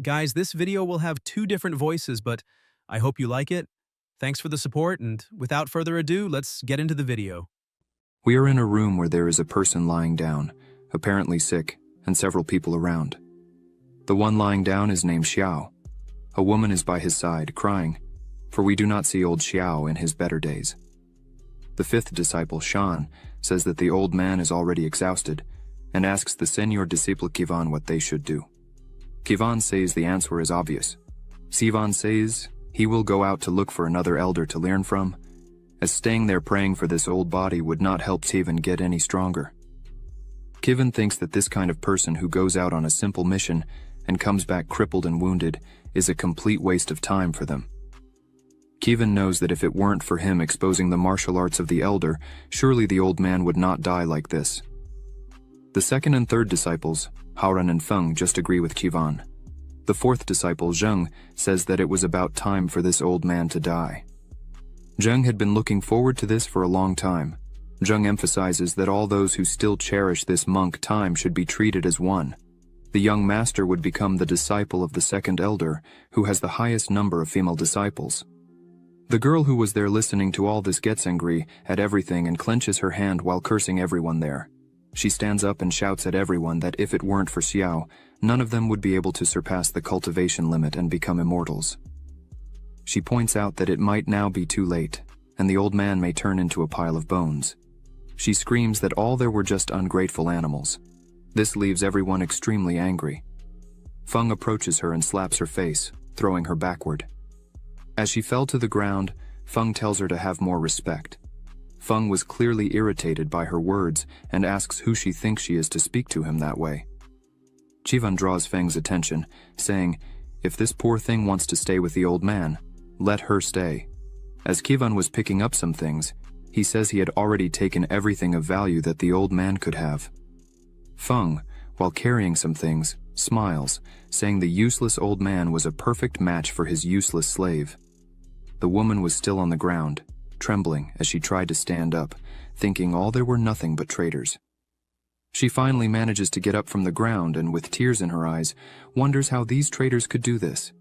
Guys, this video will have two different voices, but I hope you like it. Thanks for the support, and without further ado, let's get into the video. We are in a room where there is a person lying down, apparently sick, and several people around. The one lying down is named Xiao. A woman is by his side, crying, for we do not see old Xiao in his better days. The fifth disciple, Shan, says that the old man is already exhausted, and asks the senior disciple Kivan what they should do. Kivan says the answer is obvious. Sivan says he will go out to look for another elder to learn from, as staying there praying for this old body would not help Kivan get any stronger. Kivan thinks that this kind of person who goes out on a simple mission and comes back crippled and wounded is a complete waste of time for them. Kivan knows that if it weren't for him exposing the martial arts of the elder, surely the old man would not die like this. The second and third disciples, Haoran and Feng, just agree with Kivan. The fourth disciple, Zheng, says that it was about time for this old man to die. Zheng had been looking forward to this for a long time. Zheng emphasizes that all those who still cherish this monk time should be treated as one. The young master would become the disciple of the second elder, who has the highest number of female disciples. The girl who was there listening to all this gets angry at everything and clenches her hand while cursing everyone there. She stands up and shouts at everyone that if it weren't for Xiao, none of them would be able to surpass the cultivation limit and become immortals. She points out that it might now be too late, and the old man may turn into a pile of bones. She screams that all there were just ungrateful animals. This leaves everyone extremely angry. Feng approaches her and slaps her face, throwing her backward. As she fell to the ground, Feng tells her to have more respect. Feng was clearly irritated by her words and asks who she thinks she is to speak to him that way. Chivan draws Feng's attention, saying, if this poor thing wants to stay with the old man, let her stay. As Kivan was picking up some things, he says he had already taken everything of value that the old man could have. Feng, while carrying some things, smiles, saying the useless old man was a perfect match for his useless slave. The woman was still on the ground, trembling as she tried to stand up, thinking all there were nothing but traitors. She finally manages to get up from the ground and, with tears in her eyes, wonders how these traitors could do this.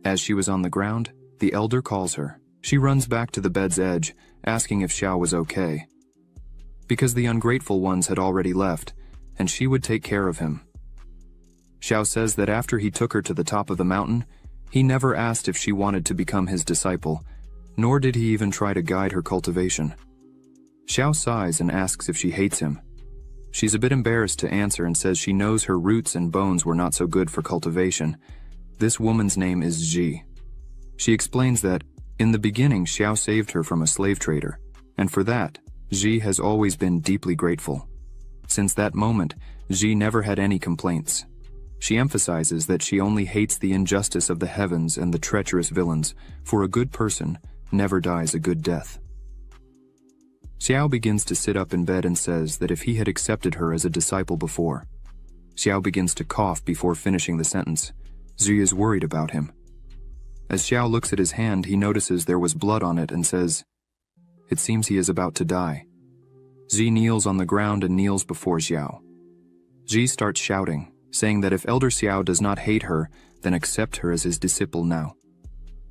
As she was on the ground, the elder calls her. She runs back to the bed's edge, asking if Xiao was okay. Because the ungrateful ones had already left, and she would take care of him. Xiao says that after he took her to the top of the mountain, he never asked if she wanted to become his disciple, nor did he even try to guide her cultivation. Xiao sighs and asks if she hates him. She's a bit embarrassed to answer and says she knows her roots and bones were not so good for cultivation. This woman's name is Ji. She explains that, in the beginning, Xiao saved her from a slave trader, and for that, Ji has always been deeply grateful. Since that moment, Ji never had any complaints. She emphasizes that she only hates the injustice of the heavens and the treacherous villains, for a good person never dies a good death. Xiao begins to sit up in bed and says that if he had accepted her as a disciple before. Xiao begins to cough before finishing the sentence. Zhi is worried about him. As Xiao looks at his hand, he notices there was blood on it and says, it seems he is about to die. Zhi kneels on the ground and kneels before Xiao. Zhi starts shouting, saying that if Elder Xiao does not hate her, then accept her as his disciple now.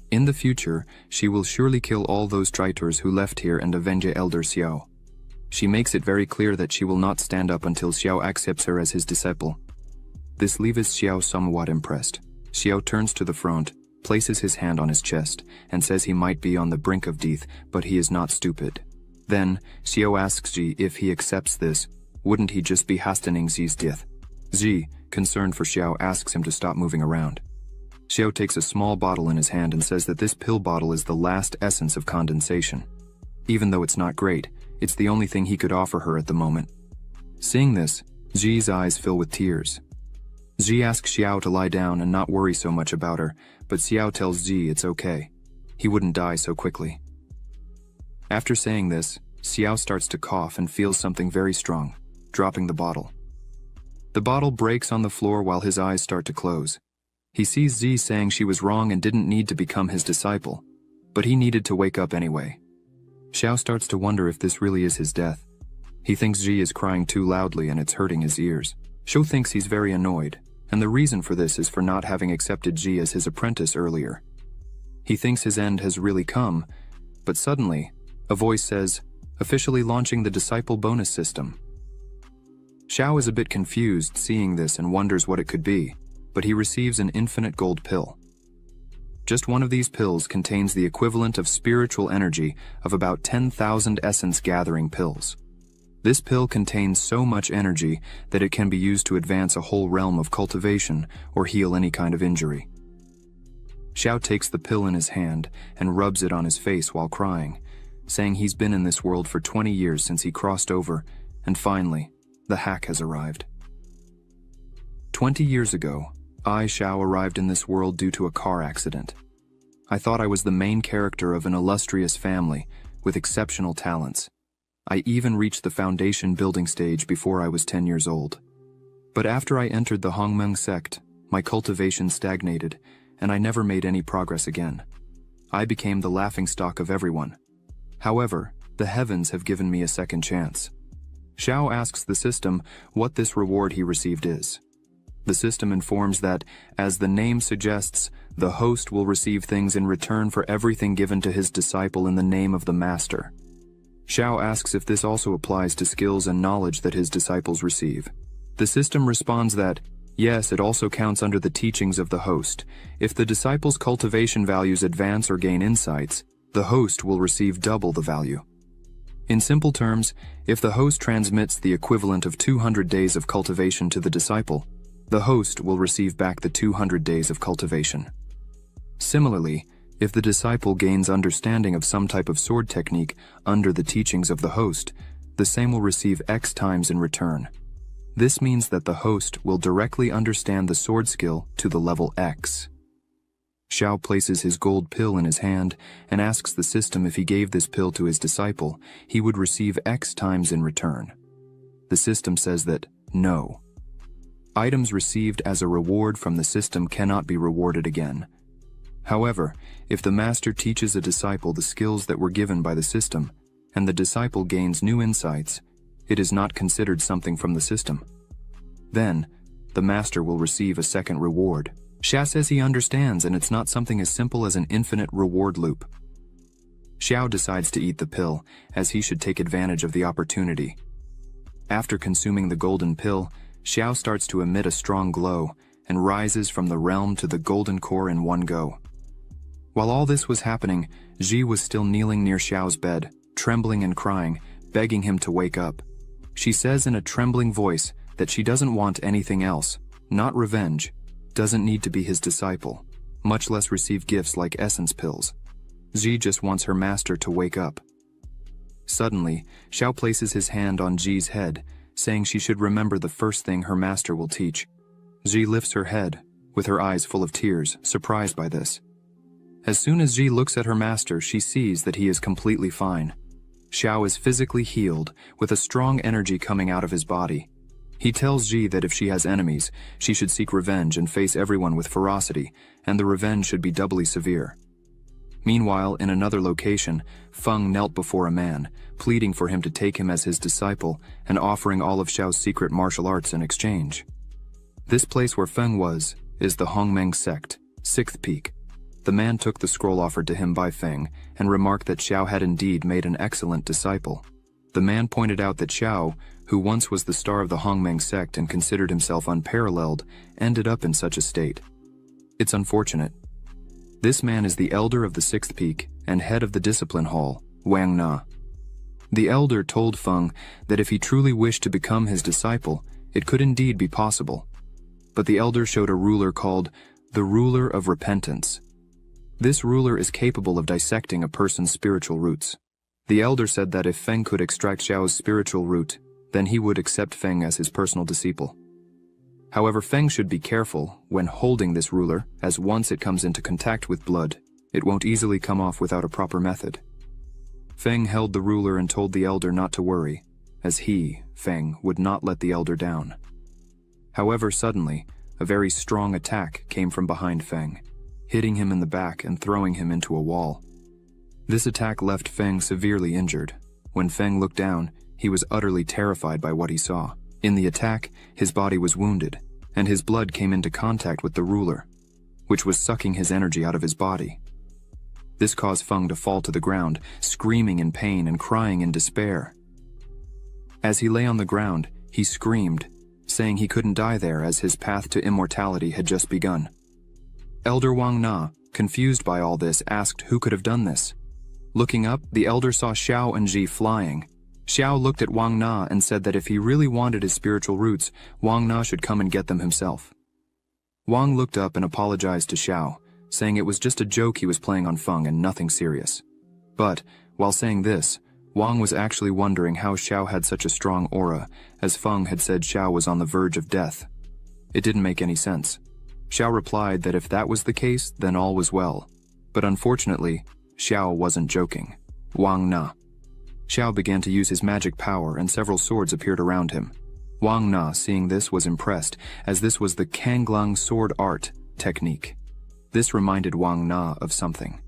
In the future, she will surely kill all those traitors who left here and avenge Elder Xiao. She makes it very clear that she will not stand up until Xiao accepts her as his disciple. This leaves Xiao somewhat impressed. Xiao turns to the front, places his hand on his chest, and says he might be on the brink of death, but he is not stupid. Then, Xiao asks Ji if he accepts this, wouldn't he just be hastening Zi's death? Ji, concerned for Xiao, asks him to stop moving around. Xiao takes a small bottle in his hand and says that this pill bottle is the last essence of condensation. Even though it's not great, it's the only thing he could offer her at the moment. Seeing this, Ji's eyes fill with tears. Ji asks Xiao to lie down and not worry so much about her, but Xiao tells Ji it's okay. He wouldn't die so quickly. After saying this, Xiao starts to cough and feels something very strong, dropping the bottle. The bottle breaks on the floor while his eyes start to close. He sees Zi saying she was wrong and didn't need to become his disciple, but he needed to wake up anyway. Xiao starts to wonder if this really is his death. He thinks Zi is crying too loudly and it's hurting his ears. Xiao thinks he's very annoyed. and the reason for this is for not having accepted Ji as his apprentice earlier. He thinks his end has really come, but suddenly, a voice says, officially launching the disciple bonus system. Xiao is a bit confused seeing this and wonders what it could be, but he receives an infinite gold pill. Just one of these pills contains the equivalent of spiritual energy of about 10,000 essence gathering pills. This pill contains so much energy that it can be used to advance a whole realm of cultivation or heal any kind of injury. Xiao takes the pill in his hand and rubs it on his face while crying, saying he's been in this world for 20 years since he crossed over, and finally, the hack has arrived. 20 years ago, I, Xiao, arrived in this world due to a car accident. I thought I was the main character of an illustrious family with exceptional talents. I even reached the foundation building stage before I was 10 years old. But after I entered the Hongmeng sect, my cultivation stagnated, and I never made any progress again. I became the laughingstock of everyone. However, the heavens have given me a second chance. Xiao asks the system what this reward he received is. The system informs that, as the name suggests, the host will receive things in return for everything given to his disciple in the name of the master. Xiao asks if this also applies to skills and knowledge that his disciples receive. The system responds that, yes, it also counts under the teachings of the host. If the disciple's cultivation values advance or gain insights, the host will receive double the value. In simple terms, if the host transmits the equivalent of 200 days of cultivation to the disciple, the host will receive back the 200 days of cultivation. Similarly, if the disciple gains understanding of some type of sword technique under the teachings of the host, the same will receive X times in return. This means that the host will directly understand the sword skill to the level X. Xiao places his gold pill in his hand and asks the system if he gave this pill to his disciple, he would receive X times in return. The system says that, no. Items received as a reward from the system cannot be rewarded again. However, if the master teaches a disciple the skills that were given by the system, and the disciple gains new insights, it is not considered something from the system. Then, the master will receive a second reward. Xia says he understands, and it's not something as simple as an infinite reward loop. Xiao decides to eat the pill, as he should take advantage of the opportunity. After consuming the golden pill, Xiao starts to emit a strong glow, and rises from the realm to the golden core in one go. While all this was happening, Ji was still kneeling near Xiao's bed, trembling and crying, begging him to wake up. She says in a trembling voice that she doesn't want anything else, not revenge, doesn't need to be his disciple, much less receive gifts like essence pills. Ji just wants her master to wake up. Suddenly, Xiao places his hand on Ji's head, saying she should remember the first thing her master will teach. Ji lifts her head, with her eyes full of tears, surprised by this. As soon as Ji looks at her master, she sees that he is completely fine. Xiao is physically healed, with a strong energy coming out of his body. He tells Ji that if she has enemies, she should seek revenge and face everyone with ferocity, and the revenge should be doubly severe. Meanwhile, in another location, Feng knelt before a man, pleading for him to take him as his disciple and offering all of Xiao's secret martial arts in exchange. This place where Feng was is the Hongmeng sect, 6th peak. The man took the scroll offered to him by Feng and remarked that Xiao had indeed made an excellent disciple. The man pointed out that Xiao, who once was the star of the Hongmeng sect and considered himself unparalleled, ended up in such a state. It's unfortunate. This man is the elder of the 6th peak and head of the discipline hall, Wang Na. The elder told Feng that if he truly wished to become his disciple, it could indeed be possible. But the elder showed a ruler called the Ruler of Repentance. This ruler is capable of dissecting a person's spiritual roots. The elder said that if Feng could extract Xiao's spiritual root, then he would accept Feng as his personal disciple. However, Feng should be careful when holding this ruler, as once it comes into contact with blood, it won't easily come off without a proper method. Feng held the ruler and told the elder not to worry, as he, Feng, would not let the elder down. However, suddenly, a very strong attack came from behind Feng, hitting him in the back and throwing him into a wall. This attack left Feng severely injured. When Feng looked down, he was utterly terrified by what he saw. In the attack, his body was wounded, and his blood came into contact with the ruler, which was sucking his energy out of his body. This caused Feng to fall to the ground, screaming in pain and crying in despair. As he lay on the ground, he screamed, saying he couldn't die there as his path to immortality had just begun. Elder Wang Na, confused by all this, asked who could have done this. Looking up, the elder saw Xiao and Ji flying. Xiao looked at Wang Na and said that if he really wanted his spiritual roots, Wang Na should come and get them himself. Wang looked up and apologized to Xiao, saying it was just a joke he was playing on Feng and nothing serious. But, while saying this, Wang was actually wondering how Xiao had such a strong aura, as Feng had said Xiao was on the verge of death. It didn't make any sense. Xiao replied that if that was the case, then all was well. But unfortunately, Xiao wasn't joking. Wang Na. Xiao began to use his magic power and several swords appeared around him. Wang Na, seeing this, was impressed, as this was the Kanglang sword art technique. This reminded Wang Na of something.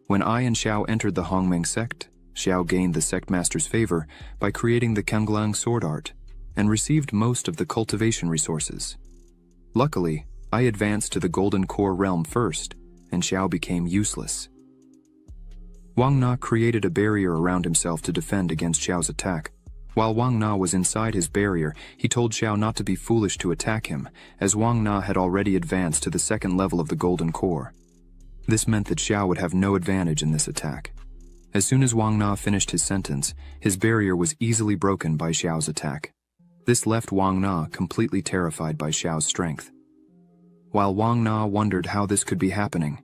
When I and Xiao entered the Hongmeng sect, Xiao gained the sect master's favor by creating the Kanglang sword art, and received most of the cultivation resources. Luckily, I advanced to the Golden Core realm first, and Xiao became useless. Wang Na created a barrier around himself to defend against Xiao's attack. While Wang Na was inside his barrier, he told Xiao not to be foolish to attack him, as Wang Na had already advanced to the second level of the Golden Core. This meant that Xiao would have no advantage in this attack. As soon as Wang Na finished his sentence, his barrier was easily broken by Xiao's attack. This left Wang Na completely terrified by Xiao's strength. While Wang Na wondered how this could be happening,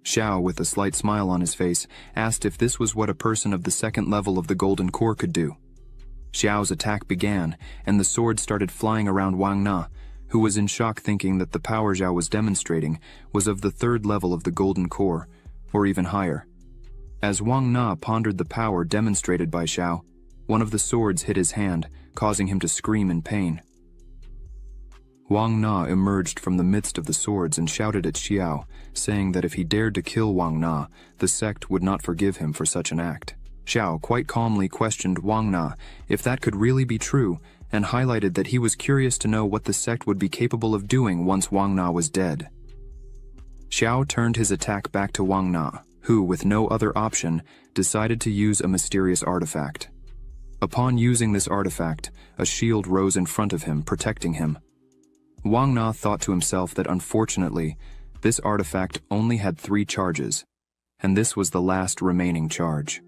Xiao, with a slight smile on his face, asked if this was what a person of the second level of the Golden Core could do. Xiao's attack began, and the sword started flying around Wang Na, who was in shock thinking that the power Xiao was demonstrating was of the third level of the Golden Core, or even higher. As Wang Na pondered the power demonstrated by Xiao, one of the swords hit his hand, causing him to scream in pain. Wang Na emerged from the midst of the swords and shouted at Xiao, saying that if he dared to kill Wang Na, the sect would not forgive him for such an act. Xiao quite calmly questioned Wang Na if that could really be true, and highlighted that he was curious to know what the sect would be capable of doing once Wang Na was dead. Xiao turned his attack back to Wang Na, who, with no other option, decided to use a mysterious artifact. Upon using this artifact, a shield rose in front of him, protecting him. Wang Na thought to himself that unfortunately, this artifact only had 3 charges, and this was the last remaining charge.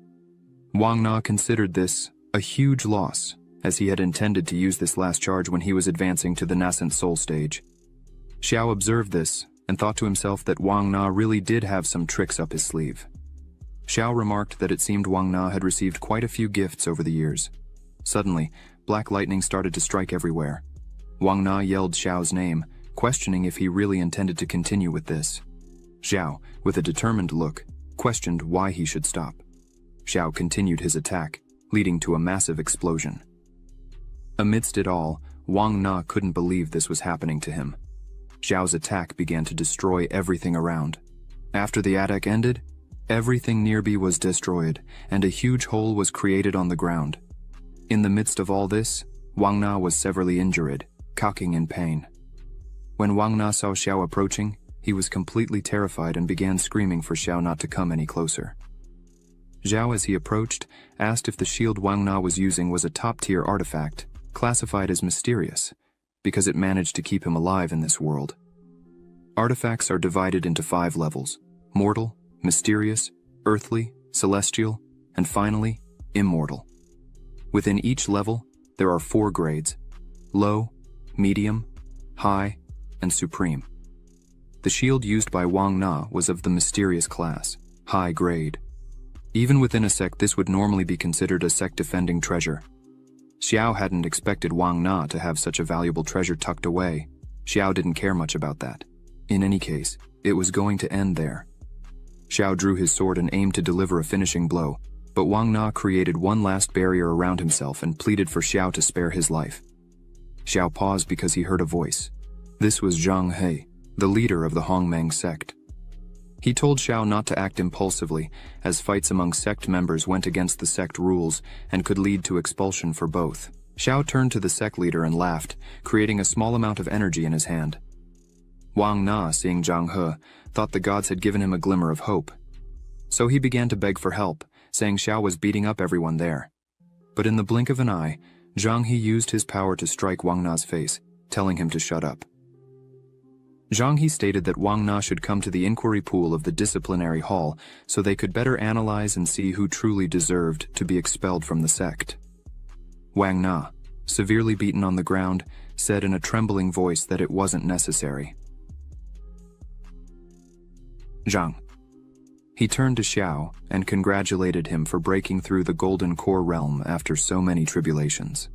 Wang Na considered this a huge loss, as he had intended to use this last charge when he was advancing to the nascent soul stage. Xiao observed this, and thought to himself that Wang Na really did have some tricks up his sleeve. Xiao remarked that it seemed Wang Na had received quite a few gifts over the years. Suddenly, black lightning started to strike everywhere. Wang Na yelled Xiao's name, questioning if he really intended to continue with this. Xiao, with a determined look, questioned why he should stop. Xiao continued his attack, leading to a massive explosion. Amidst it all, Wang Na couldn't believe this was happening to him. Xiao's attack began to destroy everything around. After the attack ended, everything nearby was destroyed, and a huge hole was created on the ground. In the midst of all this, Wang Na was severely injured, cocking in pain. When Wang Na saw Xiao approaching, he was completely terrified and began screaming for Xiao not to come any closer. Xiao, as he approached, asked if the shield Wang Na was using was a top-tier artifact, classified as mysterious, because it managed to keep him alive in this world. Artifacts are divided into 5 levels: mortal, mysterious, earthly, celestial, and finally, immortal. Within each level, there are 4 grades: low, medium, high, and supreme. The shield used by Wang Na was of the mysterious class, high grade. Even within a sect, this would normally be considered a sect-defending treasure. Xiao hadn't expected Wang Na to have such a valuable treasure tucked away. Xiao didn't care much about that. In any case, it was going to end there. Xiao drew his sword and aimed to deliver a finishing blow, but Wang Na created one last barrier around himself and pleaded for Xiao to spare his life. Xiao paused because he heard a voice. This was Zhang He, the leader of the Hongmeng sect. He told Xiao not to act impulsively, as fights among sect members went against the sect rules and could lead to expulsion for both. Xiao turned to the sect leader and laughed, creating a small amount of energy in his hand. Wang Na, seeing Zhang He, thought the gods had given him a glimmer of hope. So he began to beg for help, saying Xiao was beating up everyone there. But in the blink of an eye, Zhang He used his power to strike Wang Na's face, telling him to shut up. Zhang He stated that Wang Na should come to the inquiry pool of the disciplinary hall so they could better analyze and see who truly deserved to be expelled from the sect. Wang Na, severely beaten on the ground, said in a trembling voice that it wasn't necessary. Zhang. He turned to Xiao and congratulated him for breaking through the Golden Core realm after so many tribulations.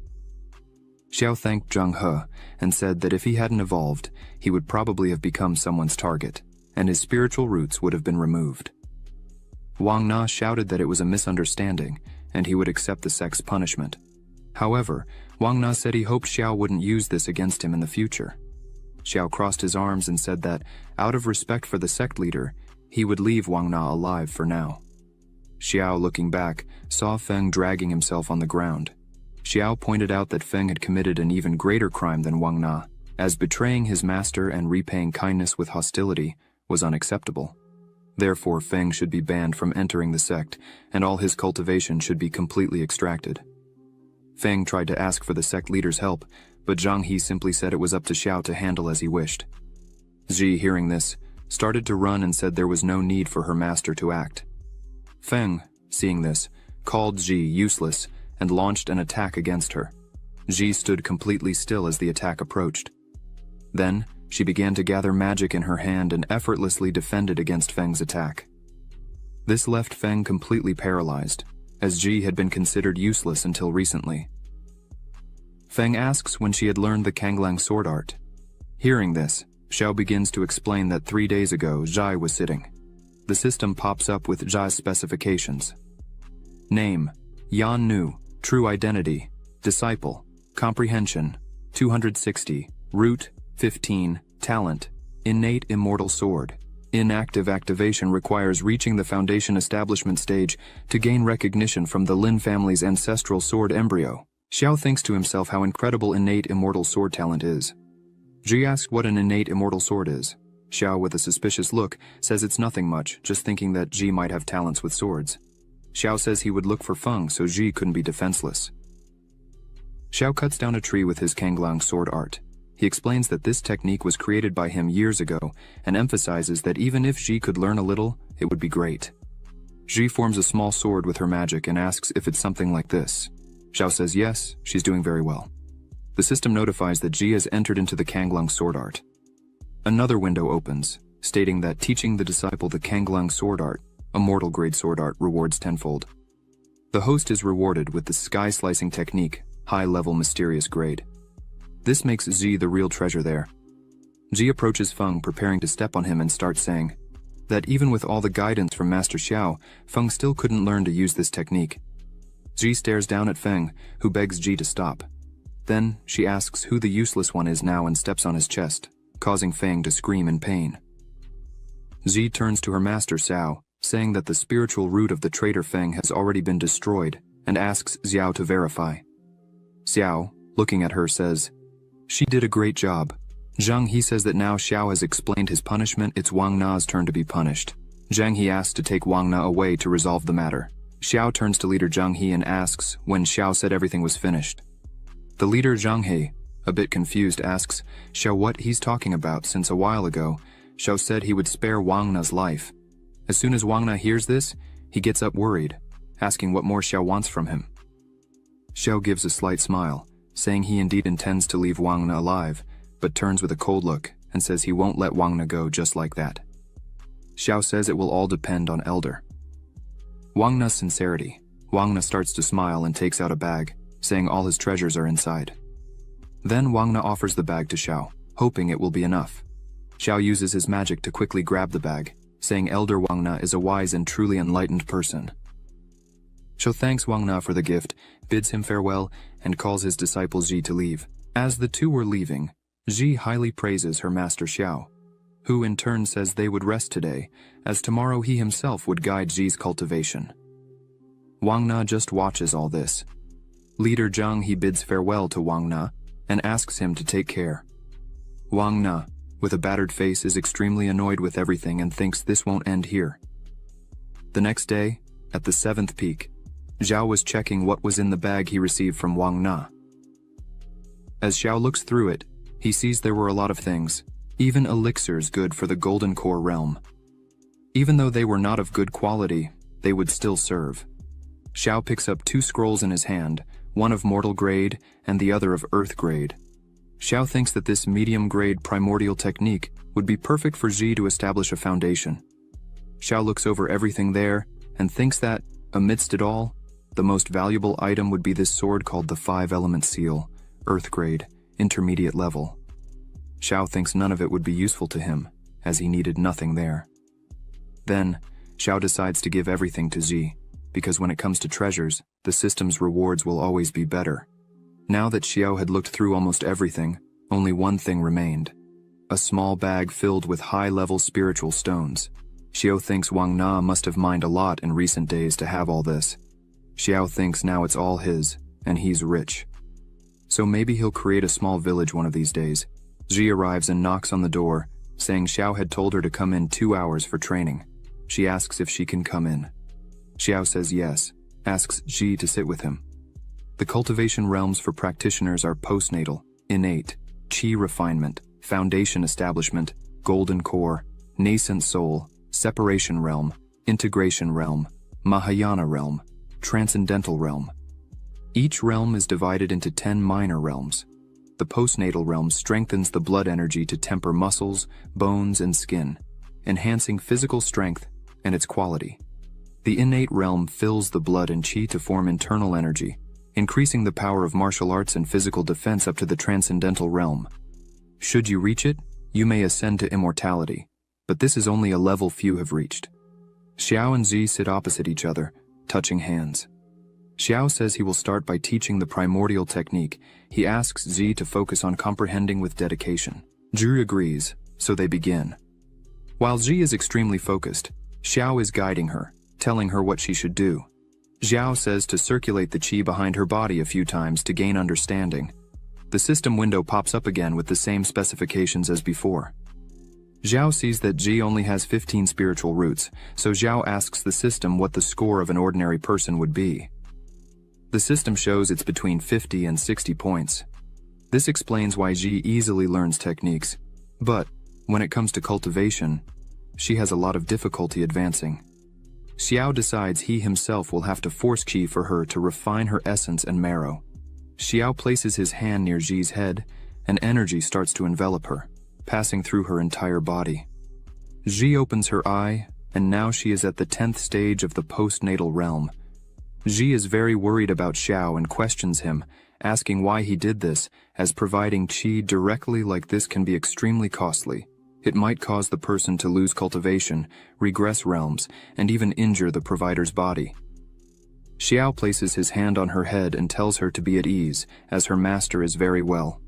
Xiao thanked Zhang He and said that if he hadn't evolved, he would probably have become someone's target, and his spiritual roots would have been removed. Wang Na shouted that it was a misunderstanding, and he would accept the sect's punishment. However, Wang Na said he hoped Xiao wouldn't use this against him in the future. Xiao crossed his arms and said that, out of respect for the sect leader, he would leave Wang Na alive for now. Xiao, looking back, saw Feng dragging himself on the ground. Xiao pointed out that Feng had committed an even greater crime than Wang Na, as betraying his master and repaying kindness with hostility was unacceptable. Therefore, Feng should be banned from entering the sect, and all his cultivation should be completely extracted. Feng tried to ask for the sect leader's help, but Zhang He simply said it was up to Xiao to handle as he wished. Ji, hearing this, started to run and said there was no need for her master to act. Feng, seeing this, called Ji useless and launched an attack against her. Ji stood completely still as the attack approached. Then, she began to gather magic in her hand and effortlessly defended against Feng's attack. This left Feng completely paralyzed, as Ji had been considered useless until recently. Feng asks when she had learned the Kanglang sword art. Hearing this, Xiao begins to explain that 3 days ago Zhai was sitting. The system pops up with Zhai's specifications. Name: Yan Nu, True Identity, Disciple, Comprehension, 260, Root, 15, Talent, Innate Immortal Sword. Inactive activation requires reaching the Foundation Establishment stage to gain recognition from the Lin family's ancestral sword embryo. Xiao thinks to himself how incredible innate immortal sword talent is. Ji asks what an innate immortal sword is. Xiao, with a suspicious look, says it's nothing much, just thinking that Ji might have talents with swords. Xiao says he would look for Feng so Ji couldn't be defenseless. Xiao cuts down a tree with his Kanglang sword art. He explains that this technique was created by him years ago and emphasizes that even if Ji could learn a little, it would be great. Ji forms a small sword with her magic and asks if it's something like this. Xiao says yes, she's doing very well. The system notifies that Ji has entered into the Kanglang sword art. Another window opens, stating that teaching the disciple the Kanglang sword art, a mortal grade sword art, rewards tenfold. The host is rewarded with the sky-slicing technique, high-level mysterious grade. This makes Ji the real treasure there. Ji approaches Feng, preparing to step on him, and starts saying that even with all the guidance from Master Xiao, Feng still couldn't learn to use this technique. Ji stares down at Feng, who begs Ji to stop. Then, she asks who the useless one is now and steps on his chest, causing Feng to scream in pain. Ji turns to her master Xiao, saying that the spiritual root of the traitor Feng has already been destroyed, and asks Xiao to verify. Xiao, looking at her, says, "She did a great job." Zhang He says that now Xiao has explained his punishment, it's Wang Na's turn to be punished. Zhang He asks to take Wang Na away to resolve the matter. Xiao turns to leader Zhang He and asks when Xiao said everything was finished. The leader Zhang He, a bit confused, asks Xiao what he's talking about, since a while ago, Xiao said he would spare Wang Na's life. As soon as Wang Na hears this, he gets up worried, asking what more Xiao wants from him. Xiao gives a slight smile, saying he indeed intends to leave Wang Na alive, but turns with a cold look and says he won't let Wang Na go just like that. Xiao says it will all depend on Elder. Wang Na's sincerity. Wang Na starts to smile and takes out a bag, saying all his treasures are inside. Then Wang Na offers the bag to Xiao, hoping it will be enough. Xiao uses his magic to quickly grab the bag, saying Elder Wang Na is a wise and truly enlightened person. Xiao thanks Wang Na for the gift, bids him farewell, and calls his disciple Ji to leave. As the two were leaving, Ji highly praises her master Xiao, who in turn says they would rest today, as tomorrow he himself would guide Ji's cultivation. Wang Na just watches all this. Leader Zhang he bids farewell to Wang Na and asks him to take care. Wang Na, with a battered face, is extremely annoyed with everything and thinks this won't end here. The next day, at the 7th peak, Zhao was checking what was in the bag he received from Wang Na. As Xiao looks through it, he sees there were a lot of things, even elixirs good for the Golden Core realm. Even though they were not of good quality, they would still serve. Xiao picks up 2 scrolls in his hand, one of mortal grade and the other of earth grade. Xiao thinks that this medium-grade primordial technique would be perfect for Ji to establish a foundation. Xiao looks over everything there and thinks that, amidst it all, the most valuable item would be this sword called the 5-element seal, earth grade, intermediate level. Xiao thinks none of it would be useful to him, as he needed nothing there. Then, Xiao decides to give everything to Ji, because when it comes to treasures, the system's rewards will always be better. Now that Xiao had looked through almost everything, only one thing remained. A small bag filled with high-level spiritual stones. Xiao thinks Wang Na must have mined a lot in recent days to have all this. Xiao thinks now it's all his, and he's rich. So maybe he'll create a small village one of these days. Ji arrives and knocks on the door, saying Xiao had told her to come in 2 hours for training. She asks if she can come in. Xiao says yes, asks Ji to sit with him. The cultivation realms for practitioners are postnatal, innate, chi refinement, foundation establishment, golden core, nascent soul, separation realm, integration realm, Mahayana realm, transcendental realm. Each realm is divided into 10 minor realms. The postnatal realm strengthens the blood energy to temper muscles, bones, and skin, enhancing physical strength and its quality. The innate realm fills the blood and chi to form internal energy, increasing the power of martial arts and physical defense up to the transcendental realm. Should you reach it, you may ascend to immortality, but this is only a level few have reached. Xiao and Ji sit opposite each other, touching hands. Xiao says he will start by teaching the primordial technique. He asks Ji to focus on comprehending with dedication. Ji agrees, so they begin. While Ji is extremely focused, Xiao is guiding her, telling her what she should do. Xiao says to circulate the qi behind her body a few times to gain understanding. The system window pops up again with the same specifications as before. Xiao sees that Ji only has 15 spiritual roots, so Xiao asks the system what the score of an ordinary person would be. The system shows it's between 50 and 60 points. This explains why Ji easily learns techniques, but when it comes to cultivation, she has a lot of difficulty advancing. Xiao decides he himself will have to force qi for her to refine her essence and marrow. Xiao places his hand near Ji's head, and energy starts to envelop her, passing through her entire body. Ji opens her eye, and now she is at the 10th stage of the postnatal realm. Ji is very worried about Xiao and questions him, asking why he did this, as providing qi directly like this can be extremely costly. It might cause the person to lose cultivation, regress realms, and even injure the provider's body. Xiao places his hand on her head and tells her to be at ease, as her master is very well.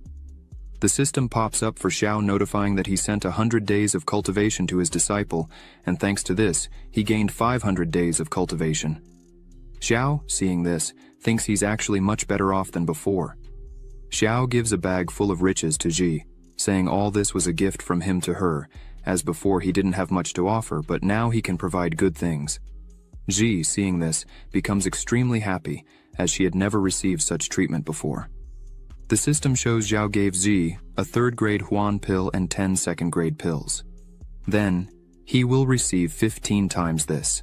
The system pops up for Xiao, notifying that he sent 100 days of cultivation to his disciple, and thanks to this, he gained 500 days of cultivation. Xiao, seeing this, thinks he's actually much better off than before. Xiao gives a bag full of riches to Ji, saying all this was a gift from him to her, as before he didn't have much to offer, but now he can provide good things. Ji, seeing this, becomes extremely happy, as she had never received such treatment before. The system shows Zhao gave Ji a 3rd-grade Huan pill and 10 2nd-grade pills. Then, he will receive 15 times this.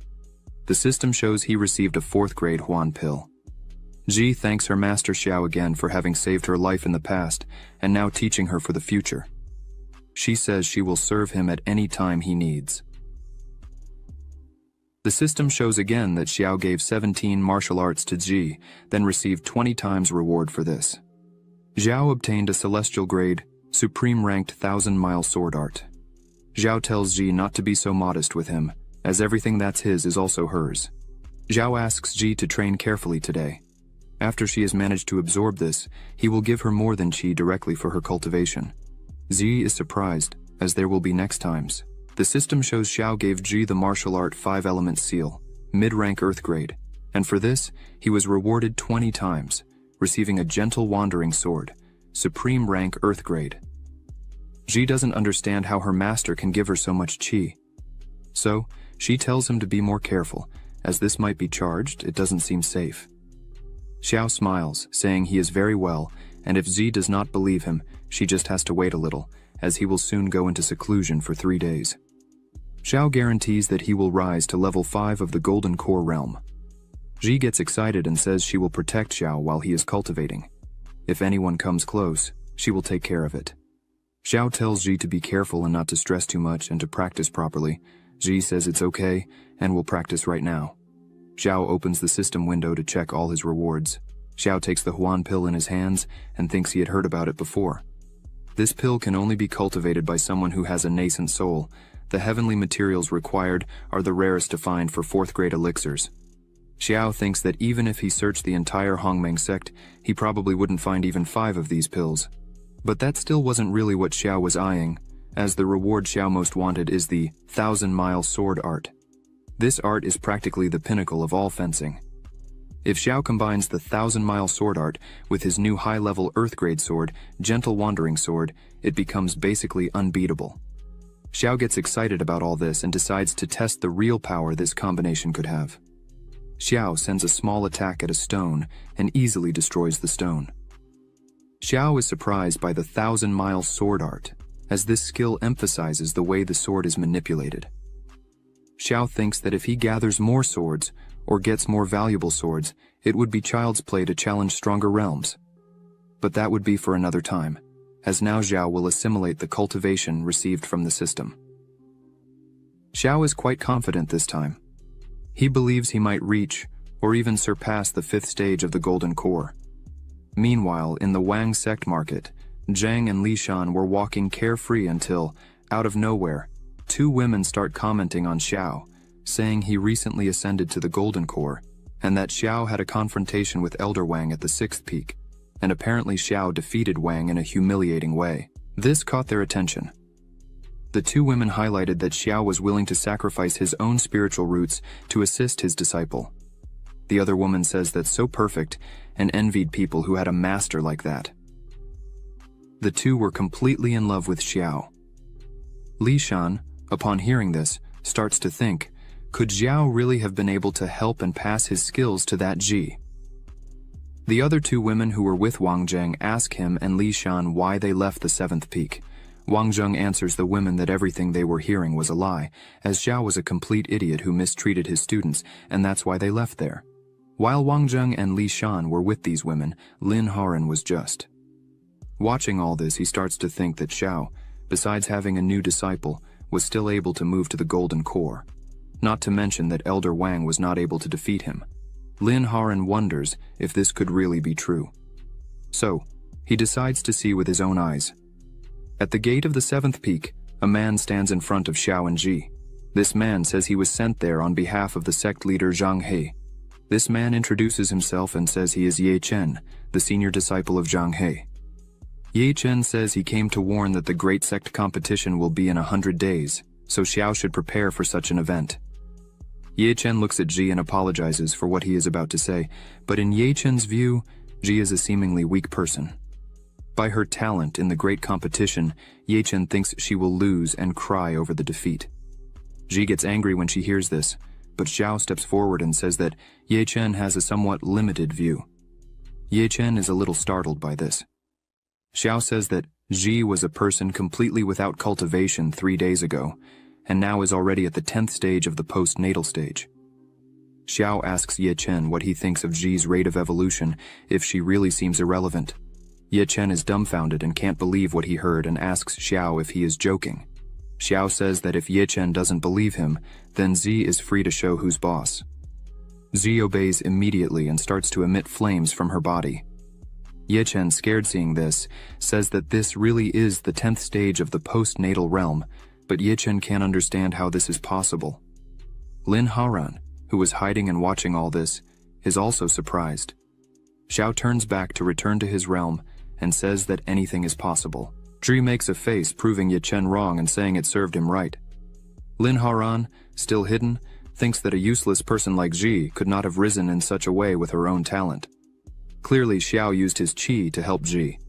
The system shows he received a 4th-grade Huan pill. Ji thanks her master Xiao again for having saved her life in the past and now teaching her for the future. She says she will serve him at any time he needs. The system shows again that Xiao gave 17 martial arts to Ji, then received 20 times reward for this. Zhao obtained a celestial grade, supreme-ranked 1,000-mile sword art. Zhao tells Ji not to be so modest with him, as everything that's his is also hers. Zhao asks Ji to train carefully today. After she has managed to absorb this, he will give her more than qi directly for her cultivation. Ji is surprised, as there will be next times. The system shows Xiao gave Ji the martial art 5-element seal, mid-rank earth grade, and for this, he was rewarded 20 times, receiving a gentle wandering sword, supreme rank earth grade. Ji doesn't understand how her master can give her so much qi. So, she tells him to be more careful, as this might be charged, it doesn't seem safe. Xiao smiles, saying he is very well, and if Ji does not believe him, she just has to wait a little, as he will soon go into seclusion for 3 days. Xiao guarantees that he will rise to level 5 of the Golden Core realm. Ji gets excited and says she will protect Xiao while he is cultivating. If anyone comes close, she will take care of it. Xiao tells Ji to be careful and not to stress too much and to practice properly. Ji says it's okay and will practice right now. Xiao opens the system window to check all his rewards. Xiao takes the Huan pill in his hands and thinks he had heard about it before. This pill can only be cultivated by someone who has a nascent soul. The heavenly materials required are the rarest to find for 4th grade elixirs. Xiao thinks that even if he searched the entire Hongmeng sect, he probably wouldn't find even 5 of these pills. But that still wasn't really what Xiao was eyeing, as the reward Xiao most wanted is the 1,000-mile sword art. This art is practically the pinnacle of all fencing. If Xiao combines the 1,000-mile sword art with his new high-level earth-grade sword, Gentle Wandering Sword, it becomes basically unbeatable. Xiao gets excited about all this and decides to test the real power this combination could have. Xiao sends a small attack at a stone and easily destroys the stone. Xiao is surprised by the 1,000-mile sword art, as this skill emphasizes the way the sword is manipulated. Xiao thinks that if he gathers more swords, or gets more valuable swords, it would be child's play to challenge stronger realms. But that would be for another time, as now Xiao will assimilate the cultivation received from the system. Xiao is quite confident this time. He believes he might reach, or even surpass the 5th stage of the Golden Core. Meanwhile, in the Wang sect market, Zhang and Li Shan were walking carefree until, out of nowhere, 2 women start commenting on Xiao, saying he recently ascended to the Golden Core, and that Xiao had a confrontation with Elder Wang at the 6th peak, and apparently Xiao defeated Wang in a humiliating way. This caught their attention. The 2 women highlighted that Xiao was willing to sacrifice his own spiritual roots to assist his disciple. The other woman says that's so perfect and envied people who had a master like that. The 2 were completely in love with Xiao. Li Shan, upon hearing this, starts to think, could Xiao really have been able to help and pass his skills to that Ji? The other 2 women who were with Wang Zheng ask him and Li Shan why they left the 7th peak. Wang Zheng answers the women that everything they were hearing was a lie, as Xiao was a complete idiot who mistreated his students, and that's why they left there. While Wang Zheng and Li Shan were with these women, Lin Haran was just. Watching all this, he starts to think that Xiao, besides having a new disciple, was still able to move to the Golden Core. Not to mention that Elder Wang was not able to defeat him. Lin Haran wonders if this could really be true. So, he decides to see with his own eyes. At the gate of the 7th peak, a man stands in front of Xiao and Ji. This man says he was sent there on behalf of the sect leader Zhang He. This man introduces himself and says he is Ye Chen, the senior disciple of Zhang He. Ye Chen says he came to warn that the great sect competition will be in 100 days, so Xiao should prepare for such an event. Ye Chen looks at Ji and apologizes for what he is about to say, but in Ye Chen's view, Ji is a seemingly weak person. By her talent in the great competition, Ye Chen thinks she will lose and cry over the defeat. Ji gets angry when she hears this, but Xiao steps forward and says that Ye Chen has a somewhat limited view. Ye Chen is a little startled by this. Xiao says that Ji was a person completely without cultivation 3 days ago, and now is already at the 10th stage of the postnatal stage. Xiao asks Ye Chen what he thinks of Ji's rate of evolution, if she really seems irrelevant. Ye Chen is dumbfounded and can't believe what he heard and asks Xiao if he is joking. Xiao says that if Ye Chen doesn't believe him, then Zi is free to show who's boss. Zi obeys immediately and starts to emit flames from her body. Ye Chen, scared seeing this, says that this really is the 10th stage of the postnatal realm, but Ye Chen can't understand how this is possible. Lin Haran, who was hiding and watching all this, is also surprised. Xiao turns back to return to his realm and says that anything is possible. Zhi makes a face proving Ye Chen wrong and saying it served him right. Lin Haran, still hidden, thinks that a useless person like Zhi could not have risen in such a way with her own talent. Clearly, Xiao used his qi to help Ji.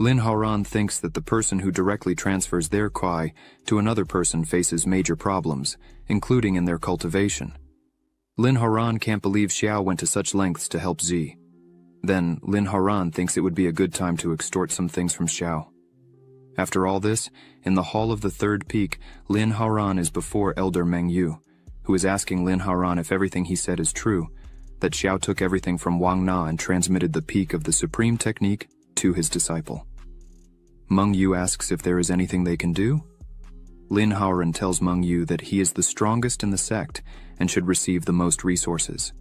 Lin Haoran thinks that the person who directly transfers their qi to another person faces major problems, including in their cultivation. Lin Haoran can't believe Xiao went to such lengths to help Ji. Then, Lin Haoran thinks it would be a good time to extort some things from Xiao. After all this, in the hall of the third peak, Lin Haoran is before Elder Meng Yu, who is asking Lin Haoran if everything he said is true, that Xiao took everything from Wang Na and transmitted the peak of the supreme technique to his disciple. Meng Yu asks if there is anything they can do. Lin Haoran tells Meng Yu that he is the strongest in the sect and should receive the most resources.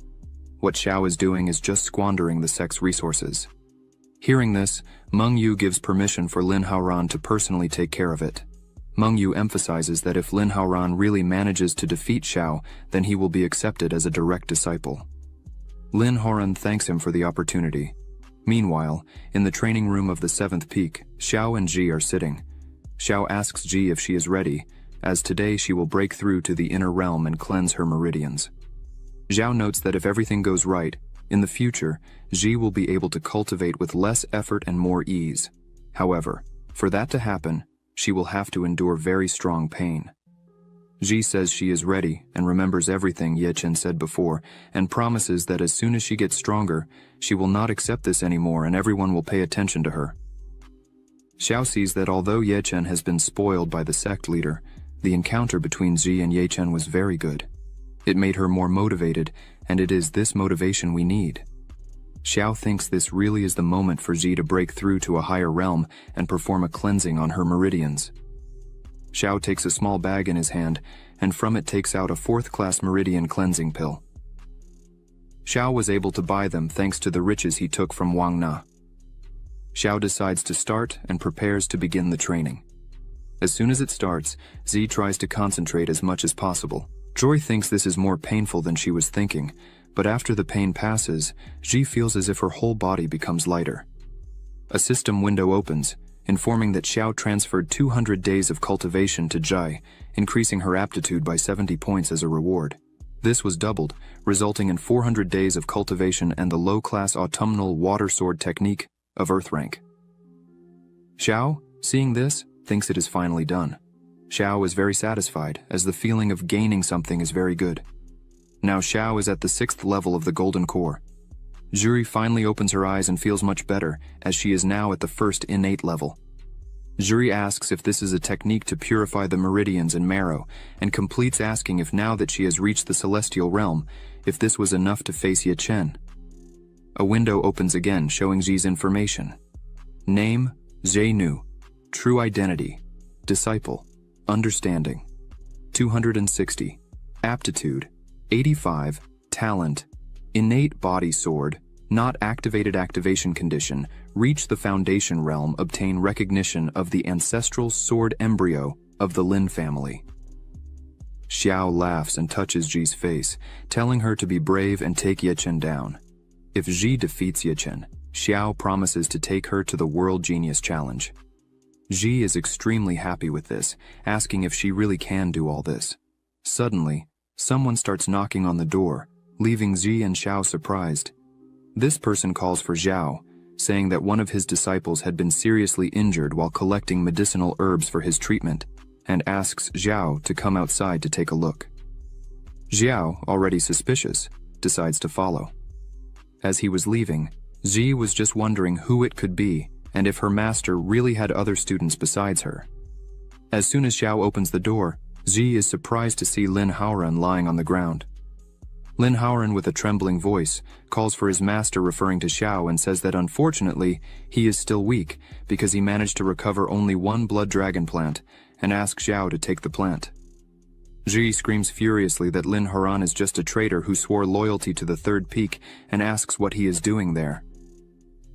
What Xiao is doing is just squandering the sect's resources. Hearing this, Meng Yu gives permission for Lin Haoran to personally take care of it. Meng Yu emphasizes that if Lin Haoran really manages to defeat Xiao, then he will be accepted as a direct disciple. Lin Haoran thanks him for the opportunity. Meanwhile, in the training room of the seventh peak, Xiao and Ji are sitting. Xiao asks Ji if she is ready, as today she will break through to the inner realm and cleanse her meridians. Xiao notes that if everything goes right, in the future, Ji will be able to cultivate with less effort and more ease. However, for that to happen, she will have to endure very strong pain. Ji says she is ready and remembers everything Ye Chen said before and promises that as soon as she gets stronger, she will not accept this anymore and everyone will pay attention to her. Xiao sees that although Ye Chen has been spoiled by the sect leader, the encounter between Ji and Ye Chen was very good. It made her more motivated, and it is this motivation we need. Xiao thinks this really is the moment for Ji to break through to a higher realm and perform a cleansing on her meridians. Xiao takes a small bag in his hand, and from it takes out a fourth-class meridian cleansing pill. Xiao was able to buy them thanks to the riches he took from Wang Na. Xiao decides to start and prepares to begin the training. As soon as it starts, Zi tries to concentrate as much as possible. Joy thinks this is more painful than she was thinking, but after the pain passes, Ji feels as if her whole body becomes lighter. A system window opens, informing that Xiao transferred 200 days of cultivation to Jai, increasing her aptitude by 70 points as a reward. This was doubled, resulting in 400 days of cultivation and the low-class autumnal water sword technique of Earth rank. Xiao, seeing this, thinks it is finally done. Xiao is very satisfied, as the feeling of gaining something is very good. Now Xiao is at the 6th level of the Golden Core. Zhuri finally opens her eyes and feels much better, as she is now at the first innate level. Zhuri asks if this is a technique to purify the meridians and marrow, and completes asking if now that she has reached the celestial realm, if this was enough to face Ye Chen. A window opens again, showing Zi's information. Name, Zhenu. True identity. Disciple. Understanding. 260. Aptitude. 85. Talent. Innate body sword. Not activated activation condition. Reach the foundation realm. Obtain recognition of the ancestral sword embryo of the Lin family. Xiao laughs and touches Ji's face, telling her to be brave and take Ye Chen down. If Ji defeats Ye Chen, Xiao promises to take her to the World Genius Challenge. Ji is extremely happy with this, asking if she really can do all this. Suddenly, someone starts knocking on the door, leaving Ji and Xiao surprised. This person calls for Xiao, saying that one of his disciples had been seriously injured while collecting medicinal herbs for his treatment, and asks Xiao to come outside to take a look. Xiao, already suspicious, decides to follow. As he was leaving, Ji was just wondering who it could be, and if her master really had other students besides her. As soon as Xiao opens the door, Ji is surprised to see Lin Haoran lying on the ground. Lin Haoran, with a trembling voice, calls for his master, referring to Xiao, and says that unfortunately, he is still weak because he managed to recover only one blood dragon plant, and asks Xiao to take the plant. Ji screams furiously that Lin Haoran is just a traitor who swore loyalty to the third peak and asks what he is doing there.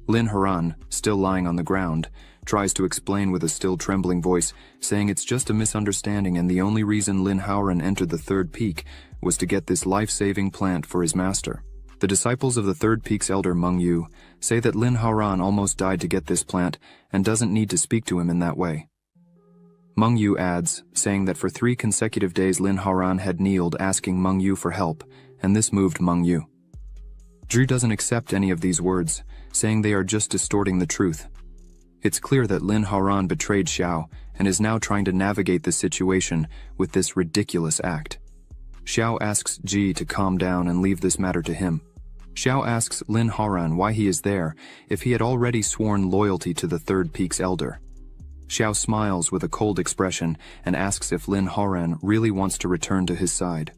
Lin Haoran, still lying on the ground, tries to explain with a still trembling voice, saying it's just a misunderstanding and the only reason Lin Haoran entered the third peak was to get this life-saving plant for his master. The disciples of the third peak's elder Meng Yu say that Lin Haoran almost died to get this plant and doesn't need to speak to him in that way. Meng Yu adds, saying that for 3 consecutive days Lin Haoran had kneeled asking Meng Yu for help, and this moved Meng Yu. Zhi doesn't accept any of these words, saying they are just distorting the truth. It's clear that Lin Haoran betrayed Xiao and is now trying to navigate the situation with this ridiculous act. Xiao asks Zhi to calm down and leave this matter to him. Xiao asks Lin Haoran why he is there if he had already sworn loyalty to the Third Peak's elder. Xiao smiles with a cold expression and asks if Lin Haoran really wants to return to his side.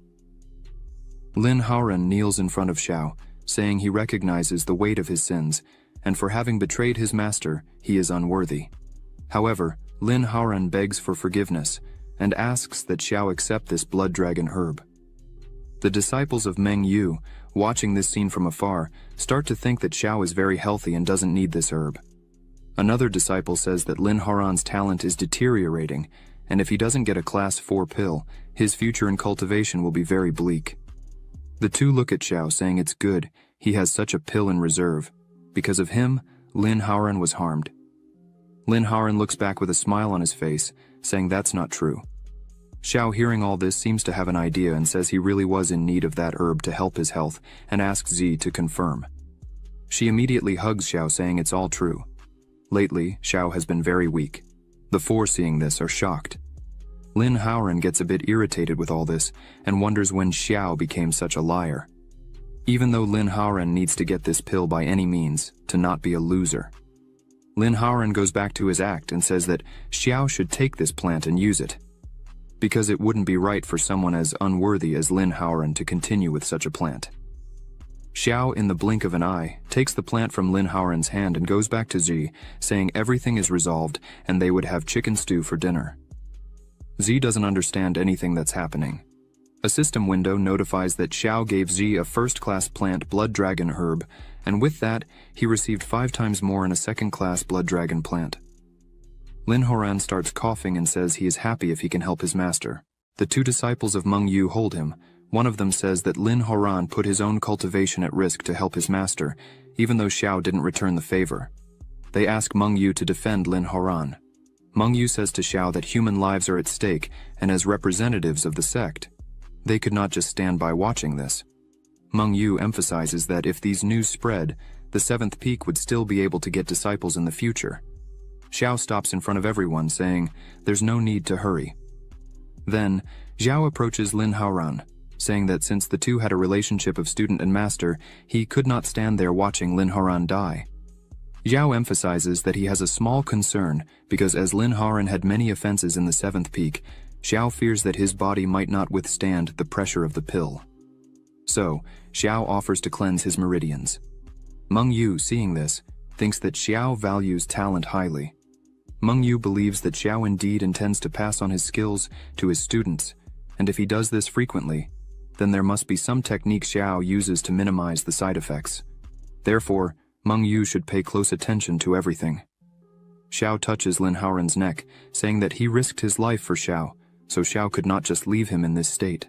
Lin Haoran kneels in front of Xiao, saying he recognizes the weight of his sins, and for having betrayed his master, he is unworthy. However, Lin Haoran begs for forgiveness and asks that Xiao accept this blood dragon herb. The disciples of Meng Yu, watching this scene from afar, start to think that Xiao is very healthy and doesn't need this herb. Another disciple says that Lin Haoran's talent is deteriorating, and if he doesn't get a class 4 pill, his future in cultivation will be very bleak. The two look at Xiao, saying it's good he has such a pill in reserve. Because of him, Lin Haoran was harmed. Lin Haoran looks back with a smile on his face, saying that's not true. Xiao, hearing all this, seems to have an idea and says he really was in need of that herb to help his health and asks Zhi to confirm. She immediately hugs Xiao, saying it's all true. Lately, Xiao has been very weak. The four, seeing this, are shocked. Lin Haoran gets a bit irritated with all this and wonders when Xiao became such a liar. Even though Lin Haoran needs to get this pill by any means to not be a loser. Lin Haoran goes back to his act and says that Xiao should take this plant and use it, because it wouldn't be right for someone as unworthy as Lin Haoran to continue with such a plant. Xiao, in the blink of an eye, takes the plant from Lin Haoran's hand and goes back to Zhi, saying everything is resolved and they would have chicken stew for dinner. Zhi doesn't understand anything that's happening. A system window notifies that Xiao gave Zhi a first-class plant blood dragon herb, and with that, he received 5 times more in a second-class blood dragon plant. Lin Haoran starts coughing and says he is happy if he can help his master. The two disciples of Meng Yu hold him. One of them says that Lin Haoran put his own cultivation at risk to help his master, even though Xiao didn't return the favor. They ask Meng Yu to defend Lin Haoran. Meng Yu says to Xiao that human lives are at stake, and as representatives of the sect, they could not just stand by watching this. Meng Yu emphasizes that if these news spread, the 7th Peak would still be able to get disciples in the future. Xiao stops in front of everyone, saying there's no need to hurry. Then, Xiao approaches Lin Haoran, saying that since the two had a relationship of student and master, he could not stand there watching Lin Haoran die. Xiao emphasizes that he has a small concern because as Lin Haoran had many offenses in the 7th Peak, Xiao fears that his body might not withstand the pressure of the pill. So, Xiao offers to cleanse his meridians. Meng Yu, seeing this, thinks that Xiao values talent highly. Meng Yu believes that Xiao indeed intends to pass on his skills to his students, and if he does this frequently, then there must be some technique Xiao uses to minimize the side effects. Therefore, Meng Yu should pay close attention to everything. Xiao touches Lin Haoran's neck, saying that he risked his life for Xiao, so Xiao could not just leave him in this state.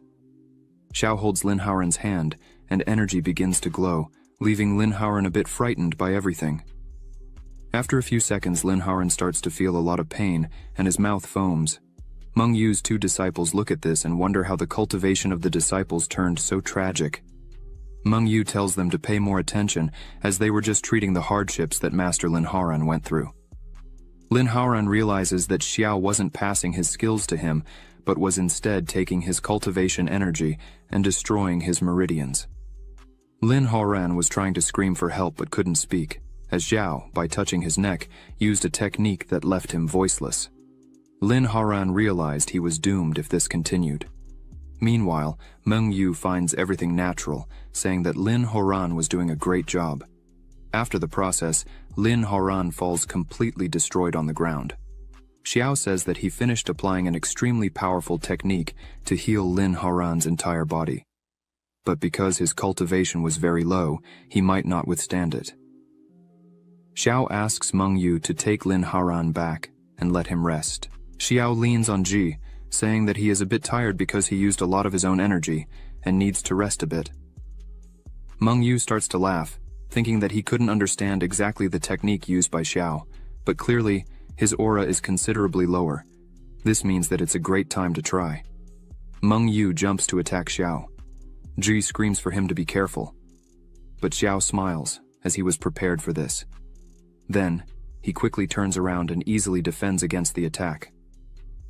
Xiao holds Lin Haoran's hand, and energy begins to glow, leaving Lin Haoran a bit frightened by everything. After a few seconds, Lin Haoran starts to feel a lot of pain, and his mouth foams. Meng Yu's two disciples look at this and wonder how the cultivation of the disciples turned so tragic. Meng Yu tells them to pay more attention, as they were just treating the hardships that Master Lin Haoran went through. Lin Haoran realizes that Xiao wasn't passing his skills to him, but was instead taking his cultivation energy and destroying his meridians. Lin Haoran was trying to scream for help but couldn't speak, as Xiao, by touching his neck, used a technique that left him voiceless. Lin Haoran realized he was doomed if this continued. Meanwhile, Meng Yu finds everything natural, saying that Lin Haoran was doing a great job. After the process, Lin Haoran falls completely destroyed on the ground. Xiao says that he finished applying an extremely powerful technique to heal Lin Haoran's entire body. But because his cultivation was very low, he might not withstand it. Xiao asks Meng Yu to take Lin Haoran back and let him rest. Xiao leans on Zhi, saying that he is a bit tired because he used a lot of his own energy and needs to rest a bit. Meng Yu starts to laugh, thinking that he couldn't understand exactly the technique used by Xiao, but clearly, his aura is considerably lower. This means that it's a great time to try. Meng Yu jumps to attack Xiao. Zhi screams for him to be careful. but Xiao smiles, as he was prepared for this. Then, he quickly turns around and easily defends against the attack.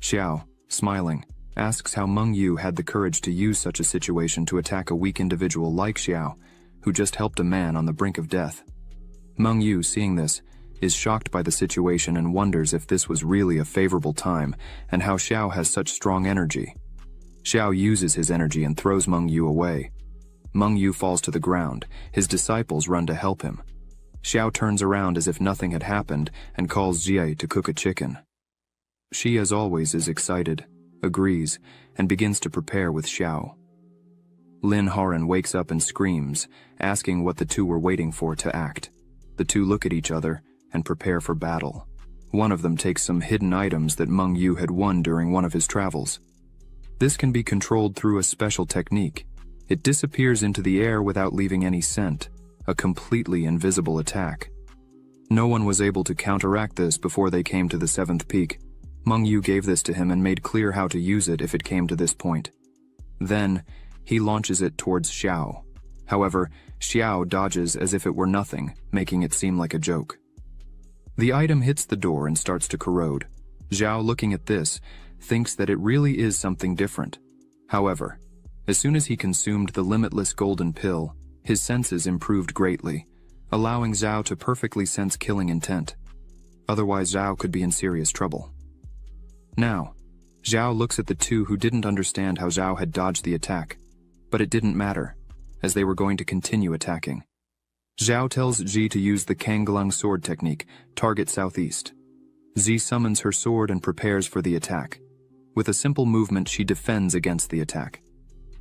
Xiao, smiling, asks how Meng Yu had the courage to use such a situation to attack a weak individual like Xiao, who just helped a man on the brink of death. Meng Yu, seeing this, is shocked by the situation and wonders if this was really a favorable time and how Xiao has such strong energy. Xiao uses his energy and throws Meng Yu away. Meng Yu falls to the ground. His disciples run to help him. Xiao turns around as if nothing had happened and calls Jie to cook a chicken. She, as always, is excited, agrees, and begins to prepare with Xiao. Lin Horan wakes up and screams, asking what the two were waiting for to act. The two look at each other and prepare for battle. One of them takes some hidden items that Meng Yu had won during one of his travels. This can be controlled through a special technique. It disappears into the air without leaving any scent, a completely invisible attack. No one was able to counteract this before they came to the 7th peak. Meng Yu gave this to him and made clear how to use it if it came to this point. Then, he launches it towards Xiao. However, Xiao dodges as if it were nothing, making it seem like a joke. The item hits the door and starts to corrode. Xiao, looking at this, thinks that it really is something different. However, as soon as he consumed the limitless golden pill, his senses improved greatly, allowing Zhao to perfectly sense killing intent. Otherwise, Zhao could be in serious trouble. Now, Zhao looks at the two who didn't understand how Zhao had dodged the attack, but it didn't matter, as they were going to continue attacking. Zhao tells Ji to use the Kanglang sword technique, target southeast. Ji summons her sword and prepares for the attack. With a simple movement, she defends against the attack.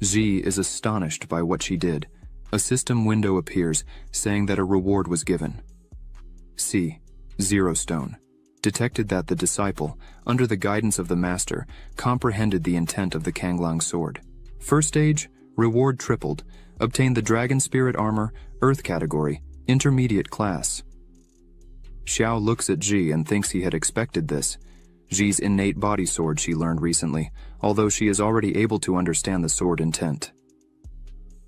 Ji is astonished by what she did. A system window appears, saying that a reward was given. C. 0 stone. Detected that the disciple, under the guidance of the master, comprehended the intent of the Kanglang sword. First stage, reward tripled. Obtained the Dragon Spirit Armor, Earth category, intermediate class. Xiao looks at Ji and thinks he had expected this. Ji's innate body sword she learned recently, although she is already able to understand the sword intent.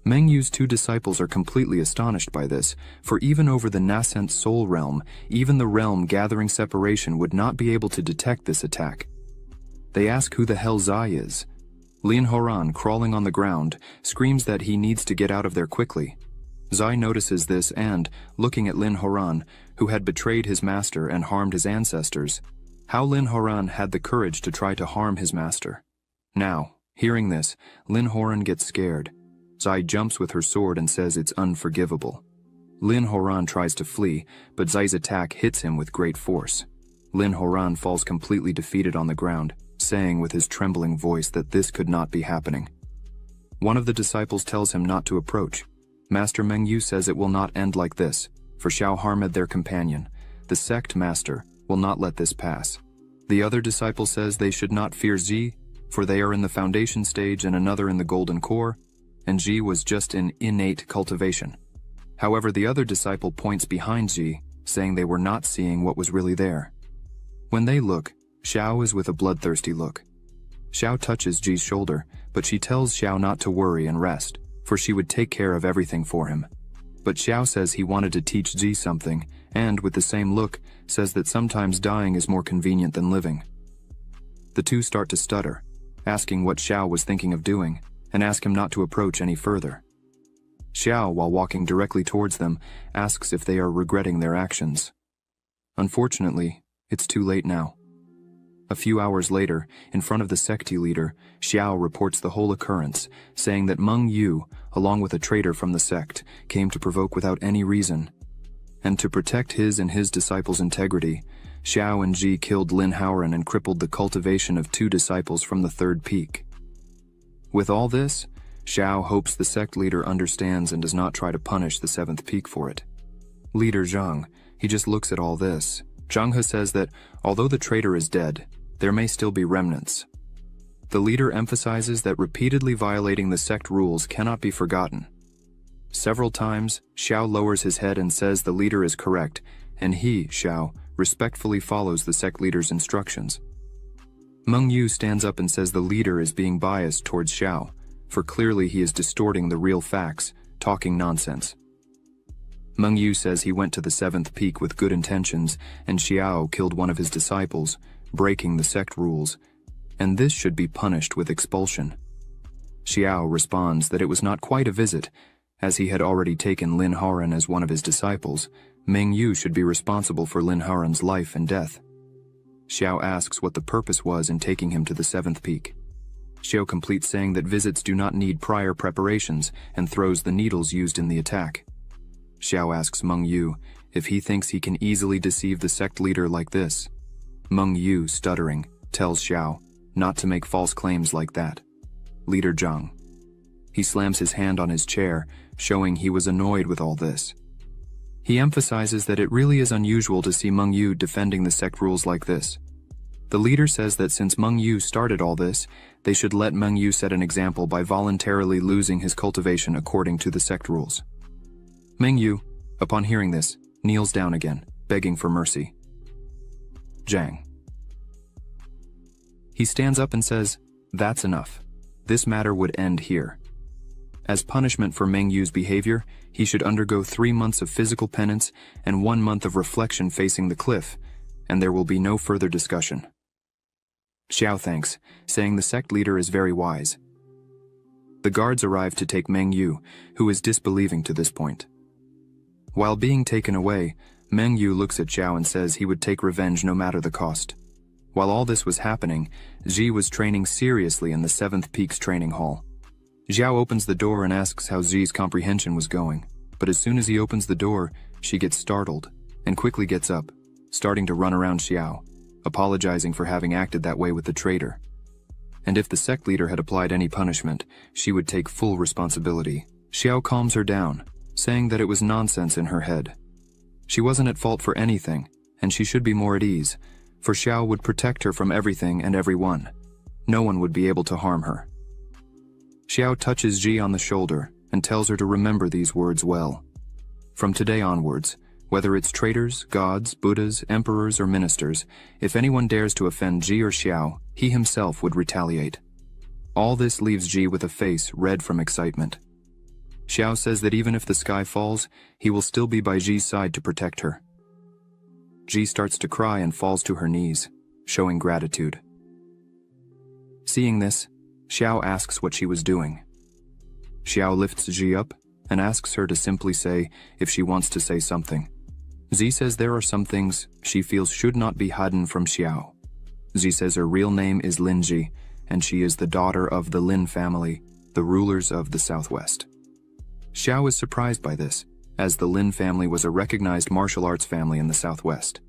Meng Yu's two disciples are completely astonished by this, for even over the nascent soul realm, even the realm gathering separation would not be able to detect this attack. They ask who the hell Zai is. Lin Horan, crawling on the ground, screams that he needs to get out of there quickly. Zai notices this and, looking at Lin Horan, who had betrayed his master and harmed his ancestors, how Lin Horan had the courage to try to harm his master. Now, hearing this, Lin Horan gets scared. Zai jumps with her sword and says it's unforgivable. Lin Horan tries to flee, but Zai's attack hits him with great force. Lin Horan falls completely defeated on the ground, saying with his trembling voice that this could not be happening. One of the disciples tells him not to approach. Master Meng Yu says it will not end like this, for Xiao harmed their companion. The sect master will not let this pass. The other disciple says they should not fear Ji, for they are in the foundation stage and another in the golden core, and Ji was just in innate cultivation. However, the other disciple points behind Ji, saying they were not seeing what was really there. When they look, Xiao is with a bloodthirsty look. Xiao touches Ji's shoulder, but she tells Xiao not to worry and rest, for she would take care of everything for him. But Xiao says he wanted to teach Ji something, and, with the same look, says that sometimes dying is more convenient than living. The two start to stutter, asking what Xiao was thinking of doing, and ask him not to approach any further. Xiao, while walking directly towards them, asks if they are regretting their actions. Unfortunately, it's too late now. A few hours later, in front of the secti leader, Xiao reports the whole occurrence, saying that Meng Yu, along with a traitor from the sect, came to provoke without any reason. And to protect his and his disciples' integrity, Xiao and Ji killed Lin Howren and crippled the cultivation of 2 disciples from the 3rd peak. With all this, Xiao hopes the sect leader understands and does not try to punish the 7th peak for it. Leader Zhang, he just looks at all this. Zhang He says that, although the traitor is dead, there may still be remnants. The leader emphasizes that repeatedly violating the sect rules cannot be forgotten. Several times, Xiao lowers his head and says the leader is correct, and he, Xiao, respectfully follows the sect leader's instructions. Meng Yu stands up and says the leader is being biased towards Xiao, for clearly he is distorting the real facts, talking nonsense. Meng Yu says he went to the 7th peak with good intentions, and Xiao killed one of his disciples, breaking the sect rules, and this should be punished with expulsion. Xiao responds that it was not quite a visit, as he had already taken Lin Haran as one of his disciples. Meng Yu should be responsible for Lin Haran's life and death. Xiao asks what the purpose was in taking him to the 7th peak. Xiao completes saying that visits do not need prior preparations and throws the needles used in the attack. Xiao asks Meng Yu if he thinks he can easily deceive the sect leader like this. Meng Yu, stuttering, tells Xiao not to make false claims like that. Leader Zhang. He slams his hand on his chair, showing he was annoyed with all this. He emphasizes that it really is unusual to see Meng Yu defending the sect rules like this. The leader says that since Meng Yu started all this, they should let Meng Yu set an example by voluntarily losing his cultivation according to the sect rules. Meng Yu, upon hearing this, kneels down again, begging for mercy. Zhang. He stands up and says, "That's enough. This matter would end here." As punishment for Meng Yu's behavior, he should undergo 3 months of physical penance and 1 month of reflection facing the cliff, and there will be no further discussion. Xiao thanks, saying the sect leader is very wise. The guards arrive to take Meng Yu, who is disbelieving to this point. While being taken away, Meng Yu looks at Xiao and says he would take revenge no matter the cost. While all this was happening, Ji was training seriously in the 7th Peak's training hall. Xiao opens the door and asks how Zi's comprehension was going, but as soon as he opens the door, she gets startled and quickly gets up, starting to run around Xiao, apologizing for having acted that way with the traitor. And if the sect leader had applied any punishment, she would take full responsibility. Xiao calms her down, saying that it was nonsense in her head. She wasn't at fault for anything, and she should be more at ease, for Xiao would protect her from everything and everyone. No one would be able to harm her. Xiao touches Ji on the shoulder and tells her to remember these words well. From today onwards, whether it's traitors, gods, Buddhas, emperors, or ministers, if anyone dares to offend Ji or Xiao, he himself would retaliate. All this leaves Ji with a face red from excitement. Xiao says that even if the sky falls, he will still be by Ji's side to protect her. Ji starts to cry and falls to her knees, showing gratitude. Seeing this, Xiao asks what she was doing. Xiao lifts Ji up and asks her to simply say if she wants to say something. Zi says there are some things she feels should not be hidden from Xiao. Zi says her real name is Lin Ji, and she is the daughter of the Lin family, the rulers of the Southwest. Xiao is surprised by this, as the Lin family was a recognized martial arts family in the Southwest.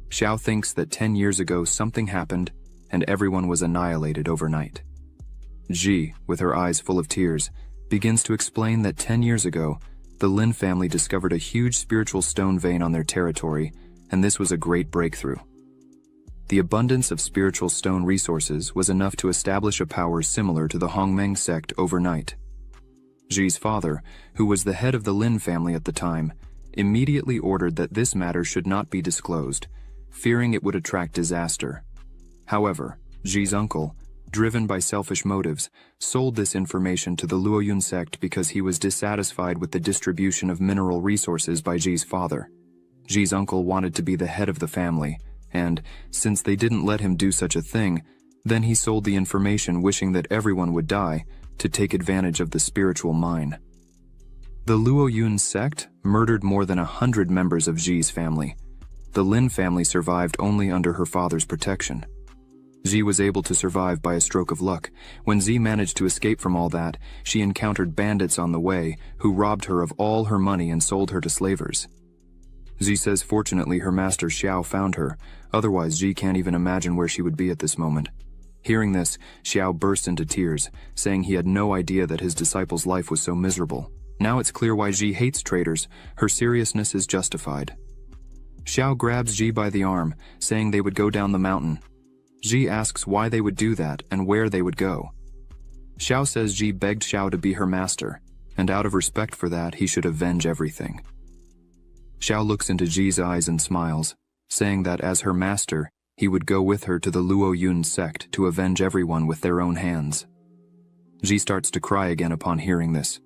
Xiao thinks that 10 years ago something happened and everyone was annihilated overnight. Ji, with her eyes full of tears, begins to explain that 10 years ago, the Lin family discovered a huge spiritual stone vein on their territory, and this was a great breakthrough. The abundance of spiritual stone resources was enough to establish a power similar to the Hongmeng sect overnight. Ji's father, who was the head of the Lin family at the time, immediately ordered that this matter should not be disclosed, fearing it would attract disaster. However, Ji's uncle, driven by selfish motives, sold this information to the Luoyun sect because he was dissatisfied with the distribution of mineral resources by Ji's father. Ji's uncle wanted to be the head of the family, and, since they didn't let him do such a thing, then he sold the information wishing that everyone would die to take advantage of the spiritual mine. The Luoyun sect murdered more than 100 members of Ji's family. The Lin family survived only under her father's protection. Ji was able to survive by a stroke of luck. When Zi managed to escape from all that, she encountered bandits on the way who robbed her of all her money and sold her to slavers. Zi says fortunately her master Xiao found her, otherwise Ji can't even imagine where she would be at this moment. Hearing this, Xiao burst into tears, saying he had no idea that his disciple's life was so miserable. Now it's clear why Ji hates traitors. Her seriousness is justified. Xiao grabs Ji by the arm, saying they would go down the mountain. Ji asks why they would do that and where they would go. Xiao says Ji begged Xiao to be her master, and out of respect for that he should avenge everything. Xiao looks into Ji's eyes and smiles, saying that as her master, he would go with her to the Luoyun sect to avenge everyone with their own hands. Ji starts to cry again upon hearing this.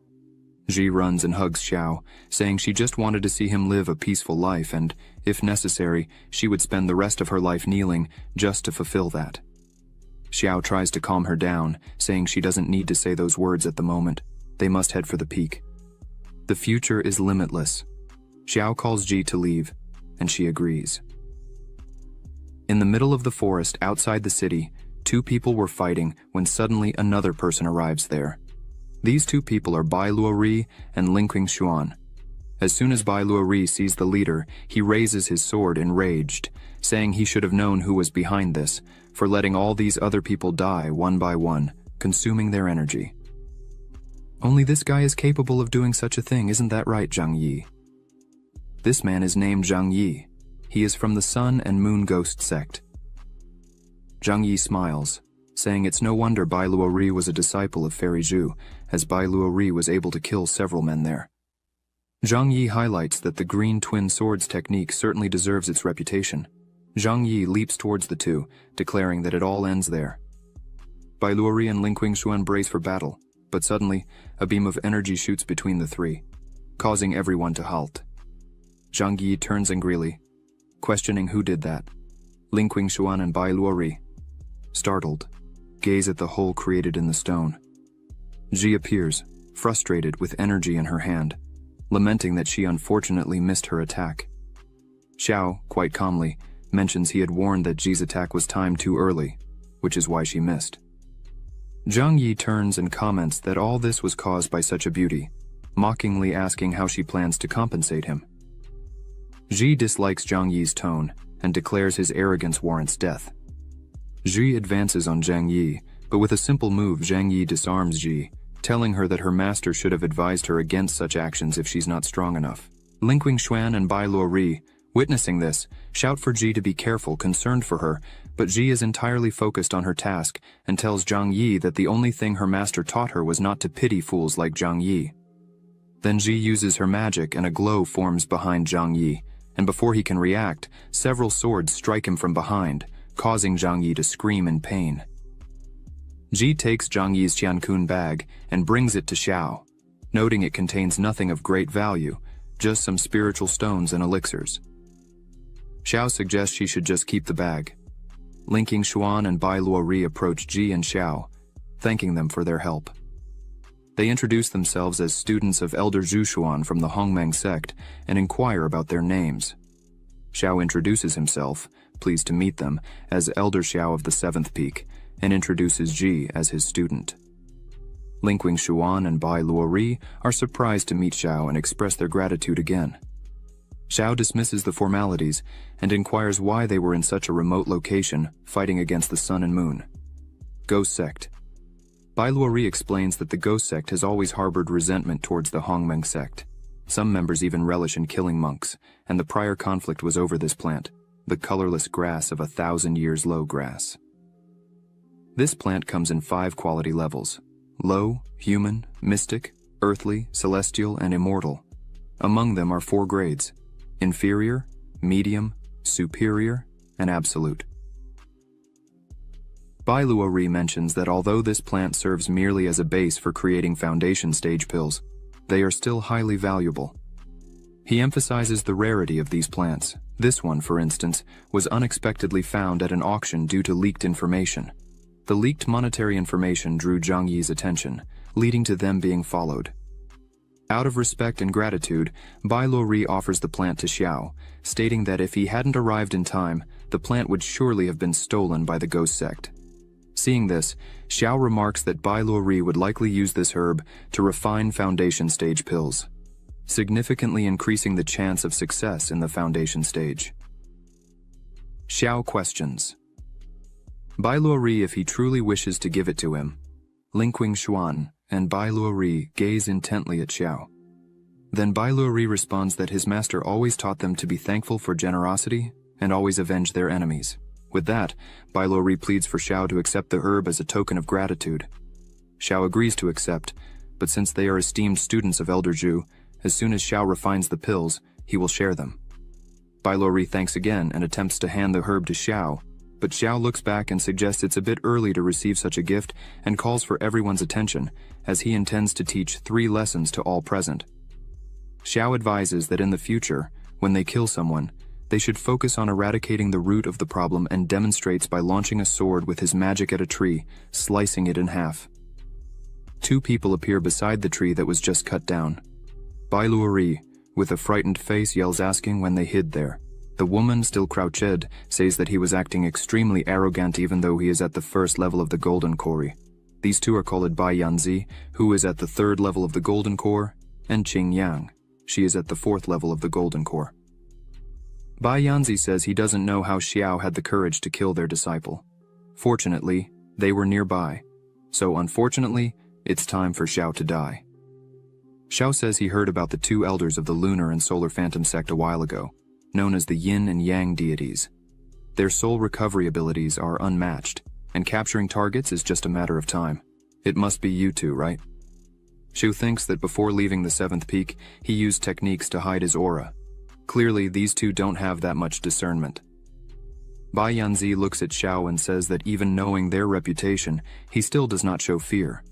Ji runs and hugs Xiao, saying she just wanted to see him live a peaceful life and, if necessary, she would spend the rest of her life kneeling just to fulfill that. Xiao tries to calm her down, saying she doesn't need to say those words at the moment. They must head for the peak. The future is limitless. Xiao calls Ji to leave, and she agrees. In the middle of the forest outside the city, two people were fighting when suddenly another person arrives there. These two people are Bai Luori and Linqing Xuan. As soon as Bai Luori sees the leader, he raises his sword enraged, saying he should have known who was behind this, for letting all these other people die one by one, consuming their energy. Only this guy is capable of doing such a thing, isn't that right, Zhang Yi? This man is named Zhang Yi. He is from the Sun and Moon Ghost sect. Zhang Yi smiles, saying it's no wonder Bai Luori was a disciple of Fairy Zhu, as Bai Luori was able to kill several men there. Zhang Yi highlights that the green twin swords technique certainly deserves its reputation. Zhang Yi leaps towards the two, declaring that it all ends there. Bai Luori and Linqing Xuan brace for battle, but suddenly, a beam of energy shoots between the three, causing everyone to halt. Zhang Yi turns angrily, questioning who did that. Linqing Xuan and Bai Luori, startled, gaze at the hole created in the stone. Ji appears, frustrated with energy in her hand, lamenting that she unfortunately missed her attack. Xiao, quite calmly, mentions he had warned that Ji's attack was timed too early, which is why she missed. Zhang Yi turns and comments that all this was caused by such a beauty, mockingly asking how she plans to compensate him. Ji dislikes Zhang Yi's tone and declares his arrogance warrants death. Ji advances on Zhang Yi, but with a simple move Zhang Yi disarms Ji, telling her that her master should have advised her against such actions if she's not strong enough. Linqing Xuan and Bai Luori, witnessing this, shout for Ji to be careful, concerned for her, but Ji is entirely focused on her task and tells Zhang Yi that the only thing her master taught her was not to pity fools like Zhang Yi. Then Ji uses her magic and a glow forms behind Zhang Yi, and before he can react, several swords strike him from behind, causing Zhang Yi to scream in pain. Ji takes Zhang Yi's Qiankun bag and brings it to Xiao, noting it contains nothing of great value, just some spiritual stones and elixirs. Xiao suggests she should just keep the bag. Linqing Xuan and Bai Luori approach Ji and Xiao, thanking them for their help. They introduce themselves as students of Elder Zhu Xuan from the Hongmeng sect and inquire about their names. Xiao introduces himself, pleased to meet them, as Elder Xiao of the 7th Peak, and introduces Ji as his student. Linqing Xuan and Bai Luori are surprised to meet Xiao and express their gratitude again. Xiao dismisses the formalities and inquires why they were in such a remote location, fighting against the Sun and Moon. Ghost Sect. Bai Luori explains that the Ghost Sect has always harbored resentment towards the Hongmeng sect. Some members even relish in killing monks, and the prior conflict was over this plant, the colorless grass of 1,000 years low grass. This plant comes in 5 quality levels: low, human, mystic, earthly, celestial, and immortal. Among them are 4 grades: inferior, medium, superior, and absolute. Bai Luori mentions that although this plant serves merely as a base for creating foundation stage pills, they are still highly valuable. He emphasizes the rarity of these plants. This one, for instance, was unexpectedly found at an auction due to leaked information. The leaked monetary information drew Zhang Yi's attention, leading to them being followed. Out of respect and gratitude, Bai Luori offers the plant to Xiao, stating that if he hadn't arrived in time, the plant would surely have been stolen by the Ghost Sect. Seeing this, Xiao remarks that Bai Luori would likely use this herb to refine foundation stage pills, significantly increasing the chance of success in the foundation stage. Xiao questions Bai Luori if he truly wishes to give it to him. Linqing Xuan and Bai Luori gaze intently at Xiao. Then Bai Luori responds that his master always taught them to be thankful for generosity and always avenge their enemies. With that, Bai Luori pleads for Xiao to accept the herb as a token of gratitude. Xiao agrees to accept, but since they are esteemed students of Elder Zhu, as soon as Xiao refines the pills, he will share them. Bai Luori thanks again and attempts to hand the herb to Xiao, but Xiao looks back and suggests it's a bit early to receive such a gift and calls for everyone's attention, as he intends to teach 3 lessons to all present. Xiao advises that in the future, when they kill someone, they should focus on eradicating the root of the problem and demonstrates by launching a sword with his magic at a tree, slicing it in half. 2 people appear beside the tree that was just cut down. Bai Luori, with a frightened face, yells asking when they hid there. The woman, still crouched, says that he was acting extremely arrogant even though he is at the 1st level of the Golden Core. These 2 are called Bai Yanzi, who is at the 3rd level of the Golden Core, and Qing Yang. She is at the 4th level of the Golden Core. Bai Yanzi says he doesn't know how Xiao had the courage to kill their disciple. Fortunately, they were nearby. So unfortunately, it's time for Xiao to die. Xiao says he heard about the 2 elders of the Lunar and Solar Phantom sect a while ago, known as the Yin and Yang deities. Their soul recovery abilities are unmatched, and capturing targets is just a matter of time. It must be you 2, right? Xiu thinks that before leaving the 7th peak, he used techniques to hide his aura. Clearly, these 2 don't have that much discernment. Bai Yanzi looks at Xiao and says that even knowing their reputation, he still does not show fear.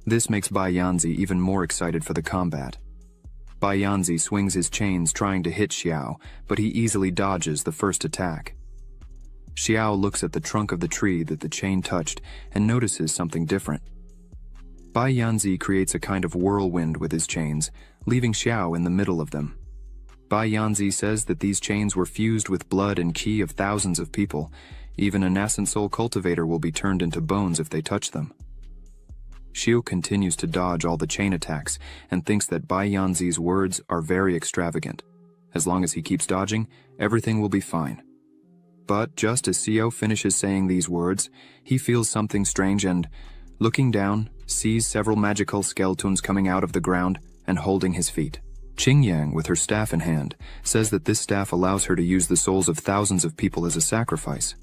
This makes Bai Yanzi even more excited for the combat. Bai Yanzi swings his chains trying to hit Xiao, but he easily dodges the first attack. Xiao looks at the trunk of the tree that the chain touched and notices something different. Bai Yanzi creates a kind of whirlwind with his chains, leaving Xiao in the middle of them. Bai Yanzi says that these chains were fused with blood and qi of thousands of people. Even a nascent soul cultivator will be turned into bones if they touch them. Xiu continues to dodge all the chain attacks and thinks that Bai Yanzi's words are very extravagant. As long as he keeps dodging, everything will be fine. But just as Xiu finishes saying these words, he feels something strange and, looking down, sees several magical skeletons coming out of the ground and holding his feet. Qing Yang, with her staff in hand, says that this staff allows her to use the souls of thousands of people as a sacrifice.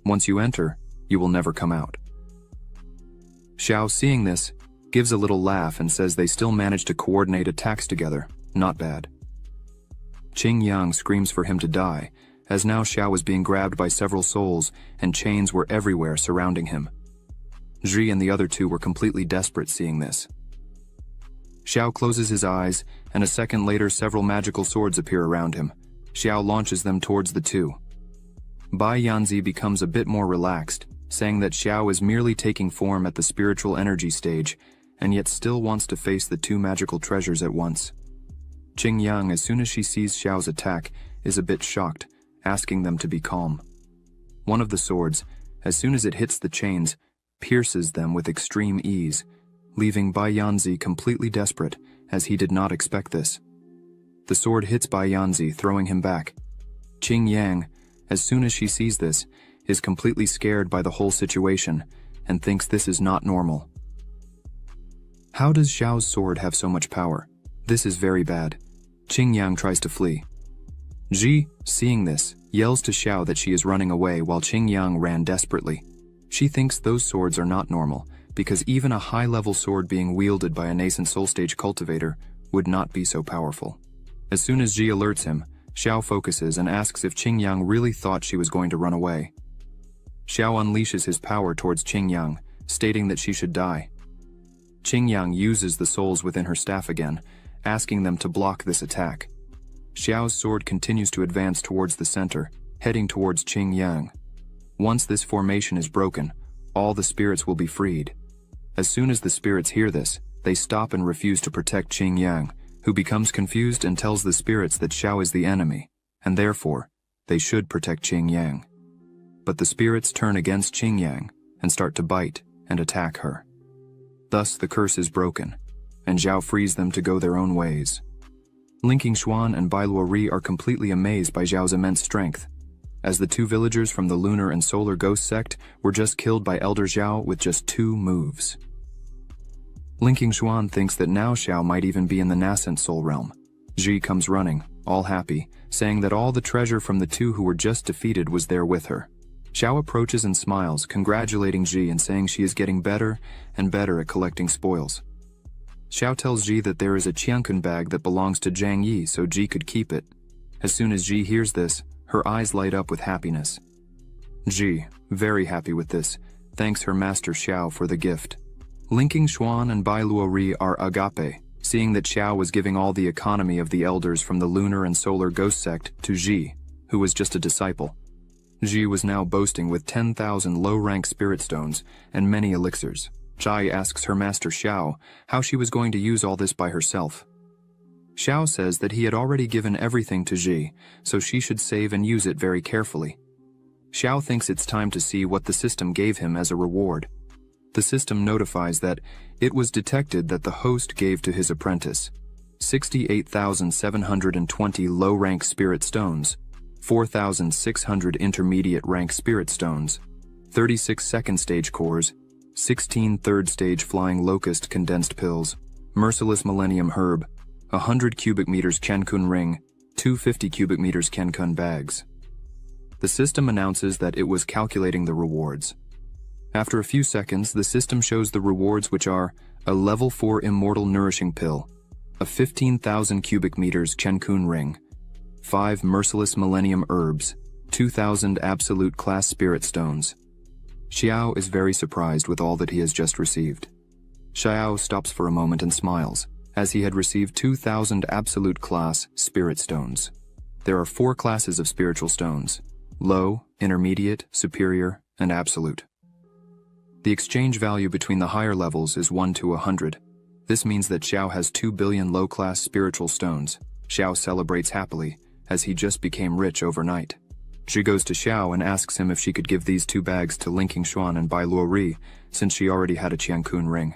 Once you enter, you will never come out. Xiao, seeing this, gives a little laugh and says they still managed to coordinate attacks together. Not bad. Qing Yang screams for him to die, as now Xiao was being grabbed by several souls and chains were everywhere surrounding him. Zhi and the other 2 were completely desperate seeing this. Xiao closes his eyes, and a second later several magical swords appear around him. Xiao launches them towards the 2. Bai Yanzi becomes a bit more relaxed, saying that Xiao is merely taking form at the spiritual energy stage, and yet still wants to face the 2 magical treasures at once. Qing Yang, as soon as she sees Xiao's attack, is a bit shocked, asking them to be calm. One of the swords, as soon as it hits the chains, pierces them with extreme ease, leaving Bai Yanzi completely desperate, as he did not expect this. The sword hits Bai Yanzi, throwing him back. Qing Yang, as soon as she sees this, is completely scared by the whole situation, and thinks this is not normal. How does Xiao's sword have so much power? This is very bad. Qing Yang tries to flee. Zhi, seeing this, yells to Xiao that she is running away while Qing Yang ran desperately. She thinks those swords are not normal, because even a high-level sword being wielded by a nascent soul stage cultivator would not be so powerful. As soon as Zhi alerts him, Xiao focuses and asks if Qing Yang really thought she was going to run away. Xiao unleashes his power towards Qing Yang, stating that she should die. Qing Yang uses the souls within her staff again, asking them to block this attack. Xiao's sword continues to advance towards the center, heading towards Qing Yang. Once this formation is broken, all the spirits will be freed. As soon as the spirits hear this, they stop and refuse to protect Qing Yang, who becomes confused and tells the spirits that Xiao is the enemy, and therefore, they should protect Qing Yang. But the spirits turn against Qing Yang and start to bite and attack her. Thus the curse is broken, and Zhao frees them to go their own ways. Linking Xuan and Bai Luori are completely amazed by Zhao's immense strength, as the 2 villagers from the Lunar and Solar Ghost sect were just killed by Elder Zhao with just 2 moves. Linking Xuan thinks that now Xiao might even be in the nascent soul realm. Zhi comes running, all happy, saying that all the treasure from the 2 who were just defeated was there with her. Xiao approaches and smiles, congratulating Zhi and saying she is getting better and better at collecting spoils. Xiao tells Zhi that there is a Qiankun bag that belongs to Zhang Yi, so Zhi could keep it. As soon as Zhi hears this, her eyes light up with happiness. Ji, very happy with this, thanks her master Xiao for the gift. Linking Xuan and Bai Luori are agape, seeing that Xiao was giving all the economy of the elders from the lunar and solar ghost sect to Ji, who was just a disciple. Ji was now boasting with 10,000 low-rank spirit stones and many elixirs. Zhai asks her master Xiao how she was going to use all this by herself. Xiao says that he had already given everything to Ji, so she should save and use it very carefully. Xiao thinks it's time to see what the system gave him as a reward. The system notifies that it was detected that the host gave to his apprentice 68,720 low-rank spirit stones, 4,600 intermediate-rank spirit stones, 36 second-stage cores, 16 third-stage flying locust condensed pills, merciless millennium herb, 100 cubic meters Kenkun ring, 250 cubic meters Kenkun bags. The system announces that it was calculating the rewards. After a few seconds, the system shows the rewards, which are a level 4 immortal nourishing pill, a 15,000 cubic meters Kenkun ring, 5 merciless millennium herbs, 2,000 absolute class spirit stones. Xiao is very surprised with all that he has just received. Xiao stops for a moment and smiles, as he had received 2,000 absolute class spirit stones. There are 4 classes of spiritual stones: low, intermediate, superior, and absolute. The exchange value between the higher levels is 1 to 100. This means that Xiao has 2 billion low-class spiritual stones. Xiao celebrates happily, as he just became rich overnight. She goes to Xiao and asks him if she could give these 2 bags to Linking Xuan and Bai Luori, since she already had a Qiankun ring.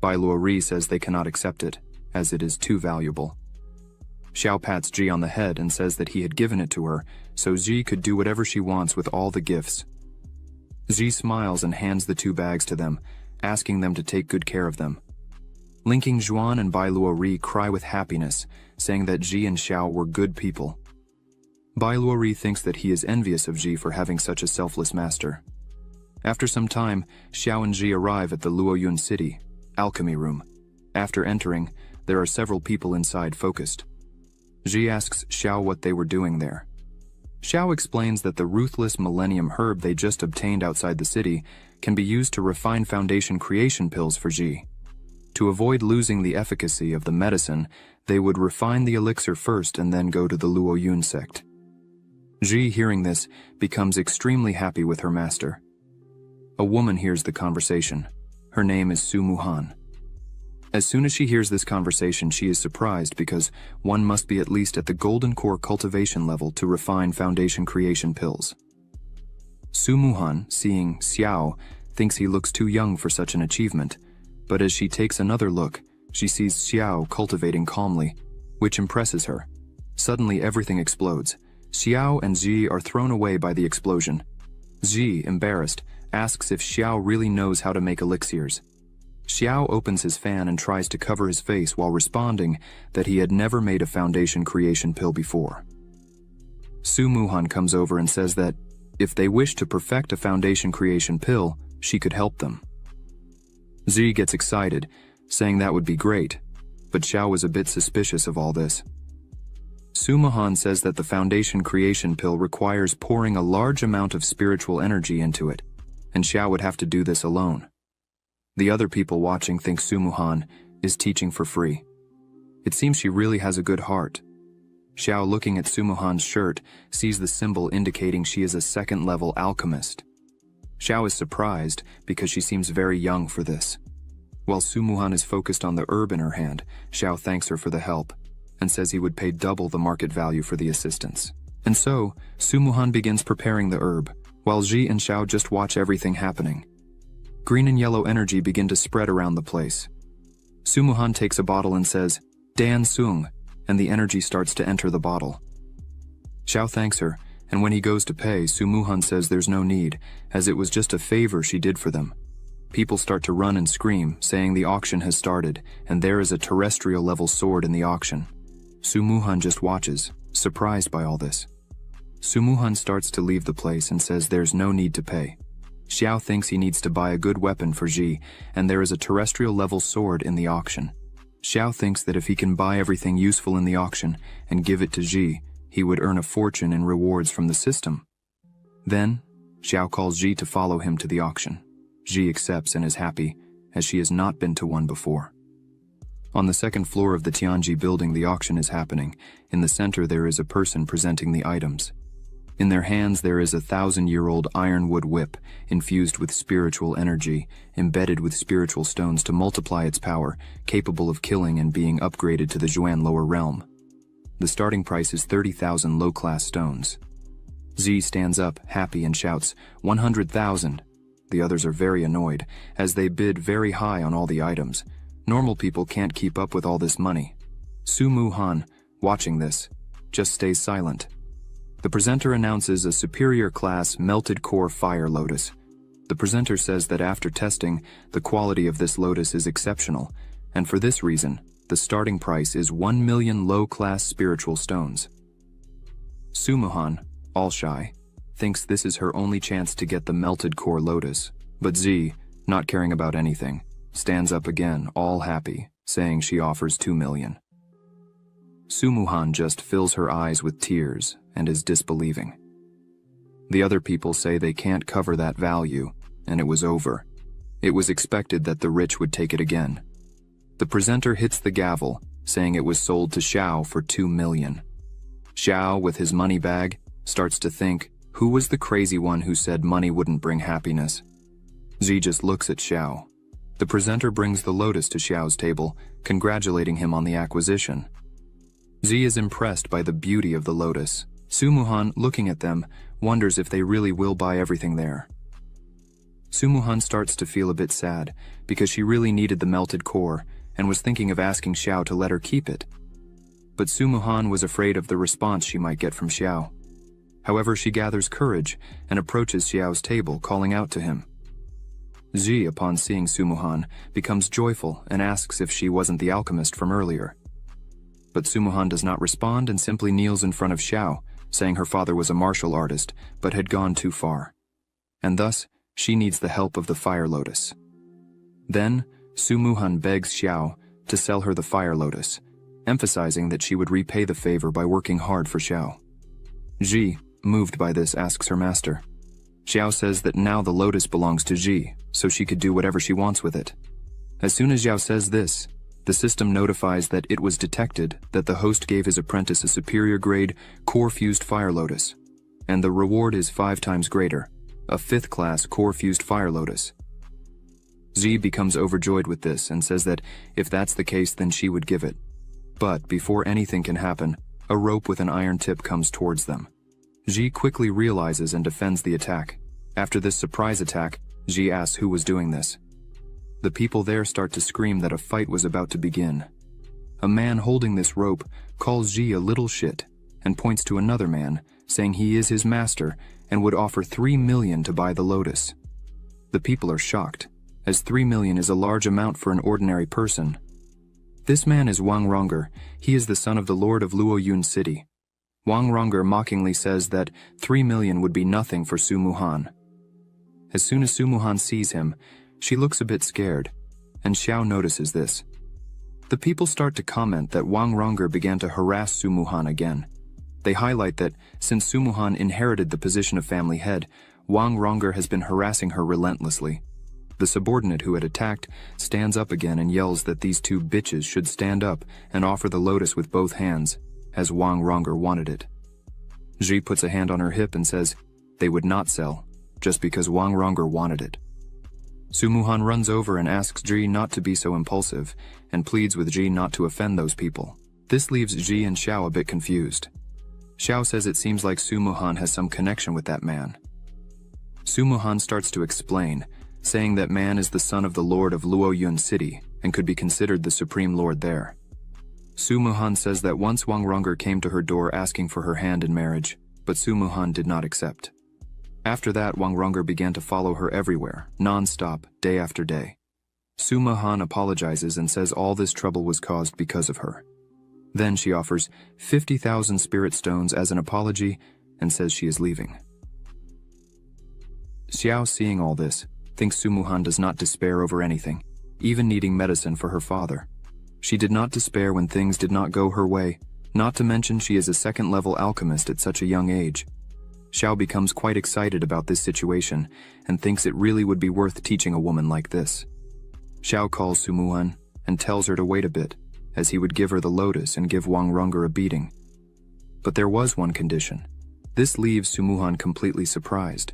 Bai Luori says they cannot accept it, as it is too valuable. Xiao pats Ji on the head and says that he had given it to her, so Ji could do whatever she wants with all the gifts. Ji smiles and hands the 2 bags to them, asking them to take good care of them. Linking Xuan and Bai Luori cry with happiness, saying that Ji and Xiao were good people. Bai Luori thinks that he is envious of Ji for having such a selfless master. After some time, Xiao and Ji arrive at the Luoyun city, alchemy room. After entering, there are several people inside focused. Ji asks Xiao what they were doing there. Xiao explains that the ruthless millennium herb they just obtained outside the city can be used to refine foundation creation pills for Ji. To avoid losing the efficacy of the medicine, they would refine the elixir first and then go to the Luoyun sect. Ji, hearing this, becomes extremely happy with her master. A woman hears the conversation. Her name is Su Muhan. As soon as she hears this conversation, she is surprised because one must be at least at the golden core cultivation level to refine foundation creation pills. Su Muhan, seeing Xiao, thinks he looks too young for such an achievement, but as she takes another look, she sees Xiao cultivating calmly, which impresses her. Suddenly everything explodes. Xiao and Ji are thrown away by the explosion. Ji, embarrassed, asks if Xiao really knows how to make elixirs. Xiao opens his fan and tries to cover his face while responding that he had never made a foundation creation pill before. Su Muhan comes over and says that if they wish to perfect a foundation creation pill, she could help them. Ji gets excited, saying that would be great, but Xiao was a bit suspicious of all this. Su Muhan says that the foundation creation pill requires pouring a large amount of spiritual energy into it, and Xiao would have to do this alone. The other people watching think Su Muhan is teaching for free. It seems she really has a good heart. Xiao, looking at Su Muhan's shirt, sees the symbol indicating she is a second-level alchemist. Xiao is surprised because she seems very young for this. While Su Muhan is focused on the herb in her hand, Xiao thanks her for the help and says he would pay double the market value for the assistance. And so, Su Muhan begins preparing the herb, while Ji and Xiao just watch everything happening. Green and yellow energy begin to spread around the place. Su Muhan takes a bottle and says, "Dan Sung," and the energy starts to enter the bottle. Xiao thanks her, and when he goes to pay, Su Muhan says there's no need, as it was just a favor she did for them. People start to run and scream, saying the auction has started, and there is a terrestrial-level sword in the auction. Su Muhan just watches, surprised by all this. Su Muhan starts to leave the place and says there's no need to pay. Xiao thinks he needs to buy a good weapon for Ji, and there is a terrestrial-level sword in the auction. Xiao thinks that if he can buy everything useful in the auction and give it to Ji, he would earn a fortune in rewards from the system. Then, Xiao calls Ji to follow him to the auction. Ji accepts and is happy, as she has not been to one before. On the second floor of the Tianji building, the auction is happening. In the center there is a person presenting the items. In their hands there is a 1,000-year-old ironwood whip, infused with spiritual energy, embedded with spiritual stones to multiply its power, capable of killing and being upgraded to the Zhuan lower realm. The starting price is 30,000 low-class stones. Z stands up, happy, and shouts, 100,000. The others are very annoyed, as they bid very high on all the items. Normal people can't keep up with all this money. Su Muhan, watching this, just stays silent. The presenter announces a superior class melted core fire lotus. The presenter says that after testing, the quality of this lotus is exceptional, and for this reason, the starting price is 1 million low-class spiritual stones. Su Muhan, all shy, thinks this is her only chance to get the melted core lotus, but Z, not caring about anything, stands up again, all happy, saying she offers 2 million. Su Muhan just fills her eyes with tears and is disbelieving. The other people say they can't cover that value, and it was over. It was expected that the rich would take it again. The presenter hits the gavel, saying it was sold to Xiao for 2 million. Xiao, with his money bag, starts to think, who was the crazy one who said money wouldn't bring happiness? Z just looks at Xiao. The presenter brings the lotus to Xiao's table, congratulating him on the acquisition. Z is impressed by the beauty of the lotus. Su Muhan, looking at them, wonders if they really will buy everything there. Su Muhan starts to feel a bit sad, because she really needed the melted core, and was thinking of asking Xiao to let her keep it. But Su Muhan was afraid of the response she might get from Xiao. However, she gathers courage and approaches Xiao's table, calling out to him. Ji, upon seeing Su Muhan, becomes joyful and asks if she wasn't the alchemist from earlier. But Su Muhan does not respond and simply kneels in front of Xiao, saying her father was a martial artist, but had gone too far. And thus, she needs the help of the fire lotus. Then, Su Muhan begs Xiao to sell her the fire lotus, emphasizing that she would repay the favor by working hard for Xiao. Ji, moved by this, asks her master. Xiao says that now the lotus belongs to Ji, so she could do whatever she wants with it. As soon as Xiao says this, the system notifies that it was detected that the host gave his apprentice a superior grade core-fused fire lotus, and the reward is 5 times greater, a 5th class core-fused fire lotus. Z becomes overjoyed with this and says that if that's the case, then she would give it. But before anything can happen, a rope with an iron tip comes towards them. Ji quickly realizes and defends the attack. After this surprise attack, Ji asks who was doing this. The people there start to scream that a fight was about to begin. A man holding this rope calls Ji a little shit and points to another man, saying he is his master and would offer 3 million to buy the lotus. The people are shocked, as 3 million is a large amount for an ordinary person. This man is Wang Ronger. He is the son of the lord of Luoyun City. Wang Ronger mockingly says that 3 million would be nothing for Su Muhan. As soon as Su Muhan sees him, she looks a bit scared, and Xiao notices this. The people start to comment that Wang Ronger began to harass Su Muhan again. They highlight that since Su Muhan inherited the position of family head, Wang Ronger has been harassing her relentlessly. The subordinate who had attacked stands up again and yells that these 2 bitches should stand up and offer the lotus with both hands, as Wang Ronger wanted it. Ji puts a hand on her hip and says they would not sell, just because Wang Ronger wanted it. Su Muhan runs over and asks Ji not to be so impulsive, and pleads with Ji not to offend those people. This leaves Ji and Xiao a bit confused. Xiao says it seems like Su Muhan has some connection with that man. Su Muhan starts to explain, saying that man is the son of the lord of Luoyun City and could be considered the supreme lord there. Su Muhan says that once Wang Ronger came to her door asking for her hand in marriage, but Su Muhan did not accept. After that, Wang Ronger began to follow her everywhere, non-stop, day after day. Su Muhan apologizes and says all this trouble was caused because of her. Then she offers 50,000 spirit stones as an apology and says she is leaving. Xiao, seeing all this, thinks Su Muhan does not despair over anything, even needing medicine for her father. She did not despair when things did not go her way, not to mention she is a 2nd-level alchemist at such a young age. Xiao becomes quite excited about this situation and thinks it really would be worth teaching a woman like this. Xiao calls Su Muhan and tells her to wait a bit, as he would give her the lotus and give Wang Rongger a beating. But there was one condition. This leaves Su Muhan completely surprised.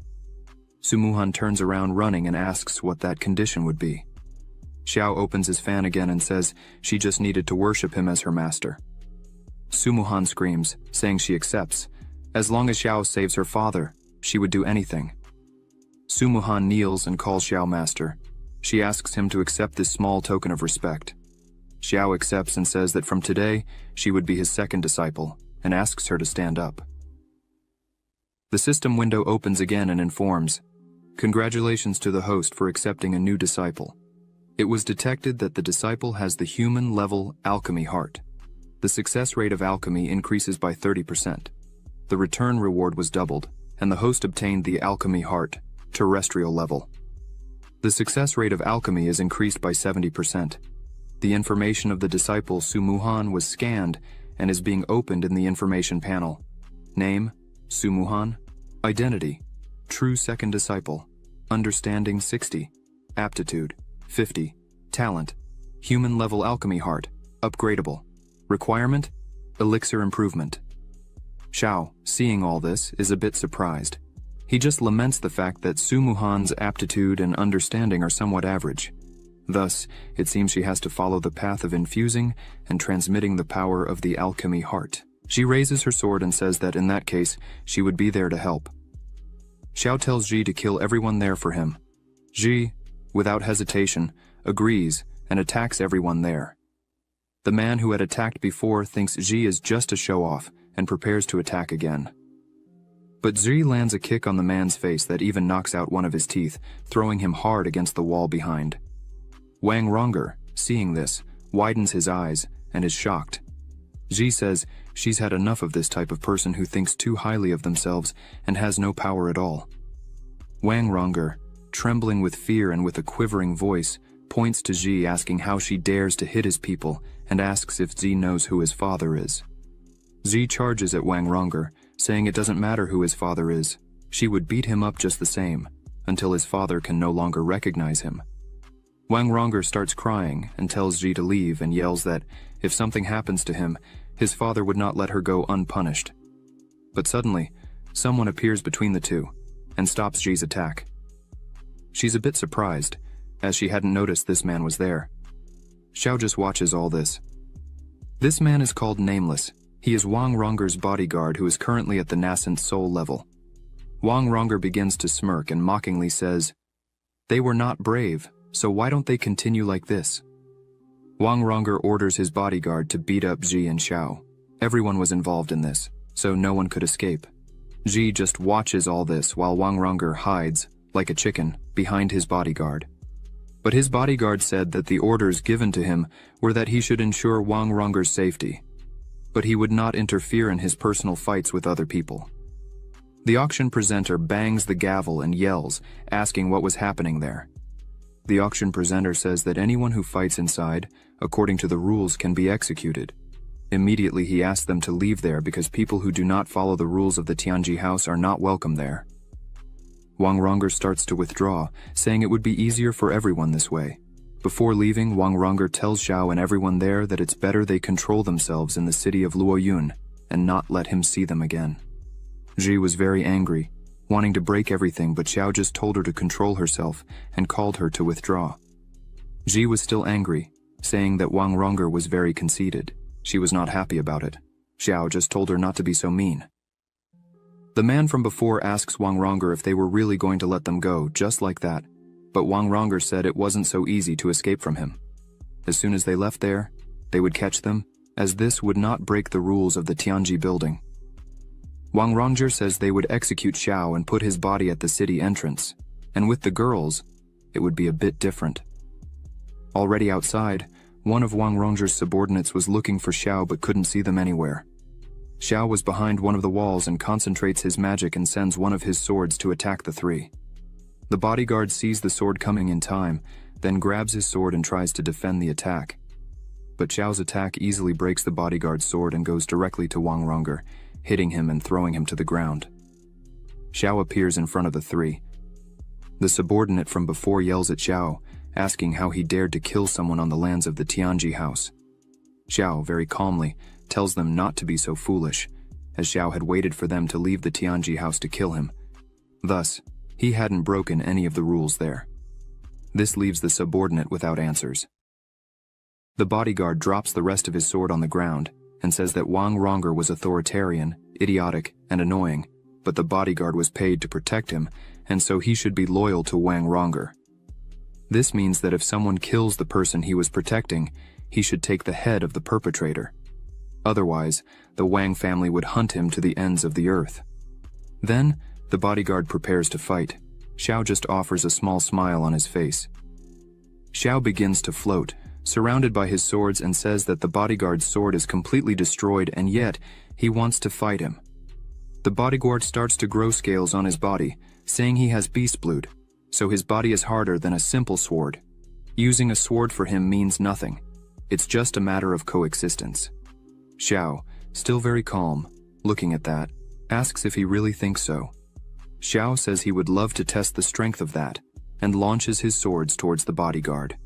Su Muhan turns around running and asks what that condition would be. Xiao opens his fan again and says she just needed to worship him as her master. Su Muhan screams, saying she accepts. As long as Xiao saves her father, she would do anything. Su Muhan kneels and calls Xiao master. She asks him to accept this small token of respect. Xiao accepts and says that from today, she would be his second disciple, and asks her to stand up. The system window opens again and informs, "Congratulations to the host for accepting a new disciple. It was detected that the disciple has the human-level alchemy heart. The success rate of alchemy increases by 30%. The return reward was doubled, and the host obtained the alchemy heart, terrestrial level. The success rate of alchemy is increased by 70%. The information of the disciple Su Muhan was scanned and is being opened in the information panel. Name, Su Muhan. Identity, true second disciple. Understanding 60. Aptitude, 50. Talent, human-level alchemy heart, upgradable. Requirement, elixir improvement." Xiao, seeing all this, is a bit surprised. He just laments the fact that Su Muhan's aptitude and understanding are somewhat average. Thus, it seems she has to follow the path of infusing and transmitting the power of the alchemy heart. She raises her sword and says that in that case, she would be there to help. Xiao tells Ji to kill everyone there for him. Ji, without hesitation, agrees and attacks everyone there. The man who had attacked before thinks Ji is just a show-off and prepares to attack again. But Ji lands a kick on the man's face that even knocks out one of his teeth, throwing him hard against the wall behind. Wang Rongger, seeing this, widens his eyes and is shocked. Ji says she's had enough of this type of person who thinks too highly of themselves and has no power at all. Wang Rongger, trembling with fear and with a quivering voice, points to Ji asking how she dares to hit his people and asks if Ji knows who his father is. Ji charges at Wang Rongger, saying it doesn't matter who his father is. She would beat him up just the same, until his father can no longer recognize him. Wang Rongger starts crying and tells Ji to leave and yells that if something happens to him, his father would not let her go unpunished. But suddenly, someone appears between the two and stops Ji's attack. She's a bit surprised, as she hadn't noticed this man was there. Xiao just watches all this. This man is called Nameless. He is Wang Rongger's bodyguard who is currently at the nascent soul level. Wang Rongger begins to smirk and mockingly says, "They were not brave, so why don't they continue like this?" Wang Rongger orders his bodyguard to beat up Ji and Xiao. Everyone was involved in this, so no one could escape. Ji just watches all this while Wang Rongger hides, like a chicken, behind his bodyguard. But his bodyguard said that the orders given to him were that he should ensure Wang Rongger's safety, but he would not interfere in his personal fights with other people. The auction presenter bangs the gavel and yells, asking what was happening there. The auction presenter says that anyone who fights inside, according to the rules, can be executed. Immediately he asks them to leave there because people who do not follow the rules of the Tianji house are not welcome there. Wang Rongger starts to withdraw, saying it would be easier for everyone this way. Before leaving, Wang Rongger tells Xiao and everyone there that it's better they control themselves in the city of Luoyun and not let him see them again. Ji was very angry, wanting to break everything, but Xiao just told her to control herself and called her to withdraw. Ji was still angry, saying that Wang Rongger was very conceited. She was not happy about it. Xiao just told her not to be so mean. The man from before asks Wang Rongger if they were really going to let them go, just like that, but Wang Rongger said it wasn't so easy to escape from him. As soon as they left there, they would catch them, as this would not break the rules of the Tianji building. Wang Rongger says they would execute Xiao and put his body at the city entrance, and with the girls, it would be a bit different. Already outside, one of Wang Rongger's subordinates was looking for Xiao but couldn't see them anywhere. Xiao was behind one of the walls and concentrates his magic and sends one of his swords to attack the three. The bodyguard sees the sword coming in time, then grabs his sword and tries to defend the attack. But Xiao's attack easily breaks the bodyguard's sword and goes directly to Wang Rongger, hitting him and throwing him to the ground. Xiao appears in front of the three. The subordinate from before yells at Xiao, asking how he dared to kill someone on the lands of the Tianji house. Xiao, very calmly, tells them not to be so foolish, as Xiao had waited for them to leave the Tianji house to kill him. Thus, he hadn't broken any of the rules there. This leaves the subordinate without answers. The bodyguard drops the rest of his sword on the ground and says that Wang Ronger was authoritarian, idiotic, and annoying, but the bodyguard was paid to protect him, and so he should be loyal to Wang Ronger. This means that if someone kills the person he was protecting, he should take the head of the perpetrator. Otherwise, the Wang family would hunt him to the ends of the earth. Then, the bodyguard prepares to fight. Xiao just offers a small smile on his face. Xiao begins to float, surrounded by his swords, and says that the bodyguard's sword is completely destroyed, and yet he wants to fight him. The bodyguard starts to grow scales on his body, saying he has beast blood, so his body is harder than a simple sword. Using a sword for him means nothing. It's just a matter of coexistence. Xiao, still very calm, looking at that, asks if he really thinks so. Xiao says he would love to test the strength of that, and launches his swords towards the bodyguard.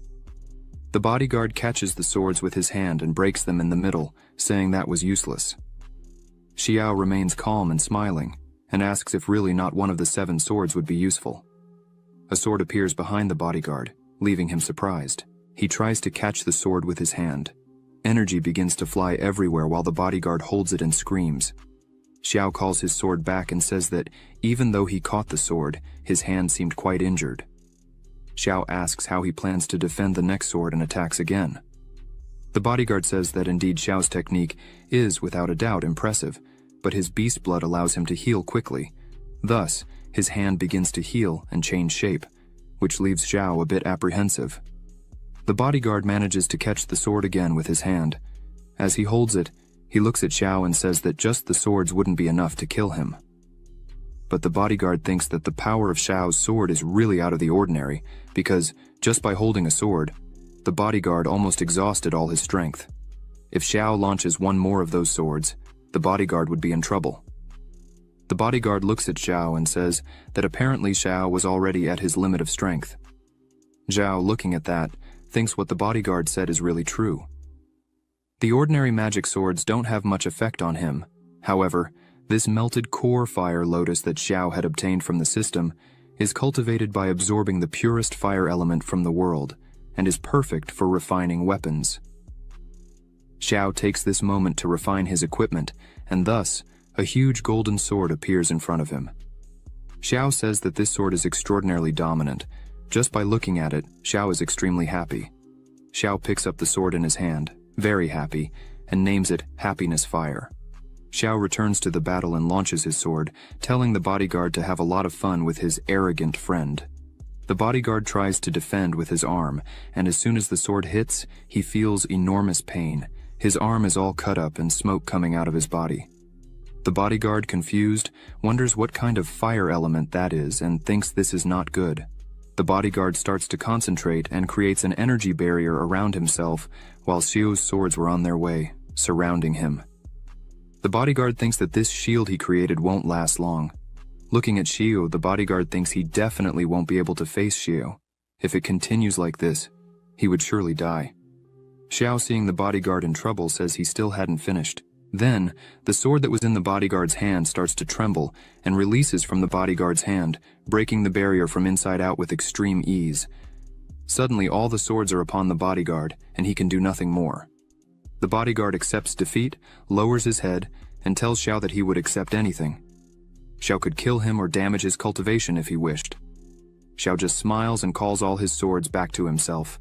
The bodyguard catches the swords with his hand and breaks them in the middle, saying that was useless. Xiao remains calm and smiling, and asks if really not one of the 7 swords would be useful. A sword appears behind the bodyguard, leaving him surprised. He tries to catch the sword with his hand. Energy begins to fly everywhere while the bodyguard holds it and screams. Xiao calls his sword back and says that even though he caught the sword, his hand seemed quite injured. Xiao asks how he plans to defend the next sword and attacks again. The bodyguard says that indeed Xiao's technique is without a doubt impressive, but his beast blood allows him to heal quickly. Thus, his hand begins to heal and change shape, which leaves Xiao a bit apprehensive. The bodyguard manages to catch the sword again with his hand. As he holds it, he looks at Xiao and says that just the swords wouldn't be enough to kill him. But the bodyguard thinks that the power of Xiao's sword is really out of the ordinary, because, just by holding a sword, the bodyguard almost exhausted all his strength. If Xiao launches one more of those swords, the bodyguard would be in trouble. The bodyguard looks at Xiao and says that apparently Xiao was already at his limit of strength. Xiao, looking at that, thinks what the bodyguard said is really true. The ordinary magic swords don't have much effect on him. However, this melted core fire lotus that Xiao had obtained from the system is cultivated by absorbing the purest fire element from the world, and is perfect for refining weapons. Xiao takes this moment to refine his equipment, and thus, a huge golden sword appears in front of him. Xiao says that this sword is extraordinarily dominant. Just by looking at it, Xiao is extremely happy. Xiao picks up the sword in his hand, very happy, and names it Happiness Fire. Xiao returns to the battle and launches his sword, telling the bodyguard to have a lot of fun with his arrogant friend. The bodyguard tries to defend with his arm, and as soon as the sword hits, he feels enormous pain. His arm is all cut up and smoke coming out of his body. The bodyguard, confused, wonders what kind of fire element that is and thinks this is not good. The bodyguard starts to concentrate and creates an energy barrier around himself while Xiu's swords were on their way, surrounding him. The bodyguard thinks that this shield he created won't last long. Looking at Xiu, the bodyguard thinks he definitely won't be able to face Xiu. If it continues like this, he would surely die. Xiao, seeing the bodyguard in trouble, says he still hadn't finished. Then, the sword that was in the bodyguard's hand starts to tremble and releases from the bodyguard's hand, breaking the barrier from inside out with extreme ease. Suddenly, all the swords are upon the bodyguard, and he can do nothing more. The bodyguard accepts defeat, lowers his head, and tells Xiao that he would accept anything. Xiao could kill him or damage his cultivation if he wished. Xiao just smiles and calls all his swords back to himself.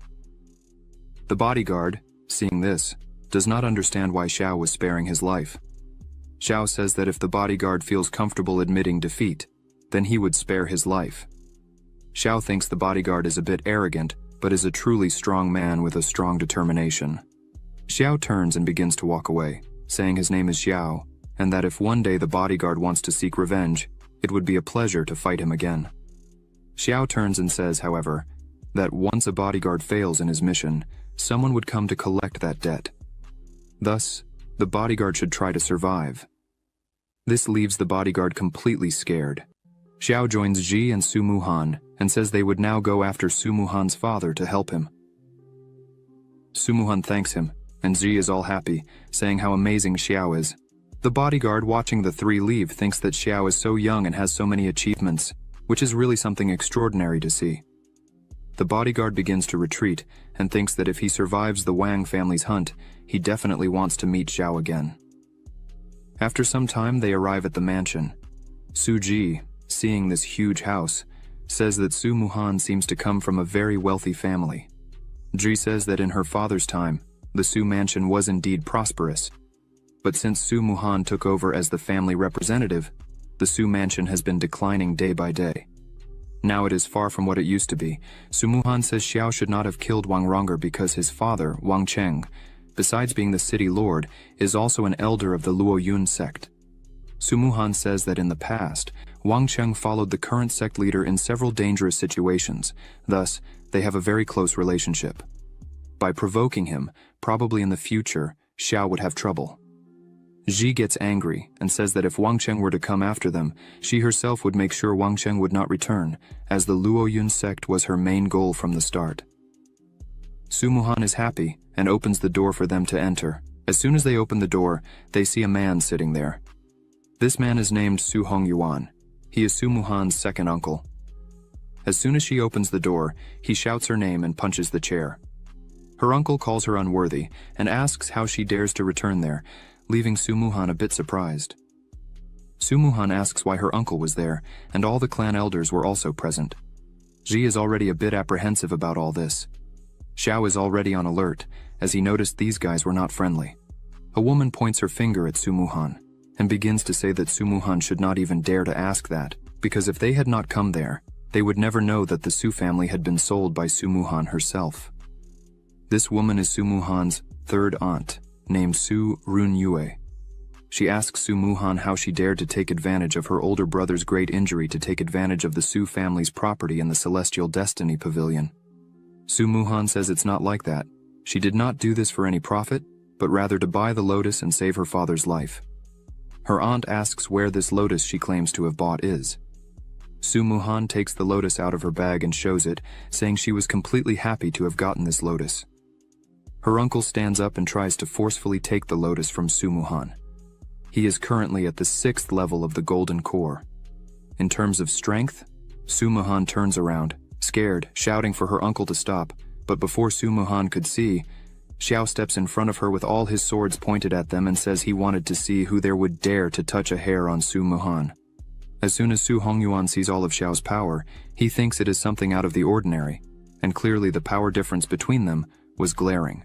The bodyguard, seeing this, does not understand why Xiao was sparing his life. Xiao says that if the bodyguard feels comfortable admitting defeat, then he would spare his life. Xiao thinks the bodyguard is a bit arrogant, but is a truly strong man with a strong determination. Xiao turns and begins to walk away, saying his name is Xiao, and that if one day the bodyguard wants to seek revenge, it would be a pleasure to fight him again. Xiao turns and says, however, that once a bodyguard fails in his mission, someone would come to collect that debt. Thus, the bodyguard should try to survive. This leaves the bodyguard completely scared. Xiao joins Ji and Su Muhan and says they would now go after Su Muhan's father to help him. Su Muhan thanks him, and Ji is all happy, saying how amazing Xiao is. The bodyguard watching the three leave thinks that Xiao is so young and has so many achievements, which is really something extraordinary to see. The bodyguard begins to retreat and thinks that if he survives the Wang family's hunt, he definitely wants to meet Xiao again. After some time, they arrive at the mansion. Su Ji, seeing this huge house, says that Su Muhan seems to come from a very wealthy family. Ji says that in her father's time, the Su mansion was indeed prosperous. But since Su Muhan took over as the family representative, the Su mansion has been declining day by day. Now it is far from what it used to be. Su Muhan says Xiao should not have killed Wang Rong'er because his father, Wang Cheng, besides being the city lord, is also an elder of the Luo Yun sect. Su Muhan says that in the past, Wang Cheng followed the current sect leader in several dangerous situations, thus, they have a very close relationship. By provoking him, probably in the future, Xiao would have trouble. Ji gets angry and says that if Wang Cheng were to come after them, she herself would make sure Wang Cheng would not return, as the Luo Yun sect was her main goal from the start. Su Muhan is happy and opens the door for them to enter. As soon as they open the door, they see a man sitting there. This man is named Su Hongyuan. He is Su Muhan's second uncle. As soon as she opens the door, he shouts her name and punches the chair. Her uncle calls her unworthy and asks how she dares to return there, leaving Su Muhan a bit surprised. Su Muhan asks why her uncle was there, and all the clan elders were also present. Ji is already a bit apprehensive about all this. Xiao is already on alert, as he noticed these guys were not friendly. A woman points her finger at Su Muhan, and begins to say that Su Muhan should not even dare to ask that, because if they had not come there, they would never know that the Su family had been sold by Su Muhan herself. This woman is Su Muhan's third aunt, named Su Runyue. She asks Su Muhan how she dared to take advantage of her older brother's great injury to take advantage of the Su family's property in the Celestial Destiny Pavilion. Su Muhan says it's not like that. She did not do this for any profit, but rather to buy the lotus and save her father's life. Her aunt asks where this lotus she claims to have bought is. Su Muhan takes the lotus out of her bag and shows it, saying she was completely happy to have gotten this lotus. Her uncle stands up and tries to forcefully take the lotus from Su Muhan. He is currently at the 6th level of the Golden Core. In terms of strength, Su Muhan turns around, scared, shouting for her uncle to stop, but before Su Muhan could see, Xiao steps in front of her with all his swords pointed at them and says he wanted to see who there would dare to touch a hair on Su Muhan. As soon as Su Hongyuan sees all of Xiao's power, he thinks it is something out of the ordinary, and clearly the power difference between them was glaring.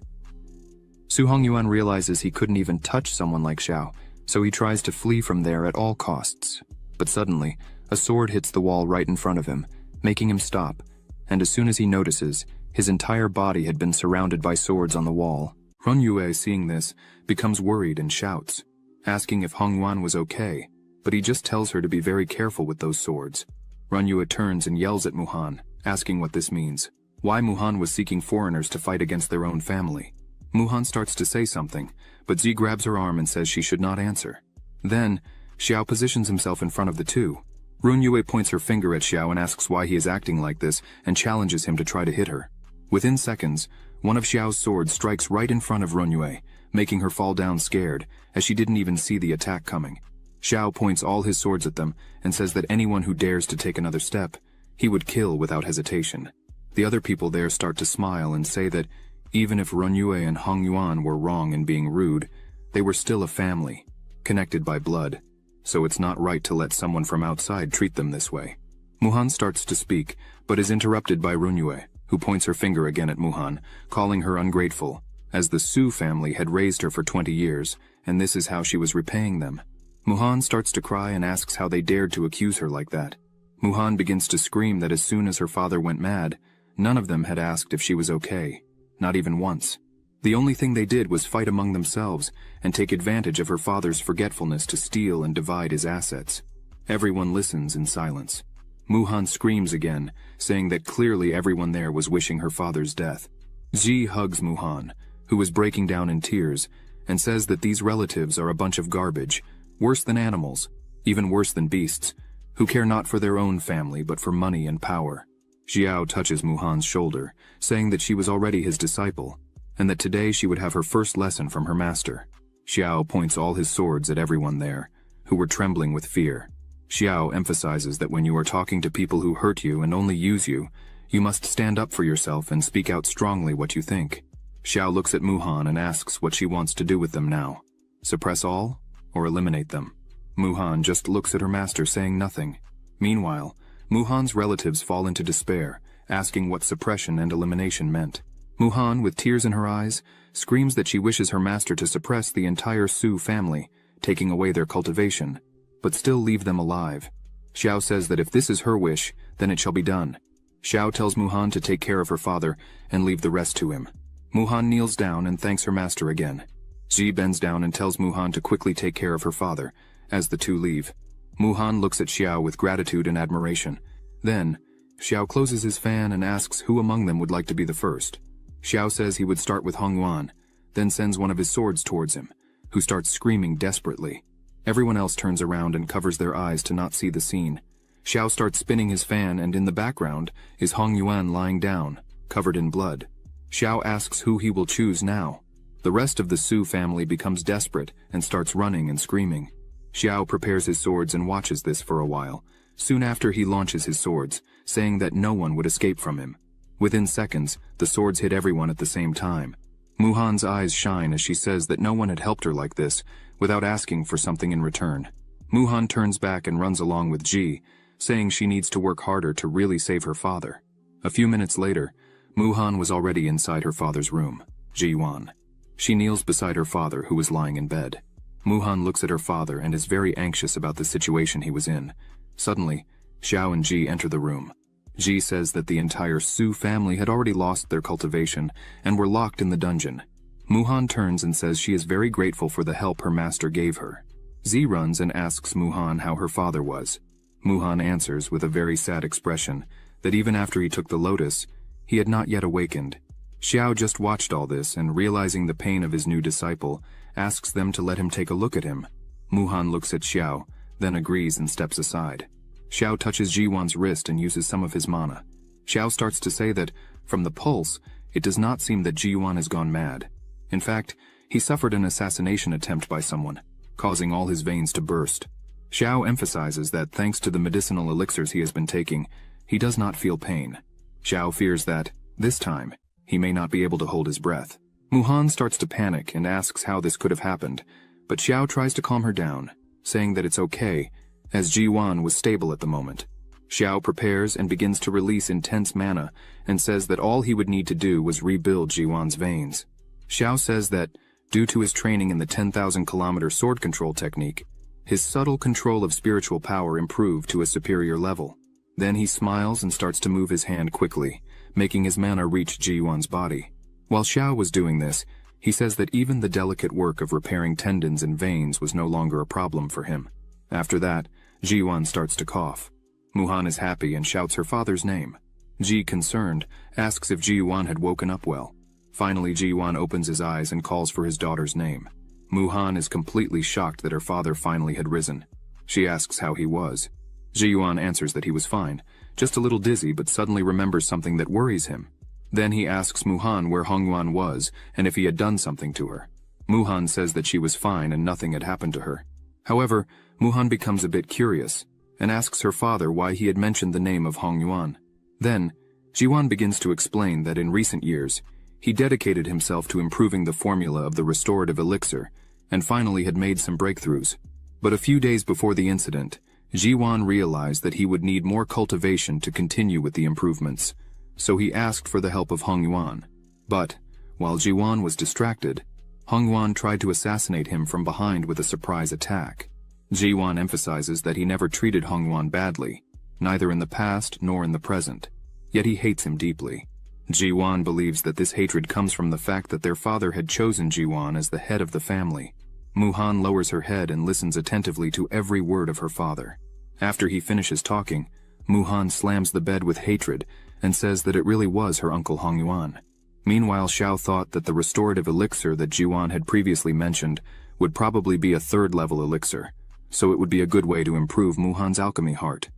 Su Hongyuan realizes he couldn't even touch someone like Xiao, so he tries to flee from there at all costs. But suddenly, a sword hits the wall right in front of him, making him stop, and as soon as he notices, his entire body had been surrounded by swords on the wall. Runyue, seeing this, becomes worried and shouts, asking if Hongyuan was okay, but he just tells her to be very careful with those swords. Runyue turns and yells at Muhan, asking what this means, why Muhan was seeking foreigners to fight against their own family. Muhan starts to say something, but Zi grabs her arm and says she should not answer. Then, Xiao positions himself in front of the two. Runyue points her finger at Xiao and asks why he is acting like this and challenges him to try to hit her. Within seconds, one of Xiao's swords strikes right in front of Runyue, making her fall down scared, as she didn't even see the attack coming. Xiao points all his swords at them and says that anyone who dares to take another step, he would kill without hesitation. The other people there start to smile and say that even if Runyue and Hongyuan were wrong in being rude, they were still a family, connected by blood, so it's not right to let someone from outside treat them this way. Muhan starts to speak, but is interrupted by Runyue, who points her finger again at Muhan, calling her ungrateful, as the Su family had raised her for 20 years, and this is how she was repaying them. Muhan starts to cry and asks how they dared to accuse her like that. Muhan begins to scream that as soon as her father went mad, none of them had asked if she was okay, not even once. The only thing they did was fight among themselves and take advantage of her father's forgetfulness to steal and divide his assets. Everyone listens in silence. Muhan screams again, saying that clearly everyone there was wishing her father's death. Ji hugs Muhan, who is breaking down in tears, and says that these relatives are a bunch of garbage, worse than animals, even worse than beasts, who care not for their own family but for money and power. Xiao touches Muhan's shoulder, saying that she was already his disciple, and that today she would have her first lesson from her master. Xiao points all his swords at everyone there, who were trembling with fear. Xiao emphasizes that when you are talking to people who hurt you and only use you, you must stand up for yourself and speak out strongly what you think. Xiao looks at Muhan and asks what she wants to do with them now. Suppress all, or eliminate them? Muhan just looks at her master, saying nothing. Meanwhile, Muhan's relatives fall into despair, asking what suppression and elimination meant. Muhan, with tears in her eyes, screams that she wishes her master to suppress the entire Su family, taking away their cultivation, but still leave them alive. Xiao says that if this is her wish, then it shall be done. Xiao tells Muhan to take care of her father and leave the rest to him. Muhan kneels down and thanks her master again. Ji bends down and tells Muhan to quickly take care of her father, as the two leave. Muhan looks at Xiao with gratitude and admiration. Then, Xiao closes his fan and asks who among them would like to be the first. Xiao says he would start with Hongyuan, then sends one of his swords towards him, who starts screaming desperately. Everyone else turns around and covers their eyes to not see the scene. Xiao starts spinning his fan, and in the background is Hongyuan lying down, covered in blood. Xiao asks who he will choose now. The rest of the Su family becomes desperate and starts running and screaming. Xiao prepares his swords and watches this for a while. Soon after, he launches his swords, saying that no one would escape from him. Within seconds, the swords hit everyone at the same time. Muhan's eyes shine as she says that no one had helped her like this, without asking for something in return. Muhan turns back and runs along with Ji, saying she needs to work harder to really save her father. A few minutes later, Muhan was already inside her father's room, Ji-wan. She kneels beside her father, who was lying in bed. Muhan looks at her father and is very anxious about the situation he was in. Suddenly, Xiao and Ji enter the room. Ji says that the entire Su family had already lost their cultivation and were locked in the dungeon. Muhan turns and says she is very grateful for the help her master gave her. Zi runs and asks Muhan how her father was. Muhan answers with a very sad expression that even after he took the lotus, he had not yet awakened. Xiao just watched all this and, realizing the pain of his new disciple, asks them to let him take a look at him. Muhan looks at Xiao, then agrees and steps aside. Xiao touches Ji-wan's wrist and uses some of his mana. Xiao starts to say that, from the pulse, it does not seem that Ji-wan has gone mad. In fact, he suffered an assassination attempt by someone, causing all his veins to burst. Xiao emphasizes that thanks to the medicinal elixirs he has been taking, he does not feel pain. Xiao fears that, this time, he may not be able to hold his breath. Muhan starts to panic and asks how this could have happened, but Xiao tries to calm her down, saying that it's okay, as Ji-wan was stable at the moment. Xiao prepares and begins to release intense mana and says that all he would need to do was rebuild Ji-wan's veins. Xiao says that, due to his training in the 10,000-kilometer sword control technique, his subtle control of spiritual power improved to a superior level. Then he smiles and starts to move his hand quickly, making his mana reach Ji-wan's body. While Xiao was doing this, he says that even the delicate work of repairing tendons and veins was no longer a problem for him. After that, Ji-wan starts to cough. Muhan is happy and shouts her father's name. Ji, concerned, asks if Ji-wan had woken up well. Finally, Ji-wan opens his eyes and calls for his daughter's name. Muhan is completely shocked that her father finally had risen. She asks how he was. Ji-wan answers that he was fine, just a little dizzy, but suddenly remembers something that worries him. Then he asks Muhan where Hongyuan was and if he had done something to her. Muhan says that she was fine and nothing had happened to her. However, Muhan becomes a bit curious and asks her father why he had mentioned the name of Hongyuan. Then, Ji-wan begins to explain that in recent years, he dedicated himself to improving the formula of the restorative elixir and finally had made some breakthroughs. But a few days before the incident, Ji-wan realized that he would need more cultivation to continue with the improvements, so he asked for the help of Hongyuan. But, while Ji-wan was distracted, Hongyuan tried to assassinate him from behind with a surprise attack. Ji-wan emphasizes that he never treated Hongyuan badly, neither in the past nor in the present, yet he hates him deeply. Ji-wan believes that this hatred comes from the fact that their father had chosen Ji-wan as the head of the family. Muhan lowers her head and listens attentively to every word of her father. After he finishes talking, Muhan slams the bed with hatred and says that it really was her uncle Hongyuan. Meanwhile, Xiao thought that the restorative elixir that Ji-wan had previously mentioned would probably be a third-level elixir, so it would be a good way to improve Muhan's alchemy heart.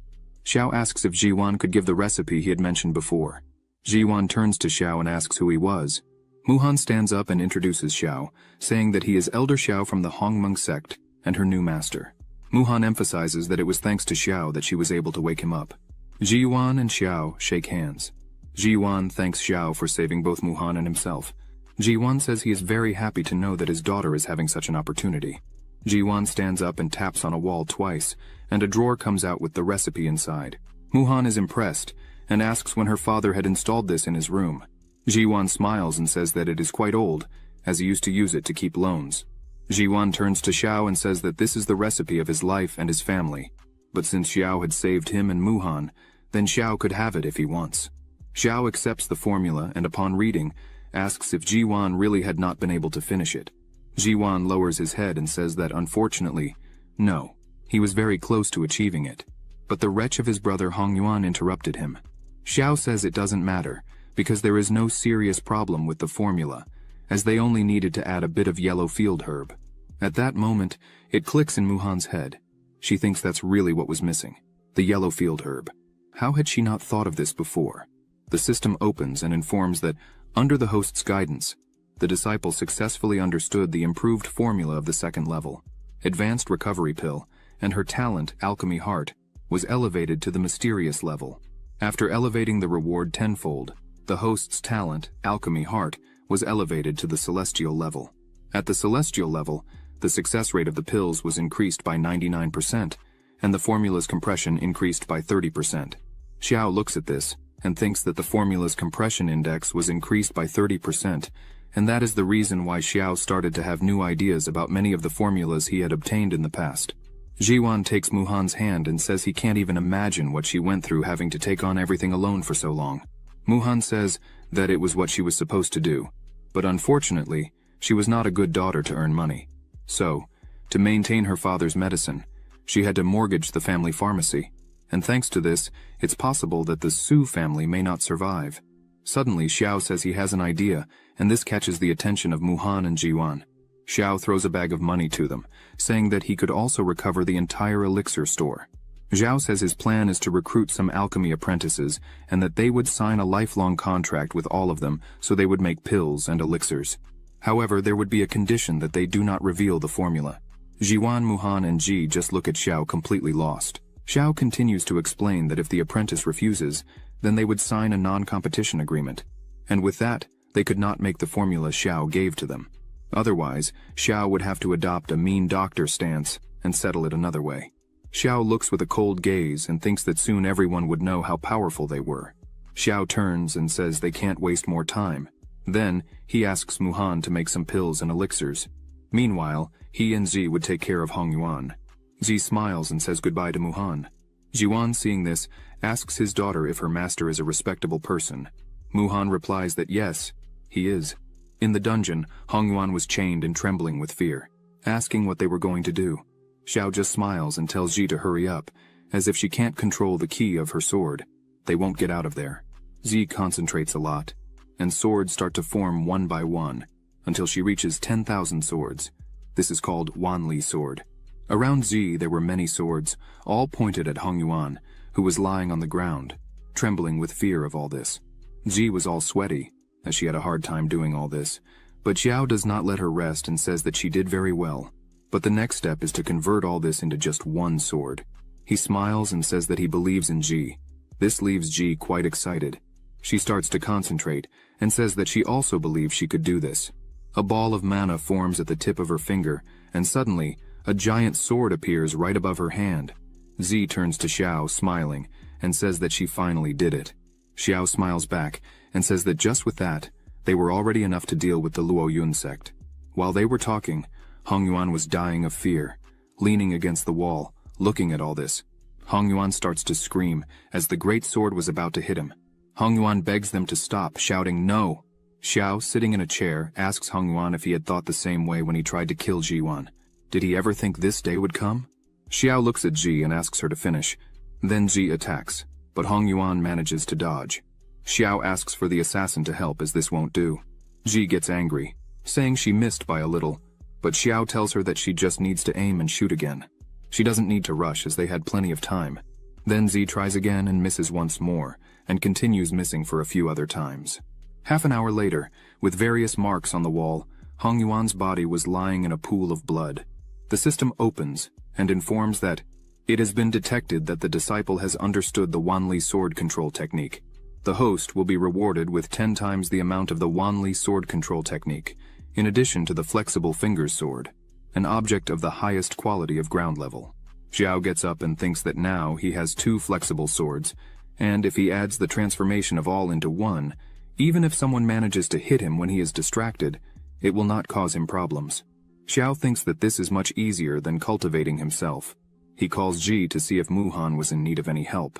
Xiao asks if Jiwan could give the recipe he had mentioned before. Jiwan turns to Xiao and asks who he was. Muhan stands up and introduces Xiao, saying that he is Elder Xiao from the Hongmeng sect and her new master. Muhan emphasizes that it was thanks to Xiao that she was able to wake him up. Jiwan and Xiao shake hands. Jiwan thanks Xiao for saving both Muhan and himself. Jiwan says he is very happy to know that his daughter is having such an opportunity. Jiwan stands up and taps on a wall twice, and a drawer comes out with the recipe inside. Muhan is impressed and asks when her father had installed this in his room. Jiwan smiles and says that it is quite old, as he used to use it to keep loans. Jiwan turns to Xiao and says that this is the recipe of his life and his family, but since Xiao had saved him and Muhan, then Xiao could have it if he wants. Xiao accepts the formula and upon reading, asks if Jiwan really had not been able to finish it. Jiwan lowers his head and says that unfortunately, no, he was very close to achieving it. But the wretch of his brother Hongyuan interrupted him. Xiao says it doesn't matter, because there is no serious problem with the formula, as they only needed to add a bit of yellow field herb. At that moment, it clicks in Muhan's head. She thinks that's really what was missing, the yellow field herb. How had she not thought of this before? The system opens and informs that, under the host's guidance, the disciple successfully understood the improved formula of the second level, advanced recovery pill, and her talent, alchemy heart, was elevated to the mysterious level. After elevating the reward tenfold, the host's talent, alchemy heart, was elevated to the celestial level. At the celestial level, the success rate of the pills was increased by 99%, and the formula's compression increased by 30%. Xiao looks at this and thinks that the formula's compression index was increased by 30%, and that is the reason why Xiao started to have new ideas about many of the formulas he had obtained in the past. Jiwan takes Muhan's hand and says he can't even imagine what she went through having to take on everything alone for so long. Muhan says that it was what she was supposed to do, but unfortunately, she was not a good daughter to earn money. So, to maintain her father's medicine, she had to mortgage the family pharmacy, and thanks to this, it's possible that the Su family may not survive. Suddenly, Xiao says he has an idea, and this catches the attention of Muhan and Jiwan. Xiao throws a bag of money to them, saying that he could also recover the entire elixir store. Xiao says his plan is to recruit some alchemy apprentices, and that they would sign a lifelong contract with all of them so they would make pills and elixirs. However, there would be a condition that they do not reveal the formula. Jiwan, Muhan, and Ji just look at Xiao completely lost. Xiao continues to explain that if the apprentice refuses, then they would sign a non-competition agreement, and with that, they could not make the formula Xiao gave to them. Otherwise, Xiao would have to adopt a mean doctor stance and settle it another way. Xiao looks with a cold gaze and thinks that soon everyone would know how powerful they were. Xiao turns and says they can't waste more time. Then, he asks Muhan to make some pills and elixirs. Meanwhile, he and Zi would take care of Hongyuan. Zi smiles and says goodbye to Muhan. Jiwan, seeing this, asks his daughter if her master is a respectable person. Muhan replies that yes, he is. In the dungeon, Hongyuan was chained and trembling with fear, asking what they were going to do. Xiao just smiles and tells Ji to hurry up, as if she can't control the key of her sword. They won't get out of there. Zi concentrates a lot, and swords start to form one by one, until she reaches 10,000 swords. This is called Wanli sword. Around Zi there were many swords, all pointed at Hongyuan, who was lying on the ground, trembling with fear of all this. Zi was all sweaty, as she had a hard time doing all this, but Xiao does not let her rest and says that she did very well. But the next step is to convert all this into just one sword. He smiles and says that he believes in Ji. This leaves Ji quite excited. She starts to concentrate and says that she also believes she could do this. A ball of mana forms at the tip of her finger, and suddenly, a giant sword appears right above her hand. Zi turns to Xiao, smiling, and says that she finally did it. Xiao smiles back and says that just with that, they were already enough to deal with the Luo Yun sect. While they were talking, Hongyuan was dying of fear, leaning against the wall, looking at all this. Hongyuan starts to scream as the great sword was about to hit him. Hongyuan begs them to stop, shouting no. Xiao, sitting in a chair, asks Hongyuan if he had thought the same way when he tried to kill Jiwan. Did he ever think this day would come? Xiao looks at Ji and asks her to finish. Then Ji attacks, but Hongyuan manages to dodge. Xiao asks for the assassin to help as this won't do. Ji gets angry, saying she missed by a little, but Xiao tells her that she just needs to aim and shoot again. She doesn't need to rush as they had plenty of time. Then Z tries again and misses once more, and continues missing for a few other times. Half an hour later, with various marks on the wall, Hong Yuan's body was lying in a pool of blood. The system opens and informs that it has been detected that the disciple has understood the Wanli sword control technique. The host will be rewarded with 10 times the amount of the Wanli sword control technique, in addition to the flexible fingers sword, an object of the highest quality of ground level. Xiao gets up and thinks that now he has 2 flexible swords, and if he adds the transformation of all into one, even if someone manages to hit him when he is distracted, it will not cause him problems. Xiao thinks that this is much easier than cultivating himself. He calls Ji to see if Muhan was in need of any help.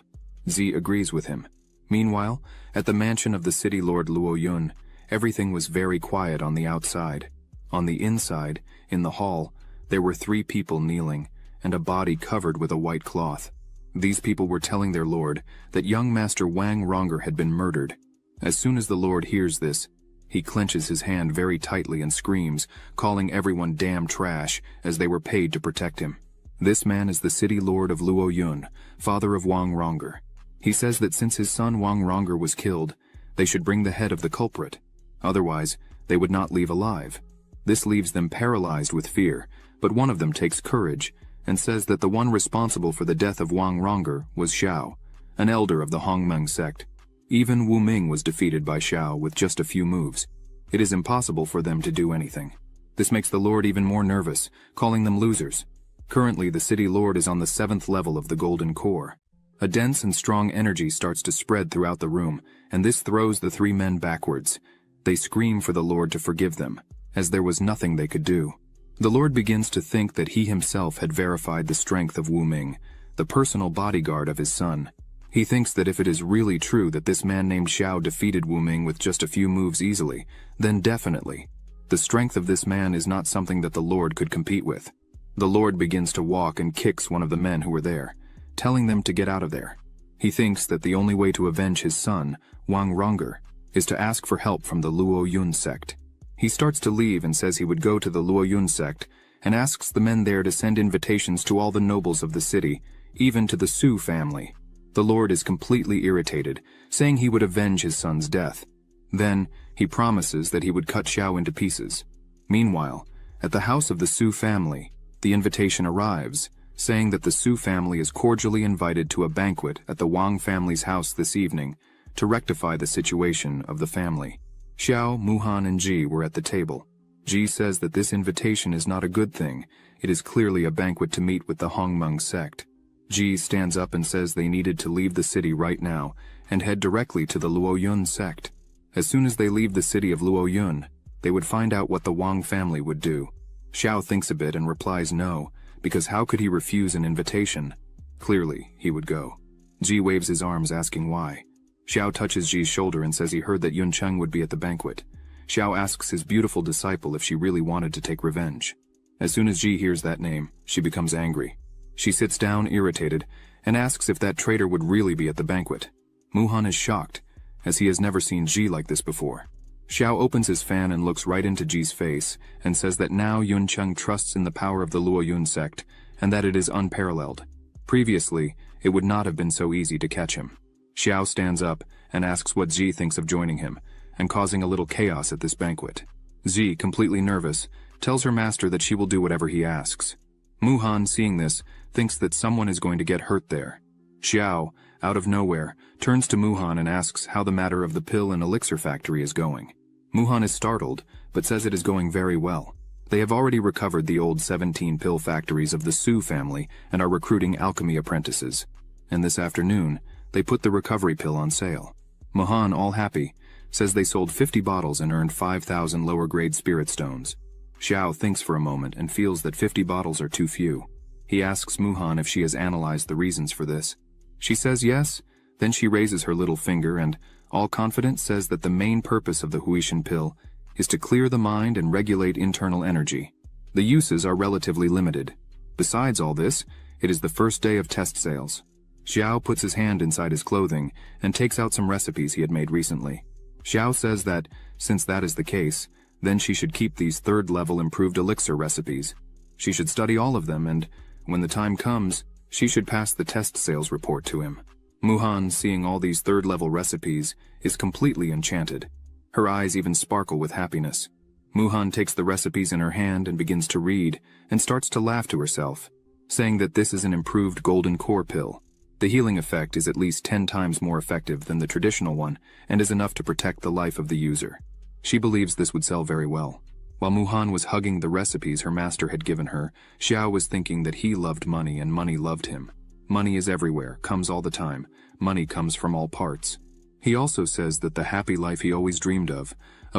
Z agrees with him. Meanwhile, at the mansion of the city lord Luo Yun, everything was very quiet on the outside. On the inside, in the hall, there were 3 people kneeling, and a body covered with a white cloth. These people were telling their lord that young Master Wang Ronger had been murdered. As soon as the lord hears this, he clenches his hand very tightly and screams, calling everyone damn trash, as they were paid to protect him. This man is the city lord of Luo Yun, father of Wang Ronger. He says that since his son Wang Ronger was killed, they should bring the head of the culprit. Otherwise, they would not leave alive. This leaves them paralyzed with fear, but one of them takes courage and says that the one responsible for the death of Wang Ronger was Xiao, an elder of the Hongmeng sect. Even Wu Ming was defeated by Xiao with just a few moves. It is impossible for them to do anything. This makes the lord even more nervous, calling them losers. Currently, the city lord is on the 7th level of the golden core. A dense and strong energy starts to spread throughout the room, and this throws the 3 men backwards. They scream for the lord to forgive them, as there was nothing they could do. The lord begins to think that he himself had verified the strength of Wu Ming, the personal bodyguard of his son. He thinks that if it is really true that this man named Xiao defeated Wu Ming with just a few moves easily, then definitely, the strength of this man is not something that the lord could compete with. The lord begins to walk and kicks one of the men who were there, telling them to get out of there. He thinks that the only way to avenge his son, Wang Ronger, is to ask for help from the Luo Yun sect. He starts to leave and says he would go to the Luo Yun sect and asks the men there to send invitations to all the nobles of the city, even to the Su family. The lord is completely irritated, saying he would avenge his son's death. Then, he promises that he would cut Xiao into pieces. Meanwhile, at the house of the Su family, the invitation arrives, saying that the Su family is cordially invited to a banquet at the Wang family's house this evening to rectify the situation of the family. Xiao, Muhan, and Ji were at the table. Ji says that this invitation is not a good thing. It is clearly a banquet to meet with the Hongmeng sect. Ji stands up and says they needed to leave the city right now and head directly to the Luo Yun sect. As soon as they leave the city of Luo Yun, they would find out what the Wang family would do. Xiao thinks a bit and replies no, because how could he refuse an invitation? Clearly, he would go. Ji waves his arms asking why. Xiao touches Ji's shoulder and says he heard that Yun Cheng would be at the banquet. Xiao asks his beautiful disciple if she really wanted to take revenge. As soon as Ji hears that name, she becomes angry. She sits down irritated and asks if that traitor would really be at the banquet. Muhan is shocked, as he has never seen Ji like this before. Xiao opens his fan and looks right into Ji's face and says that now Yun Cheng trusts in the power of the Luo Yun sect and that it is unparalleled. Previously, it would not have been so easy to catch him. Xiao stands up and asks what Ji thinks of joining him and causing a little chaos at this banquet. Ji, completely nervous, tells her master that she will do whatever he asks. Muhan, seeing this, thinks that someone is going to get hurt there. Xiao, out of nowhere, turns to Muhan and asks how the matter of the pill and elixir factory is going. Muhan is startled, but says it is going very well. They have already recovered the old 17 pill factories of the Su family and are recruiting alchemy apprentices. And this afternoon, they put the recovery pill on sale. Muhan, all happy, says they sold 50 bottles and earned 5,000 lower-grade spirit stones. Xiao thinks for a moment and feels that 50 bottles are too few. He asks Muhan if she has analyzed the reasons for this. She says yes, then she raises her little finger and, all confident, says that the main purpose of the Huishan pill is to clear the mind and regulate internal energy. The uses are relatively limited. Besides all this, it is the first day of test sales. Xiao puts his hand inside his clothing and takes out some recipes he had made recently. Xiao says that, since that is the case, then she should keep these 3rd-level improved elixir recipes. She should study all of them and, When the time comes, she should pass the test sales report to him. Muhan, seeing all these third-level recipes, is completely enchanted. Her eyes even sparkle with happiness. Muhan takes the recipes in her hand and begins to read, and starts to laugh to herself, saying that this is an improved golden core pill. The healing effect is at least 10 times more effective than the traditional one, and is enough to protect the life of the user. She believes this would sell very well. While Muhan was hugging the recipes her master had given her, Xiao was thinking that he loved money and money loved him. Money is everywhere, comes all the time. Money comes from all parts. He also says that the happy life he always dreamed of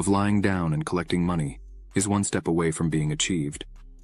lying down and collecting money, is one step away from being achieved.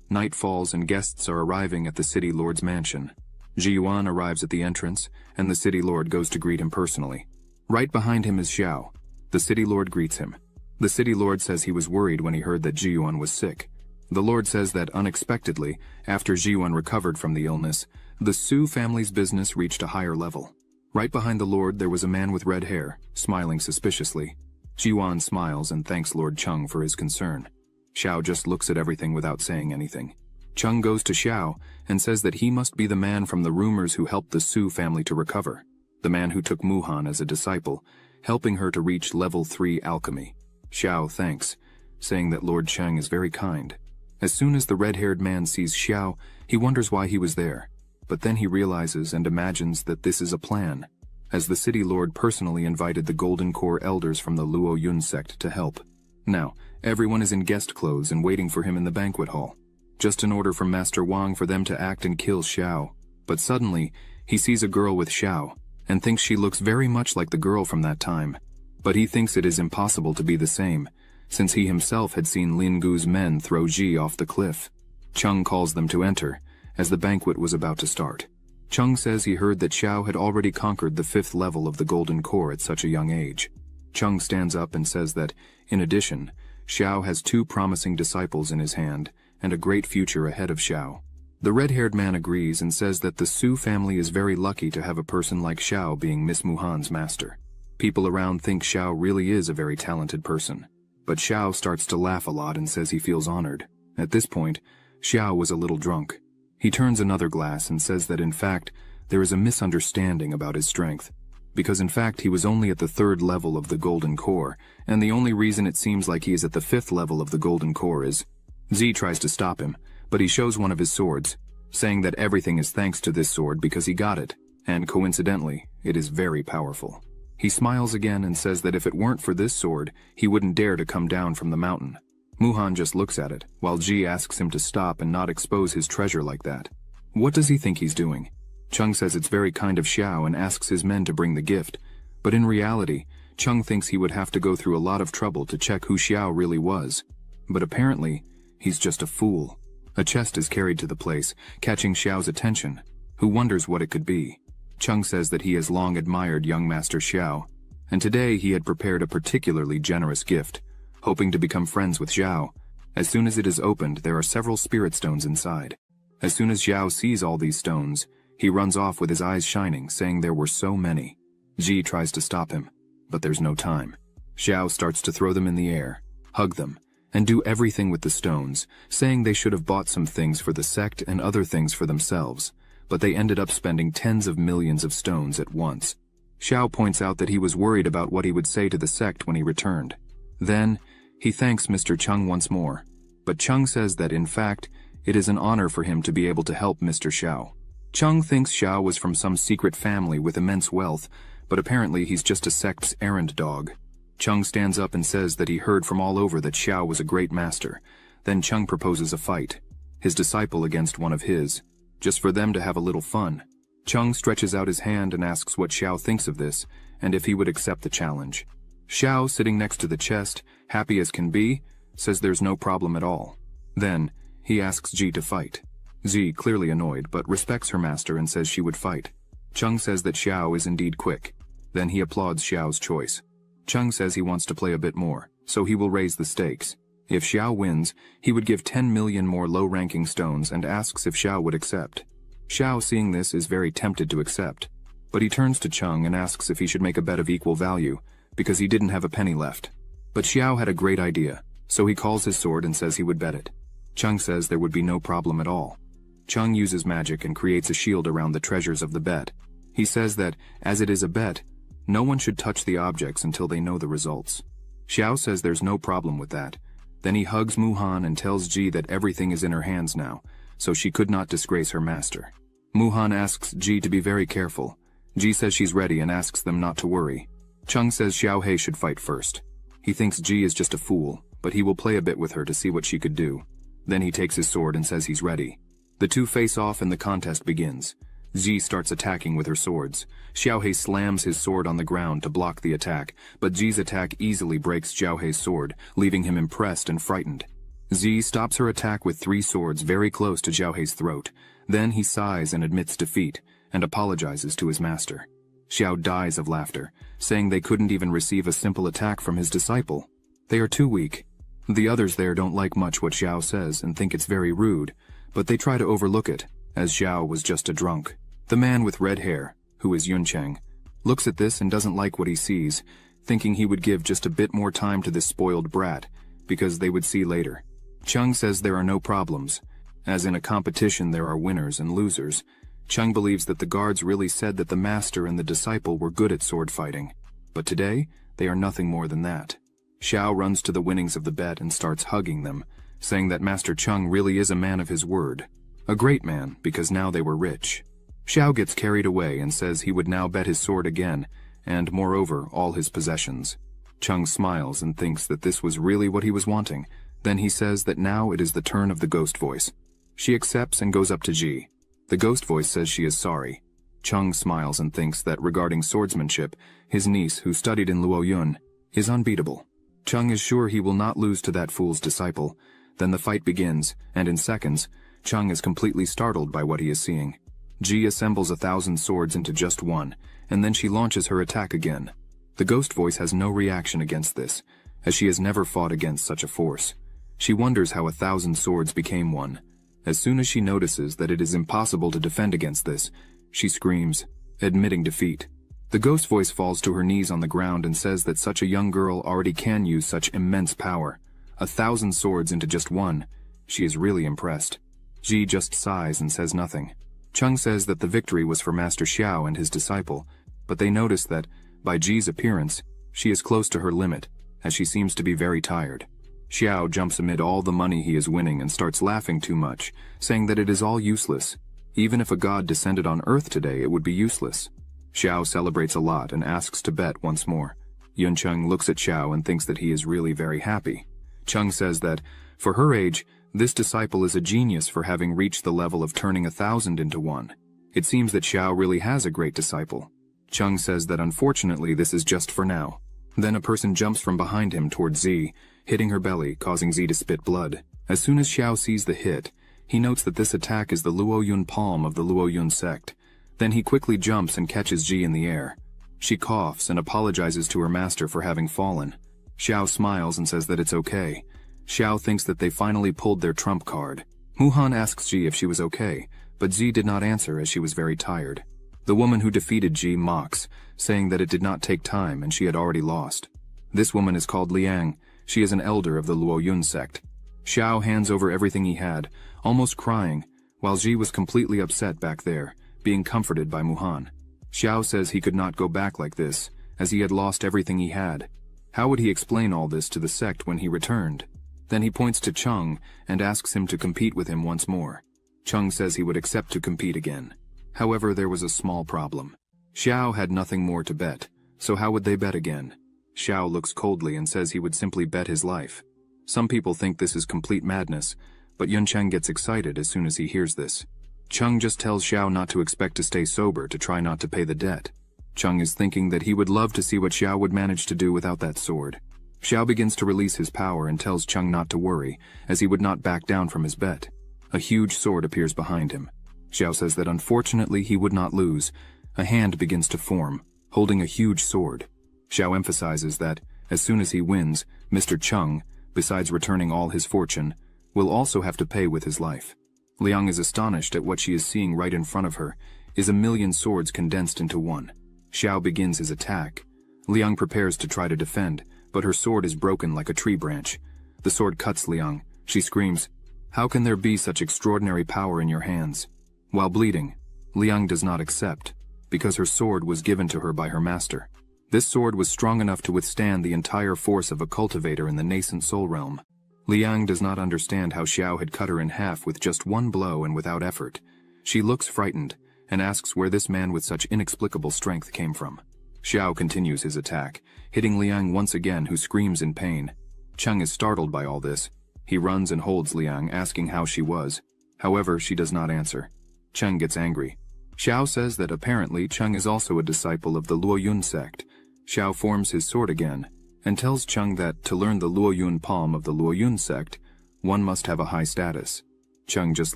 Night falls and guests are arriving at the city lord's mansion. Ji Yuan arrives at the entrance, and the city lord goes to greet him personally. Right behind him is Xiao. The city lord greets him. The city lord says he was worried when he heard that Ji Yuan was sick. The lord says that unexpectedly, after Ji Yuan recovered from the illness, the Su family's business reached a higher level. Right behind the lord there was a man with red hair, smiling suspiciously. Ji Yuan smiles and thanks Lord Chung for his concern. Xiao just looks at everything without saying anything. Chung goes to Xiao and says that he must be the man from the rumors who helped the Su family to recover. The man who took Muhan as a disciple, helping her to reach level 3 alchemy. Xiao thanks, saying that Lord Cheng is very kind. As soon as the red-haired man sees Xiao, he wonders why he was there. But then he realizes and imagines that this is a plan, as the city lord personally invited the Golden Core elders from the Luo Yun sect to help. Now, everyone is in guest clothes and waiting for him in the banquet hall. Just an order from Master Wang for them to act and kill Xiao. But suddenly, he sees a girl with Xiao, and thinks she looks very much like the girl from that time. But he thinks it is impossible to be the same, since he himself had seen Lin Gu's men throw Ji off the cliff. Chung calls them to enter, as the banquet was about to start. Chung says he heard that Xiao had already conquered the 5th level of the Golden Core at such a young age. Chung stands up and says that, in addition, Xiao has 2 promising disciples in his hand, and a great future ahead of Xiao. The red-haired man agrees and says that the Su family is very lucky to have a person like Xiao being Miss Muhan's master. People around think Xiao really is a very talented person. But Xiao starts to laugh a lot and says he feels honored. At this point, Xiao was a little drunk. He turns another glass and says that in fact, there is a misunderstanding about his strength. Because in fact he was only at the 3rd level of the Golden Core, and the only reason it seems like he is at the 5th level of the Golden Core is... Z tries to stop him, but he shows one of his swords, saying that everything is thanks to this sword because he got it, and coincidentally, it is very powerful. He smiles again and says that if it weren't for this sword, he wouldn't dare to come down from the mountain. Muhan just looks at it, while Ji asks him to stop and not expose his treasure like that. What does he think he's doing? Chung says it's very kind of Xiao and asks his men to bring the gift, but in reality, Chung thinks he would have to go through a lot of trouble to check who Xiao really was. But apparently, he's just a fool. A chest is carried to the place, catching Xiao's attention, who wonders what it could be. Chung says that he has long admired young Master Xiao, and today he had prepared a particularly generous gift, hoping to become friends with Xiao. As soon as it is opened, there are several spirit stones inside. As soon as Xiao sees all these stones, he runs off with his eyes shining, saying there were so many. Ji tries to stop him, but there's no time. Xiao starts to throw them in the air, hug them, and do everything with the stones, saying they should have bought some things for the sect and other things for themselves, but they ended up spending tens of millions of stones at once. Xiao points out that he was worried about what he would say to the sect when he returned. Then, he thanks Mr. Chung once more, but Chung says that in fact, it is an honor for him to be able to help Mr. Xiao. Chung thinks Xiao was from some secret family with immense wealth, but apparently he's just a sect's errand dog. Chung stands up and says that he heard from all over that Xiao was a great master. Then Chung proposes a fight, his disciple against one of his, just for them to have a little fun. Chung stretches out his hand and asks what Xiao thinks of this, and if he would accept the challenge. Xiao, sitting next to the chest, happy as can be, says there's no problem at all. Then, he asks Ji to fight. Ji, clearly annoyed, but respects her master and says she would fight. Chung says that Xiao is indeed quick. Then he applauds Xiao's choice. Chung says he wants to play a bit more, so he will raise the stakes. If Xiao wins, he would give 10 million more low-ranking stones and asks if Xiao would accept. Xiao, seeing this, is very tempted to accept, but he turns to Chung and asks if he should make a bet of equal value, because he didn't have a penny left. But Xiao had a great idea, so he calls his sword and says he would bet it. Chung says there would be no problem at all. Chung uses magic and creates a shield around the treasures of the bet. He says that, as it is a bet, no one should touch the objects until they know the results. Xiao says there's no problem with that. Then he hugs Muhan and tells Ji that everything is in her hands now, so she could not disgrace her master. Muhan asks Ji to be very careful. Ji says she's ready and asks them not to worry. Chung says Xiao Hei should fight first. He thinks Ji is just a fool, but he will play a bit with her to see what she could do. Then he takes his sword and says he's ready. The two face off and the contest begins. Ji starts attacking with her swords. Xiao Hei slams his sword on the ground to block the attack, but Ji's attack easily breaks Xiao Hei's sword, leaving him impressed and frightened. Ji stops her attack with 3 swords very close to Xiao Hei's throat. Then he sighs and admits defeat, and apologizes to his master. Xiao dies of laughter, saying they couldn't even receive a simple attack from his disciple. They are too weak. The others there don't like much what Xiao says and think it's very rude, but they try to overlook it, as Xiao was just a drunk. The man with red hair, who is Yuncheng, looks at this and doesn't like what he sees, thinking he would give just a bit more time to this spoiled brat, because they would see later. Chung says there are no problems. As in a competition there are winners and losers. Chung believes that the guards really said that the master and the disciple were good at sword fighting. But today, they are nothing more than that. Xiao runs to the winnings of the bet and starts hugging them, saying that Master Chung really is a man of his word. A great man, because now they were rich. Xiao gets carried away and says he would now bet his sword again, and moreover all his possessions. Chung smiles and thinks that this was really what he was wanting. Then he says that now it is the turn of the ghost voice. She accepts and goes up to Ji. The ghost voice says she is sorry. Chung smiles and thinks that regarding swordsmanship, his niece, who studied in Luoyun, is unbeatable. Chung is sure he will not lose to that fool's disciple. Then the fight begins, and in seconds, Chung is completely startled by what he is seeing. Ji assembles 1,000 swords into just one, and then she launches her attack again. The ghost voice has no reaction against this, as she has never fought against such a force. She wonders how 1,000 swords became one. As soon as she notices that it is impossible to defend against this, she screams, admitting defeat. The ghost voice falls to her knees on the ground and says that such a young girl already can use such immense power. 1,000 swords into just one. She is really impressed. Ji just sighs and says nothing. Chung says that the victory was for Master Xiao and his disciple, but they notice that, by Ji's appearance, she is close to her limit, as she seems to be very tired. Xiao jumps amid all the money he is winning and starts laughing too much, saying that it is all useless. Even if a god descended on Earth today, it would be useless. Xiao celebrates a lot and asks to bet once more. Yuncheng looks at Xiao and thinks that he is really very happy. Chung says that, for her age, this disciple is a genius for having reached the level of turning 1,000 into one. It seems that Xiao really has a great disciple. Chung says that unfortunately this is just for now. Then a person jumps from behind him towards Zi, hitting her belly, causing Zi to spit blood. As soon as Xiao sees the hit, he notes that this attack is the Luoyun palm of the Luoyun sect. Then he quickly jumps and catches Ji in the air. She coughs and apologizes to her master for having fallen. Xiao smiles and says that it's okay. Xiao thinks that they finally pulled their trump card. Muhan asks Ji if she was okay, but Zi did not answer as she was very tired. The woman who defeated Ji mocks, saying that it did not take time and she had already lost. This woman is called Liang. She is an elder of the Luoyun sect. Xiao hands over everything he had, almost crying, while Ji was completely upset back there, being comforted by Muhan. Xiao says he could not go back like this, as he had lost everything he had. How would he explain all this to the sect when he returned? Then he points to Chung and asks him to compete with him once more. Chung says he would accept to compete again. However, there was a small problem. Xiao had nothing more to bet, so how would they bet again? Xiao looks coldly and says he would simply bet his life. Some people think this is complete madness, but Yuncheng gets excited as soon as he hears this. Chung just tells Xiao not to expect to stay sober to try not to pay the debt. Chung is thinking that he would love to see what Xiao would manage to do without that sword. Xiao begins to release his power and tells Chung not to worry, as he would not back down from his bet. A huge sword appears behind him. Xiao says that unfortunately he would not lose. A hand begins to form, holding a huge sword. Xiao emphasizes that, as soon as he wins, Mr. Chung, besides returning all his fortune, will also have to pay with his life. Liang is astonished at what she is seeing right in front of her, is 1,000,000 swords condensed into one. Xiao begins his attack. Liang prepares to try to defend, but her sword is broken like a tree branch. The sword cuts Liang. She screams, How can there be such extraordinary power in your hands? While bleeding, Liang does not accept, because her sword was given to her by her master. This sword was strong enough to withstand the entire force of a cultivator in the nascent soul realm. Liang does not understand how Xiao had cut her in half with just one blow and without effort. She looks frightened and asks where this man with such inexplicable strength came from. Xiao continues his attack, hitting Liang once again, who screams in pain. Cheng is startled by all this. He runs and holds Liang, asking how she was. However, she does not answer. Cheng gets angry. Xiao says that apparently Cheng is also a disciple of the Luoyun sect. Xiao forms his sword again, and tells Cheng that to learn the Luoyun palm of the Luoyun sect, one must have a high status. Cheng just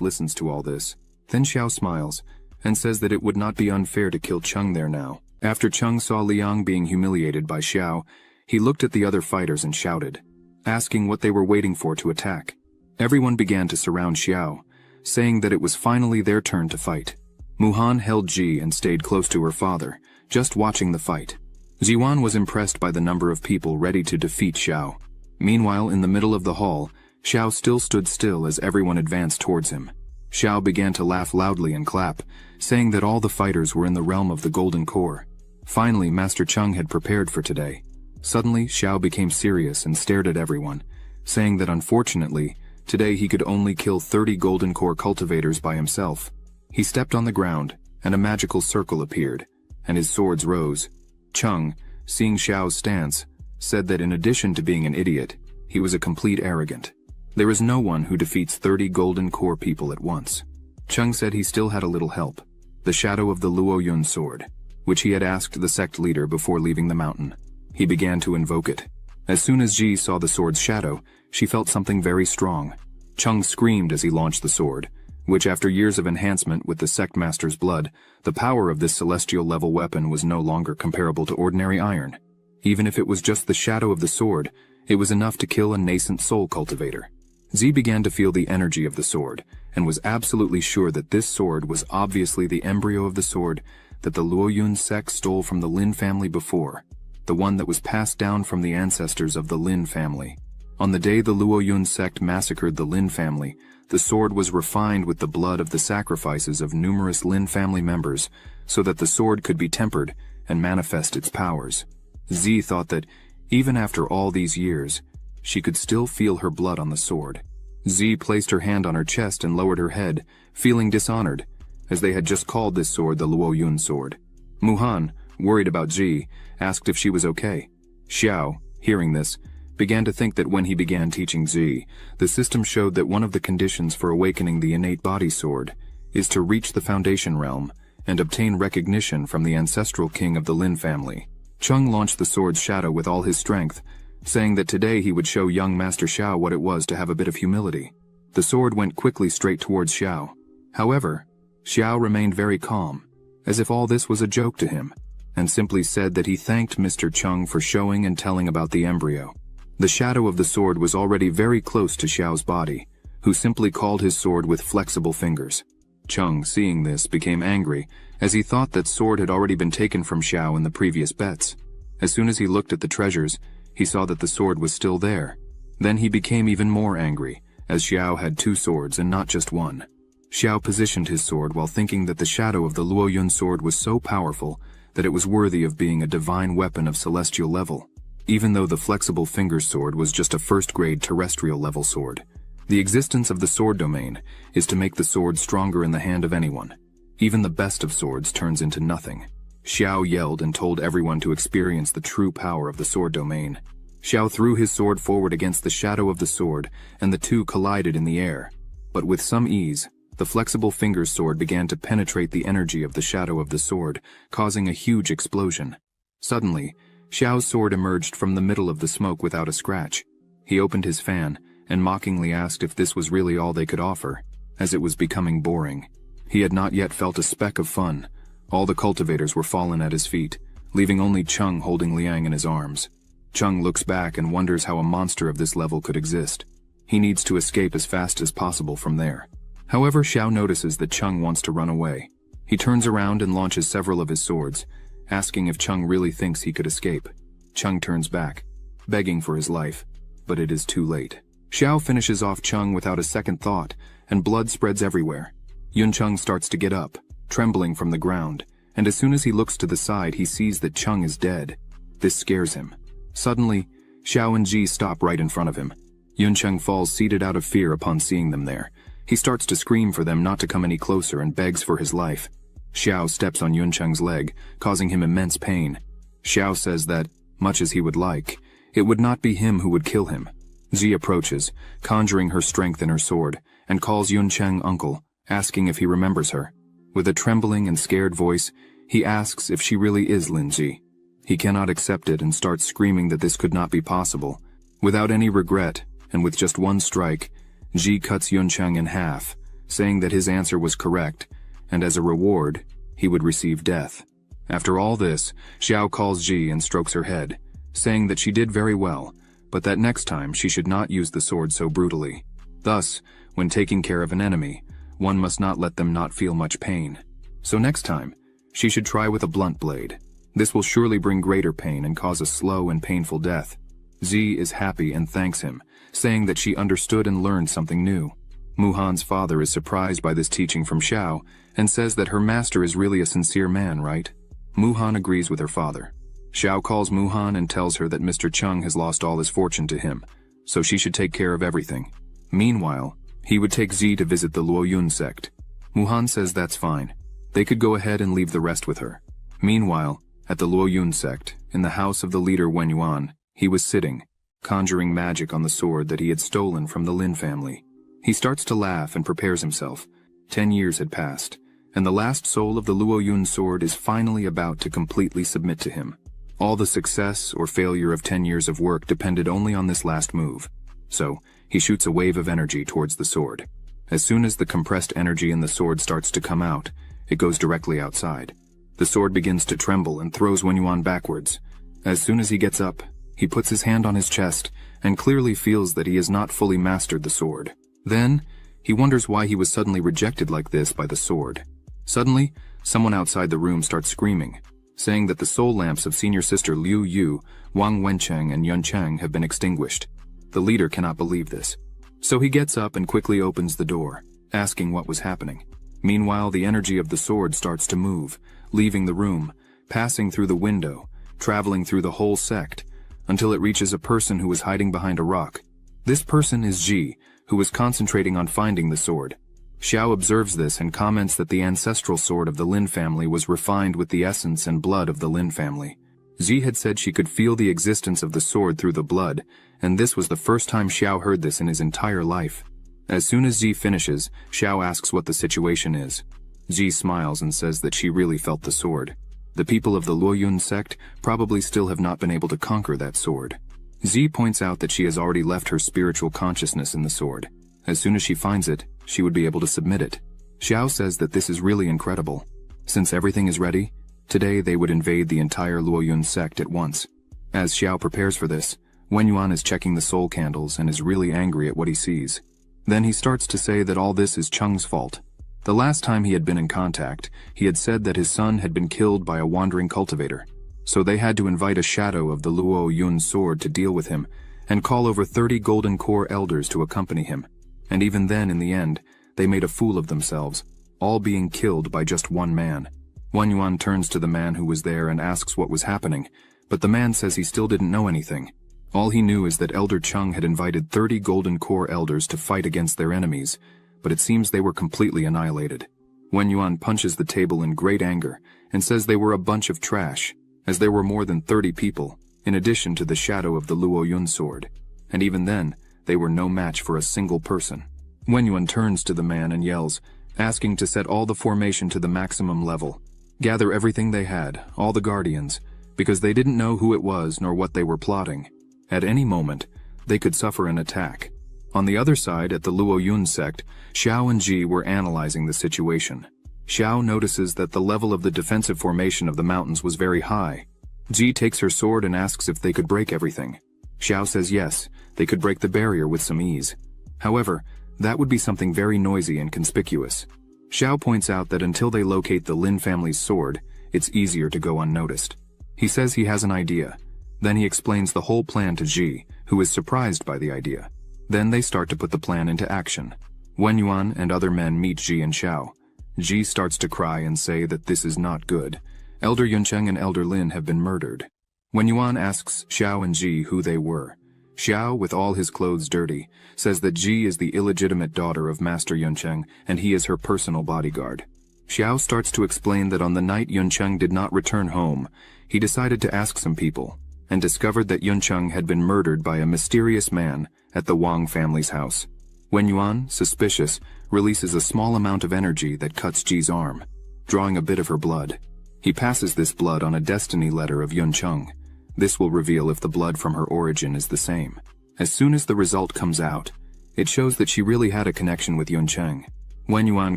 listens to all this. Then Xiao smiles, and says that it would not be unfair to kill Cheng there now. After Cheng saw Liang being humiliated by Xiao, he looked at the other fighters and shouted, asking what they were waiting for to attack. Everyone began to surround Xiao, saying that it was finally their turn to fight. Muhan held Ji and stayed close to her father, just watching the fight. Ziwan was impressed by the number of people ready to defeat Xiao. Meanwhile, in the middle of the hall, Xiao still stood still as everyone advanced towards him. Xiao began to laugh loudly and clap, saying that all the fighters were in the realm of the Golden Core. Finally, Master Cheng had prepared for today. Suddenly, Xiao became serious and stared at everyone, saying that unfortunately, today he could only kill 30 Golden Core cultivators by himself. He stepped on the ground, and a magical circle appeared, and his swords rose. Cheng, seeing Xiao's stance, said that in addition to being an idiot, he was a complete arrogant. There is no one who defeats 30 Golden Core people at once. Cheng said he still had a little help, the shadow of the Luoyun sword, which he had asked the sect leader before leaving the mountain. He began to invoke it. As soon as Ji saw the sword's shadow, she felt something very strong. Cheng screamed as he launched the sword, which after years of enhancement with the sect master's blood, the power of this celestial level weapon was no longer comparable to ordinary iron. Even if it was just the shadow of the sword, it was enough to kill a nascent soul cultivator. Zi began to feel the energy of the sword, and was absolutely sure that this sword was obviously the embryo of the sword that the Luoyun sect stole from the Lin family before, the one that was passed down from the ancestors of the Lin family. On the day the Luoyun sect massacred the Lin family, the sword was refined with the blood of the sacrifices of numerous Lin family members, so that the sword could be tempered and manifest its powers. Zi thought that, even after all these years, she could still feel her blood on the sword. Zi placed her hand on her chest and lowered her head, feeling dishonored, as they had just called this sword the Luoyun sword. Muhan, worried about Zi, asked if she was okay. Xiao, hearing this, began to think that when he began teaching Zi, the system showed that one of the conditions for awakening the innate body sword is to reach the foundation realm and obtain recognition from the ancestral king of the Lin family. Cheng launched the sword's shadow with all his strength, saying that today he would show young Master Xiao what it was to have a bit of humility. The sword went quickly straight towards Xiao. However, Xiao remained very calm, as if all this was a joke to him, and simply said that he thanked Mr. Cheng for showing and telling about the embryo. The shadow of the sword was already very close to Xiao's body, who simply called his sword with flexible fingers. Cheng, seeing this, became angry, as he thought that sword had already been taken from Xiao in the previous bets. As soon as he looked at the treasures, he saw that the sword was still there. Then he became even more angry, as Xiao had 2 swords and not just one. Xiao positioned his sword while thinking that the shadow of the Luoyun sword was so powerful that it was worthy of being a divine weapon of celestial level, even though the flexible fingers sword was just a first-grade terrestrial level sword. The existence of the sword domain is to make the sword stronger in the hand of anyone. Even the best of swords turns into nothing. Xiao yelled and told everyone to experience the true power of the sword domain. Xiao threw his sword forward against the shadow of the sword, and the two collided in the air. But with some ease, the flexible fingers sword began to penetrate the energy of the shadow of the sword, causing a huge explosion. Suddenly, Xiao's sword emerged from the middle of the smoke without a scratch. He opened his fan, and mockingly asked if this was really all they could offer, as it was becoming boring. He had not yet felt a speck of fun. All the cultivators were fallen at his feet, leaving only Cheng holding Liang in his arms. Cheng looks back and wonders how a monster of this level could exist. He needs to escape as fast as possible from there. However, Xiao notices that Cheng wants to run away. He turns around and launches several of his swords, asking if Cheng really thinks he could escape. Cheng turns back, begging for his life, but it is too late. Xiao finishes off Chung without a second thought, and blood spreads everywhere. Yun Chung starts to get up, trembling from the ground, and as soon as he looks to the side he sees that Chung is dead. This scares him. Suddenly, Xiao and Ji stop right in front of him. Yun Chung falls seated out of fear upon seeing them there. He starts to scream for them not to come any closer and begs for his life. Xiao steps on Yun Chung's leg, causing him immense pain. Xiao says that, much as he would like, it would not be him who would kill him. Ji approaches, conjuring her strength in her sword, and calls Yun Chung uncle, asking if he remembers her. With a trembling and scared voice, he asks if she really is Lin Ji. He cannot accept it and starts screaming that this could not be possible. Without any regret, and with just one strike, Ji cuts Yun Chung in half, saying that his answer was correct, and as a reward, he would receive death. After all this, Xiao calls Ji and strokes her head, saying that she did very well, but that next time she should not use the sword so brutally. Thus, when taking care of an enemy, one must not let them not feel much pain. So next time, she should try with a blunt blade. This will surely bring greater pain and cause a slow and painful death. Ji is happy and thanks him, saying that she understood and learned something new. Muhan's father is surprised by this teaching from Xiao and says that her master is really a sincere man, right? Muhan agrees with her father. Xiao calls Muhan and tells her that Mr. Chung has lost all his fortune to him, so she should take care of everything. Meanwhile, he would take Ji to visit the Luoyun sect. Muhan says that's fine. They could go ahead and leave the rest with her. Meanwhile, at the Luoyun sect, in the house of the leader Wen Yuan, he was sitting, conjuring magic on the sword that he had stolen from the Lin family. He starts to laugh and prepares himself. 10 years had passed, and the last soul of the Luoyun sword is finally about to completely submit to him. All the success or failure of 10 years of work depended only on this last move. So, he shoots a wave of energy towards the sword. As soon as the compressed energy in the sword starts to come out, it goes directly outside. The sword begins to tremble and throws Wen Yuan backwards. As soon as he gets up, he puts his hand on his chest and clearly feels that he has not fully mastered the sword. Then, he wonders why he was suddenly rejected like this by the sword. Suddenly, someone outside the room starts screaming, saying that the soul lamps of senior sister Liu Yu, Wang Wencheng, and Yun Cheng have been extinguished. The leader cannot believe this. So he gets up and quickly opens the door, asking what was happening. Meanwhile, the energy of the sword starts to move, leaving the room, passing through the window, traveling through the whole sect, until it reaches a person who was hiding behind a rock. This person is Ji, who was concentrating on finding the sword. Xiao observes this and comments that the ancestral sword of the Lin family was refined with the essence and blood of the Lin family. Ji had said she could feel the existence of the sword through the blood, and this was the first time Xiao heard this in his entire life. As soon as Ji finishes, Xiao asks what the situation is. Ji smiles and says that she really felt the sword. The people of the Luoyun sect probably still have not been able to conquer that sword. Ji points out that she has already left her spiritual consciousness in the sword. As soon as she finds it, she would be able to submit it. Xiao says that this is really incredible. Since everything is ready, today they would invade the entire Luoyun sect at once. As Xiao prepares for this, Wen Yuan is checking the soul candles and is really angry at what he sees. Then he starts to say that all this is Chung's fault. The last time he had been in contact, he had said that his son had been killed by a wandering cultivator. So they had to invite a shadow of the Luoyun sword to deal with him, and call over 30 golden core elders to accompany him. And even then, in the end, they made a fool of themselves, all being killed by just one man. Wen Yuan turns to the man who was there and asks what was happening, but the man says he still didn't know anything. All he knew is that Elder Chung had invited 30 golden core elders to fight against their enemies, but it seems they were completely annihilated. Wen Yuan punches the table in great anger and says they were a bunch of trash, as there were more than 30 people, in addition to the shadow of the Luoyun sword. And even then, they were no match for a single person. Wen Yuan turns to the man and yells, asking to set all the formation to the maximum level. Gather everything they had, all the guardians, because they didn't know who it was nor what they were plotting. At any moment, they could suffer an attack. On the other side, at the Luoyun sect, Xiao and Ji were analyzing the situation. Xiao notices that the level of the defensive formation of the mountains was very high. Ji takes her sword and asks if they could break everything. Xiao says yes, they could break the barrier with some ease. However, that would be something very noisy and conspicuous. Xiao points out that until they locate the Lin family's sword, it's easier to go unnoticed. He says he has an idea. Then he explains the whole plan to Ji, who is surprised by the idea. Then they start to put the plan into action. Wen Yuan and other men meet Ji and Xiao. Ji starts to cry and say that this is not good. Elder Yuncheng and Elder Lin have been murdered. Wen Yuan asks Xiao and Ji who they were. Xiao, with all his clothes dirty, says that Ji is the illegitimate daughter of Master Yuncheng and he is her personal bodyguard. Xiao starts to explain that on the night Yuncheng did not return home, he decided to ask some people, and discovered that Yuncheng had been murdered by a mysterious man at the Wang family's house. Wen Yuan, suspicious, releases a small amount of energy that cuts Ji's arm, drawing a bit of her blood. He passes this blood on a destiny letter of Yuncheng. This will reveal if the blood from her origin is the same. As soon as the result comes out, it shows that she really had a connection with Yuncheng. Wen Yuan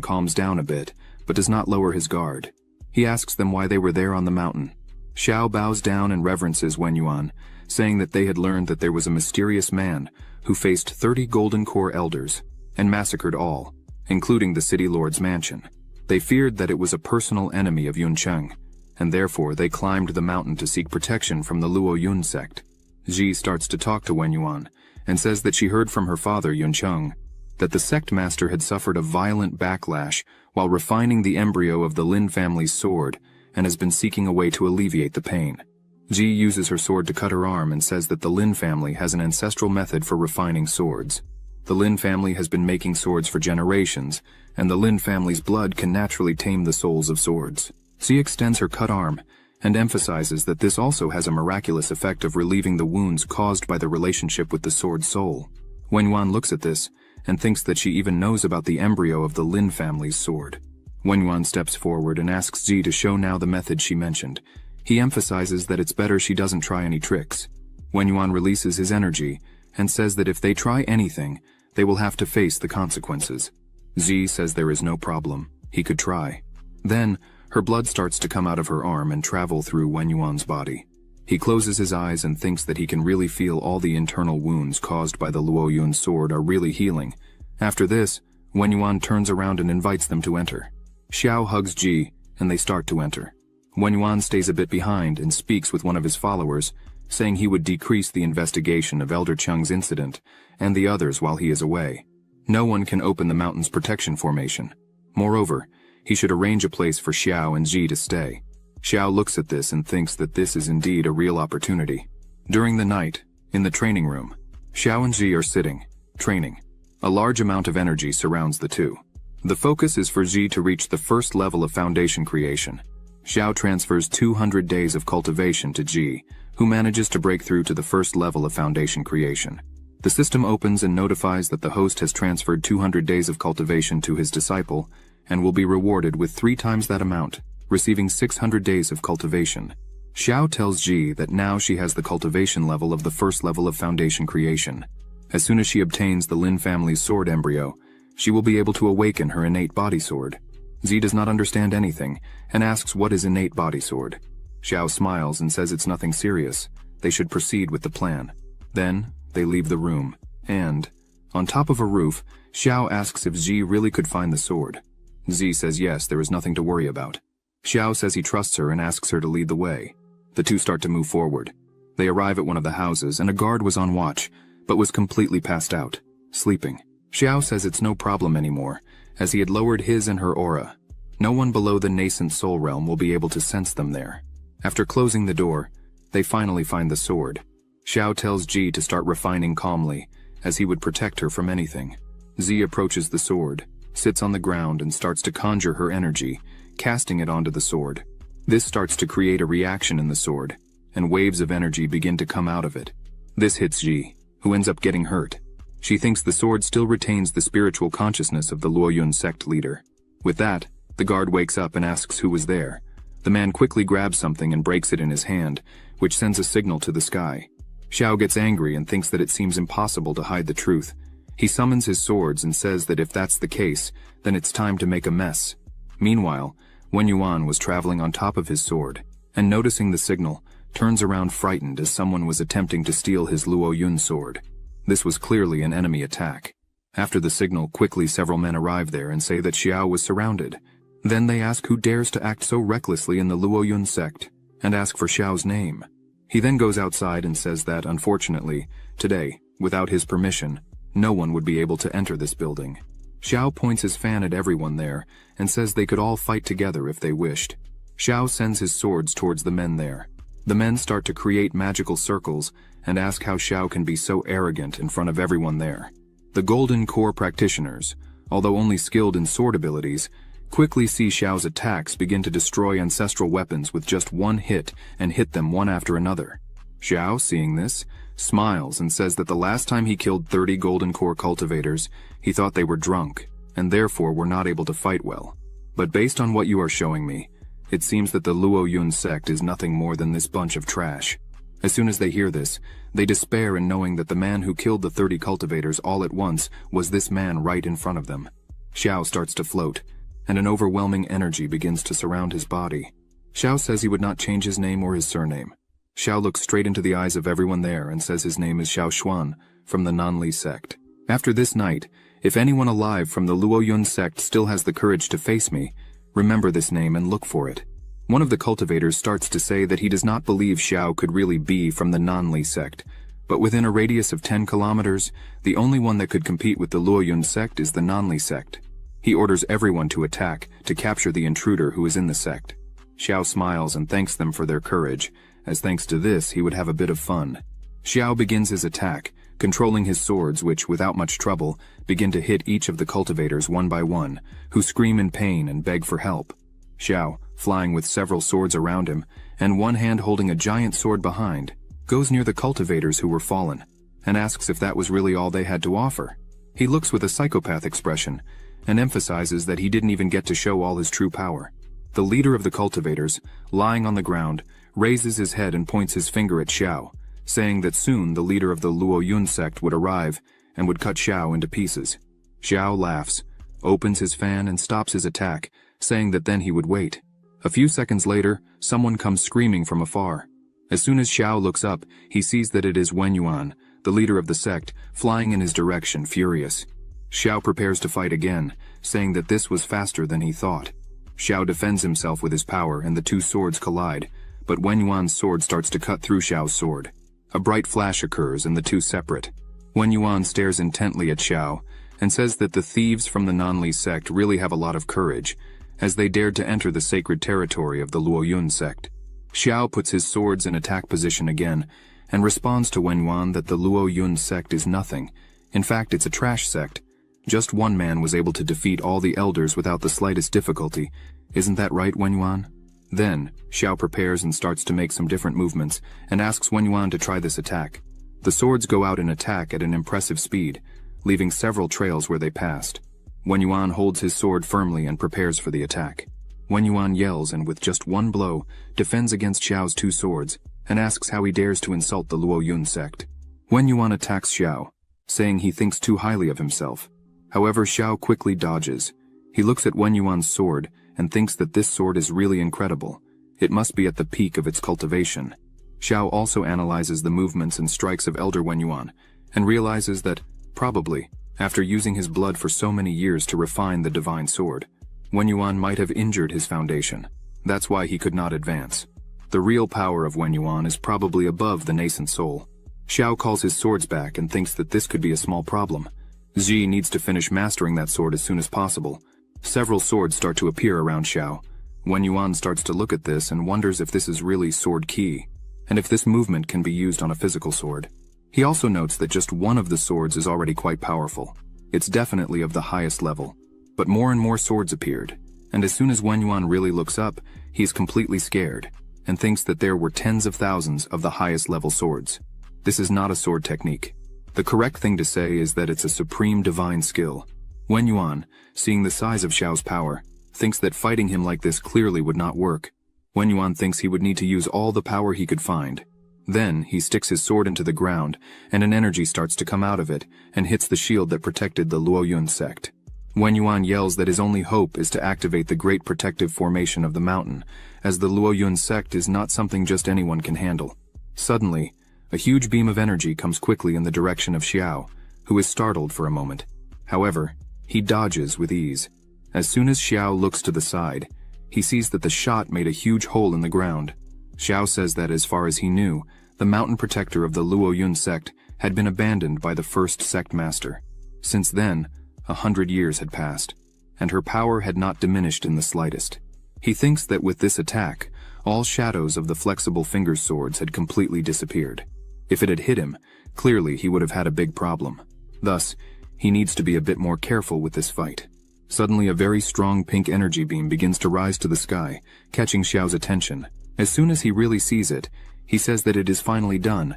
calms down a bit, but does not lower his guard. He asks them why they were there on the mountain. Xiao bows down and reverences Wen Yuan, saying that they had learned that there was a mysterious man who faced 30 Golden Core elders and massacred all, including the city lord's mansion. They feared that it was a personal enemy of Yuncheng, and therefore they climbed the mountain to seek protection from the Luo Yun sect. Ji starts to talk to Wen Yuan and says that she heard from her father Yuncheng that the sect master had suffered a violent backlash while refining the embryo of the Lin family's sword and has been seeking a way to alleviate the pain. Ji uses her sword to cut her arm and says that the Lin family has an ancestral method for refining swords. The Lin family has been making swords for generations, and the Lin family's blood can naturally tame the souls of swords. Ji extends her cut arm and emphasizes that this also has a miraculous effect of relieving the wounds caused by the relationship with the sword's soul. Wen Yuan looks at this and thinks that she even knows about the embryo of the Lin family's sword. Wen Yuan steps forward and asks Ji to show now the method she mentioned. He emphasizes that it's better she doesn't try any tricks. Wen Yuan releases his energy and says that if they try anything, they will have to face the consequences. Ji says there is no problem. He could try. Then, her blood starts to come out of her arm and travel through Wen Yuan's body. He closes his eyes and thinks that he can really feel all the internal wounds caused by the Luo Yun sword are really healing. After this, Wen Yuan turns around and invites them to enter. Xiao hugs Ji, and they start to enter. Wen Yuan stays a bit behind and speaks with one of his followers, saying he would decrease the investigation of Elder Cheng's incident and the others while he is away. No one can open the mountain's protection formation. Moreover, he should arrange a place for Xiao and Ji to stay. Xiao looks at this and thinks that this is indeed a real opportunity. During the night, in the training room, Xiao and Ji are sitting, training. A large amount of energy surrounds the two. The focus is for Ji to reach the first level of foundation creation. Xiao transfers 200 days of cultivation to Ji, who manages to break through to the first level of foundation creation. The system opens and notifies that the host has transferred 200 days of cultivation to his disciple and will be rewarded with 3 times that amount, receiving 600 days of cultivation. Xiao tells Ji that now she has the cultivation level of the first level of foundation creation. As soon as she obtains the Lin family's sword embryo, she will be able to awaken her innate body sword. Ji does not understand anything and asks what is innate body sword. Xiao smiles and says it's nothing serious. They should proceed with the plan. Then, they leave the room, and, on top of a roof, Xiao asks if Ji really could find the sword. Ji says yes, there is nothing to worry about. Xiao says he trusts her and asks her to lead the way. The two start to move forward. They arrive at one of the houses, and a guard was on watch, but was completely passed out, sleeping. Xiao says it's no problem anymore, as he had lowered his and her aura. No one below the nascent soul realm will be able to sense them there. After closing the door, they finally find the sword. Xiao tells Ji to start refining calmly, as he would protect her from anything. Ji approaches the sword, sits on the ground and starts to conjure her energy, casting it onto the sword. This starts to create a reaction in the sword, and waves of energy begin to come out of it. This hits Ji, who ends up getting hurt. She thinks the sword still retains the spiritual consciousness of the Luo Yun sect leader. With that, the guard wakes up and asks who was there. The man quickly grabs something and breaks it in his hand, which sends a signal to the sky. Xiao gets angry and thinks that it seems impossible to hide the truth. He summons his swords and says that if that's the case, then it's time to make a mess. Meanwhile, Wen Yuan was traveling on top of his sword, and noticing the signal, turns around frightened as someone was attempting to steal his Luo Yun sword. This was clearly an enemy attack. After the signal, quickly several men arrive there and say that Xiao was surrounded. Then they ask who dares to act so recklessly in the Luo Yun sect, and ask for Xiao's name. He then goes outside and says that, unfortunately, today, without his permission, No one would be able to enter this building. Xiao points his fan at everyone there and says they could all fight together if they wished. Xiao sends his swords towards the men there. The men start to create magical circles and ask how Xiao can be so arrogant in front of everyone there. The Golden Core practitioners, although only skilled in sword abilities, quickly see Xiao's attacks begin to destroy ancestral weapons with just one hit and hit them one after another. Xiao, seeing this, smiles and says that the last time he killed 30 Golden Core cultivators, he thought they were drunk, and therefore were not able to fight well. But based on what you are showing me, it seems that the Luo Yun sect is nothing more than this bunch of trash. As soon as they hear this, they despair in knowing that the man who killed the 30 cultivators all at once was this man right in front of them. Xiao starts to float, and an overwhelming energy begins to surround his body. Xiao says he would not change his name or his surname. Xiao looks straight into the eyes of everyone there and says his name is Xiao Xuan, from the Nanli sect. After this night, if anyone alive from the Luo Yun sect still has the courage to face me, remember this name and look for it. One of the cultivators starts to say that he does not believe Xiao could really be from the Nanli sect, but within a radius of 10 kilometers, the only one that could compete with the Luo Yun sect is the Nanli sect. He orders everyone to attack to capture the intruder who is in the sect. Xiao smiles and thanks them for their courage, as thanks to this he would have a bit of fun. Xiao begins his attack, controlling his swords which, without much trouble, begin to hit each of the cultivators one by one, who scream in pain and beg for help. Xiao, flying with several swords around him, and one hand holding a giant sword behind, goes near the cultivators who were fallen, and asks if that was really all they had to offer. He looks with a psychopath expression, and emphasizes that he didn't even get to show all his true power. The leader of the cultivators, lying on the ground, raises his head and points his finger at Xiao, saying that soon the leader of the Luo Yun sect would arrive and would cut Xiao into pieces. Xiao laughs, opens his fan and stops his attack, saying that then he would wait. A few seconds later, someone comes screaming from afar. As soon as Xiao looks up, he sees that it is Wen Yuan, the leader of the sect, flying in his direction, furious. Xiao prepares to fight again, saying that this was faster than he thought. Xiao defends himself with his power and the two swords collide, but Wen Yuan's sword starts to cut through Xiao's sword. A bright flash occurs and the two separate. Wen Yuan stares intently at Xiao and says that the thieves from the Nanli sect really have a lot of courage, as they dared to enter the sacred territory of the Luo Yun sect. Xiao puts his swords in attack position again and responds to Wen Yuan that the Luo Yun sect is nothing. In fact, it's a trash sect. Just one man was able to defeat all the elders without the slightest difficulty. Isn't that right, Wen Yuan? Then, Xiao prepares and starts to make some different movements and asks Wen Yuan to try this attack. The swords go out in attack at an impressive speed, leaving several trails where they passed. Wen Yuan holds his sword firmly and prepares for the attack. Wen Yuan yells and with just one blow, defends against Xiao's two swords and asks how he dares to insult the Luo Yun sect. Wen Yuan attacks Xiao, saying he thinks too highly of himself. However, Xiao quickly dodges. He looks at Wen Yuan's sword and thinks that this sword is really incredible. It must be at the peak of its cultivation. Xiao also analyzes the movements and strikes of Elder Wen Yuan, and realizes that, probably, after using his blood for so many years to refine the divine sword, Wen Yuan might have injured his foundation. That's why he could not advance. The real power of Wen Yuan is probably above the nascent soul. Xiao calls his swords back and thinks that this could be a small problem. Xi needs to finish mastering that sword as soon as possible. Several swords start to appear around Xiao. Wen Yuan starts to look at this and wonders if this is really sword ki, and if this movement can be used on a physical sword. He also notes that just one of the swords is already quite powerful. It's definitely of the highest level. But more and more swords appeared, and as soon as Wen Yuan really looks up, he is completely scared, and thinks that there were tens of thousands of the highest level swords. This is not a sword technique. The correct thing to say is that it's a supreme divine skill. Wen Yuan, seeing the size of Xiao's power, thinks that fighting him like this clearly would not work. Wen Yuan thinks he would need to use all the power he could find. Then, he sticks his sword into the ground, and an energy starts to come out of it, and hits the shield that protected the Luo Yun sect. Wen Yuan yells that his only hope is to activate the great protective formation of the mountain, as the Luo Yun sect is not something just anyone can handle. Suddenly, a huge beam of energy comes quickly in the direction of Xiao, who is startled for a moment. However, he dodges with ease. As soon as Xiao looks to the side, he sees that the shot made a huge hole in the ground. Xiao says that as far as he knew, the mountain protector of the Luo Yun sect had been abandoned by the first sect master. Since then, 100 years had passed, and her power had not diminished in the slightest. He thinks that with this attack, all shadows of the flexible finger swords had completely disappeared. If it had hit him, clearly he would have had a big problem. Thus, he needs to be a bit more careful with this fight. Suddenly a very strong pink energy beam begins to rise to the sky, catching Xiao's attention. As soon as he really sees it, he says that it is finally done.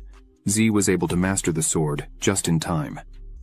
Z was able to master the sword just in time.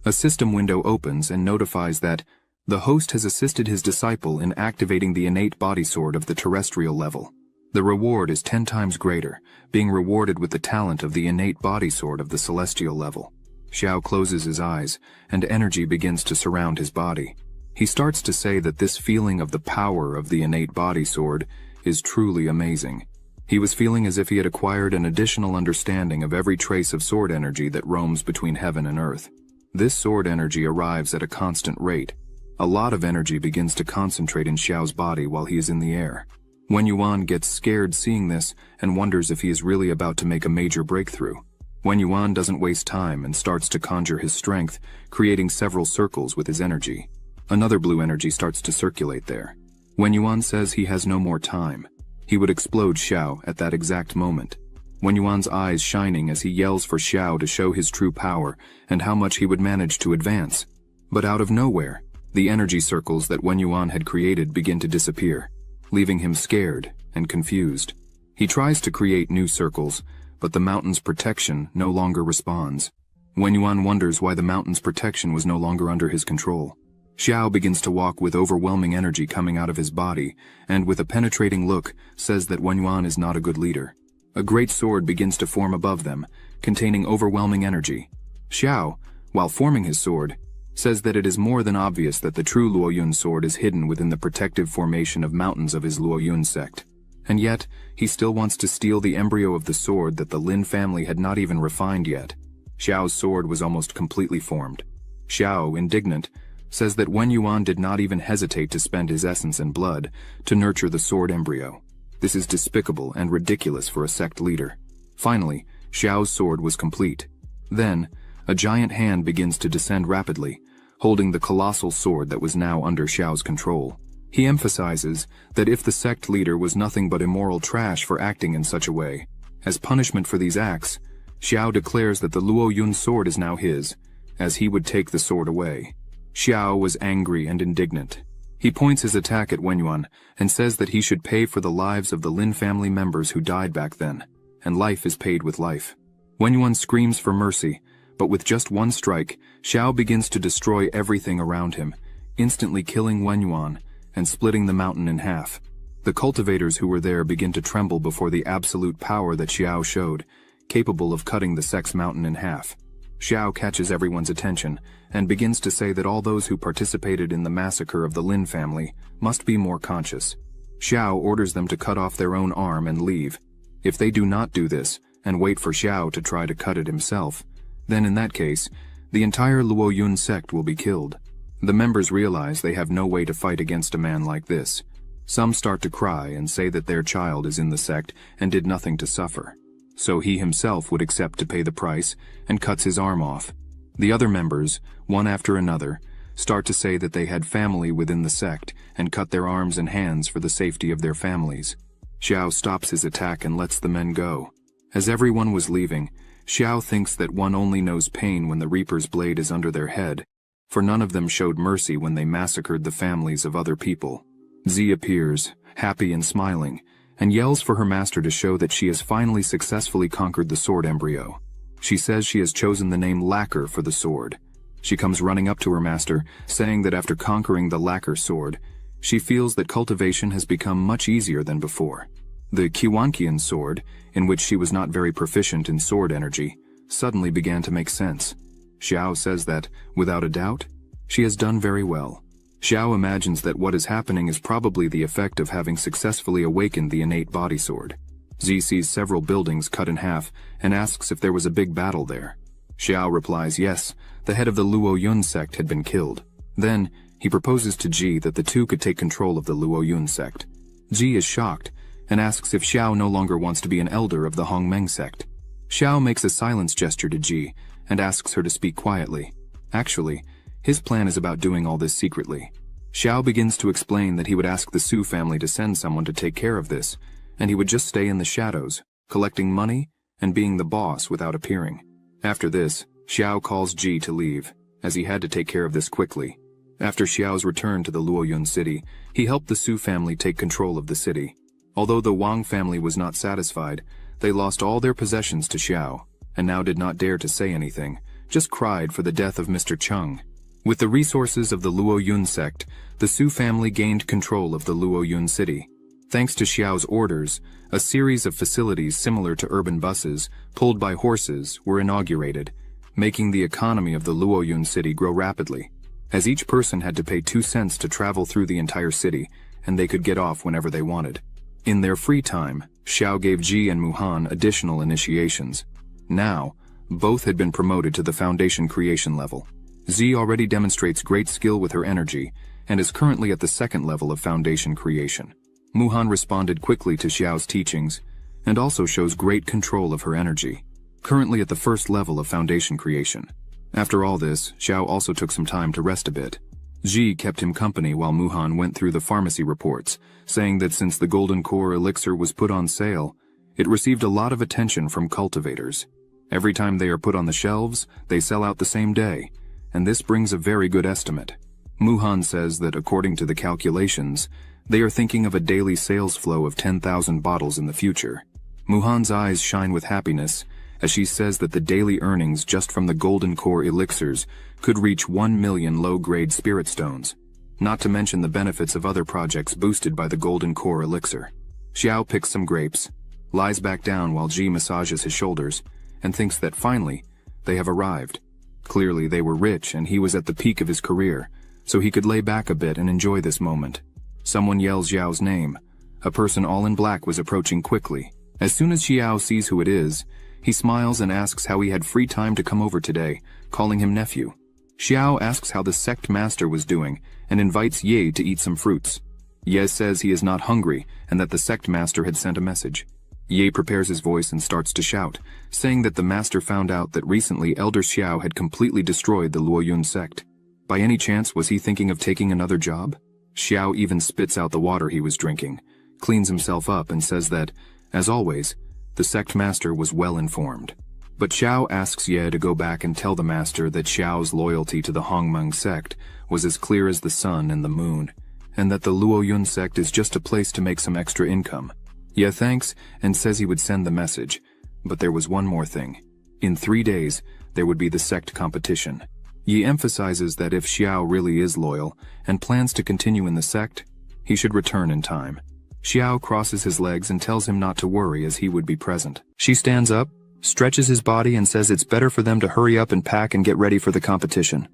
A system window opens and notifies that the host has assisted his disciple in activating the innate body sword of the terrestrial level. The reward is 10 times greater, being rewarded with the talent of the innate body sword of the celestial level. Xiao closes his eyes, and energy begins to surround his body. He starts to say that this feeling of the power of the innate body sword is truly amazing. He was feeling as if he had acquired an additional understanding of every trace of sword energy that roams between heaven and earth. This sword energy arrives at a constant rate. A lot of energy begins to concentrate in Xiao's body while he is in the air. Wen Yuan gets scared seeing this and wonders if he is really about to make a major breakthrough. Wen Yuan doesn't waste time and starts to conjure his strength, creating several circles with his energy. Another blue energy starts to circulate there. Wen Yuan says he has no more time. He would explode Xiao at that exact moment. Wen Yuan's eyes shining as he yells for Xiao to show his true power and how much he would manage to advance. But out of nowhere, the energy circles that Wen Yuan had created begin to disappear, leaving him scared and confused. He tries to create new circles, but the mountain's protection no longer responds. Wen Yuan wonders why the mountain's protection was no longer under his control. Xiao begins to walk with overwhelming energy coming out of his body, and with a penetrating look, says that Wen Yuan is not a good leader. A great sword begins to form above them, containing overwhelming energy. Xiao, while forming his sword, says that it is more than obvious that the true Luoyun sword is hidden within the protective formation of mountains of his Luoyun sect. And yet, he still wants to steal the embryo of the sword that the Lin family had not even refined yet. Xiao's sword was almost completely formed. Xiao, indignant, says that Wen Yuan did not even hesitate to spend his essence and blood to nurture the sword embryo. This is despicable and ridiculous for a sect leader. Finally, Xiao's sword was complete. Then, a giant hand begins to descend rapidly, holding the colossal sword that was now under Xiao's control. He emphasizes that if the sect leader was nothing but immoral trash for acting in such a way, as punishment for these acts, Xiao declares that the Luoyun sword is now his, as he would take the sword away. Xiao was angry and indignant. He points his attack at Wen Yuan and says that he should pay for the lives of the Lin family members who died back then, and life is paid with life. Wen Yuan screams for mercy, but with just one strike, Xiao begins to destroy everything around him, instantly killing Wen Yuan and splitting the mountain in half. The cultivators who were there begin to tremble before the absolute power that Xiao showed, capable of cutting the sect's mountain in half. Xiao catches everyone's attention and begins to say that all those who participated in the massacre of the Lin family must be more conscious. Xiao orders them to cut off their own arm and leave. If they do not do this and wait for Xiao to try to cut it himself, then in that case, the entire Luoyun sect will be killed. The members realize they have no way to fight against a man like this. Some start to cry and say that their child is in the sect and did nothing to suffer. So he himself would accept to pay the price and cuts his arm off. The other members, one after another, start to say that they had family within the sect and cut their arms and hands for the safety of their families. Xiao stops his attack and lets the men go. As everyone was leaving, Xiao thinks that one only knows pain when the Reaper's blade is under their head, for none of them showed mercy when they massacred the families of other people. Z appears, happy and smiling, and yells for her master to show that she has finally successfully conquered the sword embryo. She says she has chosen the name Lacquer for the sword. She comes running up to her master, saying that after conquering the Lacquer sword, she feels that cultivation has become much easier than before. The Qiwanqian sword, in which she was not very proficient in sword energy, suddenly began to make sense. Xiao says that, without a doubt, she has done very well. Xiao imagines that what is happening is probably the effect of having successfully awakened the innate body sword. Z sees several buildings cut in half and asks if there was a big battle there. Xiao replies yes, the head of the Luoyun sect had been killed. Then, he proposes to Ji that the two could take control of the Luoyun sect. Ji is shocked and asks if Xiao no longer wants to be an elder of the Hongmeng sect. Xiao makes a silence gesture to Ji and asks her to speak quietly. Actually, His plan is about doing all this secretly. Xiao begins to explain that he would ask the Su family to send someone to take care of this, and he would just stay in the shadows, collecting money and being the boss without appearing. After this, Xiao calls Ji to leave, as he had to take care of this quickly. After Xiao's return to the Luoyun city, he helped the Su family take control of the city. Although the Wang family was not satisfied, they lost all their possessions to Xiao, and now did not dare to say anything, just cried for the death of Mr. Cheng. With the resources of the Luoyun sect, the Su family gained control of the Luoyun city. Thanks to Xiao's orders, a series of facilities similar to urban buses, pulled by horses, were inaugurated, making the economy of the Luoyun city grow rapidly, as each person had to pay 2 cents to travel through the entire city, and they could get off whenever they wanted. In their free time, Xiao gave Ji and Muhan additional initiations. Now, both had been promoted to the foundation creation level. Zi already demonstrates great skill with her energy, and is currently at the 2nd level of foundation creation. Muhan responded quickly to Xiao's teachings, and also shows great control of her energy, currently at the 1st level of foundation creation. After all this, Xiao also took some time to rest a bit. Ji kept him company while Muhan went through the pharmacy reports, saying that since the Golden Core elixir was put on sale, it received a lot of attention from cultivators. Every time they are put on the shelves, they sell out the same day, and this brings a very good estimate. Muhan says that according to the calculations, they are thinking of a daily sales flow of 10,000 bottles in the future. Muhan's eyes shine with happiness, as she says that the daily earnings just from the Golden Core elixirs could reach 1 million low-grade spirit stones, not to mention the benefits of other projects boosted by the Golden Core elixir. Xiao picks some grapes, lies back down while Ji massages his shoulders, and thinks that finally, they have arrived. Clearly they were rich and he was at the peak of his career, so he could lay back a bit and enjoy this moment. Someone yells Xiao's name. A person all in black was approaching quickly. As soon as Xiao sees who it is, he smiles and asks how he had free time to come over today, calling him nephew. Xiao asks how the sect master was doing and invites Ye to eat some fruits. Ye says he is not hungry and that the sect master had sent a message. Ye prepares his voice and starts to shout, saying that the master found out that recently Elder Xiao had completely destroyed the Luoyun sect. By any chance was he thinking of taking another job? Xiao even spits out the water he was drinking, cleans himself up and says that, as always, the sect master was well informed. But Xiao asks Ye to go back and tell the master that Xiao's loyalty to the Hongmeng sect was as clear as the sun and the moon, and that the Luoyun sect is just a place to make some extra income. Ye thanks and says he would send the message, but there was one more thing. In 3 days, there would be the sect competition. Ye emphasizes that if Xiao really is loyal and plans to continue in the sect, he should return in time. Xiao crosses his legs and tells him not to worry as he would be present. She stands up, stretches his body and says it's better for them to hurry up and pack and get ready for the competition.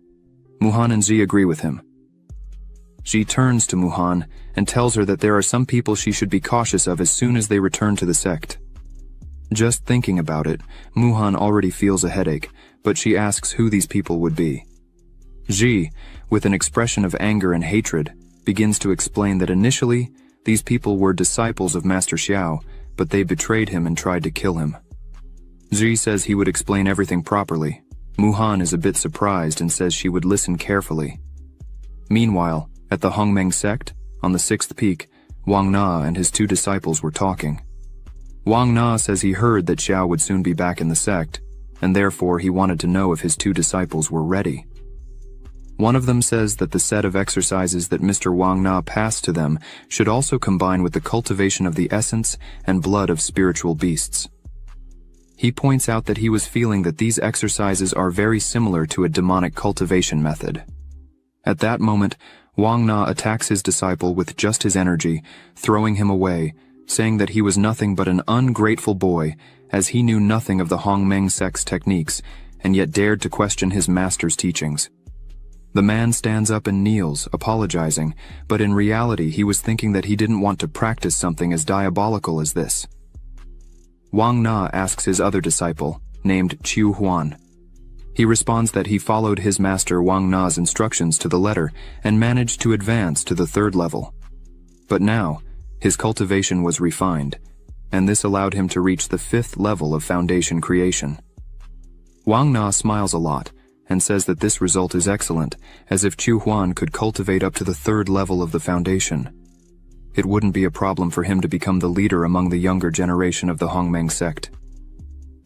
Muhan and Zi agree with him. She turns to Muhan and tells her that there are some people she should be cautious of as soon as they return to the sect. Just thinking about it, Muhan already feels a headache, but she asks who these people would be. Ji, with an expression of anger and hatred, begins to explain that initially, these people were disciples of Master Xiao, but they betrayed him and tried to kill him. Ji says he would explain everything properly. Muhan is a bit surprised and says she would listen carefully. Meanwhile, at the Hongmeng sect, on the 6th peak, Wang Na and his 2 disciples were talking. Wang Na says he heard that Xiao would soon be back in the sect, and therefore he wanted to know if his 2 disciples were ready. One of them says that the set of exercises that Mr. Wang Na passed to them should also combine with the cultivation of the essence and blood of spiritual beasts. He points out that he was feeling that these exercises are very similar to a demonic cultivation method. At that moment, Wang Na attacks his disciple with just his energy, throwing him away, saying that he was nothing but an ungrateful boy, as he knew nothing of the Hongmeng sect's techniques, and yet dared to question his master's teachings. The man stands up and kneels, apologizing, but in reality he was thinking that he didn't want to practice something as diabolical as this. Wang Na asks his other disciple, named Qiu Huan. He responds that he followed his master Wang Na's instructions to the letter and managed to advance to the 3rd level. But now, his cultivation was refined, and this allowed him to reach the 5th level of foundation creation. Wang Na smiles a lot and says that this result is excellent, as if Chu Huan could cultivate up to the 3rd level of the foundation. It wouldn't be a problem for him to become the leader among the younger generation of the Hongmeng sect.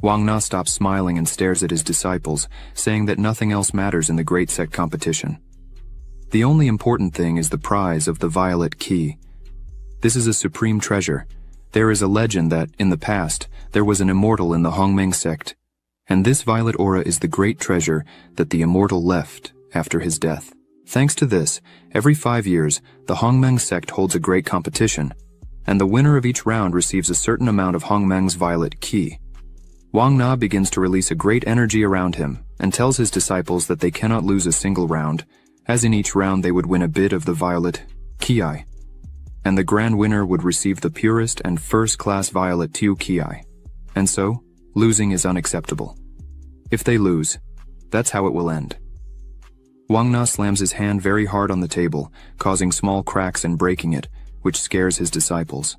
Wang Na stops smiling and stares at his disciples, saying that nothing else matters in the great sect competition. The only important thing is the prize of the violet key. This is a supreme treasure. There is a legend that, in the past, there was an immortal in the Hongmeng sect, and this violet aura is the great treasure that the immortal left after his death. Thanks to this, every 5 years, the Hongmeng sect holds a great competition, and the winner of each round receives a certain amount of Hongmeng's violet key. Wang Na begins to release a great energy around him and tells his disciples that they cannot lose a single round, as in each round they would win a bit of the violet ki, and the grand winner would receive the purest and first-class violet tu ki. And so, losing is unacceptable. If they lose, that's how it will end. Wang Na slams his hand very hard on the table, causing small cracks and breaking it, which scares his disciples.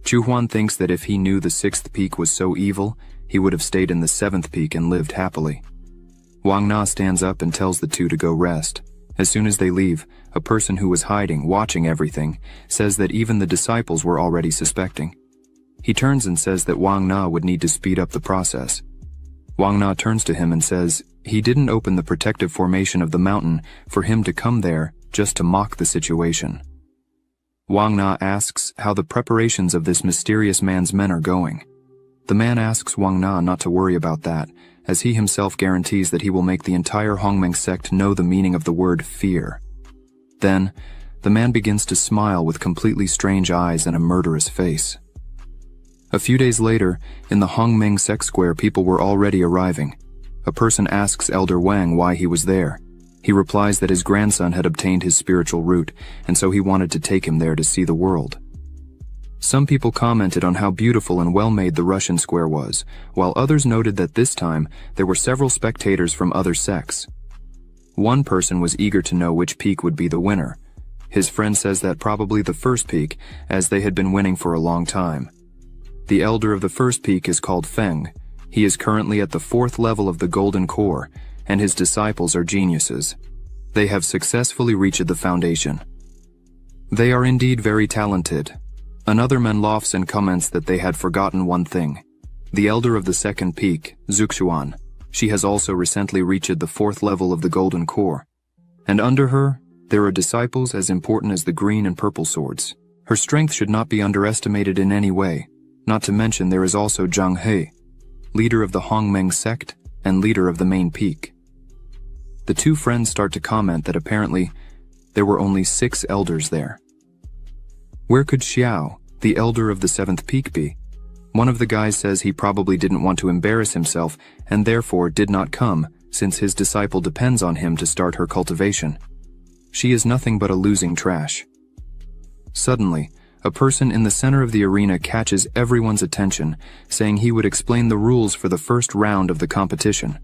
Chu Huan thinks that if he knew the 6th peak was so evil, he would have stayed in the 7th peak and lived happily. Wang Na stands up and tells the two to go rest. As soon as they leave, a person who was hiding, watching everything, says that even the disciples were already suspecting. He turns and says that Wang Na would need to speed up the process. Wang Na turns to him and says he didn't open the protective formation of the mountain for him to come there just to mock the situation. Wang Na asks how the preparations of this mysterious man's men are going. The man asks Wang Na not to worry about that, as he himself guarantees that he will make the entire Hongmeng sect know the meaning of the word fear. Then, the man begins to smile with completely strange eyes and a murderous face. A few days later, in the Hongmeng sect square, people were already arriving. A person asks Elder Wang why he was there. He replies that his grandson had obtained his spiritual root, and so he wanted to take him there to see the world. Some people commented on how beautiful and well-made the Russian square was, while others noted that this time there were several spectators from other sects. One person was eager to know which peak would be the winner. His friend says that probably the 1st peak, as they had been winning for a long time. The elder of the 1st peak is called Feng. He is currently at the 4th level of the Golden Core, and his disciples are geniuses. They have successfully reached the foundation. They are indeed very talented. Another man laughs and comments that they had forgotten one thing. The elder of the 2nd peak, Zuxuan, she has also recently reached the 4th level of the Golden Core. And under her, there are disciples as important as the green and purple swords. Her strength should not be underestimated in any way. Not to mention there is also Zhang He, leader of the Hongmeng sect and leader of the main peak. The two friends start to comment that apparently there were only 6 elders there. Where could Xiao, the elder of the 7th peak, be? One of the guys says he probably didn't want to embarrass himself and therefore did not come, since his disciple depends on him to start her cultivation. She is nothing but a losing trash. Suddenly, a person in the center of the arena catches everyone's attention, saying he would explain the rules for the first round of the competition.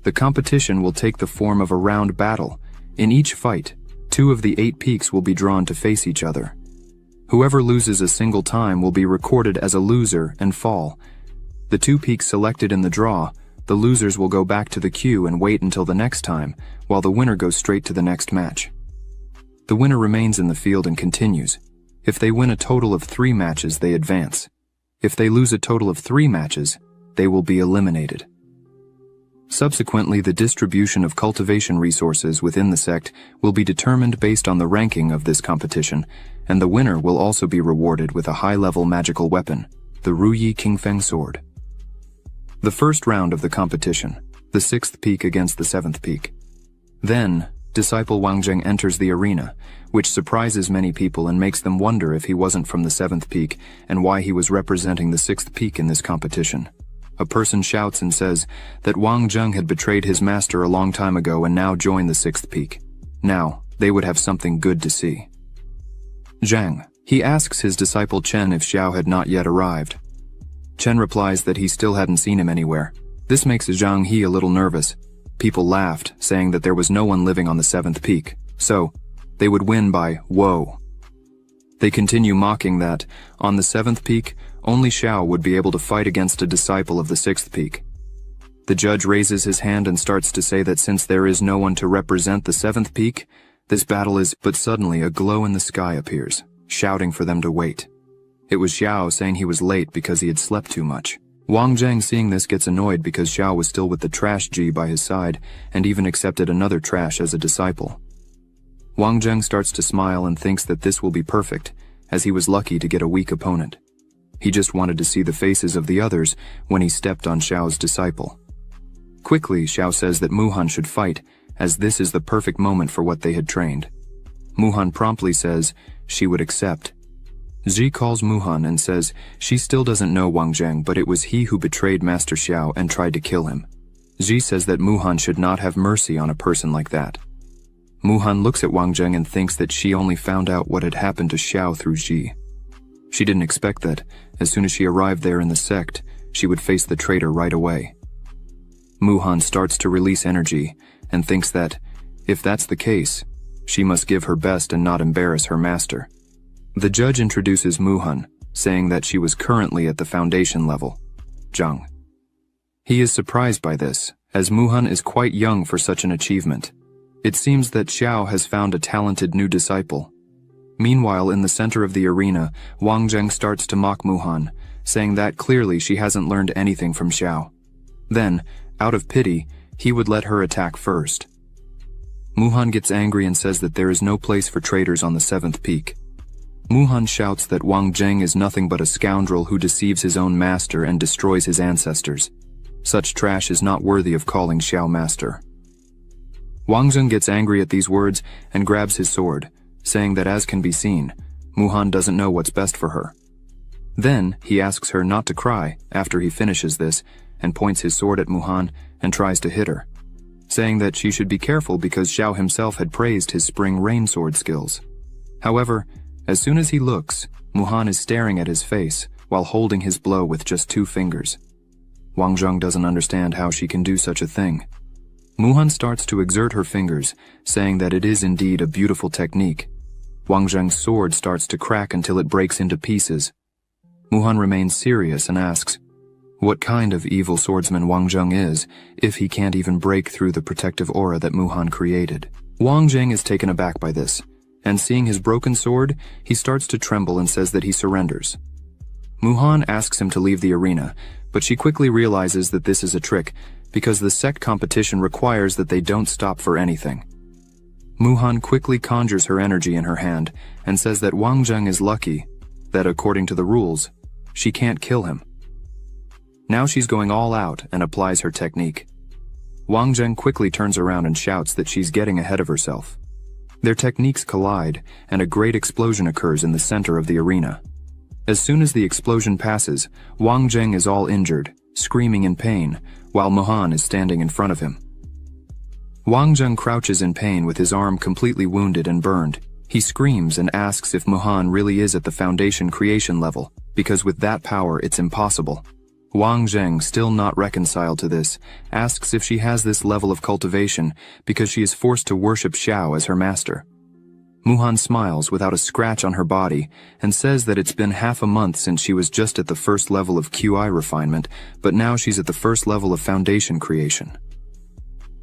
The competition will take the form of a round battle. In each fight, 2 of the 8 peaks will be drawn to face each other. Whoever loses a single time will be recorded as a loser and fall. The 2 peaks selected in the draw, the losers will go back to the queue and wait until the next time, while the winner goes straight to the next match. The winner remains in the field and continues. If they win a total of 3 matches, they advance. If they lose a total of 3 matches, they will be eliminated. Subsequently, the distribution of cultivation resources within the sect will be determined based on the ranking of this competition, and the winner will also be rewarded with a high-level magical weapon, the Ruyi Qingfeng sword. The first round of the competition, the 6th peak against the 7th peak. Then, disciple Wang Zheng enters the arena, which surprises many people and makes them wonder if he wasn't from the 7th peak and why he was representing the 6th peak in this competition. A person shouts and says that Wang Zheng had betrayed his master a long time ago and now joined the 6th peak. Now, they would have something good to see. Zhang. He asks his disciple Chen if Xiao had not yet arrived. Chen replies that he still hadn't seen him anywhere. This makes Zhang He a little nervous. People laughed, saying that there was no one living on the 7th peak, so they would win by whoa. They continue mocking that, on the 7th peak, only Xiao would be able to fight against a disciple of the 6th peak. The judge raises his hand and starts to say that since there is no one to represent the seventh peak, this battle is— but suddenly a glow in the sky appears, shouting for them to wait. It was Xiao saying he was late because he had slept too much. Wang Zheng seeing this gets annoyed because Xiao was still with the trash Ji by his side and even accepted another trash as a disciple. Wang Zheng starts to smile and thinks that this will be perfect, as he was lucky to get a weak opponent. He just wanted to see the faces of the others when he stepped on Xiao's disciple. Quickly, Xiao says that Muhan should fight, as this is the perfect moment for what they had trained. Muhan promptly says she would accept. Ji calls Muhan and says she still doesn't know Wang Zheng, but it was he who betrayed Master Xiao and tried to kill him. Ji says that Muhan should not have mercy on a person like that. Muhan looks at Wang Zheng and thinks that she only found out what had happened to Xiao through Ji. She didn't expect that, as soon as she arrived there in the sect, she would face the traitor right away. Muhan starts to release energy and thinks that, if that's the case, she must give her best and not embarrass her master. The judge introduces Muhan, saying that she was currently at the foundation level, Zhang. He is surprised by this, as Muhan is quite young for such an achievement. It seems that Xiao has found a talented new disciple. Meanwhile, in the center of the arena, Wang Zheng starts to mock Muhan, saying that clearly she hasn't learned anything from Xiao. Then, out of pity, he would let her attack first. Muhan gets angry and says that there is no place for traitors on the seventh peak. Muhan shouts that Wang Zheng is nothing but a scoundrel who deceives his own master and destroys his ancestors. Such trash is not worthy of calling Xiao master. Wang Zheng gets angry at these words and grabs his sword, saying that as can be seen, Muhan doesn't know what's best for her. Then, he asks her not to cry after he finishes this and points his sword at Muhan and tries to hit her, saying that she should be careful because Xiao himself had praised his spring rain sword skills. However, as soon as he looks, Muhan is staring at his face while holding his blow with just 2 fingers. Wang Zheng doesn't understand how she can do such a thing. Muhan starts to exert her fingers, saying that it is indeed a beautiful technique. Wang Zheng's sword starts to crack until it breaks into pieces. Muhan remains serious and asks what kind of evil swordsman Wang Zheng is if he can't even break through the protective aura that Muhan created. Wang Zheng is taken aback by this, and seeing his broken sword, he starts to tremble and says that he surrenders. Muhan asks him to leave the arena, but she quickly realizes that this is a trick, because the sect competition requires that they don't stop for anything. Muhan quickly conjures her energy in her hand and says that Wang Zheng is lucky, that according to the rules, she can't kill him. Now she's going all out and applies her technique. Wang Zheng quickly turns around and shouts that she's getting ahead of herself. Their techniques collide, and a great explosion occurs in the center of the arena. As soon as the explosion passes, Wang Zheng is all injured, screaming in pain, while Muhan is standing in front of him. Wang Zheng crouches in pain with his arm completely wounded and burned. He screams and asks if Muhan really is at the foundation creation level, because with that power it's impossible. Wang Zheng, still not reconciled to this, asks if she has this level of cultivation because she is forced to worship Xiao as her master. Muhan smiles without a scratch on her body and says that it's been half a month since she was just at the first level of QI refinement, but now she's at the first level of foundation creation.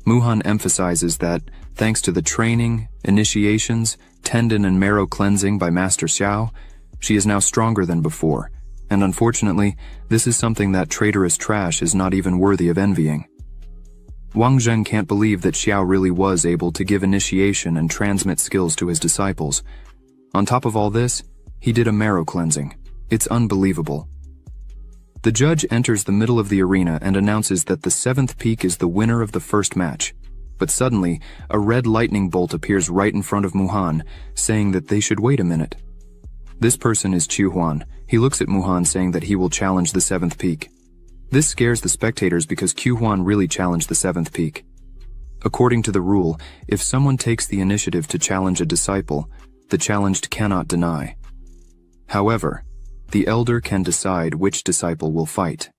Muhan emphasizes that, thanks to the training, initiations, tendon and marrow cleansing by Master Xiao, she is now stronger than before, and unfortunately, this is something that traitorous trash is not even worthy of envying. Wang Zheng can't believe that Xiao really was able to give initiation and transmit skills to his disciples. On top of all this, he did a marrow cleansing. It's unbelievable. The judge enters the middle of the arena and announces that the 7th peak is the winner of the first match. But suddenly, a red lightning bolt appears right in front of Muhan, saying that they should wait a minute. This person is Chu Huan. He looks at Muhan saying that he will challenge the 7th peak. This scares the spectators because Q Huan really challenged the 7th peak. According to the rule, if someone takes the initiative to challenge a disciple, the challenged cannot deny. However, the elder can decide which disciple will fight.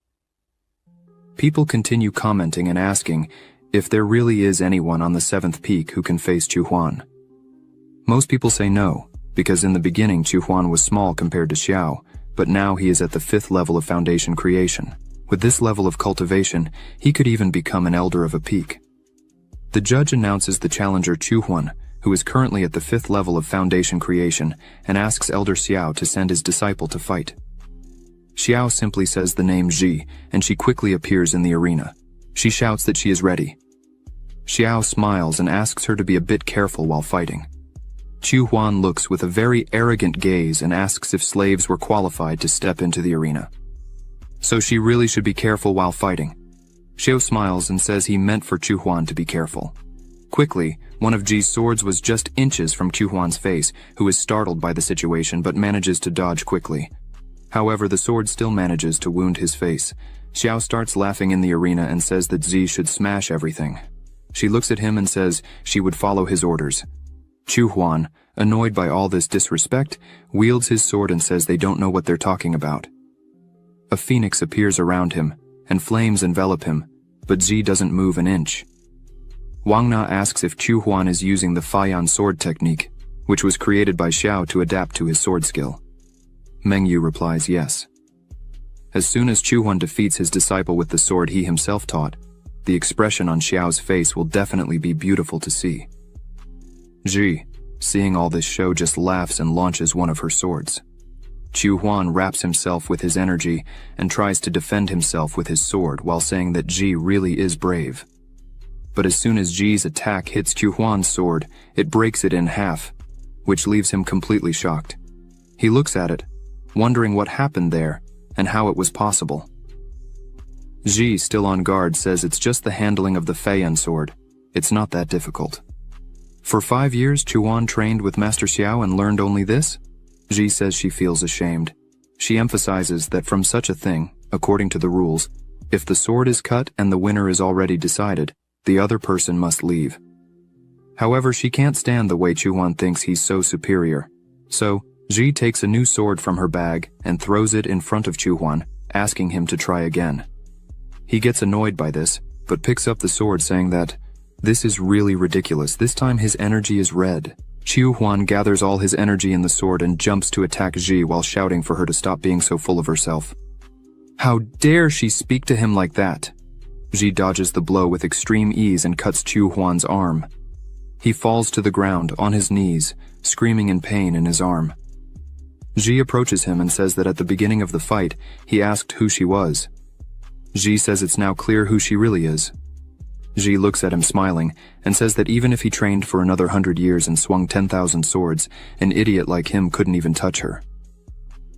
People continue commenting and asking if there really is anyone on the 7th peak who can face Chu Huan. Most people say no, because in the beginning Chu Huan was small compared to Xiao, but now he is at the 5th level of foundation creation. With this level of cultivation, he could even become an elder of a peak. The judge announces the challenger Chuhuan, who is currently at the 5th level of foundation creation, and asks Elder Xiao to send his disciple to fight. Xiao simply says the name Ji, and she quickly appears in the arena. She shouts that she is ready. Xiao smiles and asks her to be a bit careful while fighting. Chuhuan looks with a very arrogant gaze and asks if slaves were qualified to step into the arena. So she really should be careful while fighting. Xiao smiles and says he meant for Chuhuan to be careful. Quickly, one of Ji's swords was just inches from Chuhuan's face, who is startled by the situation but manages to dodge quickly. However, the sword still manages to wound his face. Xiao starts laughing in the arena and says that Ji should smash everything. She looks at him and says she would follow his orders. Chuhuan, annoyed by all this disrespect, wields his sword and says they don't know what they're talking about. A phoenix appears around him, and flames envelop him, but Ji doesn't move an inch. Wang Na asks if Chuhuan is using the Faiyan sword technique, which was created by Xiao to adapt to his sword skill. Meng Yu replies yes. As soon as Chuhuan defeats his disciple with the sword he himself taught, the expression on Xiao's face will definitely be beautiful to see. Ji, seeing all this show, just laughs and launches one of her swords. Chuhuan wraps himself with his energy and tries to defend himself with his sword while saying that Ji really is brave. But as soon as Ji's attack hits Chuhuan's sword, it breaks it in half, which leaves him completely shocked. He looks at it, wondering what happened there and how it was possible. Ji, still on guard, says it's just the handling of the Feiyan sword. It's not that difficult. For 5 years, Chuhuan trained with Master Xiao and learned only this? Ji says she feels ashamed. She emphasizes that from such a thing, according to the rules, if the sword is cut and the winner is already decided, the other person must leave. However, she can't stand the way Chuhuan thinks he's so superior. So, Ji takes a new sword from her bag and throws it in front of Chuhuan, asking him to try again. He gets annoyed by this, but picks up the sword saying that, "This is really ridiculous. This time his energy is red." Chuhuan gathers all his energy in the sword and jumps to attack Ji while shouting for her to stop being so full of herself. How dare she speak to him like that? Ji dodges the blow with extreme ease and cuts Chuhuan's arm. He falls to the ground on his knees, screaming in pain in his arm. Ji approaches him and says that at the beginning of the fight, he asked who she was. Ji says it's now clear who she really is. Ji looks at him smiling and says that even if he trained for another 100 years and swung 10,000 swords, an idiot like him couldn't even touch her.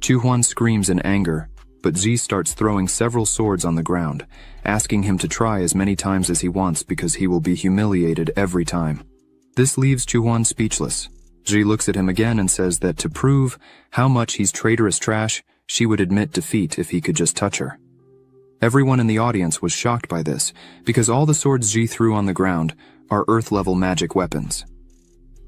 Chuhuan screams in anger, but Ji starts throwing several swords on the ground, asking him to try as many times as he wants because he will be humiliated every time. This leaves Chuhuan speechless. Ji looks at him again and says that to prove how much he's traitorous trash, she would admit defeat if he could just touch her. Everyone in the audience was shocked by this, because all the swords Ji threw on the ground are Earth-level magic weapons.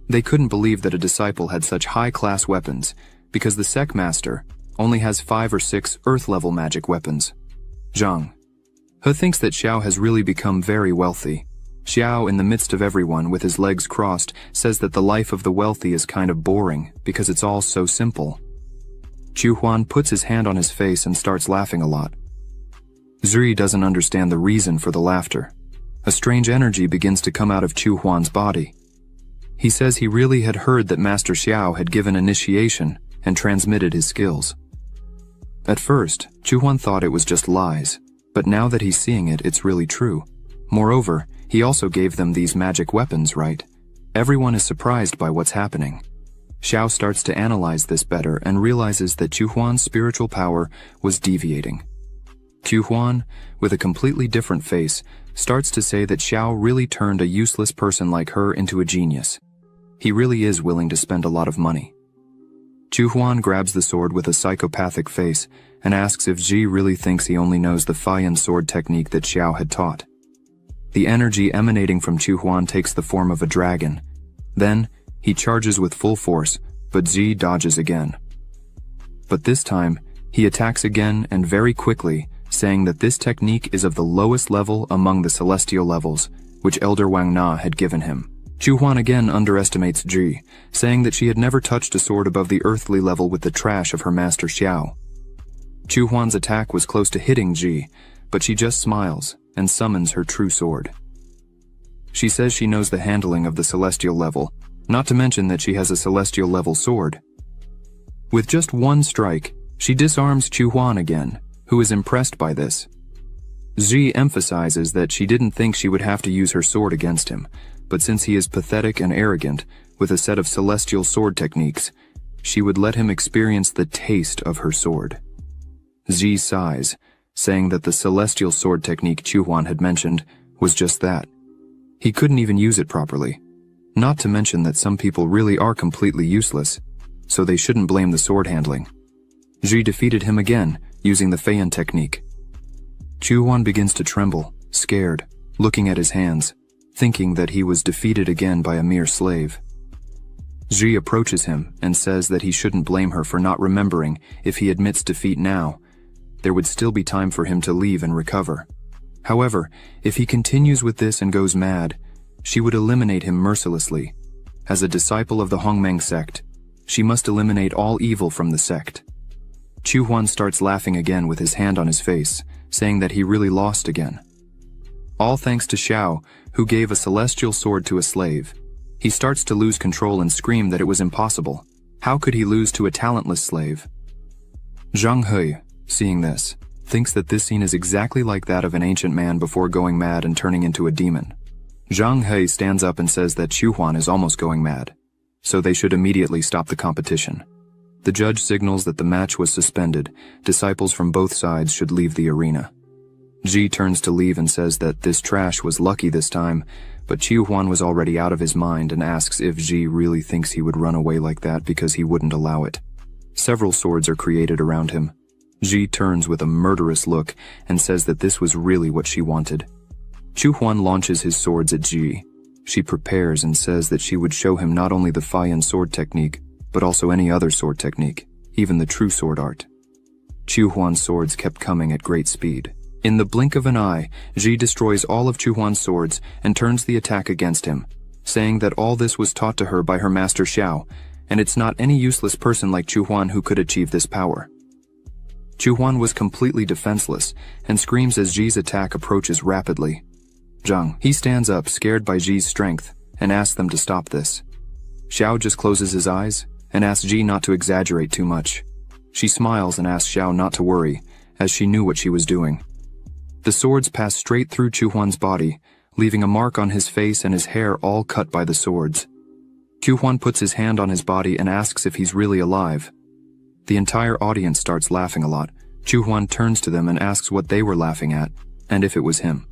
They couldn't believe that a disciple had such high-class weapons, because the Sec Master only has 5 or 6 Earth-level magic weapons. Zhang He thinks that Xiao has really become very wealthy. Xiao, in the midst of everyone with his legs crossed, says that the life of the wealthy is kind of boring, because it's all so simple. Chuhuan puts his hand on his face and starts laughing a lot. Zuri doesn't understand the reason for the laughter. A strange energy begins to come out of Chuhuan's body. He says he really had heard that Master Xiao had given initiation and transmitted his skills. At first, Chuhuan thought it was just lies, but now that he's seeing it, it's really true. Moreover, he also gave them these magic weapons, right? Everyone is surprised by what's happening. Xiao starts to analyze this better and realizes that Chuhuan's spiritual power was deviating. Chuhuan, with a completely different face, starts to say that Xiao really turned a useless person like her into a genius. He really is willing to spend a lot of money. Chuhuan grabs the sword with a psychopathic face and asks if Ji really thinks he only knows the Faiyan sword technique that Xiao had taught. The energy emanating from Chuhuan takes the form of a dragon. Then, he charges with full force, but Ji dodges again. But this time, he attacks again and very quickly, saying that this technique is of the lowest level among the celestial levels, which Elder Wang Na had given him. Chuhuan again underestimates Ji, saying that she had never touched a sword above the earthly level with the trash of her master Xiao. Chuhuan's attack was close to hitting Ji, but she just smiles and summons her true sword. She says she knows the handling of the celestial level, not to mention that she has a celestial level sword. With just one strike, she disarms Chu Huan again, who is impressed by this. Ji emphasizes that she didn't think she would have to use her sword against him, but since he is pathetic and arrogant, with a set of celestial sword techniques, she would let him experience the taste of her sword. Ji sighs, saying that the celestial sword technique Chu Huan had mentioned was just that. He couldn't even use it properly. Not to mention that some people really are completely useless, so they shouldn't blame the sword handling. Ji defeated him again, using the Feiyan technique. Chu Huan begins to tremble, scared, looking at his hands, thinking that he was defeated again by a mere slave. Ji approaches him and says that he shouldn't blame her for not remembering. If he admits defeat now, there would still be time for him to leave and recover. However, if he continues with this and goes mad, she would eliminate him mercilessly. As a disciple of the Hongmeng sect, she must eliminate all evil from the sect. Chu Huan starts laughing again with his hand on his face, saying that he really lost again. All thanks to Xiao, who gave a celestial sword to a slave. He starts to lose control and scream that it was impossible. How could he lose to a talentless slave? Zhang Hui, seeing this, thinks that this scene is exactly like that of an ancient man before going mad and turning into a demon. Zhang Hui stands up and says that Chu Huan is almost going mad, so they should immediately stop the competition. The judge signals that the match was suspended. Disciples from both sides should leave the arena. Ji turns to leave and says that this trash was lucky this time, but Chu Huan was already out of his mind and asks if Ji really thinks he would run away like that because he wouldn't allow it. Several swords are created around him. Ji turns with a murderous look and says that this was really what she wanted. Chu Huan launches his swords at Ji. She prepares and says that she would show him not only the Feiyan sword technique, but also any other sword technique, even the true sword art. Chu Huan's swords kept coming at great speed. In the blink of an eye, Ji destroys all of Chu Huan's swords and turns the attack against him, saying that all this was taught to her by her master Xiao, and it's not any useless person like Chu Huan who could achieve this power. Chu Huan was completely defenseless and screams as Ji's attack approaches rapidly. Zhang, he stands up, scared by Ji's strength, and asks them to stop this. Xiao just closes his eyes and asks Ji not to exaggerate too much. She smiles and asks Xiao not to worry, as she knew what she was doing. The swords pass straight through Chu Huan's body, leaving a mark on his face and his hair all cut by the swords. Chu Huan puts his hand on his body and asks if he's really alive. The entire audience starts laughing a lot. Chu Huan turns to them and asks what they were laughing at, and if it was him.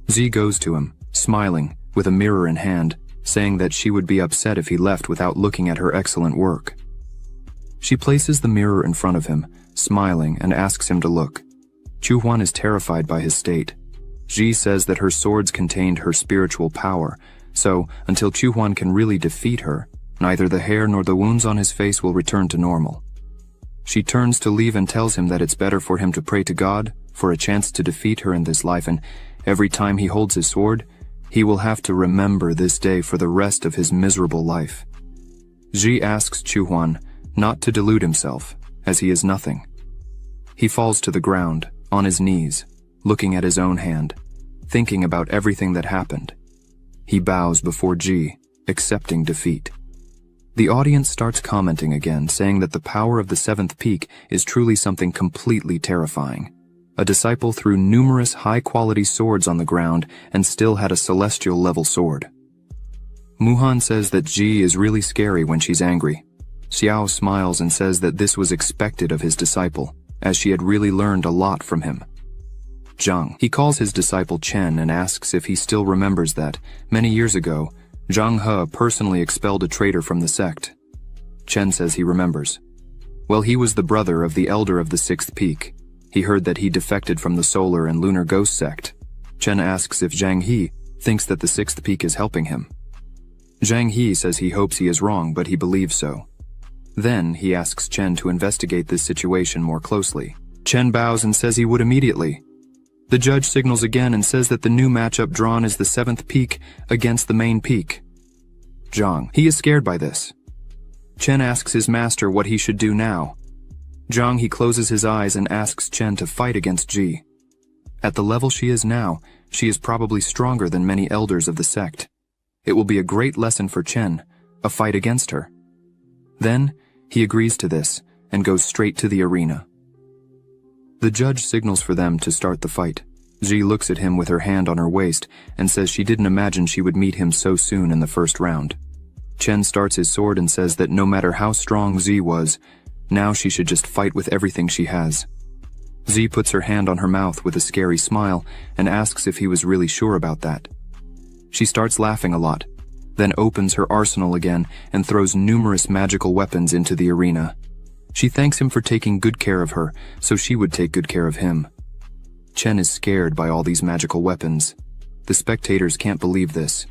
Ji goes to him, smiling, with a mirror in hand, saying that she would be upset if he left without looking at her excellent work. She places the mirror in front of him, smiling, and asks him to look. Chu Huan is terrified by his state. Ji says that her swords contained her spiritual power, so until Chu Huan can really defeat her, neither the hair nor the wounds on his face will return to normal. She turns to leave and tells him that it's better for him to pray to God for a chance to defeat her in this life, and every time he holds his sword, he will have to remember this day for the rest of his miserable life. Ji asks Chu Huan not to delude himself, as he is nothing. He falls to the ground, on his knees, looking at his own hand, thinking about everything that happened. He bows before Ji, accepting defeat. The audience starts commenting again, saying that the power of the seventh peak is truly something completely terrifying. A disciple threw numerous high-quality swords on the ground and still had a celestial-level sword. Muhan says that Ji is really scary when she's angry. Xiao smiles and says that this was expected of his disciple, as she had really learned a lot from him. Zhang, he calls his disciple Chen and asks if he still remembers that, many years ago, Zhang He personally expelled a traitor from the sect. Chen says he remembers. Well, he was the brother of the elder of the sixth peak. He heard that he defected from the solar and lunar ghost sect. Chen asks if Zhang He thinks that the sixth peak is helping him. Zhang He says he hopes he is wrong, but he believes so. Then he asks Chen to investigate this situation more closely. Chen bows and says he would immediately. The judge signals again and says that the new matchup drawn is the seventh peak against the main peak. Zhang, he is scared by this. Chen asks his master what he should do now. Zhang, he closes his eyes and asks Chen to fight against Ji. At the level she is now, she is probably stronger than many elders of the sect. It will be a great lesson for Chen, a fight against her. Then, he agrees to this and goes straight to the arena. The judge signals for them to start the fight. Ji looks at him with her hand on her waist and says she didn't imagine she would meet him so soon in the first round. Chen starts his sword and says that no matter how strong Ji was, now she should just fight with everything she has. Ji puts her hand on her mouth with a scary smile and asks if he was really sure about that. She starts laughing a lot, then opens her arsenal again and throws numerous magical weapons into the arena. She thanks him for taking good care of her, so she would take good care of him. Chen is scared by all these magical weapons. The spectators can't believe this.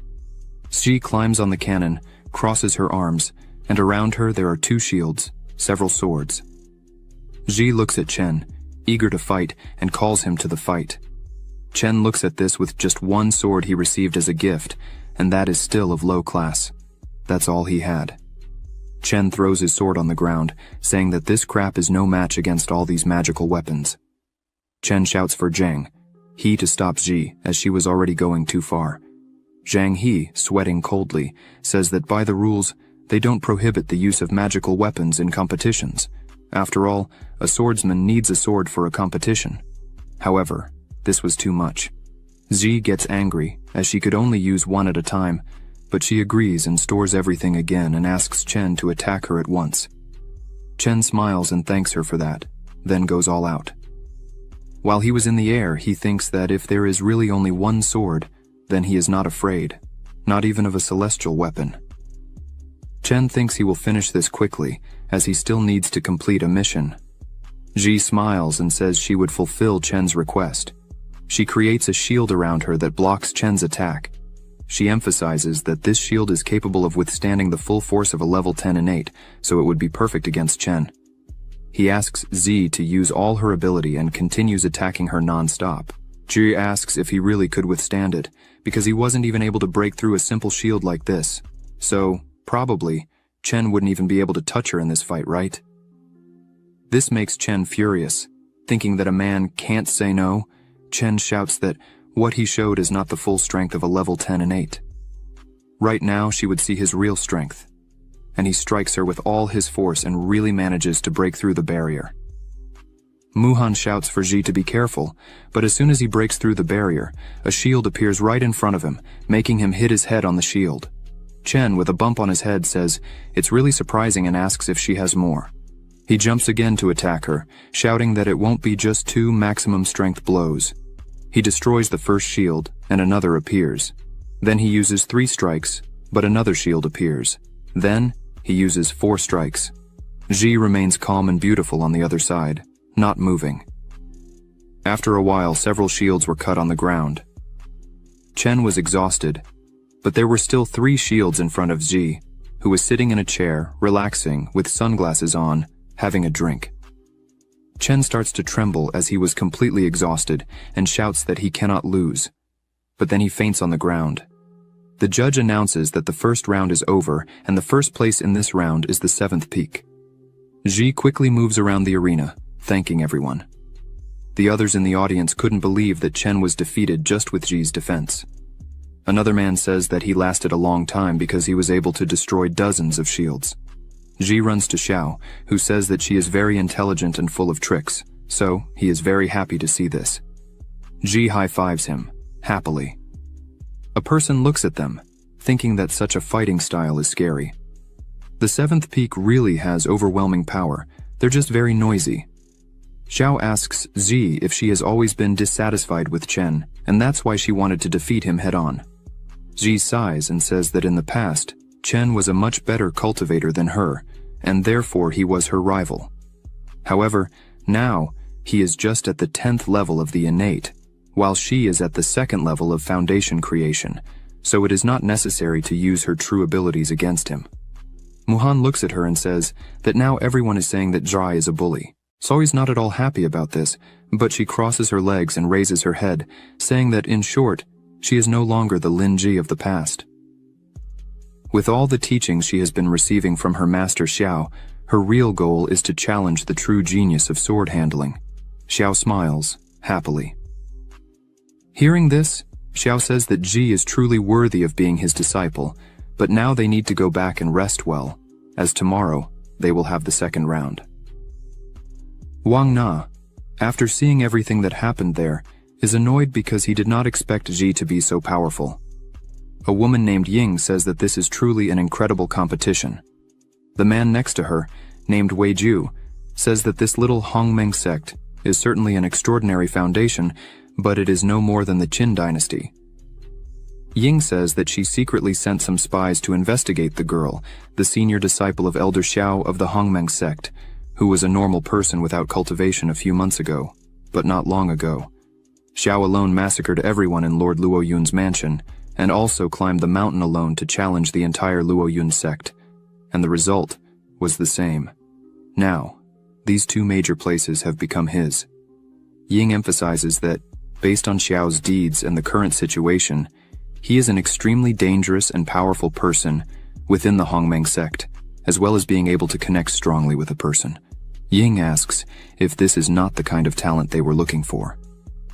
Ji climbs on the cannon, crosses her arms, and around her there are 2 shields, several swords. Ji looks at Chen, eager to fight, and calls him to the fight. Chen looks at this with just 1 sword he received as a gift, and that is still of low class. That's all he had. Chen throws his sword on the ground, saying that this crap is no match against all these magical weapons. Chen shouts for Zhang He to stop Ji, as she was already going too far. Zhang He, sweating coldly, says that by the rules, they don't prohibit the use of magical weapons in competitions. After all, a swordsman needs a sword for a competition. However, this was too much. Ji gets angry, as she could only use 1 at a time, but she agrees and stores everything again and asks Chen to attack her at once. Chen smiles and thanks her for that, then goes all out. While he was in the air, he thinks that if there is really only 1 sword, then he is not afraid, not even of a celestial weapon. Chen thinks he will finish this quickly, as he still needs to complete a mission. Ji smiles and says she would fulfill Chen's request. She creates a shield around her that blocks Chen's attack. She emphasizes that this shield is capable of withstanding the full force of a level 10 innate, so it would be perfect against Chen. He asks Ji to use all her ability and continues attacking her non-stop. Ji asks if he really could withstand it, because he wasn't even able to break through a simple shield like this. So, probably, Chen wouldn't even be able to touch her in this fight, right? This makes Chen furious. Thinking that a man can't say no, Chen shouts that what he showed is not the full strength of a level 10 innate. Right now, she would see his real strength. And he strikes her with all his force and really manages to break through the barrier. Muhan shouts for Ji to be careful, but as soon as he breaks through the barrier, a shield appears right in front of him, making him hit his head on the shield. Chen, with a bump on his head, says it's really surprising and asks if she has more. He jumps again to attack her, shouting that it won't be just 2 maximum strength blows. He destroys the first shield, and another appears. Then he uses 3 strikes, but another shield appears. Then, he uses 4 strikes. Ji remains calm and beautiful on the other side, not moving. After a while, several shields were cut on the ground. Chen was exhausted, but there were still 3 shields in front of Ji, who was sitting in a chair, relaxing, with sunglasses on, having a drink. Chen starts to tremble as he was completely exhausted and shouts that he cannot lose. But then he faints on the ground. The judge announces that the first round is over and the first place in this round is the 7th peak. Ji quickly moves around the arena, thanking everyone. The others in the audience couldn't believe that Chen was defeated just with Ji's defense. Another man says that he lasted a long time because he was able to destroy dozens of shields. Ji runs to Xiao, who says that she is very intelligent and full of tricks, so he is very happy to see this. Ji high-fives him, happily. A person looks at them, thinking that such a fighting style is scary. The 7th peak really has overwhelming power, they're just very noisy. Xiao asks Ji if she has always been dissatisfied with Chen, and that's why she wanted to defeat him head-on. Ji sighs and says that in the past, Chen was a much better cultivator than her, and therefore he was her rival. However, now, he is just at the 10th level of the innate, while she is at the 2nd level of foundation creation, so it is not necessary to use her true abilities against him. Muhan looks at her and says that now everyone is saying that Zhai is a bully. Soi's not at all happy about this, but she crosses her legs and raises her head, saying that, in short, she is no longer the Lin Ji of the past. With all the teachings she has been receiving from her master Xiao, her real goal is to challenge the true genius of sword handling. Xiao smiles, happily. Hearing this, Xiao says that Ji is truly worthy of being his disciple, but now they need to go back and rest well, as tomorrow they will have the second round. Wang Na, after seeing everything that happened there, is annoyed because he did not expect Ji to be so powerful. A woman named Ying says that this is truly an incredible competition. The man next to her, named Wei Ju, says that this little Hongmeng sect is certainly an extraordinary foundation, but it is no more than the Qin dynasty. Ying says that she secretly sent some spies to investigate the girl, the senior disciple of Elder Xiao of the Hongmeng sect, who was a normal person without cultivation a few months ago, but not long ago. Xiao alone massacred everyone in Lord Luo Yun's mansion, and also climbed the mountain alone to challenge the entire Luo Yun sect, and the result was the same. Now, these two major places have become his. Ying emphasizes that, based on Xiao's deeds and the current situation, he is an extremely dangerous and powerful person within the Hongmeng sect, as well as being able to connect strongly with a person. Ying asks if this is not the kind of talent they were looking for.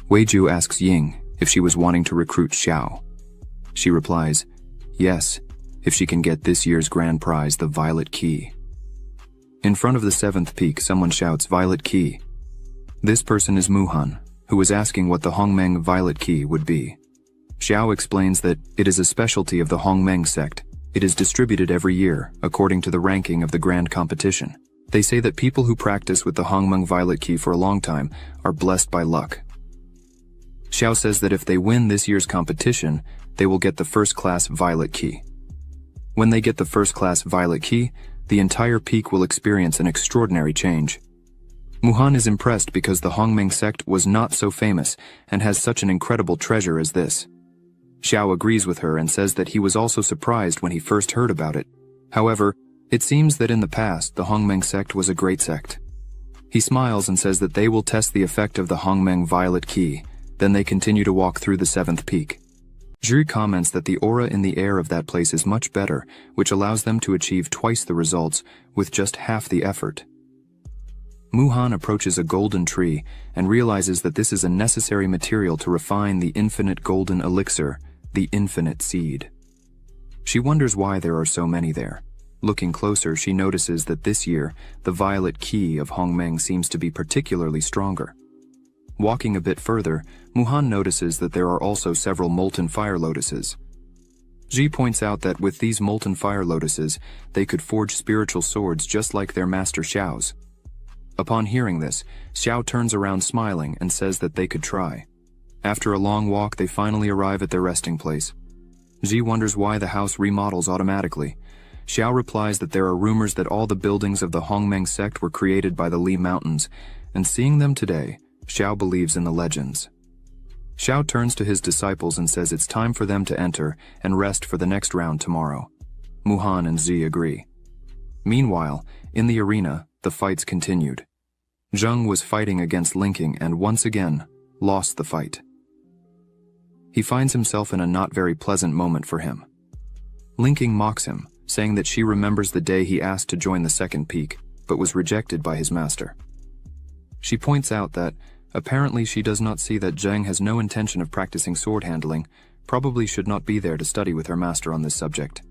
Weiju asks Ying if she was wanting to recruit Xiao. She replies, yes, if she can get this year's grand prize, the Violet Key. In front of the 7th peak, someone shouts, Violet Key. This person is Muhan, who was asking what the Hongmeng Violet Key would be. Xiao explains that it is a specialty of the Hongmeng sect. It is distributed every year, according to the ranking of the grand competition. They say that people who practice with the Hongmeng Violet Key for a long time are blessed by luck. Xiao says that if they win this year's competition, they will get the first-class Violet Key. When they get the first-class Violet Key, the entire peak will experience an extraordinary change. Muhan is impressed because the Hongmeng sect was not so famous and has such an incredible treasure as this. Xiao agrees with her and says that he was also surprised when he first heard about it. However, it seems that in the past the Hongmeng sect was a great sect. He smiles and says that they will test the effect of the Hongmeng Violet Key, then they continue to walk through the 7th peak. Zhu comments that the aura in the air of that place is much better, which allows them to achieve twice the results with just half the effort. Muhan approaches a golden tree and realizes that this is a necessary material to refine the infinite golden elixir, the infinite seed. She wonders why there are so many there. Looking closer, she notices that this year, the Violet Key of Hongmeng seems to be particularly stronger. Walking a bit further, Muhan notices that there are also several molten fire lotuses. Ji points out that with these molten fire lotuses, they could forge spiritual swords just like their master Xiao's. Upon hearing this, Xiao turns around smiling and says that they could try. After a long walk, they finally arrive at their resting place. Ji wonders why the house remodels automatically. Xiao replies that there are rumors that all the buildings of the Hongmeng sect were created by the Li Mountains, and seeing them today, Xiao believes in the legends. Xiao turns to his disciples and says it's time for them to enter and rest for the next round tomorrow. Muhan and Zi agree. Meanwhile, in the arena, the fights continued. Zheng was fighting against Linking and once again lost the fight. He finds himself in a not very pleasant moment for him. Linking mocks him, saying that she remembers the day he asked to join the 2nd peak, but was rejected by his master. She points out that apparently she does not see that Zheng has no intention of practicing sword handling, probably should not be there to study with her master on this subject.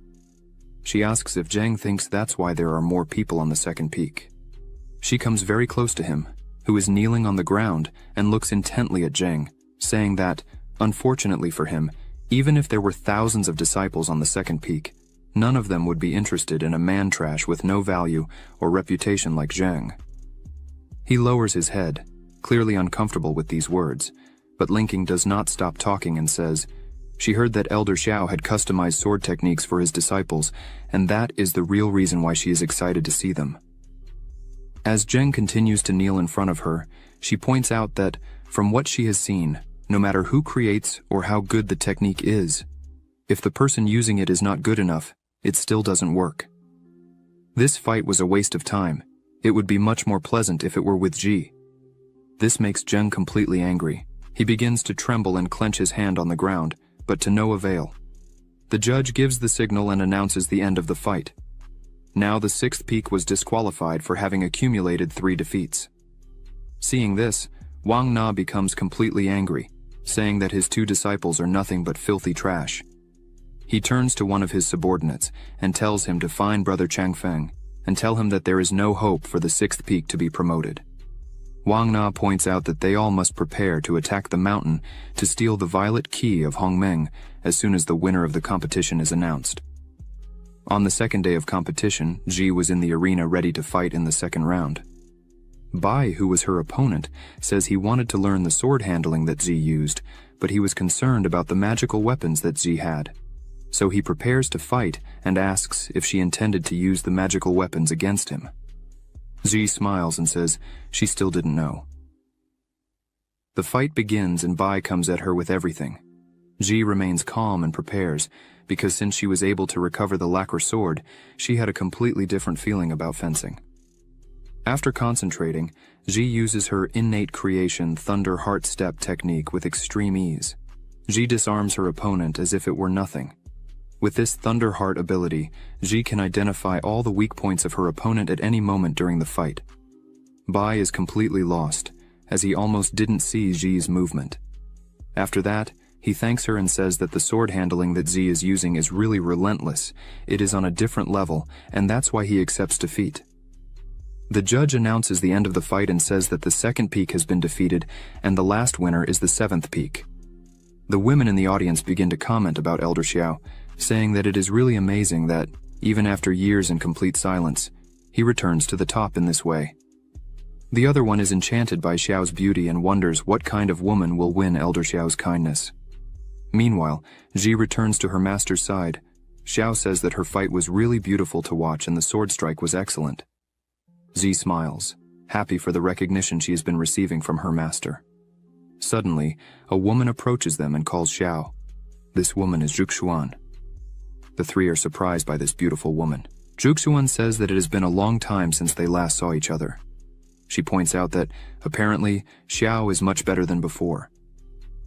She asks if Zheng thinks that's why there are more people on the 2nd peak. She comes very close to him, who is kneeling on the ground and looks intently at Zheng, saying that, unfortunately for him, even if there were thousands of disciples on the 2nd peak, none of them would be interested in a man-trash with no value or reputation like Zheng. He lowers his head, clearly uncomfortable with these words, but Linking does not stop talking and says, she heard that Elder Xiao had customized sword techniques for his disciples, and that is the real reason why she is excited to see them. As Zheng continues to kneel in front of her, she points out that, from what she has seen, no matter who creates or how good the technique is, if the person using it is not good enough, it still doesn't work. This fight was a waste of time. It would be much more pleasant if it were with Ji. This makes Zheng completely angry. He begins to tremble and clench his hand on the ground, but to no avail. The judge gives the signal and announces the end of the fight. Now the 6th peak was disqualified for having accumulated 3 defeats. Seeing this, Wang Na becomes completely angry. saying that his 2 disciples are nothing but filthy trash. He turns to one of his subordinates and tells him to find Brother Changfeng and tell him that there is no hope for the 6th peak to be promoted. Wang Na points out that they all must prepare to attack the mountain to steal the violet key of Hongmeng as soon as the winner of the competition is announced. On the 2nd day of competition, Ji was in the arena ready to fight in the 2nd round. Bai, who was her opponent, says he wanted to learn the sword handling that Ji used, but he was concerned about the magical weapons that Ji had. So he prepares to fight and asks if she intended to use the magical weapons against him. Ji smiles and says she still didn't know. The fight begins and Bai comes at her with everything. Ji remains calm and prepares, because since she was able to recover the lacquer sword, she had a completely different feeling about fencing. After concentrating, Ji uses her innate creation Thunder Heart Step technique with extreme ease. Ji disarms her opponent as if it were nothing. With this Thunder Heart ability, Ji can identify all the weak points of her opponent at any moment during the fight. Bai is completely lost, as he almost didn't see Ji's movement. After that, he thanks her and says that the sword handling that Ji is using is really relentless, it is on a different level, and that's why he accepts defeat. The judge announces the end of the fight and says that the 2nd peak has been defeated, and the last winner is the 7th peak. The women in the audience begin to comment about Elder Xiao, saying that it is really amazing that, even after years in complete silence, he returns to the top in this way. The other one is enchanted by Xiao's beauty and wonders what kind of woman will win Elder Xiao's kindness. Meanwhile, Ji returns to her master's side. Xiao says that her fight was really beautiful to watch and the sword strike was excellent. Ji smiles, happy for the recognition she has been receiving from her master. Suddenly, a woman approaches them and calls Xiao. This woman is Zhuxuan. The 3 are surprised by this beautiful woman. Zhuxuan says that it has been a long time since they last saw each other. She points out that, apparently, Xiao is much better than before.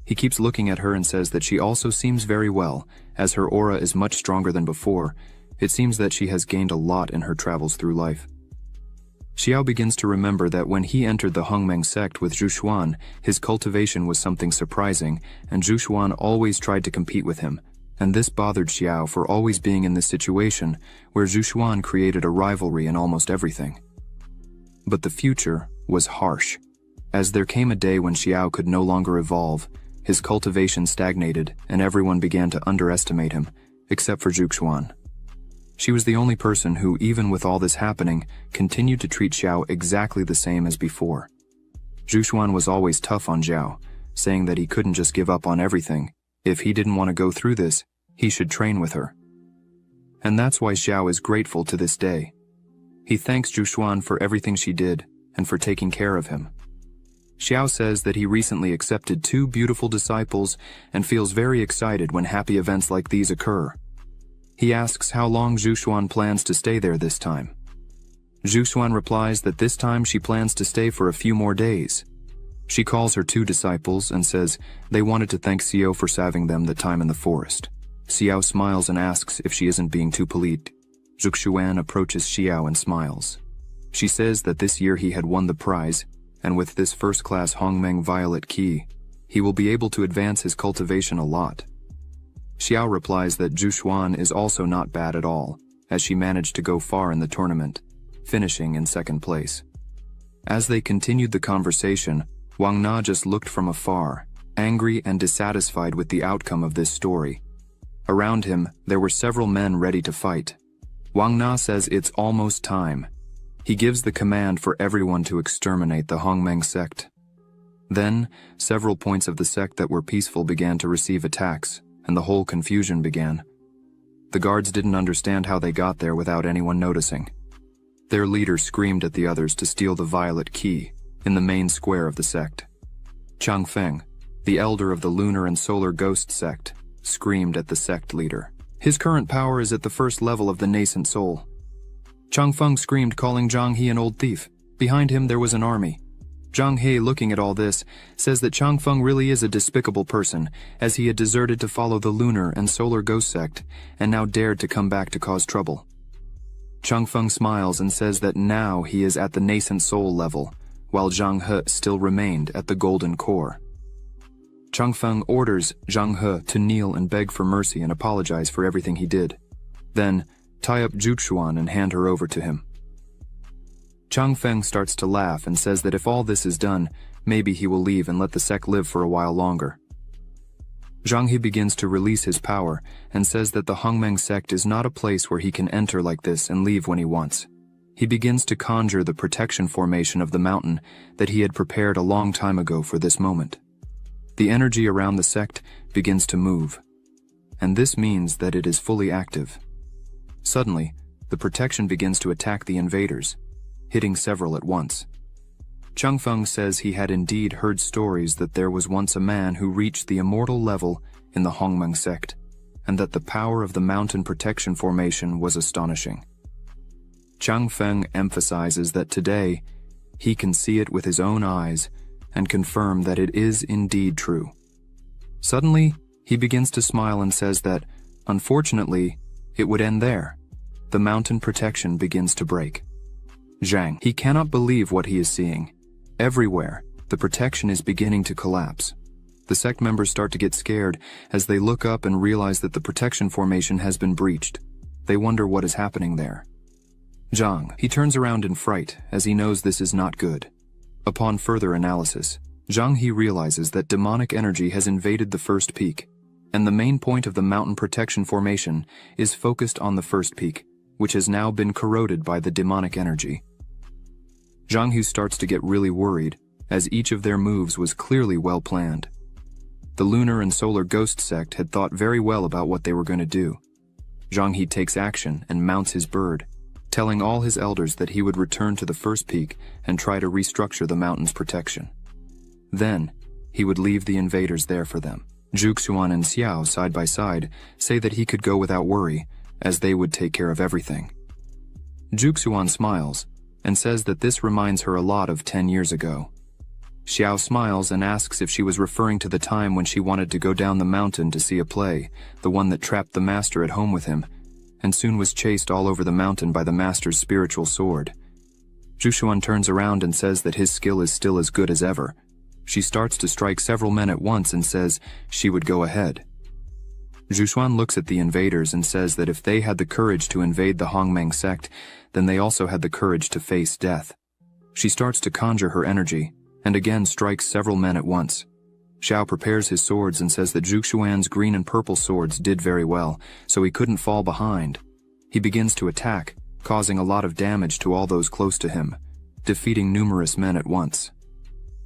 He keeps looking at her and says that she also seems very well, as her aura is much stronger than before. It seems that she has gained a lot in her travels through life. Xiao begins to remember that when he entered the Hongmeng sect with Zhuxuan, his cultivation was something surprising, and Zhuxuan always tried to compete with him, and this bothered Xiao for always being in this situation where Zhuxuan created a rivalry in almost everything. But the future was harsh, as there came a day when Xiao could no longer evolve, his cultivation stagnated, and everyone began to underestimate him, except for Zhuxuan. She was the only person who, even with all this happening, continued to treat Xiao exactly the same as before. Zhuxuan was always tough on Xiao, saying that he couldn't just give up on everything. If he didn't want to go through this, he should train with her. And that's why Xiao is grateful to this day. He thanks Zhuxuan for everything she did and for taking care of him. Xiao says that he recently accepted 2 beautiful disciples and feels very excited when happy events like these occur. He asks how long Zhuxuan plans to stay there this time. Zhuxuan replies that this time she plans to stay for a few more days. She calls her 2 disciples and says they wanted to thank Xiao for saving them the time in the forest. Xiao smiles and asks if she isn't being too polite. Zhuxuan approaches Xiao and smiles. She says that this year he had won the prize, and with this first-class Hongmeng Violet Key, he will be able to advance his cultivation a lot. Xiao replies that Zhuxuan is also not bad at all, as she managed to go far in the tournament, finishing in 2nd place. As they continued the conversation, Wang Na just looked from afar, angry and dissatisfied with the outcome of this story. Around him, there were several men ready to fight. Wang Na says it's almost time. He gives the command for everyone to exterminate the Hongmeng sect. Then, several points of the sect that were peaceful began to receive attacks, and the whole confusion began. The guards didn't understand how they got there without anyone noticing. Their leader screamed at the others to steal the violet key in the main square of the sect. Changfeng, the elder of the lunar and solar ghost sect, screamed at the sect leader. His current power is at the 1st level of the nascent soul. Changfeng screamed, calling Zhang He an old thief. Behind him there was an army. Zhang He, looking at all this, says that Changfeng really is a despicable person, as he had deserted to follow the lunar and solar ghost sect, and now dared to come back to cause trouble. Changfeng smiles and says that now he is at the nascent soul level, while Zhang He still remained at the golden core. Changfeng orders Zhang He to kneel and beg for mercy and apologize for everything he did. Then, tie up Zhu Xuan and hand her over to him. Changfeng starts to laugh and says that if all this is done, maybe he will leave and let the sect live for a while longer. Zhang He begins to release his power and says that the Hongmeng sect is not a place where he can enter like this and leave when he wants. He begins to conjure the protection formation of the mountain that he had prepared a long time ago for this moment. The energy around the sect begins to move, and this means that it is fully active. Suddenly, the protection begins to attack the invaders, hitting several at once. Changfeng says he had indeed heard stories that there was once a man who reached the immortal level in the Hongmeng sect, and that the power of the mountain protection formation was astonishing. Changfeng emphasizes that today, he can see it with his own eyes and confirm that it is indeed true. Suddenly, he begins to smile and says that, unfortunately, it would end there. The mountain protection begins to break. Zhang, he cannot believe what he is seeing. Everywhere, the protection is beginning to collapse. The sect members start to get scared as they look up and realize that the protection formation has been breached. They wonder what is happening there. Zhang, he turns around in fright as he knows this is not good. Upon further analysis, Zhang He realizes that demonic energy has invaded the first peak, and the main point of the mountain protection formation is focused on the first peak, which has now been corroded by the demonic energy. Zhang He starts to get really worried, as each of their moves was clearly well planned. The lunar and solar ghost sect had thought very well about what they were going to do. Zhang He takes action and mounts his bird, telling all his elders that he would return to the first peak and try to restructure the mountain's protection. Then, he would leave the invaders there for them. Zhu Xuan and Xiao, side by side, say that he could go without worry, as they would take care of everything. Zhu Xuan smiles, and says that this reminds her a lot of 10 years ago. Xiao smiles and asks if she was referring to the time when she wanted to go down the mountain to see a play, the one that trapped the master at home with him, and soon was chased all over the mountain by the master's spiritual sword. Zhu Xuan turns around and says that his skill is still as good as ever. She starts to strike several men at once and says she would go ahead. Zhu Xuan looks at the invaders and says that if they had the courage to invade the Hongmeng sect, then they also had the courage to face death. She starts to conjure her energy, and again strikes several men at once. Xiao prepares his swords and says that Zhu Xuan's green and purple swords did very well, so he couldn't fall behind. He begins to attack, causing a lot of damage to all those close to him, defeating numerous men at once.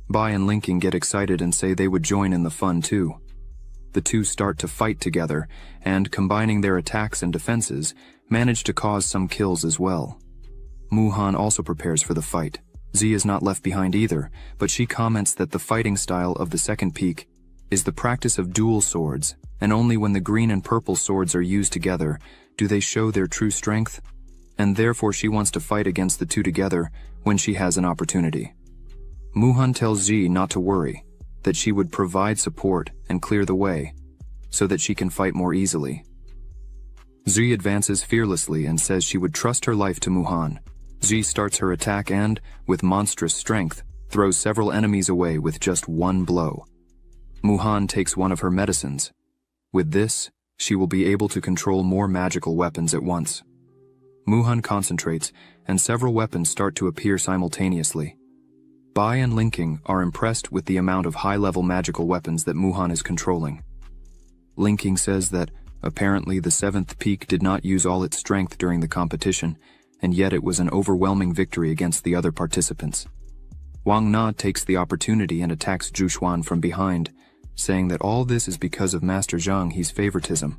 Bai and Linking get excited and say they would join in the fun too. The two start to fight together, and, combining their attacks and defenses, manage to cause some kills as well. Muhan also prepares for the fight. Z is not left behind either, but she comments that the fighting style of the second peak is the practice of dual swords, and only when the green and purple swords are used together do they show their true strength, and therefore she wants to fight against the two together when she has an opportunity. Muhan tells Z not to worry, that she would provide support and clear the way, so that she can fight more easily. Z advances fearlessly and says she would trust her life to Muhan. Z starts her attack and, with monstrous strength, throws several enemies away with just one blow. Muhan takes one of her medicines. With this, she will be able to control more magical weapons at once. Muhan concentrates, and several weapons start to appear simultaneously. Bai and Linking are impressed with the amount of high-level magical weapons that Muhan is controlling. Linking says that, apparently the seventh peak did not use all its strength during the competition, and yet it was an overwhelming victory against the other participants. Wang Na takes the opportunity and attacks Zhu Xuan from behind, saying that all this is because of Master Zhang He's favoritism.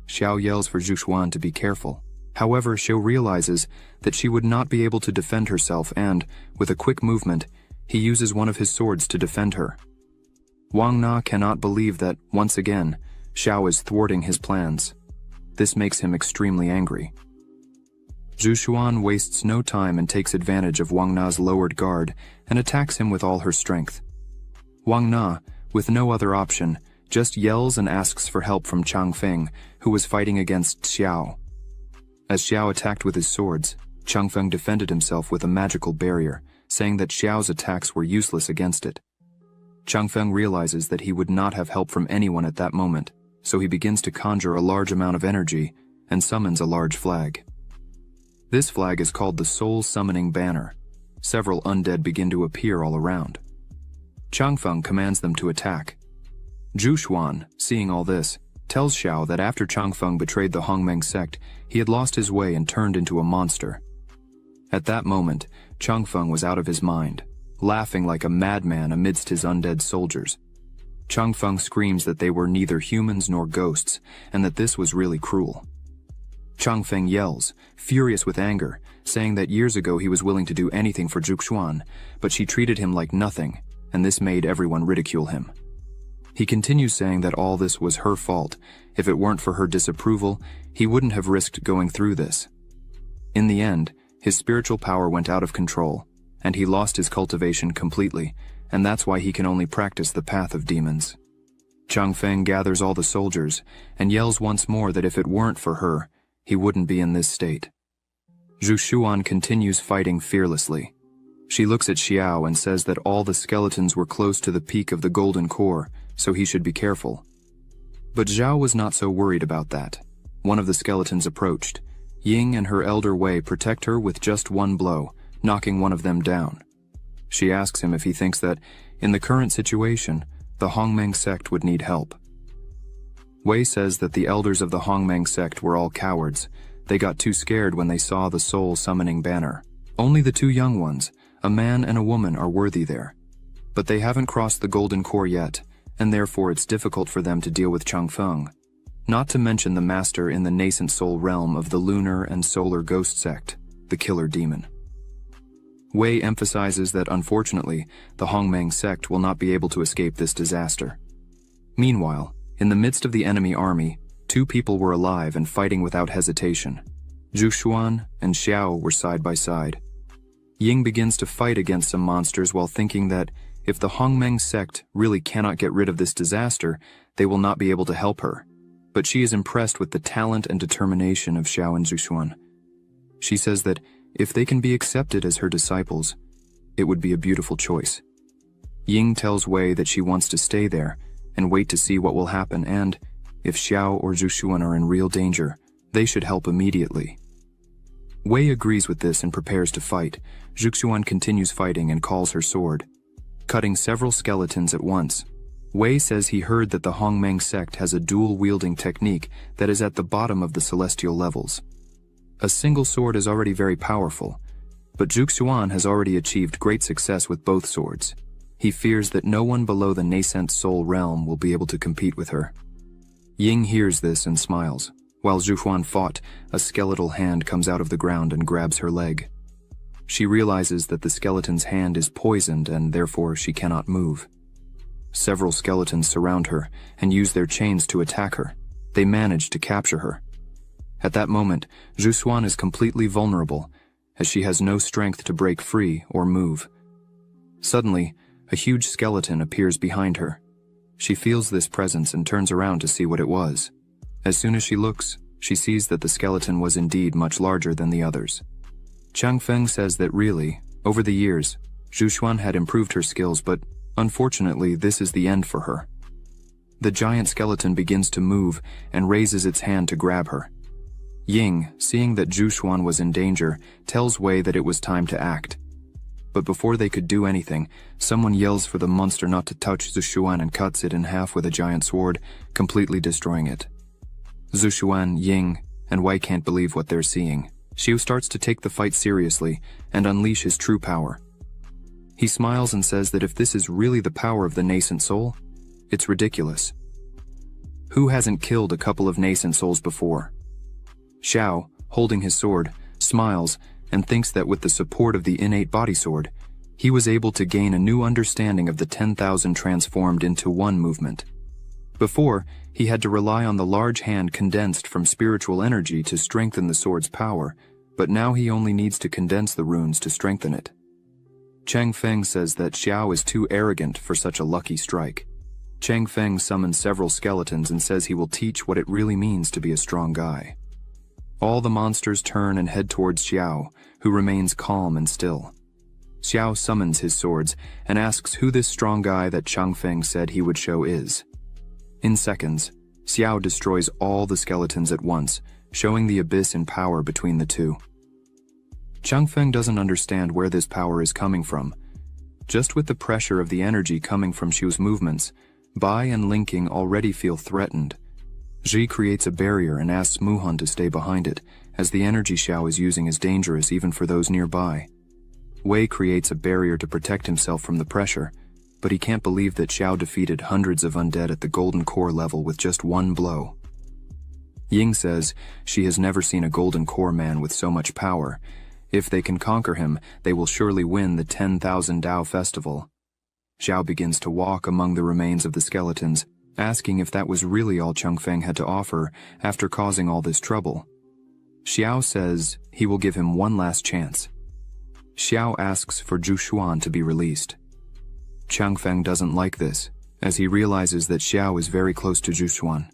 Xiao yells for Zhu Xuan to be careful. However, Xiao realizes that she would not be able to defend herself and, with a quick movement, he uses one of his swords to defend her. Wang Na cannot believe that, once again, Xiao is thwarting his plans. This makes him extremely angry. Zhu Xuan wastes no time and takes advantage of Wang Na's lowered guard and attacks him with all her strength. Wang Na, with no other option, just yells and asks for help from Chang Feng, who was fighting against Xiao. As Xiao attacked with his swords, Chang Feng defended himself with a magical barrier, saying that Xiao's attacks were useless against it. Changfeng realizes that he would not have help from anyone at that moment, so he begins to conjure a large amount of energy and summons a large flag. This flag is called the Soul Summoning Banner. Several undead begin to appear all around. Changfeng commands them to attack. Zhu Xuan, seeing all this, tells Xiao that after Changfeng betrayed the Hongmeng sect, he had lost his way and turned into a monster. At that moment, Changfeng was out of his mind, laughing like a madman amidst his undead soldiers. Changfeng screams that they were neither humans nor ghosts, and that this was really cruel. Changfeng yells, furious with anger, saying that years ago he was willing to do anything for Zhu Xuan, but she treated him like nothing, and this made everyone ridicule him. He continues saying that all this was her fault. If it weren't for her disapproval, he wouldn't have risked going through this. In the end, his spiritual power went out of control, and he lost his cultivation completely, and that's why he can only practice the path of demons. Changfeng gathers all the soldiers and yells once more that if it weren't for her, he wouldn't be in this state. Zhu Xuan continues fighting fearlessly. She looks at Xiao and says that all the skeletons were close to the peak of the golden core, so he should be careful. But Zhao was not so worried about that. One of the skeletons approached. Ying and her elder Wei protect her with just one blow, knocking one of them down. She asks him if he thinks that, in the current situation, the Hongmeng sect would need help. Wei says that the elders of the Hongmeng sect were all cowards. They got too scared when they saw the soul summoning banner. Only the two young ones, a man and a woman, are worthy there. But they haven't crossed the golden core yet, and therefore it's difficult for them to deal with Changfeng. Not to mention the master in the nascent soul realm of the lunar and solar ghost sect, the killer demon. Wei emphasizes that unfortunately, the Hongmeng sect will not be able to escape this disaster. Meanwhile, in the midst of the enemy army, two people were alive and fighting without hesitation. Zhu Xuan and Xiao were side by side. Ying begins to fight against some monsters while thinking that if the Hongmeng sect really cannot get rid of this disaster, they will not be able to help her. But she is impressed with the talent and determination of Xiao and Zhu Xuan. She says that if they can be accepted as her disciples, it would be a beautiful choice. Ying tells Wei that she wants to stay there and wait to see what will happen, and if Xiao or Zhu Xuan are in real danger, they should help immediately. Wei agrees with this and prepares to fight. Zhu Xuan continues fighting and calls her sword, cutting several skeletons at once. Wei says he heard that the Hongmeng sect has a dual-wielding technique that is at the bottom of the celestial levels. A single sword is already very powerful, but Zhu Xuan has already achieved great success with both swords. He fears that no one below the nascent soul realm will be able to compete with her. Ying hears this and smiles. While Zhu Xuan fought, a skeletal hand comes out of the ground and grabs her leg. She realizes that the skeleton's hand is poisoned and therefore she cannot move. Several skeletons surround her and use their chains to attack her. They manage to capture her. At that moment, Zhu Xuan is completely vulnerable, as she has no strength to break free or move. Suddenly, a huge skeleton appears behind her. She feels this presence and turns around to see what it was. As soon as she looks, she sees that the skeleton was indeed much larger than the others. Changfeng says that really, over the years, Zhu Xuan had improved her skills, but unfortunately this is the end for her. The giant skeleton begins to move and raises its hand to grab her. Ying, seeing that Zhu Xuan was in danger, tells Wei that it was time to act. But before they could do anything, someone yells for the monster not to touch Zhu Xuan and cuts it in half with a giant sword, completely destroying it. Zhu Xuan, Ying, and Wei can't believe what they're seeing. Xiu starts to take the fight seriously and unleash his true power. He smiles and says that if this is really the power of the nascent soul, it's ridiculous. Who hasn't killed a couple of nascent souls before? Xiao, holding his sword, smiles and thinks that with the support of the innate body sword, he was able to gain a new understanding of the 10,000 transformed into one movement. Before, he had to rely on the large hand condensed from spiritual energy to strengthen the sword's power, but now he only needs to condense the runes to strengthen it. Changfeng says that Xiao is too arrogant for such a lucky strike. Changfeng summons several skeletons and says he will teach what it really means to be a strong guy. All the monsters turn and head towards Xiao, who remains calm and still. Xiao summons his swords and asks who this strong guy that Changfeng said he would show is. In seconds, Xiao destroys all the skeletons at once, showing the abyss in power between the two. Changfeng doesn't understand where this power is coming from. Just with the pressure of the energy coming from Xiu's movements, Bai and Linking already feel threatened. Ji creates a barrier and asks Muhan to stay behind it, as the energy Xiao is using is dangerous even for those nearby. Wei creates a barrier to protect himself from the pressure, but he can't believe that Xiao defeated hundreds of undead at the Golden Core level with just one blow. Ying says she has never seen a Golden Core man with so much power. If they can conquer him, they will surely win the 10,000 Dao Festival. Xiao begins to walk among the remains of the skeletons, asking if that was really all Changfeng had to offer after causing all this trouble. Xiao says he will give him one last chance. Xiao asks for Zhu Xuan to be released. Changfeng doesn't like this, as he realizes that Xiao is very close to Zhu Xuan.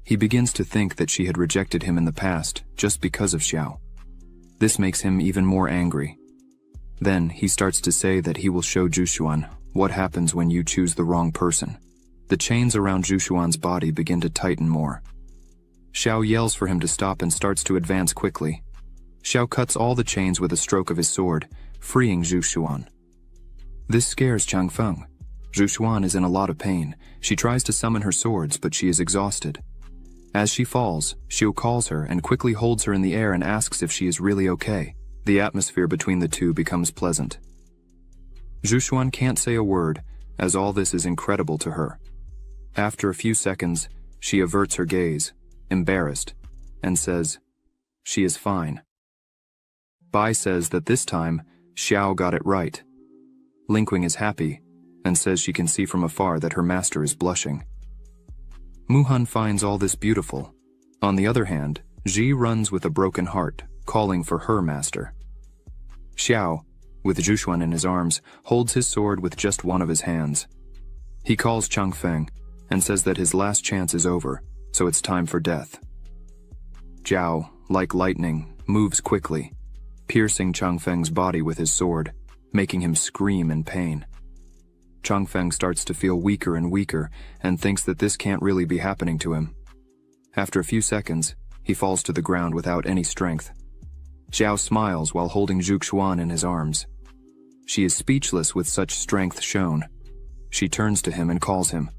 He begins to think that she had rejected him in the past just because of Xiao. This makes him even more angry. Then he starts to say that he will show Zhu Xuan what happens when you choose the wrong person. The chains around Zhu Xuan's body begin to tighten more. Xiao yells for him to stop and starts to advance quickly. Xiao cuts all the chains with a stroke of his sword, freeing Zhu Xuan. This scares Changfeng. Zhu Xuan is in a lot of pain. She tries to summon her swords, but she is exhausted. As she falls, Xiu calls her and quickly holds her in the air and asks if she is really okay. The atmosphere between the two becomes pleasant. Zhu Xuan can't say a word, as all this is incredible to her. After a few seconds, she averts her gaze, embarrassed, and says, "She is fine." Bai says that this time, Xiao got it right. Linkwing is happy, and says she can see from afar that her master is blushing. Muhan finds all this beautiful. On the other hand, Ji runs with a broken heart, calling for her master. Xiao, with Zhu Xuan in his arms, holds his sword with just one of his hands. He calls Changfeng, and says that his last chance is over, so it's time for death. Zhao, like lightning, moves quickly, piercing Changfeng's body with his sword, making him scream in pain. Changfeng starts to feel weaker and weaker and thinks that this can't really be happening to him. After a few seconds, he falls to the ground without any strength. Xiao smiles while holding Zhu Xuan in his arms. She is speechless with such strength shown. She turns to him and calls him.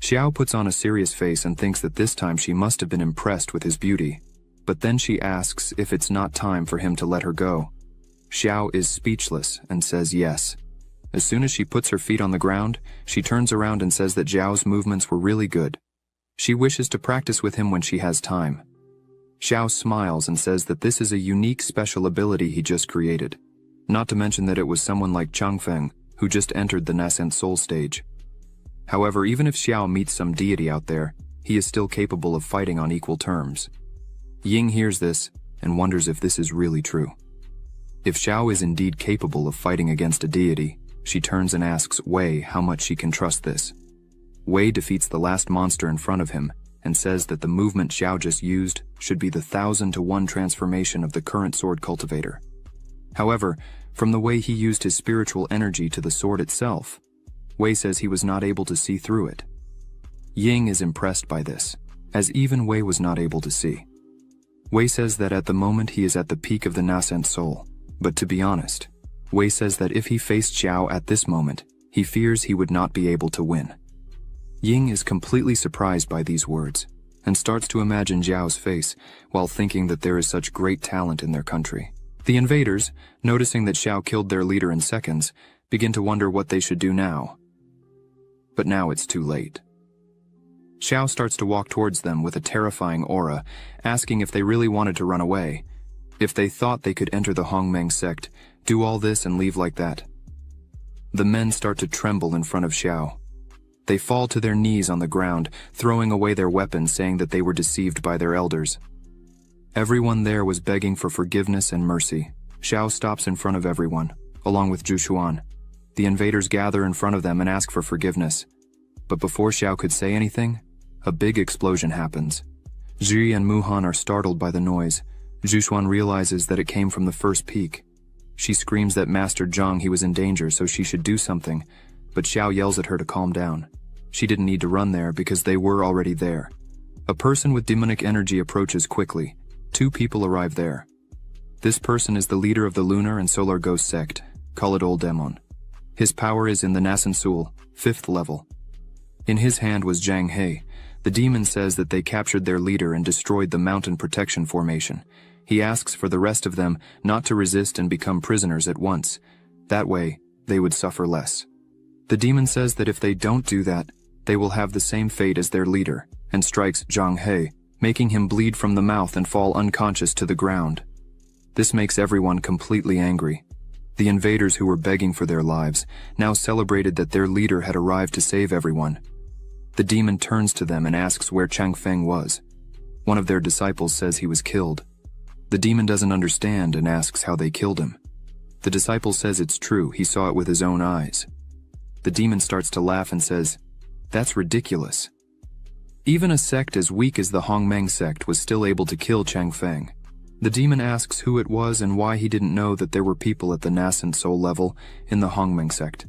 Xiao puts on a serious face and thinks that this time she must have been impressed with his beauty, but then she asks if it's not time for him to let her go. Xiao is speechless and says yes. As soon as she puts her feet on the ground, she turns around and says that Zhao's movements were really good. She wishes to practice with him when she has time. Xiao smiles and says that this is a unique special ability he just created. Not to mention that it was someone like Changfeng who just entered the nascent soul stage. However, even if Xiao meets some deity out there, he is still capable of fighting on equal terms. Ying hears this and wonders if this is really true. If Xiao is indeed capable of fighting against a deity, she turns and asks Wei how much she can trust this. Wei defeats the last monster in front of him and says that the movement Xiao just used should be the 1,000-to-1 transformation of the current sword cultivator. However, from the way he used his spiritual energy to the sword itself, Wei says he was not able to see through it. Ying is impressed by this, as even Wei was not able to see. Wei says that at the moment he is at the peak of the nascent soul, but to be honest, Wei says that if he faced Xiao at this moment, he fears he would not be able to win. Ying is completely surprised by these words, and starts to imagine Zhao's face while thinking that there is such great talent in their country. The invaders, noticing that Xiao killed their leader in seconds, begin to wonder what they should do now. But now it's too late. Xiao starts to walk towards them with a terrifying aura, asking if they really wanted to run away, if they thought they could enter the Hongmeng sect, do all this and leave like that. The men start to tremble in front of Xiao. They fall to their knees on the ground, throwing away their weapons, saying that they were deceived by their elders. Everyone there was begging for forgiveness and mercy. Xiao stops in front of everyone, along with Zhu Xuan. The invaders gather in front of them and ask for forgiveness. But before Xiao could say anything, a big explosion happens. Ji and Muhan are startled by the noise. Zhu Xuan realizes that it came from the first peak. She screams that Master Zhang he was in danger, so she should do something, but Xiao yells at her to calm down. She didn't need to run there because they were already there. A person with demonic energy approaches quickly. 2 people arrive there. This person is the leader of the Lunar and Solar Ghost sect. Call it Old Demon. His power is in the Nasan Sul, 5th level. In his hand was Zhang He. The demon says that they captured their leader and destroyed the mountain protection formation. He asks for the rest of them not to resist and become prisoners at once. That way, they would suffer less. The demon says that if they don't do that, they will have the same fate as their leader, and strikes Zhang He, making him bleed from the mouth and fall unconscious to the ground. This makes everyone completely angry. The invaders who were begging for their lives now celebrated that their leader had arrived to save everyone. The demon turns to them and asks where Chang Feng was. One of their disciples says he was killed. The demon doesn't understand and asks how they killed him. The disciple says it's true, he saw it with his own eyes. The demon starts to laugh and says, "That's ridiculous." Even a sect as weak as the Hongmeng sect was still able to kill Chang Feng. The demon asks who it was and why he didn't know that there were people at the nascent soul level in the Hongmeng sect.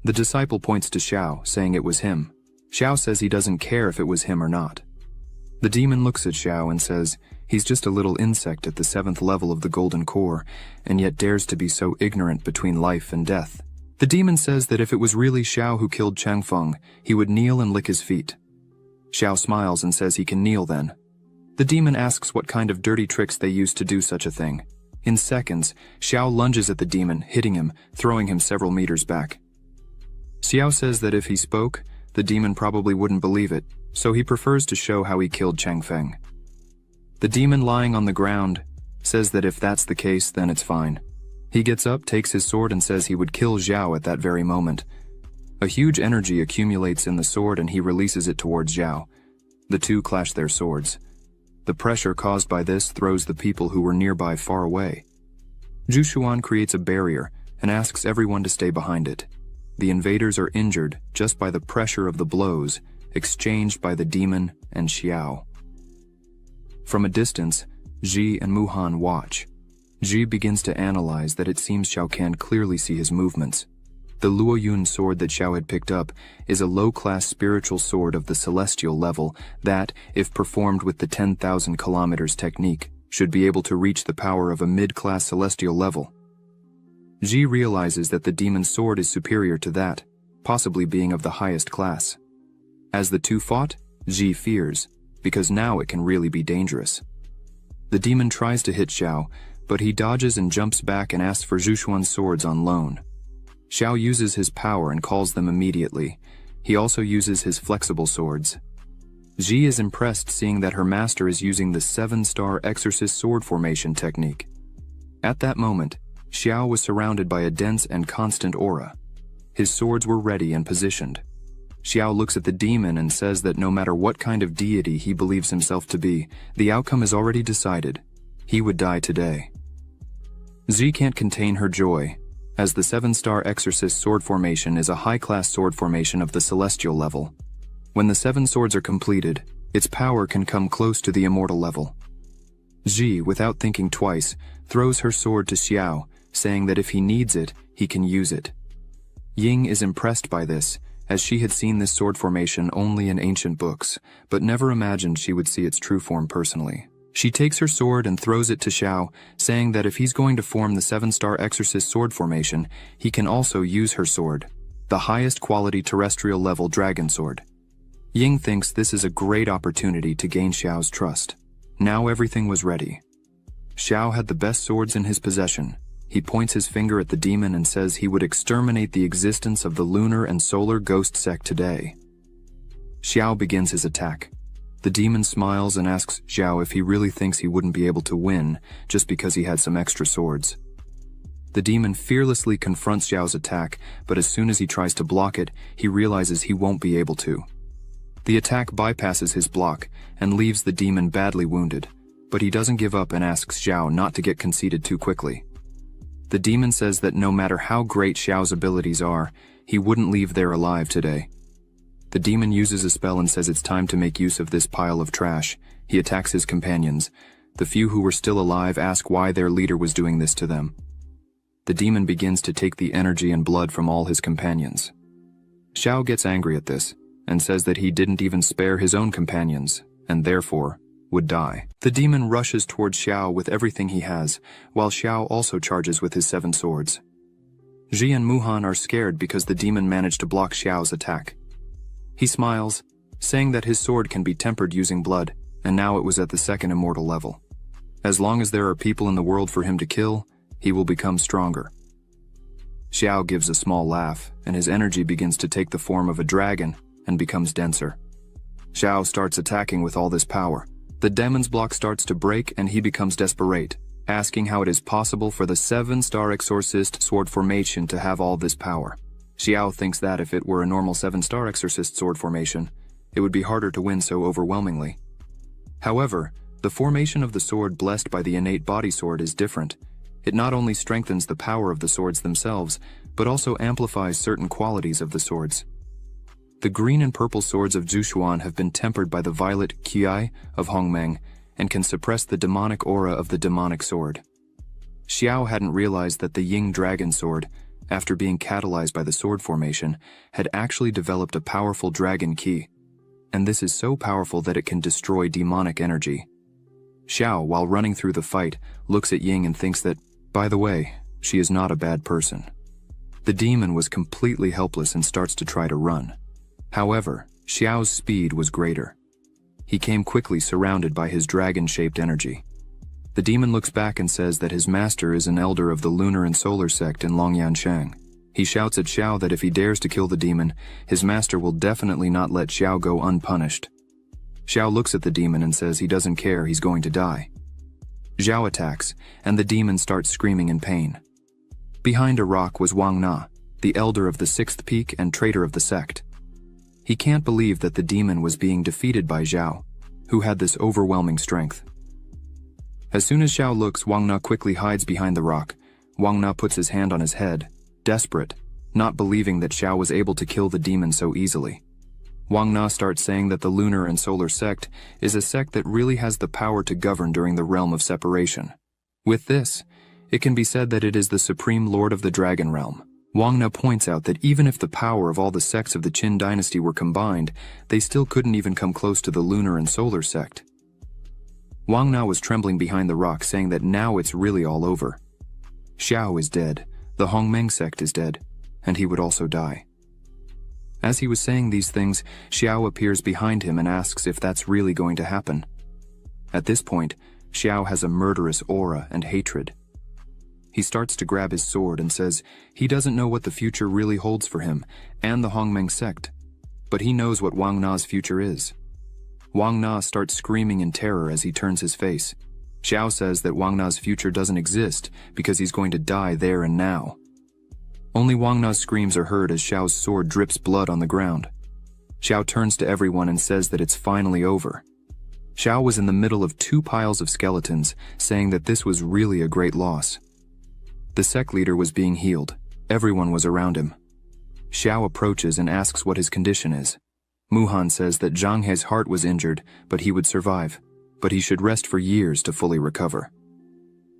The disciple points to Xiao, saying it was him. Xiao says he doesn't care if it was him or not. The demon looks at Xiao and says he's just a little insect at the 7th level of the Golden Core, and yet dares to be so ignorant between life and death. The demon says that if it was really Xiao who killed Chang Feng, he would kneel and lick his feet. Xiao smiles and says he can kneel then. The demon asks what kind of dirty tricks they used to do such a thing. In seconds, Xiao lunges at the demon, hitting him, throwing him several meters back. Xiao says that if he spoke, the demon probably wouldn't believe it, so he prefers to show how he killed Chang Feng. The demon lying on the ground says that if that's the case, then it's fine. He gets up, takes his sword, and says he would kill Zhao at that very moment. A huge energy accumulates in the sword and he releases it towards Zhao. The two clash their swords. The pressure caused by this throws the people who were nearby far away. Zhu Xuan creates a barrier and asks everyone to stay behind it. The invaders are injured just by the pressure of the blows exchanged by the demon and Xiao. From a distance, Ji and Muhan watch. Ji begins to analyze that it seems Xiao can clearly see his movements. The Luoyun sword that Xiao had picked up is a low-class spiritual sword of the celestial level that, if performed with the 10,000 kilometers technique, should be able to reach the power of a mid-class celestial level. Ji realizes that the demon's sword is superior to that, possibly being of the highest class. As the two fought, Ji fears, because now it can really be dangerous. The demon tries to hit Xiao, but he dodges and jumps back and asks for Zhu Xuan's swords on loan. Xiao uses his power and calls them immediately. He also uses his flexible swords. Ji is impressed seeing that her master is using the 7-star exorcist sword formation technique. At that moment, Xiao was surrounded by a dense and constant aura. His swords were ready and positioned. Xiao looks at the demon and says that no matter what kind of deity he believes himself to be, the outcome is already decided. He would die today. Ji can't contain her joy, as the 7-star exorcist sword formation is a high-class sword formation of the celestial level. When the 7 swords are completed, its power can come close to the immortal level. Ji, without thinking twice, throws her sword to Xiao, saying that if he needs it, he can use it. Ying is impressed by this, as she had seen this sword formation only in ancient books, but never imagined she would see its true form personally. She takes her sword and throws it to Xiao, saying that if he's going to form the 7-star exorcist sword formation, he can also use her sword, the highest quality terrestrial level dragon sword. Ying thinks this is a great opportunity to gain Xiao's trust. Now everything was ready. Xiao had the best swords in his possession. He points his finger at the demon and says he would exterminate the existence of the lunar and solar ghost sect today. Xiao begins his attack. The demon smiles and asks Xiao if he really thinks he wouldn't be able to win just because he had some extra swords. The demon fearlessly confronts Xiao's attack, but as soon as he tries to block it, he realizes he won't be able to. The attack bypasses his block and leaves the demon badly wounded, but he doesn't give up and asks Xiao not to get conceited too quickly. The demon says that no matter how great Xiao's abilities are, he wouldn't leave there alive today. The demon uses a spell and says it's time to make use of this pile of trash. He attacks his companions. The few who were still alive ask why their leader was doing this to them. The demon begins to take the energy and blood from all his companions. Xiao gets angry at this and says that he didn't even spare his own companions and therefore would die. The demon rushes towards Xiao with everything he has, while Xiao also charges with his 7 swords. Ji and Muhan are scared because the demon managed to block Xiao's attack. He smiles, saying that his sword can be tempered using blood, and now it was at the 2nd immortal level. As long as there are people in the world for him to kill, he will become stronger. Xiao gives a small laugh, and his energy begins to take the form of a dragon and becomes denser. Xiao starts attacking with all this power. The demon's block starts to break and he becomes desperate, asking how it is possible for the 7-star exorcist sword formation to have all this power. Xiao thinks that if it were a normal 7-star exorcist sword formation, it would be harder to win so overwhelmingly. However, the formation of the sword blessed by the innate body sword is different. It not only strengthens the power of the swords themselves, but also amplifies certain qualities of the swords. The green and purple swords of Zhuxuan have been tempered by the violet Qi of Hongmeng and can suppress the demonic aura of the demonic sword. Xiao hadn't realized that the Ying dragon sword, after being catalyzed by the sword formation, had actually developed a powerful dragon Qi, and this is so powerful that it can destroy demonic energy. Xiao, while running through the fight, looks at Ying and thinks that, by the way, she is not a bad person. The demon was completely helpless and starts to try to run. However, Xiao's speed was greater. He came quickly surrounded by his dragon-shaped energy. The demon looks back and says that his master is an elder of the lunar and solar sect in Longyanshang. He shouts at Xiao that if he dares to kill the demon, his master will definitely not let Xiao go unpunished. Xiao looks at the demon and says he doesn't care, he's going to die. Xiao attacks, and the demon starts screaming in pain. Behind a rock was Wang Na, the elder of the 6th peak and traitor of the sect. He can't believe that the demon was being defeated by Xiao, who had this overwhelming strength. As soon as Xiao looks, Wang Na quickly hides behind the rock. Wang Na puts his hand on his head, desperate, not believing that Xiao was able to kill the demon so easily. Wang Na starts saying that the lunar and solar sect is a sect that really has the power to govern during the realm of separation. With this, it can be said that it is the supreme lord of the dragon realm. Wang Na points out that even if the power of all the sects of the Qin dynasty were combined, they still couldn't even come close to the lunar and solar sect. Wang Na was trembling behind the rock, saying that now it's really all over. Xiao is dead, the Hongmeng sect is dead, and he would also die. As he was saying these things, Xiao appears behind him and asks if that's really going to happen. At this point, Xiao has a murderous aura and hatred. He starts to grab his sword and says he doesn't know what the future really holds for him and the Hongmeng sect, but he knows what Wang Na's future is. Wang Na starts screaming in terror as he turns his face. Xiao says that Wang Na's future doesn't exist because he's going to die there and now. Only Wang Na's screams are heard as Xiao's sword drips blood on the ground. Xiao turns to everyone and says that it's finally over. Xiao was in the middle of 2 piles of skeletons, saying that this was really a great loss. The sect leader was being healed. Everyone was around him. Xiao approaches and asks what his condition is. Muhan says that Zhang He's heart was injured, but he would survive, but he should rest for years to fully recover.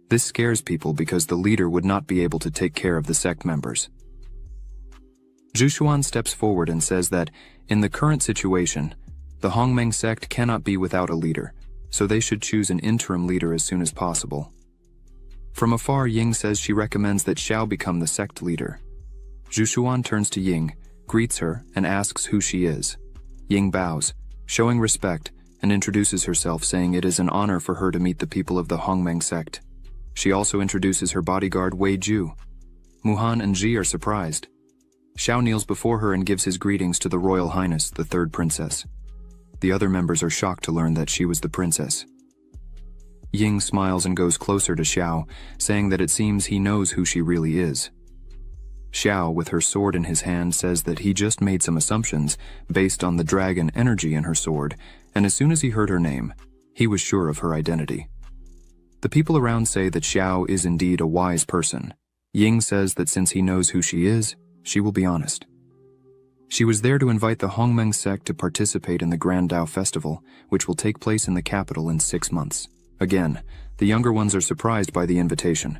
This scares people because the leader would not be able to take care of the sect members. Zhuxuan steps forward and says that, in the current situation, the Hongmeng sect cannot be without a leader, so they should choose an interim leader as soon as possible. From afar, Ying says she recommends that Xiao become the sect leader. Zhuxuan turns to Ying, greets her, and asks who she is. Ying bows, showing respect, and introduces herself, saying it is an honor for her to meet the people of the Hongmeng sect. She also introduces her bodyguard Wei Ju. Muhan and Ji are surprised. Xiao kneels before her and gives his greetings to the Royal Highness, the 3rd princess. The other members are shocked to learn that she was the princess. Ying smiles and goes closer to Xiao, saying that it seems he knows who she really is. Xiao, with her sword in his hand, says that he just made some assumptions based on the dragon energy in her sword, and as soon as he heard her name, he was sure of her identity. The people around say that Xiao is indeed a wise person. Ying says that since he knows who she is, she will be honest. She was there to invite the Hongmeng sect to participate in the Grand Dao Festival, which will take place in the capital in 6 months. Again, the younger ones are surprised by the invitation.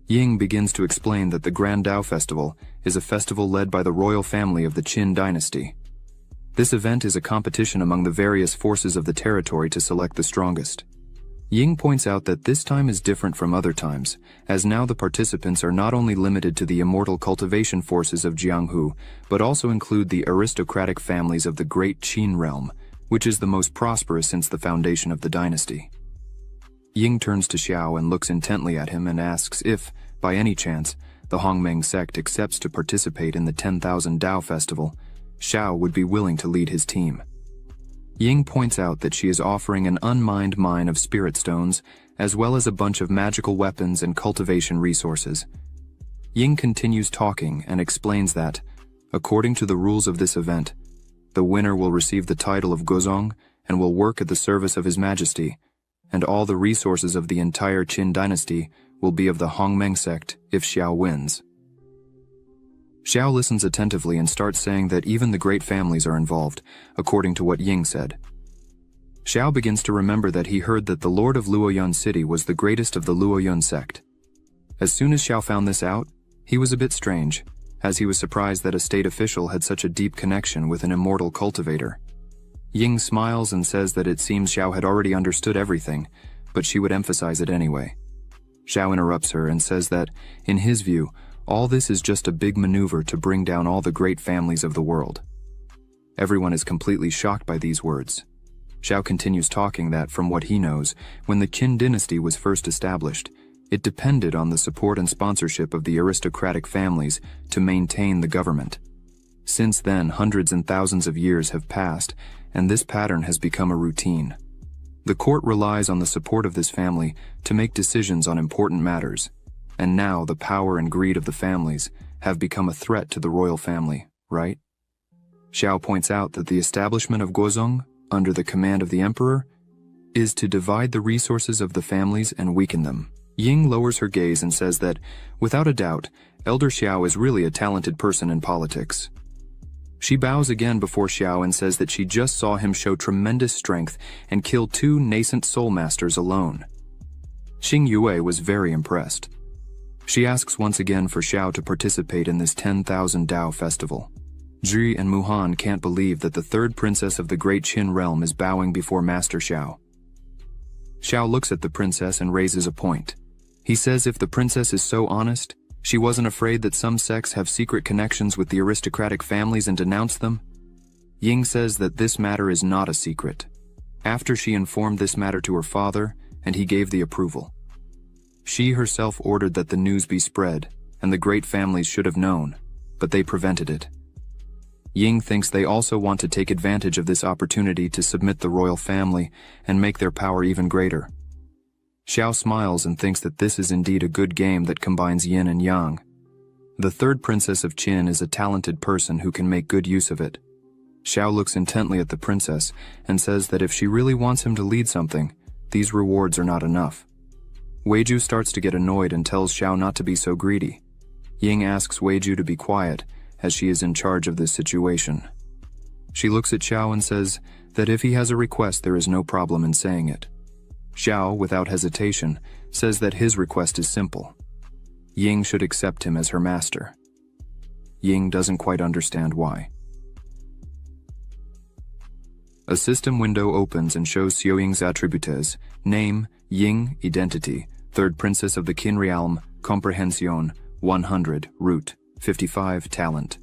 Ying begins to explain that the Grand Dao Festival is a festival led by the royal family of the Qin dynasty. This event is a competition among the various forces of the territory to select the strongest. Ying points out that this time is different from other times, as now the participants are not only limited to the immortal cultivation forces of Jianghu, but also include the aristocratic families of the Great Qin realm, which is the most prosperous since the foundation of the dynasty. Ying turns to Xiao and looks intently at him and asks if, by any chance, the Hongmeng sect accepts to participate in the 10,000 Dao Festival. Xiao would be willing to lead his team. Ying points out that she is offering an unmined mine of spirit stones, as well as a bunch of magical weapons and cultivation resources. Ying continues talking and explains that, according to the rules of this event, the winner will receive the title of Gozong and will work at the service of His Majesty, and all the resources of the entire Qin dynasty will be of the Hongmeng sect if Xiao wins. Xiao listens attentively and starts saying that even the great families are involved, according to what Ying said. Xiao begins to remember that he heard that the Lord of Luoyun City was the greatest of the Luoyun sect. As soon as Xiao found this out, he was a bit strange, as he was surprised that a state official had such a deep connection with an immortal cultivator. Ying smiles and says that it seems Xiao had already understood everything, but she would emphasize it anyway. Xiao interrupts her and says that, in his view, all this is just a big maneuver to bring down all the great families of the world. Everyone is completely shocked by these words. Xiao continues talking that, from what he knows, when the Qin dynasty was first established, it depended on the support and sponsorship of the aristocratic families to maintain the government. Since then, hundreds and thousands of years have passed, and this pattern has become a routine. The court relies on the support of this family to make decisions on important matters, and now the power and greed of the families have become a threat to the royal family, right? Xiao points out that the establishment of Gozong, under the command of the emperor, is to divide the resources of the families and weaken them. Ying lowers her gaze and says that, without a doubt, Elder Xiao is really a talented person in politics. She bows again before Xiao and says that she just saw him show tremendous strength and kill 2 nascent soul masters alone. Xing Yue was very impressed. She asks once again for Xiao to participate in this 10,000 Dao festival. Zhi and Muhan can't believe that the third princess of the Great Qin realm is bowing before Master Xiao. Xiao looks at the princess and raises a point. He says if the princess is so honest, she wasn't afraid that some sects have secret connections with the aristocratic families and denounce them. Ying says that this matter is not a secret. After she informed this matter to her father, and he gave the approval. She herself ordered that the news be spread, and the great families should have known, but they prevented it. Ying thinks they also want to take advantage of this opportunity to submit the royal family and make their power even greater. Xiao smiles and thinks that this is indeed a good game that combines yin and yang. The third princess of Qin is a talented person who can make good use of it. Xiao looks intently at the princess and says that if she really wants him to lead something, these rewards are not enough. Weiju starts to get annoyed and tells Xiao not to be so greedy. Ying asks Weiju to be quiet, as she is in charge of this situation. She looks at Xiao and says that if he has a request, there is no problem in saying it. Xiao, without hesitation, says that his request is simple. Ying should accept him as her master. Ying doesn't quite understand why. A system window opens and shows Xiaoying's attributes: name, Ying, identity, third princess of the Qin realm, comprehension, 100, root, 55, talent,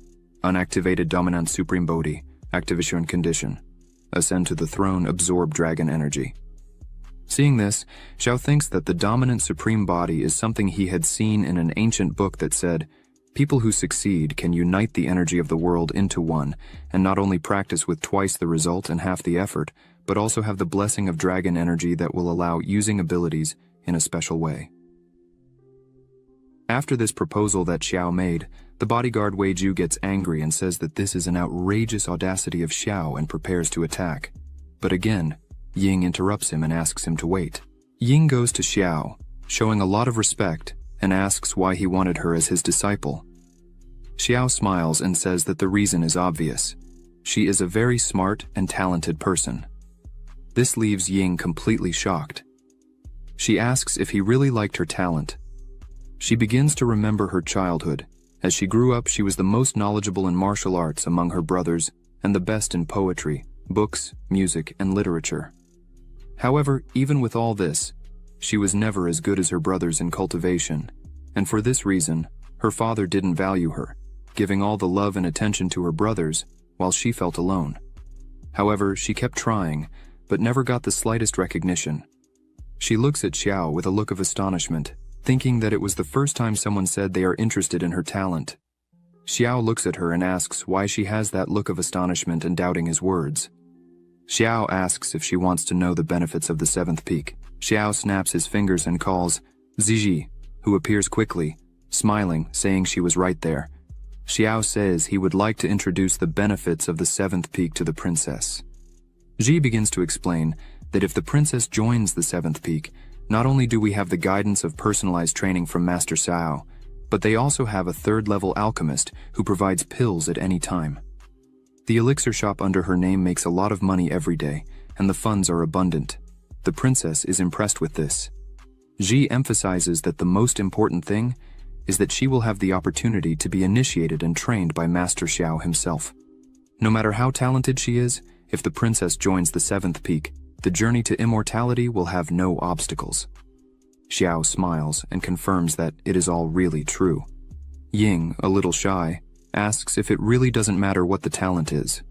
unactivated dominant supreme bodhi, activation condition, ascend to the throne, absorb dragon energy. Seeing this, Xiao thinks that the dominant supreme body is something he had seen in an ancient book that said, people who succeed can unite the energy of the world into one, and not only practice with twice the result and half the effort, but also have the blessing of dragon energy that will allow using abilities in a special way. After this proposal that Xiao made, the bodyguard Weiju gets angry and says that this is an outrageous audacity of Xiao and prepares to attack. But again, Ying interrupts him and asks him to wait. Ying goes to Xiao, showing a lot of respect, and asks why he wanted her as his disciple. Xiao smiles and says that the reason is obvious. She is a very smart and talented person. This leaves Ying completely shocked. She asks if he really liked her talent. She begins to remember her childhood. As she grew up, she was the most knowledgeable in martial arts among her brothers and the best in poetry, books, music, and literature. However, even with all this, she was never as good as her brothers in cultivation, and for this reason, her father didn't value her, giving all the love and attention to her brothers while she felt alone. However, she kept trying, but never got the slightest recognition. She looks at Xiao with a look of astonishment, thinking that it was the first time someone said they are interested in her talent. Xiao looks at her and asks why she has that look of astonishment and doubting his words. Xiao asks if she wants to know the benefits of the seventh peak. Xiao snaps his fingers and calls Ziji, who appears quickly, smiling, saying she was right there. Xiao says he would like to introduce the benefits of the seventh peak to the princess. Ji begins to explain that if the princess joins the seventh peak, not only do we have the guidance of personalized training from Master Xiao, but they also have a third-level alchemist who provides pills at any time. The elixir shop under her name makes a lot of money every day, and the funds are abundant. The princess is impressed with this. Ji emphasizes that the most important thing is that she will have the opportunity to be initiated and trained by Master Xiao himself. No matter how talented she is, if the princess joins the seventh peak, the journey to immortality will have no obstacles. Xiao smiles and confirms that it is all really true. Ying, a little shy, asks if it really doesn't matter what the talent is.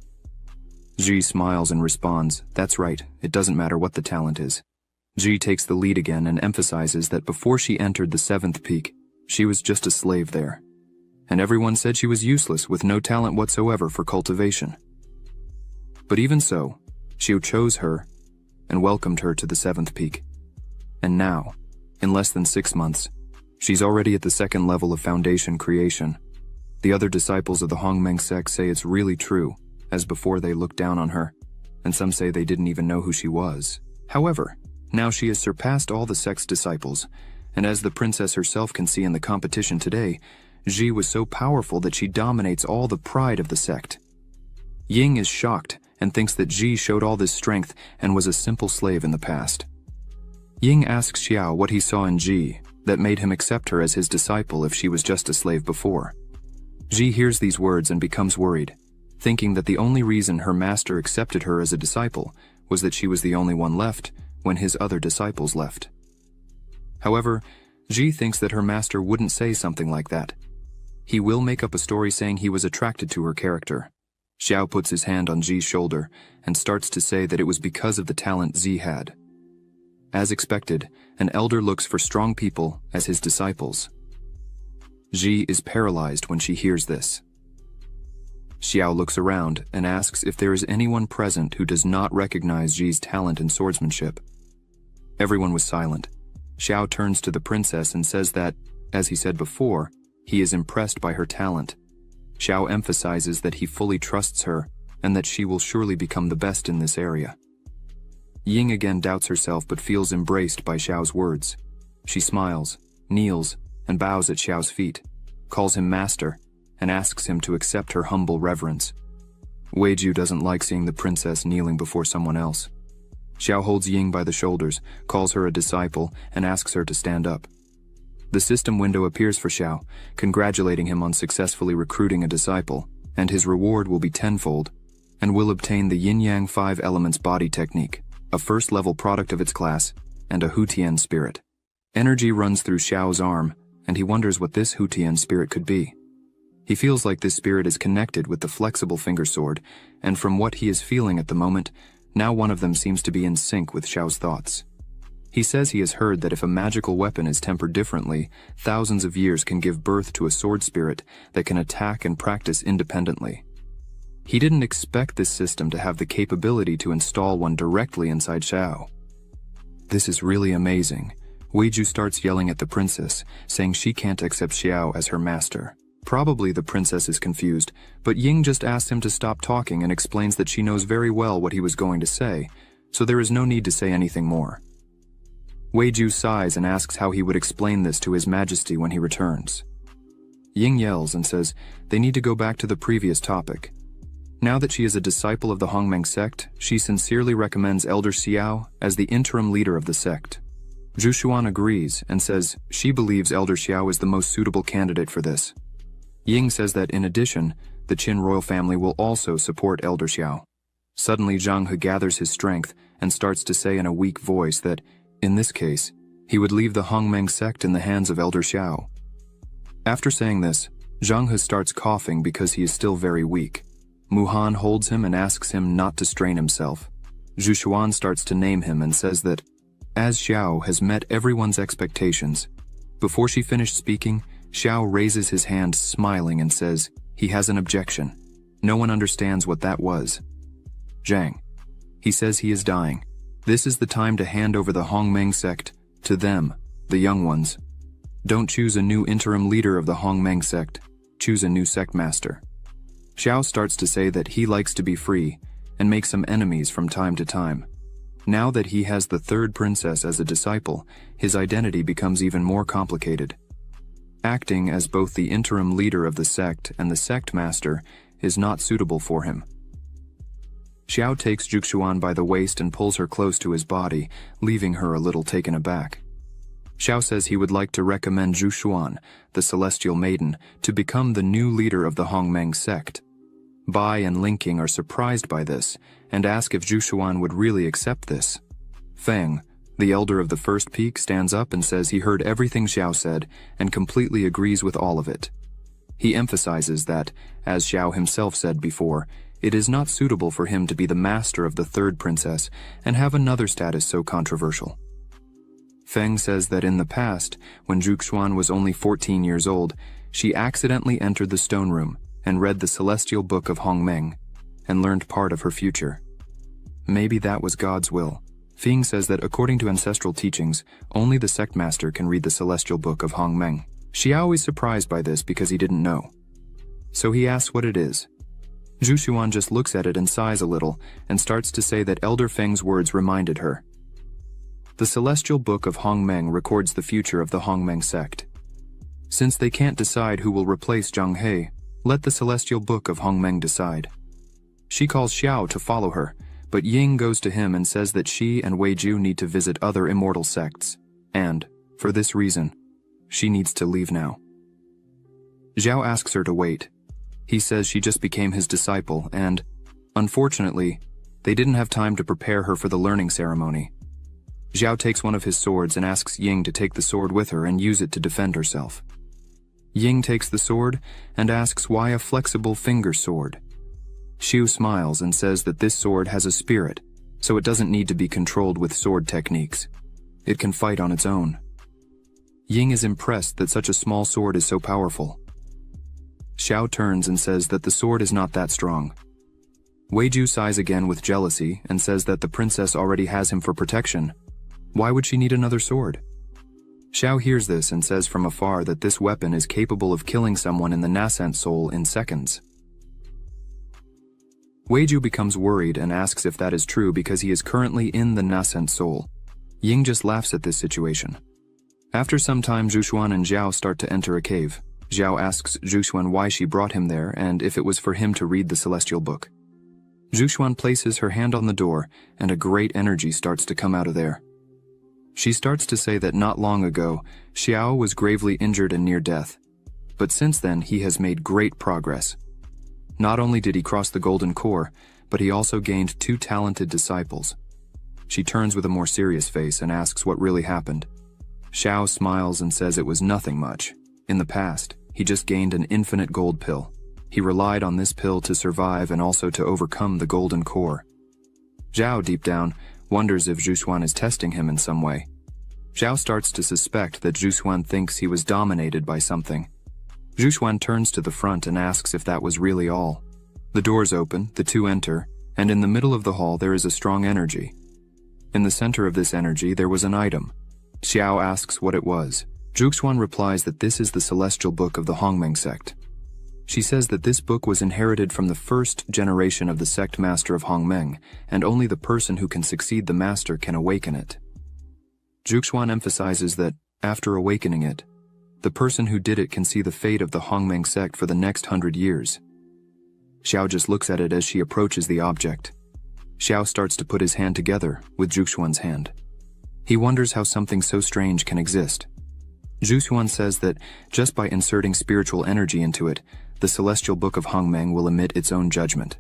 Ji smiles and responds, "That's right, it doesn't matter what the talent is." Ji takes the lead again and emphasizes that before she entered the seventh peak, she was just a slave there. And everyone said she was useless with no talent whatsoever for cultivation. But even so, Xiao chose her and welcomed her to the seventh peak. And now, in less than 6 months, she's already at the second level of foundation creation. The other disciples of the Hongmeng sect say it's really true, as before they looked down on her, and some say they didn't even know who she was. However, now she has surpassed all the sect's disciples, and as the princess herself can see in the competition today, Ji was so powerful that she dominates all the pride of the sect. Ying is shocked and thinks that Ji showed all this strength and was a simple slave in the past. Ying asks Xiao what he saw in Ji that made him accept her as his disciple if she was just a slave before. Ji hears these words and becomes worried, thinking that the only reason her master accepted her as a disciple was that she was the only one left when his other disciples left. However, Ji thinks that her master wouldn't say something like that. He will make up a story saying he was attracted to her character. Xiao puts his hand on Ji's shoulder and starts to say that it was because of the talent Ji had. As expected, an elder looks for strong people as his disciples. Ji is paralyzed when she hears this. Xiao looks around and asks if there is anyone present who does not recognize Ji's talent in swordsmanship. Everyone was silent. Xiao turns to the princess and says that, as he said before, he is impressed by her talent. Xiao emphasizes that he fully trusts her and that she will surely become the best in this area. Ying again doubts herself but feels embraced by Xiao's words. She smiles, kneels, and bows at Xiao's feet, calls him master, and asks him to accept her humble reverence. Weiju doesn't like seeing the princess kneeling before someone else. Xiao holds Ying by the shoulders, calls her a disciple, and asks her to stand up. The system window appears for Xiao, congratulating him on successfully recruiting a disciple, and his reward will be tenfold, and will obtain the Yin-Yang 5 Elements Body Technique, a first-level product of its class, and a Hutian spirit. Energy runs through Xiao's arm, and he wonders what this Hutian spirit could be. He feels like this spirit is connected with the flexible finger sword, and from what he is feeling at the moment, now one of them seems to be in sync with Xiao's thoughts. He says he has heard that if a magical weapon is tempered differently, thousands of years can give birth to a sword spirit that can attack and practice independently. He didn't expect this system to have the capability to install one directly inside Xiao. This is really amazing. Weiju starts yelling at the princess, saying she can't accept Xiao as her master. Probably the princess is confused, but Ying just asks him to stop talking and explains that she knows very well what he was going to say, so there is no need to say anything more. Weiju sighs and asks how he would explain this to His Majesty when he returns. Ying yells and says they need to go back to the previous topic. Now that she is a disciple of the Hongmeng sect, she sincerely recommends Elder Xiao as the interim leader of the sect. Zhu Xuan agrees and says she believes Elder Xiao is the most suitable candidate for this. Ying says that in addition, the Qin royal family will also support Elder Xiao. Suddenly Zhang He gathers his strength and starts to say in a weak voice that, in this case, he would leave the Hongmeng sect in the hands of Elder Xiao. After saying this, Zhang He starts coughing because he is still very weak. Mu Han holds him and asks him not to strain himself. Zhu Xuan starts to name him and says that, as Xiao has met everyone's expectations. Before she finished speaking, Xiao raises his hand smiling and says he has an objection. No one understands what that was. Zhang. He says he is dying. This is the time to hand over the Hongmeng sect to them, the young ones. Don't choose a new interim leader of the Hongmeng sect. Choose a new sect master. Xiao starts to say that he likes to be free and make some enemies from time to time. Now that he has the third princess as a disciple, his identity becomes even more complicated. Acting as both the interim leader of the sect and the sect master is not suitable for him. Xiao takes Zhu Xuan by the waist and pulls her close to his body, leaving her a little taken aback. Xiao says he would like to recommend Zhu Xuan, the celestial maiden, to become the new leader of the Hongmeng sect. Bai and Linking are surprised by this and ask if Zhu Xuan would really accept this. Feng, the elder of the first peak, stands up and says he heard everything Xiao said and completely agrees with all of it. He emphasizes that, as Xiao himself said before, it is not suitable for him to be the master of the third princess and have another status so controversial. Feng says that in the past, when Zhu Xuan was only 14 years old, she accidentally entered the stone room and read the celestial book of Hongmeng and learned part of her future. Maybe that was God's will. Feng says that according to ancestral teachings, only the sect master can read the celestial book of Hongmeng. Xiao is surprised by this because he didn't know. So he asks what it is. Zhu Xuan just looks at it and sighs a little and starts to say that Elder Feng's words reminded her. The celestial book of Hongmeng records the future of the Hongmeng sect. Since they can't decide who will replace Zhang He, let the celestial book of Hongmeng decide. She calls Xiao to follow her, but Ying goes to him and says that she and Weiju need to visit other immortal sects, and, for this reason, she needs to leave now. Zhao asks her to wait. He says she just became his disciple and, unfortunately, they didn't have time to prepare her for the learning ceremony. Zhao takes one of his swords and asks Ying to take the sword with her and use it to defend herself. Ying takes the sword and asks why a flexible finger sword. Xiu smiles and says that this sword has a spirit, so it doesn't need to be controlled with sword techniques. It can fight on its own. Ying is impressed that such a small sword is so powerful. Xiao turns and says that the sword is not that strong. Weiju sighs again with jealousy and says that the princess already has him for protection. Why would she need another sword? Xiao hears this and says from afar that this weapon is capable of killing someone in the nascent soul in seconds. Weiju becomes worried and asks if that is true because he is currently in the nascent soul. Ying just laughs at this situation. After some time, Zhu Xuan and Zhao start to enter a cave. Zhao asks Zhu Xuan why she brought him there and if it was for him to read the celestial book. Zhu Xuan places her hand on the door and a great energy starts to come out of there. She starts to say that not long ago, Xiao was gravely injured and near death. But since then, he has made great progress. Not only did he cross the golden core, but he also gained 2 talented disciples. She turns with a more serious face and asks what really happened. Xiao smiles and says it was nothing much. In the past, he just gained an infinite gold pill. He relied on this pill to survive and also to overcome the golden core. Zhao, deep down, wonders if Zhu Xuan is testing him in some way. Zhao starts to suspect that Zhu Xuan thinks he was dominated by something. Zhu Xuan turns to the front and asks if that was really all. The doors open, the two enter, and in the middle of the hall there is a strong energy. In the center of this energy there was an item. Xiao asks what it was. Zhu Xuan replies that this is the celestial book of the Hongmeng sect. She says that this book was inherited from the first generation of the sect master of Hongmeng, and only the person who can succeed the master can awaken it. Zhu Xuan emphasizes that, after awakening it, the person who did it can see the fate of the Hongmeng sect for the next 100 years. Xiao just looks at it as she approaches the object. Xiao starts to put his hand together with Zhu Xuan's hand. He wonders how something so strange can exist. Zhu Xuan says that just by inserting spiritual energy into it, the celestial book of Hongmeng will emit its own judgment.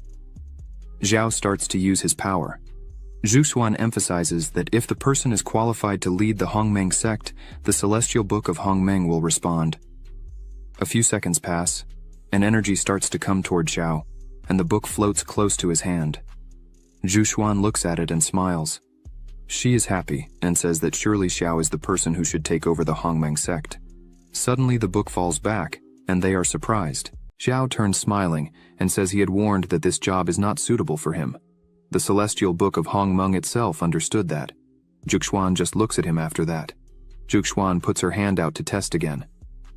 Zhao starts to use his power. Zhu Xuan emphasizes that if the person is qualified to lead the Hongmeng sect, the celestial book of Hongmeng will respond. A few seconds pass, and energy starts to come toward Zhao, and the book floats close to his hand. Zhu Xuan looks at it and smiles. She is happy and says that surely Xiao is the person who should take over the Hongmeng sect. Suddenly the book falls back, and they are surprised. Xiao turns smiling and says he had warned that this job is not suitable for him. The celestial book of Hongmeng itself understood that. Zhuxuan just looks at him after that. Zhuxuan puts her hand out to test again.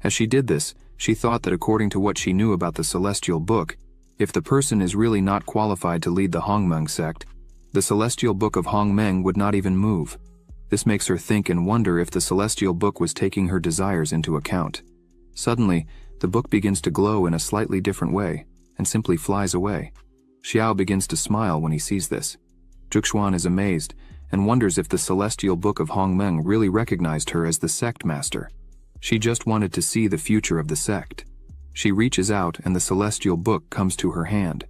As she did this, she thought that according to what she knew about the celestial book, if the person is really not qualified to lead the Hongmeng sect, the celestial book of Hongmeng would not even move. This makes her think and wonder if the celestial book was taking her desires into account. Suddenly, the book begins to glow in a slightly different way, and simply flies away. Xiao begins to smile when he sees this. Zhuxuan is amazed, and wonders if the celestial book of Hongmeng really recognized her as the sect master. She just wanted to see the future of the sect. She reaches out and the celestial book comes to her hand.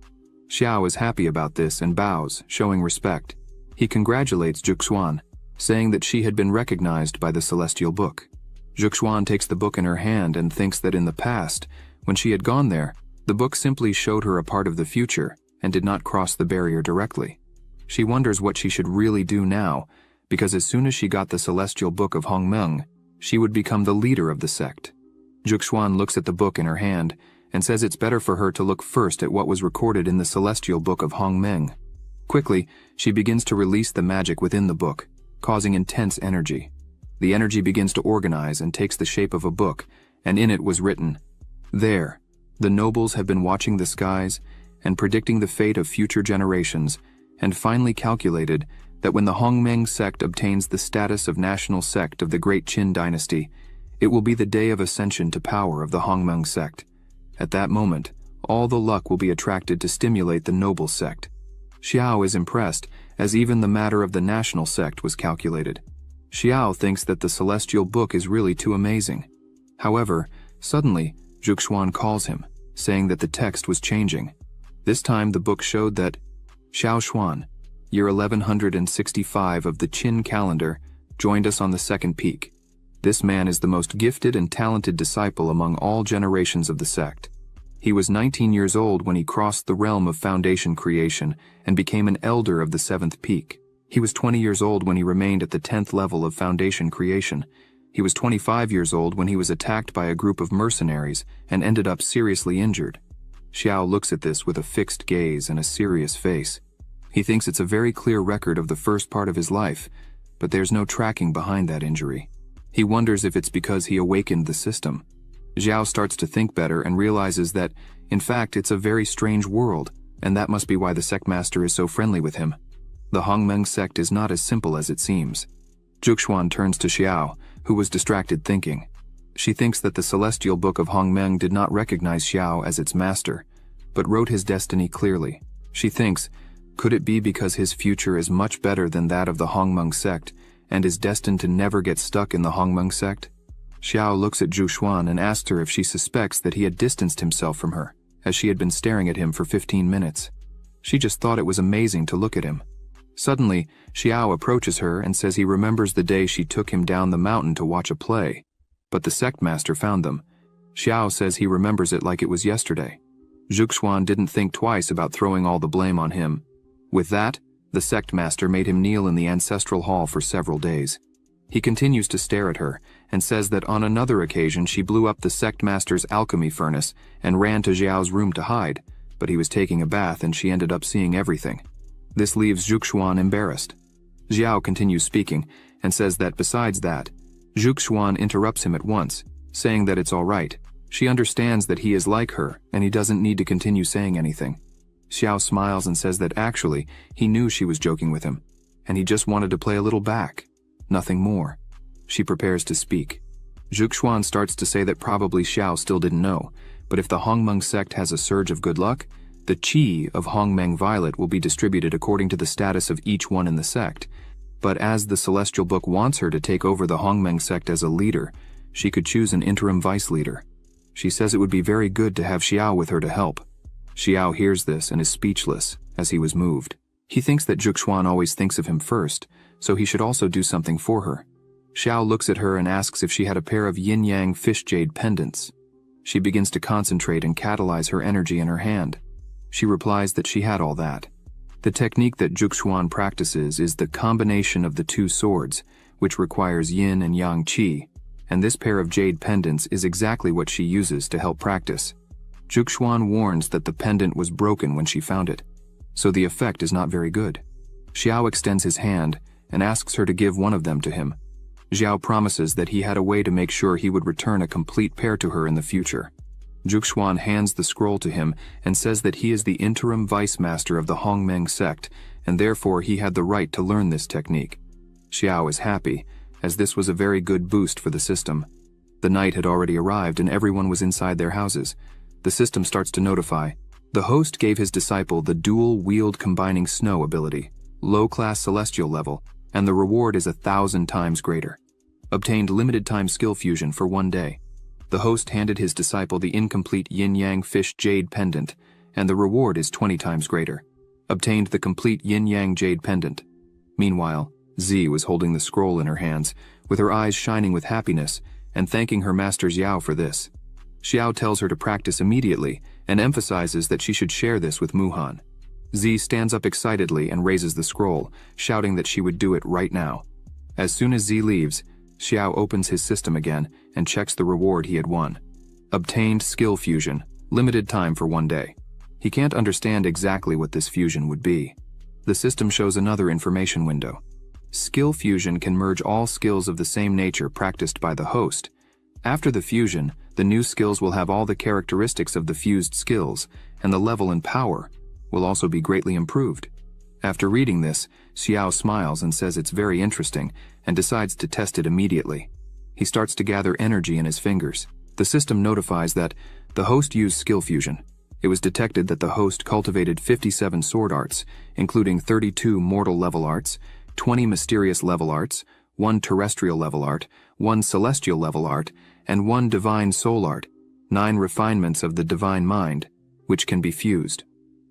Xiao is happy about this and bows, showing respect. He congratulates Zhuxuan, saying that she had been recognized by the celestial book. Zhuxuan takes the book in her hand and thinks that in the past, when she had gone there, the book simply showed her a part of the future and did not cross the barrier directly. She wonders what she should really do now, because as soon as she got the celestial book of Hongmeng, she would become the leader of the sect. Zhuxuan looks at the book in her hand and says it's better for her to look first at what was recorded in the celestial book of Hongmeng. Quickly, she begins to release the magic within the book, causing intense energy. The energy begins to organize and takes the shape of a book, and in it was written, "There, the nobles have been watching the skies and predicting the fate of future generations, and finally calculated that when the Hongmeng sect obtains the status of national sect of the Great Qin dynasty, it will be the day of ascension to power of the Hongmeng sect. At that moment, all the luck will be attracted to stimulate the noble sect." Xiao is impressed, as even the matter of the national sect was calculated. Xiao thinks that the celestial book is really too amazing. However, suddenly, Zhuxuan calls him, saying that the text was changing. This time the book showed that Xiao Xuan, year 1165 of the Qin calendar, joined us on the second peak. This man is the most gifted and talented disciple among all generations of the sect. He was 19 years old when he crossed the realm of foundation creation and became an elder of the seventh peak. He was 20 years old when he remained at the 10th level of foundation creation. He was 25 years old when he was attacked by a group of mercenaries and ended up seriously injured. Xiao looks at this with a fixed gaze and a serious face. He thinks it's a very clear record of the first part of his life, but there's no tracking behind that injury. He wonders if it's because he awakened the system. Zhao starts to think better and realizes that, in fact, it's a very strange world, and that must be why the sect master is so friendly with him. The Hongmeng sect is not as simple as it seems. Zhuxuan turns to Xiao, who was distracted thinking. She thinks that the celestial book of Hongmeng did not recognize Xiao as its master, but wrote his destiny clearly. She thinks, could it be because his future is much better than that of the Hongmeng sect, and is destined to never get stuck in the Hongmeng sect? Xiao looks at Zhuxuan and asks her if she suspects that he had distanced himself from her, as she had been staring at him for 15 minutes. She just thought it was amazing to look at him. Suddenly, Xiao approaches her and says he remembers the day she took him down the mountain to watch a play, but the sect master found them. Xiao says he remembers it like it was yesterday. Zhuxuan didn't think twice about throwing all the blame on him. With that, the sect master made him kneel in the ancestral hall for several days. He continues to stare at her and says that on another occasion she blew up the sect master's alchemy furnace and ran to Zhao's room to hide, but he was taking a bath and she ended up seeing everything. This leaves Zhuxuan embarrassed. Zhao continues speaking and says that besides that, Zhuxuan interrupts him at once, saying that it's all right. She understands that he is like her and he doesn't need to continue saying anything. Xiao smiles and says that actually he knew she was joking with him, and he just wanted to play a little back. Nothing more. She prepares to speak. Zhuxuan starts to say that probably Xiao still didn't know, but if the Hongmeng sect has a surge of good luck, the qi of Hongmeng Violet will be distributed according to the status of each one in the sect. But as the Celestial Book wants her to take over the Hongmeng sect as a leader, she could choose an interim vice leader. She says it would be very good to have Xiao with her to help. Xiao hears this and is speechless, as he was moved. He thinks that Zhuxuan always thinks of him first, so he should also do something for her. Xiao looks at her and asks if she had a pair of yin-yang fish jade pendants. She begins to concentrate and catalyze her energy in her hand. She replies that she had all that. The technique that Zhuxuan practices is the combination of the two swords, which requires yin and yang qi, and this pair of jade pendants is exactly what she uses to help practice. Zhuxuan warns that the pendant was broken when she found it, so the effect is not very good. Xiao extends his hand and asks her to give one of them to him. Xiao promises that he had a way to make sure he would return a complete pair to her in the future. Zhuxuan hands the scroll to him and says that he is the interim vice master of the Hongmeng sect, and therefore he had the right to learn this technique. Xiao is happy, as this was a very good boost for the system. The night had already arrived and everyone was inside their houses. The system starts to notify. The host gave his disciple the dual-wield combining snow ability, low-class celestial level, and the reward is 1,000 times greater. Obtained limited-time skill fusion for 1 day. The host handed his disciple the incomplete yin-yang fish jade pendant, and the reward is 20 times greater. Obtained the complete yin-yang jade pendant. Meanwhile, Z was holding the scroll in her hands, with her eyes shining with happiness, and thanking her master Xiao for this. Xiao tells her to practice immediately, and emphasizes that she should share this with Muhan. Z stands up excitedly and raises the scroll, shouting that she would do it right now. As soon as Z leaves, Xiao opens his system again and checks the reward he had won. Obtained skill fusion, limited time for 1 day. He can't understand exactly what this fusion would be. The system shows another information window. Skill fusion can merge all skills of the same nature practiced by the host. After the fusion, the new skills will have all the characteristics of the fused skills, and the level and power will also be greatly improved. After reading this, Xiao smiles and says it's very interesting, and decides to test it immediately. He starts to gather energy in his fingers. The system notifies that the host used skill fusion. It was detected that the host cultivated 57 sword arts, including 32 mortal level arts, 20 mysterious level arts, 1 terrestrial level art, 1 celestial level art, and 1 divine soul art, 9 refinements of the divine mind, which can be fused.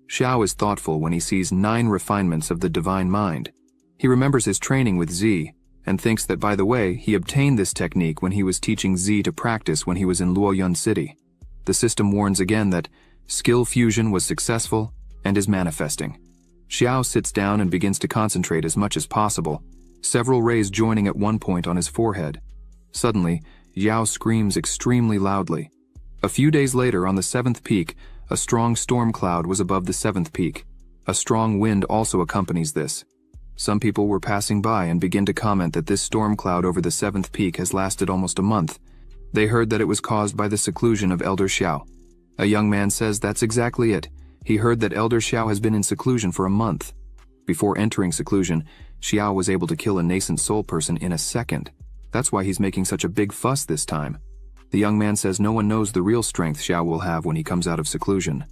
Xiao is thoughtful when he sees 9 refinements of the divine mind. He remembers his training with Z, and thinks that, by the way, he obtained this technique when he was teaching Z to practice when he was in Luoyun City. The system warns again that skill fusion was successful and is manifesting. Xiao sits down and begins to concentrate as much as possible, several rays joining at one point on his forehead. Suddenly, Yao screams extremely loudly. A few days later, on the 7th peak, a strong storm cloud was above the 7th peak. A strong wind also accompanies this. Some people were passing by and begin to comment that this storm cloud over the 7th peak has lasted almost a month. They heard that it was caused by the seclusion of Elder Xiao. A young man says that's exactly it. He heard that Elder Xiao has been in seclusion for a month. Before entering seclusion, Xiao was able to kill a nascent soul person in a second. That's why he's making such a big fuss this time. The young man says no one knows the real strength Xiao will have when he comes out of seclusion.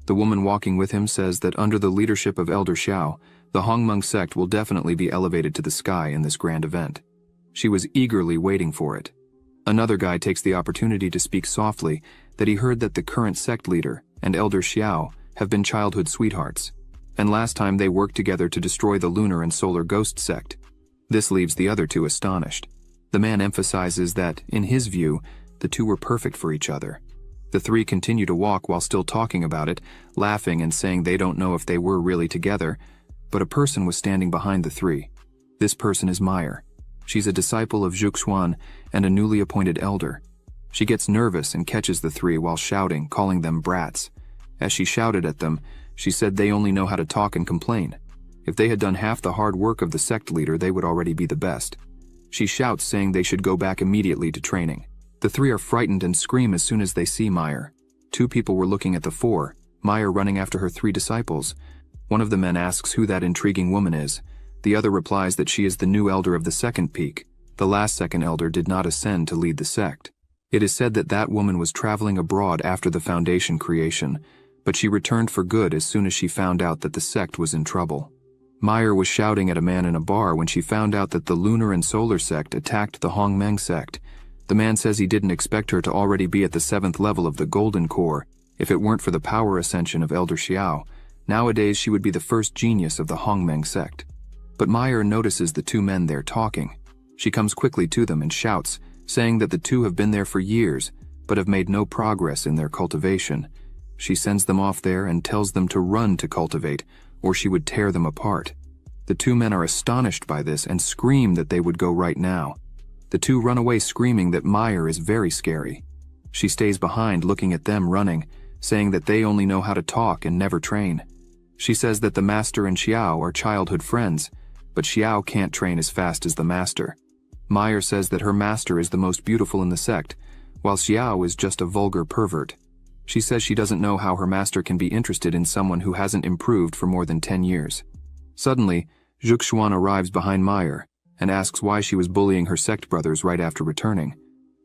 The woman walking with him says that under the leadership of Elder Xiao, the Hongmeng sect will definitely be elevated to the sky in this grand event. She was eagerly waiting for it. Another guy takes the opportunity to speak softly that he heard that the current sect leader and Elder Xiao have been childhood sweethearts, and last time they worked together to destroy the lunar and solar ghost sect. This leaves the other two astonished. The man emphasizes that, in his view, the two were perfect for each other. The three continue to walk while still talking about it, laughing and saying they don't know if they were really together, but a person was standing behind the three. This person is Meyer. She's a disciple of Zhuxuan and a newly appointed elder. She gets nervous and catches the three while shouting, calling them brats. As she shouted at them, she said they only know how to talk and complain. If they had done half the hard work of the sect leader, they would already be the best. She shouts, saying they should go back immediately to training. The three are frightened and scream as soon as they see Meyer. 2 people were looking at the 4, Meyer running after her 3 disciples. One of the men asks who that intriguing woman is. The other replies that she is the new elder of the 2nd peak. The last second elder did not ascend to lead the sect. It is said that that woman was traveling abroad after the Foundation creation, but she returned for good as soon as she found out that the sect was in trouble. Meyer was shouting at a man in a bar when she found out that the lunar and solar sect attacked the Hongmeng sect. The man says he didn't expect her to already be at the 7th level of the Golden Core if it weren't for the power ascension of Elder Xiao. Nowadays she would be the first genius of the Hongmeng sect. But Meyer notices the two men there talking. She comes quickly to them and shouts, saying that the two have been there for years, but have made no progress in their cultivation. She sends them off there and tells them to run to cultivate, or she would tear them apart. The two men are astonished by this and scream that they would go right now. The two run away screaming that Meyer is very scary. She stays behind looking at them running, saying that they only know how to talk and never train. She says that the master and Xiao are childhood friends, but Xiao can't train as fast as the master. Meyer says that her master is the most beautiful in the sect, while Xiao is just a vulgar pervert. She says she doesn't know how her master can be interested in someone who hasn't improved for more than 10 years. Suddenly, Zhuxuan arrives behind Meyer and asks why she was bullying her sect brothers right after returning.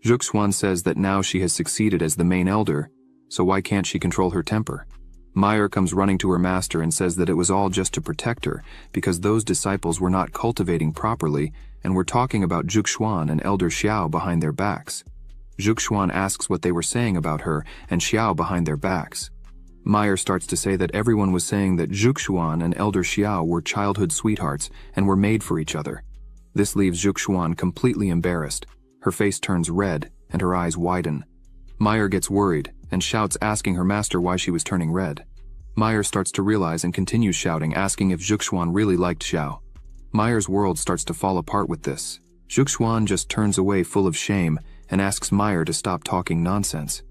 Zhuxuan says that now she has succeeded as the main elder, so why can't she control her temper? Meyer comes running to her master and says that it was all just to protect her because those disciples were not cultivating properly and were talking about Zhuxuan and Elder Xiao behind their backs. Zhuxuan asks what they were saying about her and Xiao behind their backs. Meyer starts to say that everyone was saying that Zhuxuan and Elder Xiao were childhood sweethearts and were made for each other. This leaves Zhuxuan completely embarrassed. Her face turns red and her eyes widen. Meyer gets worried and shouts asking her master why she was turning red. Meyer starts to realize and continues shouting asking if Zhuxuan really liked Xiao. Meyer's world starts to fall apart with this. Zhuxuan just turns away full of shame and asks Meyer to stop talking nonsense.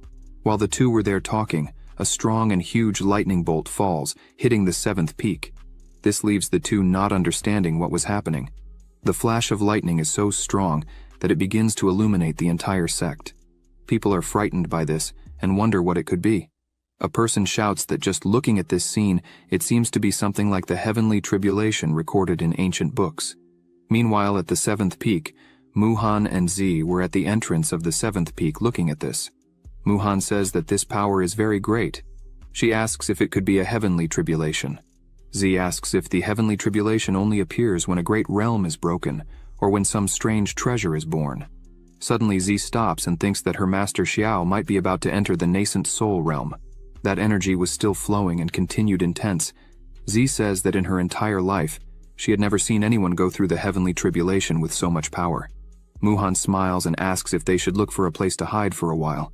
While the two were there talking, a strong and huge lightning bolt falls, hitting the 7th peak. This leaves the two not understanding what was happening. The flash of lightning is so strong that it begins to illuminate the entire sect. People are frightened by this and wonder what it could be. A person shouts that just looking at this scene, it seems to be something like the heavenly tribulation recorded in ancient books. Meanwhile, at the 7th peak, Muhan and Z were at the entrance of the 7th peak looking at this. Muhan says that this power is very great. She asks if it could be a heavenly tribulation. Z asks if the heavenly tribulation only appears when a great realm is broken, or when some strange treasure is born. Suddenly Z stops and thinks that her master Xiao might be about to enter the nascent soul realm. That energy was still flowing and continued intense. Z says that in her entire life, she had never seen anyone go through the heavenly tribulation with so much power. Muhan smiles and asks if they should look for a place to hide for a while.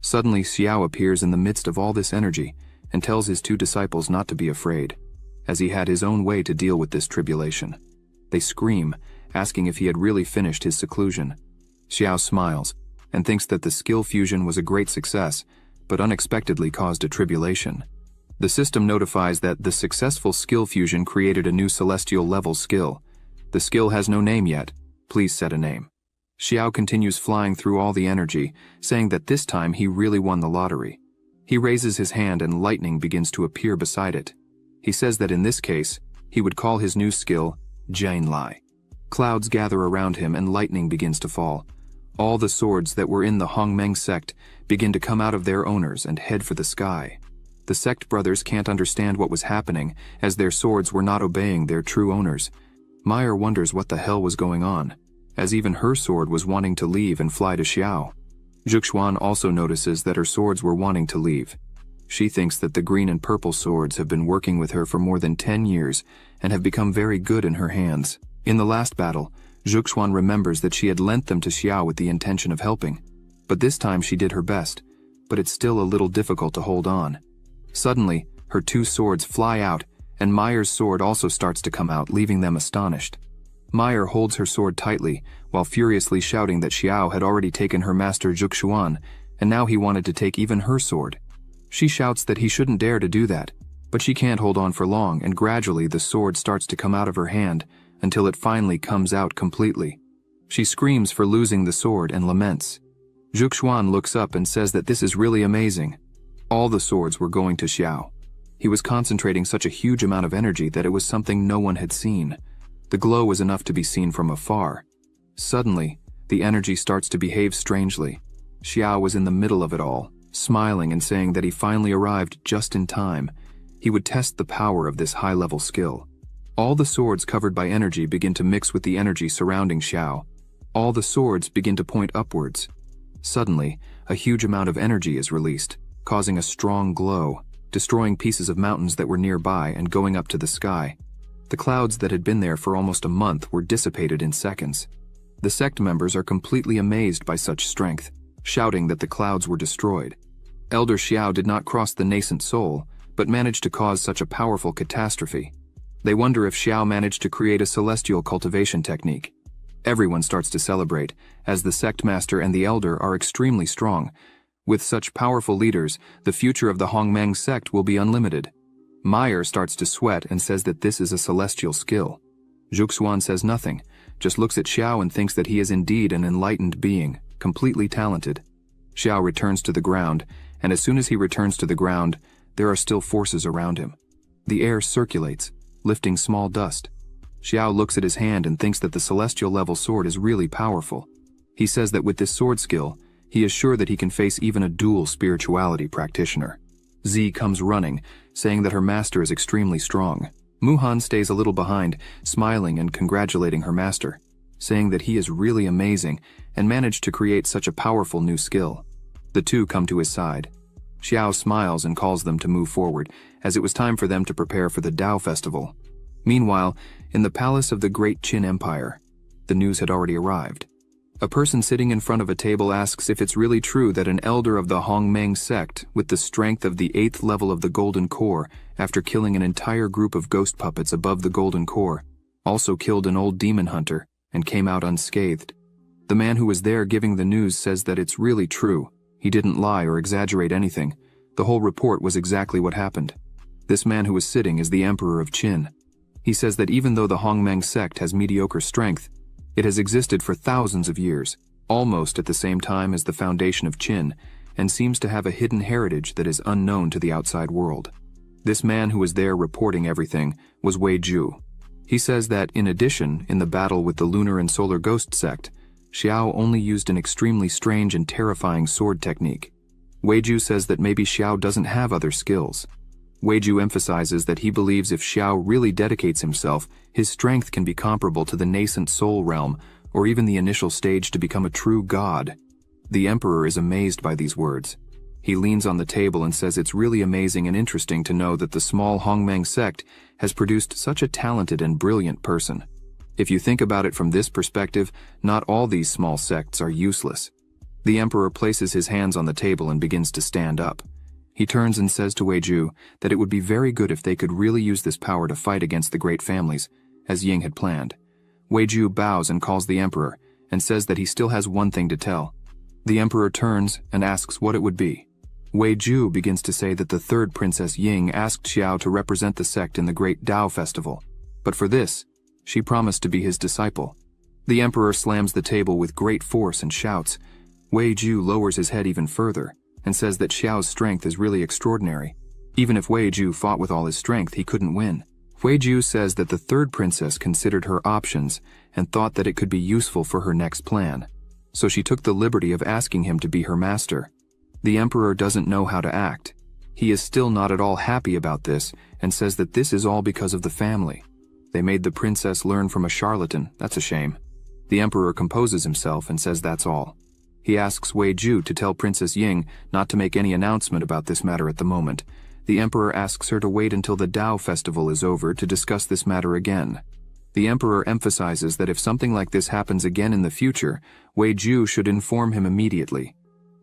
Suddenly, Xiao appears in the midst of all this energy and tells his two disciples not to be afraid, as he had his own way to deal with this tribulation. They scream, asking if he had really finished his seclusion. Xiao smiles and thinks that the skill fusion was a great success, but unexpectedly caused a tribulation. The system notifies that the successful skill fusion created a new celestial level skill. The skill has no name yet. Please set a name. Xiao continues flying through all the energy, saying that this time he really won the lottery. He raises his hand and lightning begins to appear beside it. He says that in this case, he would call his new skill Jain Lai. Clouds gather around him and lightning begins to fall. All the swords that were in the Hongmeng sect begin to come out of their owners and head for the sky. The sect brothers can't understand what was happening, as their swords were not obeying their true owners. Meyer wonders what the hell was going on, as even her sword was wanting to leave and fly to Xiao. Zhuxuan also notices that her swords were wanting to leave. She thinks that the green and purple swords have been working with her for more than 10 years and have become very good in her hands. In the last battle, Zhuxuan remembers that she had lent them to Xiao with the intention of helping. But this time she did her best, but it's still a little difficult to hold on. Suddenly, her two swords fly out, and Meyer's sword also starts to come out, leaving them astonished. Meyer holds her sword tightly, while furiously shouting that Xiao had already taken her master Zhuxuan, and now he wanted to take even her sword. She shouts that he shouldn't dare to do that, but she can't hold on for long, and gradually the sword starts to come out of her hand, until it finally comes out completely. She screams for losing the sword and laments. Zhuxuan looks up and says that this is really amazing. All the swords were going to Xiao. He was concentrating such a huge amount of energy that it was something no one had seen. The glow was enough to be seen from afar. Suddenly, the energy starts to behave strangely. Xiao was in the middle of it all, smiling and saying that he finally arrived just in time. He would test the power of this high-level skill. All the swords covered by energy begin to mix with the energy surrounding Xiao. All the swords begin to point upwards. Suddenly, a huge amount of energy is released, causing a strong glow, destroying pieces of mountains that were nearby and going up to the sky. The clouds that had been there for almost a month were dissipated in seconds. The sect members are completely amazed by such strength, shouting that the clouds were destroyed. Elder Xiao did not cross the nascent soul, but managed to cause such a powerful catastrophe. They wonder if Xiao managed to create a celestial cultivation technique. Everyone starts to celebrate, as the sect master and the elder are extremely strong. With such powerful leaders, the future of the Hongmeng sect will be unlimited. Meyer starts to sweat and says that this is a celestial skill. Zhuxuan says nothing, just looks at Xiao and thinks that he is indeed an enlightened being, completely talented. Xiao returns to the ground, and as soon as he returns to the ground, there are still forces around him. The air circulates, lifting small dust. Xiao looks at his hand and thinks that the celestial level sword is really powerful. He says that with this sword skill, he is sure that he can face even a dual spirituality practitioner. Z comes running, saying that her master is extremely strong. Muhan stays a little behind, smiling and congratulating her master, saying that he is really amazing and managed to create such a powerful new skill. The two come to his side. Xiao smiles and calls them to move forward, as it was time for them to prepare for the Dao Festival. Meanwhile, in the palace of the Great Qin Empire, the news had already arrived. A person sitting in front of a table asks if it's really true that an elder of the Hongmeng sect, with the strength of the 8th level of the Golden Core, after killing an entire group of ghost puppets above the Golden Core, also killed an old demon hunter and came out unscathed. The man who was there giving the news says that it's really true. He didn't lie or exaggerate anything. The whole report was exactly what happened. This man who was sitting is the Emperor of Qin. He says that even though the Hongmeng sect has mediocre strength, it has existed for thousands of years, almost at the same time as the foundation of Qin, and seems to have a hidden heritage that is unknown to the outside world. This man who was there reporting everything was Wei Ju. He says that, in addition, in the battle with the Lunar and Solar Ghost sect, Xiao only used an extremely strange and terrifying sword technique. Wei Ju says that maybe Xiao doesn't have other skills. Wei Ju emphasizes that he believes if Xiao really dedicates himself, his strength can be comparable to the nascent soul realm, or even the initial stage to become a true god. The emperor is amazed by these words. He leans on the table and says it's really amazing and interesting to know that the small Hongmeng sect has produced such a talented and brilliant person. If you think about it from this perspective, not all these small sects are useless. The emperor places his hands on the table and begins to stand up. He turns and says to Wei Ju that it would be very good if they could really use this power to fight against the great families, as Ying had planned. Wei Ju bows and calls the emperor, and says that he still has one thing to tell. The emperor turns and asks what it would be. Wei Ju begins to say that the third Princess Ying asked Xiao to represent the sect in the Great Dao Festival, but for this, she promised to be his disciple. The emperor slams the table with great force and shouts. Wei Ju lowers his head even further, and says that Xiao's strength is really extraordinary. Even if Wei Ju fought with all his strength, he couldn't win. Wei Ju says that the third princess considered her options and thought that it could be useful for her next plan, so she took the liberty of asking him to be her master. The emperor doesn't know how to act. He is still not at all happy about this and says that this is all because of the family. They made the princess learn from a charlatan, that's a shame. The emperor composes himself and says that's all. He asks Wei Ju to tell Princess Ying not to make any announcement about this matter at the moment. The emperor asks her to wait until the Dao Festival is over to discuss this matter again. The emperor emphasizes that if something like this happens again in the future, Wei Ju should inform him immediately.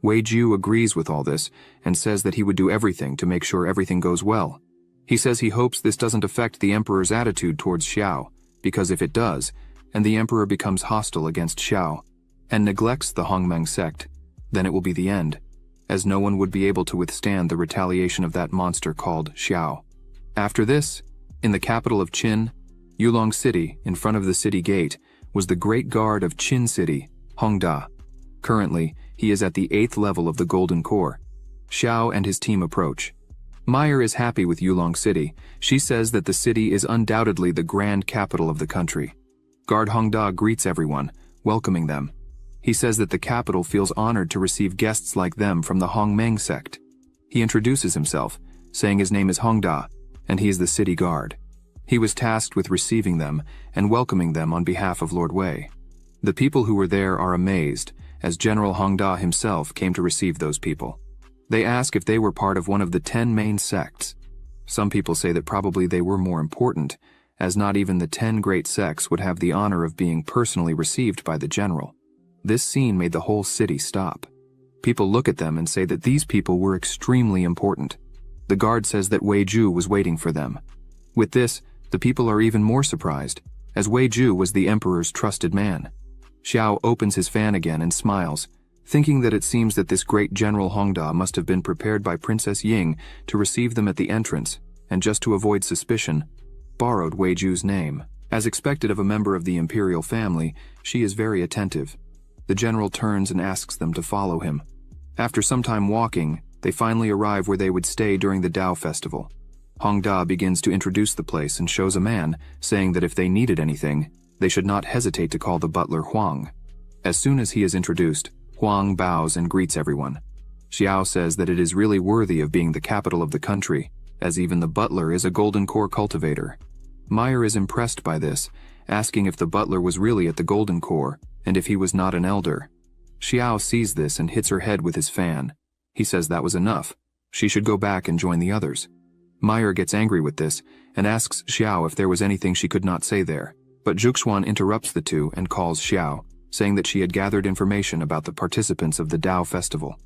Wei Ju agrees with all this and says that he would do everything to make sure everything goes well. He says he hopes this doesn't affect the emperor's attitude towards Xiao, because if it does, and the emperor becomes hostile against Xiao, and neglects the Hongmeng sect, then it will be the end, as no one would be able to withstand the retaliation of that monster called Xiao. After this, in the capital of Qin, Yulong City, in front of the city gate, was the great guard of Qin City, Hongda. Currently, he is at the 8th level of the Golden Core. Xiao and his team approach. Meyer is happy with Yulong City. She says that the city is undoubtedly the grand capital of the country. Guard Hongda greets everyone, welcoming them. He says that the capital feels honored to receive guests like them from the Hongmeng sect. He introduces himself, saying his name is Hongda, and he is the city guard. He was tasked with receiving them and welcoming them on behalf of Lord Wei. The people who were there are amazed, as General Hongda himself came to receive those people. They ask if they were part of one of the 10 main sects. Some people say that probably they were more important, as not even the 10 great sects would have the honor of being personally received by the general. This scene made the whole city stop. People look at them and say that these people were extremely important. The guard says that Wei Ju was waiting for them. With this, the people are even more surprised, as Wei Ju was the emperor's trusted man. Xiao opens his fan again and smiles, thinking that it seems that this great General Hongda must have been prepared by Princess Ying to receive them at the entrance, and just to avoid suspicion, borrowed Wei Ju's name. As expected of a member of the imperial family, she is very attentive. The general turns and asks them to follow him. After some time walking, they finally arrive where they would stay during the Dao festival. Hongda begins to introduce the place and shows a man, saying that if they needed anything, they should not hesitate to call the butler Huang. As soon as he is introduced, Huang bows and greets everyone. Xiao says that it is really worthy of being the capital of the country, as even the butler is a golden core cultivator. Meyer is impressed by this, asking if the butler was really at the golden core, and if he was not an elder. Xiao sees this and hits her head with his fan. He says that was enough. She should go back and join the others. Meyer gets angry with this and asks Xiao if there was anything she could not say there. But Zhuxuan interrupts the two and calls Xiao, saying that she had gathered information about the participants of the Dao festival.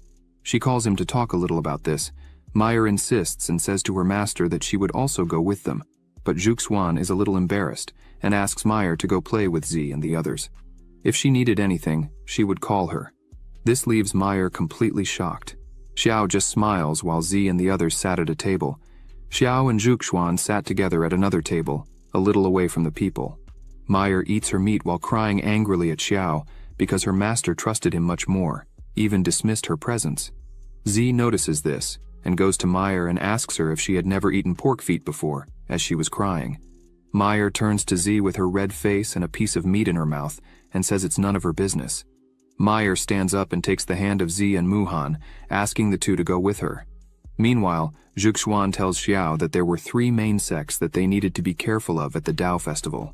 She calls him to talk a little about this. Meyer insists and says to her master that she would also go with them, but Zhuxuan is a little embarrassed and asks Meyer to go play with Z and the others. If she needed anything, she would call her. This leaves Meyer completely shocked. Xiao just smiles while Z and the others sat at a table. Xiao and Zhuxuan sat together at another table, a little away from the people. Meyer eats her meat while crying angrily at Xiao because her master trusted him much more, even dismissed her presence. Z notices this and goes to Meyer and asks her if she had never eaten pork feet before, as she was crying. Meyer turns to Z with her red face and a piece of meat in her mouth and says it's none of her business. Meyer stands up and takes the hand of Z and Muhan, asking the two to go with her. Meanwhile, Zhuxuan tells Xiao that there were 3 main sects that they needed to be careful of at the Dao festival.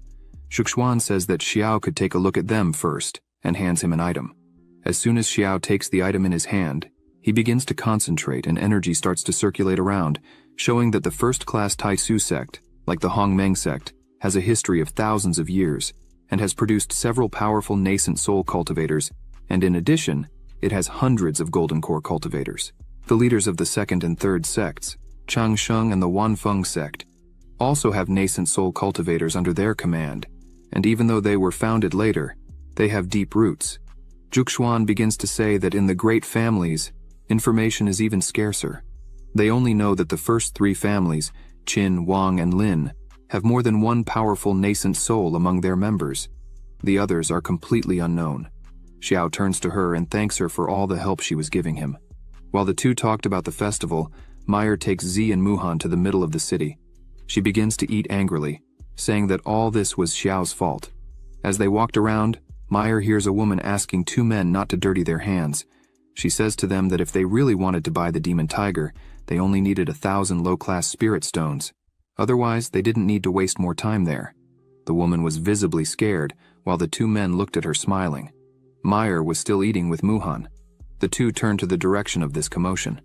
Zhuxuan says that Xiao could take a look at them first, and hands him an item. As soon as Xiao takes the item in his hand, he begins to concentrate and energy starts to circulate around, showing that the first-class Taisu sect, like the Hongmeng sect, has a history of thousands of years, and has produced several powerful nascent soul cultivators, and in addition, it has hundreds of golden core cultivators. The leaders of the second and third sects, Changsheng and the Wanfeng sect, also have nascent soul cultivators under their command, and even though they were founded later, they have deep roots. Zhuxuan begins to say that in the great families, information is even scarcer. They only know that the first 3 families, Qin, Wang, and Lin, have more than one powerful nascent soul among their members. The others are completely unknown. Xiao turns to her and thanks her for all the help she was giving him. While the two talked about the festival, Meyer takes Z and Muhan to the middle of the city. She begins to eat angrily, saying that all this was Xiao's fault. As they walked around, Meyer hears a woman asking 2 men not to dirty their hands. She says to them that if they really wanted to buy the demon tiger, they only needed 1,000 low-class spirit stones. Otherwise, they didn't need to waste more time there. The woman was visibly scared, while the 2 men looked at her smiling. Meyer was still eating with Muhan. The two turned to the direction of this commotion.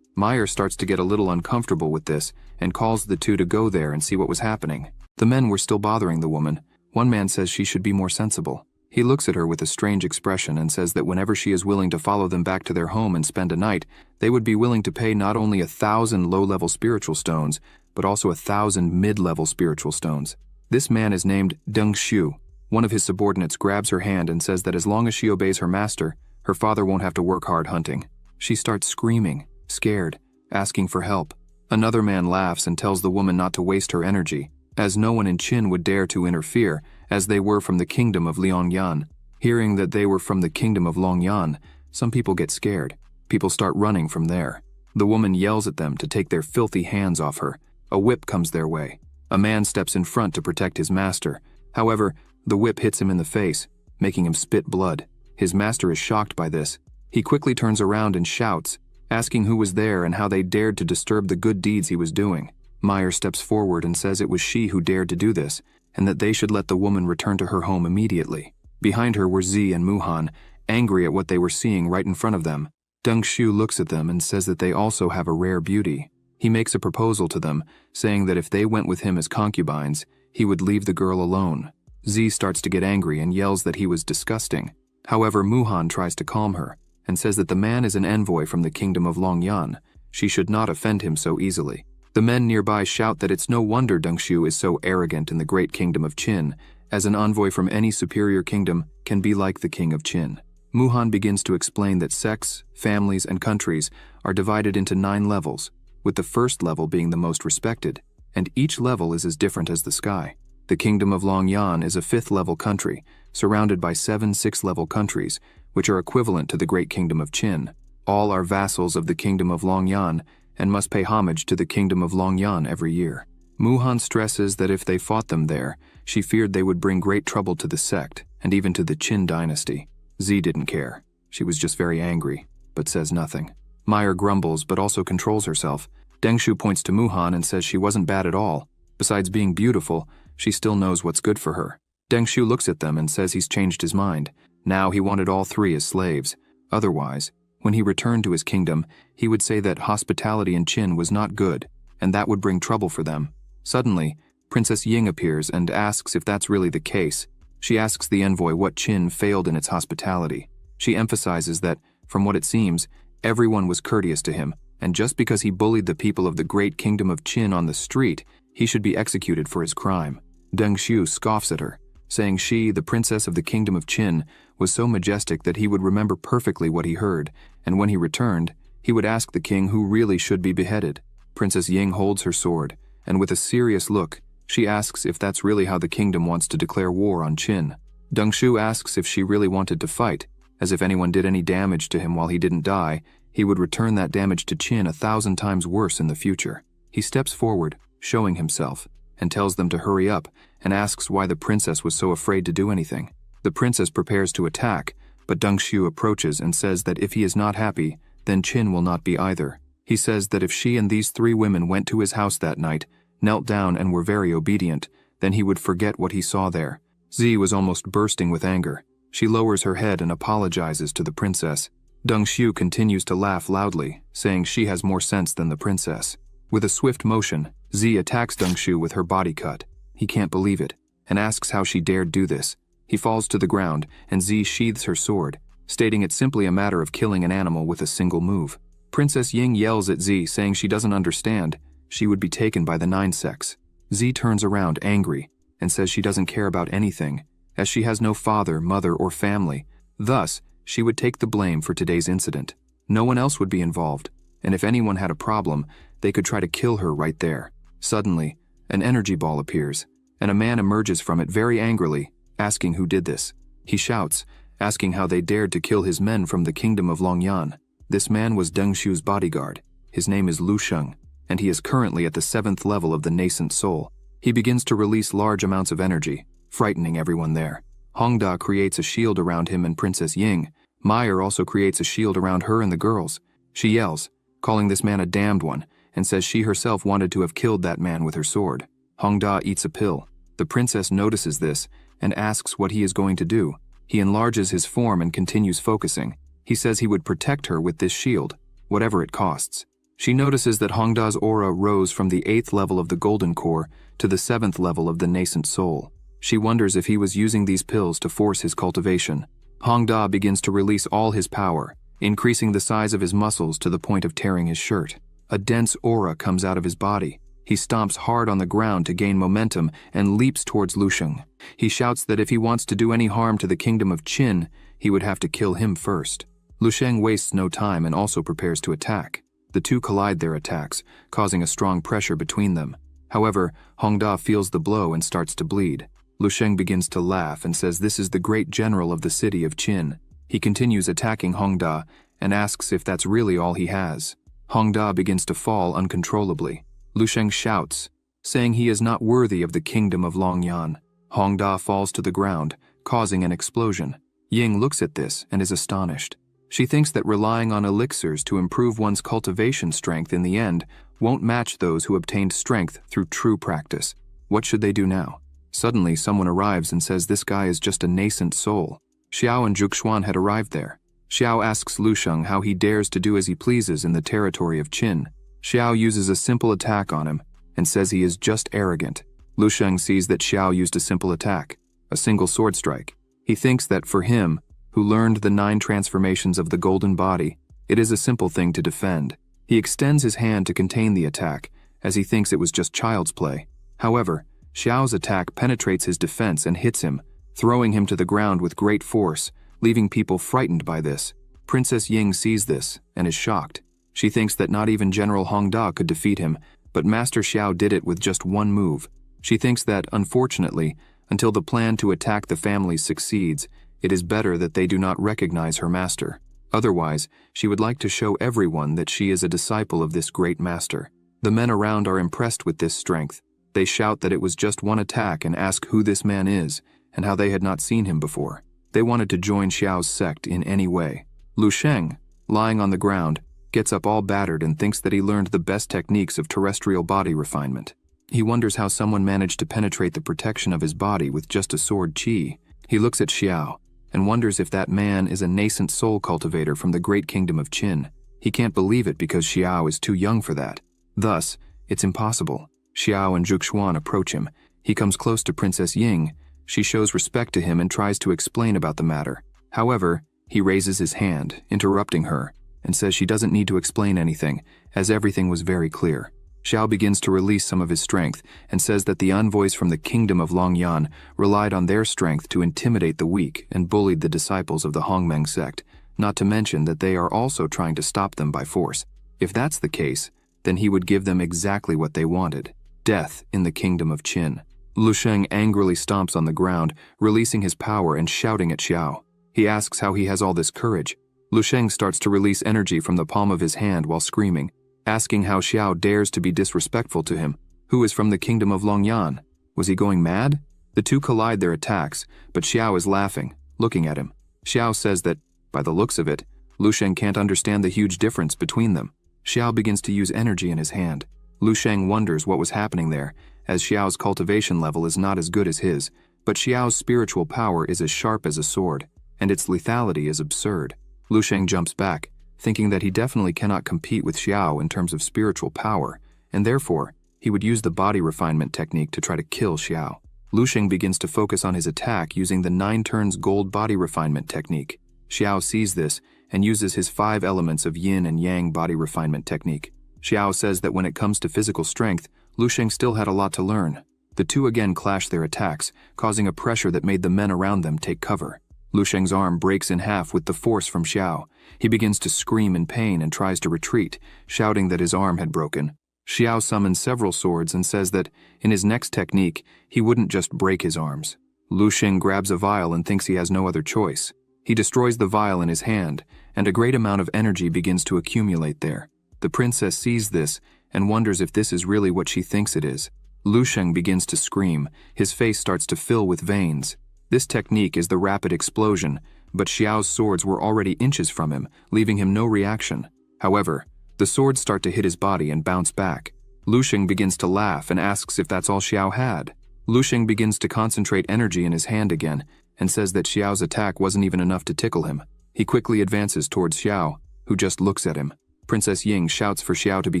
Meyer starts to get a little uncomfortable with this and calls the two to go there and see what was happening. The men were still bothering the woman. One man says she should be more sensible. He looks at her with a strange expression and says that whenever she is willing to follow them back to their home and spend a night, they would be willing to pay not only 1,000 low-level spiritual stones, but also 1,000 mid-level spiritual stones. This man is named Deng Xiu. One of his subordinates grabs her hand and says that as long as she obeys her master, her father won't have to work hard hunting. She starts screaming, scared, asking for help. Another man laughs and tells the woman not to waste her energy, as no one in Qin would dare to interfere, as they were from the kingdom of Liangyan. Hearing that they were from the kingdom of Longyan, some people get scared. People start running from there. The woman yells at them to take their filthy hands off her. A whip comes their way. A man steps in front to protect his master. However, the whip hits him in the face, making him spit blood. His master is shocked by this. He quickly turns around and shouts, asking who was there and how they dared to disturb the good deeds he was doing. Meyer steps forward and says it was she who dared to do this, and that they should let the woman return to her home immediately. Behind her were Z and Muhan, angry at what they were seeing right in front of them. Deng Xiu looks at them and says that they also have a rare beauty. He makes a proposal to them, saying that if they went with him as concubines, he would leave the girl alone. Z starts to get angry and yells that he was disgusting. However, Muhan tries to calm her, and says that the man is an envoy from the kingdom of Longyan. She should not offend him so easily. The men nearby shout that it's no wonder Deng Xiu is so arrogant in the great kingdom of Qin, as an envoy from any superior kingdom can be like the king of Qin. Muhan begins to explain that sects, families, and countries are divided into 9 levels, with the first level being the most respected, and each level is as different as the sky. The kingdom of Longyan is a 5th-level country, surrounded by 7 6th-level countries, which are equivalent to the great kingdom of Qin. All are vassals of the kingdom of Longyan and must pay homage to the kingdom of Longyan every year. Muhan stresses that if they fought them there, she feared they would bring great trouble to the sect and even to the Qin dynasty. Z didn't care. She was just very angry, but says nothing. Meyer grumbles but also controls herself. Deng Xiu points to Muhan and says she wasn't bad at all. Besides being beautiful, she still knows what's good for her. Deng Xiu looks at them and says he's changed his mind. Now he wanted all 3 as slaves. Otherwise, when he returned to his kingdom, he would say that hospitality in Qin was not good, and that would bring trouble for them. Suddenly, Princess Ying appears and asks if that's really the case. She asks the envoy what Qin failed in its hospitality. She emphasizes that, from what it seems, everyone was courteous to him, and just because he bullied the people of the great kingdom of Qin on the street, he should be executed for his crime. Deng Xiu scoffs at her, saying she, the princess of the kingdom of Qin, was so majestic that he would remember perfectly what he heard, and when he returned, he would ask the king who really should be beheaded. Princess Ying holds her sword, and with a serious look, she asks if that's really how the kingdom wants to declare war on Qin. Deng Xiu asks if she really wanted to fight, as if anyone did any damage to him while he didn't die, he would return that damage to Qin 1,000 times worse in the future. He steps forward, showing himself, and tells them to hurry up, and asks why the princess was so afraid to do anything. The princess prepares to attack, but Deng Xiu approaches and says that if he is not happy, then Qin will not be either. He says that if she and these 3 women went to his house that night, knelt down and were very obedient, then he would forget what he saw there. Z was almost bursting with anger. She lowers her head and apologizes to the princess. Deng Xiu continues to laugh loudly, saying she has more sense than the princess. With a swift motion, Z attacks Deng Xiu with her body cut. He can't believe it, and asks how she dared do this. He falls to the ground, and Z sheathes her sword, stating it's simply a matter of killing an animal with a single move. Princess Ying yells at Z, saying she doesn't understand. She would be taken by the 9 sects. Z turns around angry, and says she doesn't care about anything, as she has no father, mother, or family. Thus, she would take the blame for today's incident. No one else would be involved, and if anyone had a problem, they could try to kill her right there. Suddenly, an energy ball appears, and a man emerges from it very angrily, asking who did this. He shouts, asking how they dared to kill his men from the kingdom of Longyan. This man was Deng Xiu's bodyguard. His name is Lu Sheng, and he is currently at the 7th level of the nascent soul. He begins to release large amounts of energy, frightening everyone there. Hongda creates a shield around him and Princess Ying. Meyer also creates a shield around her and the girls. She yells, calling this man a damned one, and says she herself wanted to have killed that man with her sword. Hongda eats a pill. The princess notices this and asks what he is going to do. He enlarges his form and continues focusing. He says he would protect her with this shield, whatever it costs. She notices that Hongda's aura rose from the 8th level of the golden core to the 7th level of the nascent soul. She wonders if he was using these pills to force his cultivation. Hongda begins to release all his power, increasing the size of his muscles to the point of tearing his shirt. A dense aura comes out of his body. He stomps hard on the ground to gain momentum and leaps towards Lu Sheng. He shouts that if he wants to do any harm to the kingdom of Qin, he would have to kill him first. Lu Sheng wastes no time and also prepares to attack. The two collide their attacks, causing a strong pressure between them. However, Hongda feels the blow and starts to bleed. Lu Sheng begins to laugh and says this is the great general of the city of Qin. He continues attacking Hongda and asks if that's really all he has. Hongda begins to fall uncontrollably. Lu Sheng shouts, saying he is not worthy of the kingdom of Longyan. Hongda falls to the ground, causing an explosion. Ying looks at this and is astonished. She thinks that relying on elixirs to improve one's cultivation strength in the end won't match those who obtained strength through true practice. What should they do now? Suddenly, someone arrives and says this guy is just a nascent soul. Xiao and Zhuxuan had arrived there. Xiao asks Lu Sheng how he dares to do as he pleases in the territory of Qin. Xiao uses a simple attack on him and says he is just arrogant. Lu Sheng sees that Xiao used a simple attack, a single sword strike. He thinks that for him, who learned the 9 transformations of the golden body, it is a simple thing to defend. He extends his hand to contain the attack, as he thinks it was just child's play. However, Xiao's attack penetrates his defense and hits him, throwing him to the ground with great force, leaving people frightened by this. Princess Ying sees this and is shocked. She thinks that not even General Hong Da could defeat him, but Master Xiao did it with just one move. She thinks that, unfortunately, until the plan to attack the family succeeds, it is better that they do not recognize her master. Otherwise, she would like to show everyone that she is a disciple of this great master. The men around are impressed with this strength. They shout that it was just one attack and ask who this man is and how they had not seen him before. They wanted to join Xiao's sect in any way. Lu Sheng, lying on the ground, gets up all battered and thinks that he learned the best techniques of terrestrial body refinement. He wonders how someone managed to penetrate the protection of his body with just a sword qi. He looks at Xiao and wonders if that man is a nascent soul cultivator from the great kingdom of Qin. He can't believe it because Xiao is too young for that. Thus, it's impossible. Xiao and Zhuxuan approach him. He comes close to Princess Ying. She shows respect to him and tries to explain about the matter. However, he raises his hand, interrupting her, and says she doesn't need to explain anything, as everything was very clear. Xiao begins to release some of his strength and says that the envoys from the kingdom of Longyan relied on their strength to intimidate the weak and bullied the disciples of the Hongmeng sect, not to mention that they are also trying to stop them by force. If that's the case, then he would give them exactly what they wanted: death in the kingdom of Qin. Lu Sheng angrily stomps on the ground, releasing his power and shouting at Xiao. He asks how he has all this courage. Lu Sheng starts to release energy from the palm of his hand while screaming, asking how Xiao dares to be disrespectful to him. Who is from the kingdom of Longyan? Was he going mad? The two collide their attacks, but Xiao is laughing, looking at him. Xiao says that, by the looks of it, Lu Sheng can't understand the huge difference between them. Xiao begins to use energy in his hand. Lu Sheng wonders what was happening there, as Xiao's cultivation level is not as good as his, but Xiao's spiritual power is as sharp as a sword, and its lethality is absurd. Lu Sheng jumps back, thinking that he definitely cannot compete with Xiao in terms of spiritual power, and therefore, he would use the body refinement technique to try to kill Xiao. Lu Sheng begins to focus on his attack using the 9 turns gold body refinement technique. Xiao sees this and uses his 5 elements of yin and yang body refinement technique. Xiao says that when it comes to physical strength, Lu Sheng still had a lot to learn. The two again clash their attacks, causing a pressure that made the men around them take cover. Lu Sheng's arm breaks in half with the force from Xiao. He begins to scream in pain and tries to retreat, shouting that his arm had broken. Xiao summons several swords and says that, in his next technique, he wouldn't just break his arms. Lu Sheng grabs a vial and thinks he has no other choice. He destroys the vial in his hand, and a great amount of energy begins to accumulate there. The princess sees this and wonders if this is really what she thinks it is. Lu Sheng begins to scream. His face starts to fill with veins. This technique is the rapid explosion, but Xiao's swords were already inches from him, leaving him no reaction. However, the swords start to hit his body and bounce back. Lu Sheng begins to laugh and asks if that's all Xiao had. Lu Sheng begins to concentrate energy in his hand again and says that Xiao's attack wasn't even enough to tickle him. He quickly advances towards Xiao, who just looks at him. Princess Ying shouts for Xiao to be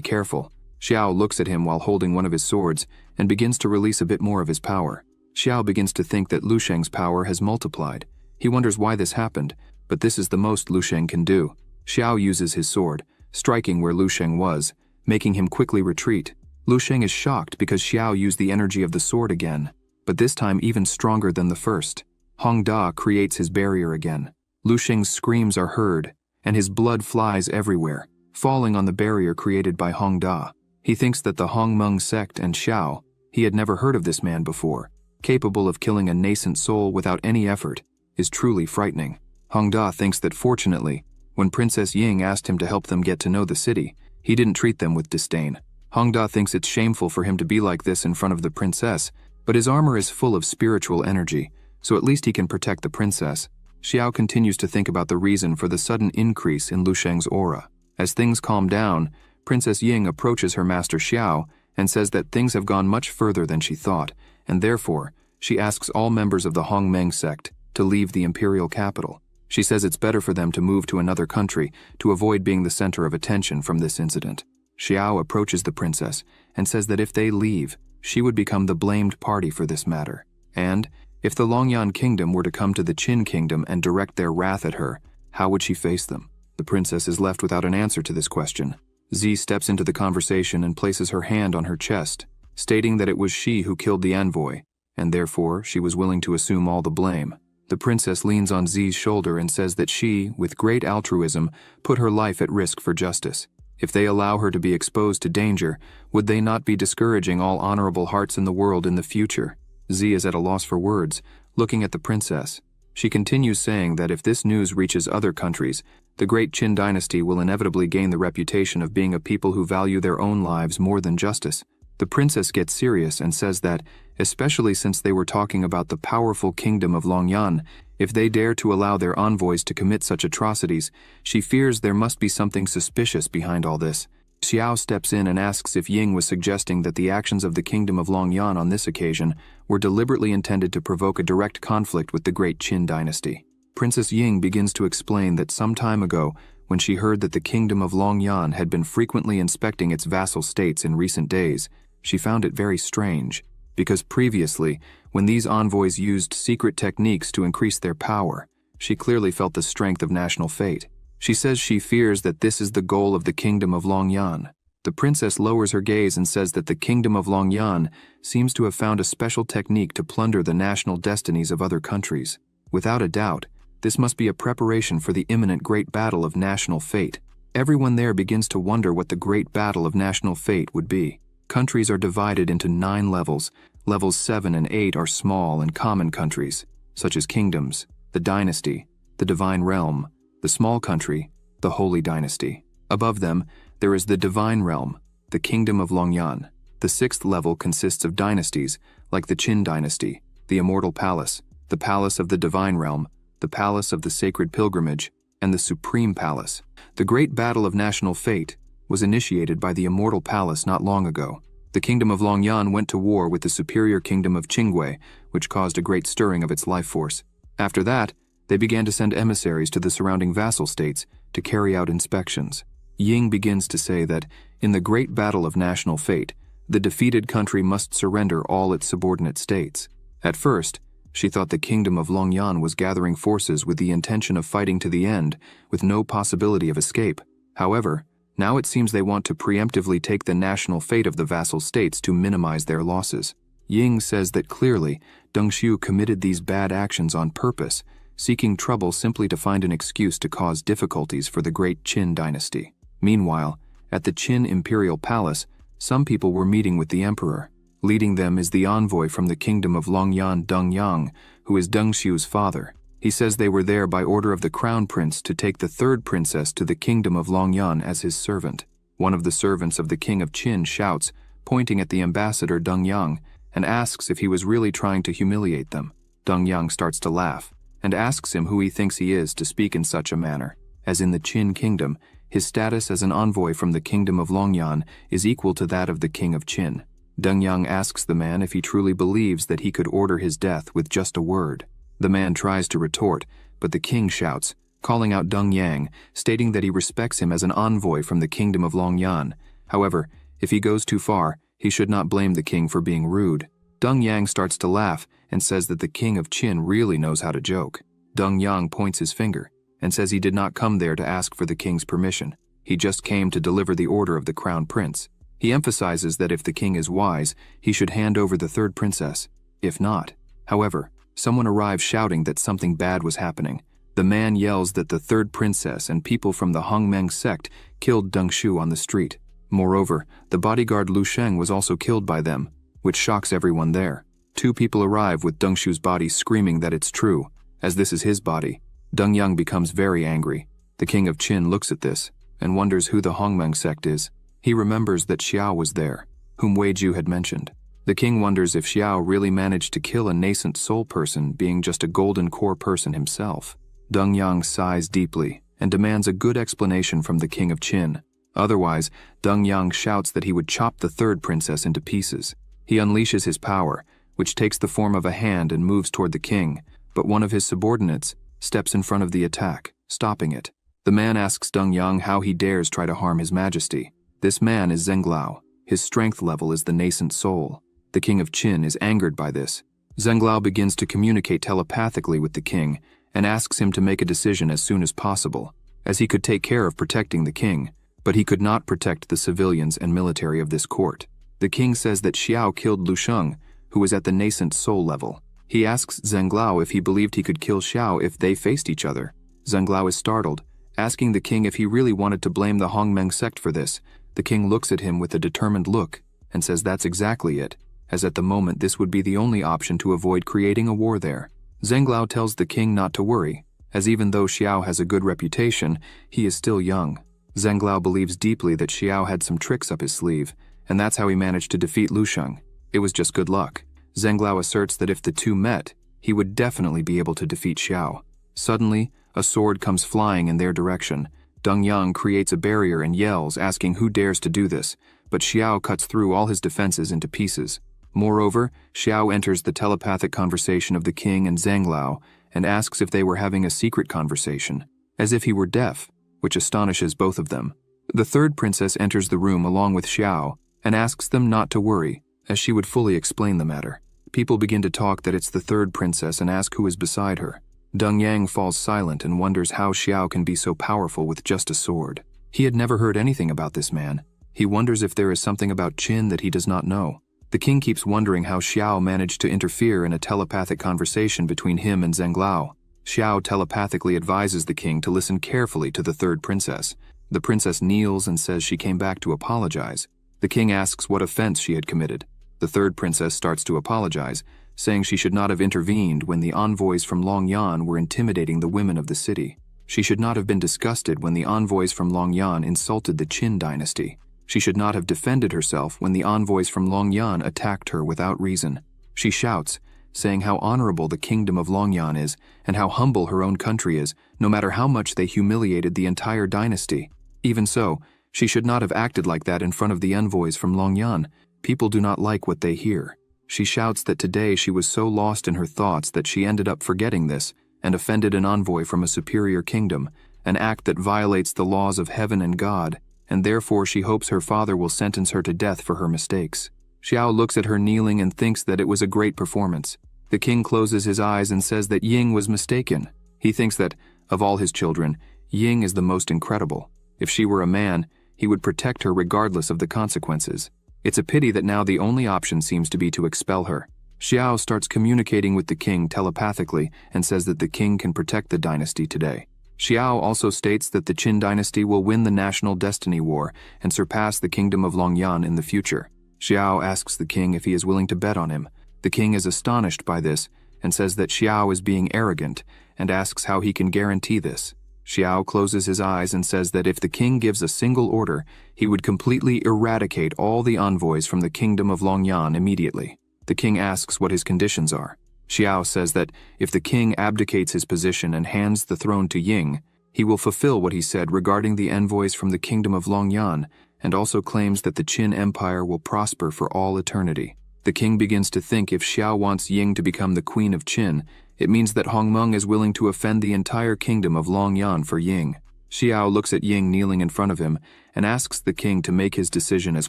careful. Xiao looks at him while holding one of his swords and begins to release a bit more of his power. Xiao begins to think that Lu Sheng's power has multiplied. He wonders why this happened, but this is the most Lu Sheng can do. Xiao uses his sword, striking where Lu Sheng was, making him quickly retreat. Lu Sheng is shocked because Xiao used the energy of the sword again, but this time even stronger than the first. Hong Da creates his barrier again. Lu Sheng's screams are heard, and his blood flies everywhere, falling on the barrier created by Hong Da. He thinks that the Hongmeng sect and Xiao, he had never heard of this man before, capable of killing a nascent soul without any effort, is truly frightening. Hong Da thinks that fortunately, when Princess Ying asked him to help them get to know the city, he didn't treat them with disdain. Hong Da thinks it's shameful for him to be like this in front of the princess, but his armor is full of spiritual energy, so at least he can protect the princess. Xiao continues to think about the reason for the sudden increase in Lu Sheng's aura. As things calm down, Princess Ying approaches her master Xiao and says that things have gone much further than she thought, and therefore, she asks all members of the Hongmeng sect to leave the imperial capital. She says it's better for them to move to another country to avoid being the center of attention from this incident. Xiao approaches the princess and says that if they leave, she would become the blamed party for this matter. And, if the Longyan kingdom were to come to the Qin kingdom and direct their wrath at her, how would she face them? The princess is left without an answer to this question. Zi steps into the conversation and places her hand on her chest, stating that it was she who killed the envoy, and therefore she was willing to assume all the blame. The princess leans on Zi's shoulder and says that she, with great altruism, put her life at risk for justice. If they allow her to be exposed to danger, would they not be discouraging all honorable hearts in the world in the future? Zi is at a loss for words, looking at the princess. She continues saying that if this news reaches other countries, the great Qin dynasty will inevitably gain the reputation of being a people who value their own lives more than justice. The princess gets serious and says that, especially since they were talking about the powerful kingdom of Longyan, if they dare to allow their envoys to commit such atrocities, she fears there must be something suspicious behind all this. Xiao steps in and asks if Ying was suggesting that the actions of the kingdom of Longyan on this occasion were deliberately intended to provoke a direct conflict with the great Qin dynasty. Princess Ying begins to explain that some time ago, when she heard that the kingdom of Longyan had been frequently inspecting its vassal states in recent days, she found it very strange, because previously, when these envoys used secret techniques to increase their power, she clearly felt the strength of national fate. She says she fears that this is the goal of the kingdom of Longyan. The princess lowers her gaze and says that the kingdom of Longyan seems to have found a special technique to plunder the national destinies of other countries. Without a doubt, this must be a preparation for the imminent great battle of national fate. Everyone there begins to wonder what the great battle of national fate would be. Countries are divided into 9 levels. Levels 7 and 8 are small and common countries, such as kingdoms, the dynasty, the divine realm, the small country, the holy dynasty. Above them, there is the divine realm, the kingdom of Longyan. The 6th level consists of dynasties, like the Qin dynasty, the immortal palace, the palace of the divine realm, the palace of the sacred pilgrimage, and the supreme palace. The great battle of national fate was initiated by the immortal palace not long ago. The kingdom of Longyan went to war with the superior kingdom of Qingwei, which caused a great stirring of its life force. After that, they began to send emissaries to the surrounding vassal states to carry out inspections. Ying begins to say that, in the great battle of national fate, the defeated country must surrender all its subordinate states. At first, she thought the kingdom of Longyan was gathering forces with the intention of fighting to the end, with no possibility of escape. However, now it seems they want to preemptively take the national fate of the vassal states to minimize their losses. Ying says that clearly, Deng Xiu committed these bad actions on purpose, seeking trouble simply to find an excuse to cause difficulties for the great Qin dynasty. Meanwhile, at the Qin imperial palace, some people were meeting with the emperor. Leading them is the envoy from the kingdom of Longyan, Deng Yang, who is Deng Xiu's father. He says they were there by order of the crown prince to take the 3rd princess to the kingdom of Longyan as his servant. One of the servants of the king of Qin shouts, pointing at the ambassador Deng Yang, and asks if he was really trying to humiliate them. Deng Yang starts to laugh, and asks him who he thinks he is to speak in such a manner. As in the Qin kingdom, his status as an envoy from the kingdom of Longyan is equal to that of the king of Qin. Deng Yang asks the man if he truly believes that he could order his death with just a word. The man tries to retort, but the king shouts, calling out Deng Yang, stating that he respects him as an envoy from the kingdom of Longyan. However, if he goes too far, he should not blame the king for being rude. Deng Yang starts to laugh and says that the king of Qin really knows how to joke. Deng Yang points his finger and says he did not come there to ask for the king's permission. He just came to deliver the order of the crown prince. He emphasizes that if the king is wise, he should hand over the 3rd princess. If not, however, someone arrives shouting that something bad was happening. The man yells that the 3rd princess and people from the Hongmeng sect killed Deng Xiu on the street. Moreover, the bodyguard Lu Sheng was also killed by them, which shocks everyone there. 2 people arrive with Deng Xiu's body screaming that it's true, as this is his body. Deng Yang becomes very angry. The king of Qin looks at this and wonders who the Hongmeng sect is. He remembers that Xiao was there, whom Wei Ju had mentioned. The king wonders if Xiao really managed to kill a nascent soul person, being just a golden core person himself. Deng Yang sighs deeply and demands a good explanation from the king of Qin. Otherwise, Deng Yang shouts that he would chop the third princess into pieces. He unleashes his power, which takes the form of a hand and moves toward the king, but one of his subordinates steps in front of the attack, stopping it. The man asks Deng Yang how he dares try to harm his majesty. This man is Zhenglao. His strength level is the nascent soul. The king of Qin is angered by this. Zhenglao begins to communicate telepathically with the king and asks him to make a decision as soon as possible, as he could take care of protecting the king, but he could not protect the civilians and military of this court. The king says that Xiao killed Lu Sheng, who was at the nascent soul level. He asks Zhenglao if he believed he could kill Xiao if they faced each other. Zhenglao is startled, asking the king if he really wanted to blame the Hongmeng sect for this. The king looks at him with a determined look and says that's exactly it, as at the moment this would be the only option to avoid creating a war there. Zhenglao tells the king not to worry, as even though Xiao has a good reputation, he is still young. Zhenglao believes deeply that Xiao had some tricks up his sleeve, and that's how he managed to defeat Lu Sheng. It was just good luck. Zhenglao asserts that if the two met, he would definitely be able to defeat Xiao. Suddenly, a sword comes flying in their direction. Deng Yang creates a barrier and yells, asking who dares to do this, but Xiao cuts through all his defenses into pieces. Moreover, Xiao enters the telepathic conversation of the king and Zhenglao and asks if they were having a secret conversation, as if he were deaf, which astonishes both of them. The third princess enters the room along with Xiao and asks them not to worry, as she would fully explain the matter. People begin to talk that it's the third princess and ask who is beside her. Deng Yang falls silent and wonders how Xiao can be so powerful with just a sword. He had never heard anything about this man. He wonders if there is something about Qin that he does not know. The king keeps wondering how Xiao managed to interfere in a telepathic conversation between him and Zhenglao. Xiao telepathically advises the king to listen carefully to the third princess. The princess kneels and says she came back to apologize. The king asks what offense she had committed. The third princess starts to apologize, saying she should not have intervened when the envoys from Longyan were intimidating the women of the city. She should not have been disgusted when the envoys from Longyan insulted the Qin dynasty. She should not have defended herself when the envoys from Longyan attacked her without reason. She shouts, saying how honorable the kingdom of Longyan is and how humble her own country is, no matter how much they humiliated the entire dynasty. Even so, she should not have acted like that in front of the envoys from Longyan. People do not like what they hear. She shouts that today she was so lost in her thoughts that she ended up forgetting this and offended an envoy from a superior kingdom, an act that violates the laws of heaven and God, and therefore she hopes her father will sentence her to death for her mistakes. Xiao looks at her kneeling and thinks that it was a great performance. The king closes his eyes and says that Ying was mistaken. He thinks that, of all his children, Ying is the most incredible. If she were a man, he would protect her regardless of the consequences. It's a pity that now the only option seems to be to expel her. Xiao starts communicating with the king telepathically and says that the king can protect the dynasty today. Xiao also states that the Qin dynasty will win the national destiny war and surpass the kingdom of Longyan in the future. Xiao asks the king if he is willing to bet on him. The king is astonished by this and says that Xiao is being arrogant and asks how he can guarantee this. Xiao closes his eyes and says that if the king gives a single order, he would completely eradicate all the envoys from the kingdom of Longyan immediately. The king asks what his conditions are. Xiao says that if the king abdicates his position and hands the throne to Ying, he will fulfill what he said regarding the envoys from the kingdom of Longyan, and also claims that the Qin Empire will prosper for all eternity. The king begins to think if Xiao wants Ying to become the queen of Qin, it means that Hongmeng is willing to offend the entire kingdom of Longyan for Ying. Xiao looks at Ying kneeling in front of him and asks the king to make his decision as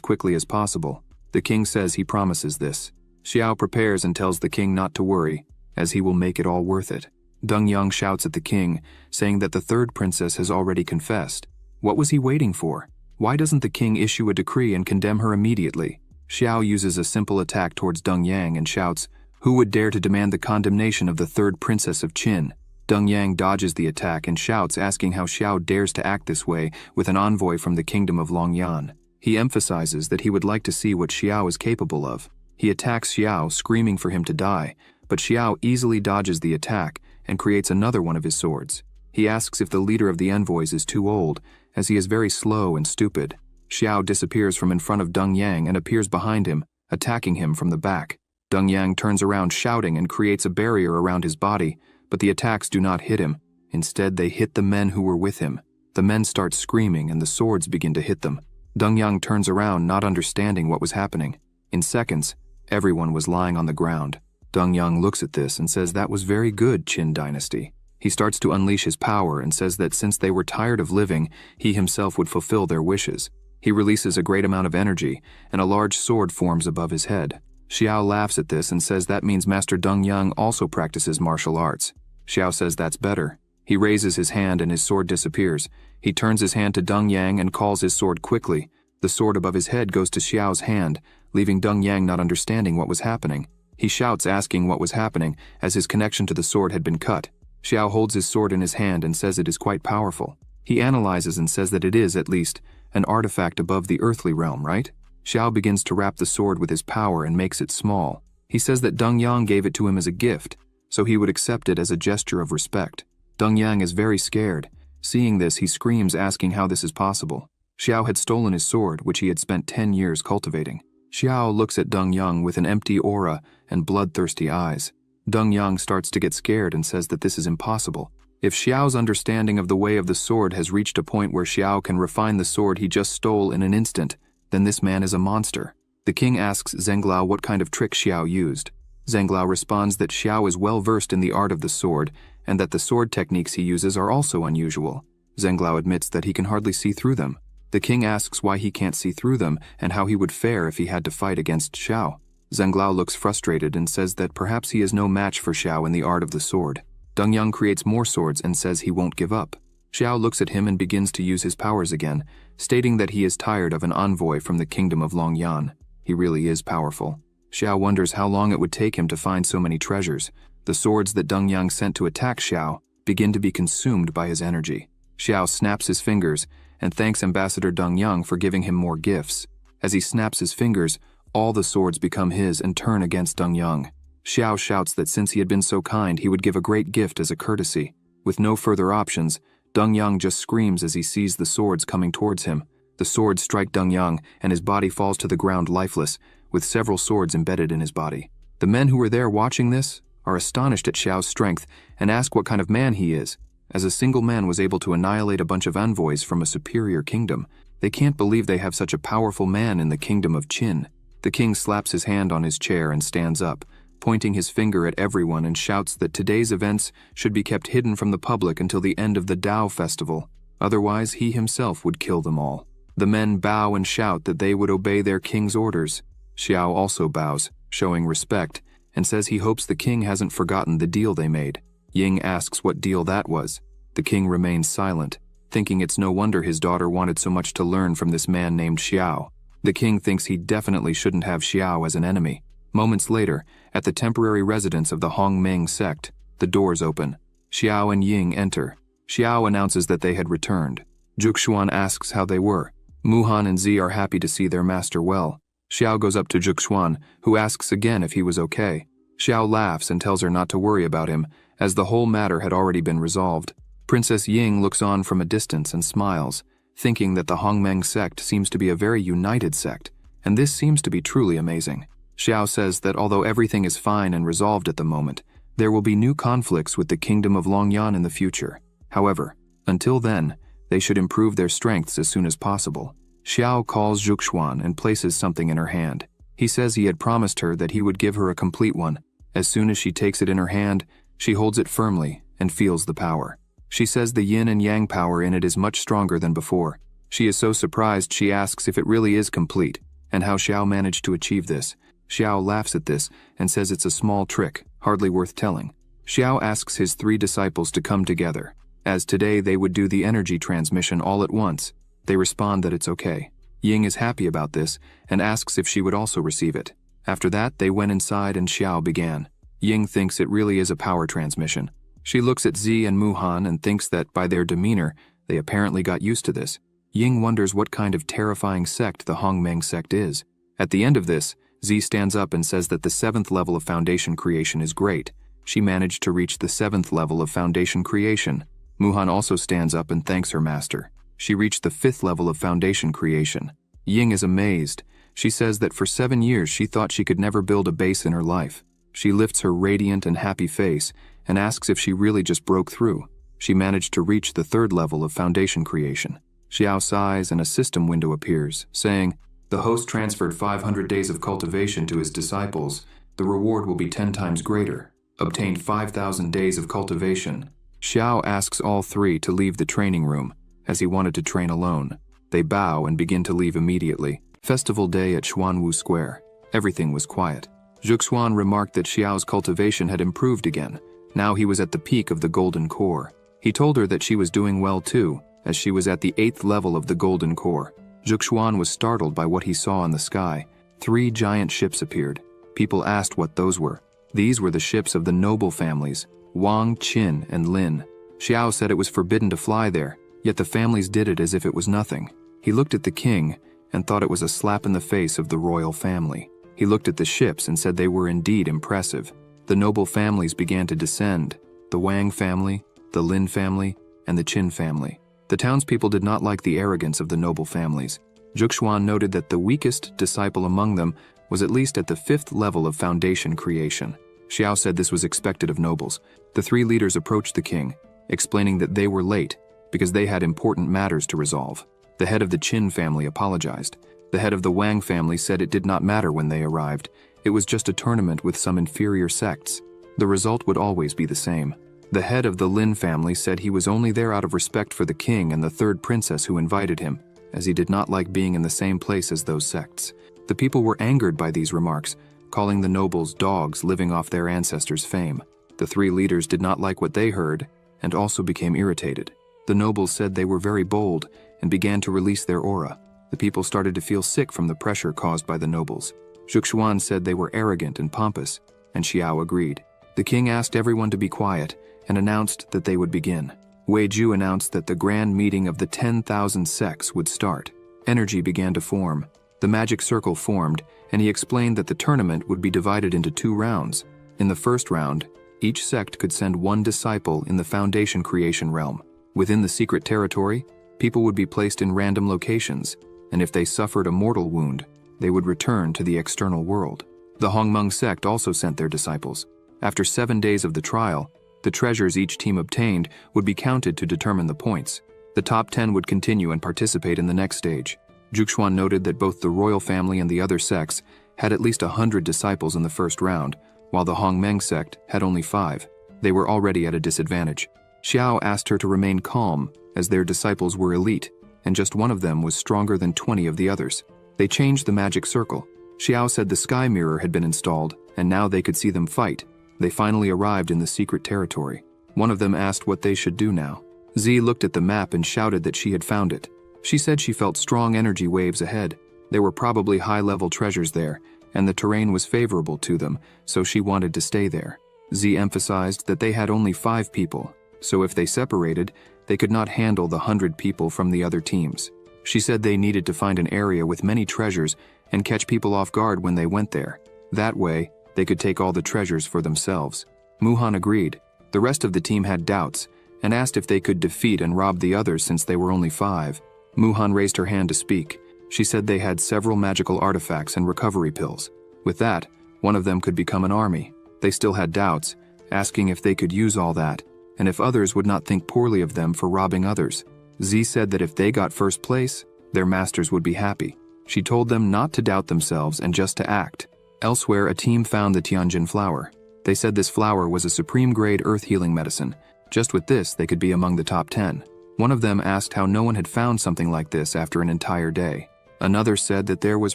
quickly as possible. The king says he promises this. Xiao prepares and tells the king not to worry, as he will make it all worth it. Deng Yang shouts at the king, saying that the third princess has already confessed. What was he waiting for? Why doesn't the king issue a decree and condemn her immediately? Xiao uses a simple attack towards Deng Yang and shouts, "Who would dare to demand the condemnation of the third princess of Qin?" Deng Yang dodges the attack and shouts, asking how Xiao dares to act this way with an envoy from the kingdom of Longyan. He emphasizes that he would like to see what Xiao is capable of. He attacks Xiao, screaming for him to die, but Xiao easily dodges the attack and creates another one of his swords. He asks if the leader of the envoys is too old, as he is very slow and stupid. Xiao disappears from in front of Deng Yang and appears behind him, attacking him from the back. Deng Yang turns around shouting and creates a barrier around his body, but the attacks do not hit him. Instead, they hit the men who were with him. The men start screaming and the swords begin to hit them. Dong Yang turns around, not understanding what was happening. In seconds, everyone was lying on the ground. Dong Yang looks at this and says that was very good, Qin dynasty. He starts to unleash his power and says that since they were tired of living, he himself would fulfill their wishes. He releases a great amount of energy, and a large sword forms above his head. Xiao laughs at this and says that means Master Dong Yang also practices martial arts. Xiao says that's better. He raises his hand and his sword disappears. He turns his hand to Dong Yang and calls his sword quickly. The sword above his head goes to Xiao's hand, leaving Dong Yang not understanding what was happening. He shouts, asking what was happening, as his connection to the sword had been cut. Xiao holds his sword in his hand and says it is quite powerful. He analyzes and says that it is, at least, an artifact above the earthly realm, right? Xiao begins to wrap the sword with his power and makes it small. He says that Dong Yang gave it to him as a gift, so he would accept it as a gesture of respect. Dong Yang is very scared. Seeing this, he screams, asking how this is possible. Xiao had stolen his sword, which he had spent 10 years cultivating. Xiao looks at Dong Yang with an empty aura and bloodthirsty eyes. Dong Yang starts to get scared and says that this is impossible. If Xiao's understanding of the way of the sword has reached a point where Xiao can refine the sword he just stole in an instant, then this man is a monster. The king asks Zhenglao what kind of trick Xiao used. Zhenglao responds that Xiao is well versed in the art of the sword, and that the sword techniques he uses are also unusual. Zhenglao admits that he can hardly see through them. The king asks why he can't see through them and how he would fare if he had to fight against Xiao. Zhenglao looks frustrated and says that perhaps he is no match for Xiao in the art of the sword. Dong Yang creates more swords and says he won't give up. Xiao looks at him and begins to use his powers again, stating that he is tired of an envoy from the kingdom of Longyan. He really is powerful. Xiao wonders how long it would take him to find so many treasures. The swords that Dong Yang sent to attack Xiao begin to be consumed by his energy. Xiao snaps his fingers and thanks Ambassador Dong Yang for giving him more gifts. As he snaps his fingers, all the swords become his and turn against Dong Yang. Xiao shouts that since he had been so kind, he would give a great gift as a courtesy. With no further options, Dong Yang just screams as he sees the swords coming towards him. The swords strike Dong Yang, and his body falls to the ground lifeless, with several swords embedded in his body. The men who were there watching this are astonished at Xiao's strength and ask what kind of man he is. As a single man was able to annihilate a bunch of envoys from a superior kingdom, they can't believe they have such a powerful man in the kingdom of Qin. The king slaps his hand on his chair and stands up, pointing his finger at everyone, and shouts that today's events should be kept hidden from the public until the end of the Tao festival. Otherwise, he himself would kill them all. The men bow and shout that they would obey their king's orders. Xiao also bows, showing respect, and says he hopes the king hasn't forgotten the deal they made. Ying asks what deal that was. The king remains silent, thinking it's no wonder his daughter wanted so much to learn from this man named Xiao. The king thinks he definitely shouldn't have Xiao as an enemy. Moments later, at the temporary residence of the Hongmeng sect, the doors open. Xiao and Ying enter. Xiao announces that they had returned. Juxuan asks how they were. Muhan and Zi are happy to see their master well. Xiao goes up to Juxuan, who asks again if he was okay. Xiao laughs and tells her not to worry about him, as the whole matter had already been resolved. Princess Ying looks on from a distance and smiles, thinking that the Hongmeng sect seems to be a very united sect, and this seems to be truly amazing. Xiao says that although everything is fine and resolved at the moment, there will be new conflicts with the kingdom of Longyan in the future. However, until then, they should improve their strengths as soon as possible. Xiao calls Juxuan and places something in her hand. He says he had promised her that he would give her a complete one. As soon as she takes it in her hand, she holds it firmly and feels the power. She says the yin and yang power in it is much stronger than before. She is so surprised she asks if it really is complete, and how Xiao managed to achieve this. Xiao laughs at this and says it's a small trick, hardly worth telling. Xiao asks his 3 disciples to come together, as today they would do the energy transmission all at once. They respond that it's okay. Ying is happy about this and asks if she would also receive it. After that, they went inside and Xiao began. Ying thinks it really is a power transmission. She looks at Zi and Muhan and thinks that by their demeanor, they apparently got used to this. Ying wonders what kind of terrifying sect the Hongmeng sect is. At the end of this, Zi stands up and says that the 7th level of foundation creation is great. She managed to reach the 7th level of foundation creation. Muhan also stands up and thanks her master. She reached the 5th level of foundation creation. Ying is amazed. She says that for 7 years she thought she could never build a base in her life. She lifts her radiant and happy face and asks if she really just broke through. She managed to reach the third level of foundation creation. Xiao sighs and a system window appears, saying, "The host transferred 500 days of cultivation to his disciples. The reward will be 10 times greater. Obtained 5,000 days of cultivation." Xiao asks all three to leave the training room, as he wanted to train alone. They bow and begin to leave immediately. Festival day at Xuanwu Square. Everything was quiet. Zhuxuan remarked that Xiao's cultivation had improved again. Now he was at the peak of the golden core. He told her that she was doing well too, as she was at the 8th level of the golden core. Zhuxuan was startled by what he saw in the sky. 3 giant ships appeared. People asked what those were. These were the ships of the noble families, Wang, Qin, and Lin. Xiao said it was forbidden to fly there, yet the families did it as if it was nothing. He looked at the king and thought it was a slap in the face of the royal family. He looked at the ships and said they were indeed impressive. The noble families began to descend, the Wang family, the Lin family, and the Qin family. The townspeople did not like the arrogance of the noble families. Zhuxuan noted that the weakest disciple among them was at least at the 5th level of foundation creation. Xiao said this was expected of nobles. The 3 leaders approached the king, explaining that they were late because they had important matters to resolve. The head of the Qin family apologized. The head of the Wang family said it did not matter when they arrived. It was just a tournament with some inferior sects. The result would always be the same. The head of the Lin family said he was only there out of respect for the king and the 3rd princess who invited him, as he did not like being in the same place as those sects. The people were angered by these remarks, calling the nobles dogs living off their ancestors' fame. The 3 leaders did not like what they heard and also became irritated. The nobles said they were very bold and began to release their aura. The people started to feel sick from the pressure caused by the nobles. Zhuxuan said they were arrogant and pompous, and Xiao agreed. The king asked everyone to be quiet and announced that they would begin. Wei Ju announced that the grand meeting of the 10,000 sects would start. Energy began to form. The magic circle formed, and he explained that the tournament would be divided into 2 rounds. In the first round, each sect could send 1 disciple in the foundation creation realm. Within the secret territory, people would be placed in random locations, and if they suffered a mortal wound, they would return to the external world. The Hongmeng sect also sent their disciples. After 7 days of the trial, the treasures each team obtained would be counted to determine the points. The top 10 would continue and participate in the next stage. Zhuxuan noted that both the royal family and the other sects had at least 100 disciples in the first round, while the Hongmeng sect had only 5. They were already at a disadvantage. Xiao asked her to remain calm, as their disciples were elite, and just one of them was stronger than 20 of the others. They changed the magic circle. Xiao said the sky mirror had been installed, and now they could see them fight. They finally arrived in the secret territory. One of them asked what they should do now. Z looked at the map and shouted that she had found it. She said she felt strong energy waves ahead. There were probably high-level treasures there, and the terrain was favorable to them, so she wanted to stay there. Z emphasized that they had only 5 people, so if they separated, they could not handle the 100 people from the other teams. She said they needed to find an area with many treasures and catch people off guard when they went there. That way, they could take all the treasures for themselves. Muhan agreed. The rest of the team had doubts and asked if they could defeat and rob the others since they were only 5. Muhan raised her hand to speak. She said they had several magical artifacts and recovery pills. With that, one of them could become an army. They still had doubts, asking if they could use all that, and if others would not think poorly of them for robbing others. Z said that if they got first place, their masters would be happy. She told them not to doubt themselves and just to act. Elsewhere, a team found the Tianjin flower. They said this flower was a supreme-grade earth-healing medicine. Just with this, they could be among the top 10. One of them asked how no one had found something like this after an entire day. Another said that there was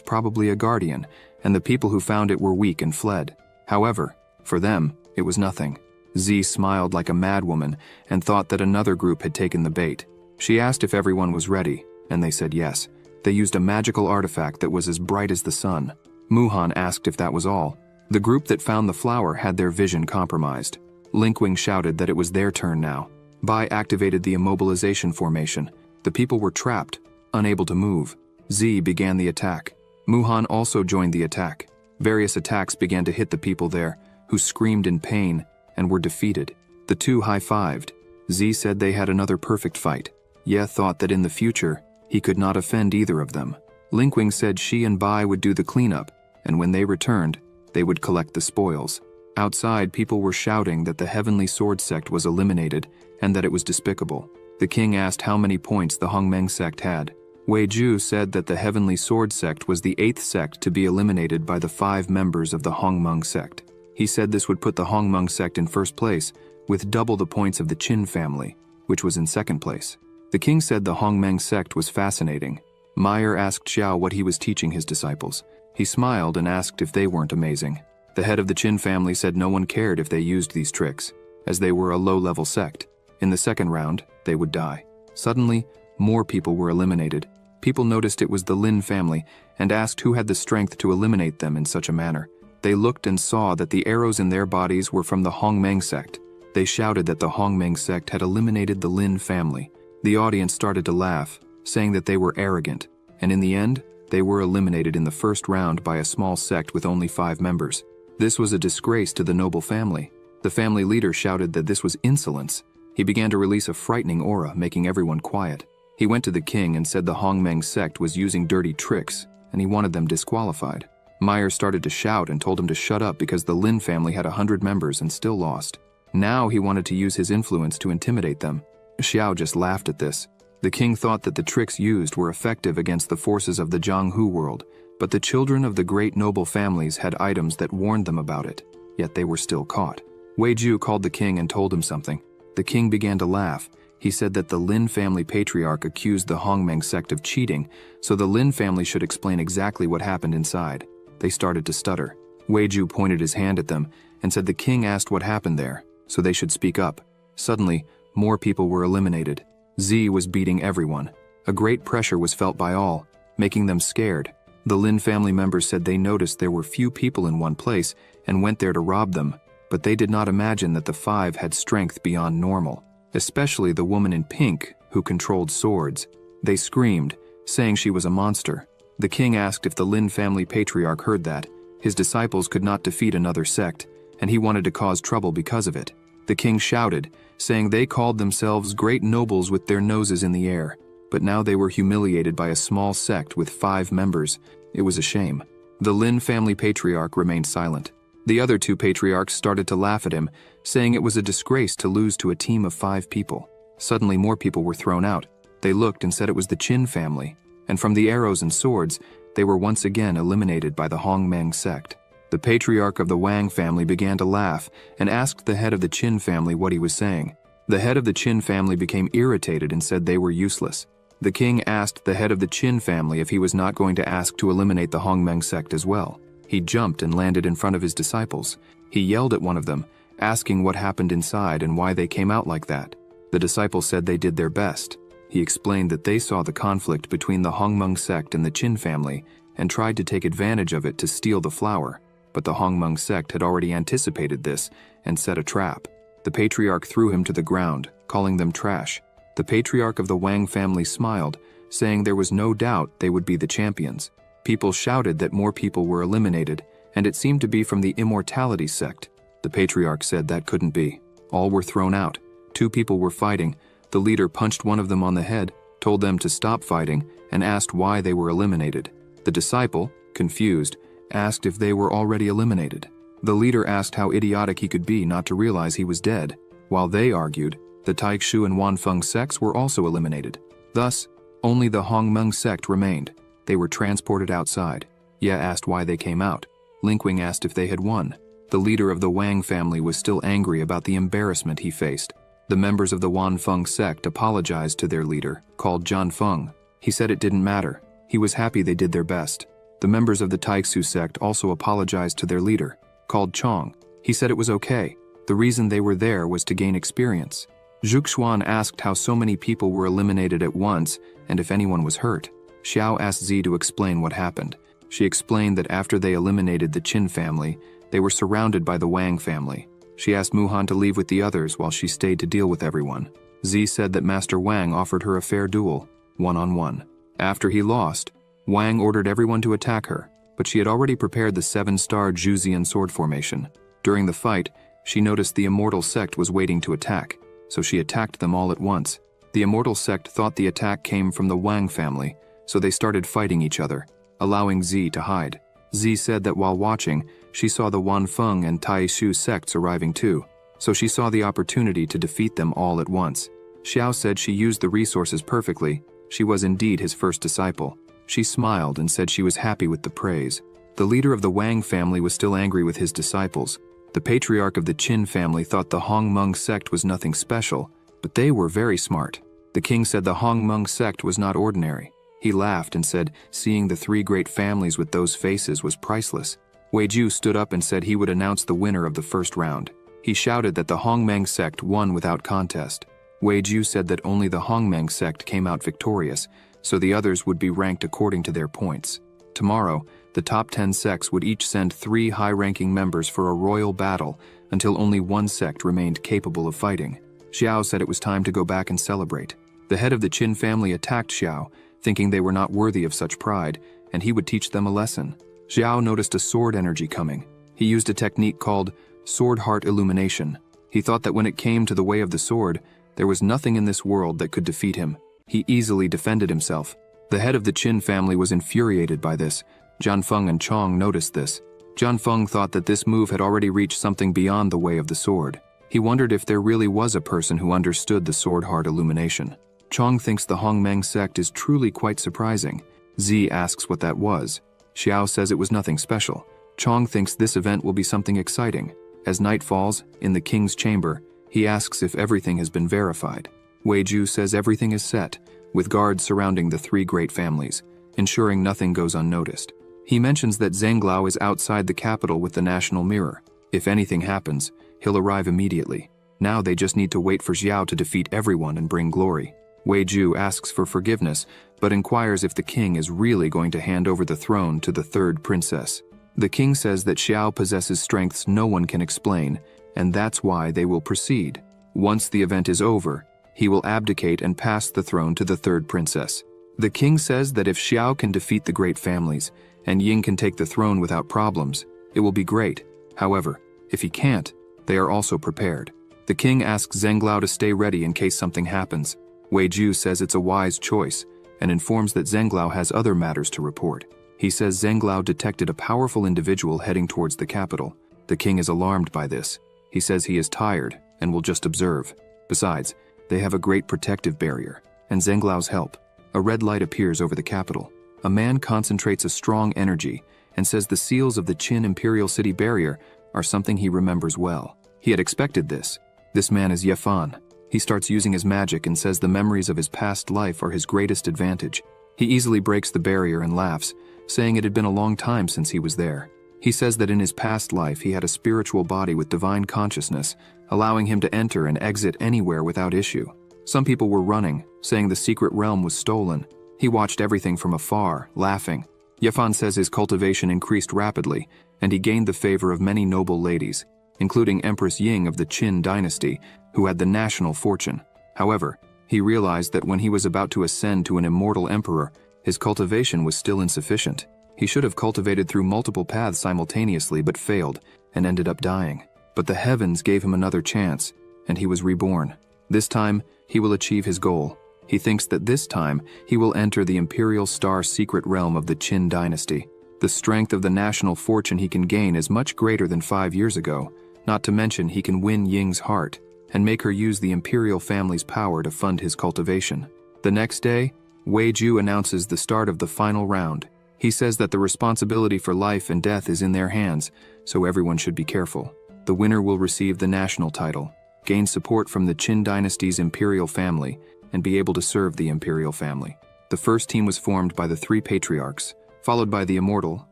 probably a guardian, and the people who found it were weak and fled. However, for them, it was nothing. Z smiled like a madwoman and thought that another group had taken the bait. She asked if everyone was ready, and they said yes. They used a magical artifact that was as bright as the sun. Muhan asked if that was all. The group that found the flower had their vision compromised. Linkwing shouted that it was their turn now. Bai activated the immobilization formation. The people were trapped, unable to move. Z began the attack. Muhan also joined the attack. Various attacks began to hit the people there, who screamed in pain and were defeated. The two high-fived. Z said they had another perfect fight. Ye thought that in the future, he could not offend either of them. Linkwing said she and Bai would do the cleanup, and when they returned, they would collect the spoils. Outside, people were shouting that the Heavenly Sword sect was eliminated and that it was despicable. The king asked how many points the Hongmeng sect had. Wei Ju said that the Heavenly Sword sect was the 8th sect to be eliminated by the 5 members of the Hongmeng sect. He said this would put the Hongmeng sect in first place, with double the points of the Qin family, which was in second place. The king said the Hongmeng sect was fascinating. Meyer asked Xiao what he was teaching his disciples. He smiled and asked if they weren't amazing. The head of the Qin family said no one cared if they used these tricks, as they were a low-level sect. In the second round, they would die. Suddenly, more people were eliminated. People noticed it was the Lin family and asked who had the strength to eliminate them in such a manner. They looked and saw that the arrows in their bodies were from the Hongmeng sect. They shouted that the Hongmeng sect had eliminated the Lin family. The audience started to laugh, saying that they were arrogant, and in the end, they were eliminated in the first round by a small sect with only 5 members. This was a disgrace to the noble family. The family leader shouted that this was insolence. He began to release a frightening aura, making everyone quiet. He went to the king and said the Hongmeng sect was using dirty tricks, and he wanted them disqualified. Meyer started to shout and told him to shut up because the Lin family had 100 members and still lost. Now he wanted to use his influence to intimidate them. Xiao just laughed at this. The king thought that the tricks used were effective against the forces of the Jianghu world, but the children of the great noble families had items that warned them about it, yet they were still caught. Wei Ju called the king and told him something. The king began to laugh. He said that the Lin family patriarch accused the Hongmeng sect of cheating, so the Lin family should explain exactly what happened inside. They started to stutter. Wei Ju pointed his hand at them and said the king asked what happened there, so they should speak up. Suddenly, more people were eliminated. Z was beating everyone. A great pressure was felt by all, making them scared. The Lin family members said they noticed there were few people in one place and went there to rob them, but they did not imagine that the 5 had strength beyond normal, especially the woman in pink who controlled swords. They screamed, saying she was a monster. The king asked if the Lin family patriarch heard that. His disciples could not defeat another sect, and he wanted to cause trouble because of it. The king shouted, saying they called themselves great nobles with their noses in the air, but now they were humiliated by a small sect with 5 members. It was a shame. The Lin family patriarch remained silent. The other 2 patriarchs started to laugh at him, saying it was a disgrace to lose to a team of 5 people. Suddenly more people were thrown out. They looked and said it was the Qin family, and from the arrows and swords, they were once again eliminated by the Hongmeng sect. The patriarch of the Wang family began to laugh and asked the head of the Qin family what he was saying. The head of the Qin family became irritated and said they were useless. The king asked the head of the Qin family if he was not going to ask to eliminate the Hongmeng sect as well. He jumped and landed in front of his disciples. He yelled at one of them, asking what happened inside and why they came out like that. The disciples said they did their best. He explained that they saw the conflict between the Hongmeng sect and the Qin family and tried to take advantage of it to steal the flower. But the Hongmeng sect had already anticipated this and set a trap. The patriarch threw him to the ground, calling them trash. The patriarch of the Wang family smiled, saying there was no doubt they would be the champions. People shouted that more people were eliminated, and it seemed to be from the immortality sect. The patriarch said that couldn't be. All were thrown out. 2 people were fighting. The leader punched one of them on the head, told them to stop fighting, and asked why they were eliminated. The disciple, confused, asked if they were already eliminated. The leader asked how idiotic he could be not to realize he was dead. While they argued, the Taikshu and Wanfeng sects were also eliminated. Thus, only the Hongmeng sect remained. They were transported outside. Ye asked why they came out. Linkwing asked if they had won. The leader of the Wang family was still angry about the embarrassment he faced. The members of the Wanfeng sect apologized to their leader, called Zhan Feng. He said it didn't matter. He was happy they did their best. The members of the Taikshu sect also apologized to their leader, called Chong. He said it was okay. The reason they were there was to gain experience. Zhuxuan asked how so many people were eliminated at once and if anyone was hurt. Xiao asked Zi to explain what happened. She explained that after they eliminated the Qin family, they were surrounded by the Wang family. She asked Muhan to leave with the others while she stayed to deal with everyone. Zi said that Master Wang offered her a fair duel, one-on-one. After he lost, Wang ordered everyone to attack her, but she had already prepared the 7-star Juzian sword formation. During the fight, she noticed the Immortal sect was waiting to attack, so she attacked them all at once. The Immortal sect thought the attack came from the Wang family, so they started fighting each other, allowing Z to hide. Z said that while watching, she saw the Wanfeng and Taishu sects arriving too, so she saw the opportunity to defeat them all at once. Xiao said she used the resources perfectly. She was indeed his first disciple. She smiled and said she was happy with the praise. The leader of the Wang family was still angry with his disciples. The patriarch of the Qin family thought the Hongmeng sect was nothing special, but they were very smart. The king said the Hongmeng sect was not ordinary. He laughed and said seeing the three great families with those faces was priceless. Weiju stood up and said he would announce the winner of the first round. He shouted that the Hongmeng sect won without contest. Weiju said that only the Hongmeng sect came out victorious, so the others would be ranked according to their points. Tomorrow, the top 10 sects would each send 3 high-ranking members for a royal battle until only one sect remained capable of fighting. Xiao said it was time to go back and celebrate. The head of the Qin family attacked Xiao, thinking they were not worthy of such pride, and he would teach them a lesson. Xiao noticed a sword energy coming. He used a technique called sword heart illumination. He thought that when it came to the way of the sword, there was nothing in this world that could defeat him. He easily defended himself. The head of the Qin family was infuriated by this. Jianfeng and Chong noticed this. Jianfeng thought that this move had already reached something beyond the way of the sword. He wondered if there really was a person who understood the sword heart illumination. Chong thinks the Hongmeng sect is truly quite surprising. Z asks what that was. Xiao says it was nothing special. Chong thinks this event will be something exciting. As night falls, in the king's chamber, he asks if everything has been verified. Weiju says everything is set, with guards surrounding the 3 great families, ensuring nothing goes unnoticed. He mentions that Zhenglao is outside the capital with the national mirror. If anything happens, he'll arrive immediately. Now they just need to wait for Xiao to defeat everyone and bring glory. Weiju asks for forgiveness, but inquires if the king is really going to hand over the throne to the 3rd princess. The king says that Xiao possesses strengths no one can explain, and that's why they will proceed. Once the event is over, he will abdicate and pass the throne to the 3rd princess. The king says that if Xiao can defeat the great families, and Ying can take the throne without problems, it will be great. However, if he can't, they are also prepared. The king asks Zhenglao to stay ready in case something happens. Weiju says it's a wise choice, and informs that Zhenglao has other matters to report. He says Zhenglao detected a powerful individual heading towards the capital. The king is alarmed by this. He says he is tired and will just observe. Besides, they have a great protective barrier, and Zhenglao's help. A red light appears over the capital. A man concentrates a strong energy and says the seals of the Qin Imperial City barrier are something he remembers well. He had expected this. This man is Yefan. He starts using his magic and says the memories of his past life are his greatest advantage. He easily breaks the barrier and laughs, saying it had been a long time since he was there. He says that in his past life he had a spiritual body with divine consciousness, allowing him to enter and exit anywhere without issue. Some people were running, saying the secret realm was stolen. He watched everything from afar, laughing. Yefan says his cultivation increased rapidly, and he gained the favor of many noble ladies, including Empress Ying of the Qin dynasty, who had the national fortune. However, he realized that when he was about to ascend to an immortal emperor, his cultivation was still insufficient. He should have cultivated through multiple paths simultaneously but failed, and ended up dying. But the heavens gave him another chance, and he was reborn. This time, he will achieve his goal. He thinks that this time, he will enter the Imperial Star secret realm of the Qin dynasty. The strength of the national fortune he can gain is much greater than 5 years ago, not to mention he can win Ying's heart, and make her use the imperial family's power to fund his cultivation. The next day, Weiju announces the start of the final round. He says that the responsibility for life and death is in their hands, so everyone should be careful. The winner will receive the national title, gain support from the Qin dynasty's imperial family, and be able to serve the imperial family. The first team was formed by the 3 patriarchs, followed by the immortal,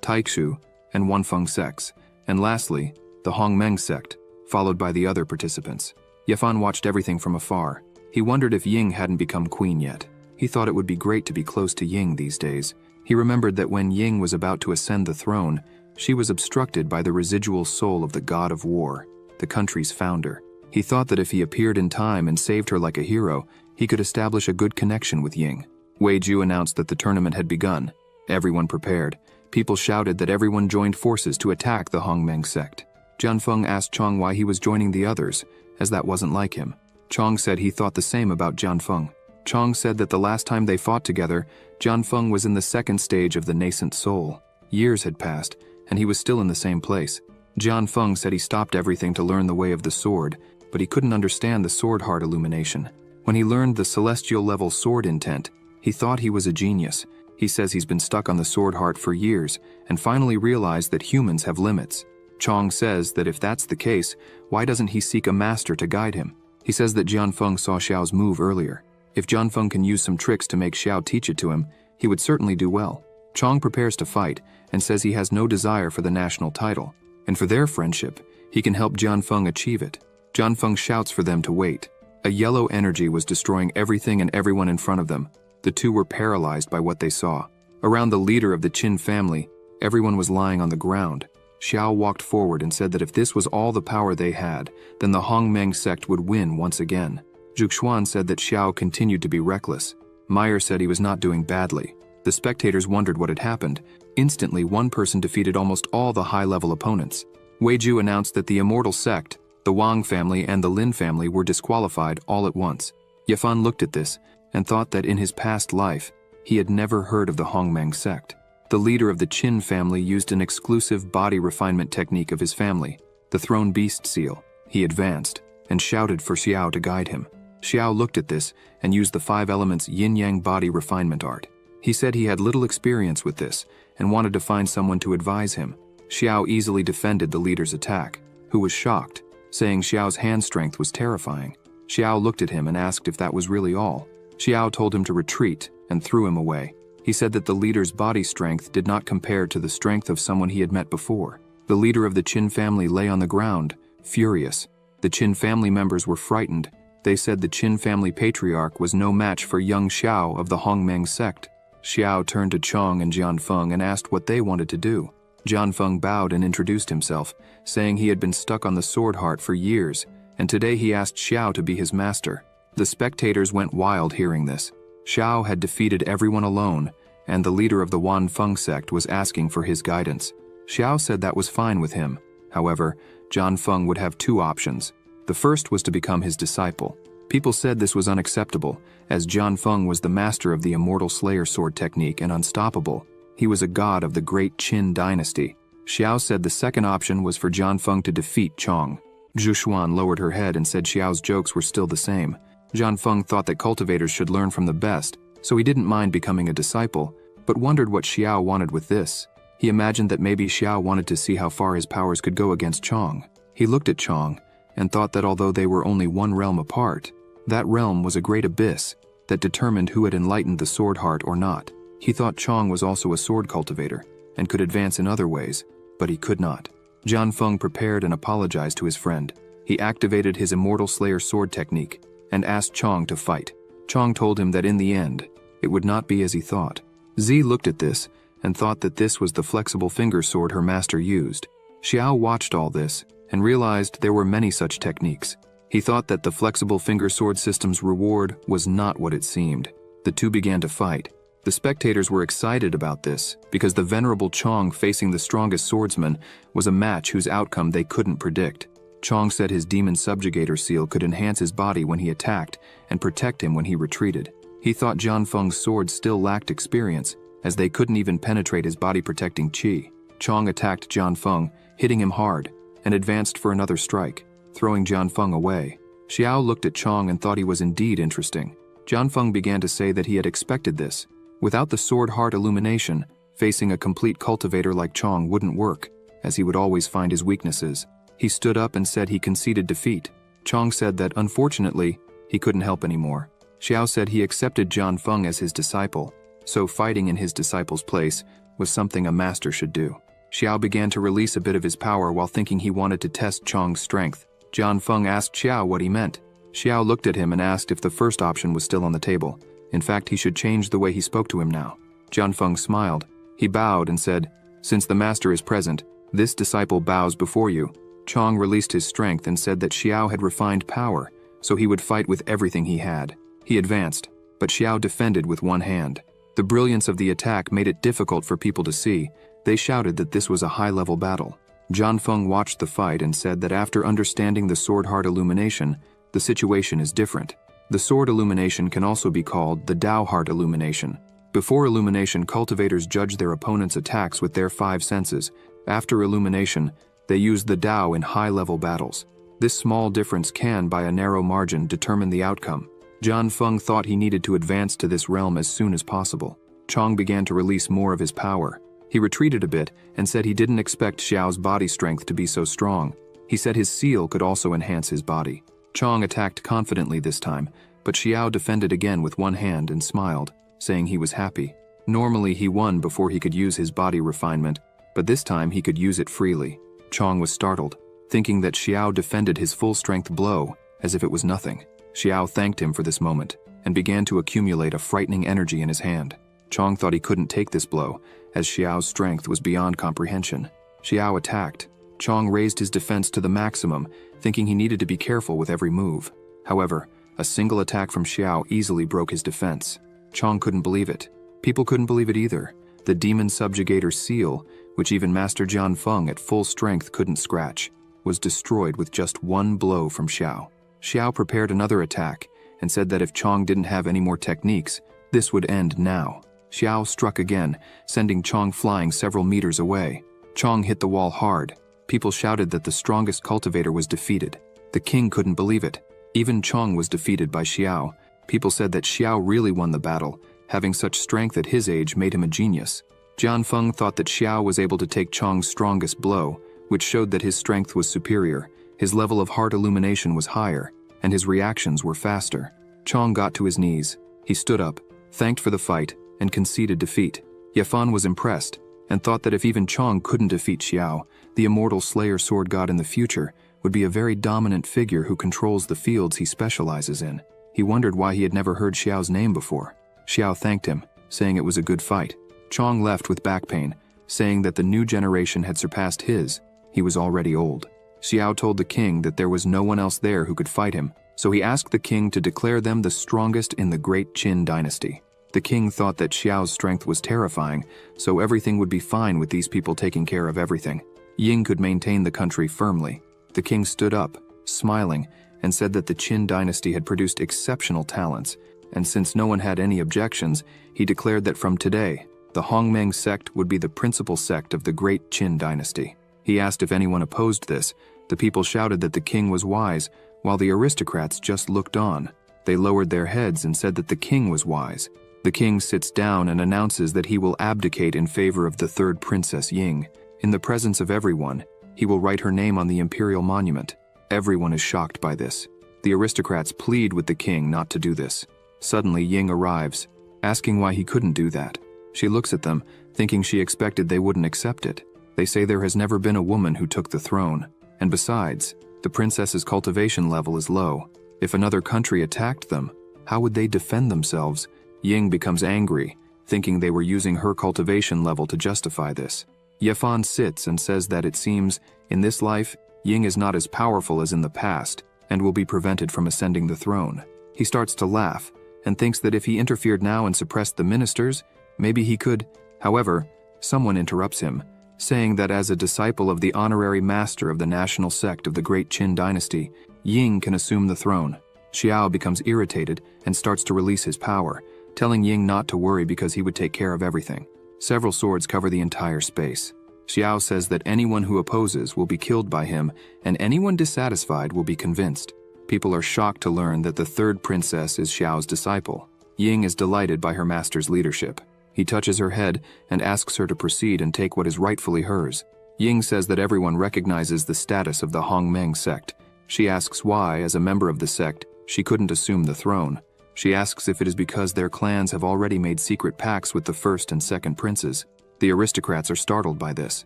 Taixu, and Wanfeng sects, and lastly, the Hongmeng sect, followed by the other participants. Yefan watched everything from afar. He wondered if Ying hadn't become queen yet. He thought it would be great to be close to Ying these days. He remembered that when Ying was about to ascend the throne, she was obstructed by the residual soul of the god of war, the country's founder. He thought that if he appeared in time and saved her like a hero, he could establish a good connection with Ying. Weiju announced that the tournament had begun. Everyone prepared. People shouted that everyone joined forces to attack the Hongmeng sect. Jianfeng asked Chong why he was joining the others, as that wasn't like him. Chong said he thought the same about Jianfeng. Chong said that the last time they fought together, Jianfeng was in the second stage of the nascent soul. Years had passed, and he was still in the same place. Jian Feng said he stopped everything to learn the way of the sword, but he couldn't understand the sword heart illumination. When he learned the celestial level sword intent, he thought he was a genius. He says he's been stuck on the sword heart for years and finally realized that humans have limits. Chong says that if that's the case, why doesn't he seek a master to guide him? He says that Jian Feng saw Xiao's move earlier. If Jian Feng can use some tricks to make Xiao teach it to him, he would certainly do well. Chong prepares to fight and says he has no desire for the national title, and for their friendship, he can help Jian Feng achieve it. Jian Feng shouts for them to wait. A yellow energy was destroying everything and everyone in front of them. The two were paralyzed by what they saw. Around the leader of the Qin family, everyone was lying on the ground. Xiao walked forward and said that if this was all the power they had, then the Hongmeng sect would win once again. Zhuxuan said that Xiao continued to be reckless. Meyer said he was not doing badly. The spectators wondered what had happened. Instantly, one person defeated almost all the high-level opponents. Weiju announced that the immortal sect, the Wang family and the Lin family were disqualified all at once. Yafan looked at this and thought that in his past life, he had never heard of the Hongmeng sect. The leader of the Qin family used an exclusive body refinement technique of his family, the Throne Beast Seal. He advanced and shouted for Xiao to guide him. Xiao looked at this and used the 5 elements yin-yang body refinement art. He said he had little experience with this and wanted to find someone to advise him. Xiao easily defended the leader's attack, who was shocked, saying Xiao's hand strength was terrifying. Xiao looked at him and asked if that was really all. Xiao told him to retreat and threw him away. He said that the leader's body strength did not compare to the strength of someone he had met before. The leader of the Qin family lay on the ground, furious. The Qin family members were frightened. They said the Qin family patriarch was no match for young Xiao of the Hongmeng sect. Xiao turned to Chong and Jian Feng and asked what they wanted to do. Jian Feng bowed and introduced himself, saying he had been stuck on the sword heart for years, and today he asked Xiao to be his master. The spectators went wild hearing this. Xiao had defeated everyone alone, and the leader of the Wan Feng sect was asking for his guidance. Xiao said that was fine with him. However, Jian Feng would have 2 options. The first was to become his disciple. People said this was unacceptable, as Jian Feng was the master of the Immortal Slayer sword technique and unstoppable. He was a god of the great Qin dynasty. Xiao said the second option was for Jian Feng to defeat Chong. Zhuxuan lowered her head and said Xiao's jokes were still the same. Jian Feng thought that cultivators should learn from the best, so he didn't mind becoming a disciple, but wondered what Xiao wanted with this. He imagined that maybe Xiao wanted to see how far his powers could go against Chong. He looked at Chong and thought that although they were only one realm apart, that realm was a great abyss that determined who had enlightened the sword heart or not. He thought Chong was also a sword cultivator and could advance in other ways, but he could not. Jian Feng prepared and apologized to his friend. He activated his Immortal Slayer sword technique and asked Chong to fight. Chong told him that in the end, it would not be as he thought. Zi looked at this and thought that this was the flexible finger sword her master used. Xiao watched all this and realized there were many such techniques. He thought that the flexible finger sword system's reward was not what it seemed. The two began to fight. The spectators were excited about this because the venerable Chong facing the strongest swordsman was a match whose outcome they couldn't predict. Chong said his demon subjugator seal could enhance his body when he attacked and protect him when he retreated. He thought Jian Feng's sword still lacked experience, as they couldn't even penetrate his body-protecting qi. Chong attacked Jian Feng, hitting him hard, and advanced for another strike, throwing Jian Feng away. Xiao looked at Chong and thought he was indeed interesting. Jian Feng began to say that he had expected this. Without the sword heart illumination, facing a complete cultivator like Chong wouldn't work, as he would always find his weaknesses. He stood up and said he conceded defeat. Chong said that, unfortunately, he couldn't help anymore. Xiao said he accepted Jian Feng as his disciple, so fighting in his disciple's place was something a master should do. Xiao began to release a bit of his power while thinking he wanted to test Chong's strength. Jian Feng asked Xiao what he meant. Xiao looked at him and asked if the first option was still on the table. In fact, he should change the way he spoke to him now. Jian Feng smiled. He bowed and said, "Since the master is present, this disciple bows before you." Chong released his strength and said that Xiao had refined power, so he would fight with everything he had. He advanced, but Xiao defended with one hand. The brilliance of the attack made it difficult for people to see. They shouted that this was a high-level battle. Jian Feng watched the fight and said that after understanding the sword heart illumination, the situation is different. The sword illumination can also be called the Dao heart illumination. Before illumination, cultivators judge their opponent's attacks with their 5 senses, After illumination, they used the Tao in high-level battles. This small difference can, by a narrow margin, determine the outcome. Jian Feng thought he needed to advance to this realm as soon as possible. Chong began to release more of his power. He retreated a bit and said he didn't expect Xiao's body strength to be so strong. He said his seal could also enhance his body. Chong attacked confidently this time, but Xiao defended again with one hand and smiled, saying he was happy. Normally he won before he could use his body refinement, but this time he could use it freely. Chong was startled, thinking that Xiao defended his full-strength blow as if it was nothing. Xiao thanked him for this moment and began to accumulate a frightening energy in his hand. Chong thought he couldn't take this blow, as Xiao's strength was beyond comprehension. Xiao attacked. Chong raised his defense to the maximum, thinking he needed to be careful with every move. However, a single attack from Xiao easily broke his defense. Chong couldn't believe it. People couldn't believe it either. The demon subjugator seal, which even Master Jian Feng at full strength couldn't scratch, was destroyed with just one blow from Xiao. Xiao prepared another attack and said that if Chong didn't have any more techniques, this would end now. Xiao struck again, sending Chong flying several meters away. Chong hit the wall hard. People shouted that the strongest cultivator was defeated. The king couldn't believe it. Even Chong was defeated by Xiao. People said that Xiao really won the battle. Having such strength at his age made him a genius. Jian Feng thought that Xiao was able to take Chong's strongest blow, which showed that his strength was superior. His level of heart illumination was higher, and his reactions were faster. Chong got to his knees. He stood up, thanked for the fight, and conceded defeat. Yafan was impressed, and thought that if even Chong couldn't defeat Xiao, the immortal Slayer Sword God in the future would be a very dominant figure who controls the fields he specializes in. He wondered why he had never heard Xiao's name before. Xiao thanked him, saying it was a good fight. Chong left with back pain, saying that the new generation had surpassed his. He was already old. Xiao told the king that there was no one else there who could fight him, so he asked the king to declare them the strongest in the great Qin dynasty. The king thought that Xiao's strength was terrifying, so everything would be fine with these people taking care of everything. Ying could maintain the country firmly. The king stood up, smiling, and said that the Qin dynasty had produced exceptional talents, and since no one had any objections, he declared that from today, the Hongmeng sect would be the principal sect of the great Qin dynasty. He asked if anyone opposed this. The people shouted that the king was wise, while the aristocrats just looked on. They lowered their heads and said that the king was wise. The king sits down and announces that he will abdicate in favor of the third princess Ying. In the presence of everyone, he will write her name on the imperial monument. Everyone is shocked by this. The aristocrats plead with the king not to do this. Suddenly, Ying arrives, asking why he couldn't do that. She looks at them, thinking she expected they wouldn't accept it. They say there has never been a woman who took the throne. And besides, the princess's cultivation level is low. If another country attacked them, how would they defend themselves? Ying becomes angry, thinking they were using her cultivation level to justify this. Yafan sits and says that it seems, in this life, Ying is not as powerful as in the past, and will be prevented from ascending the throne. He starts to laugh, and thinks that if he interfered now and suppressed the ministers, maybe he could. However, someone interrupts him, saying that as a disciple of the honorary master of the national sect of the great Qin dynasty, Ying can assume the throne. Xiao becomes irritated and starts to release his power, telling Ying not to worry because he would take care of everything. Several swords cover the entire space. Xiao says that anyone who opposes will be killed by him, and anyone dissatisfied will be convinced. People are shocked to learn that the third princess is Xiao's disciple. Ying is delighted by her master's leadership. He touches her head and asks her to proceed and take what is rightfully hers. Ying says that everyone recognizes the status of the Hongmeng sect. She asks why, as a member of the sect, she couldn't assume the throne. She asks if it is because their clans have already made secret pacts with the first and second princes. The aristocrats are startled by this.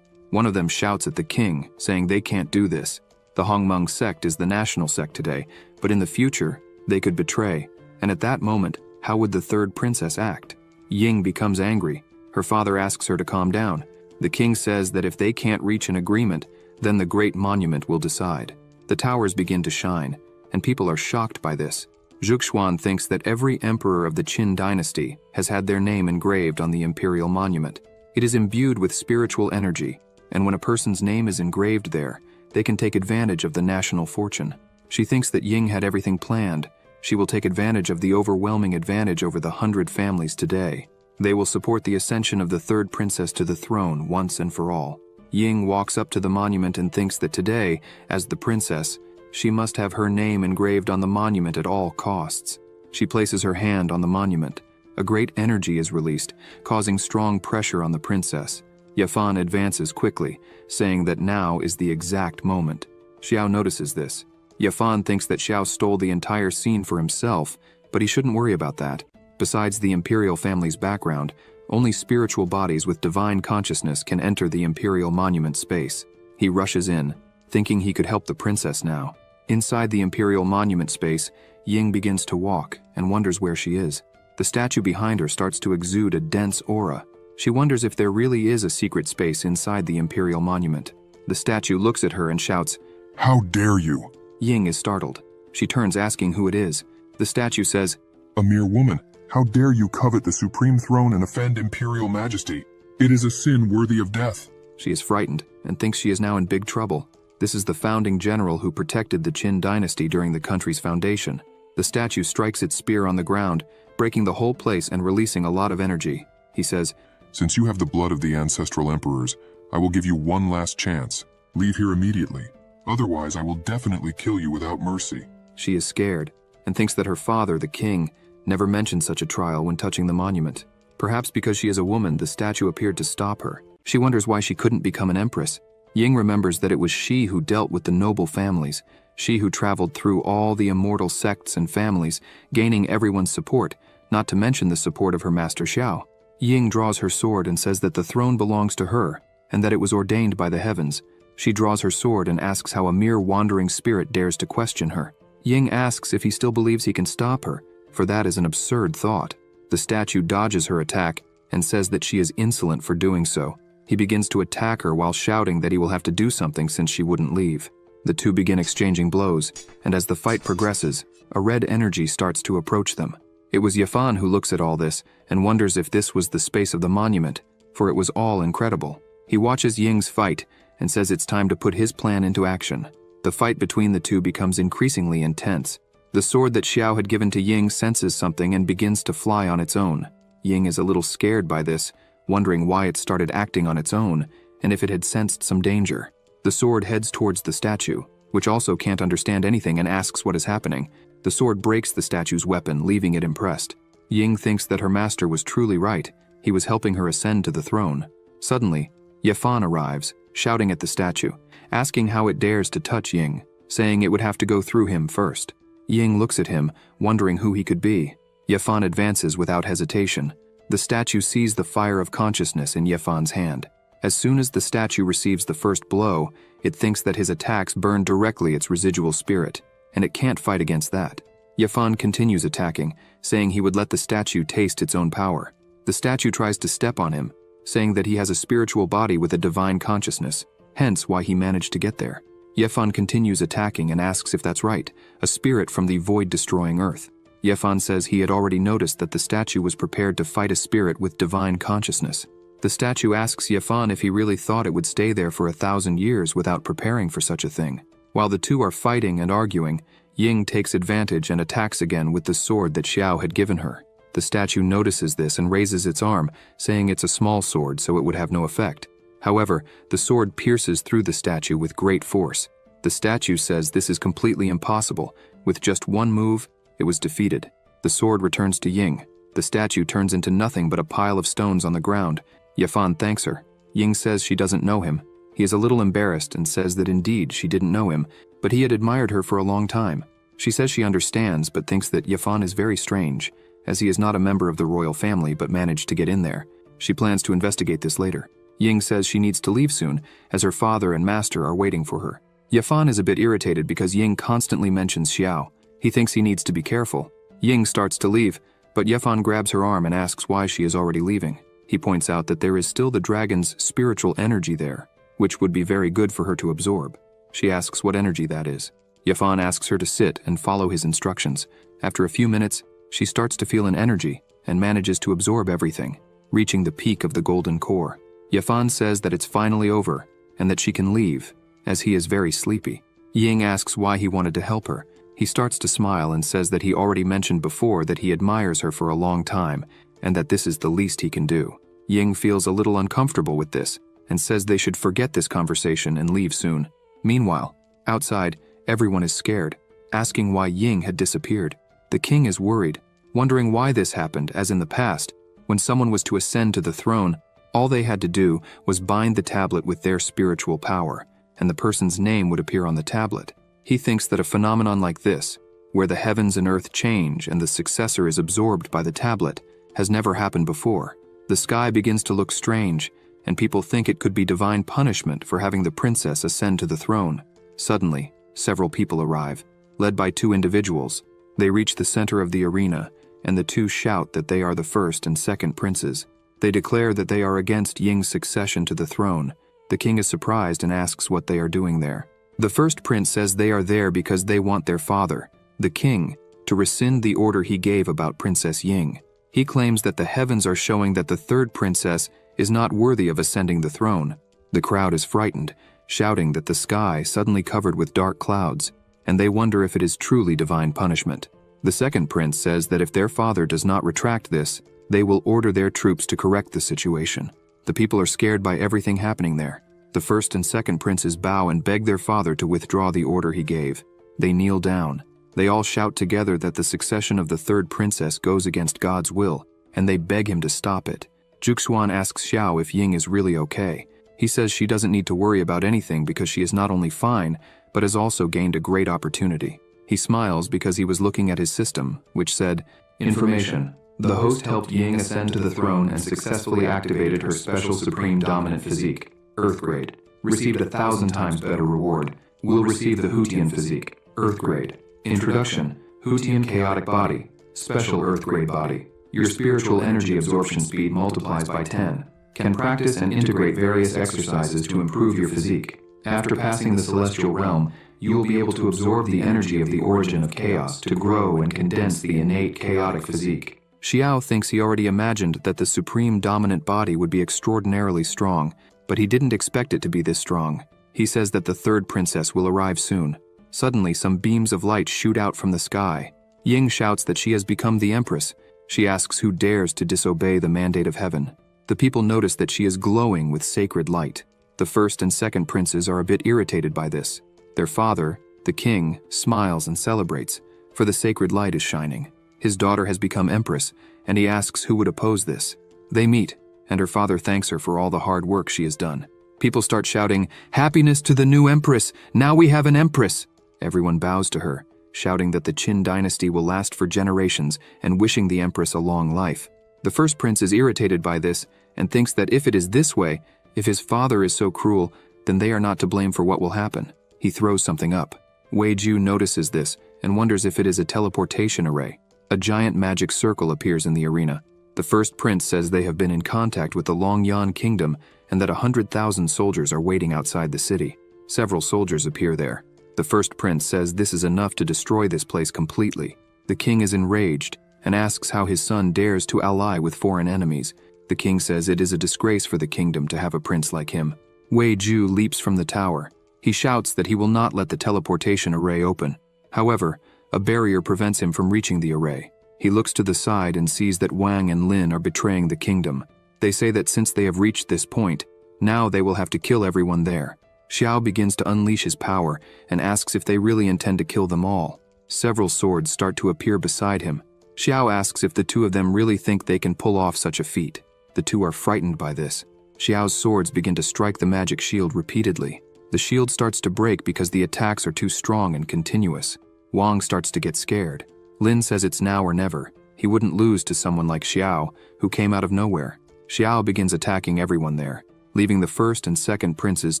One of them shouts at the king, saying they can't do this. The Hongmeng sect is the national sect today, but in the future, they could betray. And at that moment, how would the third princess act? Ying becomes angry. Her father asks her to calm down. The king says that if they can't reach an agreement, then the great monument will decide. The towers begin to shine, and people are shocked by this. Zhuxuan thinks that every emperor of the Qin dynasty has had their name engraved on the imperial monument. It is imbued with spiritual energy, and when a person's name is engraved there, they can take advantage of the national fortune. She thinks that Ying had everything planned. She will take advantage of the overwhelming advantage over the 100 families today. They will support the ascension of the third princess to the throne once and for all. Ying walks up to the monument and thinks that today, as the princess, she must have her name engraved on the monument at all costs. She places her hand on the monument. A great energy is released, causing strong pressure on the princess. Yafan advances quickly, saying that now is the exact moment. Xiao notices this. Yafan thinks that Xiao stole the entire scene for himself, but he shouldn't worry about that. Besides the imperial family's background, only spiritual bodies with divine consciousness can enter the imperial monument space. He rushes in, thinking he could help the princess now. Inside the imperial monument space, Ying begins to walk and wonders where she is. The statue behind her starts to exude a dense aura. She wonders if there really is a secret space inside the imperial monument. The statue looks at her and shouts, "How dare you?" Ying is startled. She turns asking who it is. The statue says, "A mere woman. How dare you covet the supreme throne and offend imperial majesty? It is a sin worthy of death." She is frightened and thinks she is now in big trouble. This is the founding general who protected the Qin dynasty during the country's foundation. The statue strikes its spear on the ground, breaking the whole place and releasing a lot of energy. He says, "Since you have the blood of the ancestral emperors, I will give you one last chance. Leave here immediately. Otherwise, I will definitely kill you without mercy." She is scared and thinks that her father, the king, never mentioned such a trial when touching the monument. Perhaps because she is a woman, the statue appeared to stop her. She wonders why she couldn't become an empress. Ying remembers that it was she who dealt with the noble families, she who traveled through all the immortal sects and families, gaining everyone's support, not to mention the support of her master Xiao. Ying draws her sword and says that the throne belongs to her, and that it was ordained by the heavens. She draws her sword and asks how a mere wandering spirit dares to question her. Ying asks if he still believes he can stop her, for that is an absurd thought. The statue dodges her attack and says that she is insolent for doing so. He begins to attack her while shouting that he will have to do something since she wouldn't leave. The two begin exchanging blows, and as the fight progresses, a red energy starts to approach them. It was Yafan who looks at all this and wonders if this was the space of the monument, for it was all incredible. He watches Ying's fight and says it's time to put his plan into action. The fight between the two becomes increasingly intense. The sword that Xiao had given to Ying senses something and begins to fly on its own. Ying is a little scared by this, wondering why it started acting on its own and if it had sensed some danger. The sword heads towards the statue, which also can't understand anything and asks what is happening. The sword breaks the statue's weapon, leaving it impressed. Ying thinks that her master was truly right. He was helping her ascend to the throne. Suddenly, Yafan arrives, shouting at the statue, asking how it dares to touch Ying, saying it would have to go through him first. Ying looks at him, wondering who he could be. Yafan advances without hesitation. The statue sees the fire of consciousness in Yafan's hand. As soon as the statue receives the first blow, it thinks that his attacks burn directly its residual spirit, and it can't fight against that. Yafan continues attacking, saying he would let the statue taste its own power. The statue tries to step on him, saying that he has a spiritual body with a divine consciousness, hence why he managed to get there. Yafan continues attacking and asks if that's right, a spirit from the void-destroying earth. Yafan says he had already noticed that the statue was prepared to fight a spirit with divine consciousness. The statue asks Yafan if he really thought it would stay there for 1,000 years without preparing for such a thing. While the two are fighting and arguing, Ying takes advantage and attacks again with the sword that Xiao had given her. The statue notices this and raises its arm, saying it's a small sword so it would have no effect. However, the sword pierces through the statue with great force. The statue says this is completely impossible. With just one move, it was defeated. The sword returns to Ying. The statue turns into nothing but a pile of stones on the ground. Yafan thanks her. Ying says she doesn't know him. He is a little embarrassed and says that indeed she didn't know him, but he had admired her for a long time. She says she understands but thinks that Yafan is very strange, as he is not a member of the royal family but managed to get in there. She plans to investigate this later. Ying says she needs to leave soon, as her father and master are waiting for her. Yafan is a bit irritated because Ying constantly mentions Xiao. He thinks he needs to be careful. Ying starts to leave, but Yafan grabs her arm and asks why she is already leaving. He points out that there is still the dragon's spiritual energy there, which would be very good for her to absorb. She asks what energy that is. Yafan asks her to sit and follow his instructions. After a few minutes, she starts to feel an energy and manages to absorb everything, reaching the peak of the golden core. Yafan says that it's finally over and that she can leave, as he is very sleepy. Ying asks why he wanted to help her. He starts to smile and says that he already mentioned before that he admires her for a long time and that this is the least he can do. Ying feels a little uncomfortable with this, and says they should forget this conversation and leave soon. Meanwhile, outside, everyone is scared, asking why Ying had disappeared. The king is worried, wondering why this happened, as in the past, when someone was to ascend to the throne, all they had to do was bind the tablet with their spiritual power, and the person's name would appear on the tablet. He thinks that a phenomenon like this, where the heavens and earth change and the successor is absorbed by the tablet, has never happened before. The sky begins to look strange, and people think it could be divine punishment for having the princess ascend to the throne. Suddenly, several people arrive, led by two individuals. They reach the center of the arena, and the two shout that they are the first and second princes. They declare that they are against Ying's succession to the throne. The king is surprised and asks what they are doing there. The first prince says they are there because they want their father, the king, to rescind the order he gave about Princess Ying. He claims that the heavens are showing that the third princess is not worthy of ascending the throne. The crowd is frightened, shouting that the sky suddenly covered with dark clouds, and they wonder if it is truly divine punishment. The second prince says that if their father does not retract this, they will order their troops to correct the situation. The people are scared by everything happening there. The first and second princes bow and beg their father to withdraw the order he gave. They kneel down. They all shout together that the succession of the third princess goes against God's will, and they beg him to stop it. Juxuan asks Xiao if Ying is really okay. He says she doesn't need to worry about anything because she is not only fine, but has also gained a great opportunity. He smiles because he was looking at his system, which said, "Information. The host helped Ying ascend to the throne and successfully activated her special supreme dominant physique, Earth grade. Received 1,000 times better reward. Will receive the Hutian physique, Earth grade. Introduction, Hutian chaotic body, special Earth grade body. Your spiritual energy absorption speed multiplies by 10. Can practice and integrate various exercises to improve your physique. After passing the celestial realm, you will be able to absorb the energy of the origin of chaos to grow and condense the innate chaotic physique." Xiao thinks he already imagined that the supreme dominant body would be extraordinarily strong, but he didn't expect it to be this strong. He says that the third princess will arrive soon. Suddenly, some beams of light shoot out from the sky. Ying shouts that she has become the empress. She asks who dares to disobey the mandate of heaven. The people notice that she is glowing with sacred light. The first and second princes are a bit irritated by this. Their father, the king, smiles and celebrates, for the sacred light is shining. His daughter has become empress, and he asks who would oppose this. They meet, and her father thanks her for all the hard work she has done. People start shouting, "Happiness to the new empress! Now we have an empress!" Everyone bows to her, shouting that the Qin dynasty will last for generations and wishing the empress a long life. The first prince is irritated by this and thinks that if it is this way, if his father is so cruel, then they are not to blame for what will happen. He throws something up. Wei Ju notices this and wonders if it is a teleportation array. A giant magic circle appears in the arena. The first prince says they have been in contact with the Longyan kingdom and that 100,000 soldiers are waiting outside the city. Several soldiers appear there. The first prince says this is enough to destroy this place completely. The king is enraged and asks how his son dares to ally with foreign enemies. The king says it is a disgrace for the kingdom to have a prince like him. Wei Ju leaps from the tower. He shouts that he will not let the teleportation array open. However, a barrier prevents him from reaching the array. He looks to the side and sees that Wang and Lin are betraying the kingdom. They say that since they have reached this point, now they will have to kill everyone there. Xiao begins to unleash his power and asks if they really intend to kill them all. Several swords start to appear beside him. Xiao asks if the two of them really think they can pull off such a feat. The two are frightened by this. Xiao's swords begin to strike the magic shield repeatedly. The shield starts to break because the attacks are too strong and continuous. Wang starts to get scared. Lin says it's now or never. He wouldn't lose to someone like Xiao, who came out of nowhere. Xiao begins attacking everyone there, leaving the first and second princes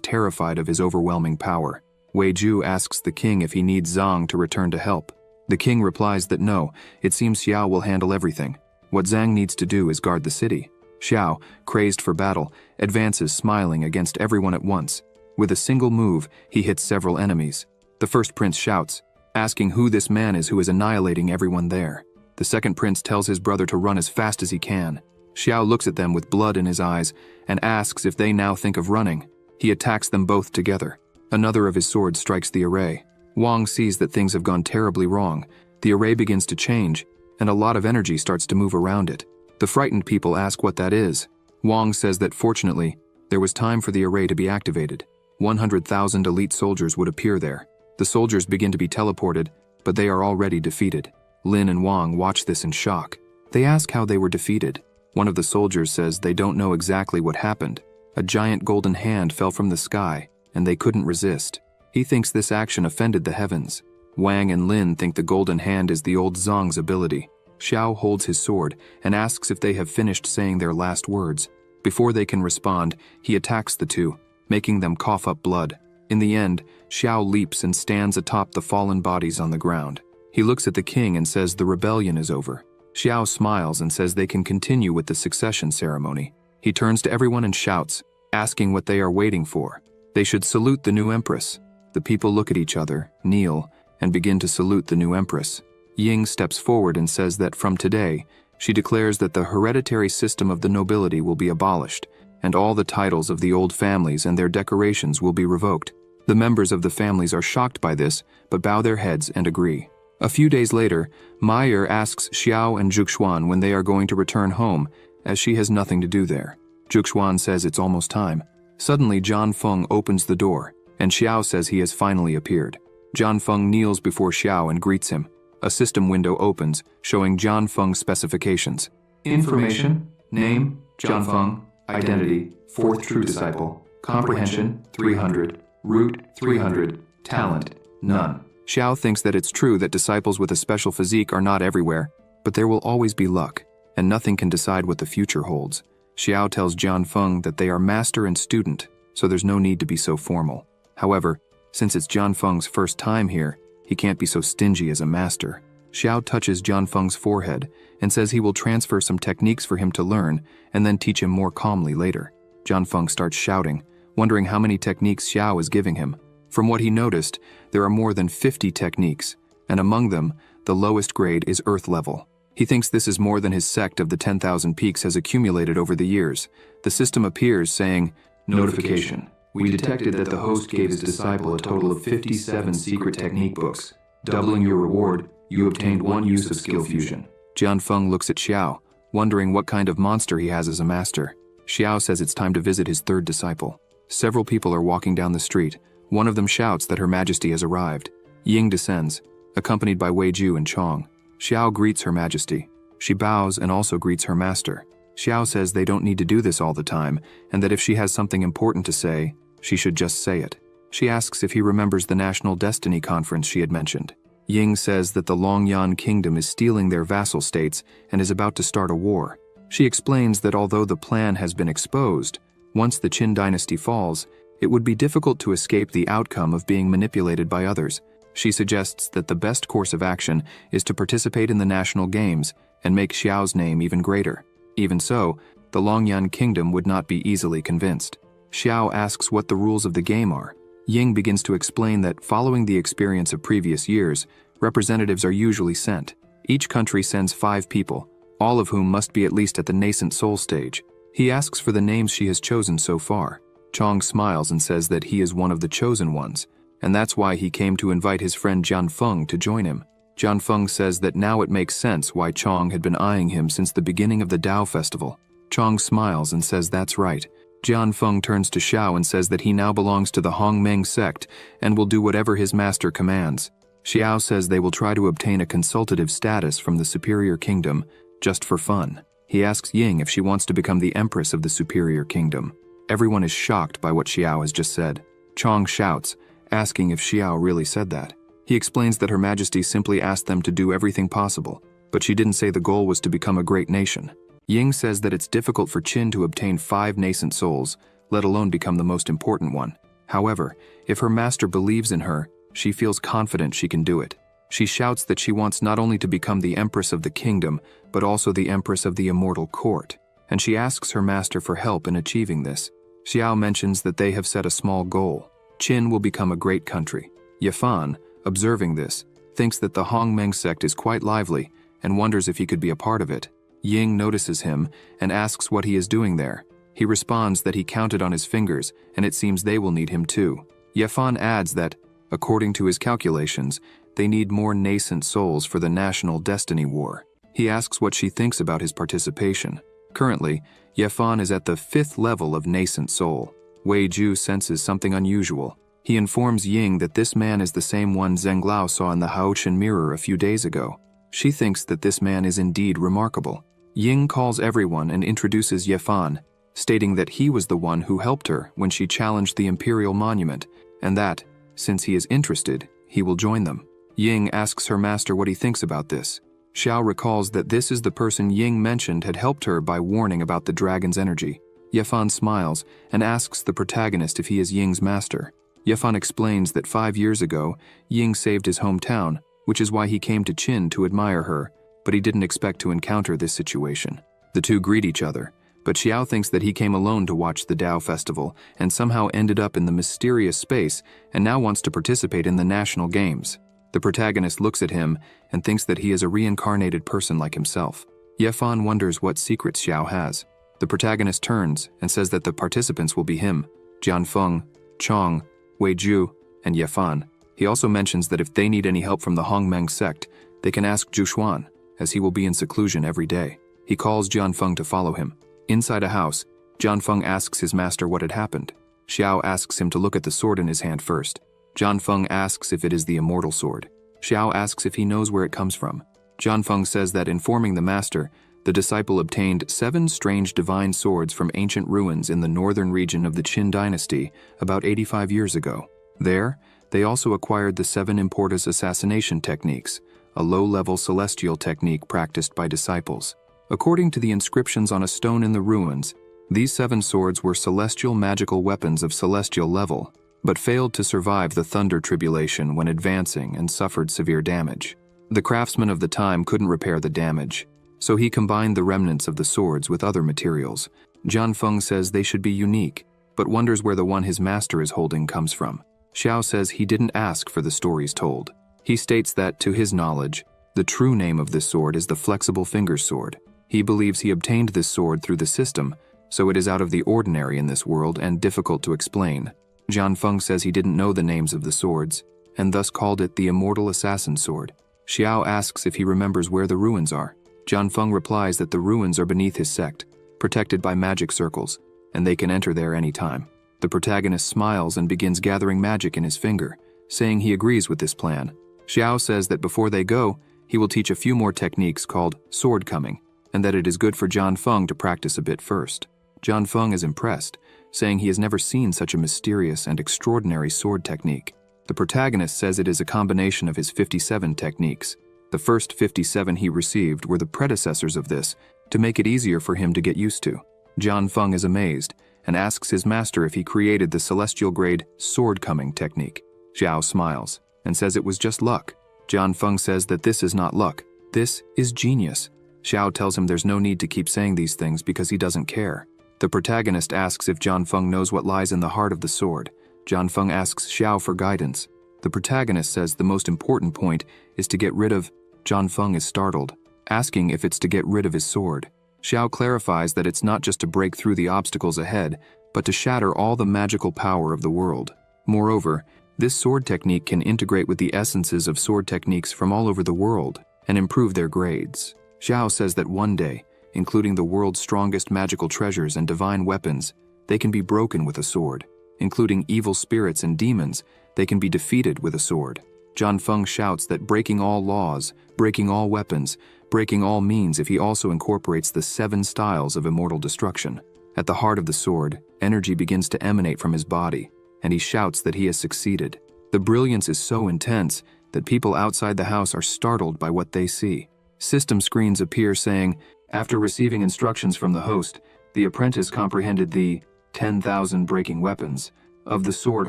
terrified of his overwhelming power. Wei Ju asks the king if he needs Zhang to return to help. The king replies that no, it seems Xiao will handle everything. What Zhang needs to do is guard the city. Xiao, crazed for battle, advances smiling against everyone at once. With a single move, he hits several enemies. The first prince shouts, asking who this man is who is annihilating everyone there. The second prince tells his brother to run as fast as he can. Xiao looks at them with blood in his eyes and asks if they now think of running. He attacks them both together. Another of his swords strikes the array. Wang sees that things have gone terribly wrong. The array begins to change, and a lot of energy starts to move around it. The frightened people ask what that is. Wang says that fortunately, There was time for the array to be activated. 100,000 elite soldiers would appear there. The soldiers begin to be teleported, but they are already defeated. Lin and Wang watch this in shock. They ask how they were defeated. One of the soldiers says they don't know exactly what happened. A giant golden hand fell from the sky, and they couldn't resist. He thinks this action offended the heavens. Wang and Lin think the golden hand is the old Zong's ability. Xiao holds his sword and asks if they have finished saying their last words. Before they can respond, he attacks the two, making them cough up blood. In the end, Xiao leaps and stands atop the fallen bodies on the ground. He looks at the king and says the rebellion is over. Xiao smiles and says they can continue with the succession ceremony. He turns to everyone and shouts, asking what they are waiting for. They should salute the new empress. The people look at each other, kneel, and begin to salute the new empress. Ying steps forward and says that from today, she declares that the hereditary system of the nobility will be abolished, and all the titles of the old families and their decorations will be revoked. The members of the families are shocked by this, but bow their heads and agree. A few days later, Meyer asks Xiao and Zhuxuan when they are going to return home, as she has nothing to do there. Zhuxuan says it's almost time. Suddenly, Zhan Feng opens the door, and Xiao says he has finally appeared. Zhan Feng kneels before Xiao and greets him. A system window opens, showing Zhan Feng's specifications. Information, name, Zhan Feng, identity, 4th true disciple, comprehension, 300, root, 300, talent, none. Xiao thinks that it's true that disciples with a special physique are not everywhere, but there will always be luck, and nothing can decide what the future holds. Xiao tells Zhan Feng that they are master and student, so there's no need to be so formal. However, since it's Zhan Feng's first time here, he can't be so stingy as a master. Xiao touches Zhan Feng's forehead and says he will transfer some techniques for him to learn and then teach him more calmly later. Zhan Feng starts shouting, wondering how many techniques Xiao is giving him. From what he noticed, there are more than 50 techniques, and among them, the lowest grade is Earth level. He thinks this is more than his sect of the 10,000 peaks has accumulated over the years. The system appears saying, Notification. We detected that the host gave his disciple a total of 57 secret technique books. Doubling your reward, you obtained 1 use of skill fusion. Zhan Feng looks at Xiao, wondering what kind of monster he has as a master. Xiao says it's time to visit his 3rd disciple. Several people are walking down the street. One of them shouts that Her Majesty has arrived. Ying descends, accompanied by Wei Ju and Chong. Xiao greets Her Majesty. She bows and also greets her master. Xiao says they don't need to do this all the time, and that if she has something important to say, she should just say it. She asks if he remembers the National Destiny Conference she had mentioned. Ying says that the Longyan Kingdom is stealing their vassal states and is about to start a war. She explains that although the plan has been exposed, once the Qin dynasty falls, it would be difficult to escape the outcome of being manipulated by others. She suggests that the best course of action is to participate in the national games and make Xiao's name even greater. Even so, the Longyan Kingdom would not be easily convinced. Xiao asks what the rules of the game are. Ying begins to explain that following the experience of previous years, representatives are usually sent. Each country sends 5 people, all of whom must be at least at the nascent soul stage. He asks for the names she has chosen so far. Chong smiles and says that he is one of the chosen ones, and that's why he came to invite his friend Zhan Feng to join him. Zhan Feng says that now it makes sense why Chong had been eyeing him since the beginning of the Dao Festival. Chong smiles and says that's right. Zhan Feng turns to Xiao and says that he now belongs to the Hongmeng sect and will do whatever his master commands. Xiao says they will try to obtain a consultative status from the Superior Kingdom, just for fun. He asks Ying if she wants to become the Empress of the Superior Kingdom. Everyone is shocked by what Xiao has just said. Chong shouts, asking if Xiao really said that. He explains that Her Majesty simply asked them to do everything possible, but she didn't say the goal was to become a great nation. Ying says that it's difficult for Qin to obtain 5 nascent souls, let alone become the most important one. However, if her master believes in her, she feels confident she can do it. She shouts that she wants not only to become the Empress of the Kingdom, but also the Empress of the Immortal Court, and she asks her master for help in achieving this. Xiao mentions that they have set a small goal. Qin will become a great country. Yafan, observing this, thinks that the Hongmeng sect is quite lively and wonders if he could be a part of it. Ying notices him and asks what he is doing there. He responds that he counted on his fingers and it seems they will need him too. Yafan adds that, according to his calculations, they need more nascent souls for the National Destiny War. He asks what she thinks about his participation. Currently, Yefan is at the 5th level of nascent soul. Wei Ju senses something unusual. He informs Ying that this man is the same one Zheng Lao saw in the Haochen mirror a few days ago. She thinks that this man is indeed remarkable. Ying calls everyone and introduces Yefan, stating that he was the one who helped her when she challenged the Imperial Monument, and that, since he is interested, he will join them. Ying asks her master what he thinks about this. Xiao recalls that this is the person Ying mentioned had helped her by warning about the dragon's energy. Yefan smiles and asks the protagonist if he is Ying's master. Yefan explains that 5 years ago, Ying saved his hometown, which is why he came to Qin to admire her, but he didn't expect to encounter this situation. The two greet each other, but Xiao thinks that he came alone to watch the Dao Festival and somehow ended up in the mysterious space and now wants to participate in the national games. The protagonist looks at him and thinks that he is a reincarnated person like himself. Yefan wonders what secrets Xiao has. The protagonist turns and says that the participants will be him, Jianfeng, Chong, Wei Ju, and Yefan. He also mentions that if they need any help from the Hongmeng sect, they can ask Zhu, as he will be in seclusion every day. He calls Jianfeng to follow him. Inside a house, Jianfeng asks his master what had happened. Xiao asks him to look at the sword in his hand first. Jianfeng asks if it is the immortal sword. Xiao asks if he knows where it comes from. Jianfeng says that informing the master, the disciple obtained 7 strange divine swords from ancient ruins in the northern region of the Qin dynasty about 85 years ago. There, they also acquired the 7 Importus assassination techniques, a low-level celestial technique practiced by disciples. According to the inscriptions on a stone in the ruins, these 7 swords were celestial magical weapons of celestial level, but failed to survive the thunder tribulation when advancing and suffered severe damage. The craftsman of the time couldn't repair the damage, so he combined the remnants of the swords with other materials. Jianfeng says they should be unique, but wonders where the one his master is holding comes from. Xiao says he didn't ask for the stories told. He states that, to his knowledge, the true name of this sword is the Flexible Fingers Sword. He believes he obtained this sword through the system, so it is out of the ordinary in this world and difficult to explain. Jianfeng says he didn't know the names of the swords, and thus called it the Immortal Assassin Sword. Xiao asks if he remembers where the ruins are. Jianfeng replies that the ruins are beneath his sect, protected by magic circles, and they can enter there any time. The protagonist smiles and begins gathering magic in his finger, saying he agrees with this plan. Xiao says that before they go, he will teach a few more techniques called sword coming, and that it is good for Jianfeng to practice a bit first. Jianfeng is impressed, saying he has never seen such a mysterious and extraordinary sword technique. The protagonist says it is a combination of his 57 techniques. The first 57 he received were the predecessors of this, to make it easier for him to get used to. Jianfeng is amazed, and asks his master if he created the celestial-grade sword-coming technique. Xiao smiles, and says it was just luck. Jianfeng says that this is not luck, this is genius. Xiao tells him there's no need to keep saying these things because he doesn't care. The protagonist asks if Jianfeng knows what lies in the heart of the sword. Jianfeng asks Xiao for guidance. The protagonist says the most important point is to get rid of. Jianfeng is startled, asking if it's to get rid of his sword. Xiao clarifies that it's not just to break through the obstacles ahead, but to shatter all the magical power of the world. Moreover, this sword technique can integrate with the essences of sword techniques from all over the world and improve their grades. Xiao says that one day, including the world's strongest magical treasures and divine weapons, they can be broken with a sword. Including evil spirits and demons, they can be defeated with a sword. Jianfeng shouts that breaking all laws, breaking all weapons, breaking all means if he also incorporates the 7 styles of immortal destruction. At the heart of the sword, energy begins to emanate from his body, and he shouts that he has succeeded. The brilliance is so intense that people outside the house are startled by what they see. System screens appear saying, after receiving instructions from the host, the apprentice comprehended the 10,000 breaking weapons of the sword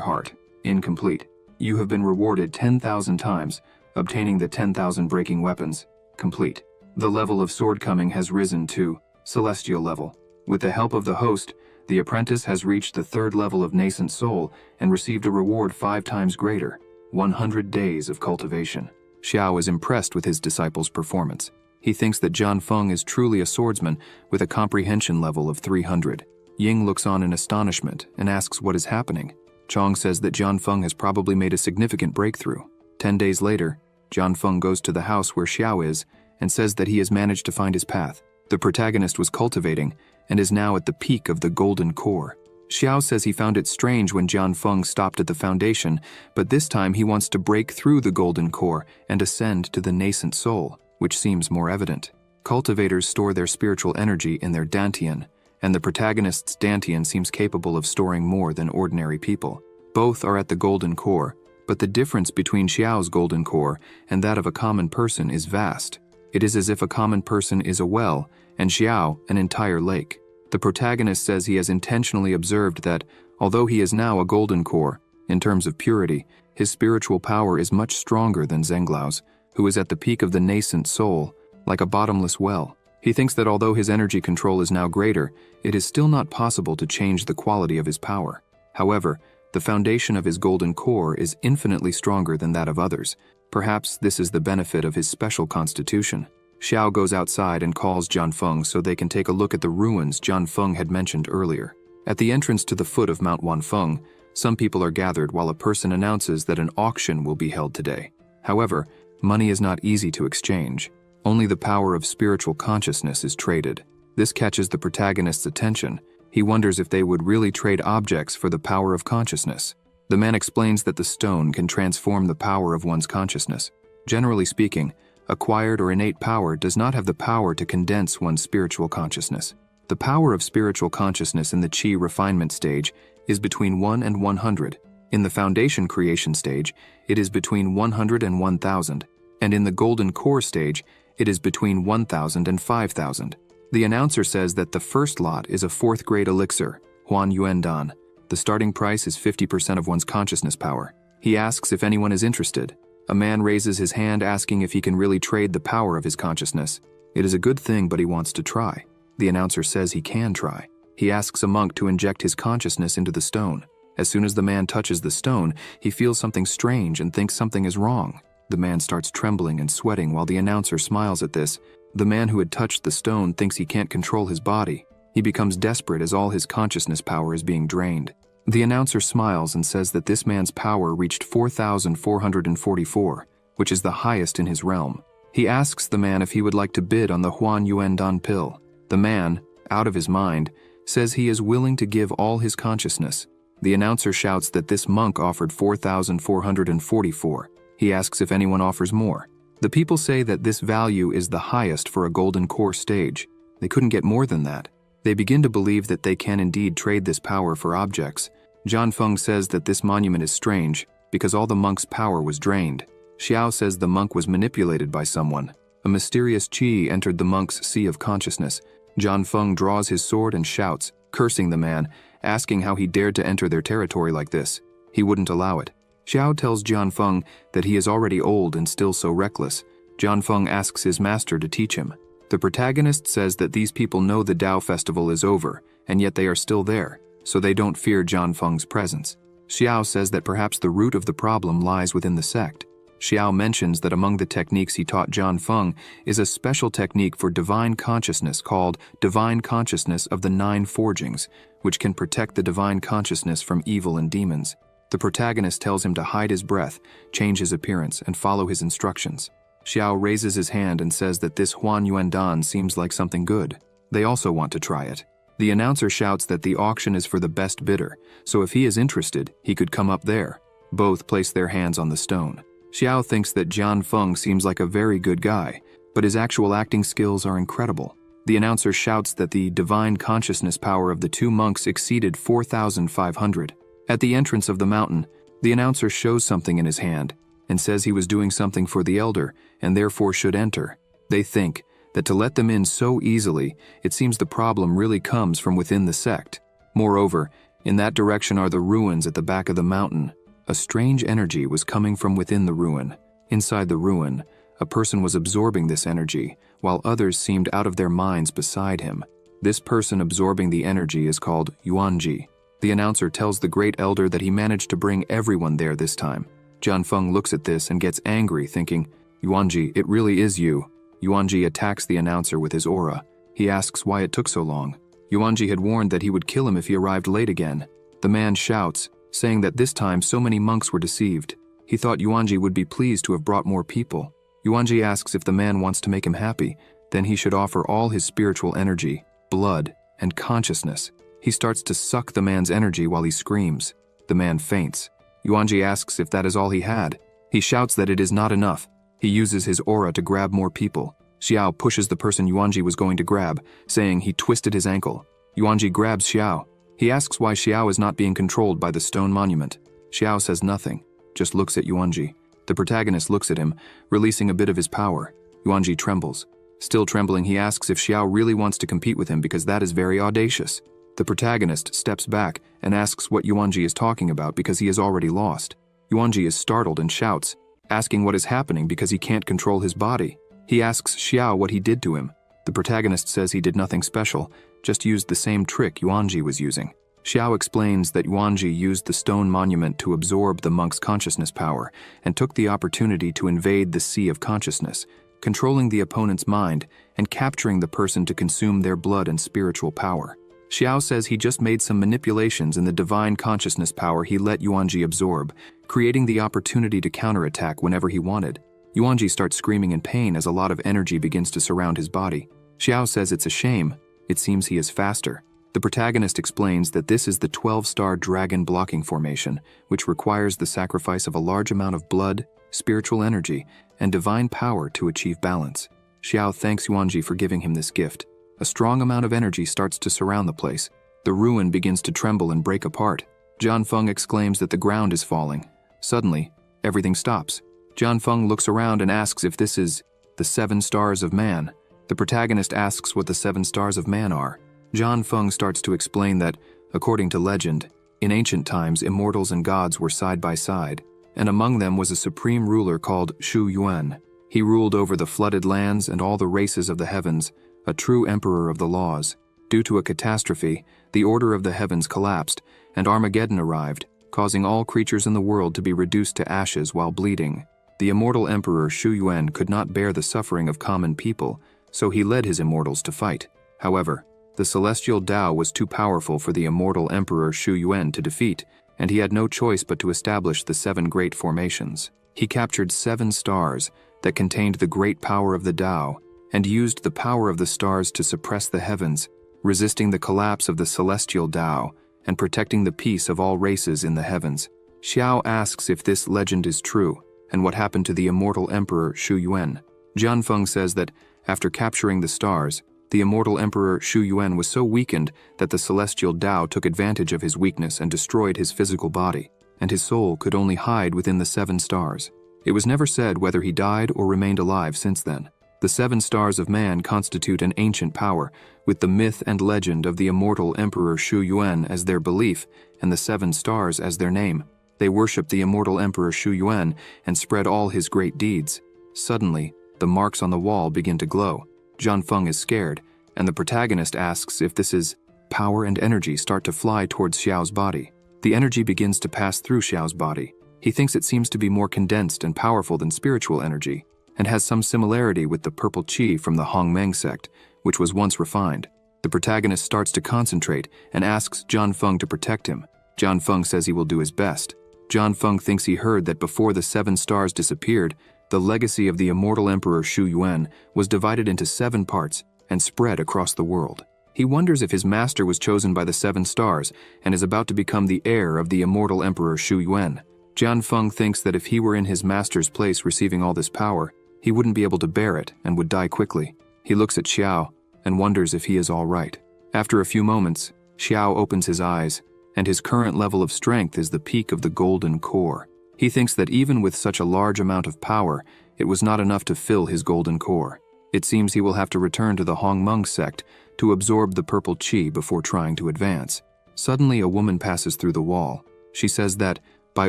heart, incomplete. You have been rewarded 10,000 times, obtaining the 10,000 breaking weapons, complete. The level of sword coming has risen to celestial level. With the help of the host, the apprentice has reached the 3rd level of nascent soul and received a reward 5 times greater, 100 days of cultivation. Xiao is impressed with his disciple's performance. He thinks that Jianfeng is truly a swordsman with a comprehension level of 300. Ying looks on in astonishment and asks what is happening. Chong says that Jianfeng has probably made a significant breakthrough. 10 days later, Jianfeng goes to the house where Xiao is and says that he has managed to find his path. The protagonist was cultivating and is now at the peak of the golden core. Xiao says he found it strange when Jianfeng stopped at the foundation, but this time he wants to break through the golden core and ascend to the nascent soul, which seems more evident. Cultivators store their spiritual energy in their dantian, and the protagonist's dantian seems capable of storing more than ordinary people. Both are at the golden core, but the difference between Xiao's golden core and that of a common person is vast. It is as if a common person is a well, and Xiao an entire lake. The protagonist says he has intentionally observed that, although he is now a golden core, in terms of purity, his spiritual power is much stronger than Zhenglau's, who is at the peak of the nascent soul, like a bottomless well. He thinks that although his energy control is now greater, it is still not possible to change the quality of his power. However, the foundation of his golden core is infinitely stronger than that of others. Perhaps this is the benefit of his special constitution. Xiao goes outside and calls Jianfeng so they can take a look at the ruins Jianfeng had mentioned earlier. At the entrance to the foot of Mount Wanfeng, some people are gathered while a person announces that an auction will be held today. However, money is not easy to exchange. Only the power of spiritual consciousness is traded. This catches the protagonist's attention. He wonders if they would really trade objects for the power of consciousness. The man explains that the stone can transform the power of one's consciousness. Generally speaking, acquired or innate power does not have the power to condense one's spiritual consciousness. The power of spiritual consciousness in the Qi refinement stage is between 1 and 100. In the foundation creation stage, it is between 100 and 1000. And in the golden core stage, it is between 1000 and 5000. The announcer says that the first lot is a 4th grade elixir, Huan Yuan Dan. The starting price is 50% of one's consciousness power. He asks if anyone is interested. A man raises his hand asking if he can really trade the power of his consciousness. It is a good thing, but he wants to try. The announcer says he can try. He asks a monk to inject his consciousness into the stone. As soon as the man touches the stone, he feels something strange and thinks something is wrong. The man starts trembling and sweating while the announcer smiles at this. The man who had touched the stone thinks he can't control his body. He becomes desperate as all his consciousness power is being drained. The announcer smiles and says that this man's power reached 4,444, which is the highest in his realm. He asks the man if he would like to bid on the Huan Yuan Dan pill. The man, out of his mind, says he is willing to give all his consciousness. The announcer shouts that this monk offered 4,444. He asks if anyone offers more. The people say that this value is the highest for a golden core stage. They couldn't get more than that. They begin to believe that they can indeed trade this power for objects. Jianfeng says that this monument is strange because all the monk's power was drained. Xiao says the monk was manipulated by someone. A mysterious qi entered the monk's sea of consciousness. Jianfeng draws his sword and shouts, cursing the man, asking how he dared to enter their territory like this. He wouldn't allow it. Xiao tells Jianfeng that he is already old and still so reckless. Jianfeng asks his master to teach him. The protagonist says that these people know the Tao festival is over, and yet they are still there, so they don't fear Jianfeng's presence. Xiao says that perhaps the root of the problem lies within the sect. Xiao mentions that among the techniques he taught Jianfeng is a special technique for divine consciousness called Divine Consciousness of the 9 Forgings, which can protect the divine consciousness from evil and demons. The protagonist tells him to hide his breath, change his appearance, and follow his instructions. Xiao raises his hand and says that this Huan Yuan Dan seems like something good. They also want to try it. The announcer shouts that the auction is for the best bidder, so if he is interested, he could come up there. Both place their hands on the stone. Xiao thinks that Jianfeng seems like a very good guy, but his actual acting skills are incredible. The announcer shouts that the divine consciousness power of the 2 monks exceeded 4,500. At the entrance of the mountain, the announcer shows something in his hand and says he was doing something for the elder and therefore should enter. They think that to let them in so easily, it seems the problem really comes from within the sect. Moreover, in that direction are the ruins at the back of the mountain. A strange energy was coming from within the ruin. Inside the ruin, a person was absorbing this energy, while others seemed out of their minds beside him. This person absorbing the energy is called Yuanji. The announcer tells the great elder that he managed to bring everyone there this time. Jianfeng looks at this and gets angry, thinking, Yuanji, it really is you. Yuanji attacks the announcer with his aura. He asks why it took so long. Yuanji had warned that he would kill him if he arrived late again. The man shouts, saying that this time so many monks were deceived. He thought Yuanji would be pleased to have brought more people. Yuanji asks if the man wants to make him happy. then he should offer all his spiritual energy, blood, and consciousness. He starts to suck the man's energy while he screams. The man faints. Yuanji asks if that is all he had. He shouts that it is not enough. He uses his aura to grab more people. Xiao pushes the person Yuanji was going to grab, saying he twisted his ankle. Yuanji grabs Xiao. He asks why Xiao is not being controlled by the stone monument. Xiao says nothing, just looks at Yuanji. The protagonist looks at him, releasing a bit of his power. Yuanji trembles. Still trembling, he asks if Xiao really wants to compete with him because that is very audacious. The protagonist steps back and asks what Yuanji is talking about because he has already lost. Yuanji is startled and shouts, asking what is happening because he can't control his body. He asks Xiao what he did to him. The protagonist says he did nothing special, just used the same trick Yuanji was using. Xiao explains that Yuanji used the stone monument to absorb the monk's consciousness power and took the opportunity to invade the sea of consciousness, controlling the opponent's mind and capturing the person to consume their blood and spiritual power. Xiao says he just made some manipulations in the divine consciousness power he let Yuanji absorb, creating the opportunity to counterattack whenever he wanted. Yuanji starts screaming in pain as a lot of energy begins to surround his body. Xiao says it's a shame. It seems he is faster. The protagonist explains that this is the 12-star dragon blocking formation, which requires the sacrifice of a large amount of blood, spiritual energy, and divine power to achieve balance. Xiao thanks Yuanji for giving him this gift. A strong amount of energy starts to surround the place. The ruin begins to tremble and break apart. John Feng exclaims that the ground is falling. Suddenly, everything stops. John Feng looks around and asks if this is the 7 stars of man. The protagonist asks what the 7 stars of man are. John Feng starts to explain that, according to legend, in ancient times immortals and gods were side by side, and among them was a supreme ruler called Shu Yuan. He ruled over the flooded lands and all the races of the heavens, a true emperor of the laws. Due to a catastrophe, the order of the heavens collapsed, and Armageddon arrived, causing all creatures in the world to be reduced to ashes while bleeding. The immortal emperor Shu Yuan could not bear the suffering of common people, so he led his immortals to fight. However, the celestial Tao was too powerful for the immortal emperor Shu Yuan to defeat, and he had no choice but to establish the 7 great formations. He captured 7 stars that contained the great power of the Tao, and used the power of the stars to suppress the heavens, resisting the collapse of the celestial Tao and protecting the peace of all races in the heavens. Xiao asks if this legend is true and what happened to the immortal emperor Shu Yuan. Jian Feng says that after capturing the stars, the immortal emperor Shu Yuan was so weakened that the celestial Tao took advantage of his weakness and destroyed his physical body, and his soul could only hide within the 7 stars. It was never said whether he died or remained alive since then. The 7 stars of man constitute an ancient power, with the myth and legend of the immortal emperor Shu Yuan as their belief and the 7 stars as their name. They worship the immortal emperor Shu Yuan and spread all his great deeds. Suddenly, the marks on the wall begin to glow. Jian Feng is scared, and the protagonist asks if this is power and energy start to fly towards Xiao's body. The energy begins to pass through Xiao's body. He thinks it seems to be more condensed and powerful than spiritual energy, and has some similarity with the purple qi from the Hongmeng sect, which was once refined. The protagonist starts to concentrate and asks Jian Feng to protect him. Jian Feng says he will do his best. Jian Feng thinks he heard that before the 7 stars disappeared, the legacy of the immortal emperor Shu Yuan was divided into 7 parts and spread across the world. He wonders if his master was chosen by the 7 stars and is about to become the heir of the immortal emperor Shu Yuan. Jian Feng thinks that if he were in his master's place receiving all this power, he wouldn't be able to bear it and would die quickly. He looks at Xiao and wonders if he is all right. After a few moments, Xiao opens his eyes, and his current level of strength is the peak of the golden core. He thinks that even with such a large amount of power, it was not enough to fill his golden core. It seems he will have to return to the Hongmeng sect to absorb the purple qi before trying to advance. Suddenly, a woman passes through the wall. She says that, by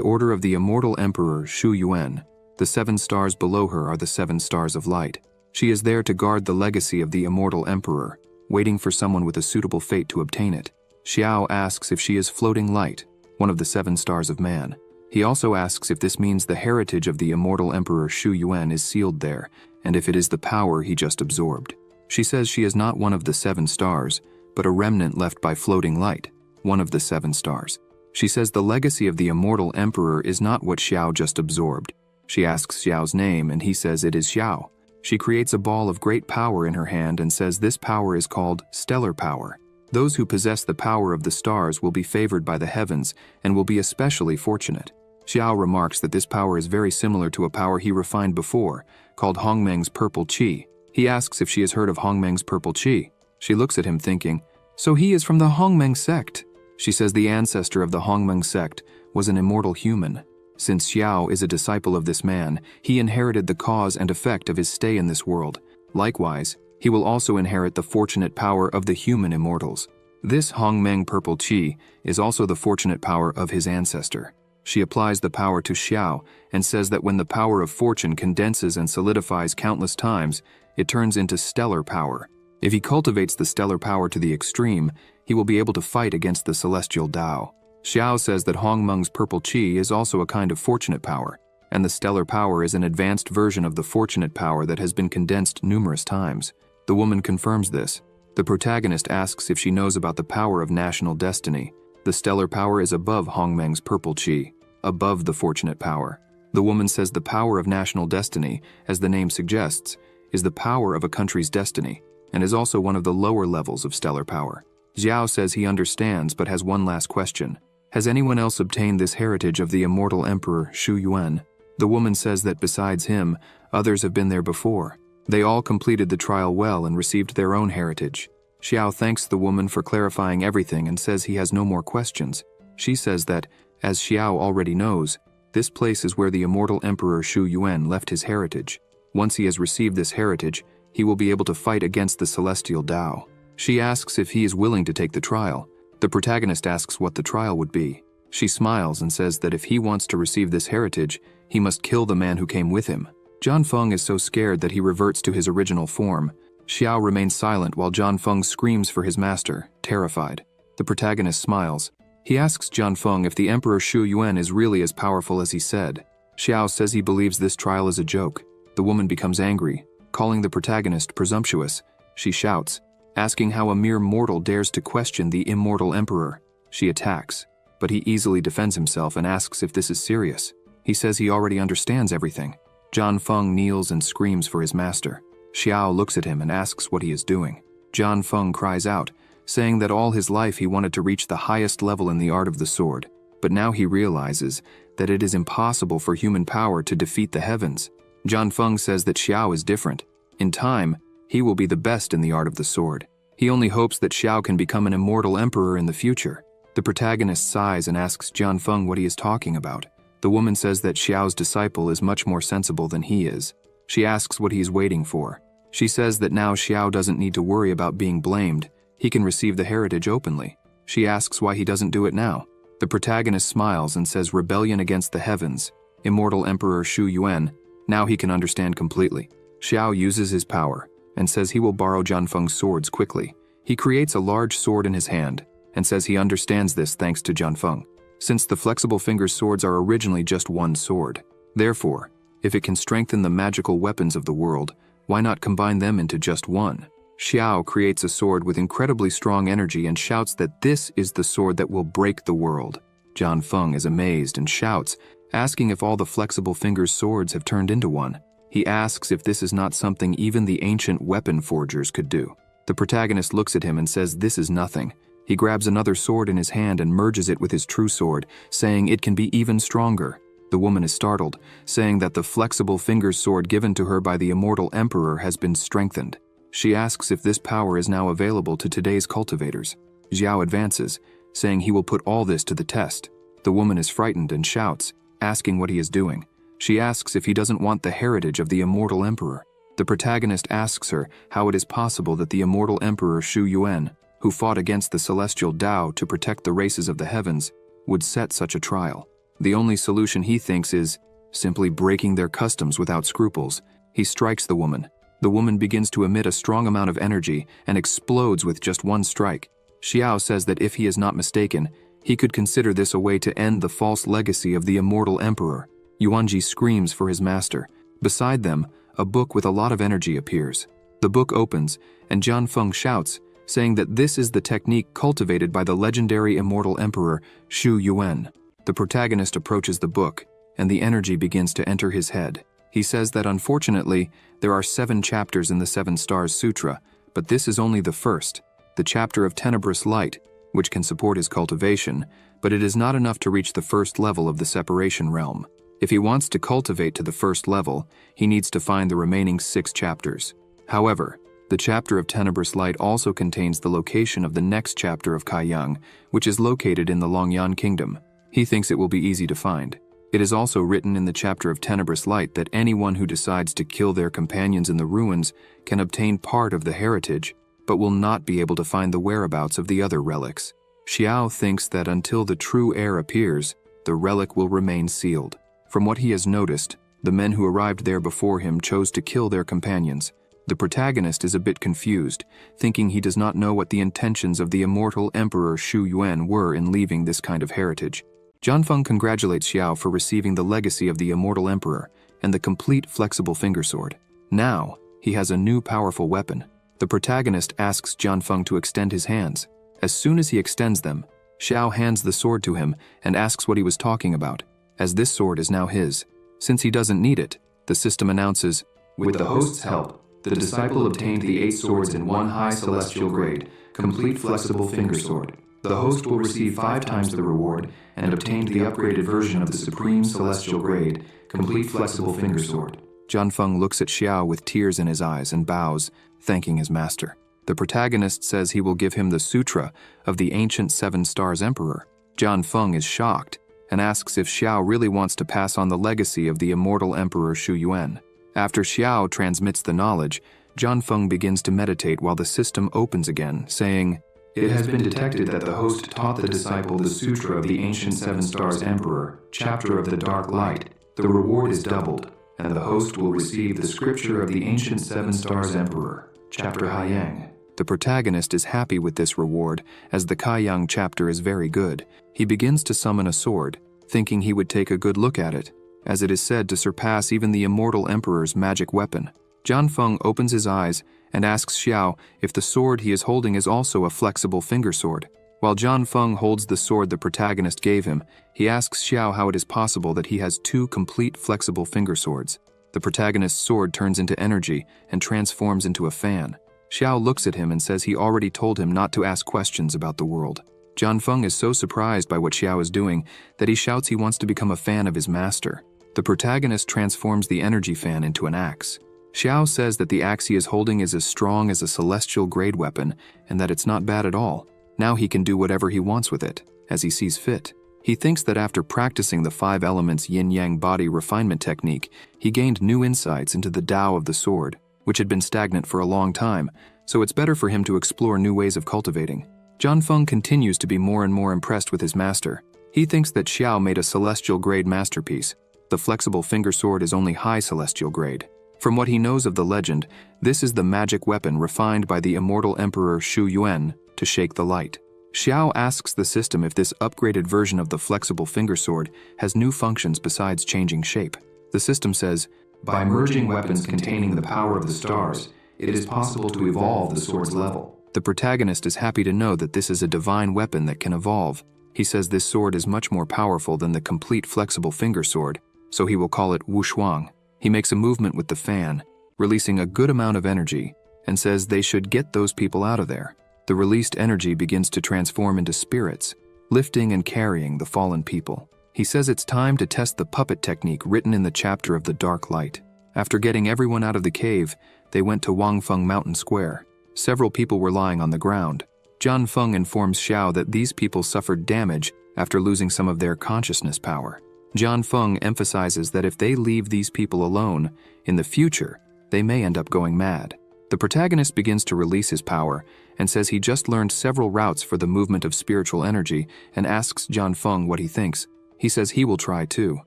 order of the immortal emperor Shu Yuan, the 7 stars below her are the 7 stars of light. She is there to guard the legacy of the immortal emperor, waiting for someone with a suitable fate to obtain it. Xiao asks if she is floating light, one of the 7 stars of man. He also asks if this means the heritage of the immortal emperor Shu Yuan is sealed there, and if it is the power he just absorbed. She says she is not one of the 7 stars, but a remnant left by floating light, one of the 7 stars. She says the legacy of the immortal emperor is not what Xiao just absorbed. She asks Xiao's name, and he says it is Xiao. She creates a ball of great power in her hand and says this power is called stellar power. Those who possess the power of the stars will be favored by the heavens and will be especially fortunate. Xiao remarks that this power is very similar to a power he refined before, called Hongmeng's purple qi. He asks if she has heard of Hongmeng's purple qi. She looks at him thinking, so he is from the Hongmeng sect. She says the ancestor of the Hongmeng sect was an immortal human. Since Xiao is a disciple of this man, he inherited the cause and effect of his stay in this world. Likewise, he will also inherit the fortunate power of the human immortals. This Hongmeng purple qi is also the fortunate power of his ancestor. She applies the power to Xiao and says that when the power of fortune condenses and solidifies countless times, it turns into stellar power. If he cultivates the stellar power to the extreme, he will be able to fight against the celestial Tao. Xiao says that Hongmeng's purple qi is also a kind of fortunate power, and the stellar power is an advanced version of the fortunate power that has been condensed numerous times. The woman confirms this. The protagonist asks if she knows about the power of national destiny. The stellar power is above Hongmeng's purple qi, above the fortunate power. The woman says the power of national destiny, as the name suggests, is the power of a country's destiny, and is also one of the lower levels of stellar power. Xiao says he understands but has one last question. Has anyone else obtained this heritage of the immortal emperor Shu Yuan? The woman says that besides him, others have been there before. They all completed the trial well and received their own heritage. Xiao thanks the woman for clarifying everything and says he has no more questions. She says that, as Xiao already knows, this place is where the immortal emperor Shu Yuan left his heritage. Once he has received this heritage, he will be able to fight against the celestial Tao. She asks if he is willing to take the trial. The protagonist asks what the trial would be. She smiles and says that if he wants to receive this heritage, he must kill the man who came with him. John Feng is so scared that he reverts to his original form. Xiao remains silent while John Feng screams for his master, terrified. The protagonist smiles. He asks John Feng if the Emperor Shu Yuan is really as powerful as he said. Xiao says he believes this trial is a joke. The woman becomes angry, calling the protagonist presumptuous. She shouts, asking how a mere mortal dares to question the immortal emperor. She attacks, but he easily defends himself and asks if this is serious. He says he already understands everything. John Feng kneels and screams for his master. Xiao looks at him and asks what he is doing. John Feng cries out, saying that all his life he wanted to reach the highest level in the art of the sword, but now he realizes that it is impossible for human power to defeat the heavens. John Feng says that Xiao is different. In time, he will be the best in the art of the sword. He only hopes that Xiao can become an immortal emperor in the future. The protagonist sighs and asks John Feng what he is talking about. The woman says that Xiao's disciple is much more sensible than he is. She asks what he is waiting for. She says that now Xiao doesn't need to worry about being blamed. He can receive the heritage openly. She asks why he doesn't do it now. The protagonist smiles and says rebellion against the heavens. Immortal Emperor Shu Yuan. Now he can understand completely. Xiao uses his power and says he will borrow John Feng's swords quickly. He creates a large sword in his hand and says he understands this thanks to John Feng, since the flexible fingers swords are originally just one sword. Therefore, if it can strengthen the magical weapons of the world, why not combine them into just one? Xiao creates a sword with incredibly strong energy and shouts that this is the sword that will break the world. John Feng is amazed and shouts, asking if all the flexible fingers swords have turned into one. He asks if this is not something even the ancient weapon forgers could do. The protagonist looks at him and says this is nothing. He grabs another sword in his hand and merges it with his true sword, saying it can be even stronger. The woman is startled, saying that the flexible fingers sword given to her by the immortal emperor has been strengthened. She asks if this power is now available to today's cultivators. Xiao advances, saying he will put all this to the test. The woman is frightened and shouts, asking what he is doing. She asks if he doesn't want the heritage of the immortal emperor. The protagonist asks her how it is possible that the immortal emperor Shu Yuan, who fought against the celestial Tao to protect the races of the heavens, would set such a trial. The only solution he thinks is simply breaking their customs without scruples. He strikes the woman. The woman begins to emit a strong amount of energy and explodes with just one strike. Xiao says that if he is not mistaken, he could consider this a way to end the false legacy of the immortal emperor. Yuanji screams for his master. Beside them, a book with a lot of energy appears. The book opens, and John Feng shouts, saying that this is the technique cultivated by the legendary immortal emperor Shu Yuan. The protagonist approaches the book, and the energy begins to enter his head. He says that unfortunately, there are 7 chapters in the 7 Stars Sutra, but this is only the first, the chapter of tenebrous light, which can support his cultivation, but it is not enough to reach the first level of the separation realm. If he wants to cultivate to the first level, he needs to find the remaining 6 chapters. However, the chapter of tenebrous light also contains the location of the next chapter of Kaiyang, which is located in the Longyan Kingdom. He thinks it will be easy to find. It is also written in the chapter of tenebrous light that anyone who decides to kill their companions in the ruins can obtain part of the heritage, but will not be able to find the whereabouts of the other relics. Xiao thinks that until the true heir appears, the relic will remain sealed. From what he has noticed, the men who arrived there before him chose to kill their companions. The protagonist is a bit confused, thinking he does not know what the intentions of the immortal Emperor Shu Yuan were in leaving this kind of heritage. Jianfeng congratulates Xiao for receiving the legacy of the immortal emperor and the complete flexible finger sword. Now, he has a new powerful weapon. The protagonist asks Jianfeng to extend his hands. As soon as he extends them, Xiao hands the sword to him and asks what he was talking about, as this sword is now his. Since he doesn't need it, the system announces, With the host's help, the disciple obtained the 8 swords in 1 high celestial grade, complete flexible finger sword. The host will receive 5 times the reward and obtained the upgraded version of the supreme celestial grade, complete flexible finger sword. Jianfeng looks at Xiao with tears in his eyes and bows, thanking his master. The protagonist says he will give him the Sutra of the ancient 7 Stars Emperor. Jianfeng is shocked and asks if Xiao really wants to pass on the legacy of the immortal Emperor Shu Yuan. After Xiao transmits the knowledge, Jianfeng begins to meditate while the system opens again, saying, It has been detected that the host taught the disciple the Sutra of the ancient 7 Stars Emperor, chapter of the dark light. The reward is doubled, and the host will receive the scripture of the ancient 7 Stars Emperor, chapter Haiyang. The protagonist is happy with this reward, as the Kaiyang chapter is very good. He begins to summon a sword, thinking he would take a good look at it, as it is said to surpass even the immortal emperor's magic weapon. Jianfeng opens his eyes and asks Xiao if the sword he is holding is also a flexible finger sword. While Jianfeng holds the sword the protagonist gave him, he asks Xiao how it is possible that he has 2 complete flexible finger swords. The protagonist's sword turns into energy and transforms into a fan. Xiao looks at him and says he already told him not to ask questions about the world. Jianfeng is so surprised by what Xiao is doing that he shouts he wants to become a fan of his master. The protagonist transforms the energy fan into an axe. Xiao says that the axe he is holding is as strong as a celestial grade weapon and that it's not bad at all. Now he can do whatever he wants with it, as he sees fit. He thinks that after practicing the 5 elements yin-yang body refinement technique, he gained new insights into the Tao of the sword, which had been stagnant for a long time, so it's better for him to explore new ways of cultivating. Jianfeng continues to be more and more impressed with his master. He thinks that Xiao made a celestial grade masterpiece. The flexible finger sword is only high celestial grade. From what he knows of the legend, this is the magic weapon refined by the immortal Emperor Shu Yuan to shake the light. Xiao asks the system if this upgraded version of the flexible finger sword has new functions besides changing shape. The system says, By merging weapons containing the power of the stars, it is possible to evolve the sword's level. The protagonist is happy to know that this is a divine weapon that can evolve. He says this sword is much more powerful than the complete flexible finger sword, so he will call it Wu Shuang. He makes a movement with the fan, releasing a good amount of energy, and says they should get those people out of there. The released energy begins to transform into spirits, lifting and carrying the fallen people. He says it's time to test the puppet technique written in the chapter of the dark light. After getting everyone out of the cave, they went to Wangfeng Mountain Square. Several people were lying on the ground. Jianfeng informs Xiao that these people suffered damage after losing some of their consciousness power. Jianfeng emphasizes that if they leave these people alone, in the future, they may end up going mad. The protagonist begins to release his power and says he just learned several routes for the movement of spiritual energy and asks Jianfeng what he thinks. He says he will try too.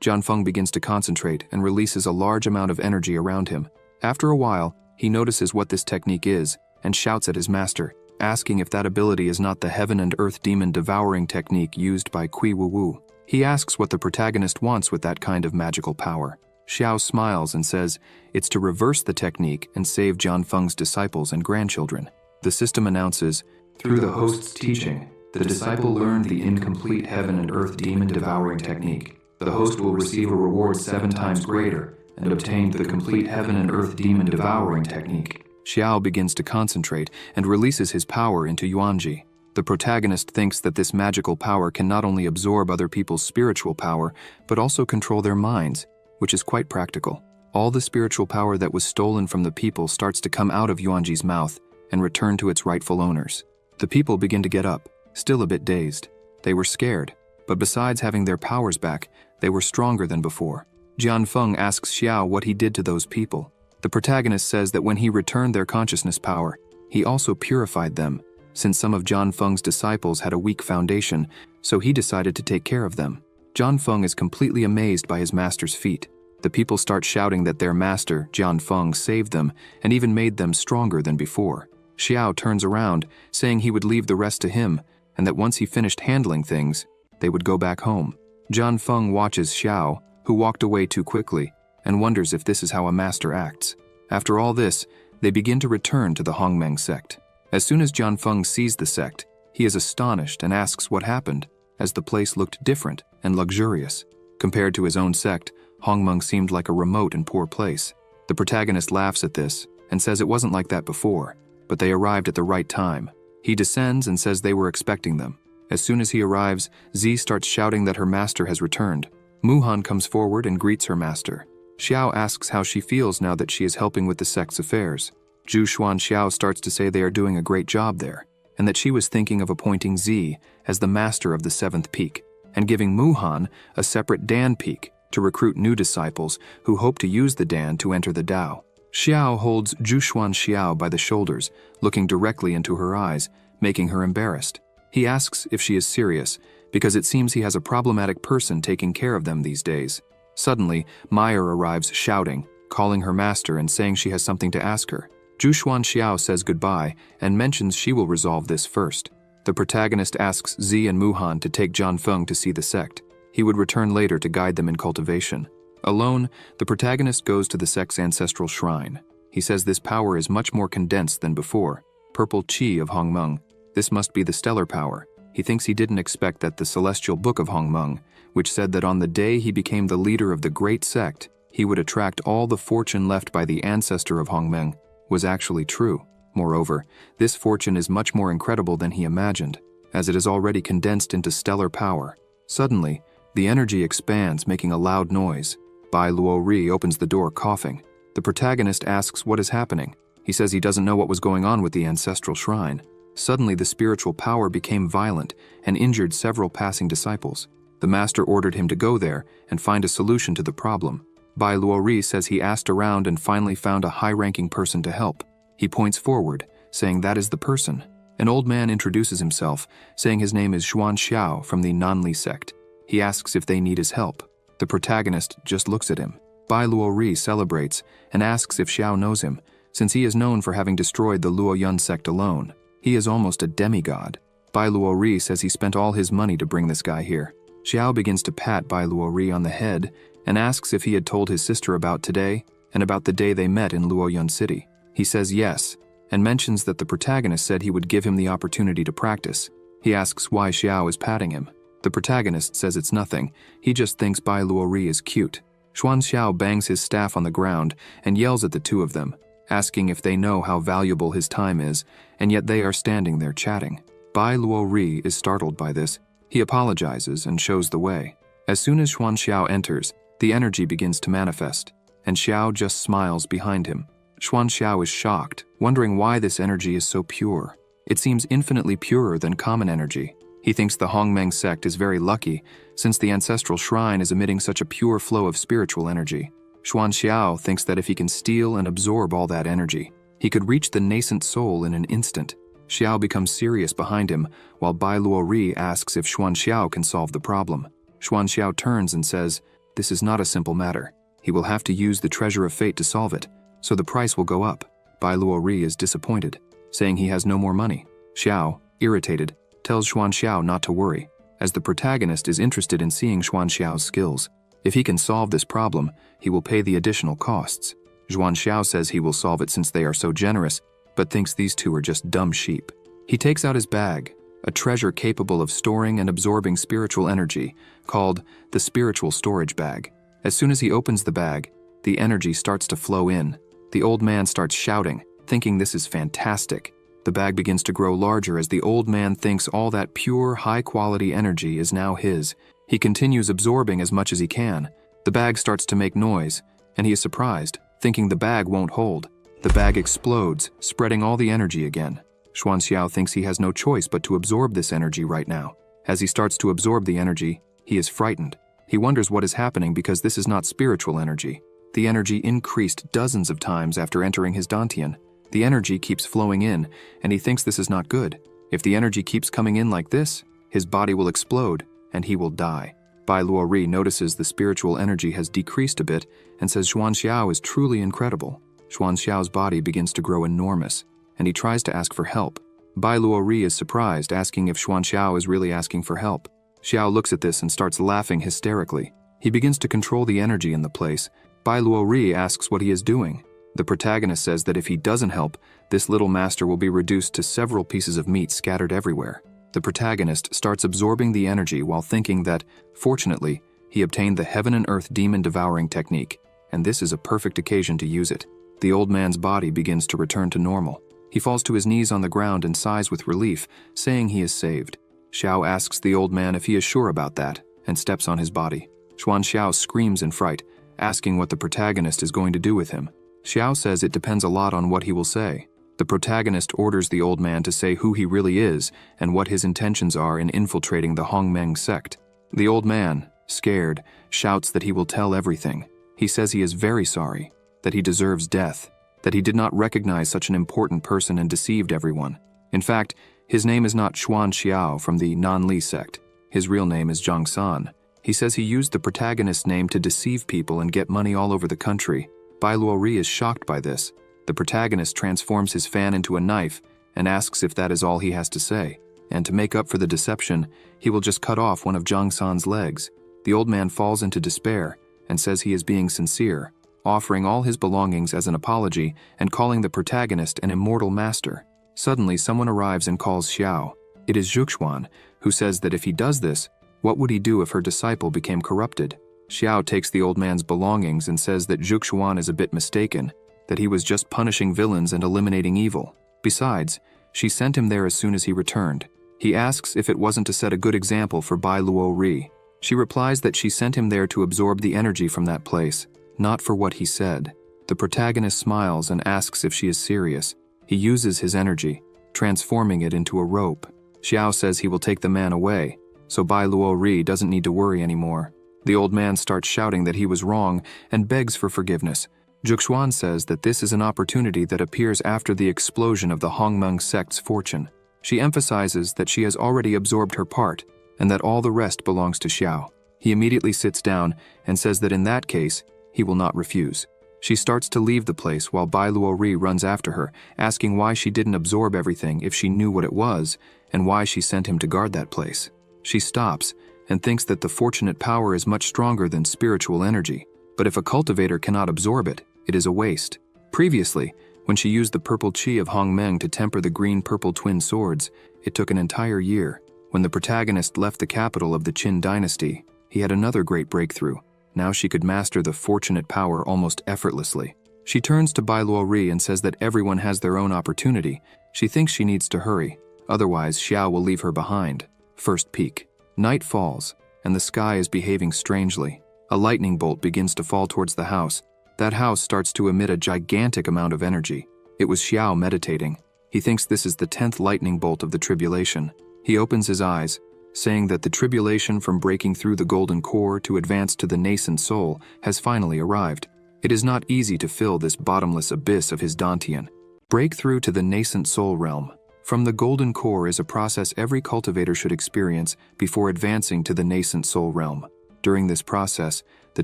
Jianfeng begins to concentrate and releases a large amount of energy around him. After a while, he notices what this technique is and shouts at his master, asking if that ability is not the heaven and earth demon devouring technique used by Kui Wu Wu. He asks what the protagonist wants with that kind of magical power. Xiao smiles and says it's to reverse the technique and save Jianfeng's disciples and grandchildren. The system announces, Through the host's teaching, the disciple learned the incomplete heaven and earth demon devouring technique. The host will receive a reward 7 times greater, and obtained the complete heaven and earth demon devouring technique. Xiao begins to concentrate and releases his power into Yuanji. The protagonist thinks that this magical power can not only absorb other people's spiritual power, but also control their minds, which is quite practical. All the spiritual power that was stolen from the people starts to come out of Yuanji's mouth and return to its rightful owners. The people begin to get up, still a bit dazed. They were scared, but besides having their powers back, they were stronger than before. Jian Feng asks Xiao what he did to those people. The protagonist says that when he returned their consciousness power, he also purified them, since some of Jian Feng's disciples had a weak foundation, so he decided to take care of them. Jian Feng is completely amazed by his master's feat. The people start shouting that their master, Jian Feng, saved them and even made them stronger than before. Xiao turns around, saying he would leave the rest to him, and that once he finished handling things, they would go back home. Jian Feng watches Xiao, who walked away too quickly, and wonders if this is how a master acts. After all this, they begin to return to the Hongmeng sect. As soon as Jian Feng sees the sect, he is astonished and asks what happened, as the place looked different and luxurious. Compared to his own sect, Hongmeng seemed like a remote and poor place. The protagonist laughs at this and says it wasn't like that before, but they arrived at the right time. He descends and says they were expecting them. As soon as he arrives, Zi starts shouting that her master has returned. Muhan comes forward and greets her master. Xiao asks how she feels now that she is helping with the sect's affairs. Zhu Xuan Xiao starts to say they are doing a great job there, and that she was thinking of appointing Zi as the master of the 7th peak, and giving Muhan a separate Dan peak to recruit new disciples who hope to use the Dan to enter the Dao. Xiao holds Zhu Xuan Xiao by the shoulders, looking directly into her eyes, making her embarrassed. He asks if she is serious, because it seems he has a problematic person taking care of them these days. Suddenly, Meyer arrives shouting, calling her master and saying she has something to ask her. Zhu Xuan Xiao says goodbye and mentions she will resolve this first. The protagonist asks Zi and Muhan to take Jian Feng to see the sect. He would return later to guide them in cultivation. Alone, the protagonist goes to the sect's ancestral shrine. He says this power is much more condensed than before. Purple Qi of Hongmeng. This must be the stellar power. He thinks he didn't expect that the celestial book of Hongmeng, which said that on the day he became the leader of the great sect, he would attract all the fortune left by the ancestor of Hongmeng, was actually true. Moreover, this fortune is much more incredible than he imagined, as it is already condensed into stellar power. Suddenly, the energy expands, making a loud noise. Bai Luo-ri opens the door coughing. The protagonist asks what is happening. He says he doesn't know what was going on with the ancestral shrine. Suddenly, the spiritual power became violent and injured several passing disciples. The master ordered him to go there and find a solution to the problem. Bai Luo-ri says he asked around and finally found a high-ranking person to help. He points forward, saying that is the person. An old man introduces himself, saying his name is Xuan Xiao from the Nanli sect. He asks if they need his help. The protagonist just looks at him. Bai Luo-ri celebrates and asks if Xiao knows him, since he is known for having destroyed the Luoyun sect alone. He is almost a demigod. Bai Luo-ri says he spent all his money to bring this guy here. Xiao begins to pat Bai Luo-ri on the head and asks if he had told his sister about today and about the day they met in Luoyun City. He says yes, and mentions that the protagonist said he would give him the opportunity to practice. He asks why Xiao is patting him. The protagonist says it's nothing, he just thinks Bai Luo-ri is cute. Xuan Xiao bangs his staff on the ground and yells at the two of them, asking if they know how valuable his time is, and yet they are standing there chatting. Bai Luo-ri is startled by this. He apologizes and shows the way. As soon as Xuan Xiao enters, the energy begins to manifest, and Xiao just smiles behind him. Xuan Xiao is shocked, wondering why this energy is so pure. It seems infinitely purer than common energy. He thinks the Hongmeng sect is very lucky, since the ancestral shrine is emitting such a pure flow of spiritual energy. Xuan Xiao thinks that if he can steal and absorb all that energy, he could reach the nascent soul in an instant. Xiao becomes serious behind him, while Bai Luo-ri asks if Xuan Xiao can solve the problem. Xuan Xiao turns and says, "This is not a simple matter. He will have to use the treasure of fate to solve it, so the price will go up." Bai Luo-ri is disappointed, saying he has no more money. Xiao, irritated, tells Xuan Xiao not to worry, as the protagonist is interested in seeing Xuan Xiao's skills. If he can solve this problem, he will pay the additional costs. Xuan Xiao says he will solve it since they are so generous, but thinks these two are just dumb sheep. He takes out his bag, a treasure capable of storing and absorbing spiritual energy, called the spiritual storage bag. As soon as he opens the bag, The energy starts to flow in. The old man starts shouting, thinking this is fantastic. The bag begins to grow larger as the old man thinks all that pure, high-quality energy is now his. He continues absorbing as much as he can. The bag starts to make noise, and he is surprised, thinking the bag won't hold. The bag explodes, spreading all the energy again. Xuanxiao thinks he has no choice but to absorb this energy right now. As he starts to absorb the energy, he is frightened. He wonders what is happening because this is not spiritual energy. The energy increased dozens of times after entering his dantian. The energy keeps flowing in, and he thinks this is not good. If the energy keeps coming in like this, his body will explode, and he will die. Bai Luori notices the spiritual energy has decreased a bit and says Xuanxiao is truly incredible. Xuanxiao's body begins to grow enormous, and he tries to ask for help. Bai Luori is surprised, asking if Xuanxiao is really asking for help. Xiao looks at this and starts laughing hysterically. He begins to control the energy in the place. Bai Luori asks what he is doing. The protagonist says that if he doesn't help, this little master will be reduced to several pieces of meat scattered everywhere. The protagonist starts absorbing the energy while thinking that, fortunately, he obtained the heaven and earth demon devouring technique, and this is a perfect occasion to use it. The old man's body begins to return to normal. He falls to his knees on the ground and sighs with relief, saying he is saved. Xiao asks the old man if he is sure about that, and steps on his body. Xuanxiao screams in fright, asking what the protagonist is going to do with him. Xiao says it depends a lot on what he will say. The protagonist orders the old man to say who he really is and what his intentions are in infiltrating the Hongmeng sect. The old man, scared, shouts that he will tell everything. He says he is very sorry, that he deserves death, that he did not recognize such an important person and deceived everyone. In fact, his name is not Xuanxiao from the Nanli sect. His real name is Zhang San. He says he used the protagonist's name to deceive people and get money all over the country. Bai Luori is shocked by this. The protagonist transforms his fan into a knife and asks if that is all he has to say. And to make up for the deception, he will just cut off one of Zhang San's legs. The old man falls into despair and says he is being sincere, offering all his belongings as an apology and calling the protagonist an immortal master. Suddenly, someone arrives and calls Xiao. It is Zhuxuan, who says that if he does this, what would he do if her disciple became corrupted? Xiao takes the old man's belongings and says that Zhuxuan is a bit mistaken, that he was just punishing villains and eliminating evil. Besides, she sent him there as soon as he returned. He asks if it wasn't to set a good example for Bai Luori. She replies that she sent him there to absorb the energy from that place, not for what he said. The protagonist smiles and asks if she is serious. He uses his energy, transforming it into a rope. Xiao says he will take the man away, so Bai Luori doesn't need to worry anymore. The old man starts shouting that he was wrong and begs for forgiveness. Zhuxuan says that this is an opportunity that appears after the explosion of the Hongmeng sect's fortune. She emphasizes that she has already absorbed her part and that all the rest belongs to Xiao. He immediately sits down and says that in that case, he will not refuse. She starts to leave the place while Bai Luori runs after her, asking why she didn't absorb everything if she knew what it was and why she sent him to guard that place. She stops and thinks that the fortunate power is much stronger than spiritual energy, but if a cultivator cannot absorb it, it is a waste. Previously, when she used the purple chi of Hongmeng to temper the green-purple twin swords, it took an entire year. When the protagonist left the capital of the Qin dynasty, he had another great breakthrough. Now she could master the fortunate power almost effortlessly. She turns to Bai Luori and says that everyone has their own opportunity. She thinks she needs to hurry, otherwise Xiao will leave her behind. First peek. Night falls, and the sky is behaving strangely. A lightning bolt begins to fall towards the house. That house starts to emit a gigantic amount of energy. It was Xiao meditating. He thinks this is the 10th lightning bolt of the tribulation. He opens his eyes, saying that the tribulation from breaking through the golden core to advance to the nascent soul has finally arrived. It is not easy to fill this bottomless abyss of his dantian. Breakthrough to the nascent soul realm. From the golden core is a process every cultivator should experience before advancing to the nascent soul realm. During this process, the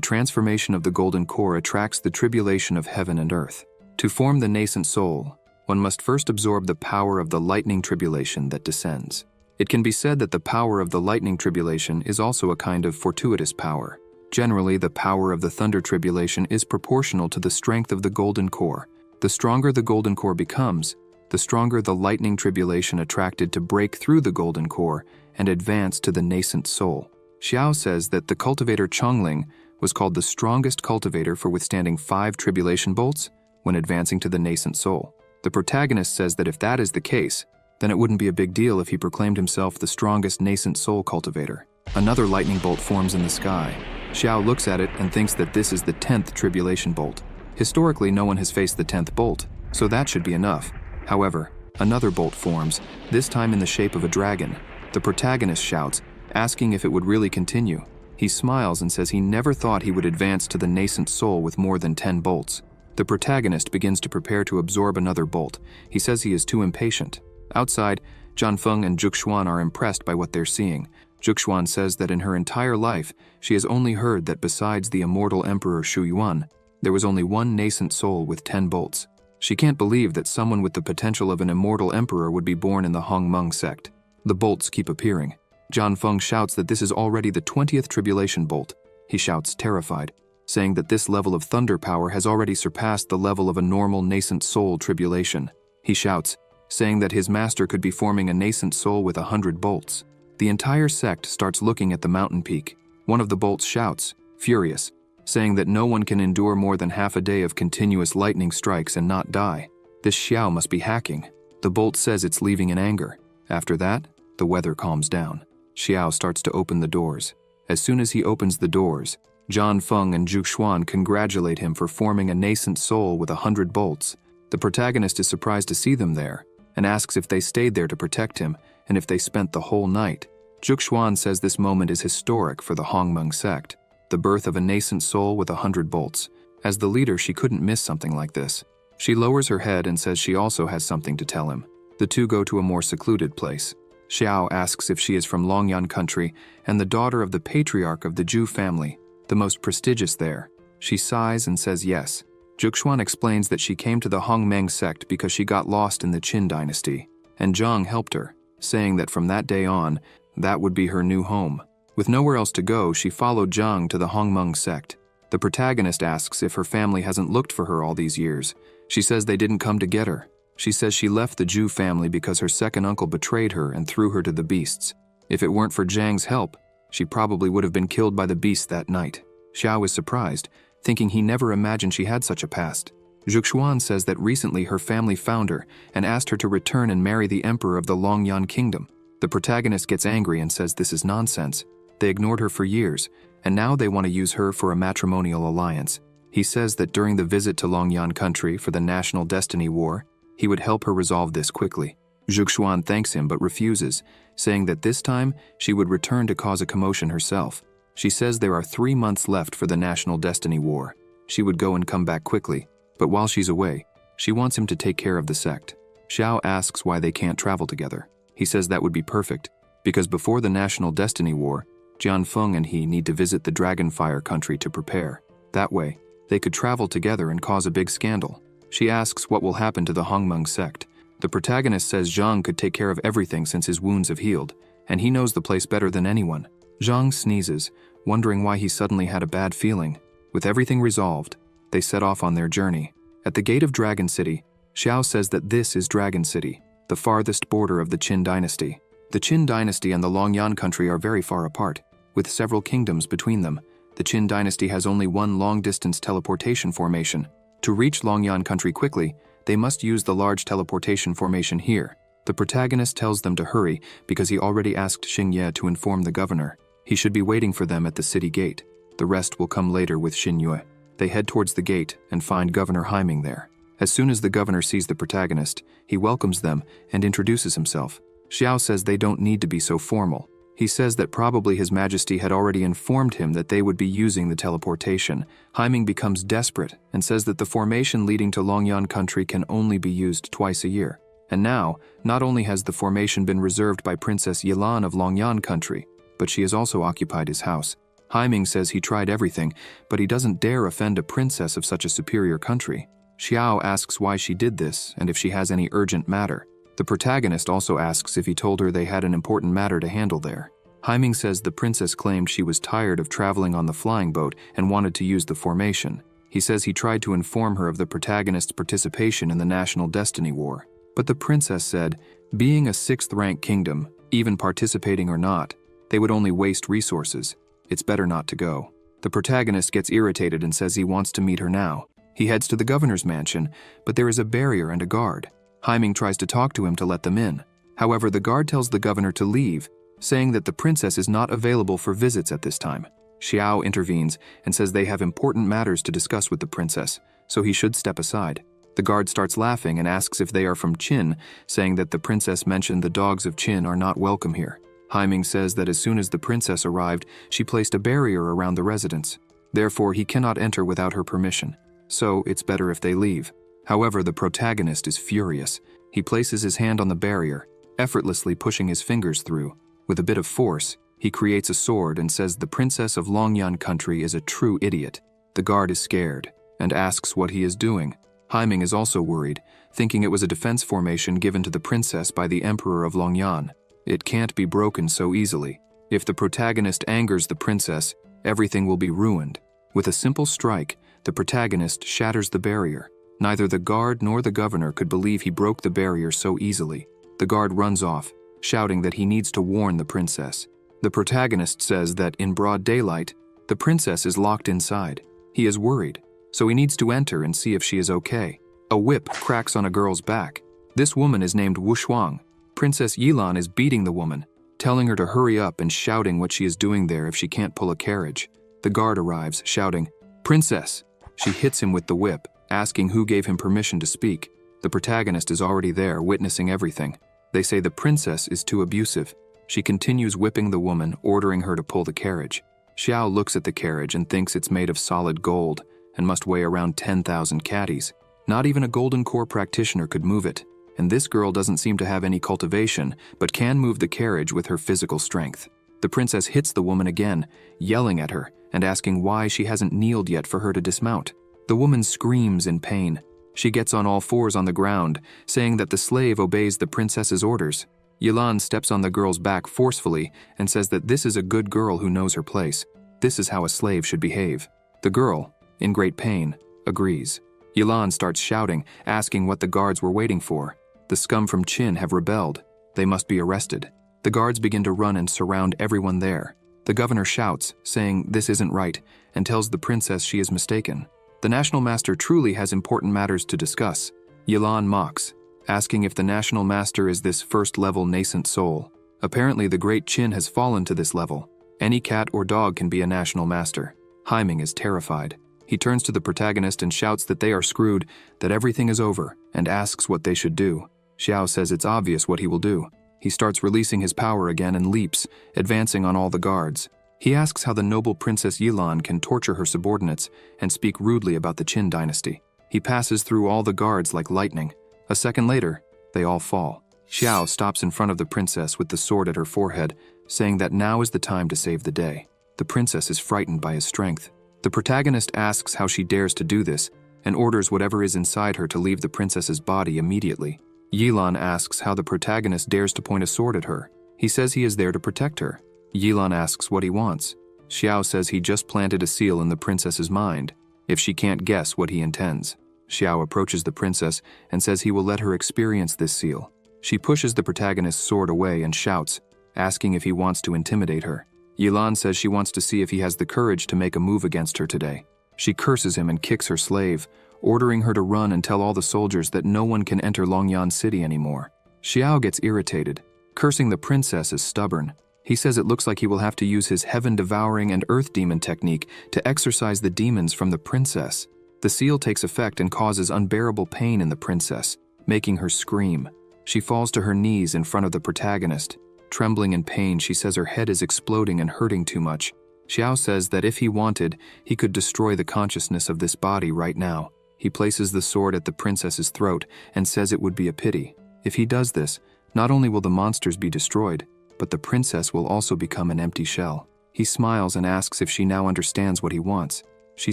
transformation of the golden core attracts the tribulation of heaven and earth. To form the nascent soul, one must first absorb the power of the lightning tribulation that descends. It can be said that the power of the lightning tribulation is also a kind of fortuitous power. Generally, the power of the thunder tribulation is proportional to the strength of the golden core. The stronger the golden core becomes, the stronger the lightning tribulation attracted to break through the golden core and advance to the nascent soul. Xiao says that the cultivator Chongling was called the strongest cultivator for withstanding 5 tribulation bolts when advancing to the nascent soul. The protagonist says that if that is the case, then it wouldn't be a big deal if he proclaimed himself the strongest nascent soul cultivator. Another lightning bolt forms in the sky. Xiao looks at it and thinks that this is the 10th tribulation bolt. Historically, no one has faced the 10th bolt, so that should be enough. However, another bolt forms, this time in the shape of a dragon. The protagonist shouts, asking if it would really continue. He smiles and says he never thought he would advance to the nascent soul with more than 10 bolts. The protagonist begins to prepare to absorb another bolt. He says he is too impatient. Outside, Jianfeng and Zhuxuan are impressed by what they're seeing. Zhuxuan says that in her entire life, she has only heard that besides the immortal Emperor Shu Yuan, there was only one nascent soul with 10 bolts. She can't believe that someone with the potential of an immortal emperor would be born in the Hongmeng sect. The bolts keep appearing. Jianfeng shouts that this is already the 20th tribulation bolt. He shouts, terrified, saying that this level of thunder power has already surpassed the level of a normal nascent soul tribulation. He shouts, saying that his master could be forming a nascent soul with 100 bolts. The entire sect starts looking at the mountain peak. One of the bolts shouts, furious, saying that no one can endure more than half a day of continuous lightning strikes and not die. This Xiao must be hacking. The bolt says it's leaving in anger. After that, the weather calms down. Xiao starts to open the doors. As soon as he opens the doors, Jianfeng and Zhuxuan congratulate him for forming a nascent soul with 100 bolts. The protagonist is surprised to see them there and asks if they stayed there to protect him and if they spent the whole night. Zhuxuan says this moment is historic for the Hongmeng sect, the birth of a nascent soul with 100 bolts. As the leader, she couldn't miss something like this. She lowers her head and says she also has something to tell him. The two go to a more secluded place. Xiao asks if she is from Longyan country and the daughter of the patriarch of the Zhu family, the most prestigious there. She sighs and says yes. Zhuxuan explains that she came to the Hongmeng sect because she got lost in the Qin dynasty, and Zhang helped her, saying that from that day on, that would be her new home. With nowhere else to go, she followed Zhang to the Hongmeng sect. The protagonist asks if her family hasn't looked for her all these years. She says they didn't come to get her. She says she left the Zhu family because her second uncle betrayed her and threw her to the beasts. If it weren't for Zhang's help, she probably would have been killed by the beasts that night. Xiao is surprised, thinking he never imagined she had such a past. Zhuxuan says that recently her family found her and asked her to return and marry the emperor of the Longyan kingdom. The protagonist gets angry and says this is nonsense. They ignored her for years, and now they want to use her for a matrimonial alliance. He says that during the visit to Longyan country for the National Destiny War, he would help her resolve this quickly. Zhuxuan thanks him but refuses, saying that this time she would return to cause a commotion herself. She says there are 3 months left for the National Destiny War. She would go and come back quickly, but while she's away, she wants him to take care of the sect. Xiao asks why they can't travel together. He says that would be perfect, because before the National Destiny War, Jianfeng and he need to visit the Dragonfire country to prepare. That way, they could travel together and cause a big scandal. She asks what will happen to the Hongmeng sect. The protagonist says Zhang could take care of everything since his wounds have healed, and he knows the place better than anyone. Zhang sneezes, wondering why he suddenly had a bad feeling. With everything resolved, they set off on their journey. At the gate of Dragon City, Xiao says that this is Dragon City, the farthest border of the Qin dynasty. The Qin dynasty and the Longyan country are very far apart, with several kingdoms between them. The Qin dynasty has only one long-distance teleportation formation. To reach Longyan country quickly, they must use the large teleportation formation here. The protagonist tells them to hurry because he already asked Xingye to inform the governor. He should be waiting for them at the city gate. The rest will come later with Xinye. They head towards the gate and find Governor Haiming there. As soon as the governor sees the protagonist, he welcomes them and introduces himself. Xiao says they don't need to be so formal. He says that probably His Majesty had already informed him that they would be using the teleportation. Haiming becomes desperate and says that the formation leading to Longyan country can only be used twice a year. And now, not only has the formation been reserved by Princess Yilan of Longyan country, but she has also occupied his house. Haiming says he tried everything, but he doesn't dare offend a princess of such a superior country. Xiao asks why she did this and if she has any urgent matter. The protagonist also asks if he told her they had an important matter to handle there. Haiming says the princess claimed she was tired of traveling on the flying boat and wanted to use the formation. He says he tried to inform her of the protagonist's participation in the National Destiny War. But the princess said, being a 6th-rank kingdom, even participating or not, They would only waste resources. It's better not to go. The protagonist gets irritated and says he wants to meet her now. He heads to the governor's mansion, but there is a barrier and a guard. Haiming tries to talk to him to let them in. However, the guard tells the governor to leave, saying that the princess is not available for visits at this time. Xiao intervenes and says they have important matters to discuss with the princess, so he should step aside. The guard starts laughing and asks if they are from Qin, saying that the princess mentioned the dogs of Qin are not welcome here. Haiming says that as soon as the princess arrived, she placed a barrier around the residence. Therefore, he cannot enter without her permission. So, it's better if they leave. However, the protagonist is furious. He places his hand on the barrier, effortlessly pushing his fingers through. With a bit of force, he creates a sword and says the princess of Longyan country is a true idiot. The guard is scared and asks what he is doing. Haiming is also worried, thinking it was a defense formation given to the princess by the emperor of Longyan. It can't be broken so easily. If the protagonist angers the princess, everything will be ruined. With a simple strike, the protagonist shatters the barrier. Neither the guard nor the governor could believe he broke the barrier so easily. The guard runs off, shouting that he needs to warn the princess. The protagonist says that in broad daylight, the princess is locked inside. He is worried, so he needs to enter and see if she is okay. A whip cracks on a girl's back. This woman is named Wu Shuang. Princess Yilan is beating the woman, telling her to hurry up and shouting what she is doing there if she can't pull a carriage. The guard arrives, shouting, "Princess!" She hits him with the whip, asking who gave him permission to speak. The protagonist is already there, witnessing everything. They say the princess is too abusive. She continues whipping the woman, ordering her to pull the carriage. Xiao looks at the carriage and thinks it's made of solid gold and must weigh around 10,000 catties. Not even a golden core practitioner could move it. And this girl doesn't seem to have any cultivation, but can move the carriage with her physical strength. The princess hits the woman again, yelling at her and asking why she hasn't kneeled yet for her to dismount. The woman screams in pain. She gets on all fours on the ground, saying that the slave obeys the princess's orders. Yilan steps on the girl's back forcefully and says that this is a good girl who knows her place. This is how a slave should behave. The girl, in great pain, agrees. Yilan starts shouting, asking what the guards were waiting for. The scum from Qin have rebelled. They must be arrested. The guards begin to run and surround everyone there. The governor shouts, saying this isn't right, and tells the princess she is mistaken. The national master truly has important matters to discuss. Yilan mocks, asking if the national master is this first-level nascent soul. Apparently the great Qin has fallen to this level. Any cat or dog can be a national master. Haiming is terrified. He turns to the protagonist and shouts that they are screwed, that everything is over, and asks what they should do. Xiao says it's obvious what he will do. He starts releasing his power again and leaps, advancing on all the guards. He asks how the noble Princess Yilan can torture her subordinates and speak rudely about the Qin dynasty. He passes through all the guards like lightning. A second later, they all fall. Xiao stops in front of the princess with the sword at her forehead, saying that now is the time to save the day. The princess is frightened by his strength. The protagonist asks how she dares to do this and orders whatever is inside her to leave the princess's body immediately. Yilan asks how the protagonist dares to point a sword at her. He says he is there to protect her. Yilan asks what he wants. Xiao says he just planted a seal in the princess's mind, if she can't guess what he intends. Xiao approaches the princess and says he will let her experience this seal. She pushes the protagonist's sword away and shouts, asking if he wants to intimidate her. Yilan says she wants to see if he has the courage to make a move against her today. She curses him and kicks her slave, ordering her to run and tell all the soldiers that no one can enter Longyan City anymore. Xiao gets irritated, cursing the princess as stubborn. He says it looks like he will have to use his heaven-devouring and earth demon technique to exorcise the demons from the princess. The seal takes effect and causes unbearable pain in the princess, making her scream. She falls to her knees in front of the protagonist. Trembling in pain, she says her head is exploding and hurting too much. Xiao says that if he wanted, he could destroy the consciousness of this body right now. He places the sword at the princess's throat and says it would be a pity. If he does this, not only will the monsters be destroyed, but the princess will also become an empty shell. He smiles and asks if she now understands what he wants. She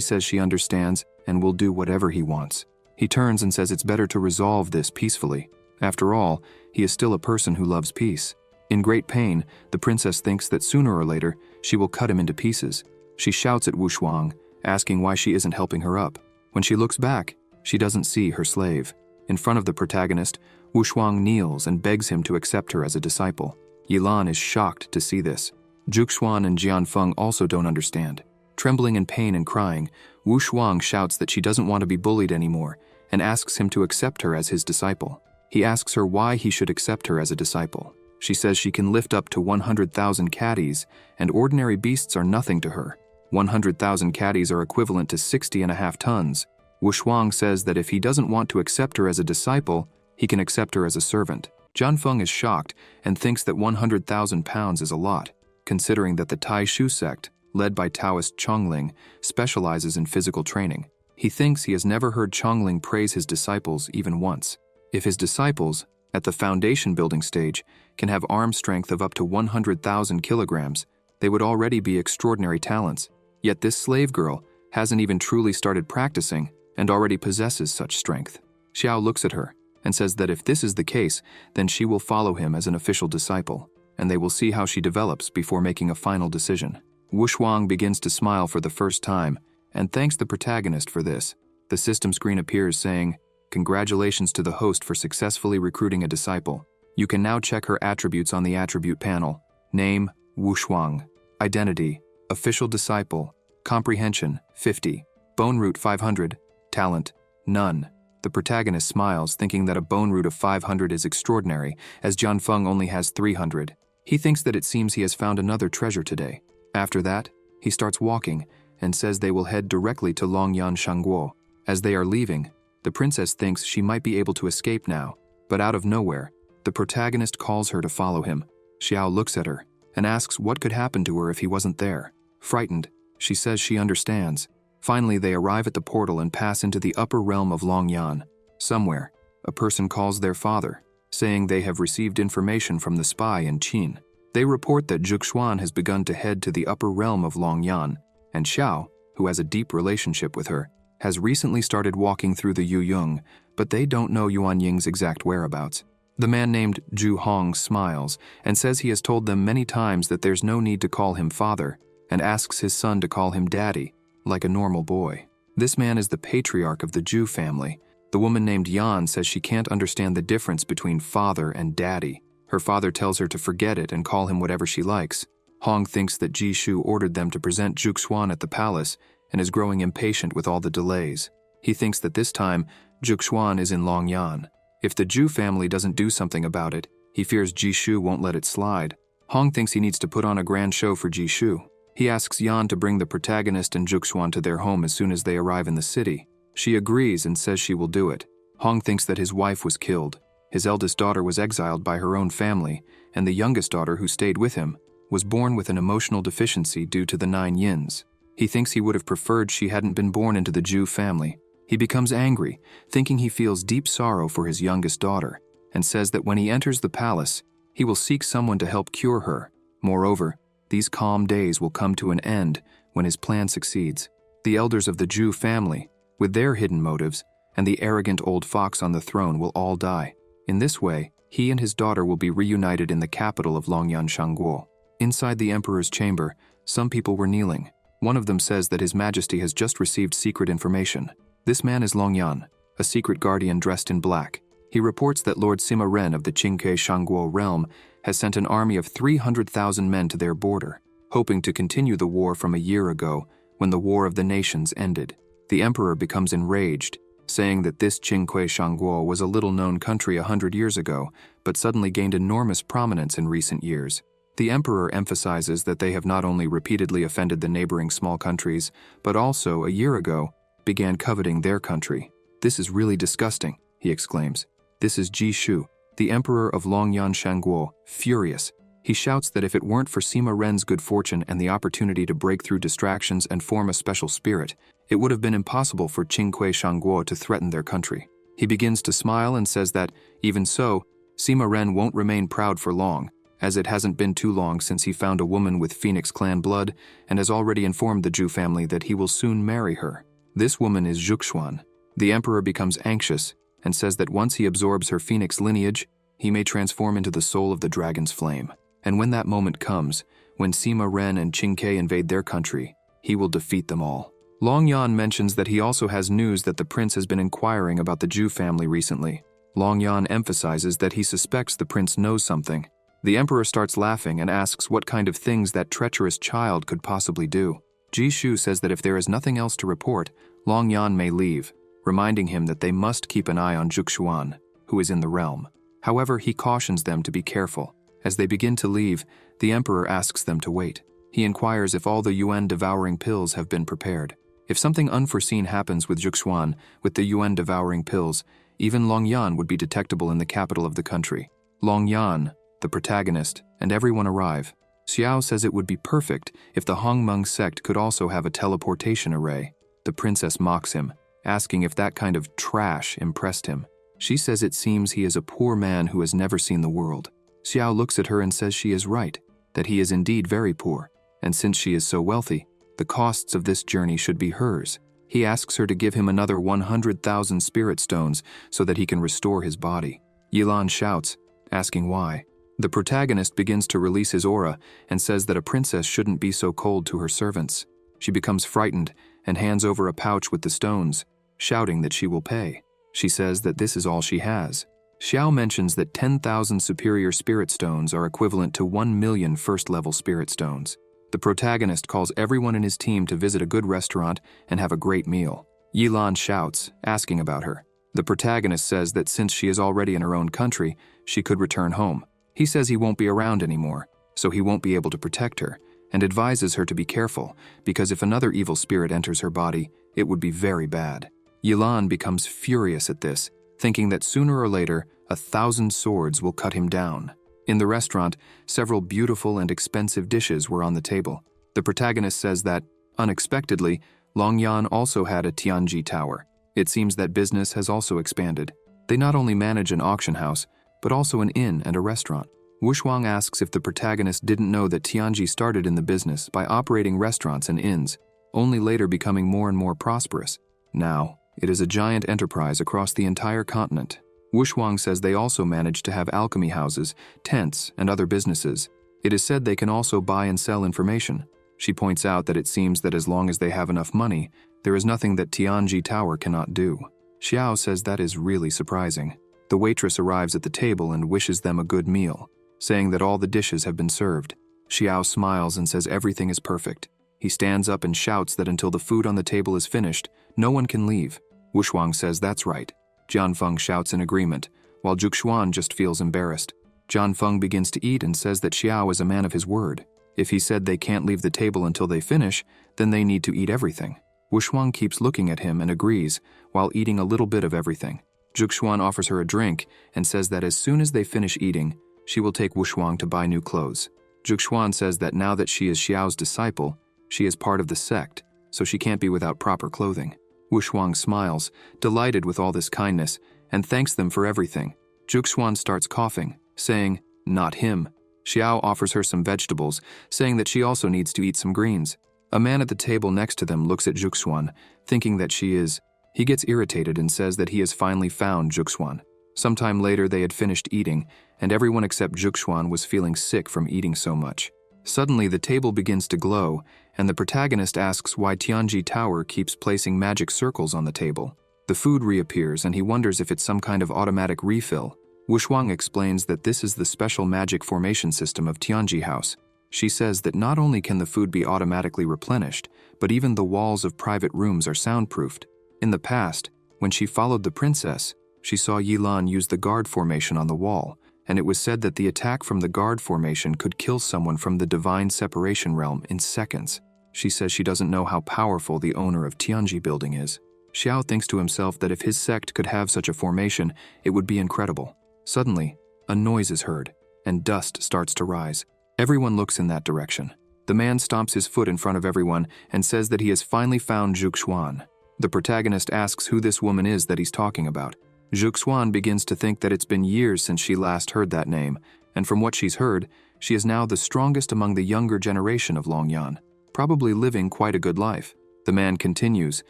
says she understands and will do whatever he wants. He turns and says it's better to resolve this peacefully. After all, he is still a person who loves peace. In great pain, the princess thinks that sooner or later, she will cut him into pieces. She shouts at Wu Shuang, asking why she isn't helping her up. When she looks back, she doesn't see her slave. In front of the protagonist, Wu Shuang kneels and begs him to accept her as a disciple. Yilan is shocked to see this. Zhuxuan and Jianfeng also don't understand. Trembling in pain and crying, Wu Shuang shouts that she doesn't want to be bullied anymore and asks him to accept her as his disciple. He asks her why he should accept her as a disciple. She says she can lift up to 100,000 caddies, and ordinary beasts are nothing to her. 100,000 caddies are equivalent to 60.5 tons. Wu Shuang says that if he doesn't want to accept her as a disciple, he can accept her as a servant. Jianfeng is shocked and thinks that 100,000 pounds is a lot, considering that the Tai Shu sect, led by Taoist Chongling, specializes in physical training. He thinks he has never heard Chongling praise his disciples even once. If his disciples, at the foundation building stage, can have arm strength of up to 100,000 kilograms, they would already be extraordinary talents. Yet this slave girl hasn't even truly started practicing and already possesses such strength. Xiao looks at her and says that if this is the case, then she will follow him as an official disciple, and they will see how she develops before making a final decision. Wu Shuang begins to smile for the first time and thanks the protagonist for this. The system screen appears saying, "Congratulations to the host for successfully recruiting a disciple. You can now check her attributes on the attribute panel. Name, Wu Shuang. Identity, official disciple. Comprehension, 50. Bone root 500. Talent, none." The protagonist smiles, thinking that a bone root of 500 is extraordinary, as Jianfeng only has 300. He thinks that it seems he has found another treasure today. After that, he starts walking and says they will head directly to Longyan Shangguo. As they are leaving, the princess thinks she might be able to escape now, but out of nowhere, the protagonist calls her to follow him. Xiao looks at her and asks what could happen to her if he wasn't there. Frightened, she says she understands. Finally, they arrive at the portal and pass into the upper realm of Longyan. Somewhere, a person calls their father, saying they have received information from the spy in Qin. They report that Zhuxuan has begun to head to the upper realm of Longyan, and Xiao, who has a deep relationship with her, has recently started walking through the Yuyong, but they don't know Yuan Ying's exact whereabouts. The man named Zhu Hong smiles and says he has told them many times that there's no need to call him father, and asks his son to call him daddy, like a normal boy. This man is the patriarch of the Zhu family. The woman named Yan says she can't understand the difference between father and daddy. Her father tells her to forget it and call him whatever she likes. Hong thinks that Ji Shu ordered them to present Zhuxuan at the palace and is growing impatient with all the delays. He thinks that this time, Zhuxuan is in Longyan. If the Zhu family doesn't do something about it, he fears Ji Shu won't let it slide. Hong thinks he needs to put on a grand show for Ji Shu. He asks Yan to bring the protagonist and Zhuxuan to their home as soon as they arrive in the city. She agrees and says she will do it. Hong thinks that his wife was killed. His eldest daughter was exiled by her own family, and the youngest daughter, who stayed with him, was born with an emotional deficiency due to the 9 yins. He thinks he would have preferred she hadn't been born into the Zhu family. He becomes angry, thinking he feels deep sorrow for his youngest daughter, and says that when he enters the palace, he will seek someone to help cure her. Moreover, these calm days will come to an end when his plan succeeds. The elders of the Zhu family, with their hidden motives, and the arrogant old fox on the throne will all die. In this way, he and his daughter will be reunited in the capital of Longyan Shangguo. Inside the emperor's chamber, some people were kneeling. One of them says that His Majesty has just received secret information. This man is Longyan, a secret guardian dressed in black. He reports that Lord Sima Ren of the Qingke Shangguo realm has sent an army of 300,000 men to their border, hoping to continue the war from a year ago when the War of the Nations ended. The emperor becomes enraged, saying that this Qingque Shangguo was a little-known country 100 years ago, but suddenly gained enormous prominence in recent years. The emperor emphasizes that they have not only repeatedly offended the neighboring small countries, but also, a year ago, began coveting their country. "This is really disgusting," he exclaims. This is Ji Shu, the emperor of Longyan Shangguo, furious. He shouts that if it weren't for Sima Ren's good fortune and the opportunity to break through distractions and form a special spirit, it would have been impossible for Qingque Shangguo to threaten their country. He begins to smile and says that, even so, Sima Ren won't remain proud for long, as it hasn't been too long since he found a woman with Phoenix clan blood and has already informed the Zhu family that he will soon marry her. This woman is Zhuxuan. The emperor becomes anxious and says that once he absorbs her Phoenix lineage, he may transform into the soul of the dragon's flame. And when that moment comes, when Sima Ren and Qingque invade their country, he will defeat them all. Longyan mentions that he also has news that the prince has been inquiring about the Zhu family recently. Longyan emphasizes that he suspects the prince knows something, The emperor starts laughing and asks what kind of things that treacherous child could possibly do. Ji Shu says that if there is nothing else to report, Long Yan may leave, reminding him that they must keep an eye on Zhuxuan, who is in the realm. However, he cautions them to be careful. As they begin to leave, the emperor asks them to wait. He inquires if all the yuan-devouring pills have been prepared. If something unforeseen happens with Zhuxuan with the yuan-devouring pills, even Long Yan would be detectable in the capital of the country. Long Yan, the protagonist, and everyone arrive. Xiao says it would be perfect if the Hongmeng sect could also have a teleportation array. The princess mocks him, asking if that kind of trash impressed him. She says it seems he is a poor man who has never seen the world. Xiao looks at her and says she is right, that he is indeed very poor, and since she is so wealthy, the costs of this journey should be hers. He asks her to give him another 100,000 spirit stones so that he can restore his body. Yilan shouts, asking why. The protagonist begins to release his aura and says that a princess shouldn't be so cold to her servants. She becomes frightened and hands over a pouch with the stones, shouting that she will pay. She says that this is all she has. Xiao mentions that 10,000 superior spirit stones are equivalent to 1 million first-level spirit stones. The protagonist calls everyone in his team to visit a good restaurant and have a great meal. Yilan shouts, asking about her. The protagonist says that since she is already in her own country, she could return home. He says he won't be around anymore, so he won't be able to protect her, and advises her to be careful, because if another evil spirit enters her body, it would be very bad. Yilan becomes furious at this, thinking that sooner or later, 1,000 swords will cut him down. In the restaurant, several beautiful and expensive dishes were on the table. The protagonist says that, unexpectedly, Long Yan also had a Tianji tower. It seems that business has also expanded. They not only manage an auction house, but also an inn and a restaurant. Wushuang asks if the protagonist didn't know that Tianji started in the business by operating restaurants and inns, only later becoming more and more prosperous. Now, it is a giant enterprise across the entire continent. Wushuang says they also manage to have alchemy houses, tents, and other businesses. It is said they can also buy and sell information. She points out that it seems that as long as they have enough money, there is nothing that Tianji Tower cannot do. Xiao says that is really surprising. The waitress arrives at the table and wishes them a good meal, saying that all the dishes have been served. Xiao smiles and says everything is perfect. He stands up and shouts that until the food on the table is finished, no one can leave. Wushuang says that's right. Jianfeng shouts in agreement, while Zhuxuan just feels embarrassed. Jianfeng begins to eat and says that Xiao is a man of his word. If he said they can't leave the table until they finish, then they need to eat everything. Wushuang keeps looking at him and agrees, while eating a little bit of everything. Zhuxuan offers her a drink and says that as soon as they finish eating, she will take Wushuang to buy new clothes. Zhuxuan says that now that she is Xiao's disciple, she is part of the sect, so she can't be without proper clothing. Wushuang smiles, delighted with all this kindness, and thanks them for everything. Zhuxuan starts coughing, saying, "Not him." Xiao offers her some vegetables, saying that she also needs to eat some greens. A man at the table next to them looks at Zhuxuan, thinking that she is. He gets irritated and says that he has finally found Zhuxuan. Sometime later they had finished eating, and everyone except Zhuxuan was feeling sick from eating so much. Suddenly the table begins to glow, and the protagonist asks why Tianji Tower keeps placing magic circles on the table. The food reappears and he wonders if it's some kind of automatic refill. Wushuang explains that this is the special magic formation system of Tianji House. She says that not only can the food be automatically replenished, but even the walls of private rooms are soundproofed. In the past, when she followed the princess, she saw Yilan use the guard formation on the wall, and it was said that the attack from the guard formation could kill someone from the divine separation realm in seconds. She says she doesn't know how powerful the owner of Tianji building is. Xiao thinks to himself that if his sect could have such a formation, it would be incredible. Suddenly, a noise is heard, and dust starts to rise. Everyone looks in that direction. The man stomps his foot in front of everyone and says that he has finally found Zhuxuan. The protagonist asks who this woman is that he's talking about. Zhuxuan begins to think that it's been years since she last heard that name, and from what she's heard, she is now the strongest among the younger generation of Long Yan, probably living quite a good life. The man continues,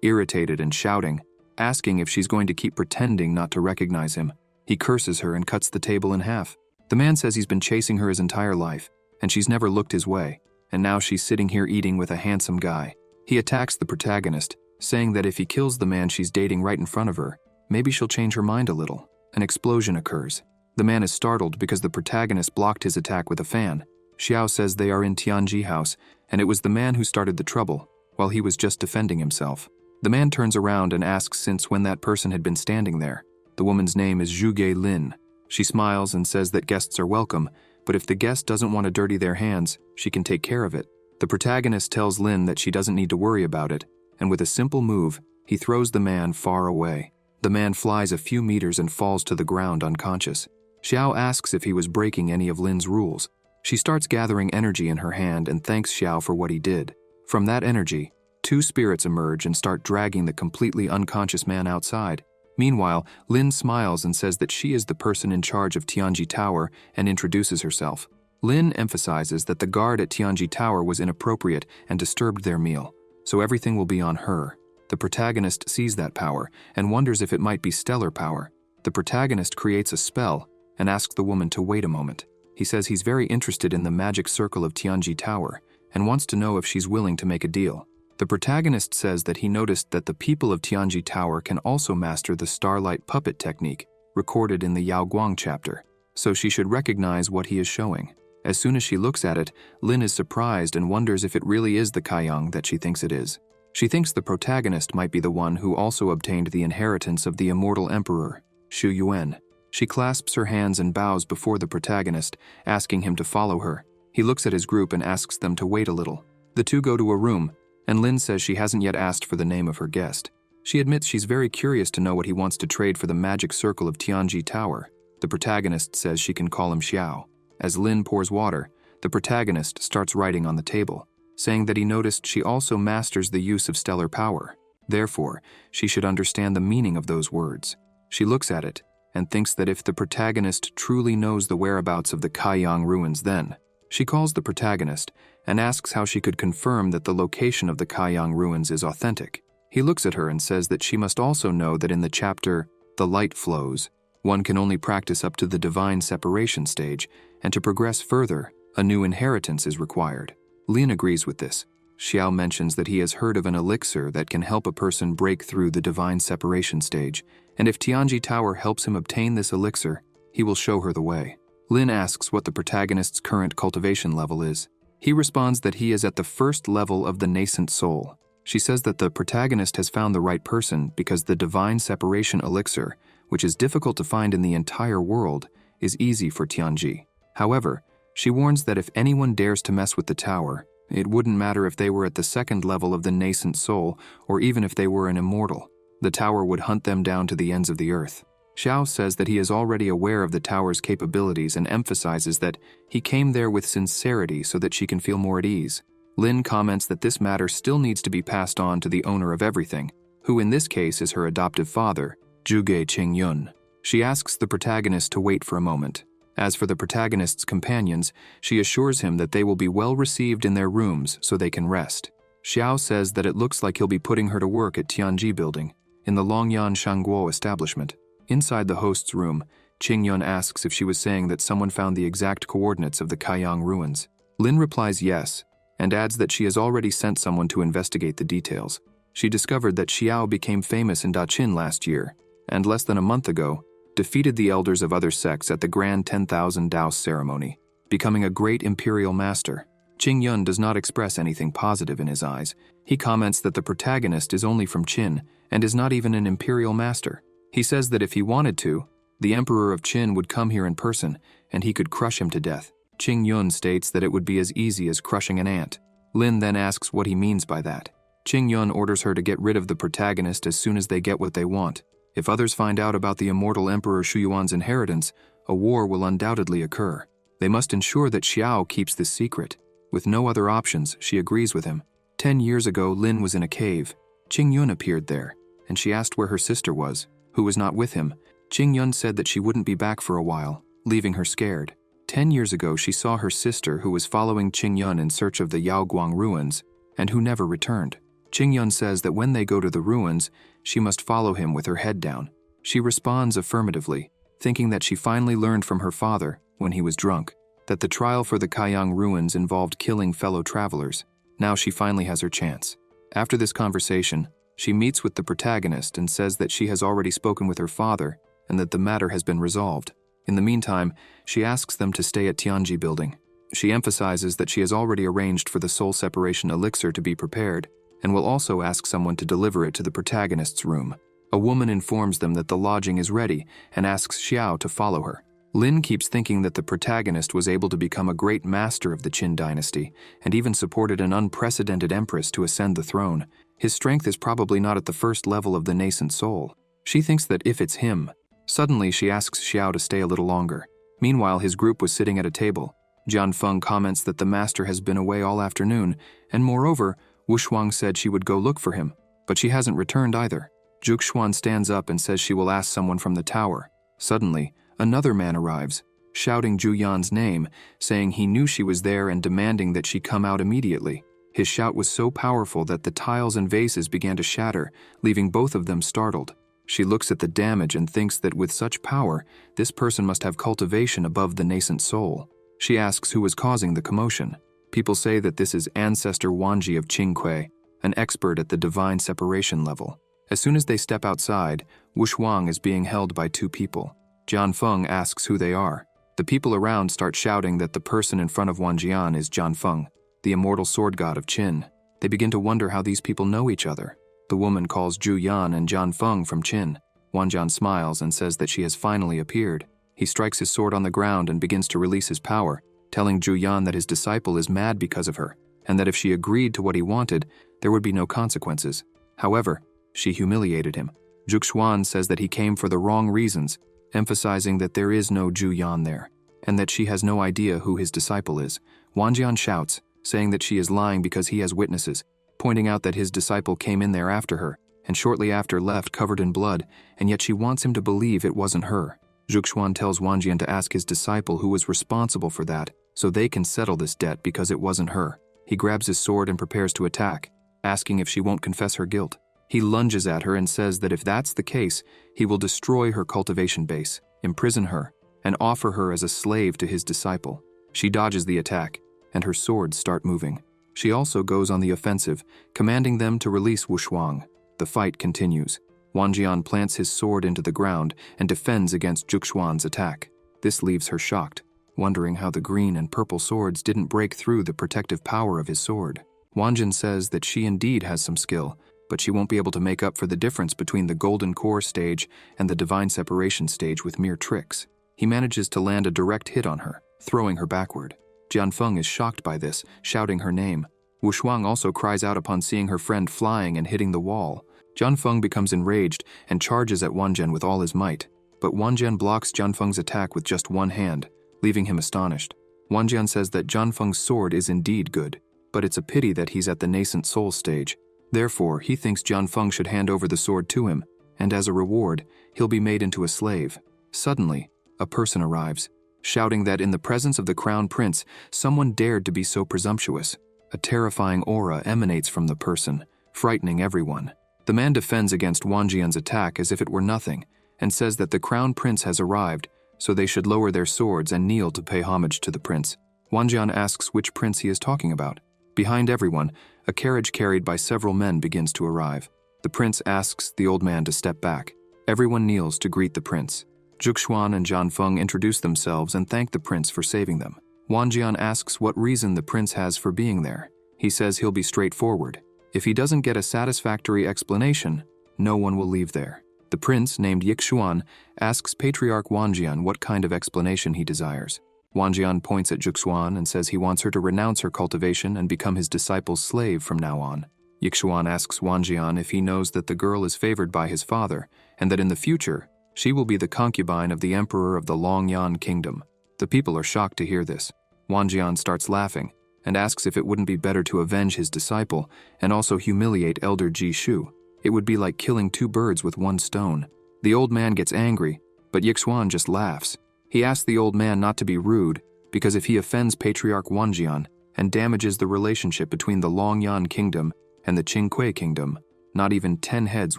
irritated and shouting, asking if she's going to keep pretending not to recognize him. He curses her and cuts the table in half. The man says he's been chasing her his entire life, and she's never looked his way, and now she's sitting here eating with a handsome guy. He attacks the protagonist, saying that if he kills the man she's dating right in front of her, maybe she'll change her mind a little. An explosion occurs. The man is startled because the protagonist blocked his attack with a fan. Xiao says they are in Tianji House, and it was the man who started the trouble, while he was just defending himself. The man turns around and asks since when that person had been standing there. The woman's name is Zhuge Lin. She smiles and says that guests are welcome, but if the guest doesn't want to dirty their hands, she can take care of it. The protagonist tells Lin that she doesn't need to worry about it, and with a simple move, he throws the man far away. The man flies a few meters and falls to the ground unconscious. Xiao asks if he was breaking any of Lin's rules. She starts gathering energy in her hand and thanks Xiao for what he did. From that energy, two spirits emerge and start dragging the completely unconscious man outside. Meanwhile, Lin smiles and says that she is the person in charge of Tianji Tower and introduces herself. Lin emphasizes that the guard at Tianji Tower was inappropriate and disturbed their meal, so everything will be on her. The protagonist sees that power and wonders if it might be stellar power. The protagonist creates a spell and asks the woman to wait a moment. He says he's very interested in the magic circle of Tianji Tower and wants to know if she's willing to make a deal. The protagonist says that he noticed that the people of Tianji Tower can also master the starlight puppet technique, recorded in the Yao Guang chapter, so she should recognize what he is showing. As soon as she looks at it, Lin is surprised and wonders if it really is the Kaiyang that she thinks it is. She thinks the protagonist might be the one who also obtained the inheritance of the immortal emperor, Xu Yuan. She clasps her hands and bows before the protagonist, asking him to follow her. He looks at his group and asks them to wait a little. The two go to a room, and Lin says she hasn't yet asked for the name of her guest. She admits she's very curious to know what he wants to trade for the magic circle of Tianji Tower. The protagonist says she can call him Xiao. As Lin pours water, the protagonist starts writing on the table, saying that he noticed she also masters the use of stellar power. Therefore, she should understand the meaning of those words. She looks at it and thinks that if the protagonist truly knows the whereabouts of the Kaiyang ruins, then she calls the protagonist and asks how she could confirm that the location of the Kaiyang ruins is authentic. He looks at her and says that she must also know that in the chapter, The Light Flows, one can only practice up to the divine separation stage, and to progress further, a new inheritance is required. Lin agrees with this. Xiao mentions that he has heard of an elixir that can help a person break through the divine separation stage, and if Tianji Tower helps him obtain this elixir, he will show her the way. Lin asks what the protagonist's current cultivation level is. He responds that he is at the first level of the nascent soul. She says that the protagonist has found the right person because the divine separation elixir, which is difficult to find in the entire world, is easy for Tianji. However, she warns that if anyone dares to mess with the tower, it wouldn't matter if they were at the second level of the nascent soul or even if they were an immortal. The tower would hunt them down to the ends of the earth. Xiao says that he is already aware of the tower's capabilities and emphasizes that he came there with sincerity so that she can feel more at ease. Lin comments that this matter still needs to be passed on to the owner of everything, who in this case is her adoptive father, Zhuge Qingyun. She asks the protagonist to wait for a moment. As for the protagonist's companions, she assures him that they will be well received in their rooms so they can rest. Xiao says that it looks like he'll be putting her to work at Tianji Building, in the Longyan Shangguo establishment. Inside the host's room, Qingyun asks if she was saying that someone found the exact coordinates of the Kaiyang ruins. Lin replies yes, and adds that she has already sent someone to investigate the details. She discovered that Xiao became famous in Daqin last year, and less than a month ago, defeated the elders of other sects at the Grand 10,000 Daos ceremony, becoming a great imperial master. Qingyun does not express anything positive in his eyes. He comments that the protagonist is only from Qin and is not even an imperial master. He says that if he wanted to, the emperor of Qin would come here in person and he could crush him to death. Qingyun states that it would be as easy as crushing an ant. Lin then asks what he means by that. Qingyun orders her to get rid of the protagonist as soon as they get what they want. If others find out about the immortal Emperor Shuyuan's inheritance, a war will undoubtedly occur. They must ensure that Xiao keeps this secret. With no other options, she agrees with him. 10 years ago, Lin was in a cave. Qingyun appeared there, and she asked where her sister was, who was not with him. Qingyun said that she wouldn't be back for a while, leaving her scared. 10 years ago, she saw her sister who was following Qingyun in search of the Yaoguang ruins, and who never returned. Qingyun says that when they go to the ruins, she must follow him with her head down. She responds affirmatively, thinking that she finally learned from her father, when he was drunk, that the trial for the Kaiyang ruins involved killing fellow travelers. Now she finally has her chance. After this conversation, she meets with the protagonist and says that she has already spoken with her father and that the matter has been resolved. In the meantime, she asks them to stay at Tianji Building. She emphasizes that she has already arranged for the soul separation elixir to be prepared, and will also ask someone to deliver it to the protagonist's room. A woman informs them that the lodging is ready and asks Xiao to follow her. Lin keeps thinking that the protagonist was able to become a great master of the Qin dynasty and even supported an unprecedented empress to ascend the throne. His strength is probably not at the first level of the nascent soul. She thinks that if it's him. Suddenly, she asks Xiao to stay a little longer. Meanwhile, his group was sitting at a table. Jian Feng comments that the master has been away all afternoon, and moreover, Wu Shuang said she would go look for him, but she hasn't returned either. Zhuge Xuan stands up and says she will ask someone from the tower. Suddenly, another man arrives, shouting Zhu Yan's name, saying he knew she was there and demanding that she come out immediately. His shout was so powerful that the tiles and vases began to shatter, leaving both of them startled. She looks at the damage and thinks that with such power, this person must have cultivation above the nascent soul. She asks who is causing the commotion. People say that this is Ancestor Wanji of Qingque, an expert at the divine separation level. As soon as they step outside, Wu Shuang is being held by two people. Jian Feng asks who they are. The people around start shouting that the person in front of Wanjian is Jian Feng, the immortal sword god of Qin. They begin to wonder how these people know each other. The woman calls Zhu Yan and Jian Feng from Qin. Wanjian smiles and says that she has finally appeared. He strikes his sword on the ground and begins to release his power, telling Zhu Yan that his disciple is mad because of her, and that if she agreed to what he wanted, there would be no consequences. However, she humiliated him. Zhuge Xuan says that he came for the wrong reasons, emphasizing that there is no Zhu Yan there, and that she has no idea who his disciple is. Wanjian shouts, saying that she is lying because he has witnesses, pointing out that his disciple came in there after her, and shortly after left covered in blood, and yet she wants him to believe it wasn't her. Zhuge Xuan tells Wanjian to ask his disciple who was responsible for that, so they can settle this debt because it wasn't her. He grabs his sword and prepares to attack, asking if she won't confess her guilt. He lunges at her and says that if that's the case, he will destroy her cultivation base, imprison her, and offer her as a slave to his disciple. She dodges the attack, and her swords start moving. She also goes on the offensive, commanding them to release Wu Shuang. The fight continues. Wanjian plants his sword into the ground and defends against Zhuge Xuan's attack. This leaves her shocked, wondering how the green and purple swords didn't break through the protective power of his sword. Wanjian says that she indeed has some skill, but she won't be able to make up for the difference between the Golden Core stage and the Divine Separation stage with mere tricks. He manages to land a direct hit on her, throwing her backward. Jian Feng is shocked by this, shouting her name. Wu Shuang also cries out upon seeing her friend flying and hitting the wall. Jian Feng becomes enraged and charges at Wanjian with all his might, but Wanjian blocks Jian Feng's attack with just one hand, leaving him astonished. Wanjian says that Jian Feng's sword is indeed good, but it's a pity that he's at the nascent soul stage. Therefore, he thinks Jian Feng should hand over the sword to him, and as a reward, he'll be made into a slave. Suddenly, a person arrives, shouting that in the presence of the crown prince, someone dared to be so presumptuous. A terrifying aura emanates from the person, frightening everyone. The man defends against Wanjian's attack as if it were nothing, and says that the crown prince has arrived, so they should lower their swords and kneel to pay homage to the prince. Wanjian asks which prince he is talking about. Behind everyone, a carriage carried by several men begins to arrive. The prince asks the old man to step back. Everyone kneels to greet the prince. Zhuge Xuan and Jian Feng introduce themselves and thank the prince for saving them. Wanjian asks what reason the prince has for being there. He says he'll be straightforward. If he doesn't get a satisfactory explanation, no one will leave there. The prince, named Yixuan, asks Patriarch Wanjian what kind of explanation he desires. Wanjian points at Zhuge Xuan and says he wants her to renounce her cultivation and become his disciple's slave from now on. Yixuan asks Wanjian if he knows that the girl is favored by his father, and that in the future, she will be the concubine of the emperor of the Longyan kingdom. The people are shocked to hear this. Wanjian starts laughing, and asks if it wouldn't be better to avenge his disciple and also humiliate Elder Ji Shu. It would be like killing two birds with one stone. The old man gets angry, but Yixuan just laughs. He asks the old man not to be rude, because if he offends Patriarch Wanjian and damages the relationship between the Longyan kingdom and the Qingque kingdom, not even 10 heads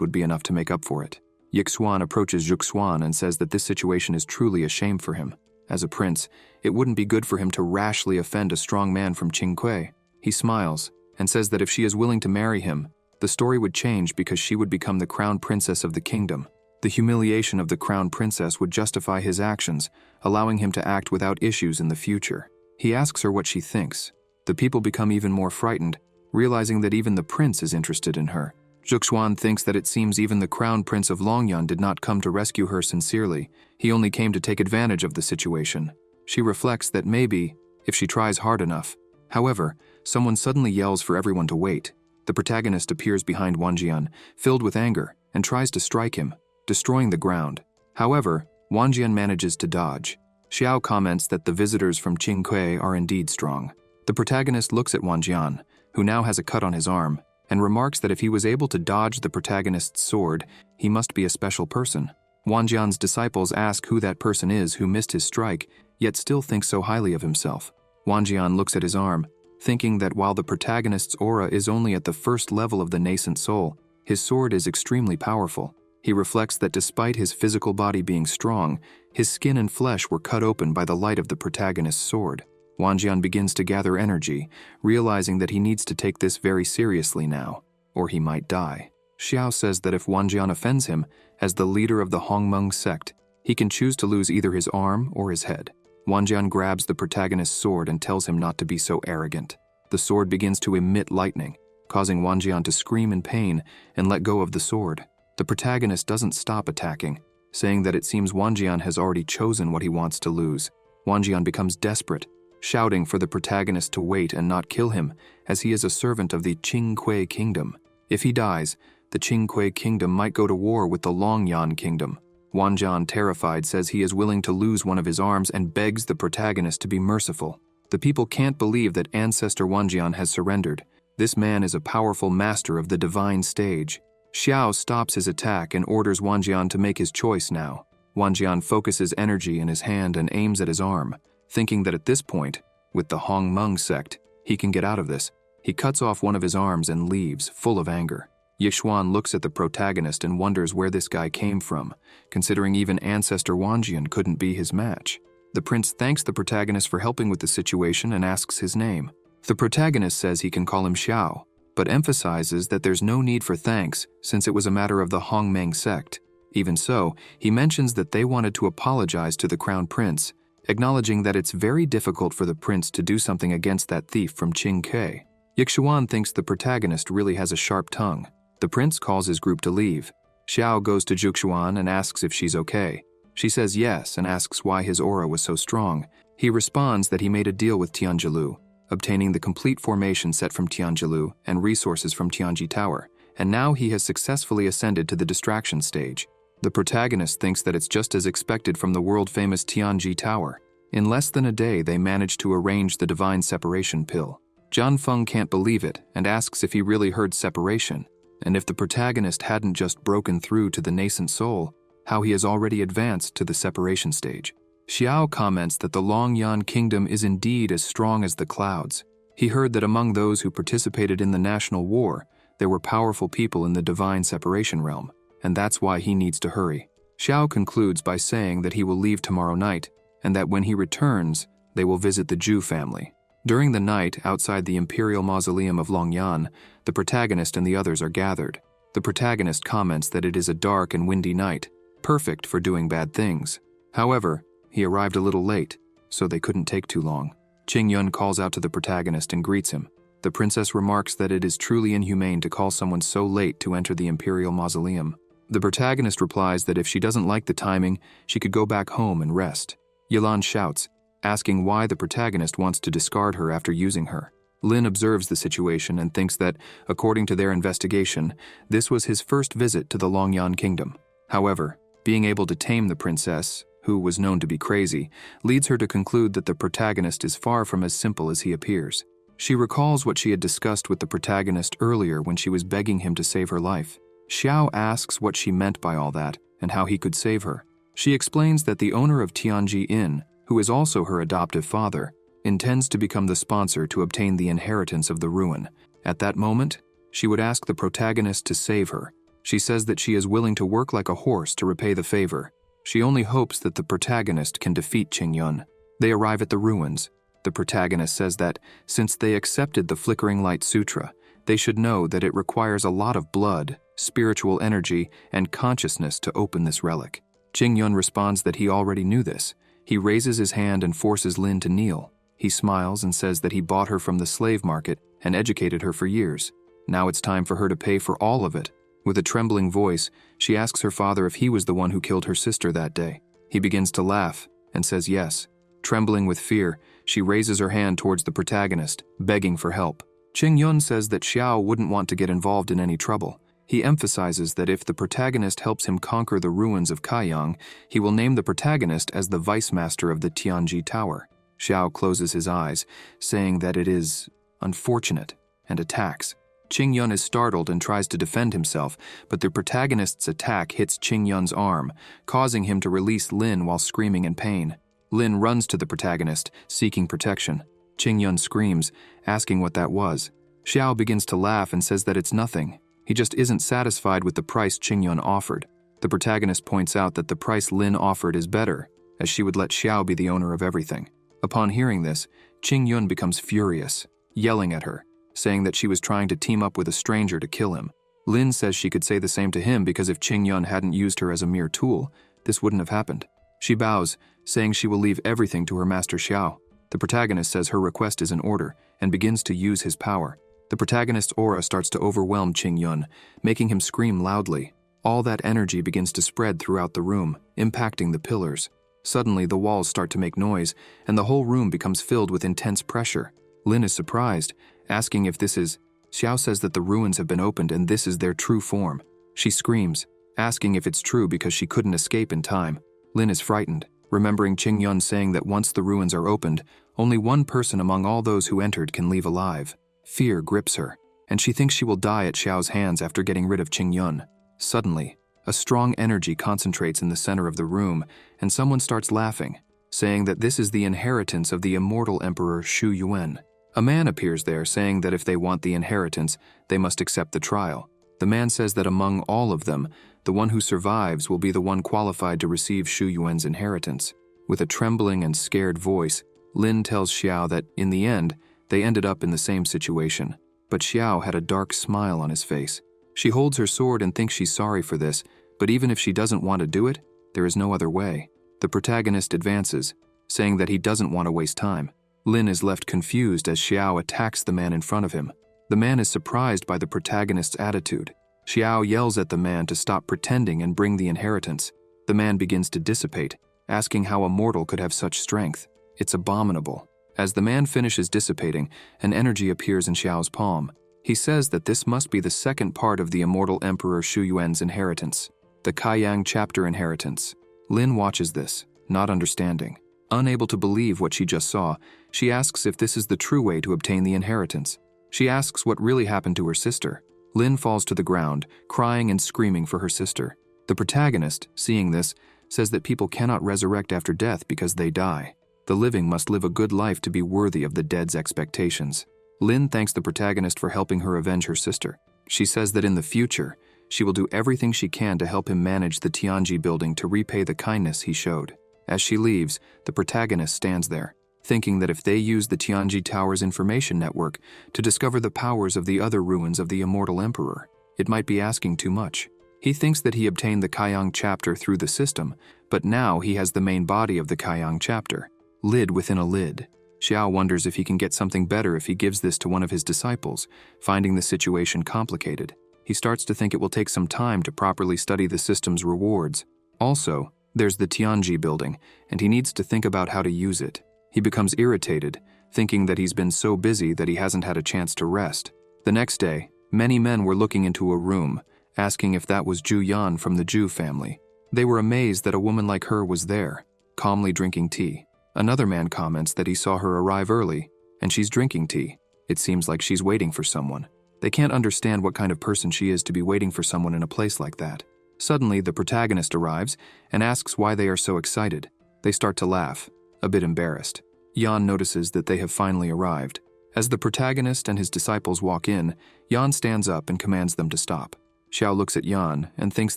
would be enough to make up for it. Yixuan approaches Zhuge Xuan and says that this situation is truly a shame for him. As a prince, it wouldn't be good for him to rashly offend a strong man from Qingque. He smiles and says that if she is willing to marry him, the story would change because she would become the crown princess of the kingdom. The humiliation of the crown princess would justify his actions, allowing him to act without issues in the future. He asks her what she thinks. The people become even more frightened, realizing that even the prince is interested in her. Zhuxuan thinks that it seems even the crown prince of Longyan did not come to rescue her sincerely. He only came to take advantage of the situation. She reflects that maybe, if she tries hard enough. However, someone suddenly yells for everyone to wait. The protagonist appears behind Wanjian, filled with anger, and tries to strike him, destroying the ground. However, Wanjian manages to dodge. Xiao comments that the visitors from Qingque are indeed strong. The protagonist looks at Wanjian, who now has a cut on his arm, and remarks that if he was able to dodge the protagonist's sword, he must be a special person. Wanjian's disciples ask who that person is who missed his strike, yet still thinks so highly of himself. Wanjian looks at his arm, thinking that while the protagonist's aura is only at the first level of the nascent soul, his sword is extremely powerful. He reflects that despite his physical body being strong, his skin and flesh were cut open by the light of the protagonist's sword. Wanjian begins to gather energy, realizing that he needs to take this very seriously now, or he might die. Xiao says that if Wanjian offends him, as the leader of the Hongmeng sect, he can choose to lose either his arm or his head. Wanjian grabs the protagonist's sword and tells him not to be so arrogant. The sword begins to emit lightning, causing Wanjian to scream in pain and let go of the sword. The protagonist doesn't stop attacking, saying that it seems Wanjian has already chosen what he wants to lose. Wanjian becomes desperate, shouting for the protagonist to wait and not kill him, as he is a servant of the Qingque kingdom. If he dies, the Qingque kingdom might go to war with the Longyan kingdom. Wanjian, terrified, says he is willing to lose one of his arms and begs the protagonist to be merciful. The people can't believe that Ancestor Wanjian has surrendered. This man is a powerful master of the divine stage. Xiao stops his attack and orders Wanjian to make his choice now. Wanjian focuses energy in his hand and aims at his arm, thinking that at this point, with the Hongmeng sect, he can get out of this. He cuts off one of his arms and leaves, full of anger. Yixuan looks at the protagonist and wonders where this guy came from, considering even Ancestor Wanjian couldn't be his match. The prince thanks the protagonist for helping with the situation and asks his name. The protagonist says he can call him Xiao, but emphasizes that there's no need for thanks since it was a matter of the Hongmeng sect. Even so, he mentions that they wanted to apologize to the crown prince, acknowledging that it's very difficult for the prince to do something against that thief from Qingque. Yixuan thinks the protagonist really has a sharp tongue. The prince calls his group to leave. Xiao goes to Zhuxuan and asks if she's okay. She says yes and asks why his aura was so strong. He responds that he made a deal with Tianjilu, obtaining the complete formation set from Tianjilu and resources from Tianji Tower, and now he has successfully ascended to the distraction stage. The protagonist thinks that it's just as expected from the world-famous Tianji Tower. In less than a day, they managed to arrange the divine separation pill. Zhan Feng can't believe it and asks if he really heard separation, and if the protagonist hadn't just broken through to the nascent soul, how he has already advanced to the separation stage. Xiao comments that the Longyan kingdom is indeed as strong as the clouds. He heard that among those who participated in the national war, there were powerful people in the divine separation realm, and that's why he needs to hurry. Xiao concludes by saying that he will leave tomorrow night, and that when he returns, they will visit the Zhu family. During the night, outside the imperial mausoleum of Longyan, the protagonist and the others are gathered. The protagonist comments that it is a dark and windy night, perfect for doing bad things. However, he arrived a little late, so they couldn't take too long. Qingyun calls out to the protagonist and greets him. The princess remarks that it is truly inhumane to call someone so late to enter the imperial mausoleum. The protagonist replies that if she doesn't like the timing, she could go back home and rest. Yilan shouts, asking why the protagonist wants to discard her after using her. Lin observes the situation and thinks that, according to their investigation, this was his first visit to the Longyan kingdom. However, being able to tame the princess, who was known to be crazy, leads her to conclude that the protagonist is far from as simple as he appears. She recalls what she had discussed with the protagonist earlier when she was begging him to save her life. Xiao asks what she meant by all that and how he could save her. She explains that the owner of Tianji Inn, who is also her adoptive father, intends to become the sponsor to obtain the inheritance of the ruin. At that moment, she would ask the protagonist to save her. She says that she is willing to work like a horse to repay the favor. She only hopes that the protagonist can defeat Qingyun. They arrive at the ruins. The protagonist says that, since they accepted the Flickering Light Sutra, They should know that it requires a lot of blood, spiritual energy, and consciousness to open this relic. Qingyun responds that he already knew this. He raises his hand and forces Lin to kneel. He smiles and says that he bought her from the slave market and educated her for years. Now it's time for her to pay for all of it. With a trembling voice, she asks her father if he was the one who killed her sister that day. He begins to laugh and says yes. Trembling with fear, she raises her hand towards the protagonist, begging for help. Qingyun says that Xiao wouldn't want to get involved in any trouble. He emphasizes that if the protagonist helps him conquer the ruins of Kaiyang, he will name the protagonist as the vice master of the Tianji Tower. Xiao closes his eyes, saying that it is unfortunate, and attacks. Qingyun is startled and tries to defend himself, but the protagonist's attack hits Qingyun's arm, causing him to release Lin while screaming in pain. Lin runs to the protagonist, seeking protection. Qingyun screams, asking what that was. Xiao begins to laugh and says that it's nothing. He just isn't satisfied with the price Qingyun offered. The protagonist points out that the price Lin offered is better, as she would let Xiao be the owner of everything. Upon hearing this, Qingyun becomes furious, yelling at her, saying that she was trying to team up with a stranger to kill him. Lin says she could say the same to him because if Qingyun hadn't used her as a mere tool, this wouldn't have happened. She bows, saying she will leave everything to her master Xiao. The protagonist says her request is in order and begins to use his power. The protagonist's aura starts to overwhelm Qingyun, making him scream loudly. All that energy begins to spread throughout the room, impacting the pillars. Suddenly, the walls start to make noise, and the whole room becomes filled with intense pressure. Lin is surprised, asking if this is... Xiao says that the ruins have been opened and this is their true form. She screams, asking if it's true because she couldn't escape in time. Lin is frightened, remembering Qingyun saying that once the ruins are opened, only one person among all those who entered can leave alive. Fear grips her, and she thinks she will die at Xiao's hands after getting rid of Qingyun. Suddenly, a strong energy concentrates in the center of the room, and someone starts laughing, saying that this is the inheritance of the immortal Emperor Shu Yuan. A man appears there saying that if they want the inheritance, they must accept the trial. The man says that among all of them, the one who survives will be the one qualified to receive Shu Yuan's inheritance. With a trembling and scared voice, Lin tells Xiao that, in the end, they ended up in the same situation. But Xiao had a dark smile on his face. She holds her sword and thinks she's sorry for this, but even if she doesn't want to do it, there is no other way. The protagonist advances, saying that he doesn't want to waste time. Lin is left confused as Xiao attacks the man in front of him. The man is surprised by the protagonist's attitude. Xiao yells at the man to stop pretending and bring the inheritance. The man begins to dissipate, asking how a mortal could have such strength. It's abominable. As the man finishes dissipating, an energy appears in Xiao's palm. He says that this must be the second part of the immortal Emperor Shu Yuan's inheritance, the Kaiyang chapter inheritance. Lin watches this, not understanding. Unable to believe what she just saw, she asks if this is the true way to obtain the inheritance. She asks what really happened to her sister. Lin falls to the ground, crying and screaming for her sister. The protagonist, seeing this, says that people cannot resurrect after death because they die. The living must live a good life to be worthy of the dead's expectations. Lin thanks the protagonist for helping her avenge her sister. She says that in the future, she will do everything she can to help him manage the Tianji building to repay the kindness he showed. As she leaves, the protagonist stands there, thinking that if they use the Tianji Tower's information network to discover the powers of the other ruins of the immortal emperor, it might be asking too much. He thinks that he obtained the Kaiyang chapter through the system, but now he has the main body of the Kaiyang chapter, lid within a lid. Xiao wonders if he can get something better if he gives this to one of his disciples, finding the situation complicated. He starts to think it will take some time to properly study the system's rewards. Also, there's the Tianji building, and he needs to think about how to use it. He becomes irritated, thinking that he's been so busy that he hasn't had a chance to rest. The next day, many men were looking into a room, asking if that was Ju Yan from the Ju family. They were amazed that a woman like her was there, calmly drinking tea. Another man comments that he saw her arrive early, and she's drinking tea. It seems like she's waiting for someone. They can't understand what kind of person she is to be waiting for someone in a place like that. Suddenly, the protagonist arrives and asks why they are so excited. They start to laugh, a bit embarrassed. Yan notices that they have finally arrived. As the protagonist and his disciples walk in, Yan stands up and commands them to stop. Xiao looks at Yan and thinks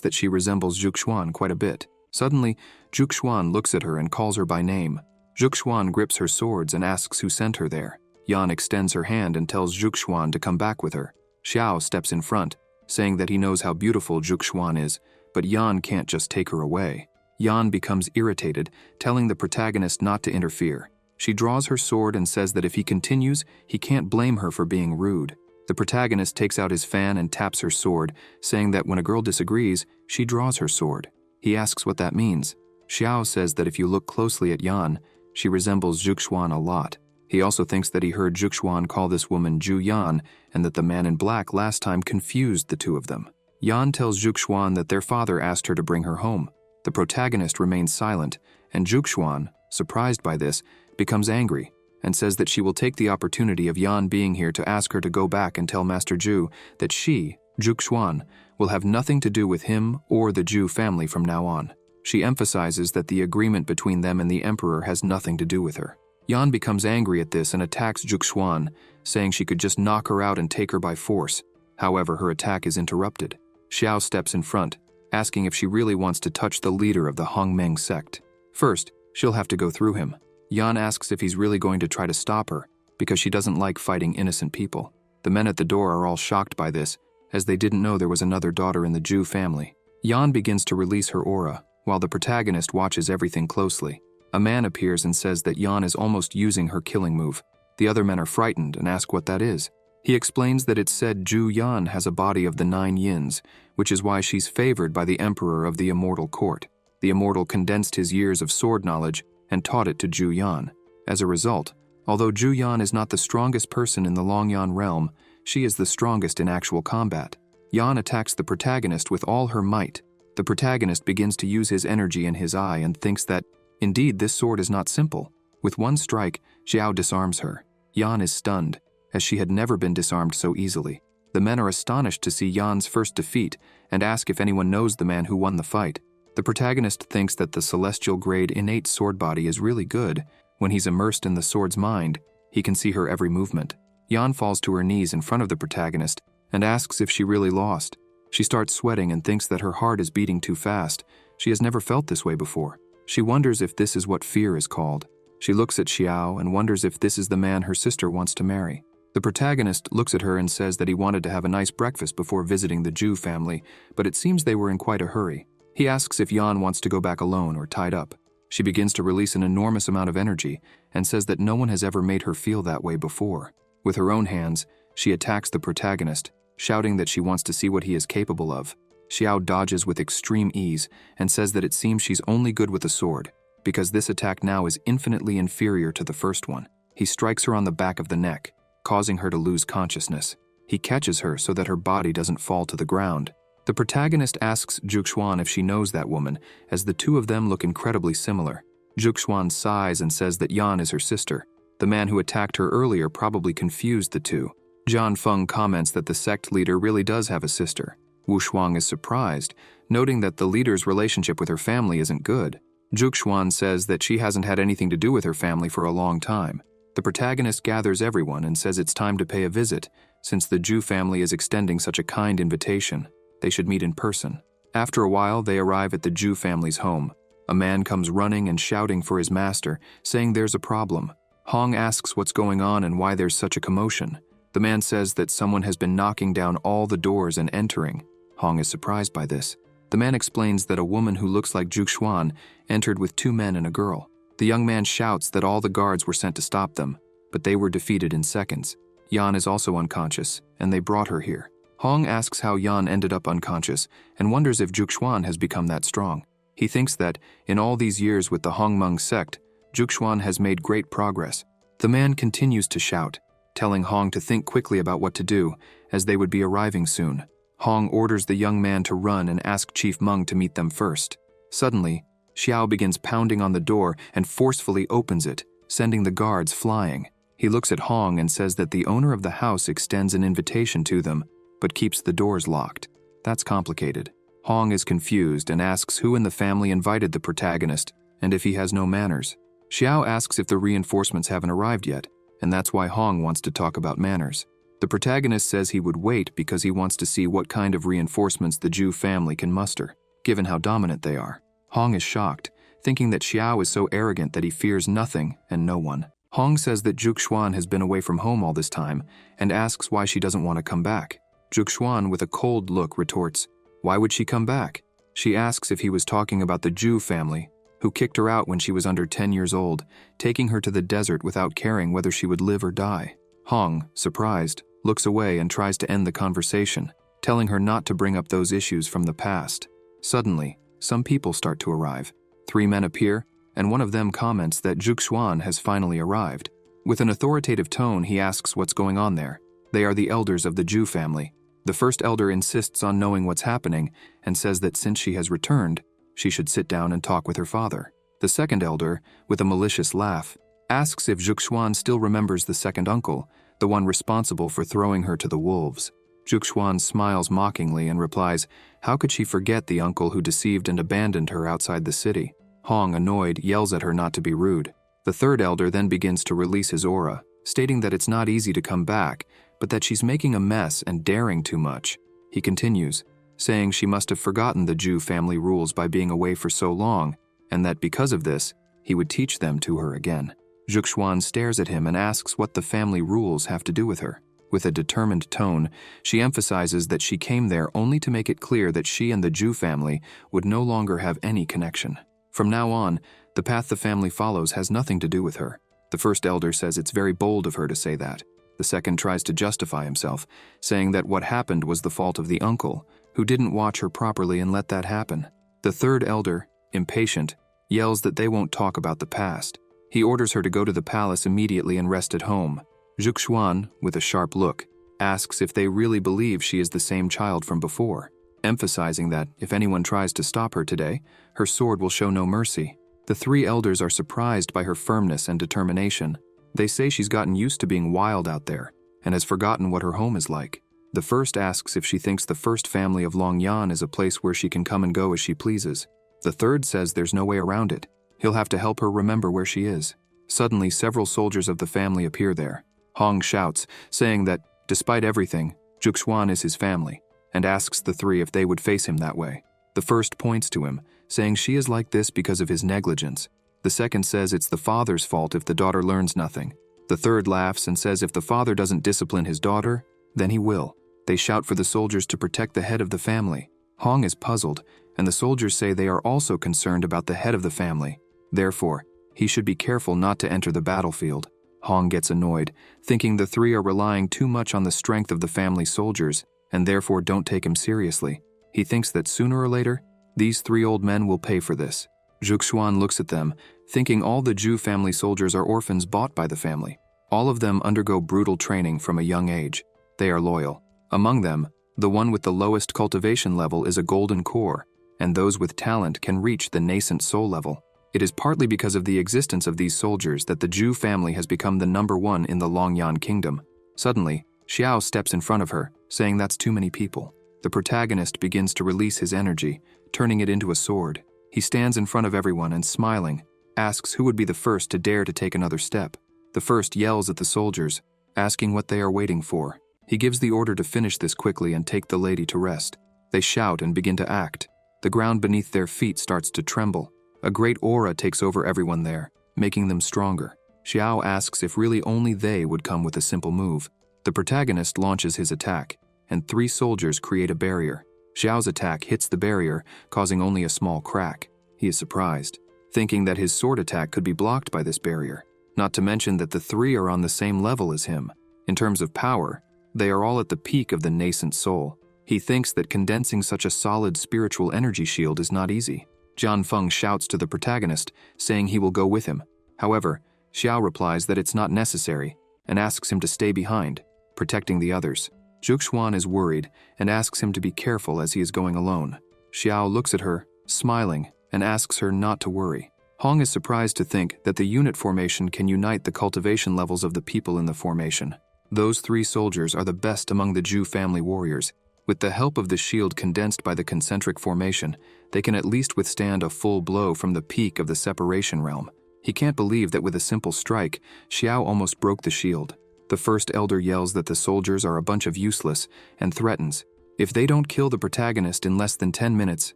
that she resembles Zhuxuan quite a bit. Suddenly, Zhuxuan looks at her and calls her by name. Zhuxuan grips her swords and asks who sent her there. Yan extends her hand and tells Zhuxuan to come back with her. Xiao steps in front, saying that he knows how beautiful Zhuxuan is, but Yan can't just take her away. Yan becomes irritated, telling the protagonist not to interfere. She draws her sword and says that if he continues, he can't blame her for being rude. The protagonist takes out his fan and taps her sword, saying that when a girl disagrees, she draws her sword. He asks what that means. Xiao says that if you look closely at Yan, she resembles Zhuxuan a lot. He also thinks that he heard Zhuxuan call this woman Zhu Yan, and that the man in black last time confused the two of them. Yan tells Zhuxuan that their father asked her to bring her home. The protagonist remains silent, and Zhuxuan, surprised by this, becomes angry and says that she will take the opportunity of Yan being here to ask her to go back and tell Master Zhu that she, Zhuxuan, will have nothing to do with him or the Zhu family from now on. She emphasizes that the agreement between them and the emperor has nothing to do with her. Yan becomes angry at this and attacks Zhuxuan, saying she could just knock her out and take her by force. However, her attack is interrupted. Xiao steps in front, asking if she really wants to touch the leader of the Hongmeng sect. First, she'll have to go through him. Yan asks if he's really going to try to stop her, because she doesn't like fighting innocent people. The men at the door are all shocked by this, as they didn't know there was another daughter in the Zhu family. Yan begins to release her aura, while the protagonist watches everything closely. A man appears and says that Yan is almost using her killing move. The other men are frightened and ask what that is. He explains that it's said Zhu Yan has a body of the 9 yins, which is why she's favored by the emperor of the immortal court. The immortal condensed his years of sword knowledge and taught it to Zhu Yan. As a result, although Zhu Yan is not the strongest person in the Longyan realm, she is the strongest in actual combat. Yan attacks the protagonist with all her might. The protagonist begins to use his energy in his eye and thinks that, indeed, this sword is not simple. With one strike, Xiao disarms her. Yan is stunned, as she had never been disarmed so easily. The men are astonished to see Yan's first defeat and ask if anyone knows the man who won the fight. The protagonist thinks that the celestial grade innate sword body is really good. When he's immersed in the sword's mind, he can see her every movement. Yan falls to her knees in front of the protagonist and asks if she really lost. She starts sweating and thinks that her heart is beating too fast. She has never felt this way before. She wonders if this is what fear is called. She looks at Xiao and wonders if this is the man her sister wants to marry. The protagonist looks at her and says that he wanted to have a nice breakfast before visiting the Zhu family, but it seems they were in quite a hurry. He asks if Yan wants to go back alone or tied up. She begins to release an enormous amount of energy and says that no one has ever made her feel that way before. With her own hands, she attacks the protagonist, shouting that she wants to see what he is capable of. Xiao dodges with extreme ease and says that it seems she's only good with a sword, because this attack now is infinitely inferior to the first one. He strikes her on the back of the neck, causing her to lose consciousness. He catches her so that her body doesn't fall to the ground. The protagonist asks Zhuxuan if she knows that woman, as the two of them look incredibly similar. Zhuxuan sighs and says that Yan is her sister. The man who attacked her earlier probably confused the two. Zhan Feng comments that the sect leader really does have a sister. Wu Shuang is surprised, noting that the leader's relationship with her family isn't good. Zhuxuan says that she hasn't had anything to do with her family for a long time. The protagonist gathers everyone and says it's time to pay a visit, since the Zhu family is extending such a kind invitation. They should meet in person. After a while, they arrive at the Zhu family's home. A man comes running and shouting for his master, saying there's a problem. Hong asks what's going on and why there's such a commotion. The man says that someone has been knocking down all the doors and entering. Hong is surprised by this. The man explains that a woman who looks like Zhuxuan entered with 2 men and a girl. The young man shouts that all the guards were sent to stop them, but they were defeated in seconds. Yan is also unconscious, and they brought her here. Hong asks how Yan ended up unconscious and wonders if Zhuxuan has become that strong. He thinks that, in all these years with the Hongmeng sect, Zhuxuan has made great progress. The man continues to shout, telling Hong to think quickly about what to do, as they would be arriving soon. Hong orders the young man to run and ask Chief Meng to meet them first. Suddenly, Xiao begins pounding on the door and forcefully opens it, sending the guards flying. He looks at Hong and says that the owner of the house extends an invitation to them, but keeps the doors locked. That's complicated. Hong is confused and asks who in the family invited the protagonist and if he has no manners. Xiao asks if the reinforcements haven't arrived yet, and that's why Hong wants to talk about manners. The protagonist says he would wait because he wants to see what kind of reinforcements the Zhu family can muster, given how dominant they are. Hong is shocked, thinking that Xiao is so arrogant that he fears nothing and no one. Hong says that Zhuxuan has been away from home all this time and asks why she doesn't want to come back. Zhuxuan, with a cold look, retorts, "Why would she come back?" She asks if he was talking about the Zhu family, who kicked her out when she was under 10 years old, taking her to the desert without caring whether she would live or die. Hong, surprised, looks away and tries to end the conversation, telling her not to bring up those issues from the past. Suddenly, some people start to arrive. 3 men appear, and one of them comments that Zhuxuan has finally arrived. With an authoritative tone, he asks what's going on there. They are the elders of the Zhu family. The first elder insists on knowing what's happening and says that since she has returned, she should sit down and talk with her father. The second elder, with a malicious laugh, asks if Zhuxuan still remembers the second uncle, the one responsible for throwing her to the wolves. Zhuxuan smiles mockingly and replies, how could she forget the uncle who deceived and abandoned her outside the city? Hong, annoyed, yells at her not to be rude. The third elder then begins to release his aura, stating that it's not easy to come back, but that she's making a mess and daring too much. He continues, saying she must have forgotten the Zhu family rules by being away for so long, and that because of this, he would teach them to her again. Zhuxuan stares at him and asks what the family rules have to do with her. With a determined tone, she emphasizes that she came there only to make it clear that she and the Zhu family would no longer have any connection. From now on, the path the family follows has nothing to do with her. The first elder says it's very bold of her to say that. The second tries to justify himself, saying that what happened was the fault of the uncle, who didn't watch her properly and let that happen. The third elder, impatient, yells that they won't talk about the past. He orders her to go to the palace immediately and rest at home. Zhuxuan, with a sharp look, asks if they really believe she is the same child from before, emphasizing that if anyone tries to stop her today, her sword will show no mercy. The 3 elders are surprised by her firmness and determination. They say she's gotten used to being wild out there and has forgotten what her home is like. The first asks if she thinks the first family of Longyan is a place where she can come and go as she pleases. The third says there's no way around it. He'll have to help her remember where she is. Suddenly, several soldiers of the family appear there. Hong shouts, saying that, despite everything, Zhuxuan is his family, and asks the 3 if they would face him that way. The first points to him, saying she is like this because of his negligence. The second says it's the father's fault if the daughter learns nothing. The third laughs and says if the father doesn't discipline his daughter, then he will. They shout for the soldiers to protect the head of the family. Hong is puzzled, and the soldiers say they are also concerned about the head of the family. Therefore, he should be careful not to enter the battlefield. Hong gets annoyed, thinking the 3 are relying too much on the strength of the family soldiers, and therefore don't take him seriously. He thinks that sooner or later, these 3 old men will pay for this. Zhuxuan looks at them, thinking all the Zhu family soldiers are orphans bought by the family. All of them undergo brutal training from a young age. They are loyal. Among them, the one with the lowest cultivation level is a golden core, and those with talent can reach the nascent soul level. It is partly because of the existence of these soldiers that the Zhu family has become the #1 in the Longyan kingdom. Suddenly, Xiao steps in front of her, saying that's too many people. The protagonist begins to release his energy, turning it into a sword. He stands in front of everyone and, smiling, asks who would be the first to dare to take another step. The first yells at the soldiers, asking what they are waiting for. He gives the order to finish this quickly and take the lady to rest. They shout and begin to act. The ground beneath their feet starts to tremble. A great aura takes over everyone there, making them stronger. Xiao asks if really only they would come with a simple move. The protagonist launches his attack, and 3 soldiers create a barrier. Xiao's attack hits the barrier, causing only a small crack. He is surprised, thinking that his sword attack could be blocked by this barrier. Not to mention that the 3 are on the same level as him. In terms of power, they are all at the peak of the nascent soul. He thinks that condensing such a solid spiritual energy shield is not easy. Jian Feng shouts to the protagonist, saying he will go with him. However, Xiao replies that it's not necessary, and asks him to stay behind, protecting the others. Zhuxuan is worried, and asks him to be careful as he is going alone. Xiao looks at her, smiling, and asks her not to worry. Hong is surprised to think that the unit formation can unite the cultivation levels of the people in the formation. Those 3 soldiers are the best among the Zhu family warriors. With the help of the shield condensed by the concentric formation, they can at least withstand a full blow from the peak of the separation realm. He can't believe that with a simple strike, Xiao almost broke the shield. The first elder yells that the soldiers are a bunch of useless and threatens, if they don't kill the protagonist in less than 10 minutes,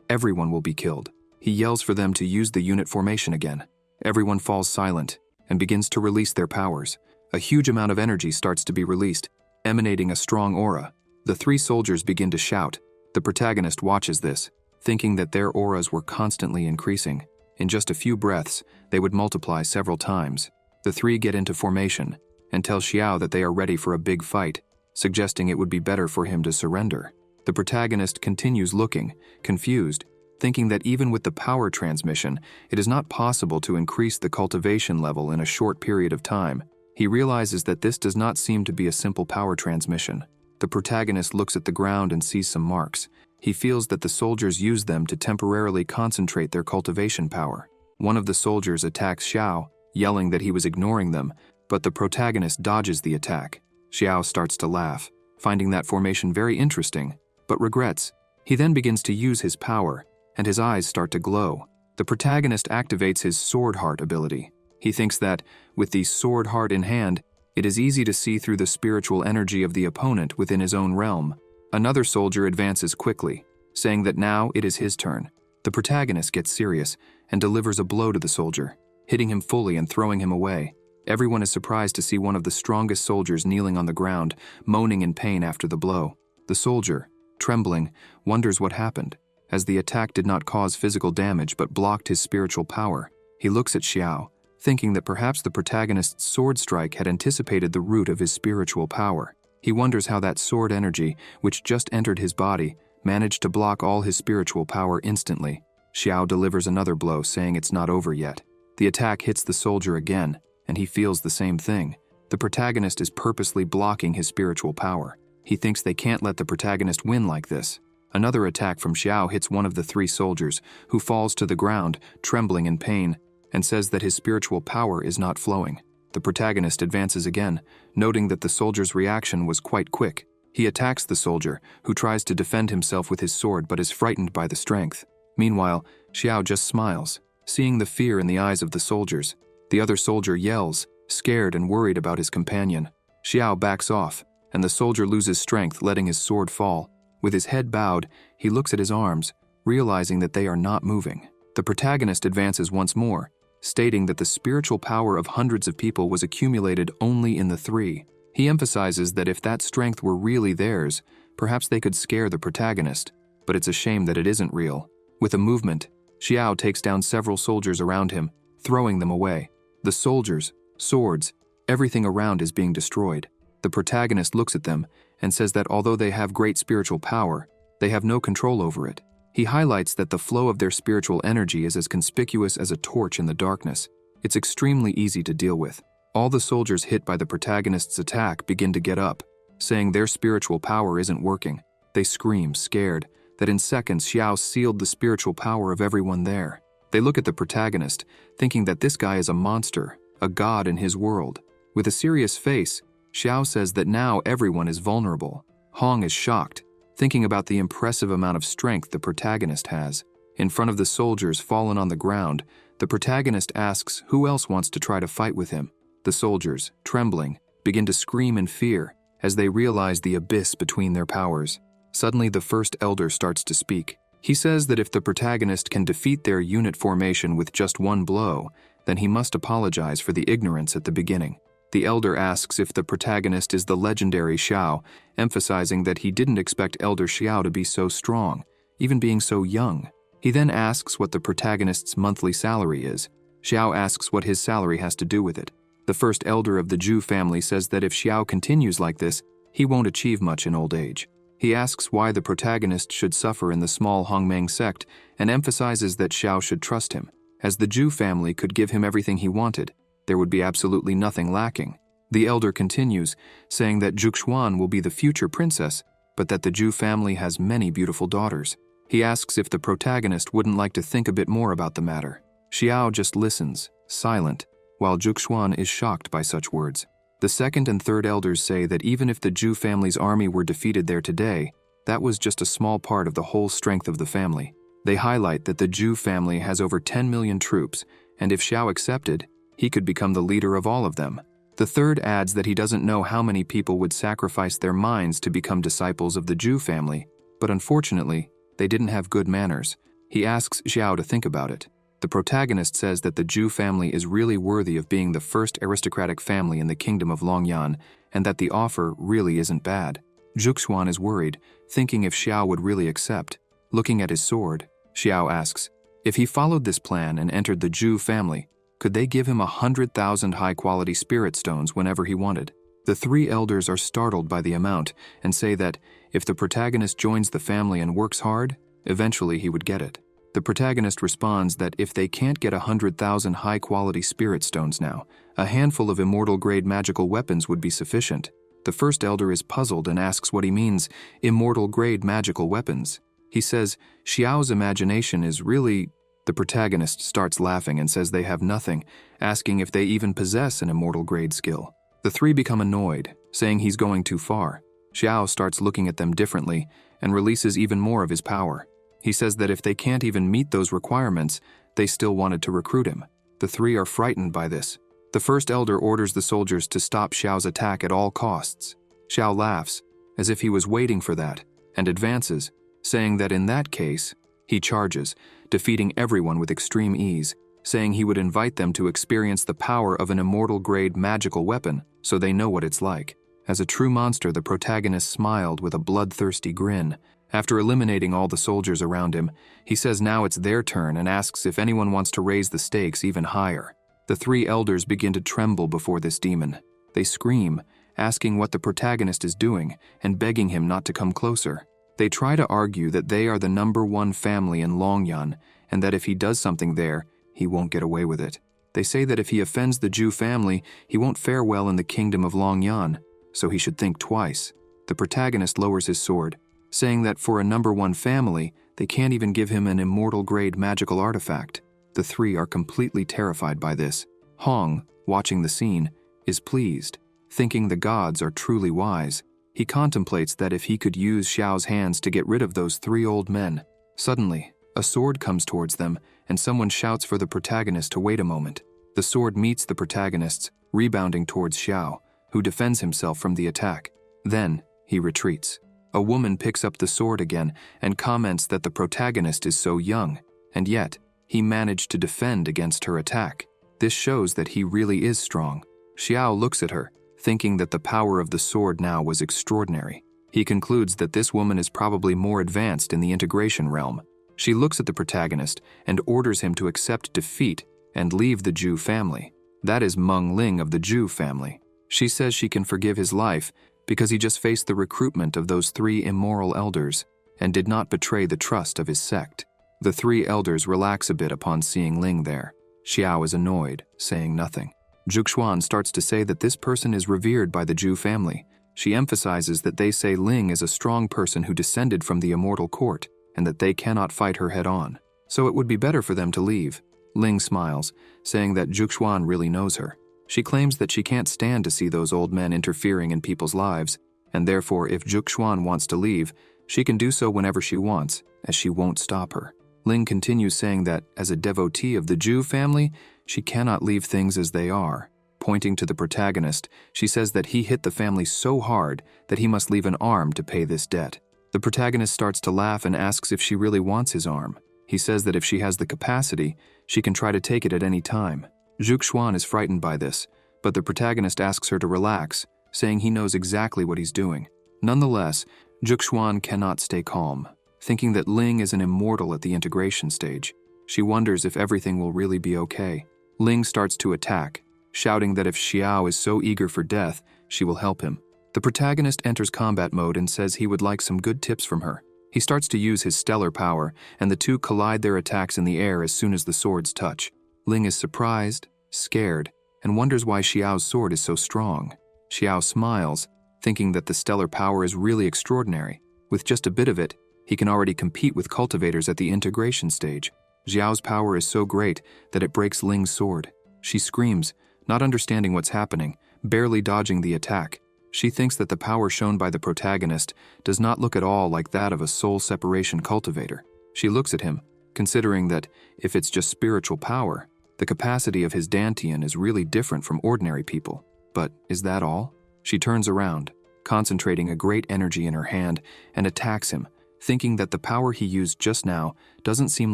everyone will be killed. He yells for them to use the unit formation again. Everyone falls silent and begins to release their powers. A huge amount of energy starts to be released, emanating a strong aura. The three soldiers begin to shout. The protagonist watches this, thinking that their auras were constantly increasing. In just a few breaths, they would multiply several times. The three get into formation and tell Xiao that they are ready for a big fight, suggesting it would be better for him to surrender. The protagonist continues looking, confused, thinking that even with the power transmission, it is not possible to increase the cultivation level in a short period of time. He realizes that this does not seem to be a simple power transmission. The protagonist looks at the ground and sees some marks. He feels that the soldiers use them to temporarily concentrate their cultivation power. One of the soldiers attacks Xiao, yelling that he was ignoring them, but the protagonist dodges the attack. Xiao starts to laugh, finding that formation very interesting, but regrets. He then begins to use his power, and his eyes start to glow. The protagonist activates his Sword Heart ability. He thinks that, with the Sword Heart in hand, it is easy to see through the spiritual energy of the opponent within his own realm. Another soldier advances quickly, saying that now it is his turn. The protagonist gets serious and delivers a blow to the soldier, hitting him fully and throwing him away. Everyone is surprised to see one of the strongest soldiers kneeling on the ground, moaning in pain after the blow. The soldier, trembling, wonders what happened, as the attack did not cause physical damage but blocked his spiritual power. He looks at Xiao, thinking that perhaps the protagonist's sword strike had anticipated the root of his spiritual power. He wonders how that sword energy, which just entered his body, managed to block all his spiritual power instantly. Xiao delivers another blow, saying it's not over yet. The attack hits the soldier again, and he feels the same thing. The protagonist is purposely blocking his spiritual power. He thinks they can't let the protagonist win like this. Another attack from Xiao hits one of the three soldiers, who falls to the ground, trembling in pain, and says that his spiritual power is not flowing. The protagonist advances again, noting that the soldier's reaction was quite quick. He attacks the soldier, who tries to defend himself with his sword but is frightened by the strength. Meanwhile, Xiao just smiles, seeing the fear in the eyes of the soldiers. The other soldier yells, scared and worried about his companion. Xiao backs off, and the soldier loses strength, letting his sword fall. With his head bowed, he looks at his arms, realizing that they are not moving. The protagonist advances once more, stating that the spiritual power of hundreds of people was accumulated only in the three. He emphasizes that if that strength were really theirs, perhaps they could scare the protagonist, but it's a shame that it isn't real. With a movement, Xiao takes down several soldiers around him, throwing them away. The soldiers, swords, everything around is being destroyed. The protagonist looks at them and says that although they have great spiritual power, they have no control over it. He highlights that the flow of their spiritual energy is as conspicuous as a torch in the darkness. It's extremely easy to deal with. All the soldiers hit by the protagonist's attack begin to get up, saying their spiritual power isn't working. They scream, scared, that in seconds Xiao sealed the spiritual power of everyone there. They look at the protagonist, thinking that this guy is a monster, a god in his world. With a serious face, Xiao says that now everyone is vulnerable. Hong is shocked, thinking about the impressive amount of strength the protagonist has. In front of the soldiers fallen on the ground, the protagonist asks who else wants to try to fight with him. The soldiers, trembling, begin to scream in fear as they realize the abyss between their powers. Suddenly, the first elder starts to speak. He says that if the protagonist can defeat their unit formation with just one blow, then he must apologize for the ignorance at the beginning. The elder asks if the protagonist is the legendary Xiao, emphasizing that he didn't expect Elder Xiao to be so strong, even being so young. He then asks what the protagonist's monthly salary is. Xiao asks what his salary has to do with it. The first elder of the Zhu family says that if Xiao continues like this, he won't achieve much in old age. He asks why the protagonist should suffer in the small Hongmeng sect and emphasizes that Xiao should trust him, as the Zhu family could give him everything he wanted. There would be absolutely nothing lacking. The elder continues, saying that Zhuxuan will be the future princess, but that the Zhu family has many beautiful daughters. He asks if the protagonist wouldn't like to think a bit more about the matter. Xiao just listens, silent, while Zhuxuan is shocked by such words. The second and third elders say that even if the Zhu family's army were defeated there today, that was just a small part of the whole strength of the family. They highlight that the Zhu family has over 10 million troops, and if Xiao accepted, he could become the leader of all of them. The third adds that he doesn't know how many people would sacrifice their minds to become disciples of the Zhu family, but unfortunately, they didn't have good manners. He asks Xiao to think about it. The protagonist says that the Zhu family is really worthy of being the first aristocratic family in the kingdom of Longyan, and that the offer really isn't bad. Zhuxuan is worried, thinking if Xiao would really accept. Looking at his sword, Xiao asks, if he followed this plan and entered the Zhu family, could they give him 100,000 high-quality spirit stones whenever he wanted? The three elders are startled by the amount and say that if the protagonist joins the family and works hard, eventually he would get it. The protagonist responds that if they can't get 100,000 high-quality spirit stones now, a handful of immortal-grade magical weapons would be sufficient. The first elder is puzzled and asks what he means, immortal-grade magical weapons. He says Xiao's imagination is really... The protagonist starts laughing and says they have nothing, asking if they even possess an immortal-grade skill. The three become annoyed, saying he's going too far. Xiao starts looking at them differently and releases even more of his power. He says that if they can't even meet those requirements, they still wanted to recruit him. The three are frightened by this. The first elder orders the soldiers to stop Xiao's attack at all costs. Xiao laughs, as if he was waiting for that, and advances, saying that in that case, he charges, defeating everyone with extreme ease, saying he would invite them to experience the power of an immortal-grade magical weapon so they know what it's like. As a true monster, the protagonist smiled with a bloodthirsty grin. After eliminating all the soldiers around him, he says now it's their turn and asks if anyone wants to raise the stakes even higher. The three elders begin to tremble before this demon. They scream, asking what the protagonist is doing and begging him not to come closer. They try to argue that they are the #1 family in Longyan and that if he does something there, he won't get away with it. They say that if he offends the Zhu family, he won't fare well in the kingdom of Longyan, so he should think twice. The protagonist lowers his sword, saying that for a #1 family, they can't even give him an immortal-grade magical artifact. The three are completely terrified by this. Hong, watching the scene, is pleased, thinking the gods are truly wise. He contemplates that if he could use Xiao's hands to get rid of those three old men. Suddenly, a sword comes towards them, and someone shouts for the protagonist to wait a moment. The sword meets the protagonists, rebounding towards Xiao, who defends himself from the attack. Then, he retreats. A woman picks up the sword again and comments that the protagonist is so young, and yet, he managed to defend against her attack. This shows that he really is strong. Xiao looks at her, thinking that the power of the sword now was extraordinary. He concludes that this woman is probably more advanced in the integration realm. She looks at the protagonist and orders him to accept defeat and leave the Zhu family. That is Meng Ling of the Zhu family. She says she can forgive his life because he just faced the recruitment of those three immoral elders and did not betray the trust of his sect. The three elders relax a bit upon seeing Ling there. Xiao is annoyed, saying nothing. Zhuxuan starts to say that this person is revered by the Zhu family. She emphasizes that they say Ling is a strong person who descended from the immortal court and that they cannot fight her head-on, so it would be better for them to leave. Ling smiles, saying that Zhuxuan really knows her. She claims that she can't stand to see those old men interfering in people's lives, and therefore if Zhuxuan wants to leave, she can do so whenever she wants, as she won't stop her. Ling continues saying that, as a devotee of the Zhu family, she cannot leave things as they are. Pointing to the protagonist, she says that he hit the family so hard that he must leave an arm to pay this debt. The protagonist starts to laugh and asks if she really wants his arm. He says that if she has the capacity, she can try to take it at any time. Zhuxuan is frightened by this, but the protagonist asks her to relax, saying he knows exactly what he's doing. Nonetheless, Zhuxuan cannot stay calm, thinking that Ling is an immortal at the integration stage. She wonders if everything will really be okay. Ling starts to attack, shouting that if Xiao is so eager for death, she will help him. The protagonist enters combat mode and says he would like some good tips from her. He starts to use his stellar power, and the two collide their attacks in the air as soon as the swords touch. Ling is surprised, scared, and wonders why Xiao's sword is so strong. Xiao smiles, thinking that the stellar power is really extraordinary. With just a bit of it, he can already compete with cultivators at the integration stage. Xiao's power is so great that it breaks Ling's sword. She screams, not understanding what's happening, barely dodging the attack. She thinks that the power shown by the protagonist does not look at all like that of a soul separation cultivator. She looks at him, considering that if it's just spiritual power, the capacity of his Dantian is really different from ordinary people. But is that all? She turns around, concentrating a great energy in her hand, and attacks him, thinking that the power he used just now doesn't seem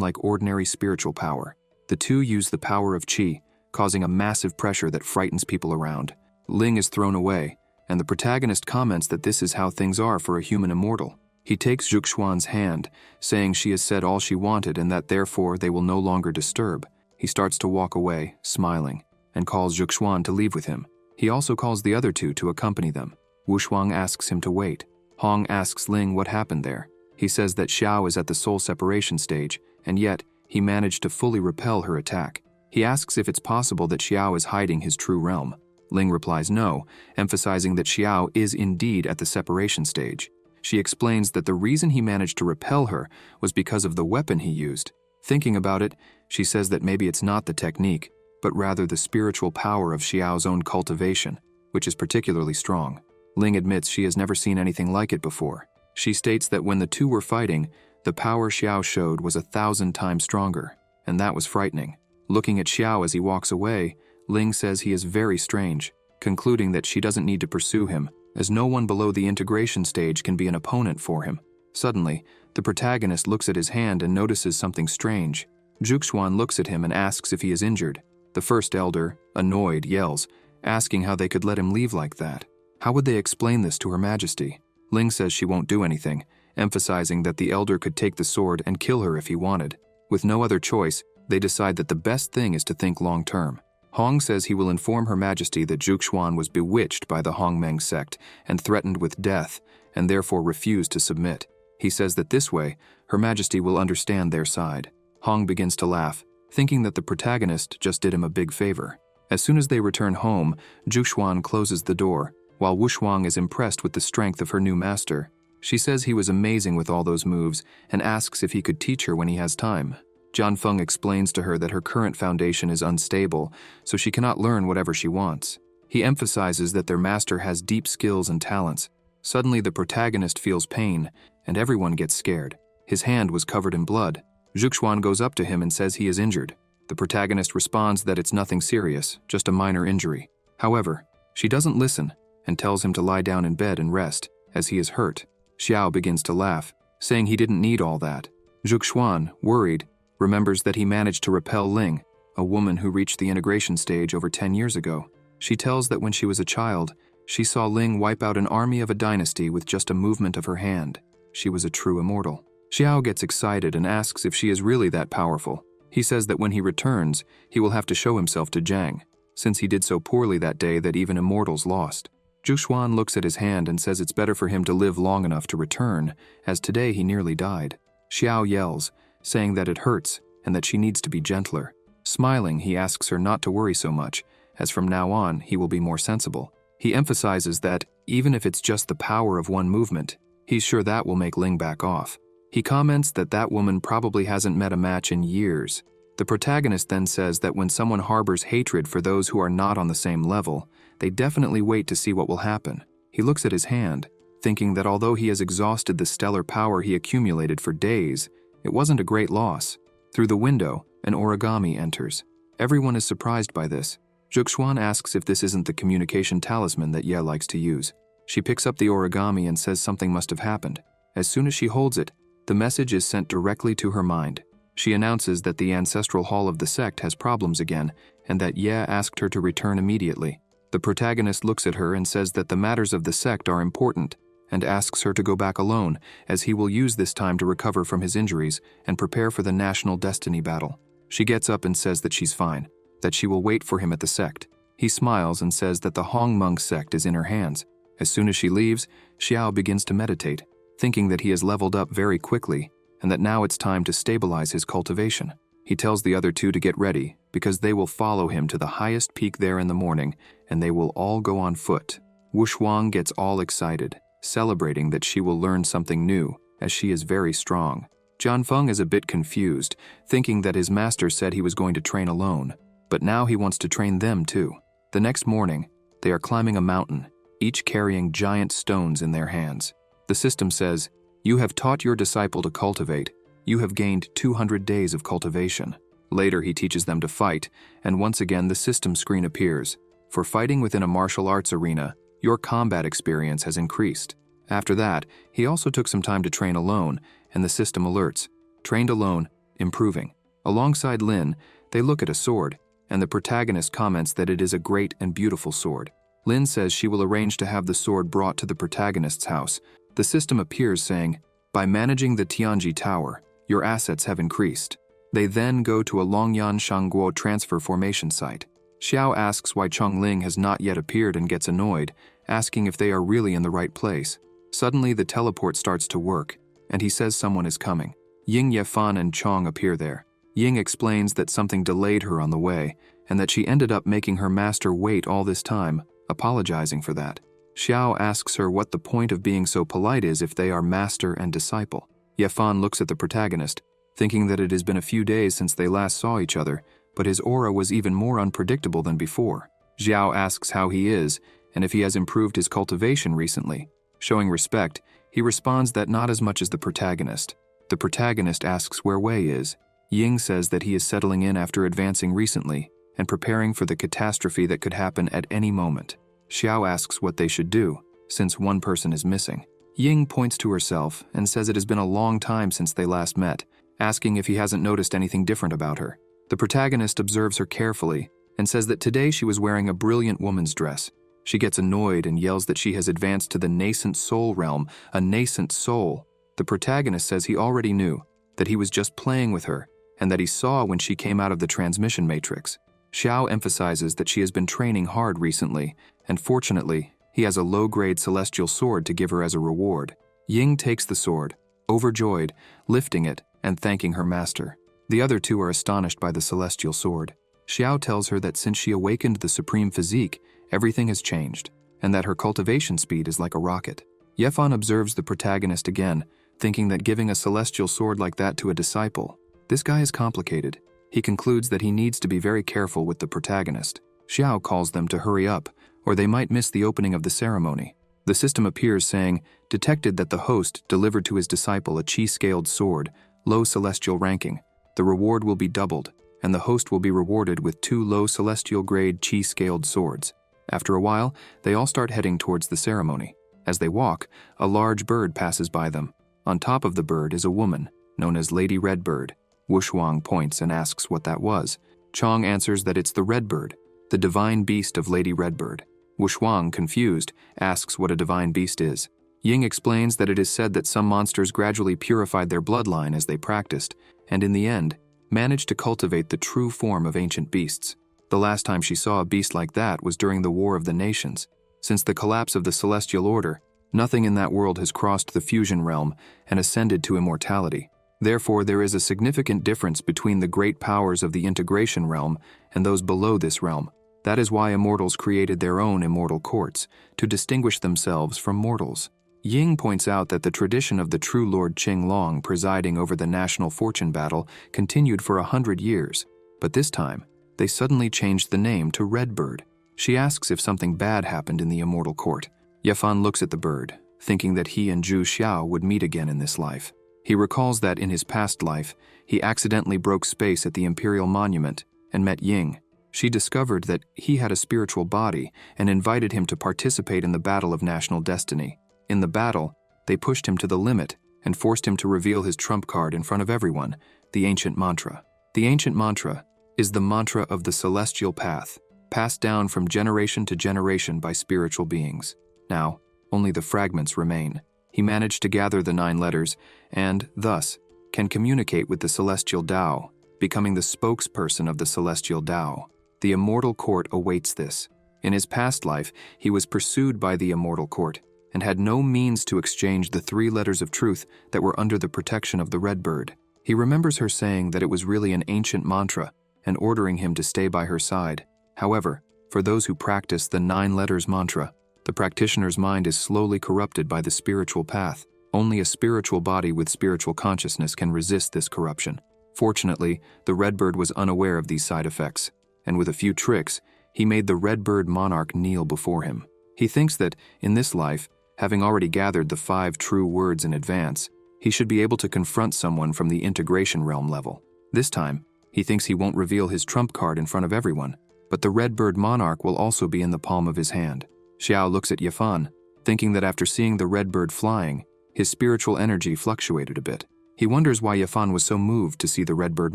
like ordinary spiritual power. The two use the power of qi, causing a massive pressure that frightens people around. Ling is thrown away, and the protagonist comments that this is how things are for a human immortal. He takes Zhuxuan's hand, saying she has said all she wanted and that therefore they will no longer disturb. He starts to walk away, smiling, and calls Zhuxuan to leave with him. He also calls the other two to accompany them. Wushuang asks him to wait. Hong asks Ling what happened there. He says that Xiao is at the soul separation stage, and yet he managed to fully repel her attack. He asks if it's possible that Xiao is hiding his true realm. Ling replies no, emphasizing that Xiao is indeed at the separation stage. She explains that the reason he managed to repel her was because of the weapon he used. Thinking about it, she says that maybe it's not the technique, but rather the spiritual power of Xiao's own cultivation, which is particularly strong. Ling admits she has never seen anything like it before. She states that when the two were fighting, the power Xiao showed was 1,000 times stronger, and that was frightening. Looking at Xiao as he walks away, Ling says he is very strange, concluding that she doesn't need to pursue him, as no one below the integration stage can be an opponent for him. Suddenly, the protagonist looks at his hand and notices something strange. Zhuxuan looks at him and asks if he is injured. The first elder, annoyed, yells, asking how they could let him leave like that. How would they explain this to Her Majesty? Ling says she won't do anything, emphasizing that the elder could take the sword and kill her if he wanted. With no other choice, they decide that the best thing is to think long-term. Hong says he will inform Her Majesty that Zhuxuan was bewitched by the Hongmeng sect and threatened with death, and therefore refused to submit. He says that this way, Her Majesty will understand their side. Hong begins to laugh, thinking that the protagonist just did him a big favor. As soon as they return home, Zhuxuan closes the door, while Wushuang is impressed with the strength of her new master. She says he was amazing with all those moves and asks if he could teach her when he has time. Jianfeng explains to her that her current foundation is unstable, so she cannot learn whatever she wants. He emphasizes that their master has deep skills and talents. Suddenly the protagonist feels pain, and everyone gets scared. His hand was covered in blood. Zhuxuan goes up to him and says he is injured. The protagonist responds that it's nothing serious, just a minor injury. However, she doesn't listen and tells him to lie down in bed and rest, as he is hurt. Xiao begins to laugh, saying he didn't need all that. Zhuxuan, worried, remembers that he managed to repel Ling, a woman who reached the integration stage over 10 years ago. She tells that when she was a child, she saw Ling wipe out an army of a dynasty with just a movement of her hand. She was a true immortal. Xiao gets excited and asks if she is really that powerful. He says that when he returns, he will have to show himself to Zhang, since he did so poorly that day that even immortals lost. Zhuxuan looks at his hand and says it's better for him to live long enough to return, as today he nearly died. Xiao yells, saying that it hurts and that she needs to be gentler. Smiling, he asks her not to worry so much, as from now on he will be more sensible. He emphasizes that, even if it's just the power of one movement, he's sure that will make Ling back off. He comments that that woman probably hasn't met a match in years. The protagonist then says that when someone harbors hatred for those who are not on the same level, they definitely wait to see what will happen. He looks at his hand, thinking that although he has exhausted the stellar power he accumulated for days, it wasn't a great loss. Through the window, an origami enters. Everyone is surprised by this. Zhuxuan asks if this isn't the communication talisman that Ye likes to use. She picks up the origami and says something must have happened. As soon as she holds it, the message is sent directly to her mind. She announces that the ancestral hall of the sect has problems again, and that Ye asked her to return immediately. The protagonist looks at her and says that the matters of the sect are important, and asks her to go back alone, as he will use this time to recover from his injuries and prepare for the national destiny battle. She gets up and says that she's fine, that she will wait for him at the sect. He smiles and says that the Hongmeng sect is in her hands. As soon as she leaves, Xiao begins to meditate, thinking that he has leveled up very quickly, and that now it's time to stabilize his cultivation. He tells the other two to get ready, because they will follow him to the highest peak there in the morning, and they will all go on foot. Wushuang gets all excited, celebrating that she will learn something new, as she is very strong. Jianfeng is a bit confused, thinking that his master said he was going to train alone, but now he wants to train them too. The next morning, they are climbing a mountain, each carrying giant stones in their hands. The system says, "You have taught your disciple to cultivate. You have gained 200 days of cultivation." Later he teaches them to fight, and once again the system screen appears. For fighting within a martial arts arena, your combat experience has increased. After that, he also took some time to train alone, and the system alerts. Trained alone, improving. Alongside Lin, they look at a sword, and the protagonist comments that it is a great and beautiful sword. Lin says she will arrange to have the sword brought to the protagonist's house. The system appears saying, "By managing the Tianji Tower, your assets have increased." They then go to a Longyan Shangguo transfer formation site. Xiao asks why Chongling has not yet appeared and gets annoyed, asking if they are really in the right place. Suddenly, the teleport starts to work, and he says someone is coming. Ying, Yefan, and Chong appear there. Ying explains that something delayed her on the way, and that she ended up making her master wait all this time, apologizing for that. Xiao asks her what the point of being so polite is if they are master and disciple. Yefan looks at the protagonist, thinking that it has been a few days since they last saw each other, but his aura was even more unpredictable than before. Xiao asks how he is, and if he has improved his cultivation recently. Showing respect, he responds that not as much as the protagonist. The protagonist asks where Wei is. Ying says that he is settling in after advancing recently, and preparing for the catastrophe that could happen at any moment. Xiao asks what they should do, since one person is missing. Ying points to herself and says it has been a long time since they last met, asking if he hasn't noticed anything different about her. The protagonist observes her carefully and says that today she was wearing a brilliant woman's dress. She gets annoyed and yells that she has advanced to the nascent soul realm, a nascent soul. The protagonist says he already knew, that he was just playing with her, and that he saw when she came out of the transmission matrix. Xiao emphasizes that she has been training hard recently, and fortunately, he has a low-grade celestial sword to give her as a reward. Ying takes the sword, overjoyed, lifting it and thanking her master. The other two are astonished by the celestial sword. Xiao tells her that since she awakened the supreme physique, everything has changed, and that her cultivation speed is like a rocket. Yefan observes the protagonist again, thinking that giving a celestial sword like that to a disciple, this guy is complicated. He concludes that he needs to be very careful with the protagonist. Xiao calls them to hurry up, or they might miss the opening of the ceremony. The system appears saying, detected that the host delivered to his disciple a chi-scaled sword, low celestial ranking. The reward will be doubled, and the host will be rewarded with 2 low celestial grade chi-scaled swords. After a while, they all start heading towards the ceremony. As they walk, a large bird passes by them. On top of the bird is a woman, known as Lady Redbird. Wushuang points and asks what that was. Chong answers that it's the Redbird, the divine beast of Lady Redbird. Wushuang, confused, asks what a divine beast is. Ying explains that it is said that some monsters gradually purified their bloodline as they practiced, and in the end, managed to cultivate the true form of ancient beasts. The last time she saw a beast like that was during the War of the Nations. Since the collapse of the Celestial Order, nothing in that world has crossed the fusion realm and ascended to immortality. Therefore, there is a significant difference between the great powers of the integration realm and those below this realm. That is why immortals created their own immortal courts, to distinguish themselves from mortals. Ying points out that the tradition of the true Lord Qinglong presiding over the national fortune battle continued for 100 years, but this time, they suddenly changed the name to Redbird. She asks if something bad happened in the immortal court. Yefan looks at the bird, thinking that he and Zhu Xiao would meet again in this life. He recalls that in his past life, he accidentally broke space at the Imperial Monument and met Ying. She discovered that he had a spiritual body and invited him to participate in the battle of national destiny. In the battle, they pushed him to the limit and forced him to reveal his trump card in front of everyone, the ancient mantra. The ancient mantra is the mantra of the celestial path, passed down from generation to generation by spiritual beings. Now, only the fragments remain. He managed to gather the 9 letters and, thus, can communicate with the celestial Tao, becoming the spokesperson of the celestial Tao. The immortal court awaits this. In his past life, he was pursued by the immortal court and had no means to exchange the 3 letters of truth that were under the protection of the Redbird. He remembers her saying that it was really an ancient mantra and ordering him to stay by her side. However, for those who practice the 9 letters mantra, the practitioner's mind is slowly corrupted by the spiritual path. Only a spiritual body with spiritual consciousness can resist this corruption. Fortunately, the Redbird was unaware of these side effects, and with a few tricks, he made the Redbird monarch kneel before him. He thinks that, in this life, having already gathered the 5 true words in advance, he should be able to confront someone from the integration realm level. This time, he thinks he won't reveal his trump card in front of everyone, but the Redbird monarch will also be in the palm of his hand. Xiao looks at Yefan, thinking that after seeing the Redbird flying, his spiritual energy fluctuated a bit. He wonders why Yefan was so moved to see the Redbird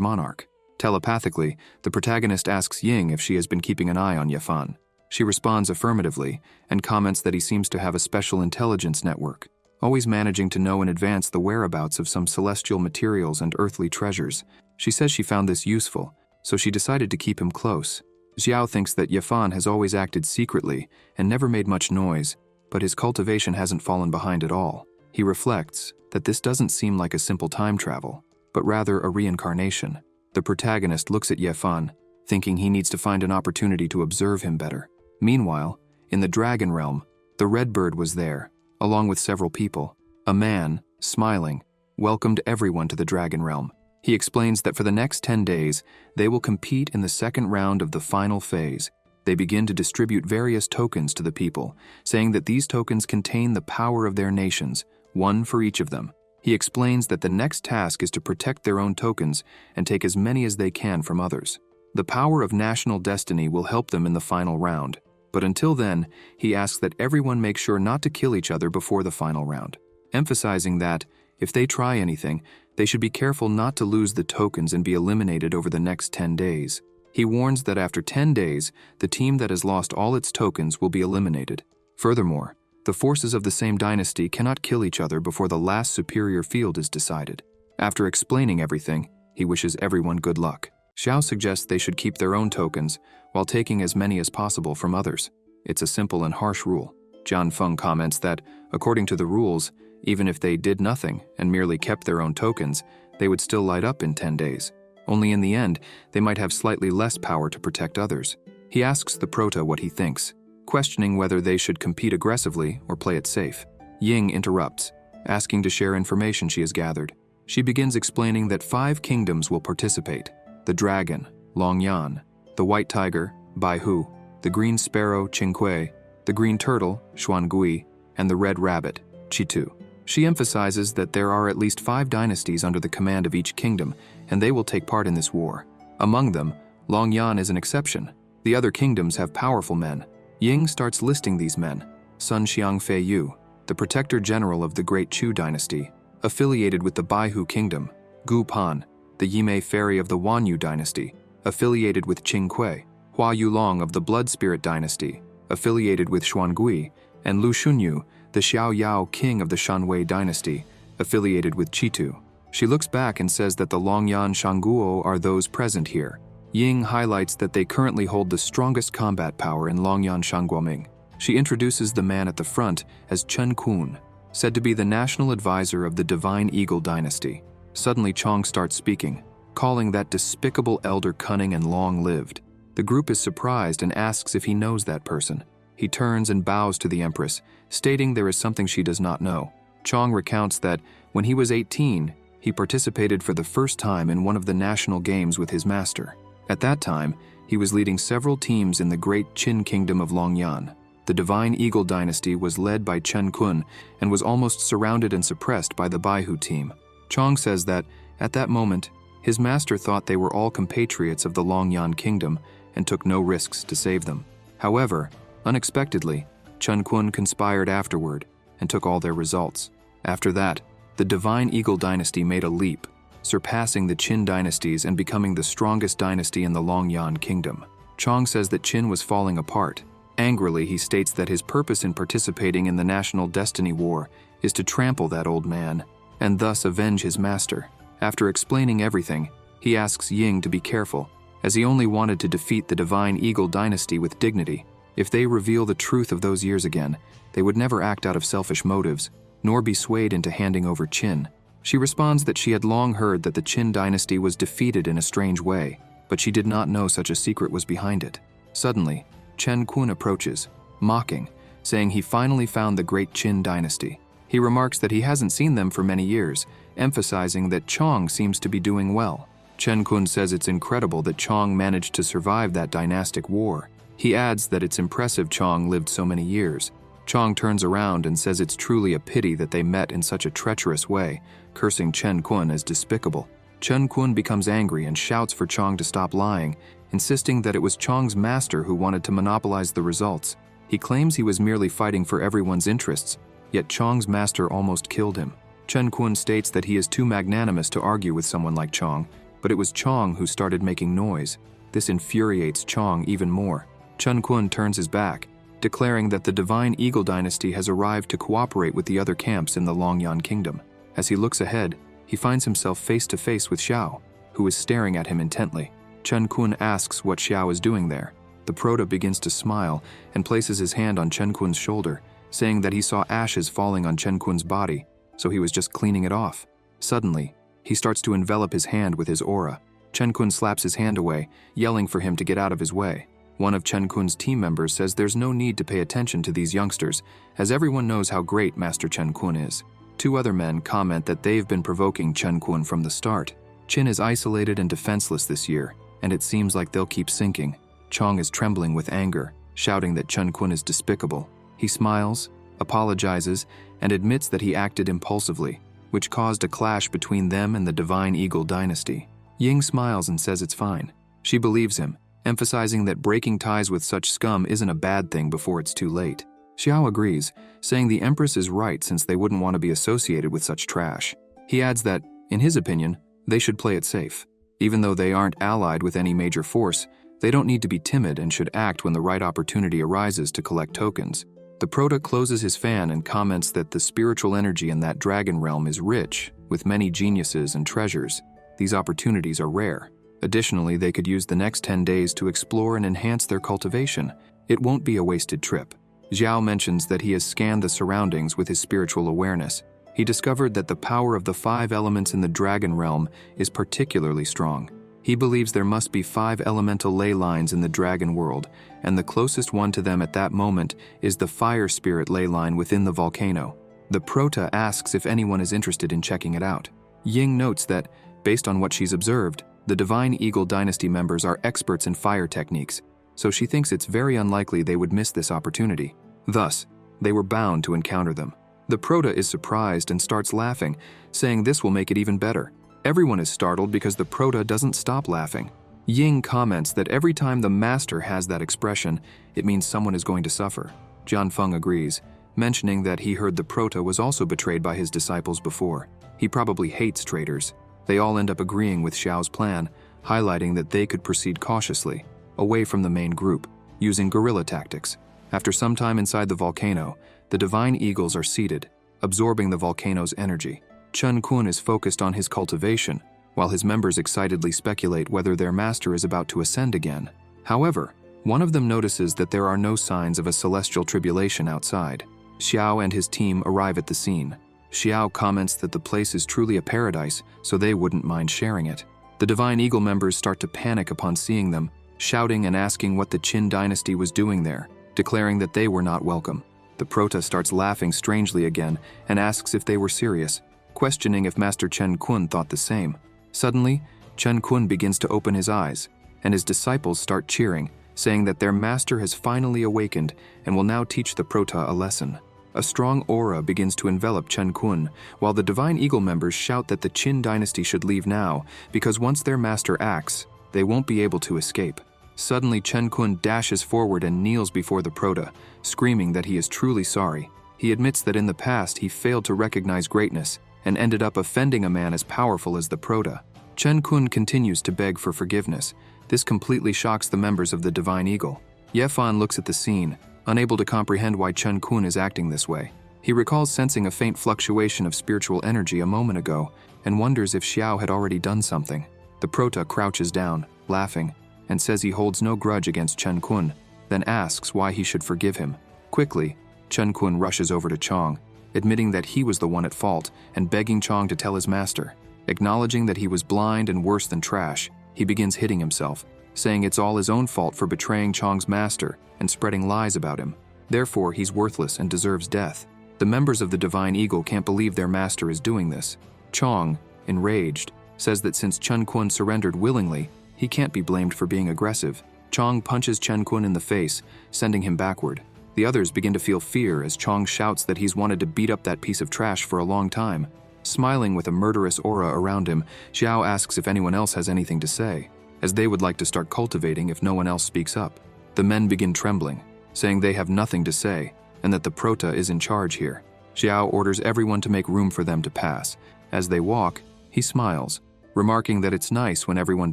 monarch. Telepathically, the protagonist asks Ying if she has been keeping an eye on Yefan. She responds affirmatively and comments that he seems to have a special intelligence network, always managing to know in advance the whereabouts of some celestial materials and earthly treasures. She says she found this useful, so she decided to keep him close. Xiao thinks that Yafan has always acted secretly and never made much noise, but his cultivation hasn't fallen behind at all. He reflects that this doesn't seem like a simple time travel, but rather a reincarnation. The protagonist looks at Yafan, thinking he needs to find an opportunity to observe him better. Meanwhile, in the Dragon Realm, the Red Bird was there, along with several people. A man, smiling, welcomed everyone to the Dragon Realm. He explains that for the next 10 days, they will compete in the second round of the final phase. They begin to distribute various tokens to the people, saying that these tokens contain the power of their nations, one for each of them. He explains that the next task is to protect their own tokens and take as many as they can from others. The power of national destiny will help them in the final round, but until then, he asks that everyone make sure not to kill each other before the final round, emphasizing that, if they try anything, they should be careful not to lose the tokens and be eliminated over the next 10 days. He warns that after 10 days, the team that has lost all its tokens will be eliminated. Furthermore, the forces of the same dynasty cannot kill each other before the last superior field is decided. After explaining everything, he wishes everyone good luck. Xiao suggests they should keep their own tokens, while taking as many as possible from others. It's a simple and harsh rule. Jian Feng comments that, according to the rules, even if they did nothing and merely kept their own tokens, they would still light up in 10 days. Only in the end, they might have slightly less power to protect others. He asks the Prota what he thinks, questioning whether they should compete aggressively or play it safe. Ying interrupts, asking to share information she has gathered. She begins explaining that 5 kingdoms will participate: the dragon, Longyan, the white tiger, Baihu, the green sparrow, Qingque, the green turtle, Xuangui, and the red rabbit, Chitu. She emphasizes that there are at least 5 dynasties under the command of each kingdom, and they will take part in this war. Among them, Longyan is an exception. The other kingdoms have powerful men. Ying starts listing these men: Sun Xiang Fei Yu, the protector general of the Great Chu dynasty, affiliated with the Baihu kingdom; Gu Pan, the Yimei fairy of the Wanyu dynasty, affiliated with Qingque; Hua Yulong of the Blood Spirit dynasty, affiliated with Xuangui; and Lu Shunyu, the Xiao Yao king of the Shanwei dynasty, affiliated with Chitu. She looks back and says that the Longyan Shangguo are those present here. Ying highlights that they currently hold the strongest combat power in Longyan Shangguoming. She introduces the man at the front as Chen Kun, said to be the national advisor of the Divine Eagle dynasty. Suddenly Chong starts speaking, calling that despicable elder cunning and long-lived. The group is surprised and asks if he knows that person. He turns and bows to the Empress, stating there is something she does not know. Chong recounts that when he was 18, he participated for the first time in one of the national games with his master. At that time, he was leading several teams in the great Qin kingdom of Longyan. The Divine Eagle dynasty was led by Chen Kun and was almost surrounded and suppressed by the Baihu team. Chong says that, at that moment, his master thought they were all compatriots of the Longyan kingdom and took no risks to save them. However, unexpectedly, Chen Kun conspired afterward and took all their results. After that, the Divine Eagle dynasty made a leap, surpassing the Qin dynasties and becoming the strongest dynasty in the Longyan kingdom. Chong says that Qin was falling apart. Angrily, he states that his purpose in participating in the National Destiny War is to trample that old man, and thus avenge his master. After explaining everything, he asks Ying to be careful, as he only wanted to defeat the Divine Eagle dynasty with dignity. If they reveal the truth of those years again, they would never act out of selfish motives, nor be swayed into handing over Qin. She responds that she had long heard that the Qin dynasty was defeated in a strange way, but she did not know such a secret was behind it. Suddenly, Chen Kun approaches, mocking, saying he finally found the great Qin dynasty. He remarks that he hasn't seen them for many years, emphasizing that Chong seems to be doing well. Chen Kun says it's incredible that Chong managed to survive that dynastic war. He adds that it's impressive Chong lived so many years. Chong turns around and says it's truly a pity that they met in such a treacherous way, cursing Chen Kun as despicable. Chen Kun becomes angry and shouts for Chong to stop lying, insisting that it was Chong's master who wanted to monopolize the results. He claims he was merely fighting for everyone's interests, yet Chong's master almost killed him. Chen Kun states that he is too magnanimous to argue with someone like Chong, but it was Chong who started making noise. This infuriates Chong even more. Chen Kun turns his back, declaring that the Divine Eagle dynasty has arrived to cooperate with the other camps in the Longyan Kingdom. As he looks ahead, he finds himself face to face with Xiao, who is staring at him intently. Chen Kun asks what Xiao is doing there. The Prota begins to smile and places his hand on Chen Kun's shoulder, saying that he saw ashes falling on Chen Kun's body, so he was just cleaning it off. Suddenly, he starts to envelop his hand with his aura. Chen Kun slaps his hand away, yelling for him to get out of his way. One of Chen Kun's team members says there's no need to pay attention to these youngsters, as everyone knows how great Master Chen Kun is. Two other men comment that they've been provoking Chen Kun from the start. Qin is isolated and defenseless this year, and it seems like they'll keep sinking. Chong is trembling with anger, shouting that Chen Kun is despicable. He smiles, apologizes, and admits that he acted impulsively, which caused a clash between them and the Divine Eagle dynasty. Ying smiles and says it's fine. She believes him, emphasizing that breaking ties with such scum isn't a bad thing before it's too late. Xiao agrees, saying the Empress is right since they wouldn't want to be associated with such trash. He adds that, in his opinion, they should play it safe. Even though they aren't allied with any major force, they don't need to be timid and should act when the right opportunity arises to collect tokens. The Prota closes his fan and comments that the spiritual energy in that dragon realm is rich, with many geniuses and treasures. These opportunities are rare. Additionally, they could use the next 10 days to explore and enhance their cultivation. It won't be a wasted trip. Zhao mentions that he has scanned the surroundings with his spiritual awareness. He discovered that the power of the 5 elements in the dragon realm is particularly strong. He believes there must be 5 elemental ley lines in the dragon world, and the closest one to them at that moment is the fire spirit ley line within the volcano. The Prota asks if anyone is interested in checking it out. Ying notes that, based on what she's observed, the Divine Eagle dynasty members are experts in fire techniques, so she thinks it's very unlikely they would miss this opportunity. Thus, they were bound to encounter them. The Prota is surprised and starts laughing, saying this will make it even better. Everyone is startled because the Prota doesn't stop laughing. Ying comments that every time the master has that expression, it means someone is going to suffer. Jianfeng agrees, mentioning that he heard the Prota was also betrayed by his disciples before. He probably hates traitors. They all end up agreeing with Xiao's plan, highlighting that they could proceed cautiously, away from the main group, using guerrilla tactics. After some time inside the volcano, the Divine Eagles are seated, absorbing the volcano's energy. Chen Kun is focused on his cultivation, while his members excitedly speculate whether their master is about to ascend again. However, one of them notices that there are no signs of a celestial tribulation outside. Xiao and his team arrive at the scene. Xiao comments that the place is truly a paradise, so they wouldn't mind sharing it. The Divine Eagle members start to panic upon seeing them, shouting and asking what the Qin dynasty was doing there, declaring that they were not welcome. The Prota starts laughing strangely again and asks if they were serious, questioning if Master Chen Kun thought the same. Suddenly, Chen Kun begins to open his eyes, and his disciples start cheering, saying that their master has finally awakened and will now teach the Prota a lesson. A strong aura begins to envelop Chen Kun, while the Divine Eagle members shout that the Qin dynasty should leave now, because once their master acts, they won't be able to escape. Suddenly, Chen Kun dashes forward and kneels before the Prota, screaming that he is truly sorry. He admits that in the past he failed to recognize greatness and ended up offending a man as powerful as the Prota. Chen Kun continues to beg for forgiveness. This completely shocks the members of the Divine Eagle. Yefan looks at the scene, unable to comprehend why Chen Kun is acting this way. He recalls sensing a faint fluctuation of spiritual energy a moment ago and wonders if Xiao had already done something. The Prota crouches down, laughing, and says he holds no grudge against Chen Kun, then asks why he should forgive him. Quickly, Chen Kun rushes over to Chong, admitting that he was the one at fault and begging Chong to tell his master. Acknowledging that he was blind and worse than trash, he begins hitting himself, saying it's all his own fault for betraying Chong's master and spreading lies about him. Therefore, he's worthless and deserves death. The members of the Divine Eagle can't believe their master is doing this. Chong, enraged, says that since Chen Kun surrendered willingly, he can't be blamed for being aggressive. Chong punches Chen Kun in the face, sending him backward. The others begin to feel fear as Chong shouts that he's wanted to beat up that piece of trash for a long time. Smiling with a murderous aura around him, Xiao asks if anyone else has anything to say, as they would like to start cultivating if no one else speaks up. The men begin trembling, saying they have nothing to say, and that the Prota is in charge here. Xiao orders everyone to make room for them to pass. As they walk, he smiles, remarking that it's nice when everyone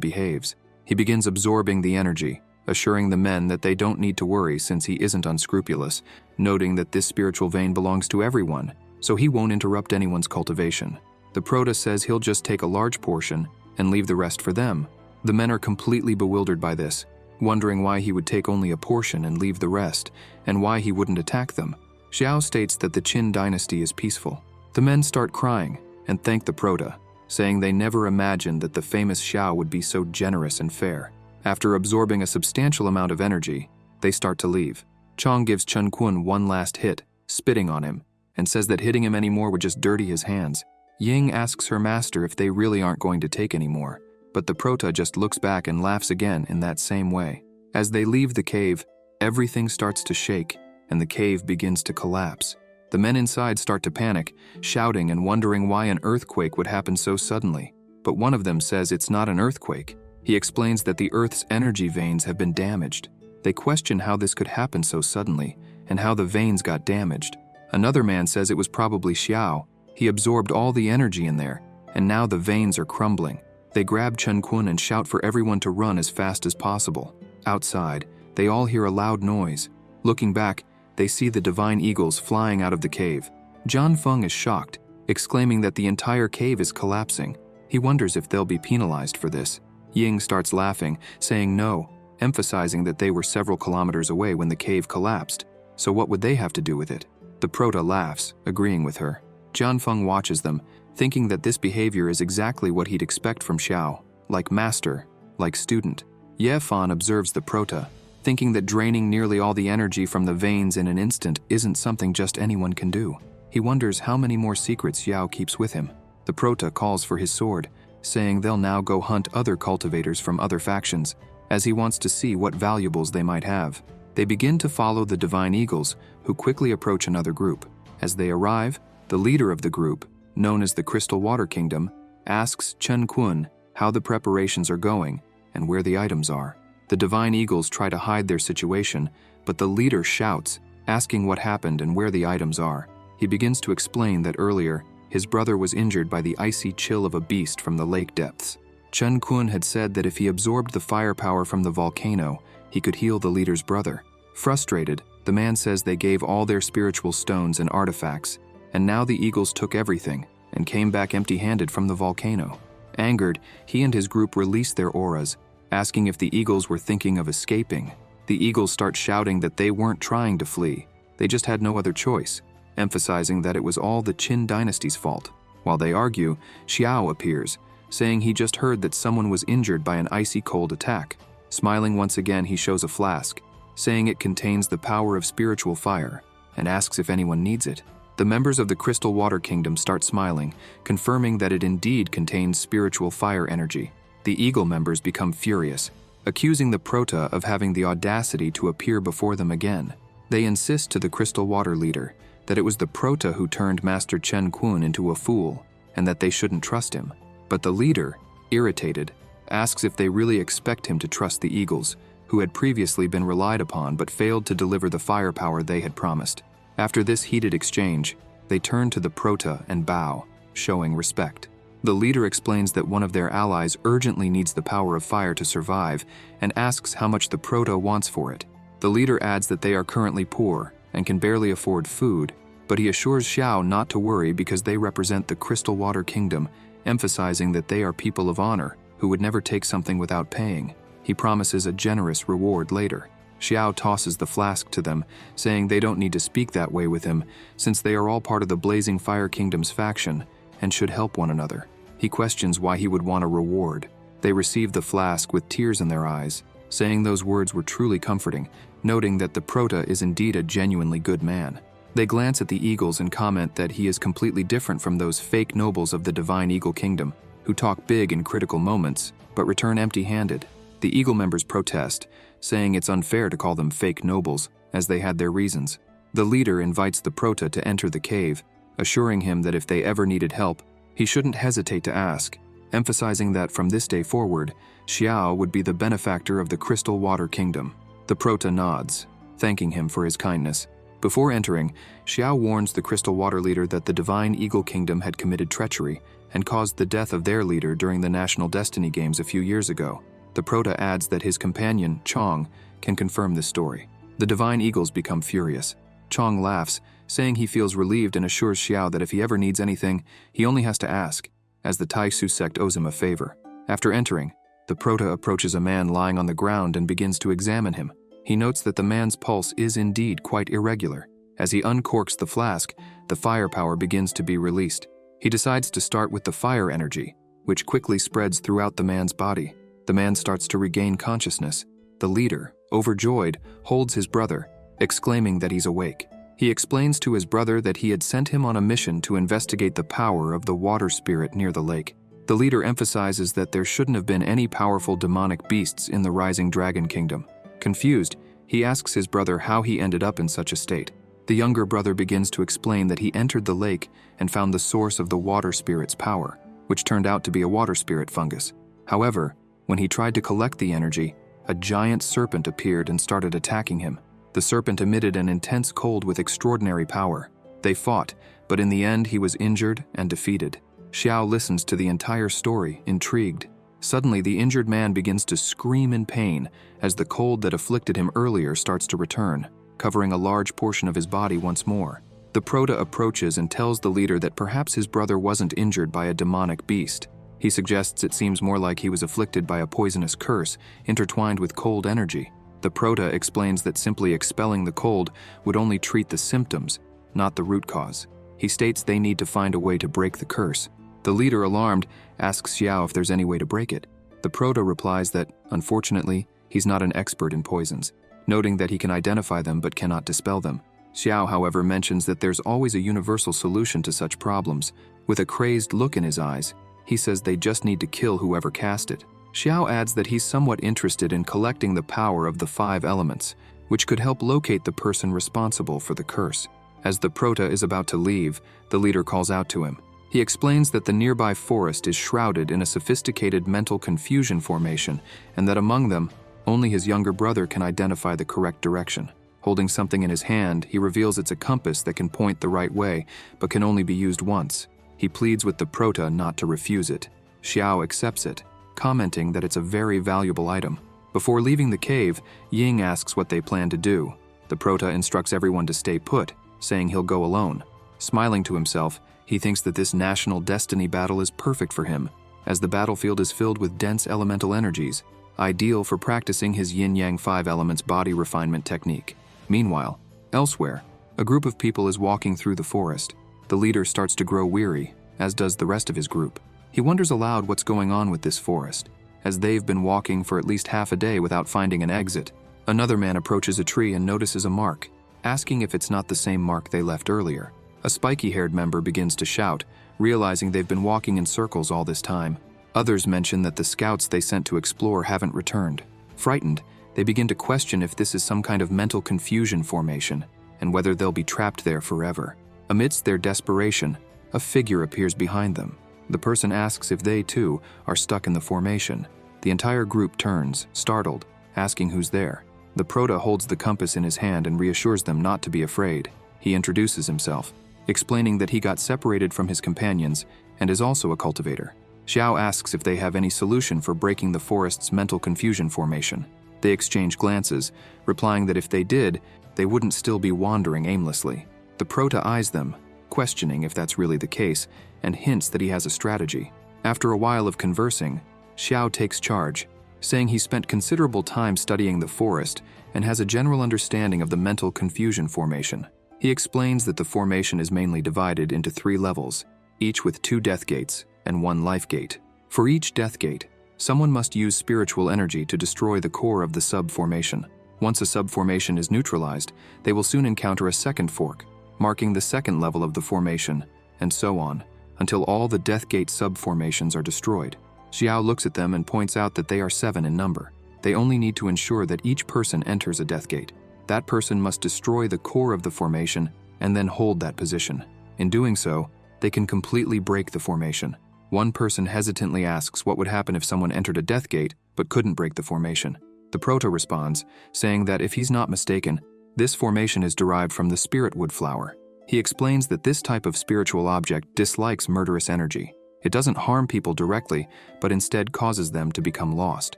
behaves. He begins absorbing the energy, assuring the men that they don't need to worry since he isn't unscrupulous, noting that this spiritual vein belongs to everyone, so he won't interrupt anyone's cultivation. The Prota says he'll just take a large portion and leave the rest for them. The men are completely bewildered by this, wondering why he would take only a portion and leave the rest, and why he wouldn't attack them. Xiao states that the Qin dynasty is peaceful. The men start crying and thank the Prota, saying they never imagined that the famous Xiao would be so generous and fair. After absorbing a substantial amount of energy, they start to leave. Chong gives Chen Kun one last hit, spitting on him, and says that hitting him anymore would just dirty his hands. Ying asks her master if they really aren't going to take any more, but the Prota just looks back and laughs again in that same way. As they leave the cave, everything starts to shake, and the cave begins to collapse. The men inside start to panic, shouting and wondering why an earthquake would happen so suddenly. But one of them says it's not an earthquake. He explains that the Earth's energy veins have been damaged. They question how this could happen so suddenly, and how the veins got damaged. Another man says it was probably Xiao. He absorbed all the energy in there, and now the veins are crumbling. They grab Chen Kun and shout for everyone to run as fast as possible. Outside, they all hear a loud noise. Looking back, they see the divine eagles flying out of the cave. John Feng is shocked, exclaiming that the entire cave is collapsing. He wonders if they'll be penalized for this. Ying starts laughing, saying no, emphasizing that they were several kilometers away when the cave collapsed, so what would they have to do with it? The Prota laughs, agreeing with her. John Feng watches them, thinking that this behavior is exactly what he'd expect from Xiao, like master, like student. Ye Fan observes the Prota, thinking that draining nearly all the energy from the veins in an instant isn't something just anyone can do. He wonders how many more secrets Xiao keeps with him. The Prota calls for his sword, saying they'll now go hunt other cultivators from other factions, as he wants to see what valuables they might have. They begin to follow the divine eagles, who quickly approach another group. As they arrive, the leader of the group, known as the Crystal Water Kingdom, asks Chen Kun how the preparations are going and where the items are. The divine eagles try to hide their situation, but the leader shouts, asking what happened and where the items are. He begins to explain that earlier, his brother was injured by the icy chill of a beast from the lake depths. Chen Kun had said that if he absorbed the firepower from the volcano, he could heal the leader's brother. Frustrated, the man says they gave all their spiritual stones and artifacts, and now the eagles took everything and came back empty-handed from the volcano. Angered, he and his group released their auras, asking if the eagles were thinking of escaping. The eagles start shouting that they weren't trying to flee, they just had no other choice, emphasizing that it was all the Qin dynasty's fault. While they argue, Xiao appears, saying he just heard that someone was injured by an icy cold attack. Smiling once again, he shows a flask, saying it contains the power of spiritual fire, and asks if anyone needs it. The members of the Crystal Water Kingdom start smiling, confirming that it indeed contains spiritual fire energy. The Eagle members become furious, accusing the Prota of having the audacity to appear before them again. They insist to the Crystal Water leader that it was the Prota who turned Master Chen Kun into a fool, and that they shouldn't trust him. But the leader, irritated, asks if they really expect him to trust the Eagles, who had previously been relied upon but failed to deliver the firepower they had promised. After this heated exchange, they turn to the Prota and bow, showing respect. The leader explains that one of their allies urgently needs the power of fire to survive and asks how much the Prota wants for it. The leader adds that they are currently poor and can barely afford food, but he assures Xiao not to worry because they represent the Crystal Water Kingdom, emphasizing that they are people of honor who would never take something without paying. He promises a generous reward later. Xiao tosses the flask to them, saying they don't need to speak that way with him since they are all part of the Blazing Fire Kingdom's faction and should help one another. He questions why he would want a reward. They receive the flask with tears in their eyes, saying those words were truly comforting, noting that the Prota is indeed a genuinely good man. They glance at the eagles and comment that he is completely different from those fake nobles of the Divine Eagle Kingdom, who talk big in critical moments, but return empty-handed. The eagle members protest, saying it's unfair to call them fake nobles, as they had their reasons. The leader invites the Prota to enter the cave, assuring him that if they ever needed help, he shouldn't hesitate to ask, emphasizing that from this day forward, Xiao would be the benefactor of the Crystal Water Kingdom. The Prota nods, thanking him for his kindness. Before entering, Xiao warns the Crystal Water leader that the Divine Eagle Kingdom had committed treachery and caused the death of their leader during the National Destiny Games a few years ago. The Prota adds that his companion, Chong, can confirm this story. The Divine Eagles become furious. Chong laughs, saying he feels relieved and assures Xiao that if he ever needs anything, he only has to ask, as the Taisu sect owes him a favor. After entering, the Prota approaches a man lying on the ground and begins to examine him. He notes that the man's pulse is indeed quite irregular. As he uncorks the flask, the firepower begins to be released. He decides to start with the fire energy, which quickly spreads throughout the man's body. The man starts to regain consciousness. The leader, overjoyed, holds his brother, exclaiming that he's awake. He explains to his brother that he had sent him on a mission to investigate the power of the water spirit near the lake. The leader emphasizes that there shouldn't have been any powerful demonic beasts in the rising dragon kingdom. Confused, he asks his brother how he ended up in such a state. The younger brother begins to explain that he entered the lake and found the source of the water spirit's power, which turned out to be a water spirit fungus. However, when he tried to collect the energy, a giant serpent appeared and started attacking him. The serpent emitted an intense cold with extraordinary power. They fought, but in the end he was injured and defeated. Xiao listens to the entire story, intrigued. Suddenly, the injured man begins to scream in pain as the cold that afflicted him earlier starts to return, covering a large portion of his body once more. The Prota approaches and tells the leader that perhaps his brother wasn't injured by a demonic beast. He suggests it seems more like he was afflicted by a poisonous curse intertwined with cold energy. The Prota explains that simply expelling the cold would only treat the symptoms, not the root cause. He states they need to find a way to break the curse. The leader, alarmed, asks Xiao if there's any way to break it. The Prota replies that, unfortunately, he's not an expert in poisons, noting that he can identify them but cannot dispel them. Xiao, however, mentions that there's always a universal solution to such problems. With a crazed look in his eyes, he says they just need to kill whoever cast it. Xiao adds that he's somewhat interested in collecting the power of the 5 elements, which could help locate the person responsible for the curse. As the Prota is about to leave, the leader calls out to him. He explains that the nearby forest is shrouded in a sophisticated mental confusion formation, and that among them, only his younger brother can identify the correct direction. Holding something in his hand, he reveals it's a compass that can point the right way, but can only be used once. He pleads with the Prota not to refuse it. Xiao accepts it, commenting that it's a very valuable item. Before leaving the cave, Ying asks what they plan to do. The Prota instructs everyone to stay put, saying he'll go alone. Smiling to himself, he thinks that this national destiny battle is perfect for him, as the battlefield is filled with dense elemental energies, ideal for practicing his yin-yang 5 elements body refinement technique. Meanwhile, elsewhere, a group of people is walking through the forest. The leader starts to grow weary, as does the rest of his group. He wonders aloud what's going on with this forest, as they've been walking for at least half a day without finding an exit. Another man approaches a tree and notices a mark, asking if it's not the same mark they left earlier. A spiky-haired member begins to shout, realizing they've been walking in circles all this time. Others mention that the scouts they sent to explore haven't returned. Frightened, they begin to question if this is some kind of mental confusion formation, and whether they'll be trapped there forever. Amidst their desperation, a figure appears behind them. The person asks if they, too, are stuck in the formation. The entire group turns, startled, asking who's there. The Prota holds the compass in his hand and reassures them not to be afraid. He introduces himself, explaining that he got separated from his companions and is also a cultivator. Xiao asks if they have any solution for breaking the forest's mental confusion formation. They exchange glances, replying that if they did, they wouldn't still be wandering aimlessly. The Prota eyes them, questioning if that's really the case, and hints that he has a strategy. After a while of conversing, Xiao takes charge, saying he spent considerable time studying the forest and has a general understanding of the mental confusion formation. He explains that the formation is mainly divided into 3 levels, each with 2 death gates and 1 life gate. For each death gate, someone must use spiritual energy to destroy the core of the sub-formation. Once a sub-formation is neutralized, they will soon encounter a second fork, marking the 2nd level of the formation, and so on, until all the death gate sub-formations are destroyed. Xiao looks at them and points out that they are 7 in number. They only need to ensure that each person enters a death gate. That person must destroy the core of the formation and then hold that position. In doing so, they can completely break the formation. One person hesitantly asks what would happen if someone entered a death gate but couldn't break the formation. The Prota responds, saying that if he's not mistaken, this formation is derived from the spirit wood flower. He explains that this type of spiritual object dislikes murderous energy. It doesn't harm people directly, but instead causes them to become lost.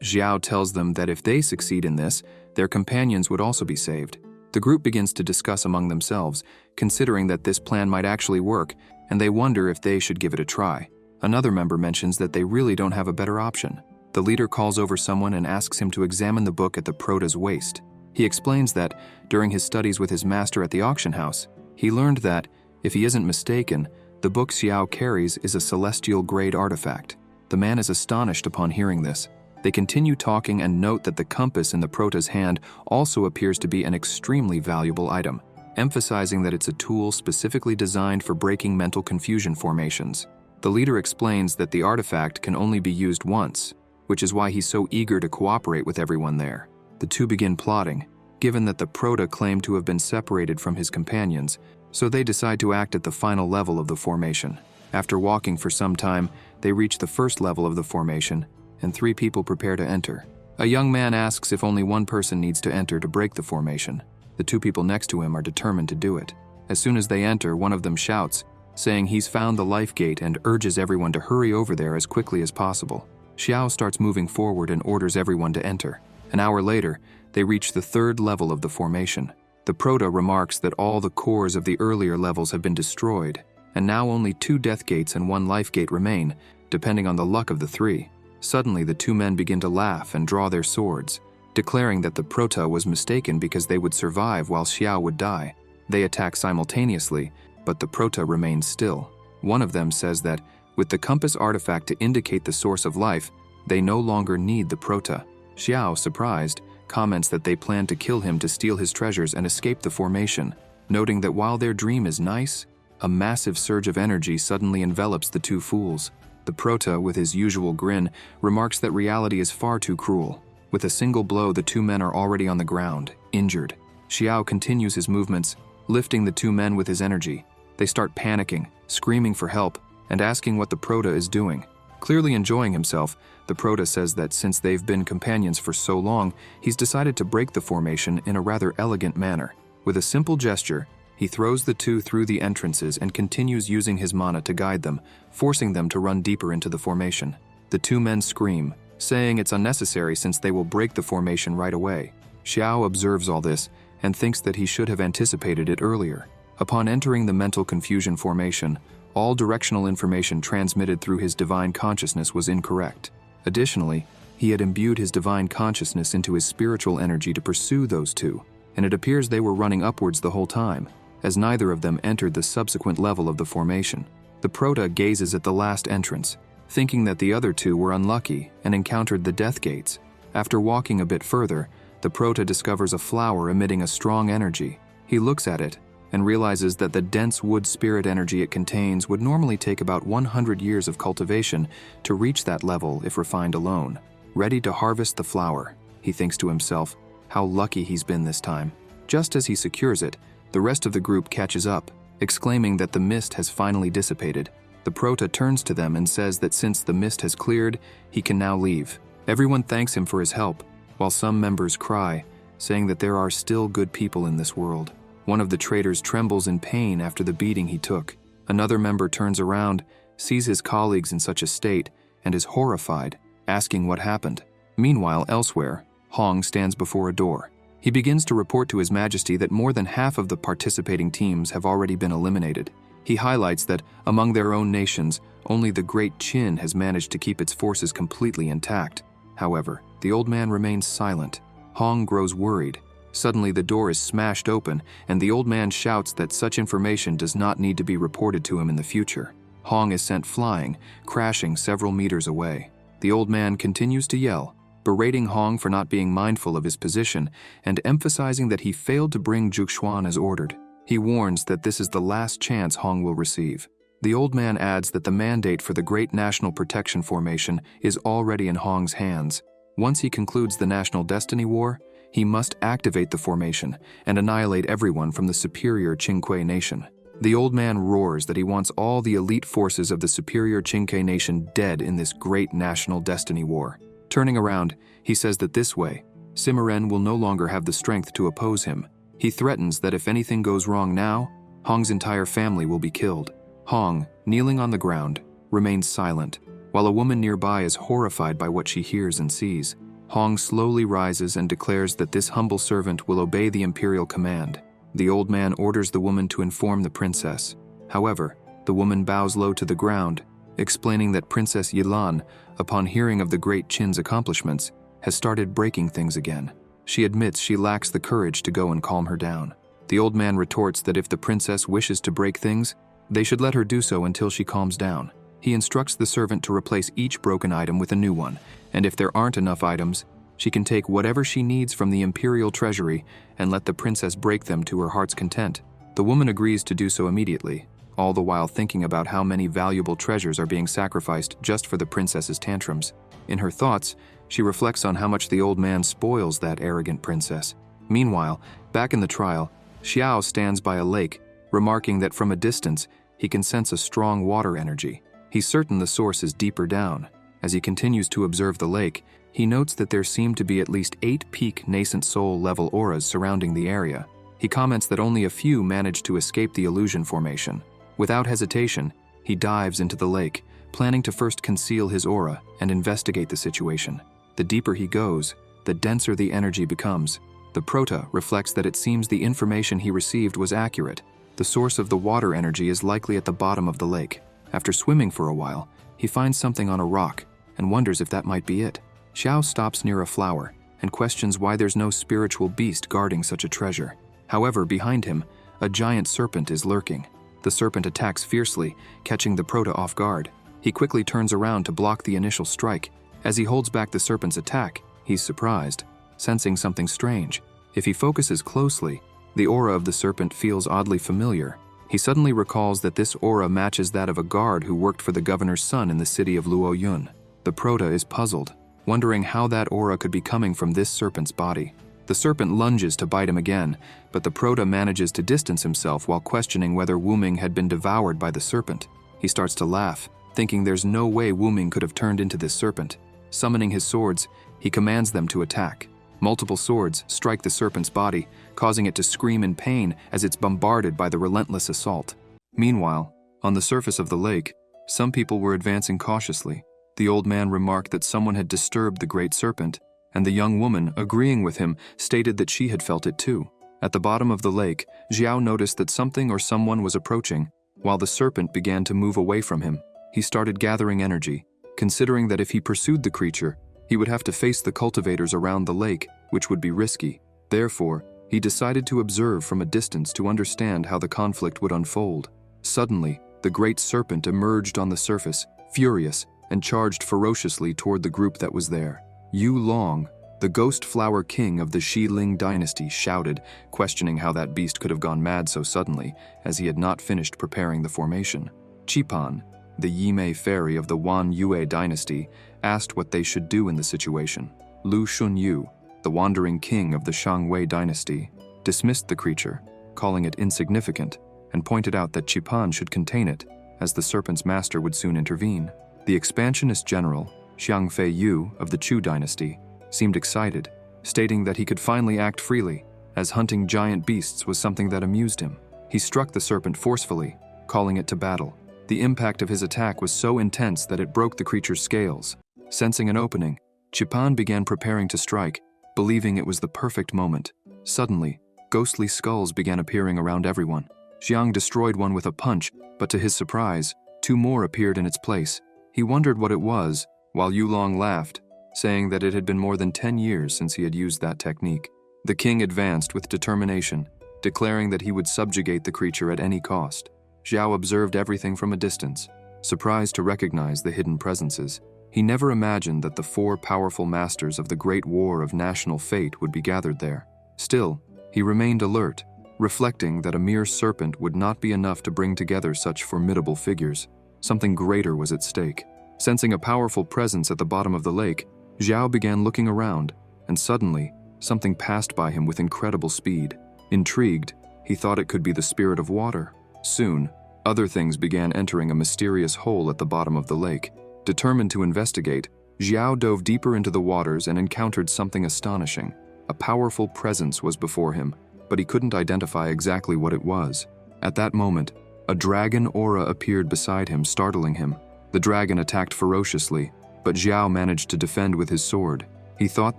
Xiao tells them that if they succeed in this, their companions would also be saved. The group begins to discuss among themselves, considering that this plan might actually work, and they wonder if they should give it a try. Another member mentions that they really don't have a better option. The leader calls over someone and asks him to examine the book at the prota's waist. He explains that, during his studies with his master at the auction house, he learned that, if he isn't mistaken, the book Xiao carries is a celestial-grade artifact. The man is astonished upon hearing this. They continue talking and note that the compass in the prota's hand also appears to be an extremely valuable item, emphasizing that it's a tool specifically designed for breaking mental confusion formations. The leader explains that the artifact can only be used once, which is why he's so eager to cooperate with everyone there. The two begin plotting, given that the prota claimed to have been separated from his companions, so they decide to act at the final level of the formation. After walking for some time, they reach the first level of the formation, and 3 people prepare to enter. A young man asks if only one person needs to enter to break the formation. The 2 people next to him are determined to do it. As soon as they enter, one of them shouts, saying he's found the life gate and urges everyone to hurry over there as quickly as possible. Xiao starts moving forward and orders everyone to enter. An hour later, they reach the 3rd level of the formation. The prota remarks that all the cores of the earlier levels have been destroyed, and now only 2 death gates and 1 life gate remain, depending on the luck of the 3. Suddenly, the 2 men begin to laugh and draw their swords, declaring that the prota was mistaken because they would survive while Xiao would die. They attack simultaneously, but the prota remains still. One of them says that, with the compass artifact to indicate the source of life, they no longer need the prota. Xiao, surprised, comments that they plan to kill him to steal his treasures and escape the formation, noting that while their dream is nice, a massive surge of energy suddenly envelops the 2 fools. The prota, with his usual grin, remarks that reality is far too cruel. With a single blow, the 2 men are already on the ground, injured. Xiao continues his movements, lifting the 2 men with his energy. They start panicking, screaming for help, and asking what the prota is doing. Clearly enjoying himself, the prota says that since they've been companions for so long, he's decided to break the formation in a rather elegant manner. With a simple gesture, he throws the 2 through the entrances and continues using his mana to guide them, forcing them to run deeper into the formation. The 2 men scream, saying it's unnecessary since they will break the formation right away. Xiao observes all this and thinks that he should have anticipated it earlier. Upon entering the mental confusion formation, all directional information transmitted through his divine consciousness was incorrect. Additionally, he had imbued his divine consciousness into his spiritual energy to pursue those 2, and it appears they were running upwards the whole time, as neither of them entered the subsequent level of the formation. The prota gazes at the last entrance, thinking that the other 2 were unlucky and encountered the death gates. After walking a bit further, the prota discovers a flower emitting a strong energy. He looks at it and realizes that the dense wood spirit energy it contains would normally take about 100 years of cultivation to reach that level if refined alone. Ready to harvest the flower, he thinks to himself, how lucky he's been this time. Just as he secures it, the rest of the group catches up, exclaiming that the mist has finally dissipated. The prota turns to them and says that since the mist has cleared, he can now leave. Everyone thanks him for his help, while some members cry, saying that there are still good people in this world. One of the traders trembles in pain after the beating he took. Another member turns around, sees his colleagues in such a state, and is horrified, asking what happened. Meanwhile, elsewhere, Hong stands before a door. He begins to report to His Majesty that more than half of the participating teams have already been eliminated. He highlights that, among their own nations, only the Great Qin has managed to keep its forces completely intact. However, the old man remains silent. Hong grows worried. Suddenly, the door is smashed open, and the old man shouts that such information does not need to be reported to him in the future. Hong is sent flying, crashing several meters away. The old man continues to yell, berating Hong for not being mindful of his position and emphasizing that he failed to bring Juxuan as ordered. He warns that this is the last chance Hong will receive. The old man adds that the mandate for the Great National Protection Formation is already in Hong's hands. Once he concludes the National Destiny War, he must activate the formation and annihilate everyone from the superior Qingque nation. The old man roars that he wants all the elite forces of the superior Qingque nation dead in this great national destiny war. Turning around, he says that this way, Simmeren will no longer have the strength to oppose him. He threatens that if anything goes wrong now, Hong's entire family will be killed. Hong, kneeling on the ground, remains silent, while a woman nearby is horrified by what she hears and sees. Hong slowly rises and declares that this humble servant will obey the imperial command. The old man orders the woman to inform the princess. However, the woman bows low to the ground, explaining that Princess Yilan, upon hearing of the great Qin's accomplishments, has started breaking things again. She admits she lacks the courage to go and calm her down. The old man retorts that if the princess wishes to break things, they should let her do so until she calms down. He instructs the servant to replace each broken item with a new one, and if there aren't enough items, she can take whatever she needs from the imperial treasury and let the princess break them to her heart's content. The woman agrees to do so immediately, all the while thinking about how many valuable treasures are being sacrificed just for the princess's tantrums. In her thoughts, she reflects on how much the old man spoils that arrogant princess. Meanwhile, back in the trial, Xiao stands by a lake, remarking that from a distance, he can sense a strong water energy. He's certain the source is deeper down. As he continues to observe the lake, he notes that there seem to be at least 8 peak nascent soul level auras surrounding the area. He comments that only a few manage to escape the illusion formation. Without hesitation, he dives into the lake, planning to first conceal his aura and investigate the situation. The deeper he goes, the denser the energy becomes. The prota reflects that it seems the information he received was accurate. The source of the water energy is likely at the bottom of the lake. After swimming for a while, he finds something on a rock and wonders if that might be it. Xiao stops near a flower and questions why there's no spiritual beast guarding such a treasure. However, behind him, a giant serpent is lurking. The serpent attacks fiercely, catching the prota off guard. He quickly turns around to block the initial strike. As he holds back the serpent's attack, he's surprised, sensing something strange. If he focuses closely, the aura of the serpent feels oddly familiar. He suddenly recalls that this aura matches that of a guard who worked for the governor's son in the city of Luoyun. The prota is puzzled, wondering how that aura could be coming from this serpent's body. The serpent lunges to bite him again, but the prota manages to distance himself while questioning whether Wu Ming had been devoured by the serpent. He starts to laugh, thinking there's no way Wu Ming could have turned into this serpent. Summoning his swords, he commands them to attack. Multiple swords strike the serpent's body, causing it to scream in pain as it's bombarded by the relentless assault. Meanwhile, on the surface of the lake, some people were advancing cautiously. The old man remarked that someone had disturbed the great serpent, and the young woman, agreeing with him, stated that she had felt it too. At the bottom of the lake, Xiao noticed that something or someone was approaching, while the serpent began to move away from him. He started gathering energy, considering that if he pursued the creature, he would have to face the cultivators around the lake, which would be risky. Therefore, he decided to observe from a distance to understand how the conflict would unfold. Suddenly, the great serpent emerged on the surface, furious, and charged ferociously toward the group that was there. Yu Long, the ghost flower king of the Xiling dynasty, shouted, questioning how that beast could have gone mad so suddenly, as he had not finished preparing the formation. Qipan, the Yimei fairy of the Wan Yue dynasty, asked what they should do in the situation. Lu Shunyu, the wandering king of the Shangwei dynasty, dismissed the creature, calling it insignificant, and pointed out that Qipan should contain it, as the serpent's master would soon intervene. The expansionist general, Xiang Fei Yu of the Chu dynasty, seemed excited, stating that he could finally act freely, as hunting giant beasts was something that amused him. He struck the serpent forcefully, calling it to battle. The impact of his attack was so intense that it broke the creature's scales. Sensing an opening, Qipan began preparing to strike, believing it was the perfect moment. Suddenly, ghostly skulls began appearing around everyone. Xiang destroyed one with a punch, but to his surprise, 2 more appeared in its place. He wondered what it was, while Yulong laughed, saying that it had been more than 10 years since he had used that technique. The king advanced with determination, declaring that he would subjugate the creature at any cost. Xiao observed everything from a distance, surprised to recognize the hidden presences. He never imagined that the 4 powerful masters of the Great War of National Fate would be gathered there. Still, he remained alert, reflecting that a mere serpent would not be enough to bring together such formidable figures. Something greater was at stake. Sensing a powerful presence at the bottom of the lake, Xiao began looking around, and suddenly, something passed by him with incredible speed. Intrigued, he thought it could be the spirit of water. Soon, other things began entering a mysterious hole at the bottom of the lake. Determined to investigate, Xiao dove deeper into the waters and encountered something astonishing. A powerful presence was before him, but he couldn't identify exactly what it was. At that moment, a dragon aura appeared beside him, startling him. The dragon attacked ferociously, but Xiao managed to defend with his sword. He thought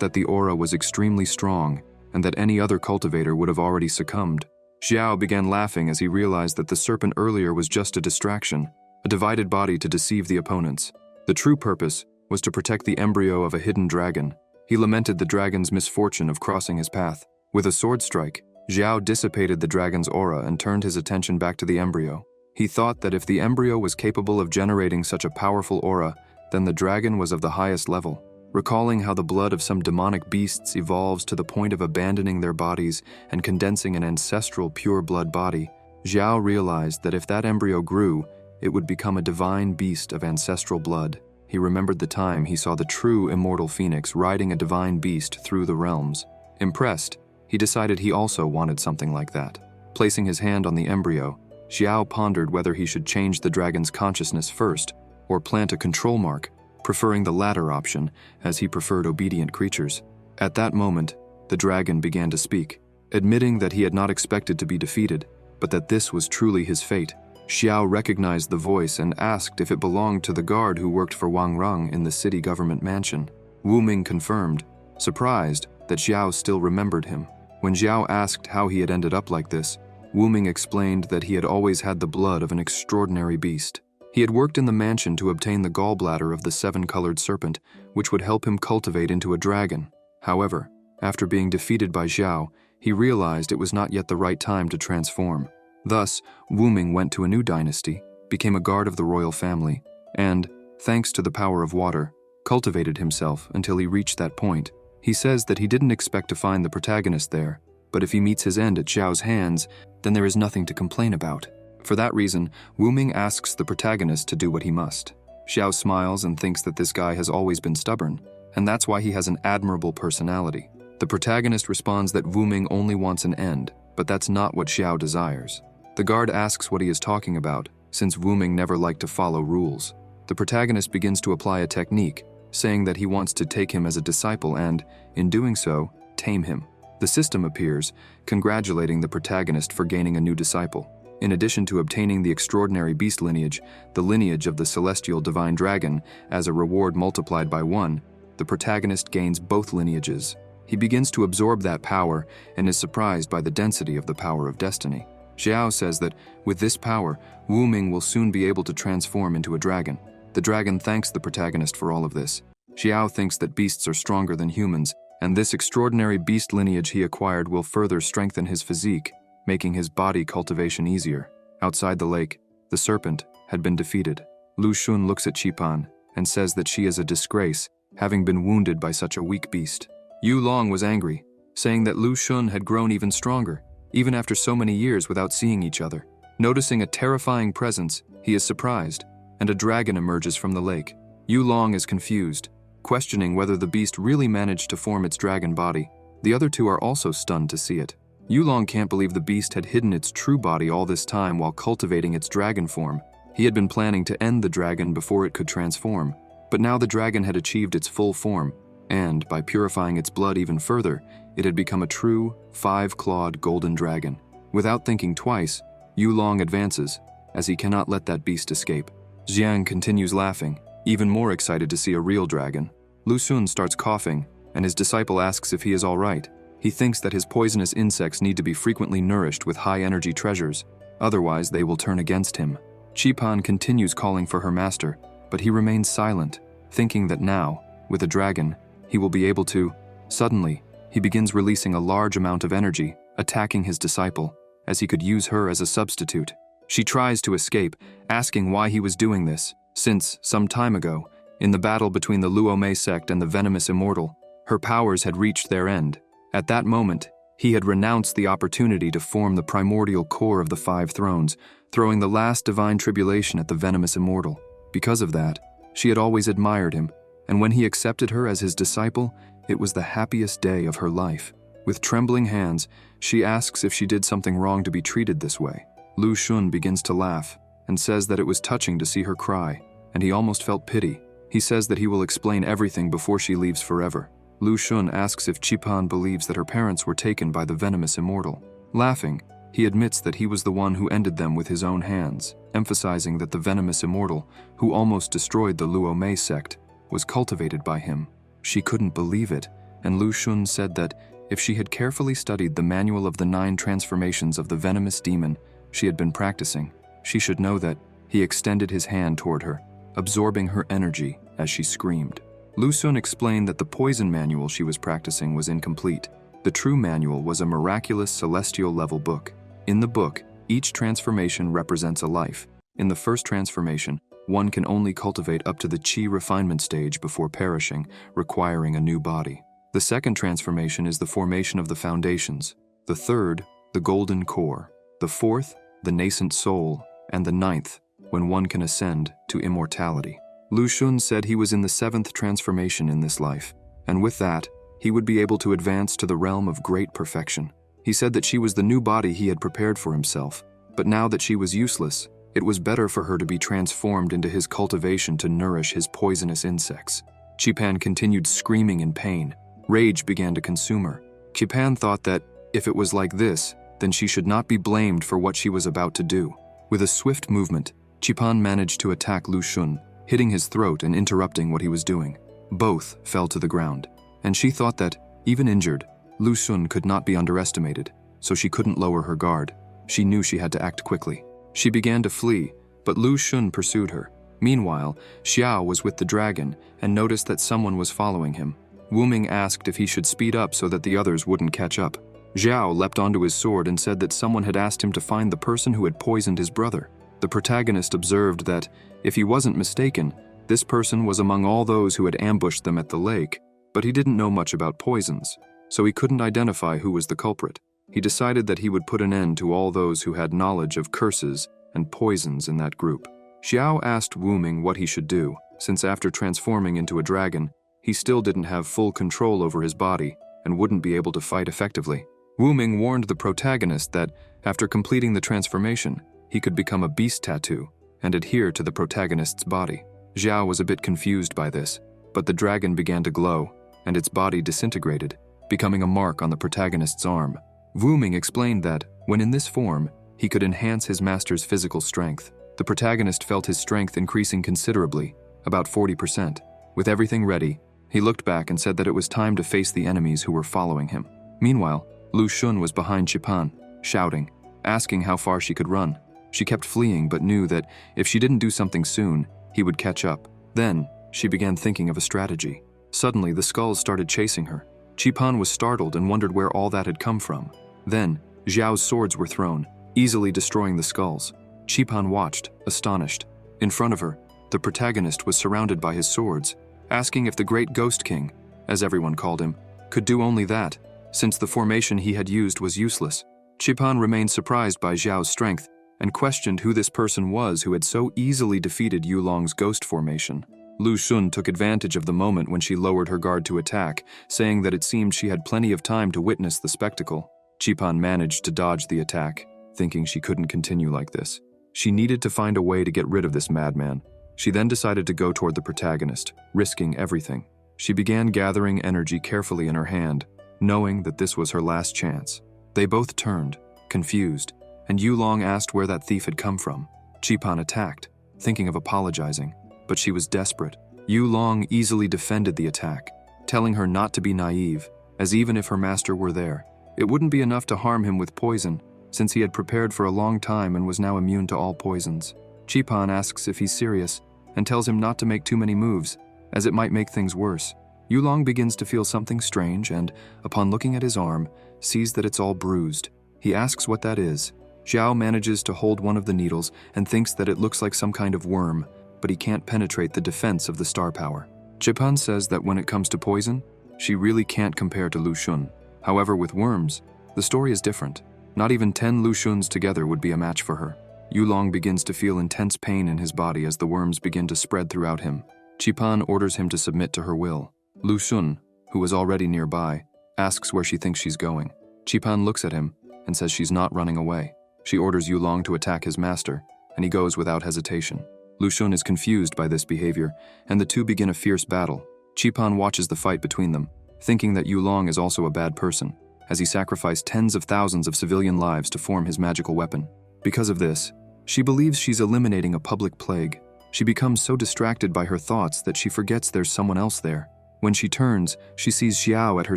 that the aura was extremely strong and that any other cultivator would have already succumbed. Xiao began laughing as he realized that the serpent earlier was just a distraction, a divided body to deceive the opponents. The true purpose was to protect the embryo of a hidden dragon. He lamented the dragon's misfortune of crossing his path. With a sword strike, Xiao dissipated the dragon's aura and turned his attention back to the embryo. He thought that if the embryo was capable of generating such a powerful aura, then the dragon was of the highest level. Recalling how the blood of some demonic beasts evolves to the point of abandoning their bodies and condensing an ancestral pure blood body, Xiao realized that if that embryo grew, it would become a divine beast of ancestral blood. He remembered the time he saw the true immortal phoenix riding a divine beast through the realms. Impressed, he decided he also wanted something like that. Placing his hand on the embryo, Xiao pondered whether he should change the dragon's consciousness first or plant a control mark, preferring the latter option as he preferred obedient creatures. At that moment, the dragon began to speak, admitting that he had not expected to be defeated, but that this was truly his fate. Xiao recognized the voice and asked if it belonged to the guard who worked for Wang Reng in the city government mansion. Wu Ming confirmed, surprised that Xiao still remembered him. When Xiao asked how he had ended up like this, Wu Ming explained that he had always had the blood of an extraordinary beast. He had worked in the mansion to obtain the gallbladder of the seven-colored serpent, which would help him cultivate into a dragon. However, after being defeated by Xiao, he realized it was not yet the right time to transform. Thus, Wu Ming went to a new dynasty, became a guard of the royal family, and, thanks to the power of water, cultivated himself until he reached that point. He says that he didn't expect to find the protagonist there, but if he meets his end at Xiao's hands, then there is nothing to complain about. For that reason, Wu Ming asks the protagonist to do what he must. Xiao smiles and thinks that this guy has always been stubborn, and that's why he has an admirable personality. The protagonist responds that Wu Ming only wants an end, but that's not what Xiao desires. The guard asks what he is talking about, since Wu Ming never liked to follow rules. The protagonist begins to apply a technique, saying that he wants to take him as a disciple and, in doing so, tame him. The system appears, congratulating the protagonist for gaining a new disciple. In addition to obtaining the extraordinary beast lineage, the lineage of the celestial divine dragon, as a reward multiplied by 1, the protagonist gains both lineages. He begins to absorb that power and is surprised by the density of the power of destiny. Xiao says that, with this power, Wu Ming will soon be able to transform into a dragon. The dragon thanks the protagonist for all of this. Xiao thinks that beasts are stronger than humans, and this extraordinary beast lineage he acquired will further strengthen his physique, making his body cultivation easier. Outside the lake, the serpent had been defeated. Lu Xun looks at Qipan and says that she is a disgrace, having been wounded by such a weak beast. Yu Long was angry, saying that Lu Xun had grown even stronger, even after so many years without seeing each other. Noticing a terrifying presence, he is surprised, and a dragon emerges from the lake. Yu Long is confused, questioning whether the beast really managed to form its dragon body. The other two are also stunned to see it. Yu Long can't believe the beast had hidden its true body all this time while cultivating its dragon form. He had been planning to end the dragon before it could transform, but now the dragon had achieved its full form, and, by purifying its blood even further, it had become a true, 5-clawed golden dragon. Without thinking twice, Yu Long advances, as he cannot let that beast escape. Xiang continues laughing, even more excited to see a real dragon. Lu Xun starts coughing, and his disciple asks if he is all right. He thinks that his poisonous insects need to be frequently nourished with high-energy treasures, otherwise they will turn against him. Qipan continues calling for her master, but he remains silent, thinking that now, with a dragon, he will be able to. Suddenly, he begins releasing a large amount of energy, attacking his disciple, as he could use her as a substitute. She tries to escape, asking why he was doing this, since, some time ago, in the battle between the Luomei sect and the venomous immortal, her powers had reached their end. At that moment, he had renounced the opportunity to form the primordial core of the 5 thrones, throwing the last divine tribulation at the venomous immortal. Because of that, she had always admired him, and when he accepted her as his disciple, it was the happiest day of her life. With trembling hands, she asks if she did something wrong to be treated this way. Lu Xun begins to laugh, and says that it was touching to see her cry, and he almost felt pity. He says that he will explain everything before she leaves forever. Lu Xun asks if Qipan believes that her parents were taken by the venomous immortal. Laughing, he admits that he was the one who ended them with his own hands, emphasizing that the venomous immortal, who almost destroyed the Luomei sect, was cultivated by him. She couldn't believe it, and Lu Xun said that if she had carefully studied the manual of the 9 transformations of the venomous demon she had been practicing, she should know that he extended his hand toward her, absorbing her energy as she screamed. Lu Xun explained that the poison manual she was practicing was incomplete. The true manual was a miraculous celestial-level book. In the book, each transformation represents a life. In the first transformation, one can only cultivate up to the qi refinement stage before perishing, requiring a new body. The second transformation is the formation of the foundations. The third, the golden core. The fourth, the nascent soul. And the ninth, when one can ascend to immortality. Lu Xun said he was in the 7th transformation in this life, and with that, he would be able to advance to the realm of great perfection. He said that she was the new body he had prepared for himself, but now that she was useless, it was better for her to be transformed into his cultivation to nourish his poisonous insects. Qipan continued screaming in pain. Rage began to consume her. Qipan thought that, if it was like this, then she should not be blamed for what she was about to do. With a swift movement, Qipan managed to attack Lu Xun, hitting his throat and interrupting what he was doing. Both fell to the ground, and she thought that, even injured, Lu Xun could not be underestimated, so she couldn't lower her guard. She knew she had to act quickly. She began to flee, but Lu Xun pursued her. Meanwhile, Xiao was with the dragon and noticed that someone was following him. Wu Ming asked if he should speed up so that the others wouldn't catch up. Zhao leapt onto his sword and said that someone had asked him to find the person who had poisoned his brother. The protagonist observed that, if he wasn't mistaken, this person was among all those who had ambushed them at the lake, but he didn't know much about poisons, so he couldn't identify who was the culprit. He decided that he would put an end to all those who had knowledge of curses and poisons in that group. Xiao asked Wu Ming what he should do, since after transforming into a dragon, he still didn't have full control over his body and wouldn't be able to fight effectively. Wu Ming warned the protagonist that, after completing the transformation, he could become a beast tattoo and adhere to the protagonist's body. Zhao was a bit confused by this, but the dragon began to glow, and its body disintegrated, becoming a mark on the protagonist's arm. Wu Ming explained that, when in this form, he could enhance his master's physical strength. The protagonist felt his strength increasing considerably, about 40%. With everything ready, he looked back and said that it was time to face the enemies who were following him. Meanwhile, Lu Xun was behind Qipan, shouting, asking how far she could run. She kept fleeing but knew that if she didn't do something soon, he would catch up. Then, she began thinking of a strategy. Suddenly, the skulls started chasing her. Qipan was startled and wondered where all that had come from. Then, Zhao's swords were thrown, easily destroying the skulls. Qipan watched, astonished. In front of her, the protagonist was surrounded by his swords, asking if the Great Ghost King, as everyone called him, could do only that, since the formation he had used was useless. Qipan remained surprised by Zhao's strength and questioned who this person was who had so easily defeated Yulong's ghost formation. Lu Xun took advantage of the moment when she lowered her guard to attack, saying that it seemed she had plenty of time to witness the spectacle. Qipan managed to dodge the attack, thinking she couldn't continue like this. She needed to find a way to get rid of this madman. She then decided to go toward the protagonist, risking everything. She began gathering energy carefully in her hand, knowing that this was her last chance. They both turned, confused, and Yulong asked where that thief had come from. Qipan attacked, thinking of apologizing, but she was desperate. Yulong easily defended the attack, telling her not to be naive, as even if her master were there, it wouldn't be enough to harm him with poison, since he had prepared for a long time and was now immune to all poisons. Qipan asks if he's serious, and tells him not to make too many moves, as it might make things worse. Yulong begins to feel something strange and, upon looking at his arm, sees that it's all bruised. He asks what that is. Zhao manages to hold one of the needles and thinks that it looks like some kind of worm, but he can't penetrate the defense of the star power. Qipan says that when it comes to poison, she really can't compare to Lu Xun. However, with worms, the story is different. Not even 10 Lu Xuns together would be a match for her. Yulong begins to feel intense pain in his body as the worms begin to spread throughout him. Qipan orders him to submit to her will. Lu Xun, who is already nearby, asks where she thinks she's going. Qipan looks at him and says she's not running away. She orders Yulong to attack his master, and he goes without hesitation. Lu Xun is confused by this behavior, and the two begin a fierce battle. Qipan watches the fight between them, thinking that Yulong is also a bad person, as he sacrificed tens of thousands of civilian lives to form his magical weapon. Because of this, she believes she's eliminating a public plague. She becomes so distracted by her thoughts that she forgets there's someone else there. When she turns, she sees Xiao at her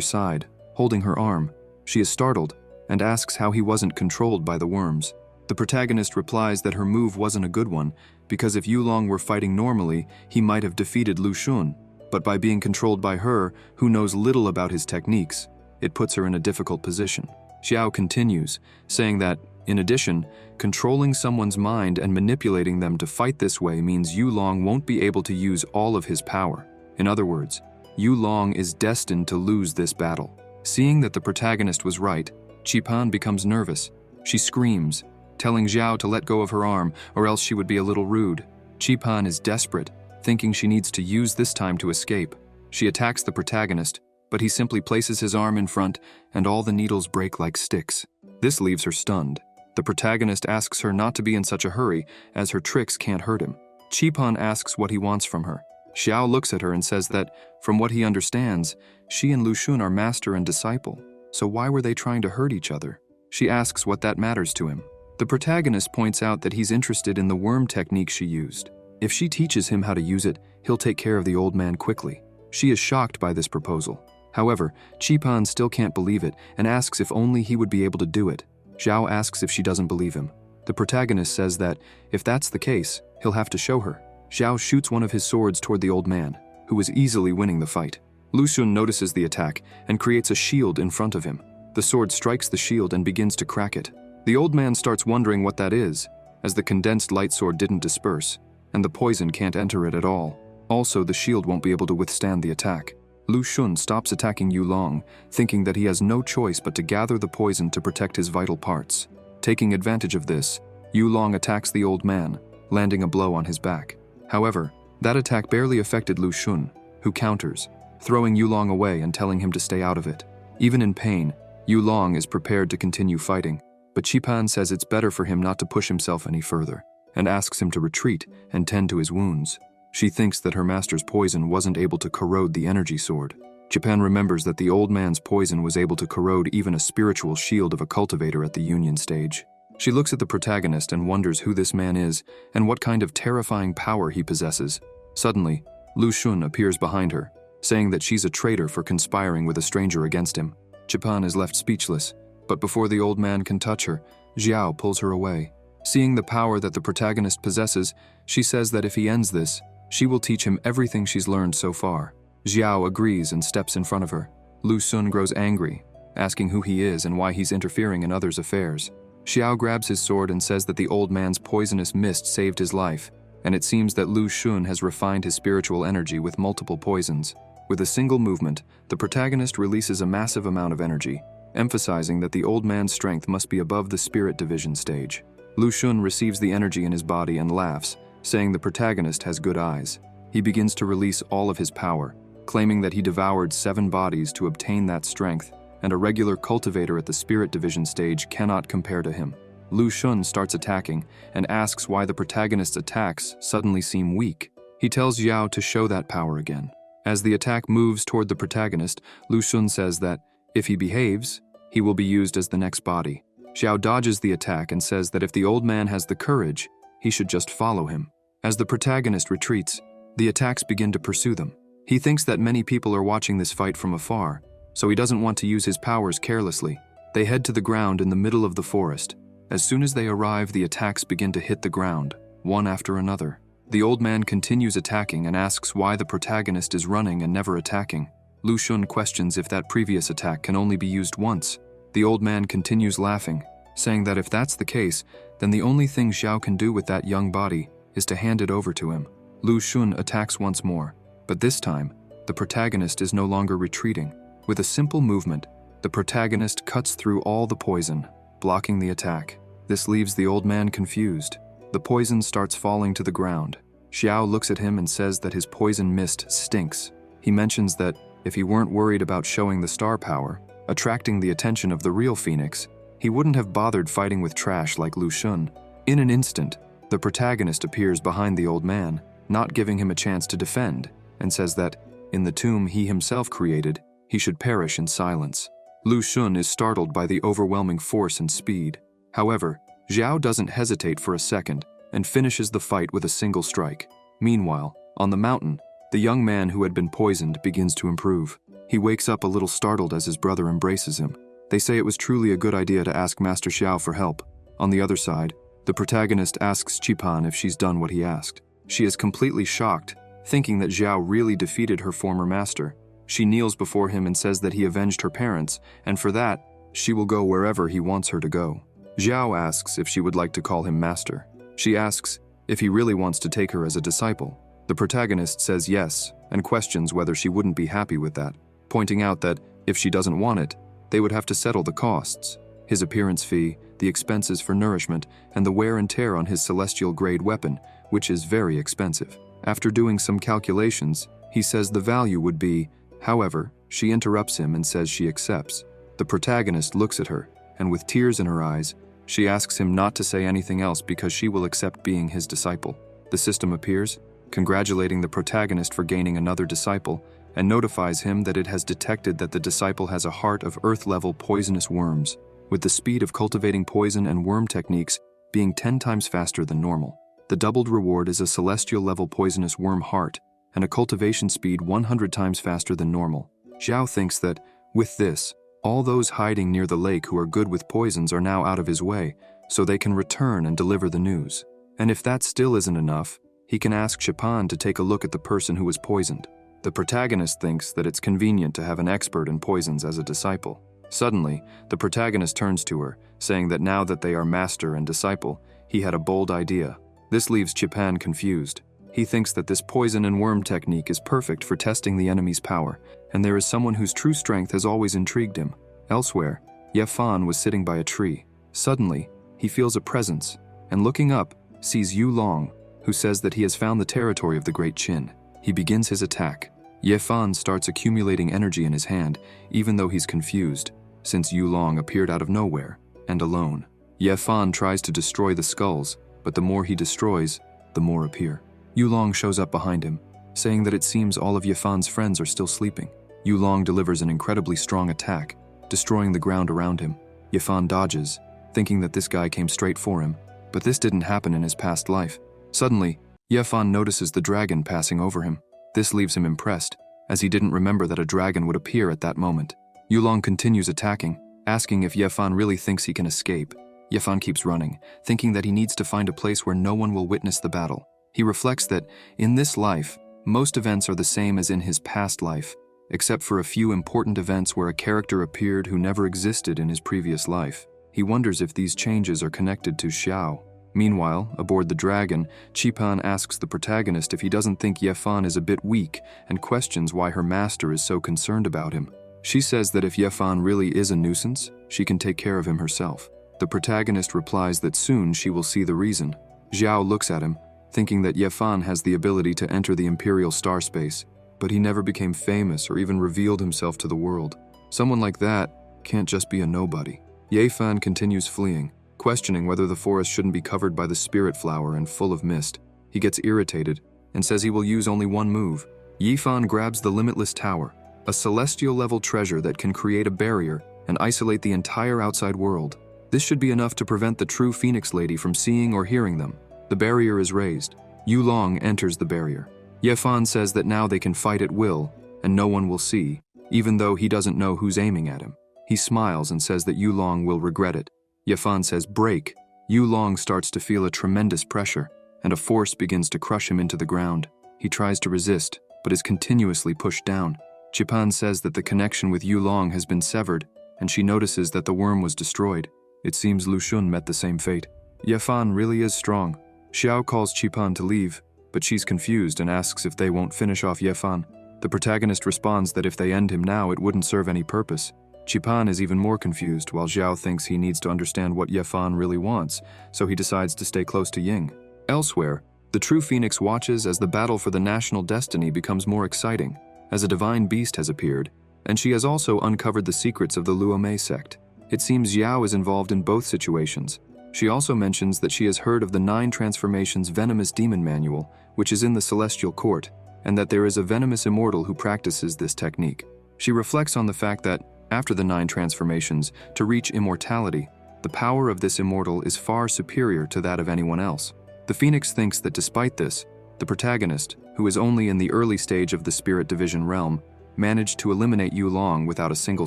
side, holding her arm. She is startled and asks how he wasn't controlled by the worms. The protagonist replies that her move wasn't a good one, because if Yulong were fighting normally, he might have defeated Lu Xun. But by being controlled by her, who knows little about his techniques, it puts her in a difficult position. Xiao continues, saying that, in addition, controlling someone's mind and manipulating them to fight this way means Yulong won't be able to use all of his power. In other words, Yulong is destined to lose this battle. Seeing that the protagonist was right, Qipan becomes nervous. She screams, telling Xiao to let go of her arm or else she would be a little rude. Qipan is desperate, thinking she needs to use this time to escape. She attacks the protagonist, but he simply places his arm in front and all the needles break like sticks. This leaves her stunned. The protagonist asks her not to be in such a hurry, as her tricks can't hurt him. Qipan asks what he wants from her. Xiao looks at her and says that, from what he understands, she and Lu Xun are master and disciple, so why were they trying to hurt each other? She asks what that matters to him. The protagonist points out that he's interested in the worm technique she used. If she teaches him how to use it, he'll take care of the old man quickly. She is shocked by this proposal. However, Qipan still can't believe it and asks if only he would be able to do it. Xiao asks if she doesn't believe him. The protagonist says that, if that's the case, he'll have to show her. Xiao shoots one of his swords toward the old man, who is easily winning the fight. Lu Xun notices the attack and creates a shield in front of him. The sword strikes the shield and begins to crack it. The old man starts wondering what that is, as the condensed light sword didn't disperse, and the poison can't enter it at all. Also, the shield won't be able to withstand the attack. Lu Xun stops attacking Yulong, thinking that he has no choice but to gather the poison to protect his vital parts. Taking advantage of this, Yulong attacks the old man, landing a blow on his back. However, that attack barely affected Lu Xun, who counters, throwing Yulong away and telling him to stay out of it. Even in pain, Yulong is prepared to continue fighting, but Qipan says it's better for him not to push himself any further, and asks him to retreat and tend to his wounds. She thinks that her master's poison wasn't able to corrode the energy sword. Qipan remembers that the old man's poison was able to corrode even a spiritual shield of a cultivator at the union stage. She looks at the protagonist and wonders who this man is and what kind of terrifying power he possesses. Suddenly, Lu Xun appears behind her, saying that she's a traitor for conspiring with a stranger against him. Qipan is left speechless, but before the old man can touch her, Xiao pulls her away. Seeing the power that the protagonist possesses, she says that if he ends this, she will teach him everything she's learned so far. Xiao agrees and steps in front of her. Lu Xun grows angry, asking who he is and why he's interfering in others' affairs. Xiao grabs his sword and says that the old man's poisonous mist saved his life, and it seems that Lu Xun has refined his spiritual energy with multiple poisons. With a single movement, the protagonist releases a massive amount of energy, emphasizing that the old man's strength must be above the spirit division stage. Lu Xun receives the energy in his body and laughs, saying the protagonist has good eyes. He begins to release all of his power, claiming that he devoured 7 bodies to obtain that strength, and a regular cultivator at the spirit division stage cannot compare to him. Lu Xun starts attacking and asks why the protagonist's attacks suddenly seem weak. He tells Xiao to show that power again. As the attack moves toward the protagonist, Lu Xun says that, if he behaves, he will be used as the next body. Xiao dodges the attack and says that if the old man has the courage, he should just follow him. As the protagonist retreats, the attacks begin to pursue them. He thinks that many people are watching this fight from afar, so he doesn't want to use his powers carelessly. They head to the ground in the middle of the forest. As soon as they arrive, the attacks begin to hit the ground, one after another. The old man continues attacking and asks why the protagonist is running and never attacking. Lu Xun questions if that previous attack can only be used once. The old man continues laughing, saying that if that's the case, then the only thing Xiao can do with that young body is to hand it over to him. Lu Xun attacks once more, but this time, the protagonist is no longer retreating. With a simple movement, the protagonist cuts through all the poison, blocking the attack. This leaves the old man confused. The poison starts falling to the ground. Xiao looks at him and says that his poison mist stinks. He mentions that if he weren't worried about showing the star power, attracting the attention of the real Phoenix, he wouldn't have bothered fighting with trash like Lu Xun. In an instant, the protagonist appears behind the old man, not giving him a chance to defend, and says that, in the tomb he himself created, he should perish in silence. Lu Xun is startled by the overwhelming force and speed. However, Xiao doesn't hesitate for a second and finishes the fight with a single strike. Meanwhile, on the mountain, The young man who had been poisoned begins to improve. He wakes up a little startled as his brother embraces him. They say it was truly a good idea to ask Master Xiao for help. On the other side, the protagonist asks Qipan if she's done what he asked. She is completely shocked, thinking that Xiao really defeated her former master. She kneels before him and says that he avenged her parents, and for that, she will go wherever he wants her to go. Xiao asks if she would like to call him master. She asks if he really wants to take her as a disciple. The protagonist says yes, and questions whether she wouldn't be happy with that, pointing out that if she doesn't want it, they would have to settle the costs, his appearance fee, the expenses for nourishment, and the wear and tear on his celestial-grade weapon, which is very expensive. After doing some calculations, he says the value would be. However, she interrupts him and says she accepts. The protagonist looks at her, and with tears in her eyes, she asks him not to say anything else because she will accept being his disciple. The system appears, congratulating the protagonist for gaining another disciple, and notifies him that it has detected that the disciple has a heart of earth-level poisonous worms, with the speed of cultivating poison and worm techniques being 10 times faster than normal. The doubled reward is a celestial-level poisonous worm heart, and a cultivation speed 100 times faster than normal. Xiao thinks that, with this, all those hiding near the lake who are good with poisons are now out of his way, so they can return and deliver the news. And if that still isn't enough, he can ask Qipan to take a look at the person who was poisoned. The protagonist thinks that it's convenient to have an expert in poisons as a disciple. Suddenly, the protagonist turns to her, saying that now that they are master and disciple, he had a bold idea. This leaves Qipan confused. He thinks that this poison and worm technique is perfect for testing the enemy's power, and there is someone whose true strength has always intrigued him. Elsewhere, Ye Fan was sitting by a tree. Suddenly, he feels a presence, and looking up, sees Yu Long, who says that he has found the territory of the Great Qin. He begins his attack. Ye Fan starts accumulating energy in his hand, even though he's confused, since Yu Long appeared out of nowhere, and alone. Ye Fan tries to destroy the skulls, but the more he destroys, the more appear. Yu Long shows up behind him, saying that it seems all of Ye Fan's friends are still sleeping. Yu Long delivers an incredibly strong attack, destroying the ground around him. Ye Fan dodges, thinking that this guy came straight for him, but this didn't happen in his past life. Suddenly, Ye Fan notices the dragon passing over him. This leaves him impressed, as he didn't remember that a dragon would appear at that moment. Yu Long continues attacking, asking if Ye Fan really thinks he can escape. Ye Fan keeps running, thinking that he needs to find a place where no one will witness the battle. He reflects that, in this life, most events are the same as in his past life, except for a few important events where a character appeared who never existed in his previous life. He wonders if these changes are connected to Xiao. Meanwhile, aboard the dragon, Qipan asks the protagonist if he doesn't think Ye Fan is a bit weak and questions why her master is so concerned about him. She says that if Ye Fan really is a nuisance, she can take care of him herself. The protagonist replies that soon she will see the reason. Xiao looks at him, thinking that Ye Fan has the ability to enter the Imperial star space, but he never became famous or even revealed himself to the world. Someone like that can't just be a nobody. Ye Fan continues fleeing, questioning whether the forest shouldn't be covered by the spirit flower and full of mist. He gets irritated and says he will use only one move. Ye Fan grabs the Limitless Tower, a celestial-level treasure that can create a barrier and isolate the entire outside world. This should be enough to prevent the true Phoenix Lady from seeing or hearing them. The barrier is raised. Yu Long enters the barrier. Ye Fan says that now they can fight at will, and no one will see, even though he doesn't know who's aiming at him. He smiles and says that Yu Long will regret it. Ye Fan says break. Yu Long starts to feel a tremendous pressure, and a force begins to crush him into the ground. He tries to resist, but is continuously pushed down. Qipan says that the connection with Yu Long has been severed, and she notices that the worm was destroyed. It seems Lu Xun met the same fate. Ye Fan really is strong. Xiao calls Qipan to leave, but she's confused and asks if they won't finish off Ye Fan. The protagonist responds that if they end him now, it wouldn't serve any purpose. Qipan is even more confused, while Xiao thinks he needs to understand what Ye Fan really wants, so he decides to stay close to Ying. Elsewhere, the true Phoenix watches as the battle for the national destiny becomes more exciting, as a divine beast has appeared, and she has also uncovered the secrets of the Luomei sect. It seems Xiao is involved in both situations. She also mentions that she has heard of the 9 Transformations Venomous Demon Manual, which is in the Celestial Court, and that there is a venomous immortal who practices this technique. She reflects on the fact that, after the 9 transformations, to reach immortality, the power of this immortal is far superior to that of anyone else. The Phoenix thinks that despite this, the protagonist, who is only in the early stage of the Spirit Division realm, managed to eliminate Yu Long without a single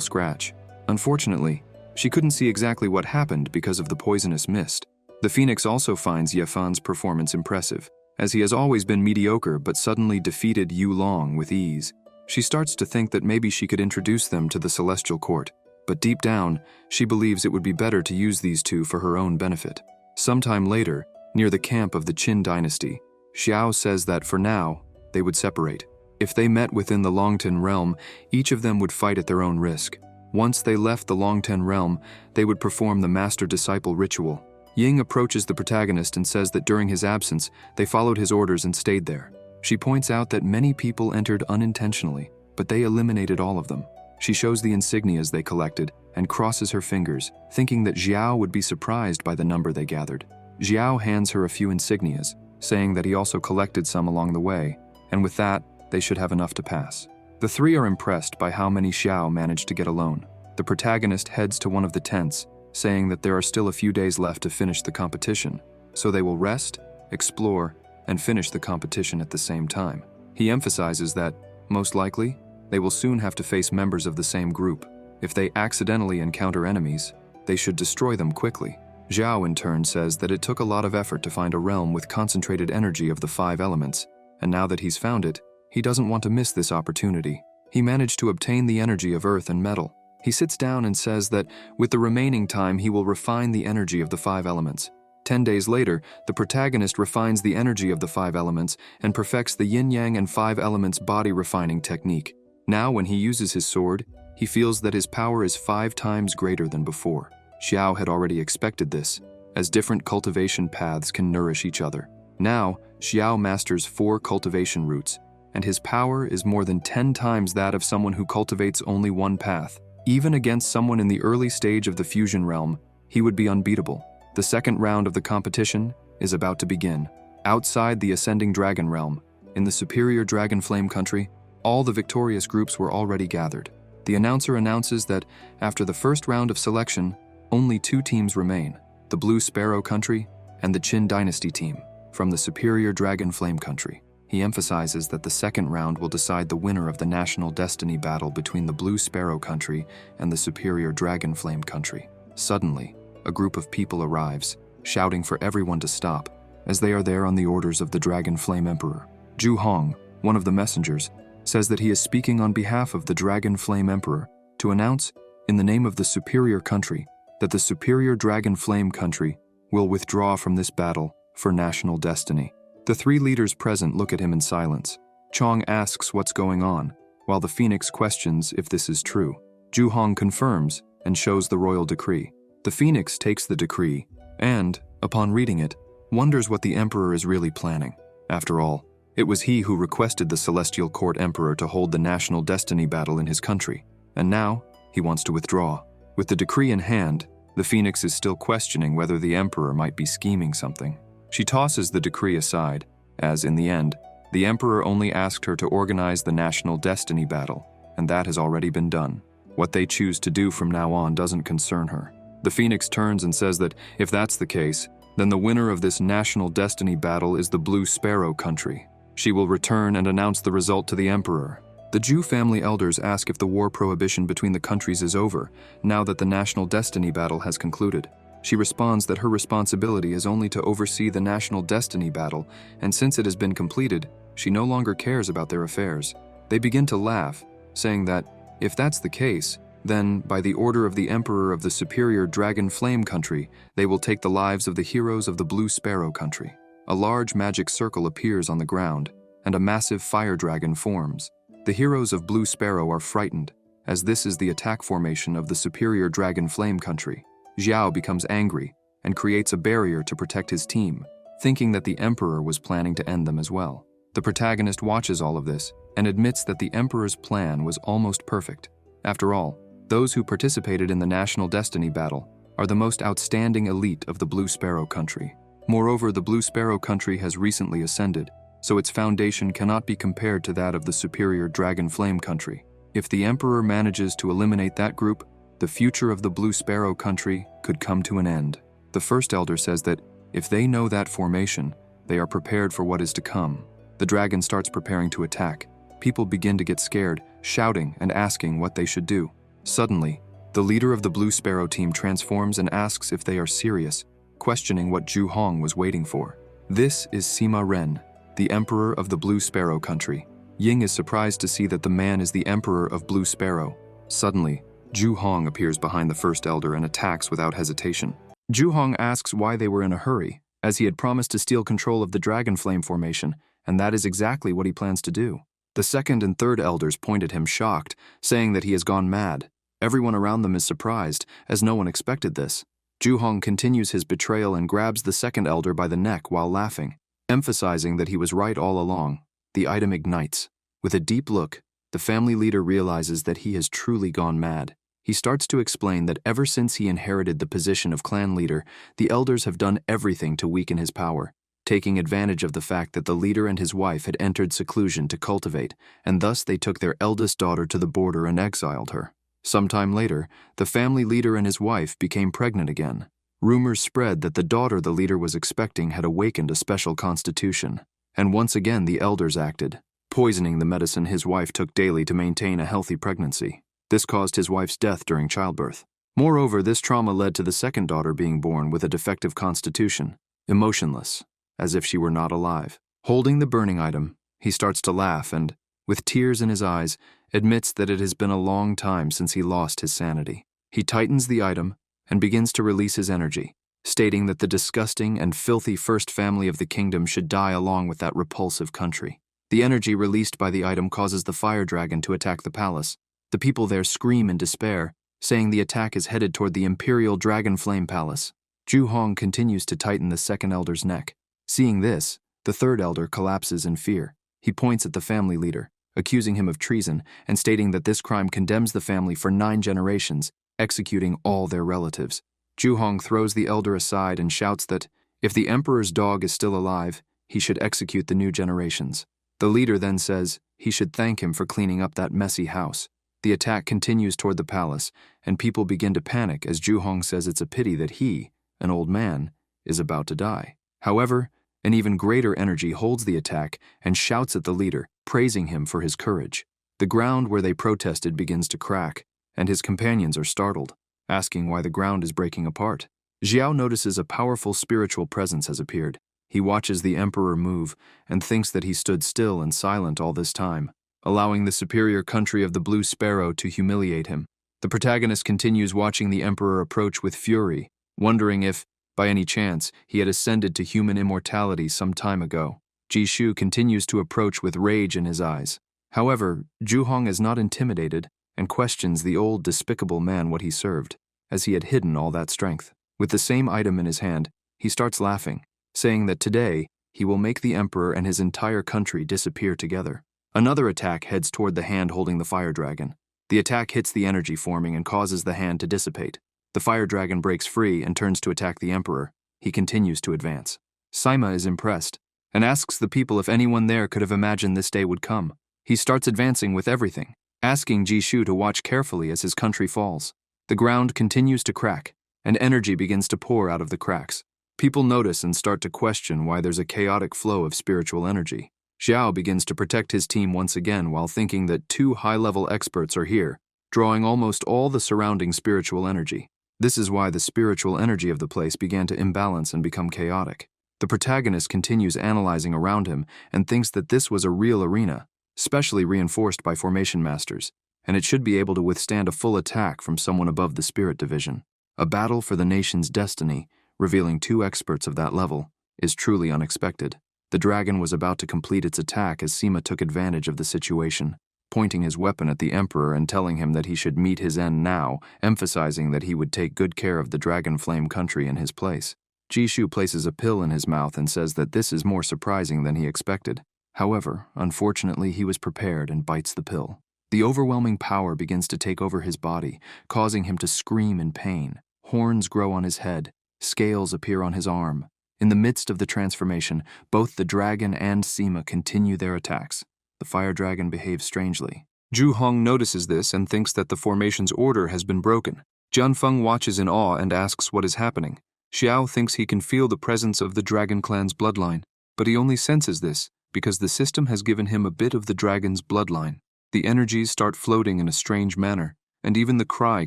scratch. Unfortunately, she couldn't see exactly what happened because of the poisonous mist. The Phoenix also finds Ye Fan's performance impressive, as he has always been mediocre but suddenly defeated Yu Long with ease. She starts to think that maybe she could introduce them to the Celestial Court, but deep down, she believes it would be better to use these two for her own benefit. Sometime later, near the camp of the Qin dynasty, Xiao says that for now, they would separate. If they met within the Longtan realm, each of them would fight at their own risk. Once they left the Longtan realm, they would perform the master-disciple ritual. Ying approaches the protagonist and says that during his absence, they followed his orders and stayed there. She points out that many people entered unintentionally, but they eliminated all of them. She shows the insignias they collected and crosses her fingers, thinking that Xiao would be surprised by the number they gathered. Xiao hands her a few insignias, saying that he also collected some along the way, and with that, they should have enough to pass. The three are impressed by how many Xiao managed to get alone. The protagonist heads to one of the tents, saying that there are still a few days left to finish the competition, so they will rest, explore, and finish the competition at the same time. He emphasizes that, most likely, they will soon have to face members of the same group. If they accidentally encounter enemies, they should destroy them quickly. Zhao in turn says that it took a lot of effort to find a realm with concentrated energy of the 5 elements, and now that he's found it, he doesn't want to miss this opportunity. He managed to obtain the energy of earth and metal. He sits down and says that with the remaining time he will refine the energy of the 5 elements. 10 days later, the protagonist refines the energy of the 5 elements and perfects the yin-yang and 5 elements body refining technique. Now when he uses his sword, he feels that his power is 5 times greater than before. Xiao had already expected this, as different cultivation paths can nourish each other. Now, Xiao masters 4 cultivation roots, and his power is more than 10 times that of someone who cultivates only one path. Even against someone in the early stage of the fusion realm, he would be unbeatable. The second round of the competition is about to begin. Outside the Ascending Dragon realm, in the Superior Dragon Flame country, all the victorious groups were already gathered. The announcer announces that after the first round of selection, only 2 teams remain, the Blue Sparrow country and the Qin Dynasty team from the Superior Dragon Flame country. He emphasizes that the second round will decide the winner of the national destiny battle between the Blue Sparrow country and the Superior Dragon Flame country. Suddenly, a group of people arrives, shouting for everyone to stop, as they are there on the orders of the Dragon Flame Emperor. Zhu Hong, one of the messengers, says that he is speaking on behalf of the Dragon Flame Emperor to announce, in the name of the Superior country, that the Superior Dragon Flame country will withdraw from this battle for national destiny. The 3 leaders present look at him in silence. Chong asks what's going on, while the Phoenix questions if this is true. Zhu Hong confirms and shows the royal decree. The Phoenix takes the decree and, upon reading it, wonders what the Emperor is really planning. After all, it was he who requested the Celestial Court Emperor to hold the national destiny battle in his country, and now he wants to withdraw. With the decree in hand, the Phoenix is still questioning whether the Emperor might be scheming something. She tosses the decree aside, as in the end, the Emperor only asked her to organize the national destiny battle, and that has already been done. What they choose to do from now on doesn't concern her. The Phoenix turns and says that if that's the case, then the winner of this national destiny battle is the Blue Sparrow country. She will return and announce the result to the Emperor. The Zhu family elders ask if the war prohibition between the countries is over, now that the national destiny battle has concluded. She responds that her responsibility is only to oversee the national destiny battle, and since it has been completed, she no longer cares about their affairs. They begin to laugh, saying that, if that's the case, then, by the order of the Emperor of the Superior Dragon Flame country, they will take the lives of the heroes of the Blue Sparrow country. A large magic circle appears on the ground, and a massive fire dragon forms. The heroes of Blue Sparrow are frightened, as this is the attack formation of the Superior Dragon Flame country. Xiao becomes angry and creates a barrier to protect his team, thinking that the Emperor was planning to end them as well. The protagonist watches all of this and admits that the Emperor's plan was almost perfect. After all, those who participated in the national destiny battle are the most outstanding elite of the Blue Sparrow country. Moreover, the Blue Sparrow country has recently ascended, so its foundation cannot be compared to that of the Superior Dragon Flame country. If the Emperor manages to eliminate that group, the future of the Blue Sparrow country could come to an end. The first elder says that if they know that formation, they are prepared for what is to come. The dragon starts preparing to attack. People begin to get scared, shouting and asking what they should do. Suddenly, the leader of the Blue Sparrow team transforms and asks if they are serious, questioning what Zhu Hong was waiting for. This is Sima Ren, the Emperor of the Blue Sparrow country. Ying is surprised to see that the man is the Emperor of Blue Sparrow. Suddenly, Zhu Hong appears behind the first elder and attacks without hesitation. Zhu Hong asks why they were in a hurry, as he had promised to steal control of the Dragon Flame formation, and that is exactly what he plans to do. The second and third elders point at him shocked, saying that he has gone mad. Everyone around them is surprised, as no one expected this. Zhu Hong continues his betrayal and grabs the second elder by the neck while laughing, emphasizing that he was right all along. The item ignites. With a deep look, the family leader realizes that he has truly gone mad. He starts to explain that ever since he inherited the position of clan leader, the elders have done everything to weaken his power, taking advantage of the fact that the leader and his wife had entered seclusion to cultivate, and thus they took their eldest daughter to the border and exiled her. Sometime later, the family leader and his wife became pregnant again. Rumors spread that the daughter the leader was expecting had awakened a special constitution, and once again the elders acted, poisoning the medicine his wife took daily to maintain a healthy pregnancy. This caused his wife's death during childbirth. Moreover, this trauma led to the second daughter being born with a defective constitution, emotionless, as if she were not alive. Holding the burning item, he starts to laugh and, with tears in his eyes, admits that it has been a long time since he lost his sanity. He tightens the item and begins to release his energy, stating that the disgusting and filthy first family of the kingdom should die along with that repulsive country. The energy released by the item causes the fire dragon to attack the palace. The people there scream in despair, saying the attack is headed toward the Imperial Dragon Flame Palace. Zhu Hong continues to tighten the second elder's neck. Seeing this, the third elder collapses in fear. He points at the family leader, accusing him of treason and stating that this crime condemns the family for 9 generations, executing all their relatives. Zhu Hong throws the elder aside and shouts that, if the emperor's dog is still alive, he should execute the new generations. The leader then says he should thank him for cleaning up that messy house. The attack continues toward the palace, and people begin to panic as Zhu Hong says it's a pity that he, an old man, is about to die. However, an even greater energy holds the attack and shouts at the leader, praising him for his courage. The ground where they protested begins to crack, and his companions are startled, asking why the ground is breaking apart. Xiao notices a powerful spiritual presence has appeared. He watches the emperor move and thinks that he stood still and silent all this time, allowing the superior country of the Blue Sparrow to humiliate him. The protagonist continues watching the emperor approach with fury, wondering if, by any chance, he had ascended to human immortality some time ago. Jishu continues to approach with rage in his eyes. However, Zhu Hong is not intimidated and questions the old despicable man what he served, as he had hidden all that strength. With the same item in his hand, he starts laughing, saying that today he will make the emperor and his entire country disappear together. Another attack heads toward the hand holding the fire dragon. The attack hits the energy forming and causes the hand to dissipate. The fire dragon breaks free and turns to attack the emperor. He continues to advance. Sima is impressed and asks the people if anyone there could have imagined this day would come. He starts advancing with everything, asking Jishu to watch carefully as his country falls. The ground continues to crack, and energy begins to pour out of the cracks. People notice and start to question why there's a chaotic flow of spiritual energy. Xiao begins to protect his team once again while thinking that 2 high-level experts are here, drawing almost all the surrounding spiritual energy. This is why the spiritual energy of the place began to imbalance and become chaotic. The protagonist continues analyzing around him and thinks that this was a real arena, specially reinforced by formation masters, and it should be able to withstand a full attack from someone above the spirit division. A battle for the nation's destiny, revealing 2 experts of that level, is truly unexpected. The dragon was about to complete its attack as Sima took advantage of the situation, pointing his weapon at the emperor and telling him that he should meet his end now, emphasizing that he would take good care of the Dragon Flame country in his place. Jishu places a pill in his mouth and says that this is more surprising than he expected. However, unfortunately, he was prepared and bites the pill. The overwhelming power begins to take over his body, causing him to scream in pain. Horns grow on his head, scales appear on his arm. In the midst of the transformation, both the dragon and Sima continue their attacks. The fire dragon behaves strangely. Zhu Hong notices this and thinks that the formation's order has been broken. Jianfeng watches in awe and asks what is happening. Xiao thinks he can feel the presence of the dragon clan's bloodline, but he only senses this, because the system has given him a bit of the dragon's bloodline. The energies start floating in a strange manner, and even the cry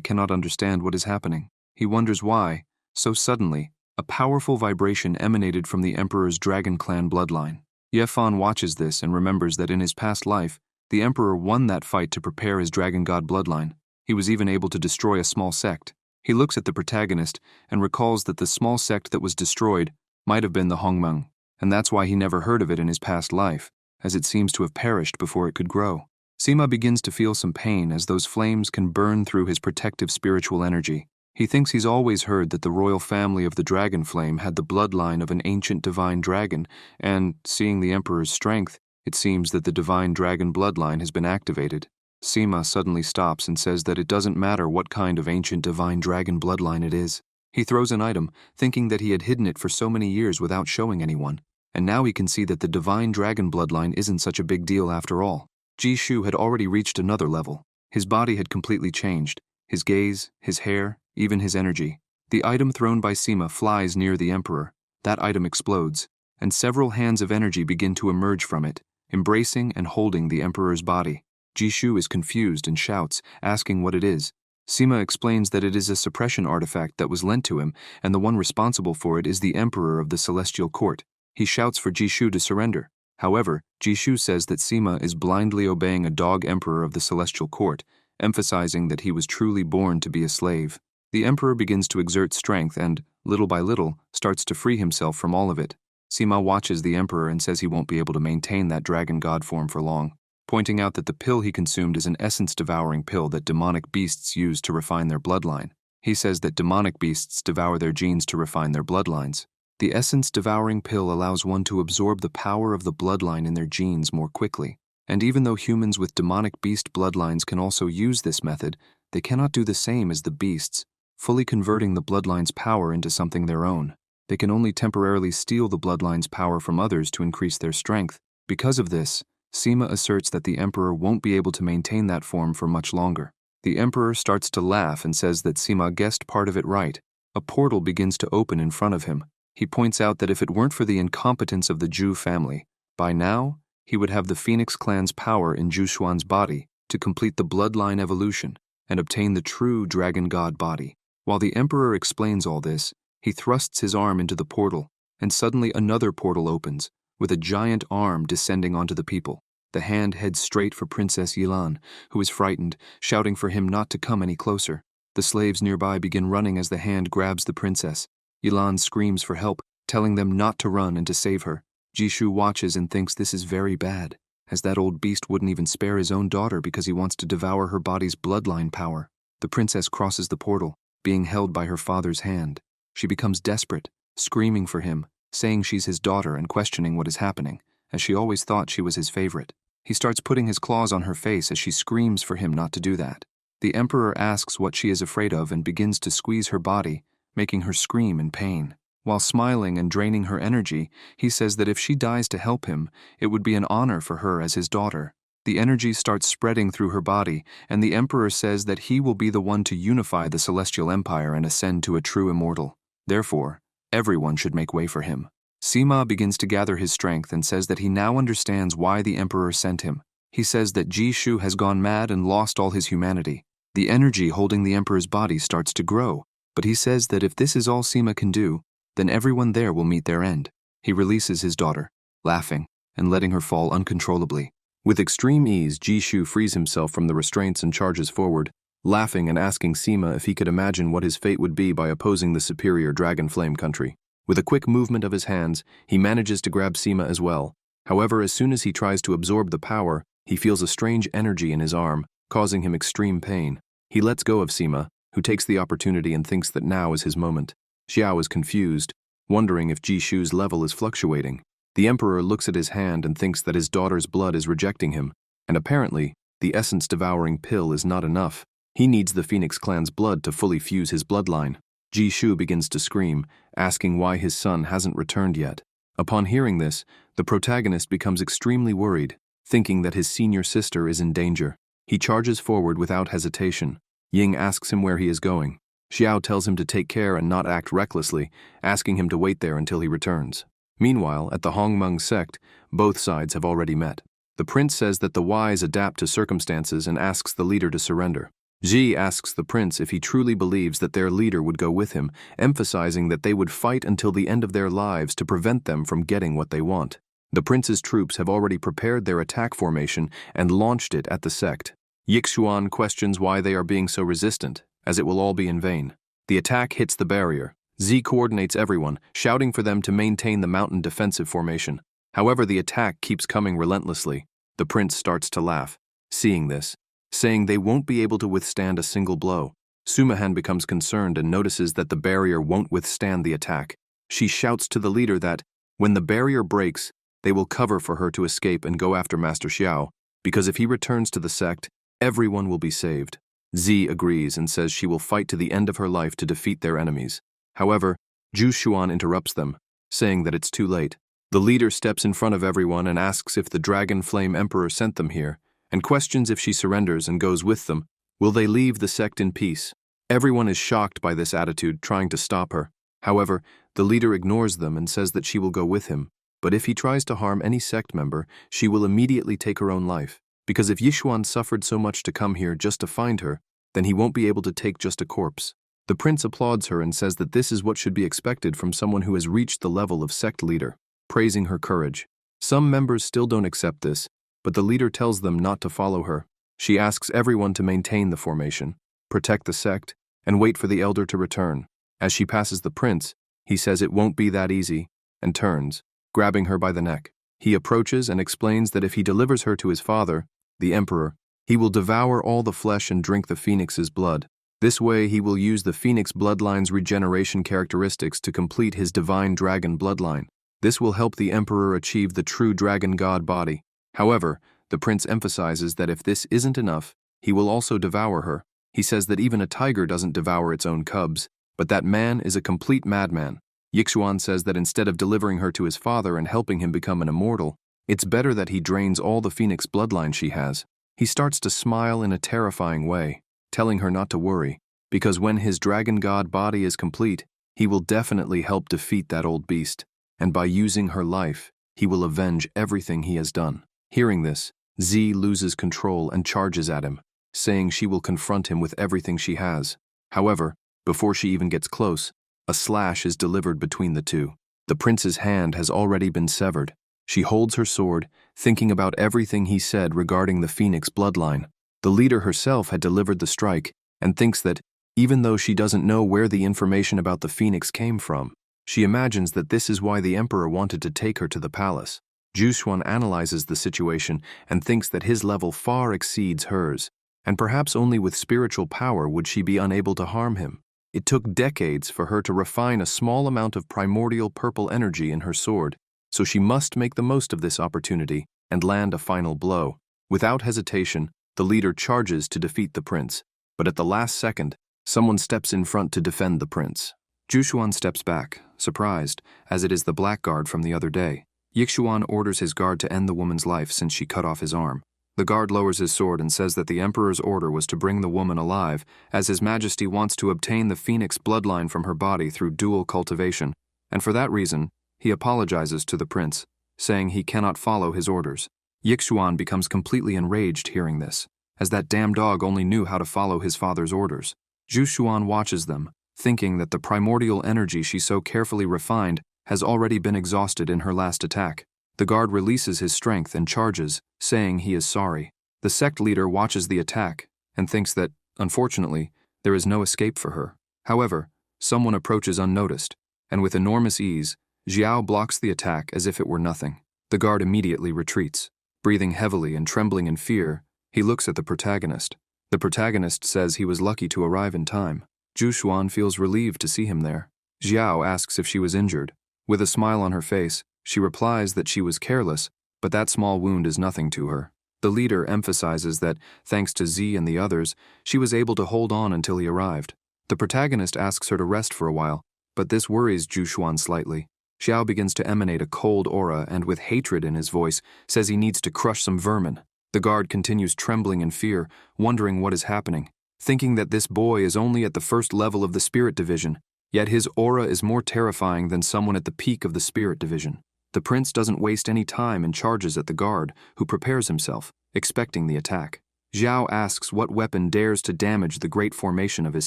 cannot understand what is happening. He wonders why, so suddenly, a powerful vibration emanated from the Emperor's Dragon Clan bloodline. Yefan watches this and remembers that in his past life, the Emperor won that fight to prepare his Dragon God bloodline. He was even able to destroy a small sect. He looks at the protagonist and recalls that the small sect that was destroyed might have been the Hongmeng, and that's why he never heard of it in his past life, as it seems to have perished before it could grow. Sima begins to feel some pain as those flames can burn through his protective spiritual energy. He thinks he's always heard that the royal family of the Dragon Flame had the bloodline of an ancient divine dragon, and, seeing the Emperor's strength, it seems that the divine dragon bloodline has been activated. Sima suddenly stops and says that it doesn't matter what kind of ancient divine dragon bloodline it is. He throws an item, thinking that he had hidden it for so many years without showing anyone, and now he can see that the divine dragon bloodline isn't such a big deal after all. Jishu had already reached another level. His body had completely changed. His gaze, his hair, even his energy. The item thrown by Sima flies near the Emperor. That item explodes, and several hands of energy begin to emerge from it, embracing and holding the Emperor's body. Jishu is confused and shouts, asking what it is. Sima explains that it is a suppression artifact that was lent to him, and the one responsible for it is the Emperor of the Celestial Court. He shouts for Jishu to surrender. However, Jishu says that Sima is blindly obeying a dog Emperor of the Celestial Court, emphasizing that he was truly born to be a slave. The Emperor begins to exert strength and, little by little, starts to free himself from all of it. Sima watches the Emperor and says he won't be able to maintain that dragon god form for long, pointing out that the pill he consumed is an essence-devouring pill that demonic beasts use to refine their bloodline. He says that demonic beasts devour their genes to refine their bloodlines. The essence-devouring pill allows one to absorb the power of the bloodline in their genes more quickly, and even though humans with demonic beast bloodlines can also use this method, they cannot do the same as the beasts, fully converting the bloodline's power into something their own. They can only temporarily steal the bloodline's power from others to increase their strength. Because of this, Sima asserts that the Emperor won't be able to maintain that form for much longer. The Emperor starts to laugh and says that Sima guessed part of it right. A portal begins to open in front of him. He points out that if it weren't for the incompetence of the Zhu family, by now, he would have the Phoenix clan's power in Zhu Xuan's body to complete the bloodline evolution and obtain the true dragon god body. While the Emperor explains all this, he thrusts his arm into the portal, and suddenly another portal opens, with a giant arm descending onto the people. The hand heads straight for Princess Yilan, who is frightened, shouting for him not to come any closer. The slaves nearby begin running as the hand grabs the princess. Yilan screams for help, telling them not to run and to save her. Jishu watches and thinks this is very bad, as that old beast wouldn't even spare his own daughter because he wants to devour her body's bloodline power. The princess crosses the portal, being held by her father's hand. She becomes desperate, screaming for him, saying she's his daughter and questioning what is happening, as she always thought she was his favorite. He starts putting his claws on her face as she screams for him not to do that. The Emperor asks what she is afraid of and begins to squeeze her body, making her scream in pain. While smiling and draining her energy, he says that if she dies to help him, it would be an honor for her as his daughter. The energy starts spreading through her body, and the Emperor says that he will be the one to unify the Celestial Empire and ascend to a true immortal. Therefore, everyone should make way for him. Sima begins to gather his strength and says that he now understands why the Emperor sent him. He says that Jishu has gone mad and lost all his humanity. The energy holding the Emperor's body starts to grow, but he says that if this is all Sima can do, then everyone there will meet their end. He releases his daughter, laughing, and letting her fall uncontrollably. With extreme ease, Jishu frees himself from the restraints and charges forward, laughing and asking Sima if he could imagine what his fate would be by opposing the superior Dragon Flame country. With a quick movement of his hands, he manages to grab Sima as well. However, as soon as he tries to absorb the power, he feels a strange energy in his arm, causing him extreme pain. He lets go of Sima, who takes the opportunity and thinks that now is his moment. Xiao is confused, wondering if Jishu's level is fluctuating. The Emperor looks at his hand and thinks that his daughter's blood is rejecting him, and apparently, the essence-devouring pill is not enough. He needs the Phoenix clan's blood to fully fuse his bloodline. Jishu begins to scream, asking why his son hasn't returned yet. Upon hearing this, the protagonist becomes extremely worried, thinking that his senior sister is in danger. He charges forward without hesitation. Ying asks him where he is going. Xiao tells him to take care and not act recklessly, asking him to wait there until he returns. Meanwhile, at the Hongmeng sect, both sides have already met. The prince says that the wise adapt to circumstances and asks the leader to surrender. Ji asks the prince if he truly believes that their leader would go with him, emphasizing that they would fight until the end of their lives to prevent them from getting what they want. The prince's troops have already prepared their attack formation and launched it at the sect. Yixuan questions why they are being so resistant, as it will all be in vain. The attack hits the barrier. Z coordinates everyone, shouting for them to maintain the mountain defensive formation. However, the attack keeps coming relentlessly. The prince starts to laugh, seeing this, saying they won't be able to withstand a single blow. Sumahan becomes concerned and notices that the barrier won't withstand the attack. She shouts to the leader that, when the barrier breaks, they will cover for her to escape and go after Master Xiao, because if he returns to the sect, everyone will be saved. Z agrees and says she will fight to the end of her life to defeat their enemies. However, Zhu Xuan interrupts them, saying that it's too late. The leader steps in front of everyone and asks if the Dragon Flame Emperor sent them here, and questions if she surrenders and goes with them, will they leave the sect in peace? Everyone is shocked by this attitude, trying to stop her. However, the leader ignores them and says that she will go with him, but if he tries to harm any sect member, she will immediately take her own life, because if Yixuan suffered so much to come here just to find her, then he won't be able to take just a corpse. The prince applauds her and says that this is what should be expected from someone who has reached the level of sect leader, praising her courage. Some members still don't accept this, but the leader tells them not to follow her. She asks everyone to maintain the formation, protect the sect, and wait for the elder to return. As she passes the prince, he says it won't be that easy, and turns, grabbing her by the neck. He approaches and explains that if he delivers her to his father, the emperor, he will devour all the flesh and drink the phoenix's blood. This way, he will use the phoenix bloodline's regeneration characteristics to complete his divine dragon bloodline. This will help the emperor achieve the true dragon god body. However, the prince emphasizes that if this isn't enough, he will also devour her. He says that even a tiger doesn't devour its own cubs, but that man is a complete madman. Yixuan says that instead of delivering her to his father and helping him become an immortal, it's better that he drains all the phoenix bloodline she has. He starts to smile in a terrifying way, telling her not to worry, because when his dragon god body is complete, he will definitely help defeat that old beast, and by using her life, he will avenge everything he has done. Hearing this, Z loses control and charges at him, saying she will confront him with everything she has. However, before she even gets close, a slash is delivered between the two. The prince's hand has already been severed. She holds her sword, thinking about everything he said regarding the phoenix bloodline. The leader herself had delivered the strike, and thinks that, even though she doesn't know where the information about the phoenix came from, she imagines that this is why the emperor wanted to take her to the palace. Zhu Xuan analyzes the situation and thinks that his level far exceeds hers, and perhaps only with spiritual power would she be unable to harm him. It took decades for her to refine a small amount of primordial purple energy in her sword, so she must make the most of this opportunity and land a final blow. Without hesitation, the leader charges to defeat the prince, but at the last second, someone steps in front to defend the prince. Zhu Xuan steps back, surprised, as it is the blackguard from the other day. Yixuan orders his guard to end the woman's life since she cut off his arm. The guard lowers his sword and says that the emperor's order was to bring the woman alive, as his majesty wants to obtain the phoenix bloodline from her body through dual cultivation, and for that reason, he apologizes to the prince, saying he cannot follow his orders. Yixuan becomes completely enraged hearing this, as that damn dog only knew how to follow his father's orders. Zhu Xuan watches them, thinking that the primordial energy she so carefully refined has already been exhausted in her last attack. The guard releases his strength and charges, saying he is sorry. The sect leader watches the attack and thinks that, unfortunately, there is no escape for her. However, someone approaches unnoticed, and with enormous ease, Xiao blocks the attack as if it were nothing. The guard immediately retreats. Breathing heavily and trembling in fear, he looks at the protagonist. The protagonist says he was lucky to arrive in time. Zhu Xuan feels relieved to see him there. Xiao asks if she was injured. With a smile on her face, she replies that she was careless, but that small wound is nothing to her. The leader emphasizes that, thanks to Z and the others, she was able to hold on until he arrived. The protagonist asks her to rest for a while, but this worries Zhu Xuan slightly. Xiao begins to emanate a cold aura and, with hatred in his voice, says he needs to crush some vermin. The guard continues trembling in fear, wondering what is happening, thinking that this boy is only at the first level of the spirit division, yet his aura is more terrifying than someone at the peak of the spirit division. The prince doesn't waste any time and charges at the guard, who prepares himself, expecting the attack. Xiao asks what weapon dares to damage the great formation of his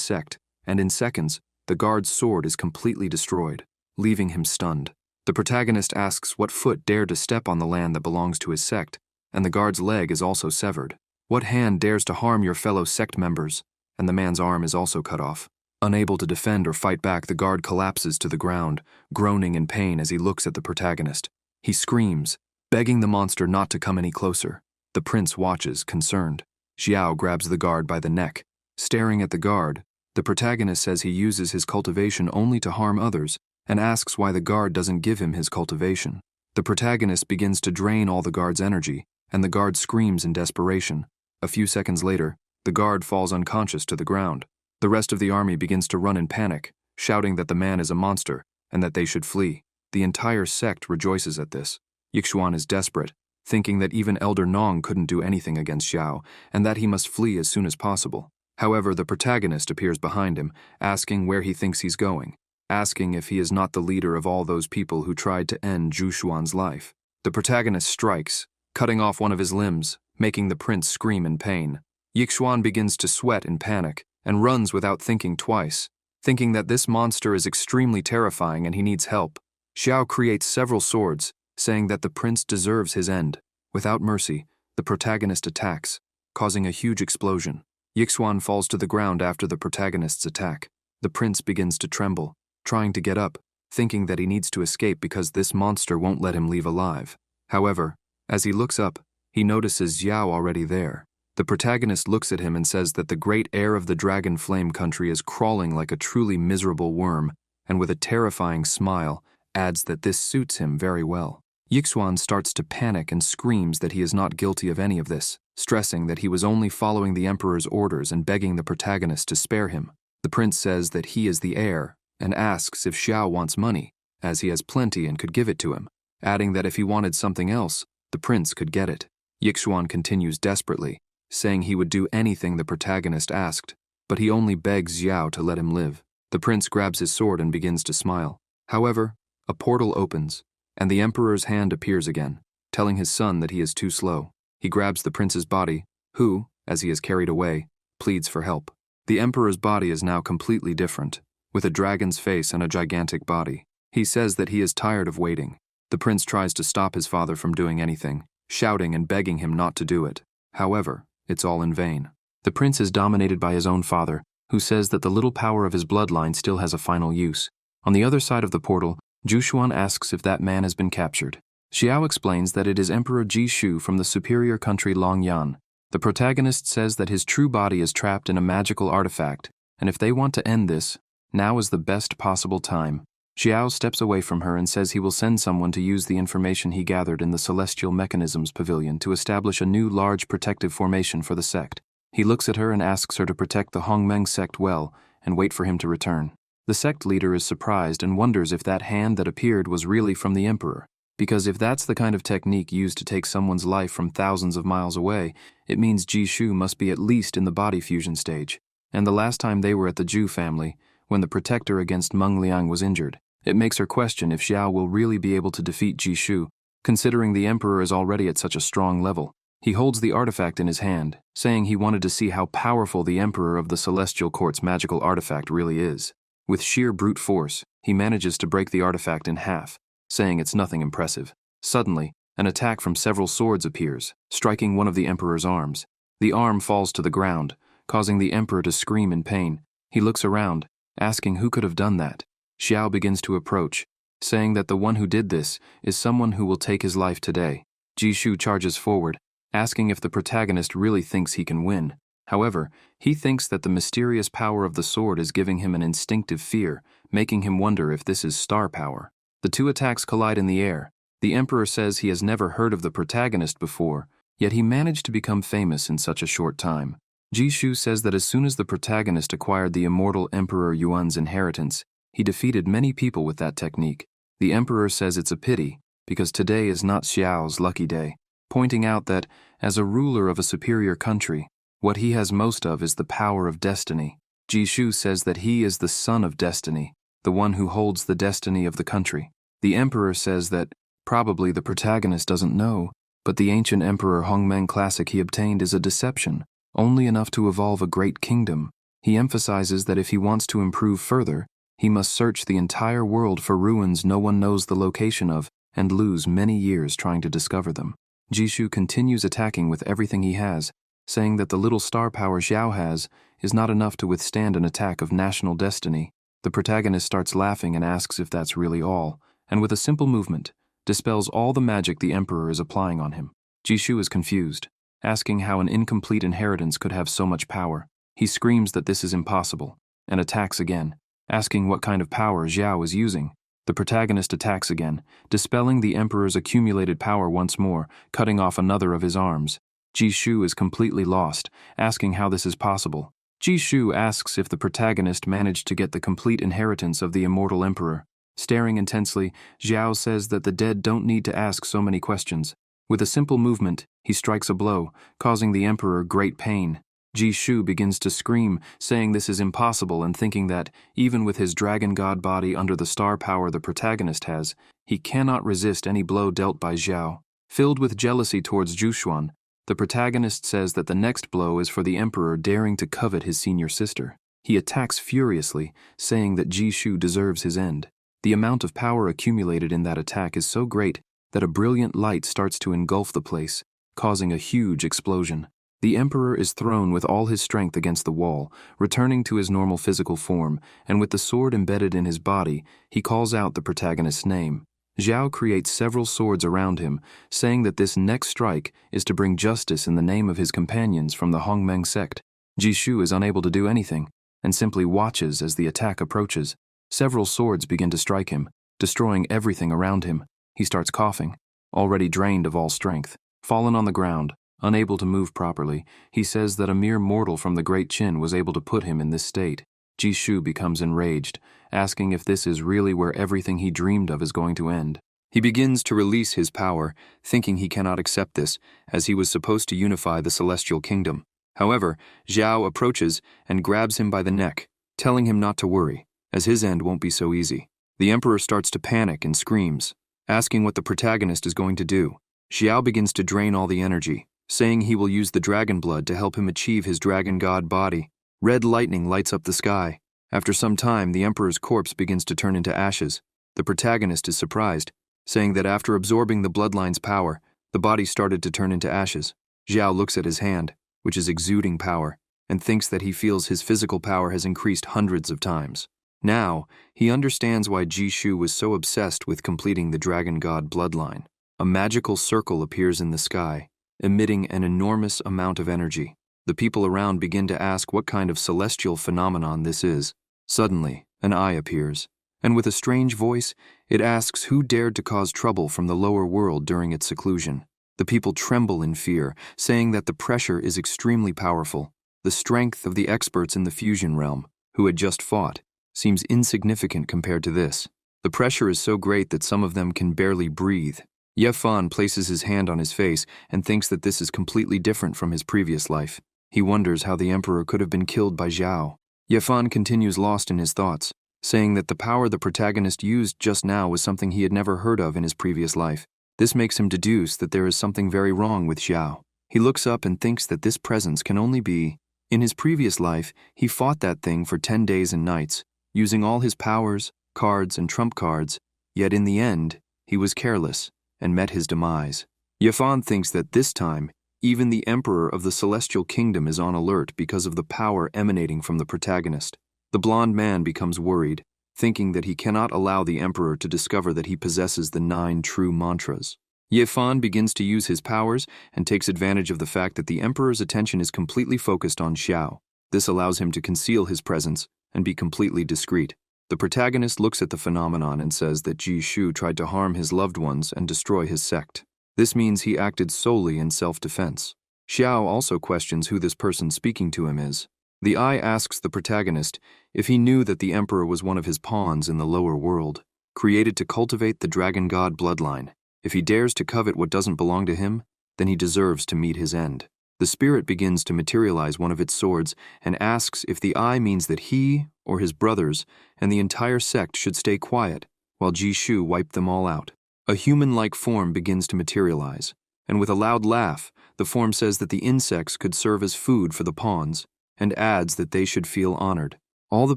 sect, and in seconds, the guard's sword is completely destroyed, leaving him stunned. The protagonist asks what foot dared to step on the land that belongs to his sect, and the guard's leg is also severed. What hand dares to harm your fellow sect members? And the man's arm is also cut off. Unable to defend or fight back, the guard collapses to the ground, groaning in pain as he looks at the protagonist. He screams, begging the monster not to come any closer. The prince watches, concerned. Xiao grabs the guard by the neck. Staring at the guard, the protagonist says he uses his cultivation only to harm others, and asks why the guard doesn't give him his cultivation. The protagonist begins to drain all the guard's energy, and the guard screams in desperation. A few seconds later, the guard falls unconscious to the ground. The rest of the army begins to run in panic, shouting that the man is a monster, and that they should flee. The entire sect rejoices at this. Yixuan is desperate, thinking that even Elder Nong couldn't do anything against Xiao, and that he must flee as soon as possible. However, the protagonist appears behind him, asking where he thinks he's going, asking if he is not the leader of all those people who tried to end Zhu Xuan's life. The protagonist strikes, cutting off one of his limbs, making the prince scream in pain. Yixuan begins to sweat in panic, and runs without thinking twice, thinking that this monster is extremely terrifying and he needs help. Xiao creates several swords, saying that the prince deserves his end. Without mercy, the protagonist attacks, causing a huge explosion. Yixuan falls to the ground after the protagonist's attack. The prince begins to tremble, trying to get up, thinking that he needs to escape because this monster won't let him leave alive. However, as he looks up, he notices Xiao already there. The protagonist looks at him and says that the great heir of the Dragon Flame country is crawling like a truly miserable worm, and with a terrifying smile, adds that this suits him very well. Yixuan starts to panic and screams that he is not guilty of any of this, stressing that he was only following the emperor's orders and begging the protagonist to spare him. The prince says that he is the heir, and asks if Xiao wants money, as he has plenty and could give it to him, adding that if he wanted something else, the prince could get it. Yixuan continues desperately, saying he would do anything the protagonist asked, but he only begs Xiao to let him live. The prince grabs his sword and begins to smile. However, a portal opens, and the emperor's hand appears again, telling his son that he is too slow. He grabs the prince's body, who, as he is carried away, pleads for help. The emperor's body is now completely different, with a dragon's face and a gigantic body. He says that he is tired of waiting. The prince tries to stop his father from doing anything, shouting and begging him not to do it. However, it's all in vain. The prince is dominated by his own father, who says that the little power of his bloodline still has a final use. On the other side of the portal, Zhu Xuan asks if that man has been captured. Xiao explains that it is Emperor Jishu from the superior country Longyan. The protagonist says that his true body is trapped in a magical artifact, and if they want to end this, now is the best possible time. Xiao steps away from her and says he will send someone to use the information he gathered in the Celestial Mechanisms Pavilion to establish a new large protective formation for the sect. He looks at her and asks her to protect the Hongmeng sect well and wait for him to return. The sect leader is surprised and wonders if that hand that appeared was really from the emperor, because if that's the kind of technique used to take someone's life from thousands of miles away, it means Jishu must be at least in the body fusion stage. And the last time they were at the Zhu family, when the protector against Meng Liang was injured, it makes her question if Xiao will really be able to defeat Jishu, considering the emperor is already at such a strong level. He holds the artifact in his hand, saying he wanted to see how powerful the emperor of the Celestial Court's magical artifact really is. With sheer brute force, he manages to break the artifact in half, saying it's nothing impressive. Suddenly, an attack from several swords appears, striking one of the emperor's arms. The arm falls to the ground, causing the emperor to scream in pain. He looks around, asking who could have done that. Xiao begins to approach, saying that the one who did this is someone who will take his life today. Jishu charges forward, asking if the protagonist really thinks he can win. However, he thinks that the mysterious power of the sword is giving him an instinctive fear, making him wonder if this is star power. The two attacks collide in the air. The emperor says he has never heard of the protagonist before, yet he managed to become famous in such a short time. Jishu says that as soon as the protagonist acquired the immortal Emperor Yuan's inheritance, he defeated many people with that technique. The emperor says it's a pity, because today is not Xiao's lucky day, pointing out that, as a ruler of a superior country, what he has most of is the power of destiny. Jishu says that he is the son of destiny, the one who holds the destiny of the country. The emperor says that, Probably the protagonist doesn't know, but the ancient Emperor Hongmeng classic he obtained is a deception, only enough to evolve a great kingdom. He emphasizes that if he wants to improve further, he must search the entire world for ruins no one knows the location of and lose many years trying to discover them. Jishu continues attacking with everything he has, saying that the little star power Xiao has is not enough to withstand an attack of national destiny. The protagonist starts laughing and asks if that's really all, and with a simple movement, dispels all the magic the Emperor is applying on him. Jishu is confused, asking how an incomplete inheritance could have so much power. He screams that this is impossible, and attacks again, asking what kind of power Xiao is using. The protagonist attacks again, dispelling the Emperor's accumulated power once more, cutting off another of his arms. Jishu is completely lost, asking how this is possible. Jishu asks if the protagonist managed to get the complete inheritance of the immortal Emperor. Staring intensely, Xiao says that the dead don't need to ask so many questions. With a simple movement, he strikes a blow, causing the Emperor great pain. Jishu begins to scream, saying this is impossible and thinking that, even with his dragon god body under the star power the protagonist has, he cannot resist any blow dealt by Xiao. Filled with jealousy towards Jushuan, the protagonist says that the next blow is for the Emperor daring to covet his senior sister. He attacks furiously, saying that Jishu deserves his end. The amount of power accumulated in that attack is so great that a brilliant light starts to engulf the place, causing a huge explosion. The Emperor is thrown with all his strength against the wall, returning to his normal physical form, and with the sword embedded in his body, he calls out the protagonist's name. Xiao creates several swords around him, saying that this next strike is to bring justice in the name of his companions from the Hongmeng sect. Jishu is unable to do anything, and simply watches as the attack approaches. Several swords begin to strike him, destroying everything around him. He starts coughing, already drained of all strength. Fallen on the ground, unable to move properly, he says that a mere mortal from the Great Qin was able to put him in this state. Jishu becomes enraged, asking if this is really where everything he dreamed of is going to end. He begins to release his power, thinking he cannot accept this, as he was supposed to unify the celestial kingdom. However, Xiao approaches and grabs him by the neck, telling him not to worry, as his end won't be so easy. The Emperor starts to panic and screams, asking what the protagonist is going to do. Xiao begins to drain all the energy, saying he will use the dragon blood to help him achieve his dragon god body. Red lightning lights up the sky. After some time, the Emperor's corpse begins to turn into ashes. The protagonist is surprised, saying that after absorbing the bloodline's power, the body started to turn into ashes. Xiao looks at his hand, which is exuding power, and thinks that he feels his physical power has increased hundreds of times. Now, he understands why Jishu was so obsessed with completing the dragon god bloodline. A magical circle appears in the sky, emitting an enormous amount of energy. The people around begin to ask what kind of celestial phenomenon this is. Suddenly, an eye appears, and with a strange voice, it asks who dared to cause trouble from the lower world during its seclusion. The people tremble in fear, saying that the pressure is extremely powerful. The strength of the experts in the fusion realm, who had just fought, seems insignificant compared to this. The pressure is so great that some of them can barely breathe. Ye Fan places his hand on his face and thinks that this is completely different from his previous life. He wonders how the Emperor could have been killed by Xiao. Ye Fan continues lost in his thoughts, saying that the power the protagonist used just now was something he had never heard of in his previous life. This makes him deduce that there is something very wrong with Xiao. He looks up and thinks that this presence can only be... In his previous life, he fought that thing for 10 days and nights, using all his powers, cards, and trump cards, yet in the end, he was careless and met his demise. Ye Fan thinks that this time, even the Emperor of the Celestial Kingdom is on alert because of the power emanating from the protagonist. The blonde man becomes worried, thinking that he cannot allow the Emperor to discover that he possesses the 9 true mantras. Ye Fan begins to use his powers and takes advantage of the fact that the Emperor's attention is completely focused on Xiao. This allows him to conceal his presence and be completely discreet. The protagonist looks at the phenomenon and says that Jishu tried to harm his loved ones and destroy his sect. This means he acted solely in self-defense. Xiao also questions who this person speaking to him is. The eye asks the protagonist if he knew that the Emperor was one of his pawns in the lower world, created to cultivate the dragon god bloodline. If he dares to covet what doesn't belong to him, then he deserves to meet his end. The spirit begins to materialize one of its swords and asks if the eye means that he, or his brothers, and the entire sect should stay quiet, while Jishu wiped them all out. A human-like form begins to materialize, and with a loud laugh, the form says that the insects could serve as food for the pawns, and adds that they should feel honored. All the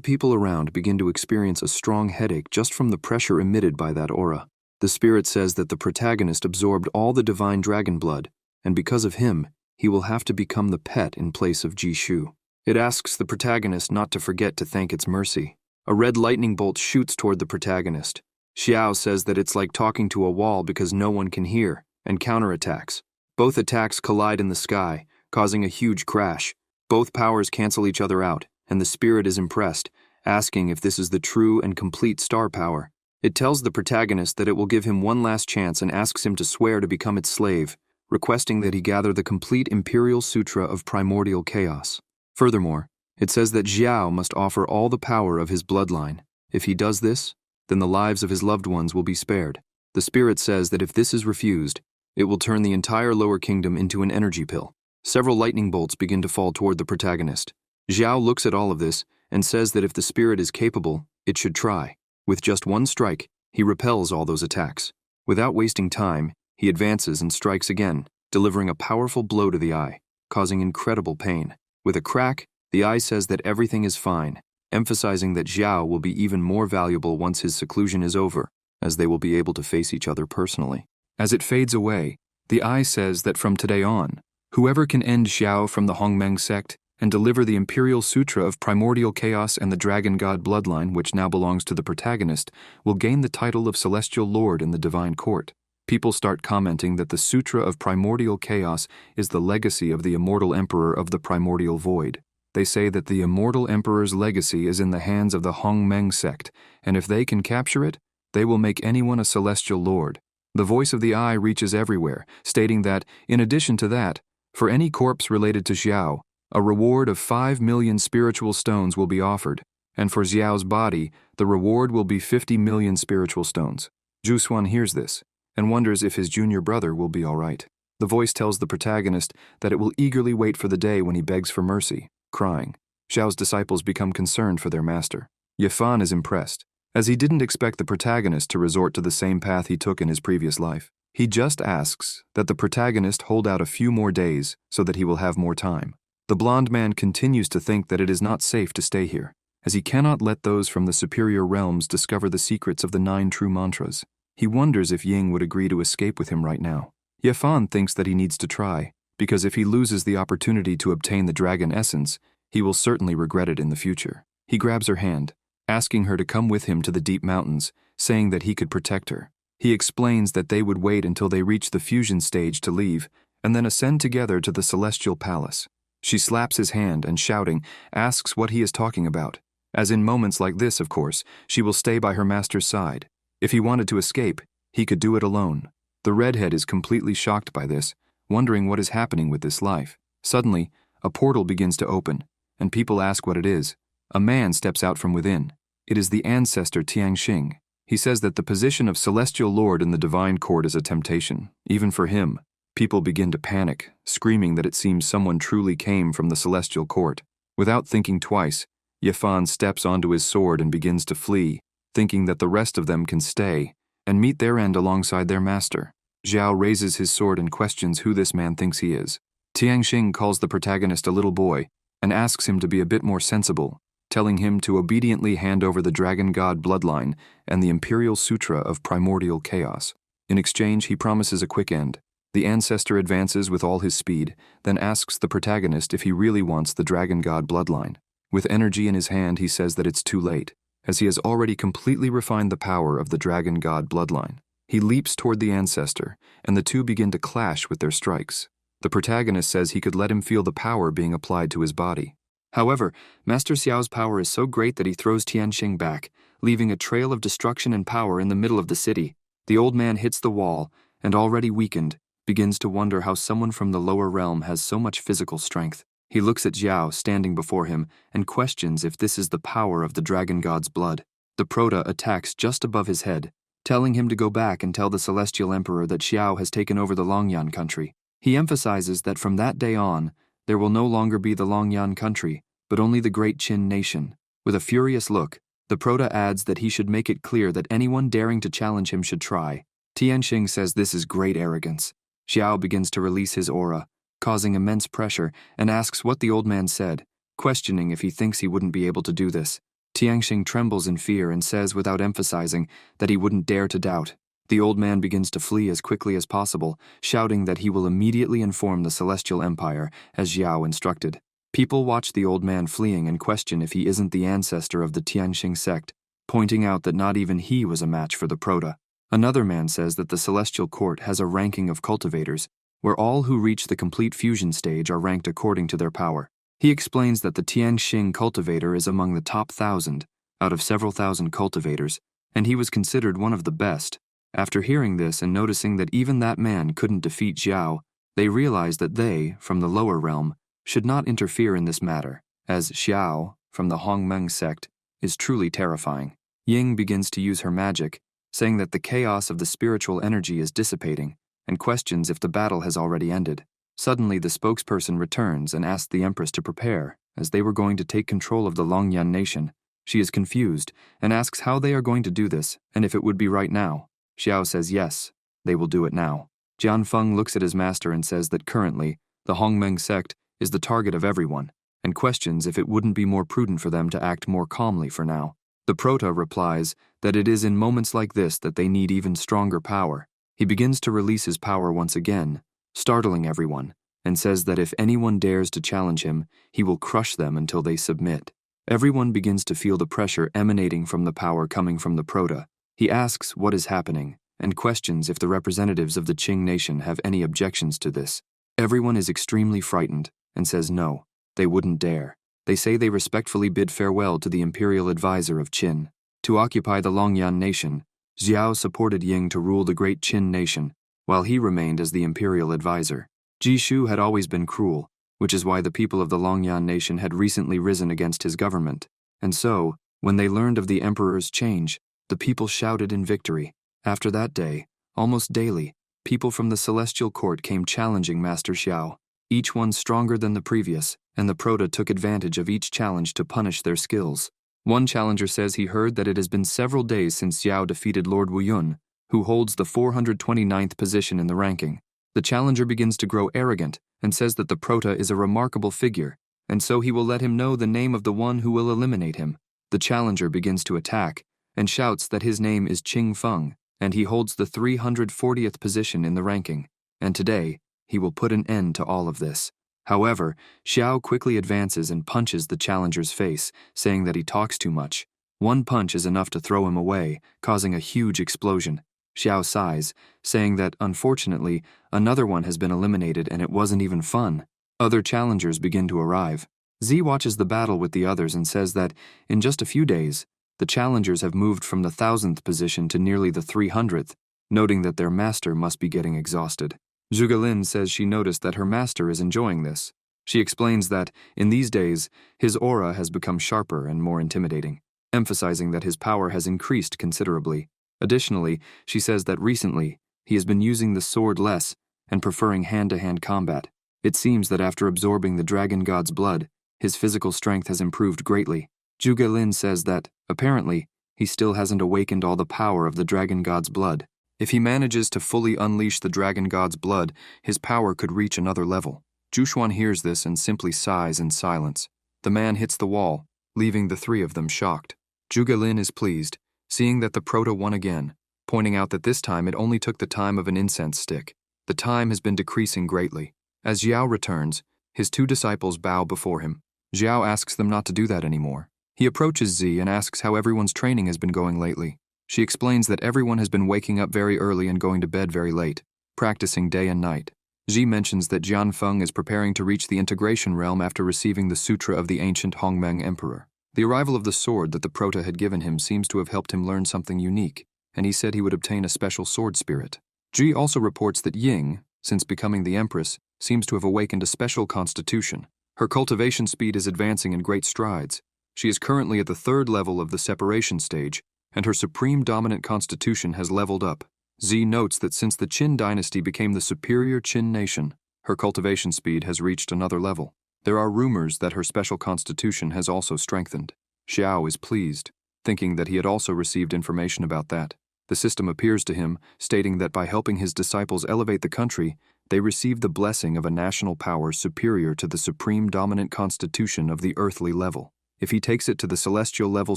people around begin to experience a strong headache just from the pressure emitted by that aura. The spirit says that the protagonist absorbed all the divine dragon blood, and because of him, he will have to become the pet in place of Jishu. It asks the protagonist not to forget to thank its mercy. A red lightning bolt shoots toward the protagonist. Xiao says that it's like talking to a wall because no one can hear, and counterattacks. Both attacks collide in the sky, causing a huge crash. Both powers cancel each other out, and the spirit is impressed, asking if this is the true and complete star power. It tells the protagonist that it will give him one last chance and asks him to swear to become its slave, requesting that he gather the complete Imperial Sutra of Primordial Chaos. Furthermore, it says that Xiao must offer all the power of his bloodline. If he does this, then the lives of his loved ones will be spared. The spirit says that if this is refused, it will turn the entire lower kingdom into an energy pill. Several lightning bolts begin to fall toward the protagonist. Xiao looks at all of this and says that if the spirit is capable, it should try. With just one strike, he repels all those attacks. Without wasting time, he advances and strikes again, delivering a powerful blow to the eye, causing incredible pain. With a crack, the eye says that everything is fine, emphasizing that Xiao will be even more valuable once his seclusion is over, as they will be able to face each other personally. As it fades away, the eye says that from today on, whoever can end Xiao from the Hongmeng sect and deliver the Imperial Sutra of Primordial Chaos and the Dragon God bloodline, which now belongs to the protagonist, will gain the title of Celestial Lord in the Divine Court. People start commenting that the Sutra of Primordial Chaos is the legacy of the immortal emperor of the Primordial Void. They say that the immortal emperor's legacy is in the hands of the Hongmeng sect, and if they can capture it, they will make anyone a celestial lord. The voice of the eye reaches everywhere, stating that, in addition to that, for any corpse related to Xiao, a reward of 5 million spiritual stones will be offered, and for Xiao's body, the reward will be 50 million spiritual stones. Zhu hears this, and wonders if his junior brother will be all right. The voice tells the protagonist that it will eagerly wait for the day when he begs for mercy, crying. Xiao's disciples become concerned for their master. Yifan is impressed, as he didn't expect the protagonist to resort to the same path he took in his previous life. He just asks that the protagonist hold out a few more days so that he will have more time. The blonde man continues to think that it is not safe to stay here, as he cannot let those from the superior realms discover the secrets of the 9 true mantras. He wonders if Ying would agree to escape with him right now. Yifan thinks that he needs to try, because if he loses the opportunity to obtain the dragon essence, he will certainly regret it in the future. He grabs her hand, asking her to come with him to the deep mountains, saying that he could protect her. He explains that they would wait until they reach the fusion stage to leave, and then ascend together to the celestial palace. She slaps his hand and, shouting, asks what he is talking about. As in moments like this, of course, she will stay by her master's side. If he wanted to escape, he could do it alone. The redhead is completely shocked by this, wondering what is happening with this life. Suddenly, a portal begins to open, and people ask what it is. A man steps out from within. It is the ancestor Tianxing. He says that the position of Celestial Lord in the Divine Court is a temptation, even for him. People begin to panic, screaming that it seems someone truly came from the Celestial Court. Without thinking twice, Yifan steps onto his sword and begins to flee, thinking that the rest of them can stay and meet their end alongside their master. Xiao raises his sword and questions who this man thinks he is. Tianxing calls the protagonist a little boy and asks him to be a bit more sensible, telling him to obediently hand over the Dragon God bloodline and the Imperial Sutra of Primordial Chaos. In exchange, he promises a quick end. The ancestor advances with all his speed, then asks the protagonist if he really wants the Dragon God bloodline. With energy in his hand, he says that it's too late, as he has already completely refined the power of the Dragon God bloodline. He leaps toward the ancestor, and the two begin to clash with their strikes. The protagonist says he could let him feel the power being applied to his body. However, Master Xiao's power is so great that he throws Tianxing back, leaving a trail of destruction and power in the middle of the city. The old man hits the wall, and already weakened, begins to wonder how someone from the lower realm has so much physical strength. He looks at Xiao standing before him and questions if this is the power of the Dragon God's blood. The Prota attacks just above his head, telling him to go back and tell the Celestial Emperor that Xiao has taken over the Longyan country. He emphasizes that from that day on, there will no longer be the Longyan country, but only the Great Qin nation. With a furious look, the Prota adds that he should make it clear that anyone daring to challenge him should try. Tianxing says this is great arrogance. Xiao begins to release his aura, causing immense pressure, and asks what the old man said, questioning if he thinks he wouldn't be able to do this. Tianxing trembles in fear and says without emphasizing that he wouldn't dare to doubt. The old man begins to flee as quickly as possible, shouting that he will immediately inform the Celestial Empire, as Xiao instructed. People watch the old man fleeing and question if he isn't the ancestor of the Tianxing sect, pointing out that not even he was a match for the Prota. Another man says that the Celestial Court has a ranking of cultivators, where all who reach the complete fusion stage are ranked according to their power. He explains that the Tianxing cultivator is among the top 1,000 out of several thousand cultivators, and he was considered one of the best. After hearing this and noticing that even that man couldn't defeat Xiao, they realized that they, from the lower realm, should not interfere in this matter, as Xiao, from the Hongmeng sect, is truly terrifying. Ying begins to use her magic, saying that the chaos of the spiritual energy is dissipating, and questions if the battle has already ended. Suddenly, the spokesperson returns and asks the Empress to prepare, as they were going to take control of the Longyan nation. She is confused and asks how they are going to do this and if it would be right now. Xiao says yes, they will do it now. Jianfeng looks at his master and says that currently, the Hongmeng sect is the target of everyone, and questions if it wouldn't be more prudent for them to act more calmly for now. The Prota replies that it is in moments like this that they need even stronger power. He begins to release his power once again, startling everyone, and says that if anyone dares to challenge him, he will crush them until they submit. Everyone begins to feel the pressure emanating from the power coming from the Prota. He asks what is happening, and questions if the representatives of the Qing nation have any objections to this. Everyone is extremely frightened, and says no, they wouldn't dare. They say they respectfully bid farewell to the imperial advisor of Qin. To occupy the Longyan nation, Xiao supported Ying to rule the great Qin nation, while he remained as the imperial advisor. Jishu had always been cruel, which is why the people of the Longyan nation had recently risen against his government. And so, when they learned of the emperor's change, the people shouted in victory. After that day, almost daily, people from the Celestial Court came challenging Master Xiao, each one stronger than the previous, and the Prota took advantage of each challenge to punish their skills. One challenger says he heard that it has been several days since Xiao defeated Lord Wuyun, who holds the 429th position in the ranking. The challenger begins to grow arrogant and says that the Prota is a remarkable figure, and so he will let him know the name of the one who will eliminate him. The challenger begins to attack and shouts that his name is Qing Feng, and he holds the 340th position in the ranking, and today he will put an end to all of this. However, Xiao quickly advances and punches the challenger's face, saying that he talks too much. One punch is enough to throw him away, causing a huge explosion. Xiao sighs, saying that, unfortunately, another one has been eliminated and it wasn't even fun. Other challengers begin to arrive. Z watches the battle with the others and says that, in just a few days, the challengers have moved from the 1,000th position to nearly the 300th, noting that their master must be getting exhausted. Zhugelin says she noticed that her master is enjoying this. She explains that, in these days, his aura has become sharper and more intimidating, emphasizing that his power has increased considerably. Additionally, she says that recently, he has been using the sword less and preferring hand-to-hand combat. It seems that after absorbing the dragon god's blood, his physical strength has improved greatly. Zhugelin says that, apparently, he still hasn't awakened all the power of the dragon god's blood. If he manages to fully unleash the dragon god's blood, his power could reach another level. Zhuxuan hears this and simply sighs in silence. The man hits the wall, leaving the three of them shocked. Zhugelin is pleased, seeing that the Prota won again, pointing out that this time it only took the time of an incense stick. The time has been decreasing greatly. As Xiao returns, his two disciples bow before him. Xiao asks them not to do that anymore. He approaches Z and asks how everyone's training has been going lately. She explains that everyone has been waking up very early and going to bed very late, practicing day and night. Xi mentions that Jianfeng is preparing to reach the integration realm after receiving the Sutra of the ancient Hongmeng Emperor. The arrival of the sword that the Prota had given him seems to have helped him learn something unique, and he said he would obtain a special sword spirit. Xi also reports that Ying, since becoming the Empress, seems to have awakened a special constitution. Her cultivation speed is advancing in great strides. She is currently at the 3rd level of the separation stage, and her supreme dominant constitution has leveled up. Z notes that since the Qin dynasty became the superior Qin nation, her cultivation speed has reached another level. There are rumors that her special constitution has also strengthened. Xiao is pleased, thinking that he had also received information about that. The system appears to him, stating that by helping his disciples elevate the country, they receive the blessing of a national power superior to the supreme dominant constitution of the earthly level. If he takes it to the celestial level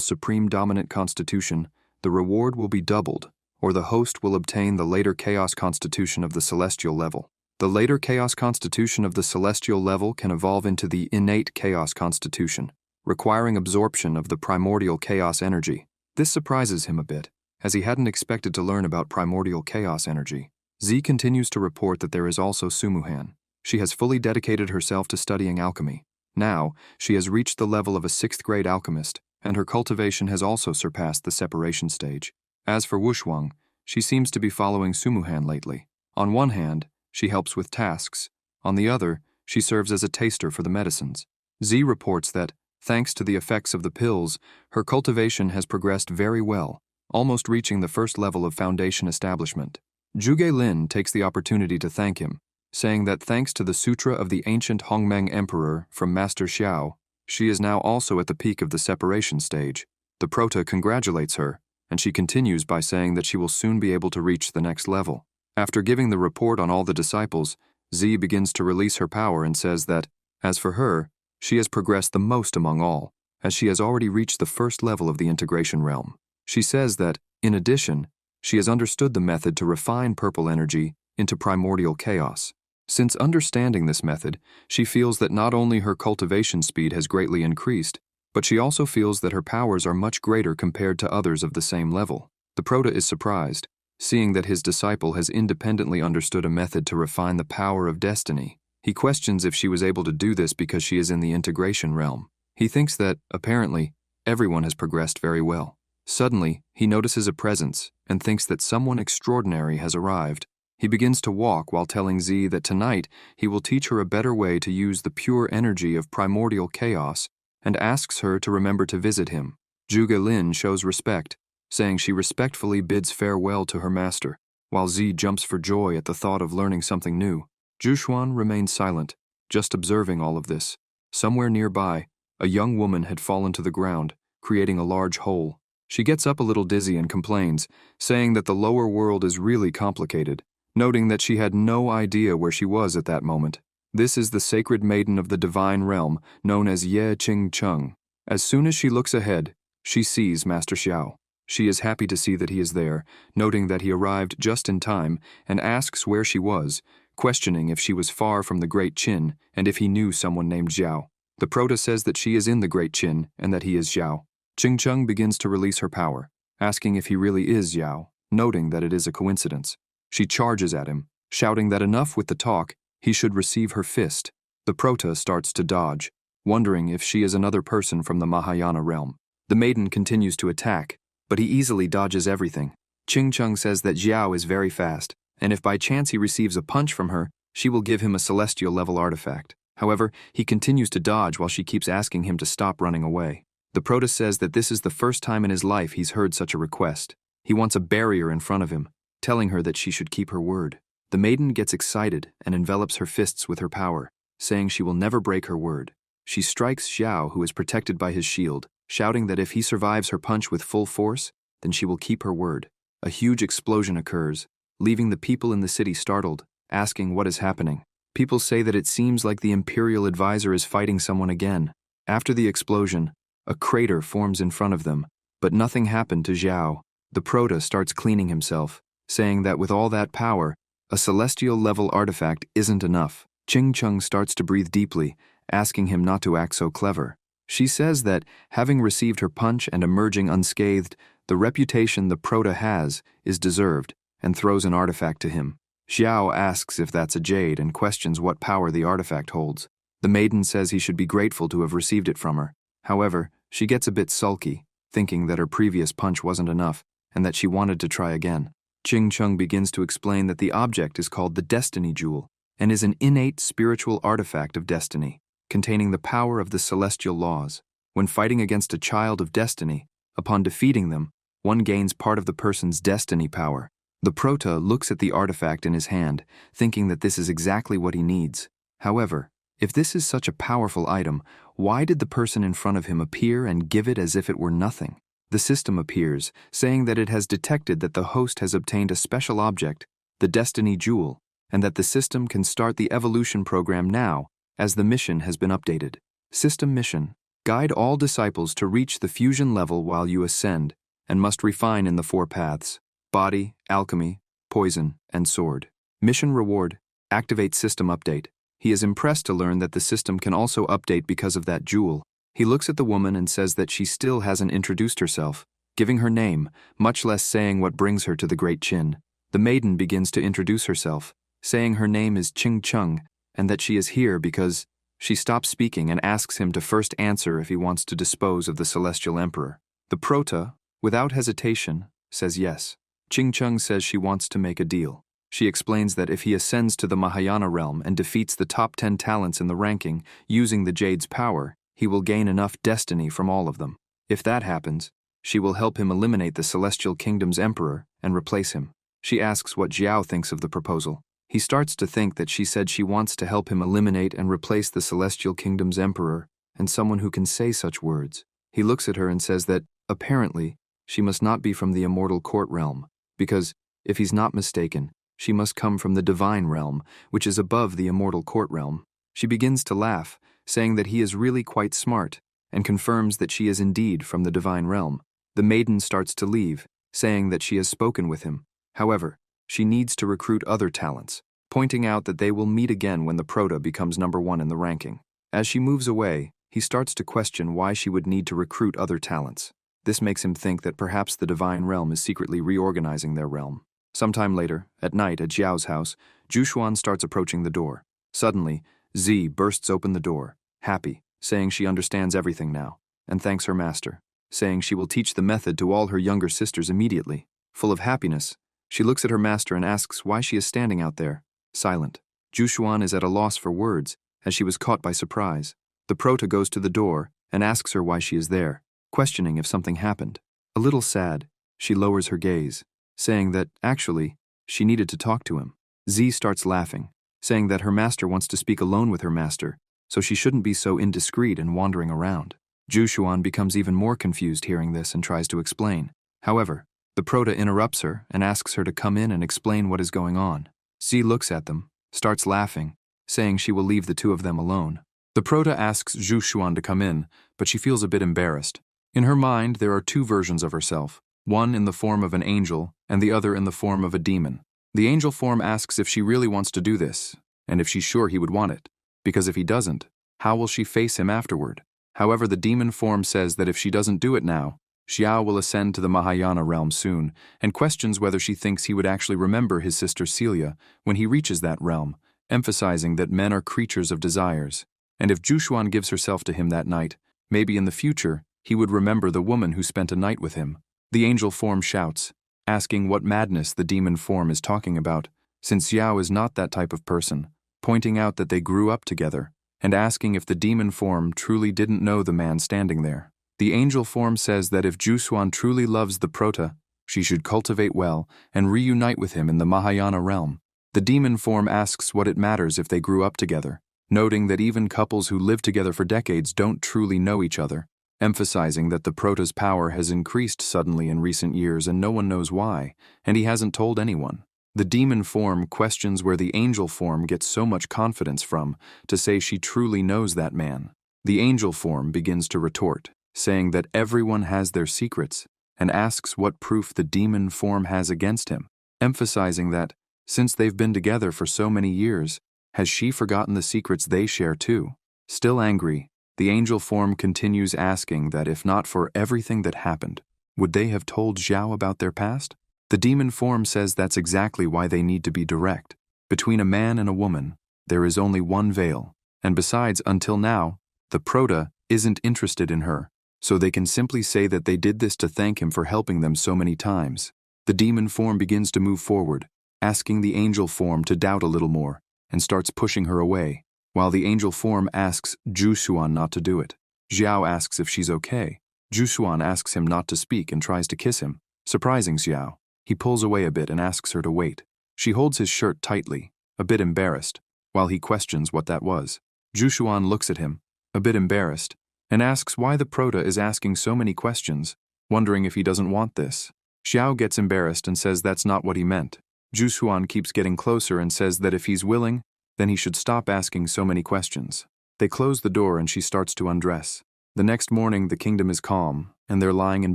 supreme dominant constitution, the reward will be doubled, or the host will obtain the later chaos constitution of the celestial level. The later chaos constitution of the celestial level can evolve into the innate chaos constitution, requiring absorption of the primordial chaos energy. This surprises him a bit, as he hadn't expected to learn about primordial chaos energy. Z continues to report that there is also Sumuhan. She has fully dedicated herself to studying alchemy. Now, she has reached the level of a 6th grade alchemist, and her cultivation has also surpassed the separation stage. As for Wushuang, she seems to be following Sumuhan lately. On one hand, she helps with tasks. On the other, she serves as a taster for the medicines. Z reports that, thanks to the effects of the pills, her cultivation has progressed very well, almost reaching the first level of foundation establishment. Zhuge Lin takes the opportunity to thank him, saying that thanks to the Sutra of the ancient Hongmeng Emperor from Master Xiao, she is now also at the peak of the separation stage. The Prota congratulates her, and she continues by saying that she will soon be able to reach the next level. After giving the report on all the disciples, Z begins to release her power and says that, as for her, she has progressed the most among all, as she has already reached the first level of the integration realm. She says that, in addition, she has understood the method to refine purple energy into primordial chaos. Since understanding this method, she feels that not only her cultivation speed has greatly increased, but she also feels that her powers are much greater compared to others of the same level. The Prota is surprised, seeing that his disciple has independently understood a method to refine the power of destiny. He questions if she was able to do this because she is in the integration realm. He thinks that, apparently, everyone has progressed very well. Suddenly, he notices a presence and thinks that someone extraordinary has arrived. He begins to walk while telling Z that tonight he will teach her a better way to use the pure energy of primordial chaos and asks her to remember to visit him. Zhuge Lin shows respect, saying she respectfully bids farewell to her master, while Z jumps for joy at the thought of learning something new. Zhuxuan remains silent, just observing all of this. Somewhere nearby, a young woman had fallen to the ground, creating a large hole. She gets up a little dizzy and complains, saying that the lower world is really complicated, noting that she had no idea where she was at that moment. This is the sacred maiden of the divine realm, known as Ye Qing Cheng. As soon as she looks ahead, she sees Master Xiao. She is happy to see that he is there, noting that he arrived just in time, and asks where she was, questioning if she was far from the Great Qin and if he knew someone named Xiao. The Prota says that she is in the Great Qin and that he is Xiao. Qing Cheng begins to release her power, asking if he really is Xiao, noting that it is a coincidence. She charges at him, shouting that enough with the talk, he should receive her fist. The Prota starts to dodge, wondering if she is another person from the Mahayana realm. The maiden continues to attack, but he easily dodges everything. Qing Cheng says that Xiao is very fast, and if by chance he receives a punch from her, she will give him a celestial level artifact. However, he continues to dodge while she keeps asking him to stop running away. The Prota says that this is the first time in his life he's heard such a request. He wants a barrier in front of him, telling her that she should keep her word. The maiden gets excited and envelops her fists with her power, saying she will never break her word. She strikes Xiao, who is protected by his shield, shouting that if he survives her punch with full force, then she will keep her word. A huge explosion occurs, leaving the people in the city startled, asking what is happening. People say that it seems like the Imperial Advisor is fighting someone again. After the explosion, a crater forms in front of them, but nothing happened to Xiao. The Prota starts cleaning himself, saying that with all that power, a celestial level artifact isn't enough. Qing Cheng starts to breathe deeply, asking him not to act so clever. She says that, having received her punch and emerging unscathed, the reputation the Prota has is deserved, and throws an artifact to him. Xiao asks if that's a jade and questions what power the artifact holds. The maiden says he should be grateful to have received it from her. However, she gets a bit sulky, thinking that her previous punch wasn't enough, and that she wanted to try again. Qing Cheng begins to explain that the object is called the Destiny Jewel, and is an innate spiritual artifact of destiny, containing the power of the celestial laws. When fighting against a child of destiny, upon defeating them, one gains part of the person's destiny power. The Prota looks at the artifact in his hand, thinking that this is exactly what he needs. However, if this is such a powerful item, why did the person in front of him appear and give it as if it were nothing? The system appears, saying that it has detected that the host has obtained a special object, the Destiny Jewel, and that the system can start the evolution program now, as the mission has been updated. System mission: guide all disciples to reach the fusion level while you ascend, and must refine in the 4 paths: body, alchemy, poison, and sword. Mission reward: activate system update. He is impressed to learn that the system can also update because of that jewel. He looks at the woman and says that she still hasn't introduced herself, giving her name, much less saying what brings her to the Great Chin. The maiden begins to introduce herself, saying her name is Ching Chung, and that she is here because she stops speaking and asks him to first answer if he wants to dispose of the Celestial Emperor. The Prota, without hesitation, says yes. Ching Chung says she wants to make a deal. She explains that if he ascends to the Mahayana realm and defeats the top 10 talents in the ranking using the Jade's power, he will gain enough destiny from all of them. If that happens, she will help him eliminate the Celestial Kingdom's emperor and replace him. She asks what Xiao thinks of the proposal. He starts to think that she said she wants to help him eliminate and replace the Celestial Kingdom's emperor and someone who can say such words. He looks at her and says that, apparently, she must not be from the immortal court realm, because, if he's not mistaken, she must come from the divine realm, which is above the immortal court realm. She begins to laugh, saying that he is really quite smart, and confirms that she is indeed from the divine realm. The maiden starts to leave, saying that she has spoken with him. However, she needs to recruit other talents, pointing out that they will meet again when the Prota becomes number 1 in the ranking. As she moves away, he starts to question why she would need to recruit other talents. This makes him think that perhaps the divine realm is secretly reorganizing their realm. Sometime later, at night at Xiao's house, Jushuan starts approaching the door. Suddenly, Z bursts open the door, happy, saying she understands everything now, and thanks her master, saying she will teach the method to all her younger sisters immediately. Full of happiness, she looks at her master and asks why she is standing out there, silent. Jushuan is at a loss for words, as she was caught by surprise. The Prota goes to the door and asks her why she is there, questioning if something happened. A little sad, she lowers her gaze, saying that, actually, she needed to talk to him. Z starts laughing, saying that her master wants to speak alone with her master, so she shouldn't be so indiscreet and wandering around. Jushuan becomes even more confused hearing this and tries to explain. However, the Prota interrupts her and asks her to come in and explain what is going on. Z looks at them, starts laughing, saying she will leave the two of them alone. The Prota asks Jushuan to come in, but she feels a bit embarrassed. In her mind, there are 2 versions of herself, one in the form of an angel and the other in the form of a demon. The angel form asks if she really wants to do this, and if she's sure he would want it, because if he doesn't, how will she face him afterward? However, the demon form says that if she doesn't do it now, Xiao will ascend to the Mahayana realm soon, and questions whether she thinks he would actually remember his sister Celia when he reaches that realm, emphasizing that men are creatures of desires, and if Jushuan gives herself to him that night, maybe in the future, he would remember the woman who spent a night with him. The angel form shouts, asking what madness the demon form is talking about, since Xiao is not that type of person, pointing out that they grew up together, and asking if the demon form truly didn't know the man standing there. The angel form says that if Jushuan truly loves the Prota, she should cultivate well and reunite with him in the Mahayana realm. The demon form asks what it matters if they grew up together, noting that even couples who live together for decades don't truly know each other, emphasizing that the Prota's power has increased suddenly in recent years and no one knows why, and he hasn't told anyone. The demon form questions where the angel form gets so much confidence from to say she truly knows that man. The angel form begins to retort, saying that everyone has their secrets, and asks what proof the demon form has against him, emphasizing that, since they've been together for so many years, has she forgotten the secrets they share too? Still angry, the angel form continues asking that if not for everything that happened, would they have told Xiao about their past? The demon form says that's exactly why they need to be direct. Between a man and a woman, there is only one veil, and besides, until now, the Prota isn't interested in her, so they can simply say that they did this to thank him for helping them so many times. The demon form begins to move forward, asking the angel form to doubt a little more, and starts pushing her away, while the angel form asks Jushuan not to do it. Xiao asks if she's okay. Jushuan asks him not to speak and tries to kiss him, surprising Xiao. He pulls away a bit and asks her to wait. She holds his shirt tightly, a bit embarrassed, while he questions what that was. Jushuan looks at him, a bit embarrassed, and asks why the Prota is asking so many questions, wondering if he doesn't want this. Xiao gets embarrassed and says that's not what he meant. Zhu keeps getting closer and says that if he's willing, then he should stop asking so many questions. They close the door and she starts to undress. The next morning, the kingdom is calm, and they're lying in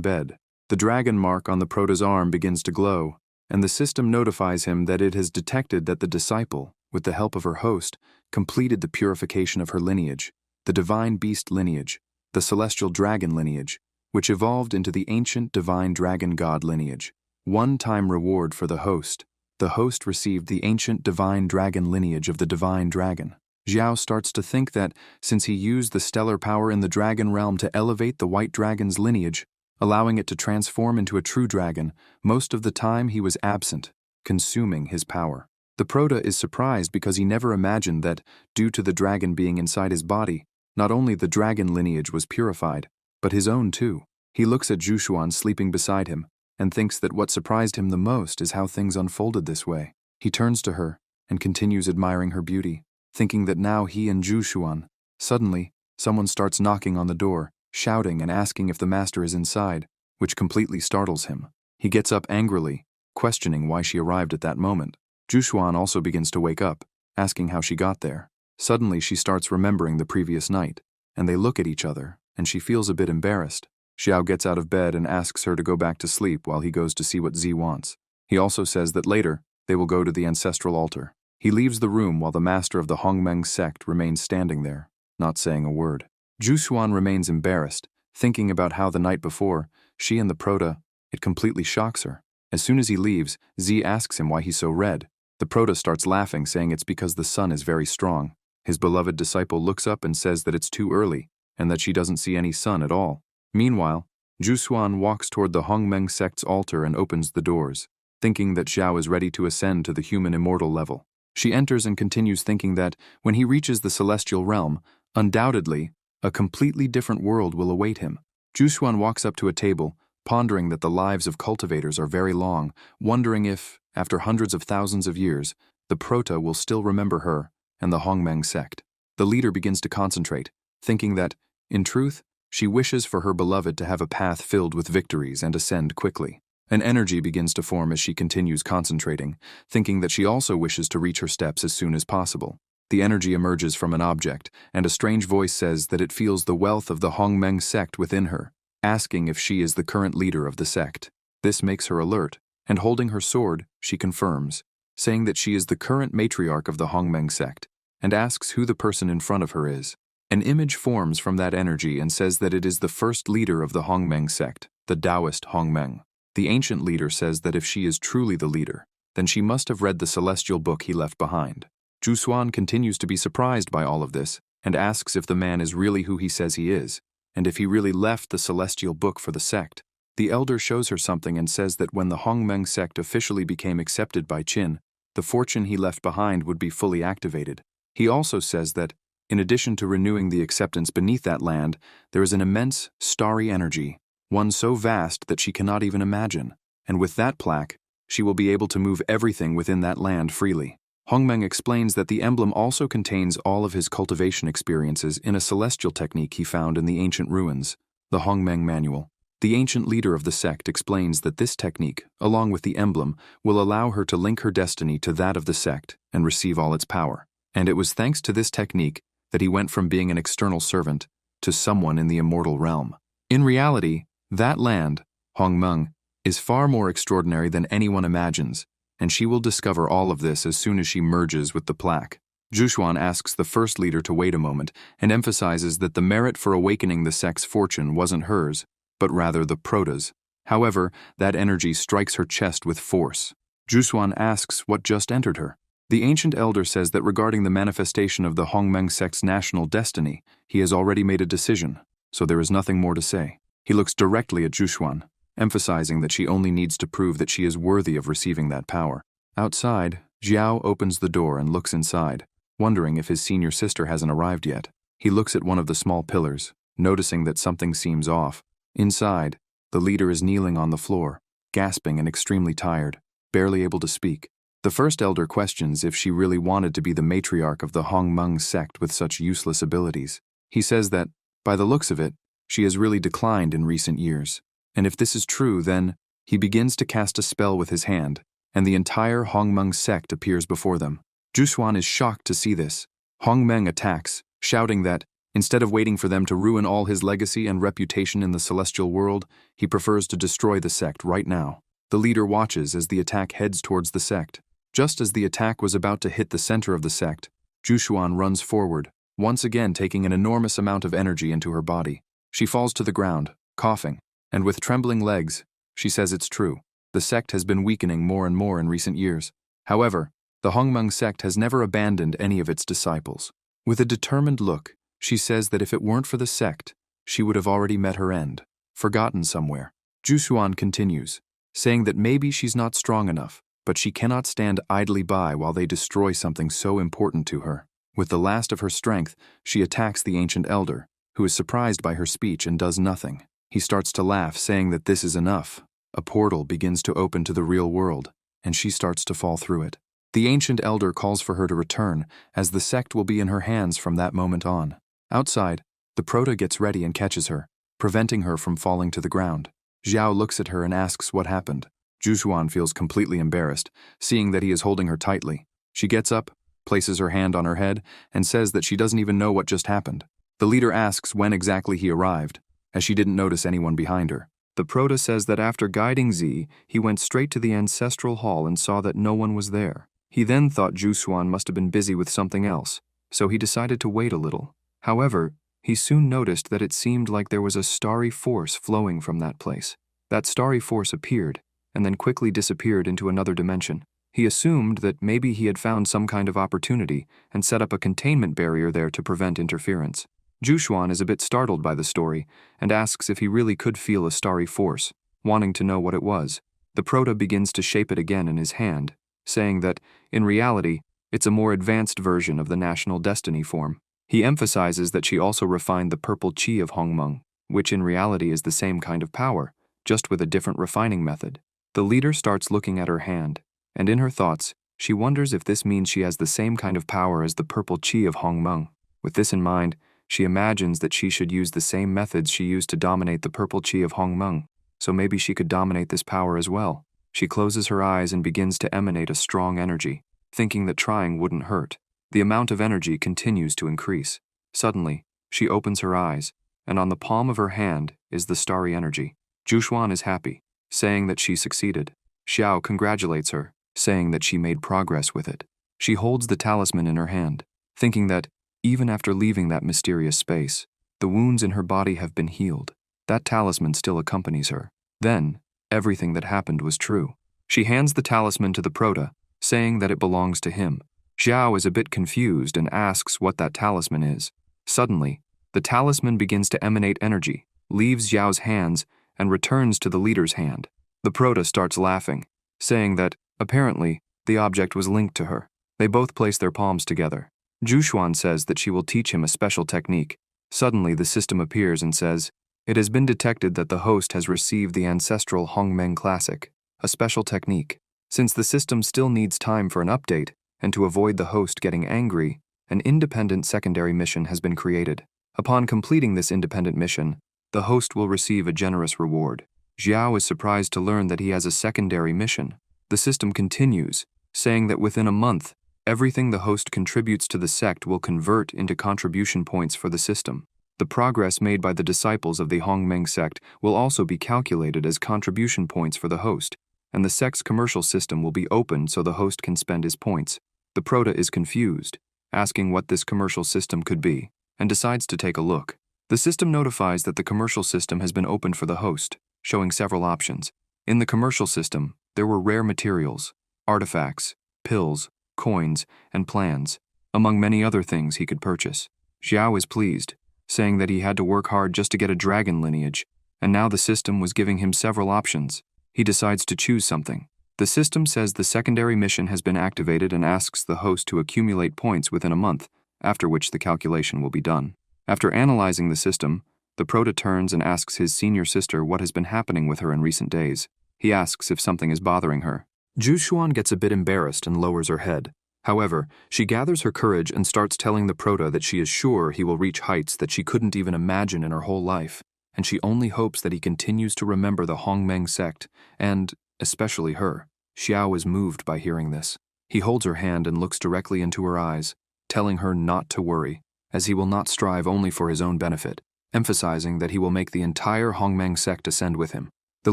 bed. The dragon mark on the prota's arm begins to glow, and the system notifies him that it has detected that the disciple, with the help of her host, completed the purification of her lineage, the divine beast lineage, the celestial dragon lineage, which evolved into the ancient divine dragon god lineage. One-time reward for the host. The host received the ancient divine dragon lineage of the divine dragon. Xiao starts to think that, since he used the stellar power in the dragon realm to elevate the white dragon's lineage, allowing it to transform into a true dragon, most of the time he was absent, consuming his power. The prota is surprised because he never imagined that, due to the dragon being inside his body, not only the dragon lineage was purified, but his own too. He looks at Zhu sleeping beside him, and thinks that what surprised him the most is how things unfolded this way. He turns to her, and continues admiring her beauty, thinking that now he and Zhu. Suddenly, someone starts knocking on the door, shouting and asking if the master is inside, which completely startles him. He gets up angrily, questioning why she arrived at that moment. Zhu also begins to wake up, asking how she got there. Suddenly she starts remembering the previous night, and they look at each other, and she feels a bit embarrassed. Xiao gets out of bed and asks her to go back to sleep while he goes to see what Z wants. He also says that later, they will go to the ancestral altar. He leaves the room while the master of the Hongmeng sect remains standing there, not saying a word. Zhu remains embarrassed, thinking about how the night before, she and the prota, it completely shocks her. As soon as he leaves, Z asks him why he's so red. The prota starts laughing, saying it's because the sun is very strong. His beloved disciple looks up and says that it's too early, and that she doesn't see any sun at all. Meanwhile, Zhu walks toward the Hongmeng sect's altar and opens the doors, thinking that Xiao is ready to ascend to the human immortal level. She enters and continues thinking that, when he reaches the celestial realm, undoubtedly, a completely different world will await him. Zhu walks up to a table, pondering that the lives of cultivators are very long, wondering if, after hundreds of thousands of years, the prota will still remember her and the Hongmeng sect. The leader begins to concentrate, thinking that, in truth, she wishes for her beloved to have a path filled with victories and ascend quickly. An energy begins to form as she continues concentrating, thinking that she also wishes to reach her steps as soon as possible. The energy emerges from an object, and a strange voice says that it feels the wealth of the Hongmeng sect within her, asking if she is the current leader of the sect. This makes her alert, and holding her sword, she confirms, saying that she is the current matriarch of the Hongmeng sect, and asks who the person in front of her is. An image forms from that energy and says that it is the first leader of the Hongmeng sect, the Taoist Hongmeng. The ancient leader says that if she is truly the leader, then she must have read the celestial book he left behind. Zhu continues to be surprised by all of this, and asks if the man is really who he says he is, and if he really left the celestial book for the sect. The elder shows her something and says that when the Hongmeng sect officially became accepted by Qin, the fortune he left behind would be fully activated. He also says that, in addition to renewing the acceptance beneath that land, there is an immense, starry energy, one so vast that she cannot even imagine, and with that plaque, she will be able to move everything within that land freely. Hongmeng explains that the emblem also contains all of his cultivation experiences in a celestial technique he found in the ancient ruins, the Hongmeng Manual. The ancient leader of the sect explains that this technique, along with the emblem, will allow her to link her destiny to that of the sect and receive all its power. And it was thanks to this technique that he went from being an external servant to someone in the immortal realm. In reality, that land, Hongmeng, is far more extraordinary than anyone imagines, and she will discover all of this as soon as she merges with the plaque. Zhu asks the first leader to wait a moment and emphasizes that the merit for awakening the sect's fortune wasn't hers, but rather the prota's. However, that energy strikes her chest with force. Zhu asks what just entered her. The ancient elder says that regarding the manifestation of the Hongmeng sect's national destiny, he has already made a decision, so there is nothing more to say. He looks directly at Zhu, emphasizing that she only needs to prove that she is worthy of receiving that power. Outside, Xiao opens the door and looks inside, wondering if his senior sister hasn't arrived yet. He looks at one of the small pillars, noticing that something seems off. Inside, the leader is kneeling on the floor, gasping and extremely tired, barely able to speak. The first elder questions if she really wanted to be the matriarch of the Hongmeng sect with such useless abilities. He says that, by the looks of it, she has really declined in recent years. And if this is true, then he begins to cast a spell with his hand, and the entire Hongmeng sect appears before them. Jushuan is shocked to see this. Hongmeng attacks, shouting that, instead of waiting for them to ruin all his legacy and reputation in the celestial world, he prefers to destroy the sect right now. The leader watches as the attack heads towards the sect. Just as the attack was about to hit the center of the sect, Jushuan runs forward, once again taking an enormous amount of energy into her body. She falls to the ground, coughing, and with trembling legs, she says it's true. The sect has been weakening more and more in recent years. However, the Hongmeng sect has never abandoned any of its disciples. With a determined look, she says that if it weren't for the sect, she would have already met her end, forgotten somewhere. Jushuan continues, saying that maybe she's not strong enough, but she cannot stand idly by while they destroy something so important to her. With the last of her strength, she attacks the ancient elder, who is surprised by her speech and does nothing. He starts to laugh, saying that this is enough. A portal begins to open to the real world, and she starts to fall through it. The ancient elder calls for her to return, as the sect will be in her hands from that moment on. Outside, the Proto gets ready and catches her, preventing her from falling to the ground. Xiao looks at her and asks what happened. Jushuan feels completely embarrassed, seeing that he is holding her tightly. She gets up, places her hand on her head, and says that she doesn't even know what just happened. The leader asks when exactly he arrived, as she didn't notice anyone behind her. The Proto says that after guiding Z, he went straight to the ancestral hall and saw that no one was there. He then thought Jushuan must have been busy with something else, so he decided to wait a little. However, he soon noticed that it seemed like there was a starry force flowing from that place. That starry force appeared, and then quickly disappeared into another dimension. He assumed that maybe he had found some kind of opportunity and set up a containment barrier there to prevent interference. Jushuan is a bit startled by the story and asks if he really could feel a starry force, wanting to know what it was. The Proto begins to shape it again in his hand, saying that, in reality, it's a more advanced version of the National Destiny form. He emphasizes that she also refined the purple chi of Hongmeng, which in reality is the same kind of power, just with a different refining method. The leader starts looking at her hand, and in her thoughts, she wonders if this means she has the same kind of power as the purple chi of Hongmeng. With this in mind, she imagines that she should use the same methods she used to dominate the purple chi of Hongmeng, so maybe she could dominate this power as well. She closes her eyes and begins to emanate a strong energy, thinking that trying wouldn't hurt. The amount of energy continues to increase. Suddenly, she opens her eyes, and on the palm of her hand is the starry energy. Jushuan is happy, saying that she succeeded. Xiao congratulates her, saying that she made progress with it. She holds the talisman in her hand, thinking that, even after leaving that mysterious space, the wounds in her body have been healed. That talisman still accompanies her. Then, everything that happened was true. She hands the talisman to the Proto, saying that it belongs to him. Xiao is a bit confused and asks what that talisman is. Suddenly, the talisman begins to emanate energy, leaves Xiao's hands, and returns to the leader's hand. The Proto starts laughing, saying that, apparently, the object was linked to her. They both place their palms together. Jushuan says that she will teach him a special technique. Suddenly, the system appears and says, "It has been detected that the host has received the ancestral Hongmeng Classic, a special technique. Since the system still needs time for an update, and to avoid the host getting angry, an independent secondary mission has been created. Upon completing this independent mission, the host will receive a generous reward." Xiao is surprised to learn that he has a secondary mission. The system continues, saying that within a month, everything the host contributes to the sect will convert into contribution points for the system. The progress made by the disciples of the Hongmeng sect will also be calculated as contribution points for the host, and the sect's commercial system will be opened so the host can spend his points. The Proto is confused, asking what this commercial system could be, and decides to take a look. The system notifies that the commercial system has been opened for the host, showing several options. In the commercial system, there were rare materials, artifacts, pills, coins, and plans, among many other things he could purchase. Xiao is pleased, saying that he had to work hard just to get a dragon lineage, and now the system was giving him several options. He decides to choose something. The system says the secondary mission has been activated and asks the host to accumulate points within a month, after which the calculation will be done. After analyzing the system, the Proto turns and asks his senior sister what has been happening with her in recent days. He asks if something is bothering her. Jushuan gets a bit embarrassed and lowers her head. However, she gathers her courage and starts telling the Proto that she is sure he will reach heights that she couldn't even imagine in her whole life, and she only hopes that he continues to remember the Hongmeng sect, and, especially her. Xiao is moved by hearing this. He holds her hand and looks directly into her eyes, telling her not to worry, as he will not strive only for his own benefit, emphasizing that he will make the entire Hongmeng sect ascend with him. The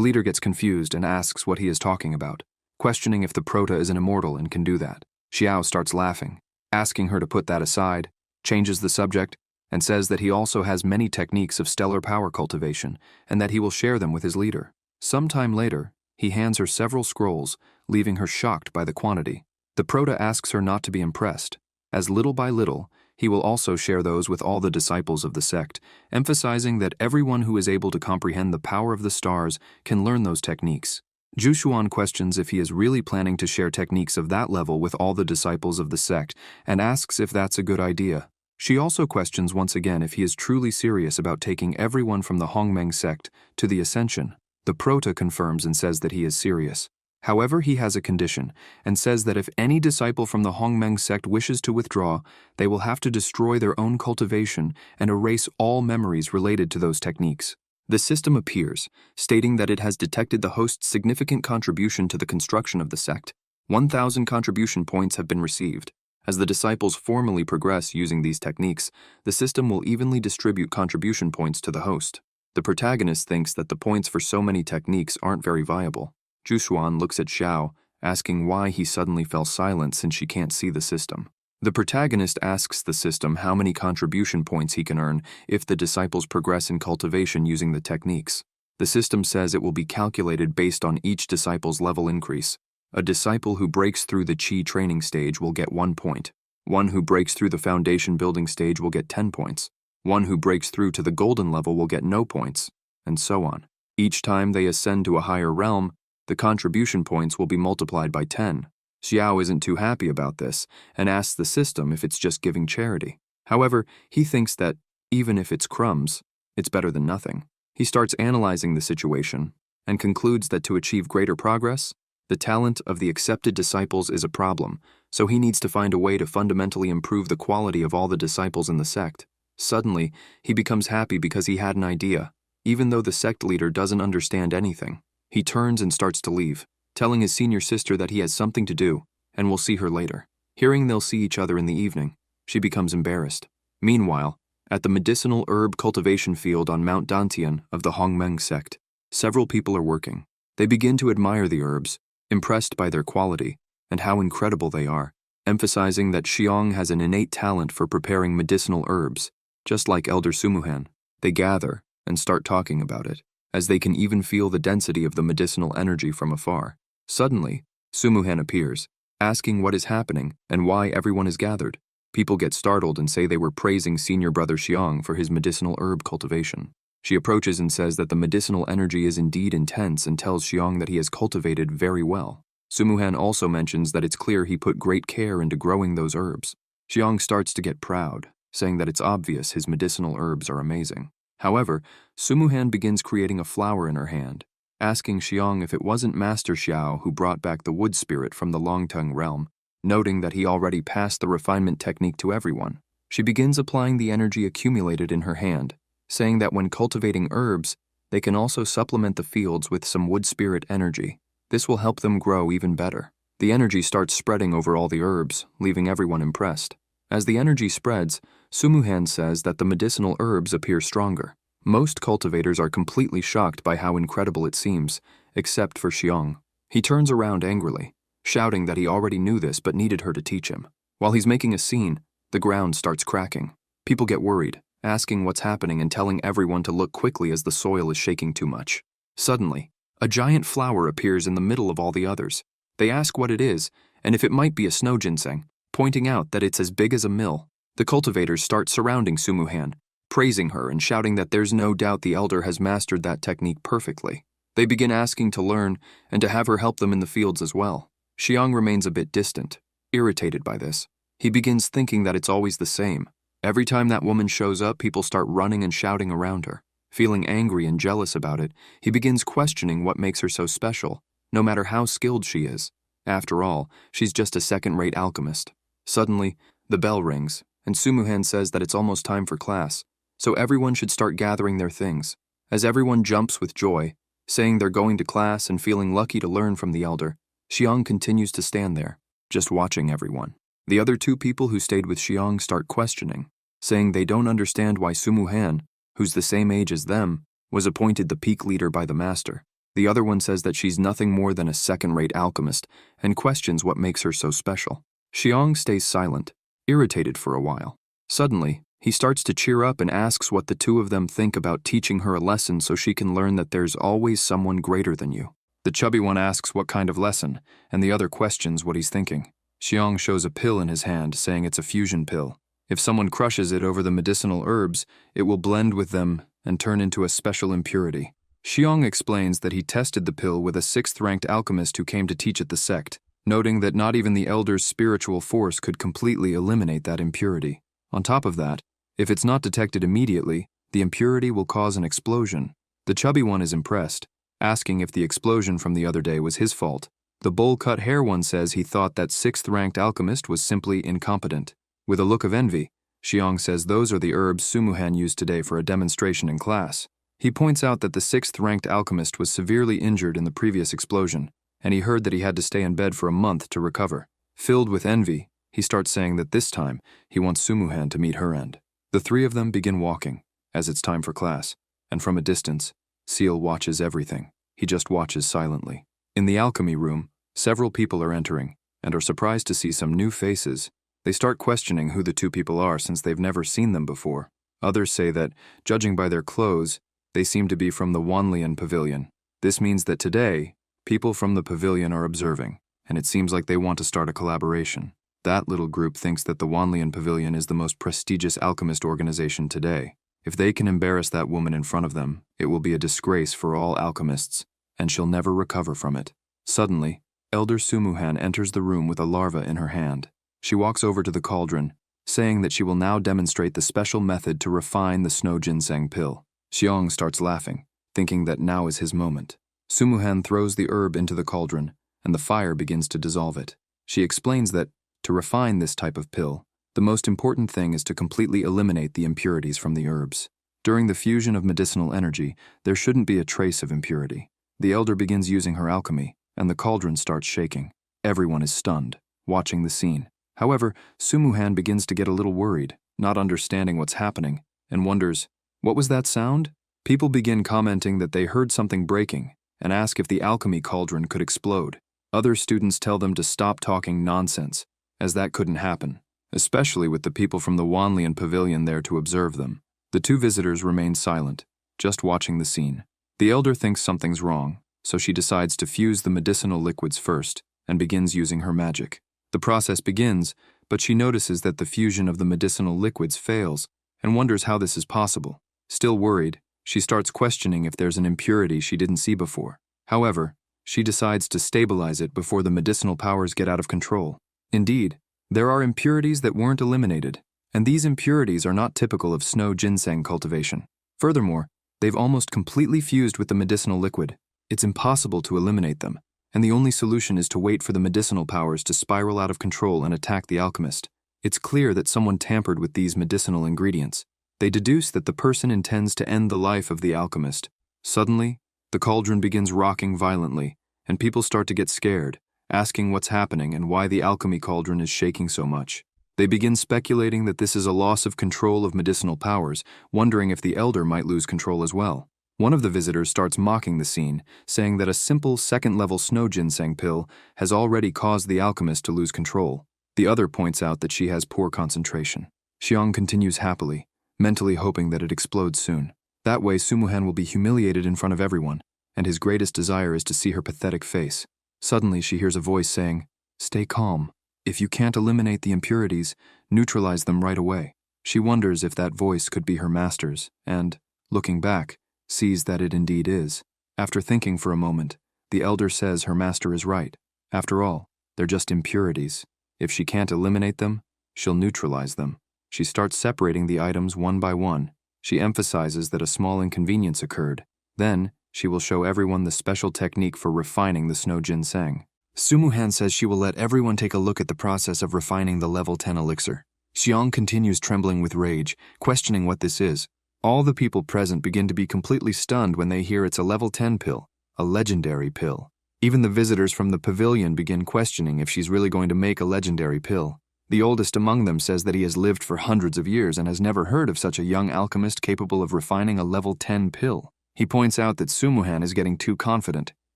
leader gets confused and asks what he is talking about, questioning if the Prota is an immortal and can do that. Xiao starts laughing, asking her to put that aside, changes the subject, and says that he also has many techniques of stellar power cultivation and that he will share them with his leader. Sometime later, he hands her several scrolls, leaving her shocked by the quantity. The Prota asks her not to be impressed, as little by little, he will also share those with all the disciples of the sect, emphasizing that everyone who is able to comprehend the power of the stars can learn those techniques. Jushuan questions if he is really planning to share techniques of that level with all the disciples of the sect and asks if that's a good idea. She also questions once again if he is truly serious about taking everyone from the Hongmeng sect to the Ascension. The Prota confirms and says that he is serious. However, he has a condition and says that if any disciple from the Hongmeng sect wishes to withdraw, they will have to destroy their own cultivation and erase all memories related to those techniques. The system appears, stating that it has detected the host's significant contribution to the construction of the sect. 1,000 contribution points have been received. As the disciples formally progress using these techniques, the system will evenly distribute contribution points to the host. The protagonist thinks that the points for so many techniques aren't very viable. Jushuan looks at Xiao, asking why he suddenly fell silent since she can't see the system. The protagonist asks the system how many contribution points he can earn if the disciples progress in cultivation using the techniques. The system says it will be calculated based on each disciple's level increase. A disciple who breaks through the Qi training stage will get 1 point. One who breaks through the foundation building stage will get 10 points. One who breaks through to the golden level will get no points, and so on. Each time they ascend to a higher realm, the contribution points will be multiplied by 10. Xiao isn't too happy about this and asks the system if it's just giving charity. However, he thinks that, even if it's crumbs, it's better than nothing. He starts analyzing the situation and concludes that to achieve greater progress, the talent of the accepted disciples is a problem, so he needs to find a way to fundamentally improve the quality of all the disciples in the sect. Suddenly, he becomes happy because he had an idea, even though the sect leader doesn't understand anything. He turns and starts to leave, telling his senior sister that he has something to do and will see her later. Hearing they'll see each other in the evening, she becomes embarrassed. Meanwhile, at the medicinal herb cultivation field on Mount Dantian of the Hongmeng sect, several people are working. They begin to admire the herbs, impressed by their quality and how incredible they are, emphasizing that Xiong has an innate talent for preparing medicinal herbs. Just like Elder Sumuhan, they gather and start talking about it, as they can even feel the density of the medicinal energy from afar. Suddenly, Sumuhan appears, asking what is happening and why everyone is gathered. People get startled and say they were praising senior brother Xiong for his medicinal herb cultivation. She approaches and says that the medicinal energy is indeed intense and tells Xiong that he has cultivated very well. Sumuhan also mentions that it's clear he put great care into growing those herbs. Xiong starts to get proud, saying that it's obvious his medicinal herbs are amazing. However, Sumuhan begins creating a flower in her hand, asking Xiong if it wasn't Master Xiao who brought back the wood spirit from the Longtung realm, noting that he already passed the refinement technique to everyone. She begins applying the energy accumulated in her hand, saying that when cultivating herbs, they can also supplement the fields with some wood spirit energy. This will help them grow even better. The energy starts spreading over all the herbs, leaving everyone impressed. As the energy spreads, Sumuhan says that the medicinal herbs appear stronger. Most cultivators are completely shocked by how incredible it seems, except for Xiong. He turns around angrily, shouting that he already knew this but needed her to teach him. While he's making a scene, the ground starts cracking. People get worried, asking what's happening and telling everyone to look quickly as the soil is shaking too much. Suddenly, a giant flower appears in the middle of all the others. They ask what it is, and if it might be a snow ginseng, pointing out that it's as big as a mill. The cultivators start surrounding Sumuhan, praising her and shouting that there's no doubt the elder has mastered that technique perfectly. They begin asking to learn and to have her help them in the fields as well. Xiong remains a bit distant, irritated by this. He begins thinking that it's always the same. Every time that woman shows up, people start running and shouting around her. Feeling angry and jealous about it, he begins questioning what makes her so special, no matter how skilled she is. After all, she's just a second-rate alchemist. Suddenly, the bell rings, and Sumuhan says that it's almost time for class, so everyone should start gathering their things. As everyone jumps with joy, saying they're going to class and feeling lucky to learn from the elder, Xiang continues to stand there, just watching everyone. The other two people who stayed with Xiang start questioning, saying they don't understand why Sumuhan, who's the same age as them, was appointed the peak leader by the master. The other one says that she's nothing more than a second-rate alchemist and questions what makes her so special. Xiang stays silent, irritated for a while. Suddenly, he starts to cheer up and asks what the two of them think about teaching her a lesson so she can learn that there's always someone greater than you. The chubby one asks what kind of lesson, and the other questions what he's thinking. Xiang shows a pill in his hand, saying it's a fusion pill. If someone crushes it over the medicinal herbs, it will blend with them and turn into a special impurity. Xiang explains that he tested the pill with a 6th-ranked alchemist who came to teach at the sect, noting that not even the elder's spiritual force could completely eliminate that impurity. On top of that, if it's not detected immediately, the impurity will cause an explosion. The chubby one is impressed, asking if the explosion from the other day was his fault. The bowl-cut hair one says he thought that 6th-ranked alchemist was simply incompetent. With a look of envy, Xiang says those are the herbs Sumuhan used today for a demonstration in class. He points out that the 6th-ranked alchemist was severely injured in the previous explosion, and he heard that he had to stay in bed for a month to recover. Filled with envy, he starts saying that this time he wants Sumuhan to meet her end. The three of them begin walking, as it's time for class, and from a distance, Seal watches everything. He just watches silently. In the alchemy room, several people are entering, and are surprised to see some new faces. They start questioning who the two people are since they've never seen them before. Others say that, judging by their clothes, they seem to be from the Wanlian Pavilion. This means that today, people from the pavilion are observing, and it seems like they want to start a collaboration. That little group thinks that the Wanlian Pavilion is the most prestigious alchemist organization today. If they can embarrass that woman in front of them, it will be a disgrace for all alchemists, and she'll never recover from it. Suddenly, Elder Sumuhan enters the room with a larva in her hand. She walks over to the cauldron, saying that she will now demonstrate the special method to refine the snow ginseng pill. Xiang starts laughing, thinking that now is his moment. Sumuhan throws the herb into the cauldron, and the fire begins to dissolve it. She explains that, to refine this type of pill, the most important thing is to completely eliminate the impurities from the herbs. During the fusion of medicinal energy, there shouldn't be a trace of impurity. The elder begins using her alchemy, and the cauldron starts shaking. Everyone is stunned, watching the scene. However, Sumuhan begins to get a little worried, not understanding what's happening, and wonders, what was that sound? People begin commenting that they heard something breaking, and ask if the alchemy cauldron could explode. Other students tell them to stop talking nonsense, as that couldn't happen, especially with the people from the Wanlian Pavilion there to observe them. The two visitors remain silent, just watching the scene. The elder thinks something's wrong, so she decides to fuse the medicinal liquids first, and begins using her magic. The process begins, but she notices that the fusion of the medicinal liquids fails, and wonders how this is possible. Still worried, she starts questioning if there's an impurity she didn't see before. However, she decides to stabilize it before the medicinal powers get out of control. Indeed, there are impurities that weren't eliminated, and these impurities are not typical of snow ginseng cultivation. Furthermore, they've almost completely fused with the medicinal liquid. It's impossible to eliminate them, and the only solution is to wait for the medicinal powers to spiral out of control and attack the alchemist. It's clear that someone tampered with these medicinal ingredients. They deduce that the person intends to end the life of the alchemist. Suddenly, the cauldron begins rocking violently, and people start to get scared, asking what's happening and why the alchemy cauldron is shaking so much. They begin speculating that this is a loss of control of medicinal powers, wondering if the elder might lose control as well. One of the visitors starts mocking the scene, saying that a simple second-level snow ginseng pill has already caused the alchemist to lose control. The other points out that she has poor concentration. Xiang continues happily, mentally hoping that it explodes soon. That way Sumuhan will be humiliated in front of everyone, and his greatest desire is to see her pathetic face. Suddenly she hears a voice saying, "Stay calm. If you can't eliminate the impurities, neutralize them right away." She wonders if that voice could be her master's, and, looking back, sees that it indeed is. After thinking for a moment, the elder says her master is right. After all, they're just impurities. If she can't eliminate them, she'll neutralize them. She starts separating the items one by one. She emphasizes that a small inconvenience occurred. Then, she will show everyone the special technique for refining the snow ginseng. Sumuhan says she will let everyone take a look at the process of refining the level 10 elixir. Xiang continues trembling with rage, questioning what this is. All the people present begin to be completely stunned when they hear it's a level 10 pill, a legendary pill. Even the visitors from the pavilion begin questioning if she's really going to make a legendary pill. The oldest among them says that he has lived for hundreds of years and has never heard of such a young alchemist capable of refining a level 10 pill. He points out that Sumuhan is getting too confident,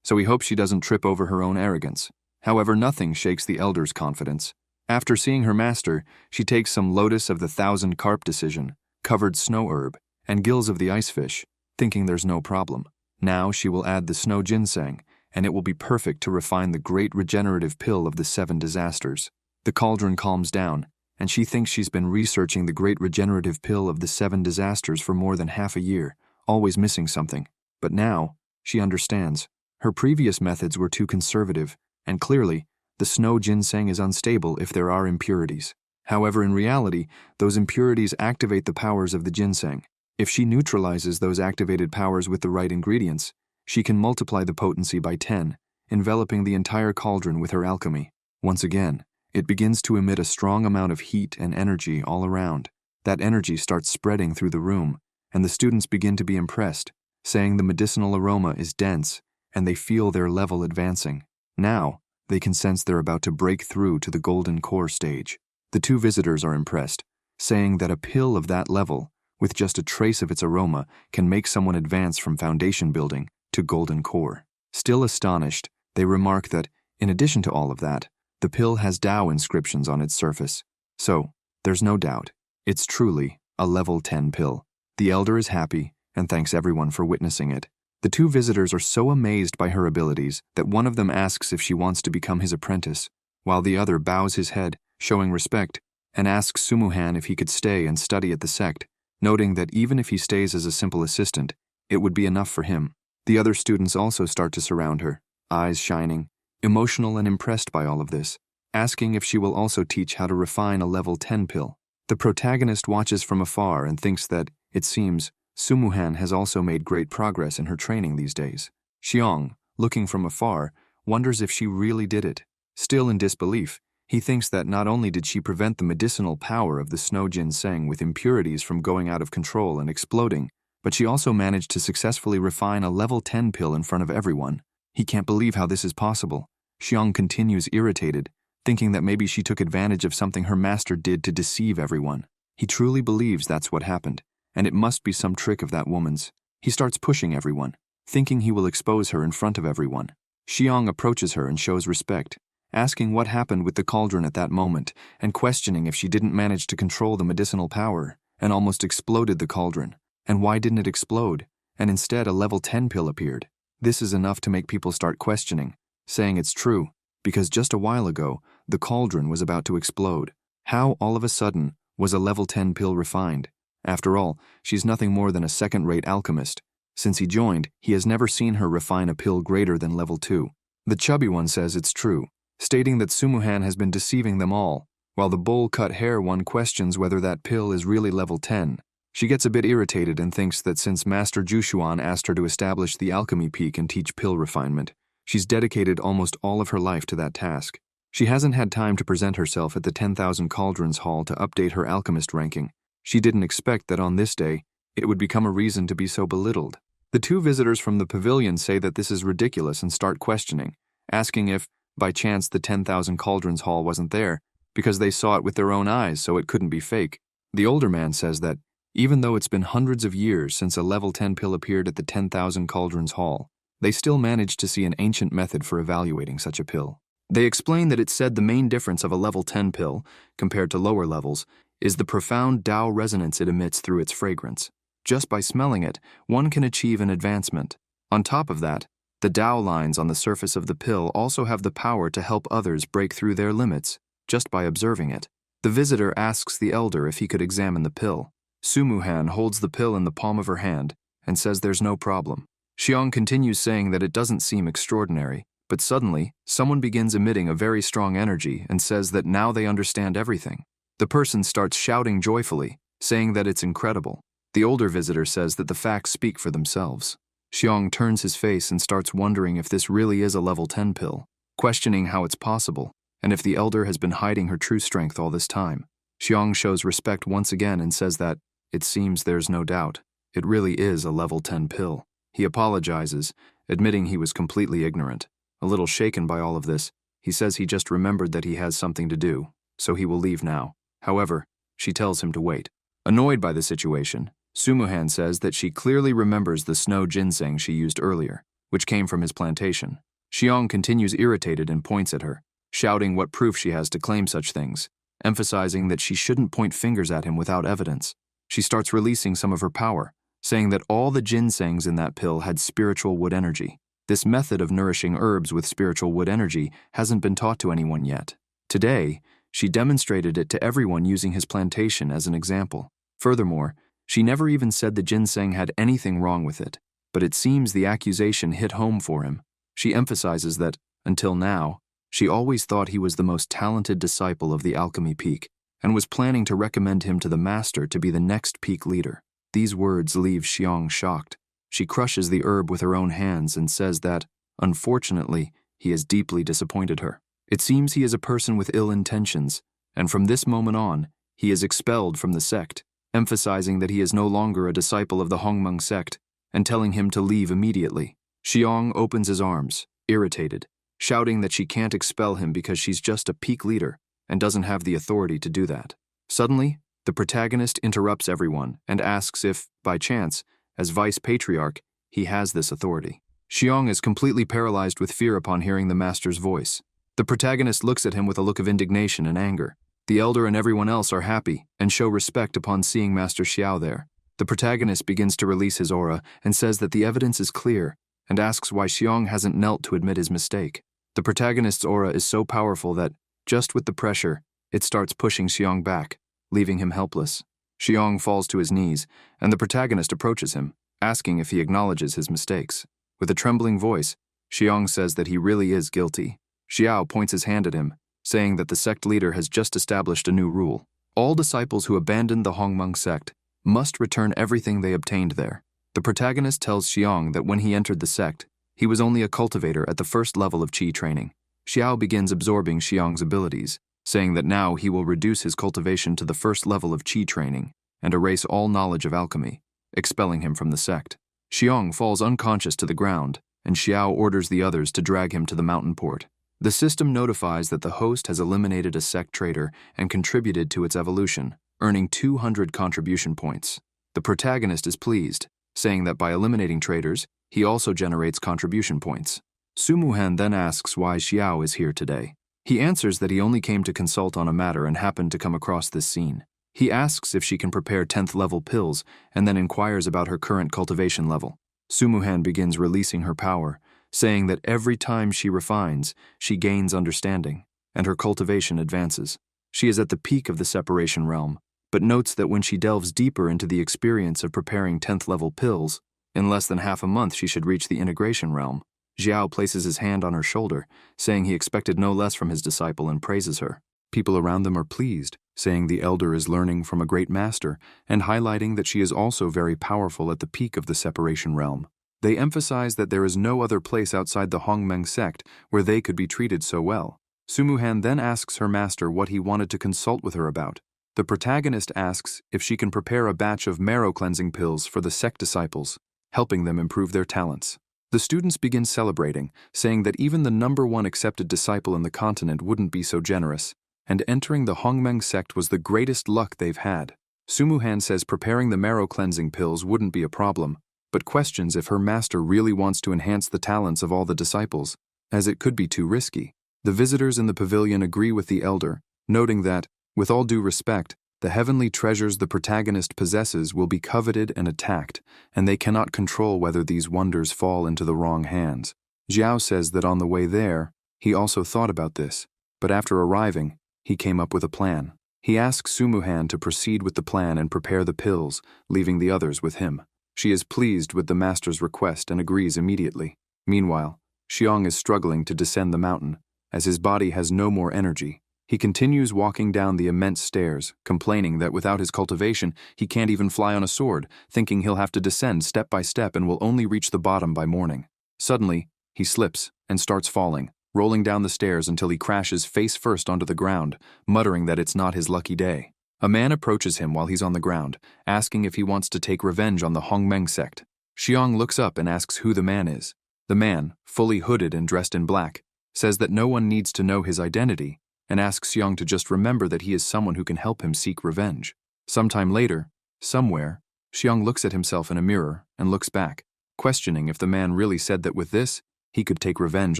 so he hopes she doesn't trip over her own arrogance. However, nothing shakes the elder's confidence. After seeing her master, she takes some lotus of the 1,000 carp decision, covered snow herb, and gills of the ice fish, thinking there's no problem. Now she will add the snow ginseng, and it will be perfect to refine the great regenerative pill of the 7 disasters. The cauldron calms down, and she thinks she's been researching the great regenerative pill of the 7 disasters for more than half a year, always missing something. But now, she understands. Her previous methods were too conservative, and clearly, the snow ginseng is unstable if there are impurities. However, in reality, those impurities activate the powers of the ginseng. If she neutralizes those activated powers with the right ingredients, she can multiply the potency by 10, enveloping the entire cauldron with her alchemy. Once again, it begins to emit a strong amount of heat and energy all around. That energy starts spreading through the room, and the students begin to be impressed, saying the medicinal aroma is dense, and they feel their level advancing. Now, they can sense they're about to break through to the golden core stage. The 2 visitors are impressed, saying that a pill of that level, with just a trace of its aroma, can make someone advance from foundation building to golden core. Still astonished, they remark that, in addition to all of that, the pill has Tao inscriptions on its surface. So, there's no doubt, it's truly a level 10 pill. The elder is happy and thanks everyone for witnessing it. The 2 visitors are so amazed by her abilities that one of them asks if she wants to become his apprentice, while the other bows his head, showing respect, and asks Sumuhan if he could stay and study at the sect, noting that even if he stays as a simple assistant, it would be enough for him. The other students also start to surround her, eyes shining, emotional and impressed by all of this, asking if she will also teach how to refine a level 10 pill. The protagonist watches from afar and thinks that, it seems, Sumuhan has also made great progress in her training these days. Xiong, looking from afar, wonders if she really did it. Still in disbelief, he thinks that not only did she prevent the medicinal power of the snow ginseng with impurities from going out of control and exploding, but she also managed to successfully refine a level 10 pill in front of everyone. He can't believe how this is possible. Xiong continues irritated, thinking that maybe she took advantage of something her master did to deceive everyone. He truly believes that's what happened, and it must be some trick of that woman's. He starts pushing everyone, thinking he will expose her in front of everyone. Xiong approaches her and shows respect, asking what happened with the cauldron at that moment and questioning if she didn't manage to control the medicinal power and almost exploded the cauldron. And why didn't it explode, and instead a level 10 pill appeared? This is enough to make people start questioning, saying it's true, because just a while ago, the cauldron was about to explode. How, all of a sudden, was a level 10 pill refined? After all, she's nothing more than a second-rate alchemist. Since he joined, he has never seen her refine a pill greater than level 2. The chubby one says it's true, stating that Sumuhan has been deceiving them all, while the bowl-cut hair one questions whether that pill is really level 10. She gets a bit irritated and thinks that since Master Jushuan asked her to establish the alchemy peak and teach pill refinement, she's dedicated almost all of her life to that task. She hasn't had time to present herself at the 10,000 Cauldrons Hall to update her alchemist ranking. She didn't expect that on this day, it would become a reason to be so belittled. The 2 visitors from the pavilion say that this is ridiculous and start questioning, asking if, by chance, the 10,000 Cauldrons Hall wasn't there, because they saw it with their own eyes, so it couldn't be fake. The older man says that, even though it's been hundreds of years since a level 10 pill appeared at the 10,000 Cauldrons Hall, they still managed to see an ancient method for evaluating such a pill. They explain that it said the main difference of a level 10 pill, compared to lower levels, is the profound Tao resonance it emits through its fragrance. Just by smelling it, one can achieve an advancement. On top of that, the Tao lines on the surface of the pill also have the power to help others break through their limits, just by observing it. The visitor asks the elder if he could examine the pill. Sumuhan holds the pill in the palm of her hand and says there's no problem. Xiong continues saying that it doesn't seem extraordinary, but suddenly, someone begins emitting a very strong energy and says that now they understand everything. The person starts shouting joyfully, saying that it's incredible. The older visitor says that the facts speak for themselves. Xiong turns his face and starts wondering if this really is a level 10 pill, questioning how it's possible, and if the elder has been hiding her true strength all this time. Xiong shows respect once again and says that, it seems there's no doubt. It really is a level 10 pill. He apologizes, admitting he was completely ignorant. A little shaken by all of this, he says he just remembered that he has something to do, so he will leave now. However, she tells him to wait. Annoyed by the situation, Sumuhan says that she clearly remembers the snow ginseng she used earlier, which came from his plantation. Xiong continues irritated and points at her, shouting what proof she has to claim such things, emphasizing that she shouldn't point fingers at him without evidence. She starts releasing some of her power, saying that all the ginsengs in that pill had spiritual wood energy. This method of nourishing herbs with spiritual wood energy hasn't been taught to anyone yet. Today, she demonstrated it to everyone using his plantation as an example. Furthermore, she never even said the ginseng had anything wrong with it, but it seems the accusation hit home for him. She emphasizes that, until now, she always thought he was the most talented disciple of the alchemy peak, and was planning to recommend him to the master to be the next peak leader. These words leave Xiong shocked. She crushes the herb with her own hands and says that, unfortunately, he has deeply disappointed her. It seems he is a person with ill intentions, and from this moment on, he is expelled from the sect, emphasizing that he is no longer a disciple of the Hongmeng sect, and telling him to leave immediately. Xiong opens his arms, irritated, shouting that she can't expel him because she's just a peak leader and doesn't have the authority to do that. Suddenly, the protagonist interrupts everyone and asks if, by chance, as vice patriarch, he has this authority. Xiong is completely paralyzed with fear upon hearing the master's voice. The protagonist looks at him with a look of indignation and anger. The elder and everyone else are happy and show respect upon seeing Master Xiao there. The protagonist begins to release his aura and says that the evidence is clear and asks why Xiong hasn't knelt to admit his mistake. The protagonist's aura is so powerful that, just with the pressure, it starts pushing Xiong back, leaving him helpless. Xiong falls to his knees, and the protagonist approaches him, asking if he acknowledges his mistakes. With a trembling voice, Xiong says that he really is guilty. Xiao points his hand at him, saying that the sect leader has just established a new rule. All disciples who abandon the Hongmeng sect must return everything they obtained there. The protagonist tells Xiong that when he entered the sect, he was only a cultivator at the first level of qi training. Xiao begins absorbing Xiong's abilities, saying that now he will reduce his cultivation to the first level of qi training and erase all knowledge of alchemy, expelling him from the sect. Xiong falls unconscious to the ground, and Xiao orders the others to drag him to the mountain port. The system notifies that the host has eliminated a sect traitor and contributed to its evolution, earning 200 contribution points. The protagonist is pleased, saying that by eliminating traitors, he also generates contribution points. Sumuhan then asks why Xiao is here today. He answers that he only came to consult on a matter and happened to come across this scene. He asks if she can prepare 10th level pills and then inquires about her current cultivation level. Sumuhan begins releasing her power, saying that every time she refines, she gains understanding, and her cultivation advances. She is at the peak of the separation realm, but notes that when she delves deeper into the experience of preparing 10th level pills, in less than half a month she should reach the integration realm. Xiao places his hand on her shoulder, saying he expected no less from his disciple and praises her. People around them are pleased, saying the elder is learning from a great master and highlighting that she is also very powerful at the peak of the separation realm. They emphasize that there is no other place outside the Hongmeng sect where they could be treated so well. Sumuhan then asks her master what he wanted to consult with her about. The protagonist asks if she can prepare a batch of marrow cleansing pills for the sect disciples, helping them improve their talents. The students begin celebrating, saying that even the #1 accepted disciple in the continent wouldn't be so generous, and entering the Hongmeng sect was the greatest luck they've had. Sumuhan says preparing the marrow cleansing pills wouldn't be a problem, but questions if her master really wants to enhance the talents of all the disciples, as it could be too risky. The visitors in the pavilion agree with the elder, noting that, with all due respect, the heavenly treasures the protagonist possesses will be coveted and attacked, and they cannot control whether these wonders fall into the wrong hands. Zhao says that on the way there, he also thought about this, but after arriving, he came up with a plan. He asks Sumuhan to proceed with the plan and prepare the pills, leaving the others with him. She is pleased with the master's request and agrees immediately. Meanwhile, Xiong is struggling to descend the mountain, as his body has no more energy. He continues walking down the immense stairs, complaining that without his cultivation, he can't even fly on a sword, thinking he'll have to descend step by step and will only reach the bottom by morning. Suddenly, he slips and starts falling, rolling down the stairs until he crashes face first onto the ground, muttering that it's not his lucky day. A man approaches him while he's on the ground, asking if he wants to take revenge on the Hongmeng sect. Xiang looks up and asks who the man is. The man, fully hooded and dressed in black, says that no one needs to know his identity and asks Xiang to just remember that he is someone who can help him seek revenge. Sometime later, somewhere, Xiang looks at himself in a mirror and looks back, questioning if the man really said that with this, he could take revenge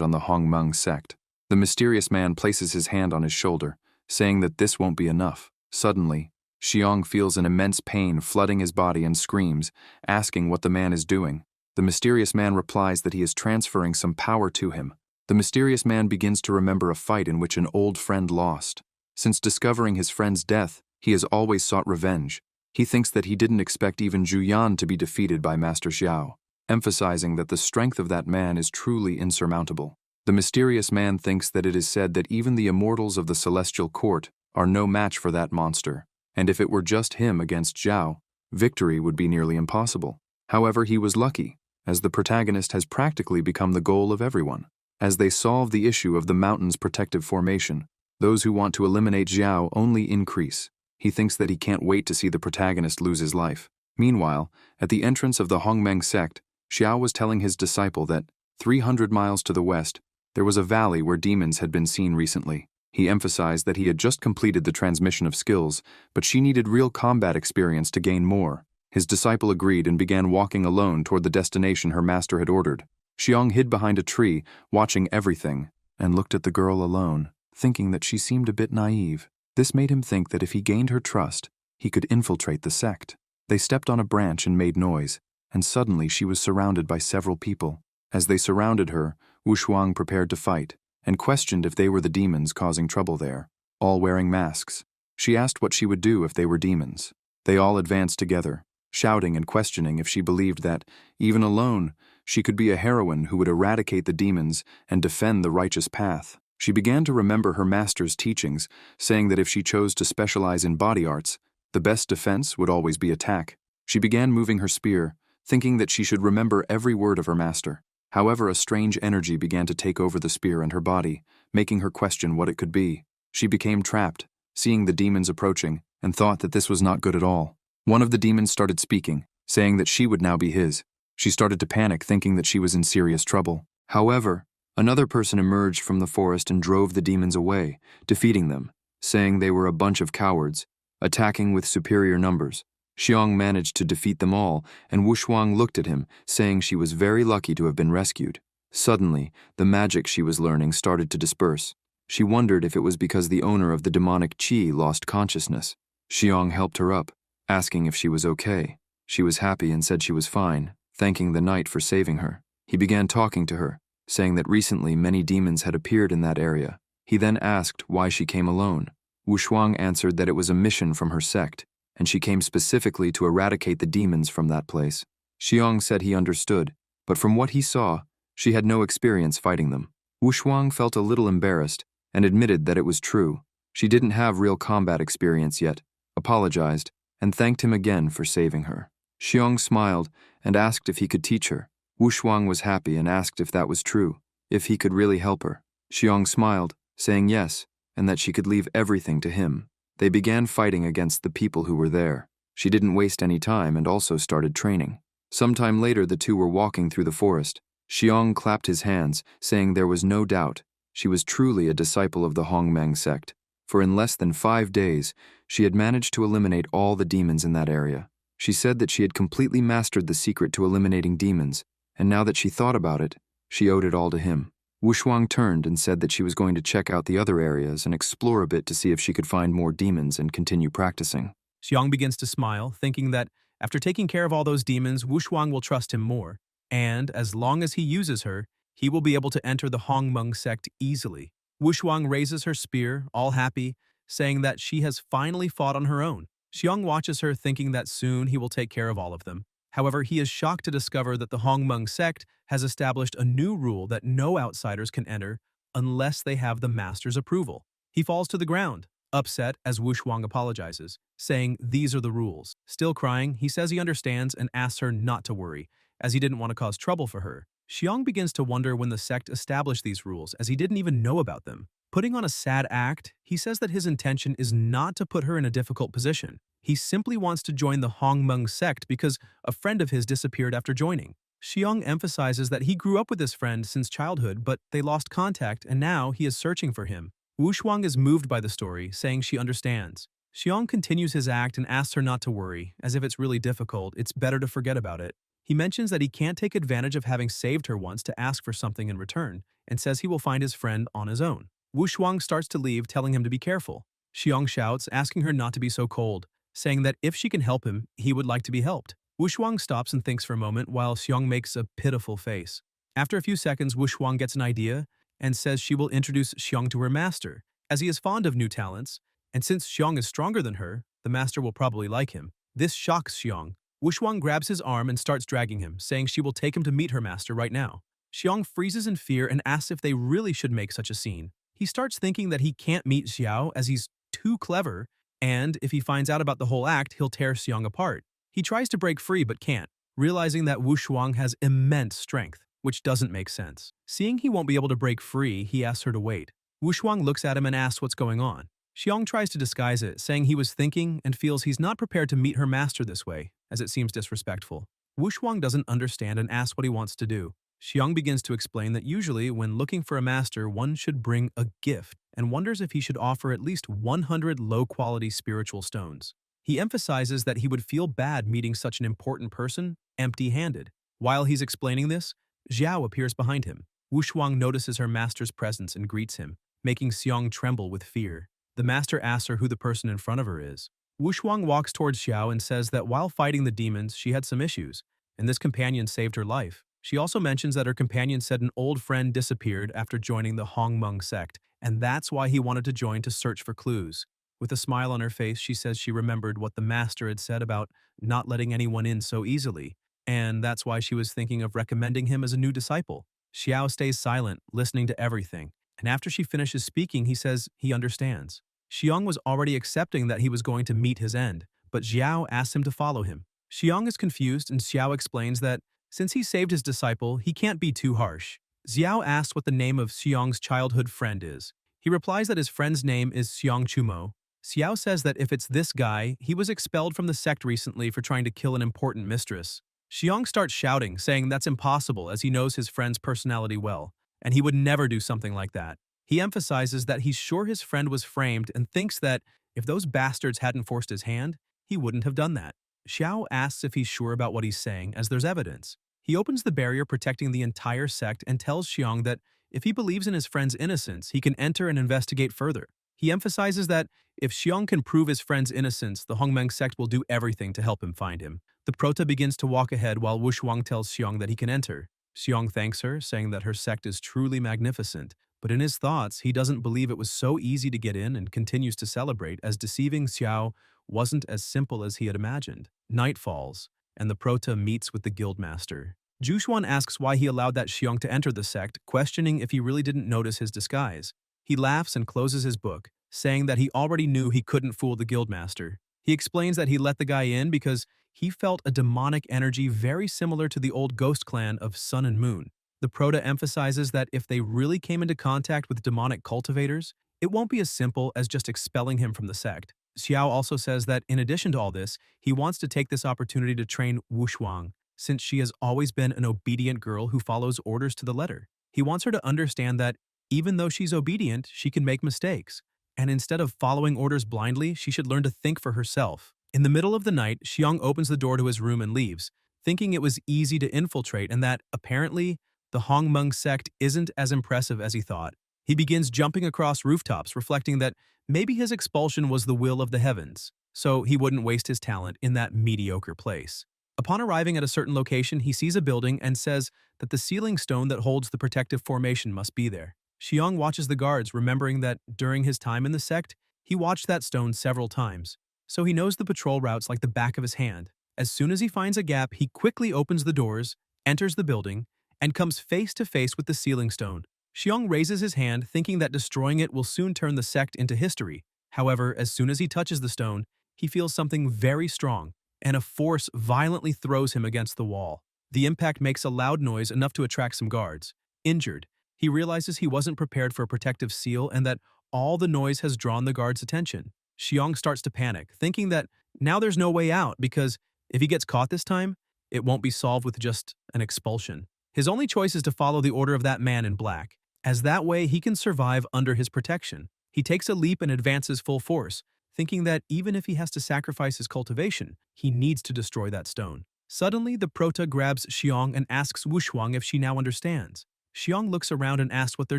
on the Hongmeng sect. The mysterious man places his hand on his shoulder, saying that this won't be enough. Suddenly, Xiang feels an immense pain flooding his body and screams, asking what the man is doing. The mysterious man replies that he is transferring some power to him. The mysterious man begins to remember a fight in which an old friend lost. Since discovering his friend's death, he has always sought revenge. He thinks that he didn't expect even Zhu Yan to be defeated by Master Xiao, emphasizing that the strength of that man is truly insurmountable. The mysterious man thinks that it is said that even the immortals of the celestial court are no match for that monster, and if it were just him against Zhao, victory would be nearly impossible. However, he was lucky, as the protagonist has practically become the goal of everyone. As they solve the issue of the mountain's protective formation, those who want to eliminate Zhao only increase. He thinks that he can't wait to see the protagonist lose his life. Meanwhile, at the entrance of the Hongmeng sect, Xiao was telling his disciple that, 300 miles to the west, there was a valley where demons had been seen recently. He emphasized that he had just completed the transmission of skills, but she needed real combat experience to gain more. His disciple agreed and began walking alone toward the destination her master had ordered. Xiang hid behind a tree, watching everything, and looked at the girl alone, thinking that she seemed a bit naive. This made him think that if he gained her trust, he could infiltrate the sect. They stepped on a branch and made noise, and suddenly she was surrounded by several people. As they surrounded her, Wu Shuang prepared to fight, and questioned if they were the demons causing trouble there, all wearing masks. She asked what she would do if they were demons. They all advanced together, shouting and questioning if she believed that, even alone, she could be a heroine who would eradicate the demons and defend the righteous path. She began to remember her master's teachings, saying that if she chose to specialize in body arts, the best defense would always be attack. She began moving her spear, thinking that she should remember every word of her master. However, a strange energy began to take over the spear and her body, making her question what it could be. She became trapped, seeing the demons approaching, and thought that this was not good at all. One of the demons started speaking, saying that she would now be his. She started to panic, thinking that she was in serious trouble. However, another person emerged from the forest and drove the demons away, defeating them, saying they were a bunch of cowards, attacking with superior numbers. Xiang managed to defeat them all, and Wu Shuang looked at him, saying she was very lucky to have been rescued. Suddenly, the magic she was learning started to disperse. She wondered if it was because the owner of the demonic qi lost consciousness. Xiang helped her up, asking if she was okay. She was happy and said she was fine, thanking the knight for saving her. He began talking to her, saying that recently many demons had appeared in that area. He then asked why she came alone. Wu Shuang answered that it was a mission from her sect, and she came specifically to eradicate the demons from that place. Xiang said he understood, but from what he saw, she had no experience fighting them. Wu Shuang felt a little embarrassed and admitted that it was true. She didn't have real combat experience yet, apologized, and thanked him again for saving her. Xiang smiled and asked if he could teach her. Wu Shuang was happy and asked if that was true, if he could really help her. Xiang smiled, saying yes, and that she could leave everything to him. They began fighting against the people who were there. She didn't waste any time and also started training. Sometime later, the two were walking through the forest. Xiang clapped his hands, saying there was no doubt she was truly a disciple of the Hongmeng sect, for in less than 5 days, she had managed to eliminate all the demons in that area. She said that she had completely mastered the secret to eliminating demons, and now that she thought about it, she owed it all to him. Wu Shuang turned and said that she was going to check out the other areas and explore a bit to see if she could find more demons and continue practicing. Xiang begins to smile, thinking that after taking care of all those demons, Wu Shuang will trust him more, and as long as he uses her, he will be able to enter the Hongmeng sect easily. Wu Shuang raises her spear, all happy, saying that she has finally fought on her own. Xiang watches her, thinking that soon he will take care of all of them. However, he is shocked to discover that the Hongmeng sect has established a new rule that no outsiders can enter unless they have the master's approval. He falls to the ground, upset as Wu Shuang apologizes, saying these are the rules. Still crying, he says he understands and asks her not to worry, as he didn't want to cause trouble for her. Xiang begins to wonder when the sect established these rules, as he didn't even know about them. Putting on a sad act, he says that his intention is not to put her in a difficult position. He simply wants to join the Hongmeng sect because a friend of his disappeared after joining. Xiong emphasizes that he grew up with this friend since childhood, but they lost contact and now he is searching for him. Wu Shuang is moved by the story, saying she understands. Xiong continues his act and asks her not to worry, as if it's really difficult, it's better to forget about it. He mentions that he can't take advantage of having saved her once to ask for something in return, and says he will find his friend on his own. Wu Shuang starts to leave, telling him to be careful. Xiong shouts, asking her not to be so cold, saying that if she can help him, he would like to be helped. Wu Shuang stops and thinks for a moment while Xiong makes a pitiful face. After a few seconds, Wu Shuang gets an idea and says she will introduce Xiong to her master, as he is fond of new talents, and since Xiong is stronger than her, the master will probably like him. This shocks Xiong. Wu Shuang grabs his arm and starts dragging him, saying she will take him to meet her master right now. Xiong freezes in fear and asks if they really should make such a scene. He starts thinking that he can't meet Xiao as he's too clever, and if he finds out about the whole act, he'll tear Xiong apart. He tries to break free but can't, realizing that Wu Shuang has immense strength, which doesn't make sense. Seeing he won't be able to break free, he asks her to wait. Wu Shuang looks at him and asks what's going on. Xiong tries to disguise it, saying he was thinking and feels he's not prepared to meet her master this way, as it seems disrespectful. Wu Shuang doesn't understand and asks what he wants to do. Xiong begins to explain that usually when looking for a master, one should bring a gift, and wonders if he should offer at least 100 low-quality spiritual stones. He emphasizes that he would feel bad meeting such an important person empty-handed. While he's explaining this, Xiao appears behind him. Wu Shuang notices her master's presence and greets him, making Xiong tremble with fear. The master asks her who the person in front of her is. Wu Shuang walks towards Xiao and says that while fighting the demons, she had some issues, and this companion saved her life. She also mentions that her companion said an old friend disappeared after joining the Hongmeng sect, and that's why he wanted to join to search for clues. With a smile on her face, she says she remembered what the master had said about not letting anyone in so easily, and that's why she was thinking of recommending him as a new disciple. Xiao stays silent, listening to everything, and after she finishes speaking, he says he understands. Xiong was already accepting that he was going to meet his end, but Xiao asks him to follow him. Xiong is confused, and Xiao explains that since he saved his disciple, he can't be too harsh. Xiao asks what the name of Xiong's childhood friend is. He replies that his friend's name is Xiong Chumo. Xiao says that if it's this guy, he was expelled from the sect recently for trying to kill an important mistress. Xiong starts shouting, saying that's impossible as he knows his friend's personality well, and he would never do something like that. He emphasizes that he's sure his friend was framed and thinks that if those bastards hadn't forced his hand, he wouldn't have done that. Xiao asks if he's sure about what he's saying, as there's evidence. He opens the barrier protecting the entire sect and tells Xiong that if he believes in his friend's innocence, he can enter and investigate further. He emphasizes that if Xiong can prove his friend's innocence, the Hongmeng sect will do everything to help him find him. The prota begins to walk ahead while Wu Shuang tells Xiong that he can enter. Xiong thanks her, saying that her sect is truly magnificent, but in his thoughts, he doesn't believe it was so easy to get in and continues to celebrate as deceiving Xiao wasn't as simple as he had imagined. Night falls, and the prota meets with the guildmaster. Jushuan asks why he allowed that Xiong to enter the sect, questioning if he really didn't notice his disguise. He laughs and closes his book, saying that he already knew he couldn't fool the guildmaster. He explains that he let the guy in because he felt a demonic energy very similar to the old ghost clan of Sun and Moon. The prota emphasizes that if they really came into contact with demonic cultivators, it won't be as simple as just expelling him from the sect. Xiao also says that in addition to all this, he wants to take this opportunity to train Wu Shuang, since she has always been an obedient girl who follows orders to the letter. He wants her to understand that even though she's obedient, she can make mistakes, and instead of following orders blindly, she should learn to think for herself. In the middle of the night, Xiong opens the door to his room and leaves, thinking it was easy to infiltrate and that, apparently, the Hongmeng sect isn't as impressive as he thought. He begins jumping across rooftops, reflecting that maybe his expulsion was the will of the heavens, so he wouldn't waste his talent in that mediocre place. Upon arriving at a certain location, he sees a building and says that the ceiling stone that holds the protective formation must be there. Xiong watches the guards, remembering that during his time in the sect, he watched that stone several times, so he knows the patrol routes like the back of his hand. As soon as he finds a gap, he quickly opens the doors, enters the building, and comes face to face with the ceiling stone. Xiong raises his hand, thinking that destroying it will soon turn the sect into history. However, as soon as he touches the stone, he feels something very strong, and a force violently throws him against the wall. The impact makes a loud noise enough to attract some guards. Injured, He realizes he wasn't prepared for a protective seal and that all the noise has drawn the guard's attention. Xiong starts to panic, thinking that now there's no way out because if he gets caught this time, it won't be solved with just an expulsion. His only choice is to follow the order of that man in black, as that way he can survive under his protection. He takes a leap and advances full force, thinking that even if he has to sacrifice his cultivation, he needs to destroy that stone. Suddenly, the prota grabs Xiong and asks Wushuang if she now understands. Xiong looks around and asks what they're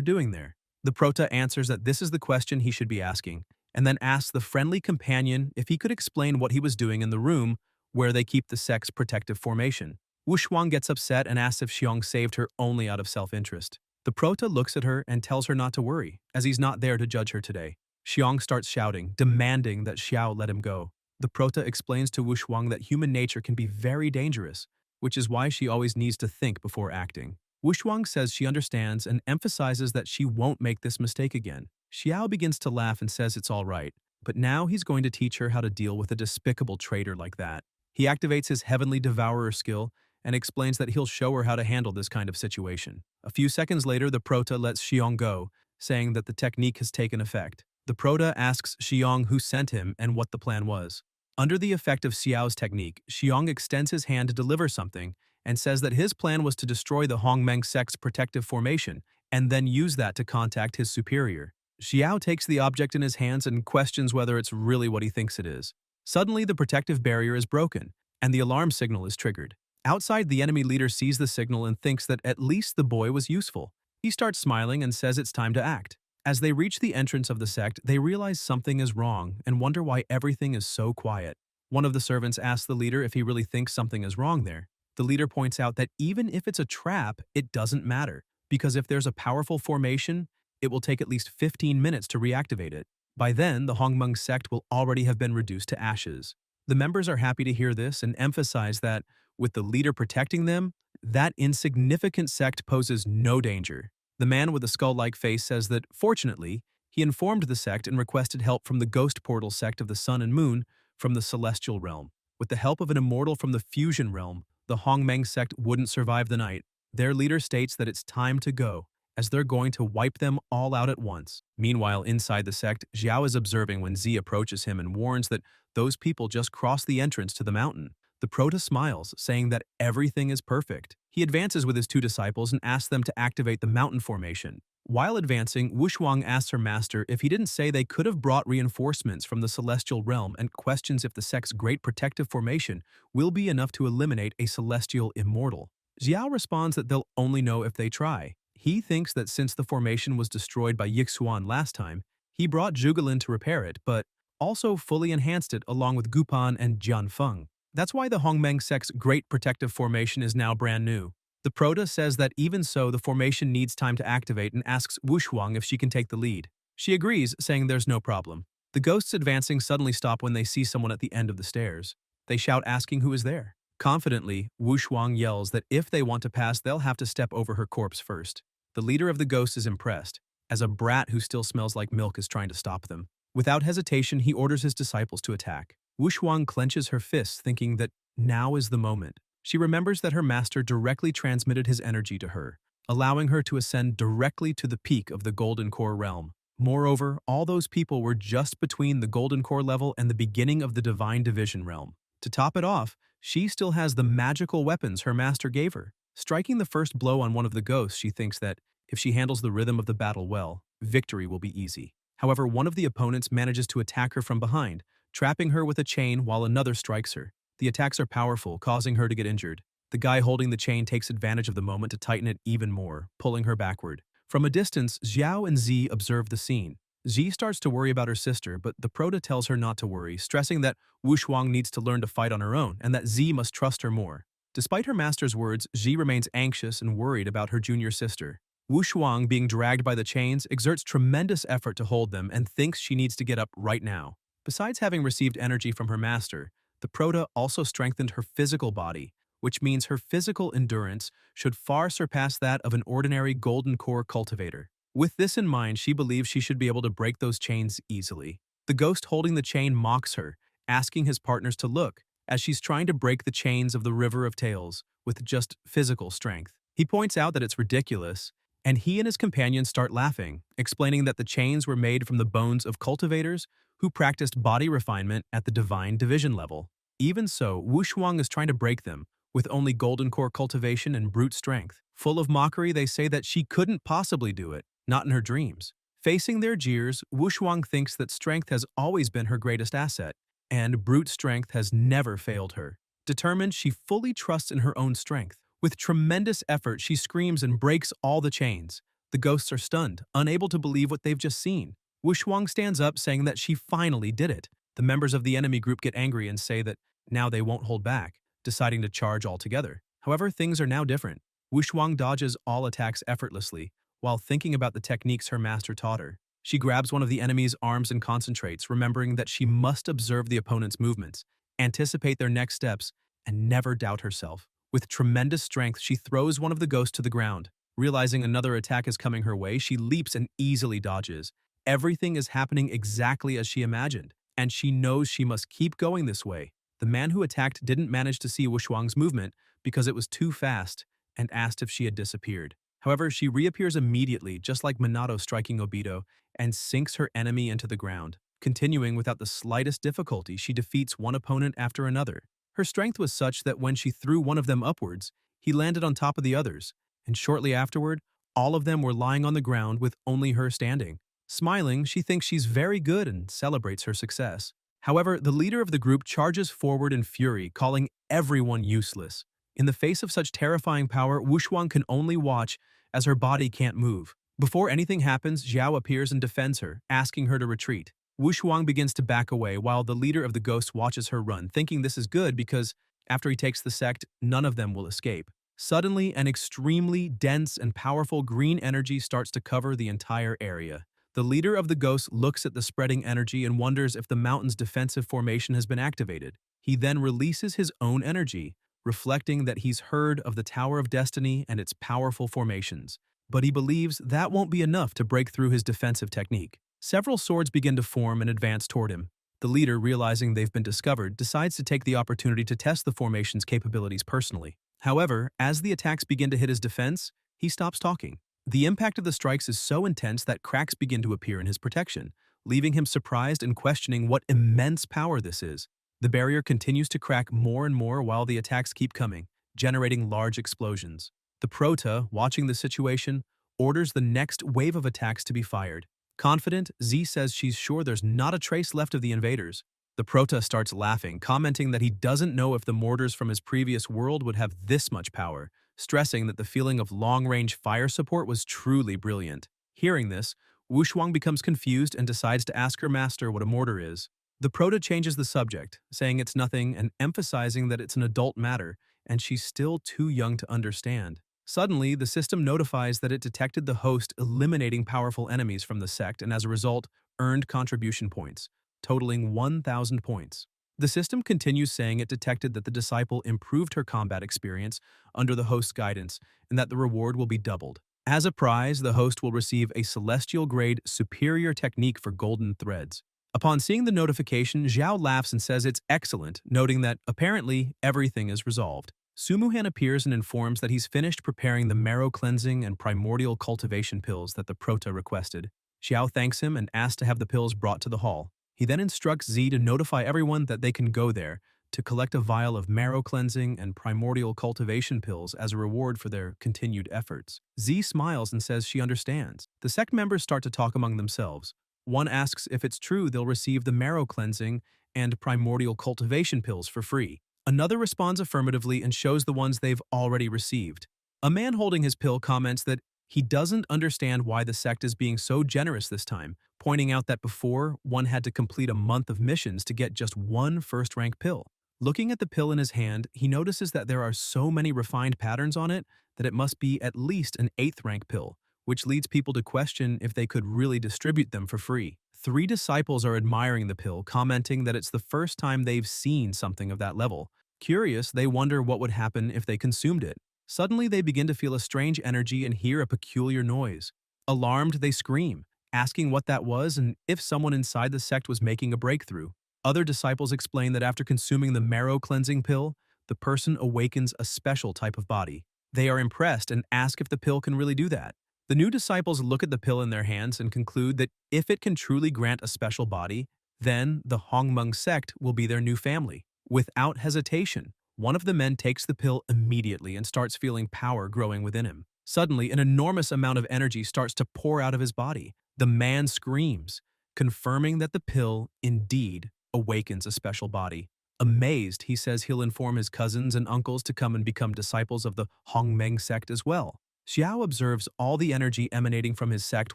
doing there. The prota answers that this is the question he should be asking, and then asks the friendly companion if he could explain what he was doing in the room where they keep the sect's protective formation. Wushuang gets upset and asks if Xiong saved her only out of self-interest. The prota looks at her and tells her not to worry, as he's not there to judge her today. Xiong starts shouting, demanding that Xiao let him go. The prota explains to Wushuang that human nature can be very dangerous, which is why she always needs to think before acting. Wushuang says she understands and emphasizes that she won't make this mistake again. Xiao begins to laugh and says it's all right, but now he's going to teach her how to deal with a despicable traitor like that. He activates his Heavenly Devourer skill and explains that he'll show her how to handle this kind of situation. A few seconds later, the prota lets Xiong go, saying that the technique has taken effect. The prota asks Xiong who sent him and what the plan was. Under the effect of Xiao's technique, Xiong extends his hand to deliver something and says that his plan was to destroy the Hongmeng sect's protective formation and then use that to contact his superior. Xiao takes the object in his hands and questions whether it's really what he thinks it is. Suddenly, the protective barrier is broken, and the alarm signal is triggered. Outside, the enemy leader sees the signal and thinks that at least the boy was useful. He starts smiling and says it's time to act. As they reach the entrance of the sect, they realize something is wrong and wonder why everything is so quiet. One of the servants asks the leader if he really thinks something is wrong there. The leader points out that even if it's a trap, it doesn't matter, because if there's a powerful formation, it will take at least 15 minutes to reactivate it. By then, the Hongmeng sect will already have been reduced to ashes. The members are happy to hear this and emphasize that, with the leader protecting them, that insignificant sect poses no danger. The man with the skull-like face says that, fortunately, he informed the sect and requested help from the ghost portal sect of the Sun and Moon from the celestial realm. With the help of an immortal from the fusion realm, the Hongmeng sect wouldn't survive the night. Their leader states that it's time to go, as they're going to wipe them all out at once. Meanwhile, inside the sect, Xiao is observing when Z approaches him and warns that those people just crossed the entrance to the mountain. The prota smiles, saying that everything is perfect. He advances with his two disciples and asks them to activate the mountain formation. While advancing, Wushuang asks her master if he didn't say they could have brought reinforcements from the celestial realm and questions if the sect's great protective formation will be enough to eliminate a celestial immortal. Xiao responds that they'll only know if they try. He thinks that since the formation was destroyed by Yixuan last time, he brought Zhugelin to repair it, but also fully enhanced it along with Gupan and Jianfeng. That's why the Hongmeng sect's great protective formation is now brand new. The prota says that even so, the formation needs time to activate and asks Wushuang if she can take the lead. She agrees, saying there's no problem. The ghosts advancing suddenly stop when they see someone at the end of the stairs. They shout asking who is there. Confidently, Wushuang yells that if they want to pass, they'll have to step over her corpse first. The leader of the ghosts is impressed, as a brat who still smells like milk is trying to stop them. Without hesitation, he orders his disciples to attack. Wushuang clenches her fists, thinking that now is the moment. She remembers that her master directly transmitted his energy to her, allowing her to ascend directly to the peak of the Golden Core realm. Moreover, all those people were just between the Golden Core level and the beginning of the Divine Division realm. To top it off, she still has the magical weapons her master gave her. Striking the first blow on one of the ghosts, she thinks that if she handles the rhythm of the battle well, victory will be easy. However, one of the opponents manages to attack her from behind, trapping her with a chain while another strikes her. The attacks are powerful, causing her to get injured. The guy holding the chain takes advantage of the moment to tighten it even more, pulling her backward. From a distance, Xiao and Z observe the scene. Z starts to worry about her sister, but the prota tells her not to worry, stressing that Wushuang needs to learn to fight on her own and that Z must trust her more. Despite her master's words, Z remains anxious and worried about her junior sister. Wushuang, being dragged by the chains, exerts tremendous effort to hold them and thinks she needs to get up right now. Besides having received energy from her master, the prota also strengthened her physical body, which means her physical endurance should far surpass that of an ordinary Golden Core cultivator. With this in mind, she believes she should be able to break those chains easily. The ghost holding the chain mocks her, asking his partners to look, as she's trying to break the chains of the River of Tales with just physical strength. He points out that it's ridiculous, and he and his companions start laughing, explaining that the chains were made from the bones of cultivators who practiced body refinement at the divine division level. Even so, Wushuang is trying to break them, with only golden core cultivation and brute strength. Full of mockery, they say that she couldn't possibly do it, not in her dreams. Facing their jeers, Wushuang thinks that strength has always been her greatest asset, and brute strength has never failed her. Determined, she fully trusts in her own strength. With tremendous effort, she screams and breaks all the chains. The ghosts are stunned, unable to believe what they've just seen. Wushuang stands up, saying that she finally did it. The members of the enemy group get angry and say that now they won't hold back, deciding to charge altogether. However, things are now different. Wushuang dodges all attacks effortlessly, while thinking about the techniques her master taught her. She grabs one of the enemy's arms and concentrates, remembering that she must observe the opponent's movements, anticipate their next steps, and never doubt herself. With tremendous strength, she throws one of the ghosts to the ground. Realizing another attack is coming her way, she leaps and easily dodges. Everything is happening exactly as she imagined, and she knows she must keep going this way. The man who attacked didn't manage to see Wushuang's movement because it was too fast, and asked if she had disappeared. However, she reappears immediately, just like Minato striking Obito, and sinks her enemy into the ground. Continuing without the slightest difficulty, she defeats one opponent after another. Her strength was such that when she threw one of them upwards, he landed on top of the others, and shortly afterward, all of them were lying on the ground with only her standing. Smiling, she thinks she's very good and celebrates her success. However, the leader of the group charges forward in fury, calling everyone useless. In the face of such terrifying power, Wushuang can only watch as her body can't move. Before anything happens, Xiao appears and defends her, asking her to retreat. Wushuang begins to back away while the leader of the ghosts watches her run, thinking this is good because after he takes the sect, none of them will escape. Suddenly, an extremely dense and powerful green energy starts to cover the entire area. The leader of the ghosts looks at the spreading energy and wonders if the mountain's defensive formation has been activated. He then releases his own energy, reflecting that he's heard of the Tower of Destiny and its powerful formations. But he believes that won't be enough to break through his defensive technique. Several swords begin to form and advance toward him. The leader, realizing they've been discovered, decides to take the opportunity to test the formation's capabilities personally. However, as the attacks begin to hit his defense, he stops talking. The impact of the strikes is so intense that cracks begin to appear in his protection, leaving him surprised and questioning what immense power this is. The barrier continues to crack more and more while the attacks keep coming, generating large explosions. The Prota, watching the situation, orders the next wave of attacks to be fired. Confident, Z says she's sure there's not a trace left of the invaders. The Prota starts laughing, commenting that he doesn't know if the mortars from his previous world would have this much power, stressing that the feeling of long-range fire support was truly brilliant. Hearing this, Wushuang becomes confused and decides to ask her master what a mortar is. The Prota changes the subject, saying it's nothing and emphasizing that it's an adult matter, and she's still too young to understand. Suddenly, the system notifies that it detected the host eliminating powerful enemies from the sect and as a result, earned contribution points, totaling 1,000 points. The system continues saying it detected that the disciple improved her combat experience under the host's guidance and that the reward will be doubled. As a prize, the host will receive a celestial-grade superior technique for golden threads. Upon seeing the notification, Zhao laughs and says it's excellent, noting that, apparently, everything is resolved. Sumuhan appears and informs that he's finished preparing the marrow cleansing and primordial cultivation pills that the Prota requested. Xiao thanks him and asks to have the pills brought to the hall. He then instructs Z to notify everyone that they can go there to collect a vial of marrow cleansing and primordial cultivation pills as a reward for their continued efforts. Z smiles and says she understands. The sect members start to talk among themselves. One asks if it's true they'll receive the marrow cleansing and primordial cultivation pills for free. Another responds affirmatively and shows the ones they've already received. A man holding his pill comments that he doesn't understand why the sect is being so generous this time, pointing out that before, one had to complete a month of missions to get just one first-rank pill. Looking at the pill in his hand, he notices that there are so many refined patterns on it that it must be at least an 8th-rank pill, which leads people to question if they could really distribute them for free. 3 disciples are admiring the pill, commenting that it's the first time they've seen something of that level. Curious, they wonder what would happen if they consumed it. Suddenly, they begin to feel a strange energy and hear a peculiar noise. Alarmed, they scream, asking what that was and if someone inside the sect was making a breakthrough. Other disciples explain that after consuming the marrow cleansing pill, the person awakens a special type of body. They are impressed and ask if the pill can really do that. The new disciples look at the pill in their hands and conclude that if it can truly grant a special body, then the Hongmeng sect will be their new family. Without hesitation, one of the men takes the pill immediately and starts feeling power growing within him. Suddenly, an enormous amount of energy starts to pour out of his body. The man screams, confirming that the pill indeed awakens a special body. Amazed, he says he'll inform his cousins and uncles to come and become disciples of the Hongmeng sect as well. Xiao observes all the energy emanating from his sect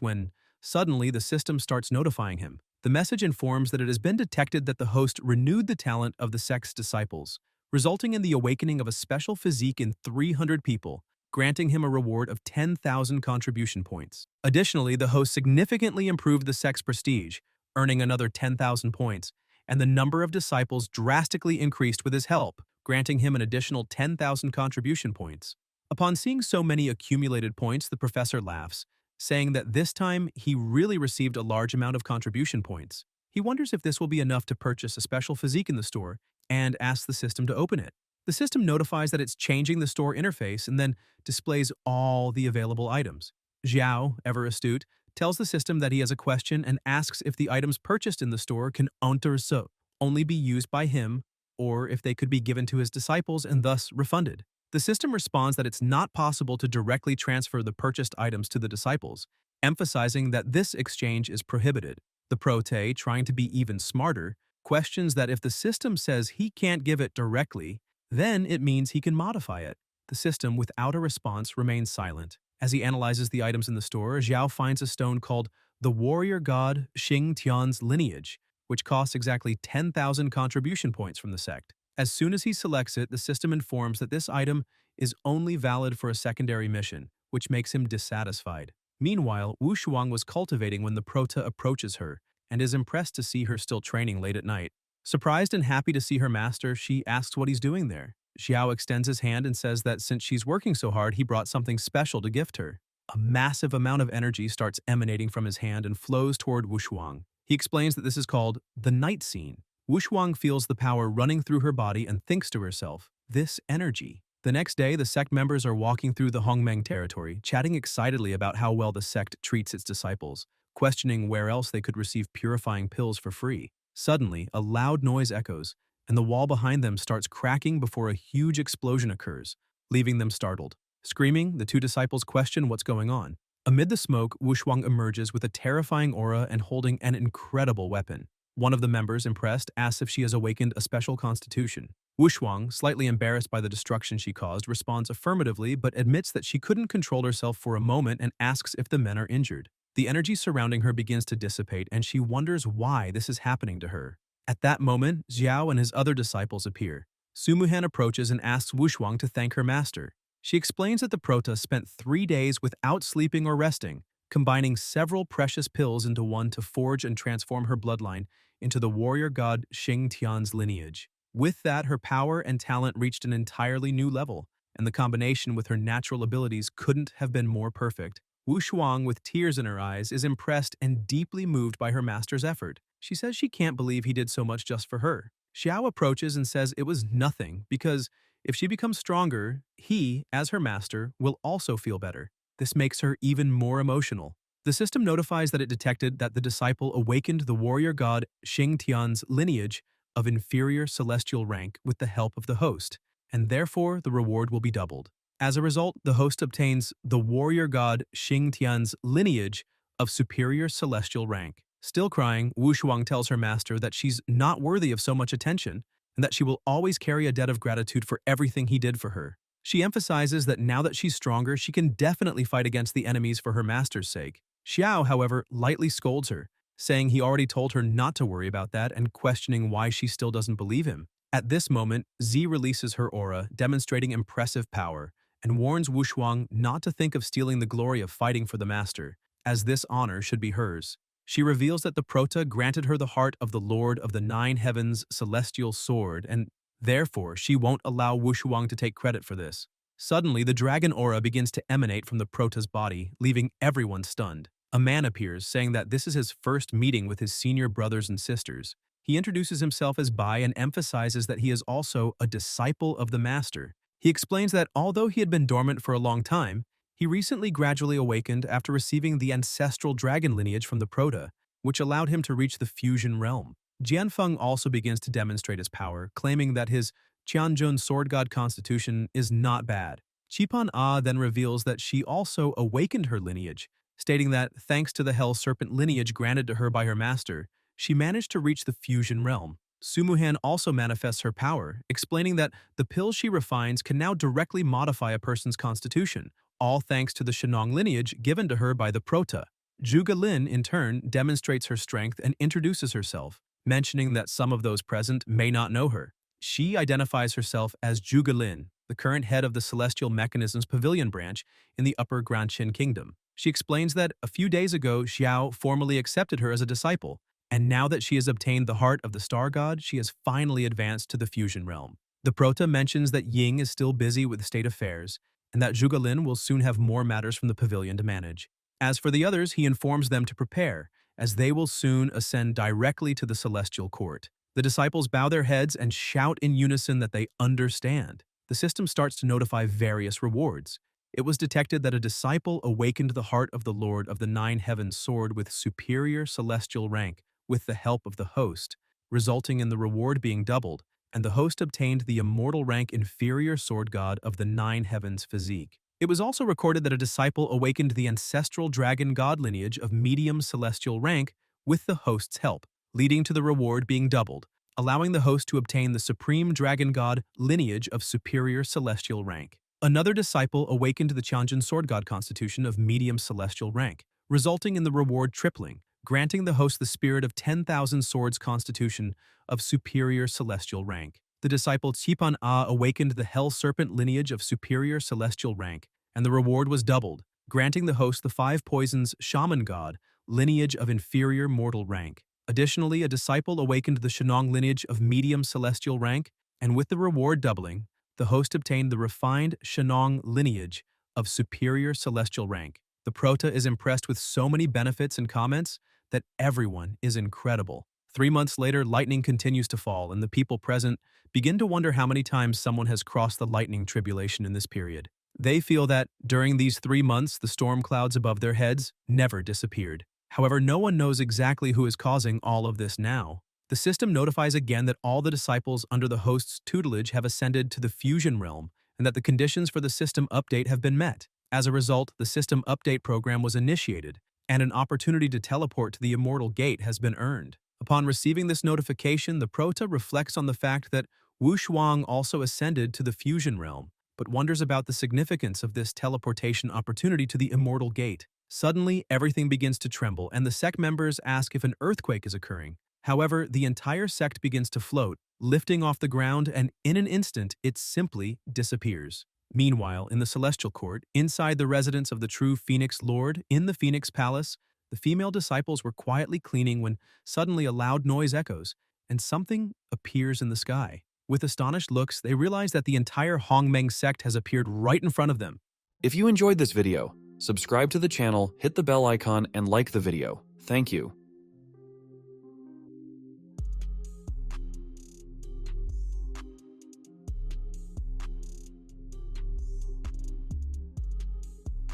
when, suddenly, the system starts notifying him. The message informs that it has been detected that the host renewed the talent of the sect's disciples, resulting in the awakening of a special physique in 300 people, granting him a reward of 10,000 contribution points. Additionally, the host significantly improved the sect's prestige, earning another 10,000 points, and the number of disciples drastically increased with his help, granting him an additional 10,000 contribution points. Upon seeing so many accumulated points, the professor laughs, saying that this time he really received a large amount of contribution points. He wonders if this will be enough to purchase a special physique in the store and asks the system to open it. The system notifies that it's changing the store interface and then displays all the available items. Xiao, ever astute, tells the system that he has a question and asks if the items purchased in the store can only be used by him or if they could be given to his disciples and thus refunded. The system responds that it's not possible to directly transfer the purchased items to the disciples, emphasizing that this exchange is prohibited. The prote, trying to be even smarter, questions that if the system says he can't give it directly, then it means he can modify it. The system, without a response, remains silent. As he analyzes the items in the store, Zhao finds a stone called the warrior god Xing Tian's lineage, which costs exactly 10,000 contribution points from the sect. As soon as he selects it, the system informs that this item is only valid for a secondary mission, which makes him dissatisfied. Meanwhile, Wu Shuang was cultivating when the prota approaches her and is impressed to see her still training late at night. Surprised and happy to see her master, she asks what he's doing there. Xiao extends his hand and says that since she's working so hard, he brought something special to gift her. A massive amount of energy starts emanating from his hand and flows toward Wu Shuang. He explains that this is called the night scene. Wu Shuang feels the power running through her body and thinks to herself, this energy. The next day, the sect members are walking through the Hongmeng territory, chatting excitedly about how well the sect treats its disciples, questioning where else they could receive purifying pills for free. Suddenly, a loud noise echoes, and the wall behind them starts cracking before a huge explosion occurs, leaving them startled. Screaming, the two disciples question what's going on. Amid the smoke, Wu Shuang emerges with a terrifying aura and holding an incredible weapon. One of the members, impressed, asks if she has awakened a special constitution. Wu Shuang, slightly embarrassed by the destruction she caused, responds affirmatively but admits that she couldn't control herself for a moment and asks if the men are injured. The energy surrounding her begins to dissipate and she wonders why this is happening to her. At that moment, Xiao and his other disciples appear. Sumuhan approaches and asks Wu Shuang to thank her master. She explains that the prota spent 3 days without sleeping or resting, combining several precious pills into one to forge and transform her bloodline into the warrior god Xing Tian's lineage. With that, her power and talent reached an entirely new level, and the combination with her natural abilities couldn't have been more perfect. Wu Shuang, with tears in her eyes, is impressed and deeply moved by her master's effort. She says she can't believe he did so much just for her. Xiao approaches and says it was nothing because if she becomes stronger, he, as her master, will also feel better. This makes her even more emotional. The system notifies that it detected that the disciple awakened the warrior god Xing Tian's lineage of inferior celestial rank with the help of the host, and therefore the reward will be doubled. As a result, the host obtains the warrior god Xing Tian's lineage of superior celestial rank. Still crying, Wu Shuang tells her master that she's not worthy of so much attention and that she will always carry a debt of gratitude for everything he did for her. She emphasizes that now that she's stronger, she can definitely fight against the enemies for her master's sake. Xiao, however, lightly scolds her, saying he already told her not to worry about that and questioning why she still doesn't believe him. At this moment, Z releases her aura, demonstrating impressive power, and warns Wu Shuang not to think of stealing the glory of fighting for the master, as this honor should be hers. She reveals that the prota granted her the heart of the Lord of the Nine Heavens' celestial sword, and therefore she won't allow Wu Shuang to take credit for this. Suddenly, the dragon aura begins to emanate from the prota's body, leaving everyone stunned. A man appears, saying that this is his first meeting with his senior brothers and sisters. He introduces himself as Bai and emphasizes that he is also a disciple of the master. He explains that although he had been dormant for a long time, He recently gradually awakened after receiving the ancestral dragon lineage from the Prota, which allowed him to reach the fusion realm. Jianfeng also begins to demonstrate his power, claiming that his Qianjun sword god constitution is not bad. Qipan Ah then reveals that she also awakened her lineage, stating that thanks to the Hell Serpent lineage granted to her by her master, she managed to reach the fusion realm. Sumuhan also manifests her power, explaining that the pills she refines can now directly modify a person's constitution, all thanks to the Shenong lineage given to her by the Prota. Zhuge Lin, in turn, demonstrates her strength and introduces herself, mentioning that some of those present may not know her. She identifies herself as Zhuge Lin, the current head of the Celestial Mechanisms Pavilion branch in the Upper Granqin Kingdom. She explains that a few days ago, Xiao formally accepted her as a disciple, and now that she has obtained the heart of the star god, she has finally advanced to the fusion realm. The Prota mentions that Ying is still busy with state affairs, and that Zhuge Lin will soon have more matters from the pavilion to manage. As for the others, he informs them to prepare, as they will soon ascend directly to the celestial court. The disciples bow their heads and shout in unison that they understand. The system starts to notify various rewards. It was detected that a disciple awakened the heart of the Lord of the Nine Heavens sword with superior celestial rank with the help of the host, resulting in the reward being doubled, and the host obtained the immortal rank inferior sword god of the Nine Heavens physique. It was also recorded that a disciple awakened the ancestral dragon god lineage of medium celestial rank with the host's help, leading to the reward being doubled, allowing the host to obtain the supreme dragon god lineage of superior celestial rank. Another disciple awakened the Tianjin sword god constitution of medium celestial rank, resulting in the reward tripling, granting the host the spirit of 10,000 swords constitution of superior celestial rank. The disciple Qipan Ah awakened the Hell Serpent lineage of superior celestial rank, and the reward was doubled, granting the host the 5 poisons shaman god lineage of inferior mortal rank. Additionally, a disciple awakened the Shenong lineage of medium celestial rank, and with the reward doubling, the host obtained the refined Shenong lineage of superior celestial rank. The Prota is impressed with so many benefits and comments that everyone is incredible. 3 months later, lightning continues to fall, and the people present begin to wonder how many times someone has crossed the lightning tribulation in this period. They feel that, during these 3 months, the storm clouds above their heads never disappeared. However, no one knows exactly who is causing all of this now. The system notifies again that all the disciples under the host's tutelage have ascended to the fusion realm, and that the conditions for the system update have been met. As a result, the system update program was initiated, and an opportunity to teleport to the Immortal Gate has been earned. Upon receiving this notification, the Prota reflects on the fact that Wu Shuang also ascended to the fusion realm, but wonders about the significance of this teleportation opportunity to the Immortal Gate. Suddenly, everything begins to tremble, and the sect members ask if an earthquake is occurring. However, the entire sect begins to float, lifting off the ground, and in an instant, it simply disappears. Meanwhile, in the Celestial Court, inside the residence of the true Phoenix Lord, in the Phoenix Palace, the female disciples were quietly cleaning when suddenly a loud noise echoes, and something appears in the sky. With astonished looks, they realize that the entire Hongmeng sect has appeared right in front of them. If you enjoyed this video, subscribe to the channel, hit the bell icon, and like the video. Thank you.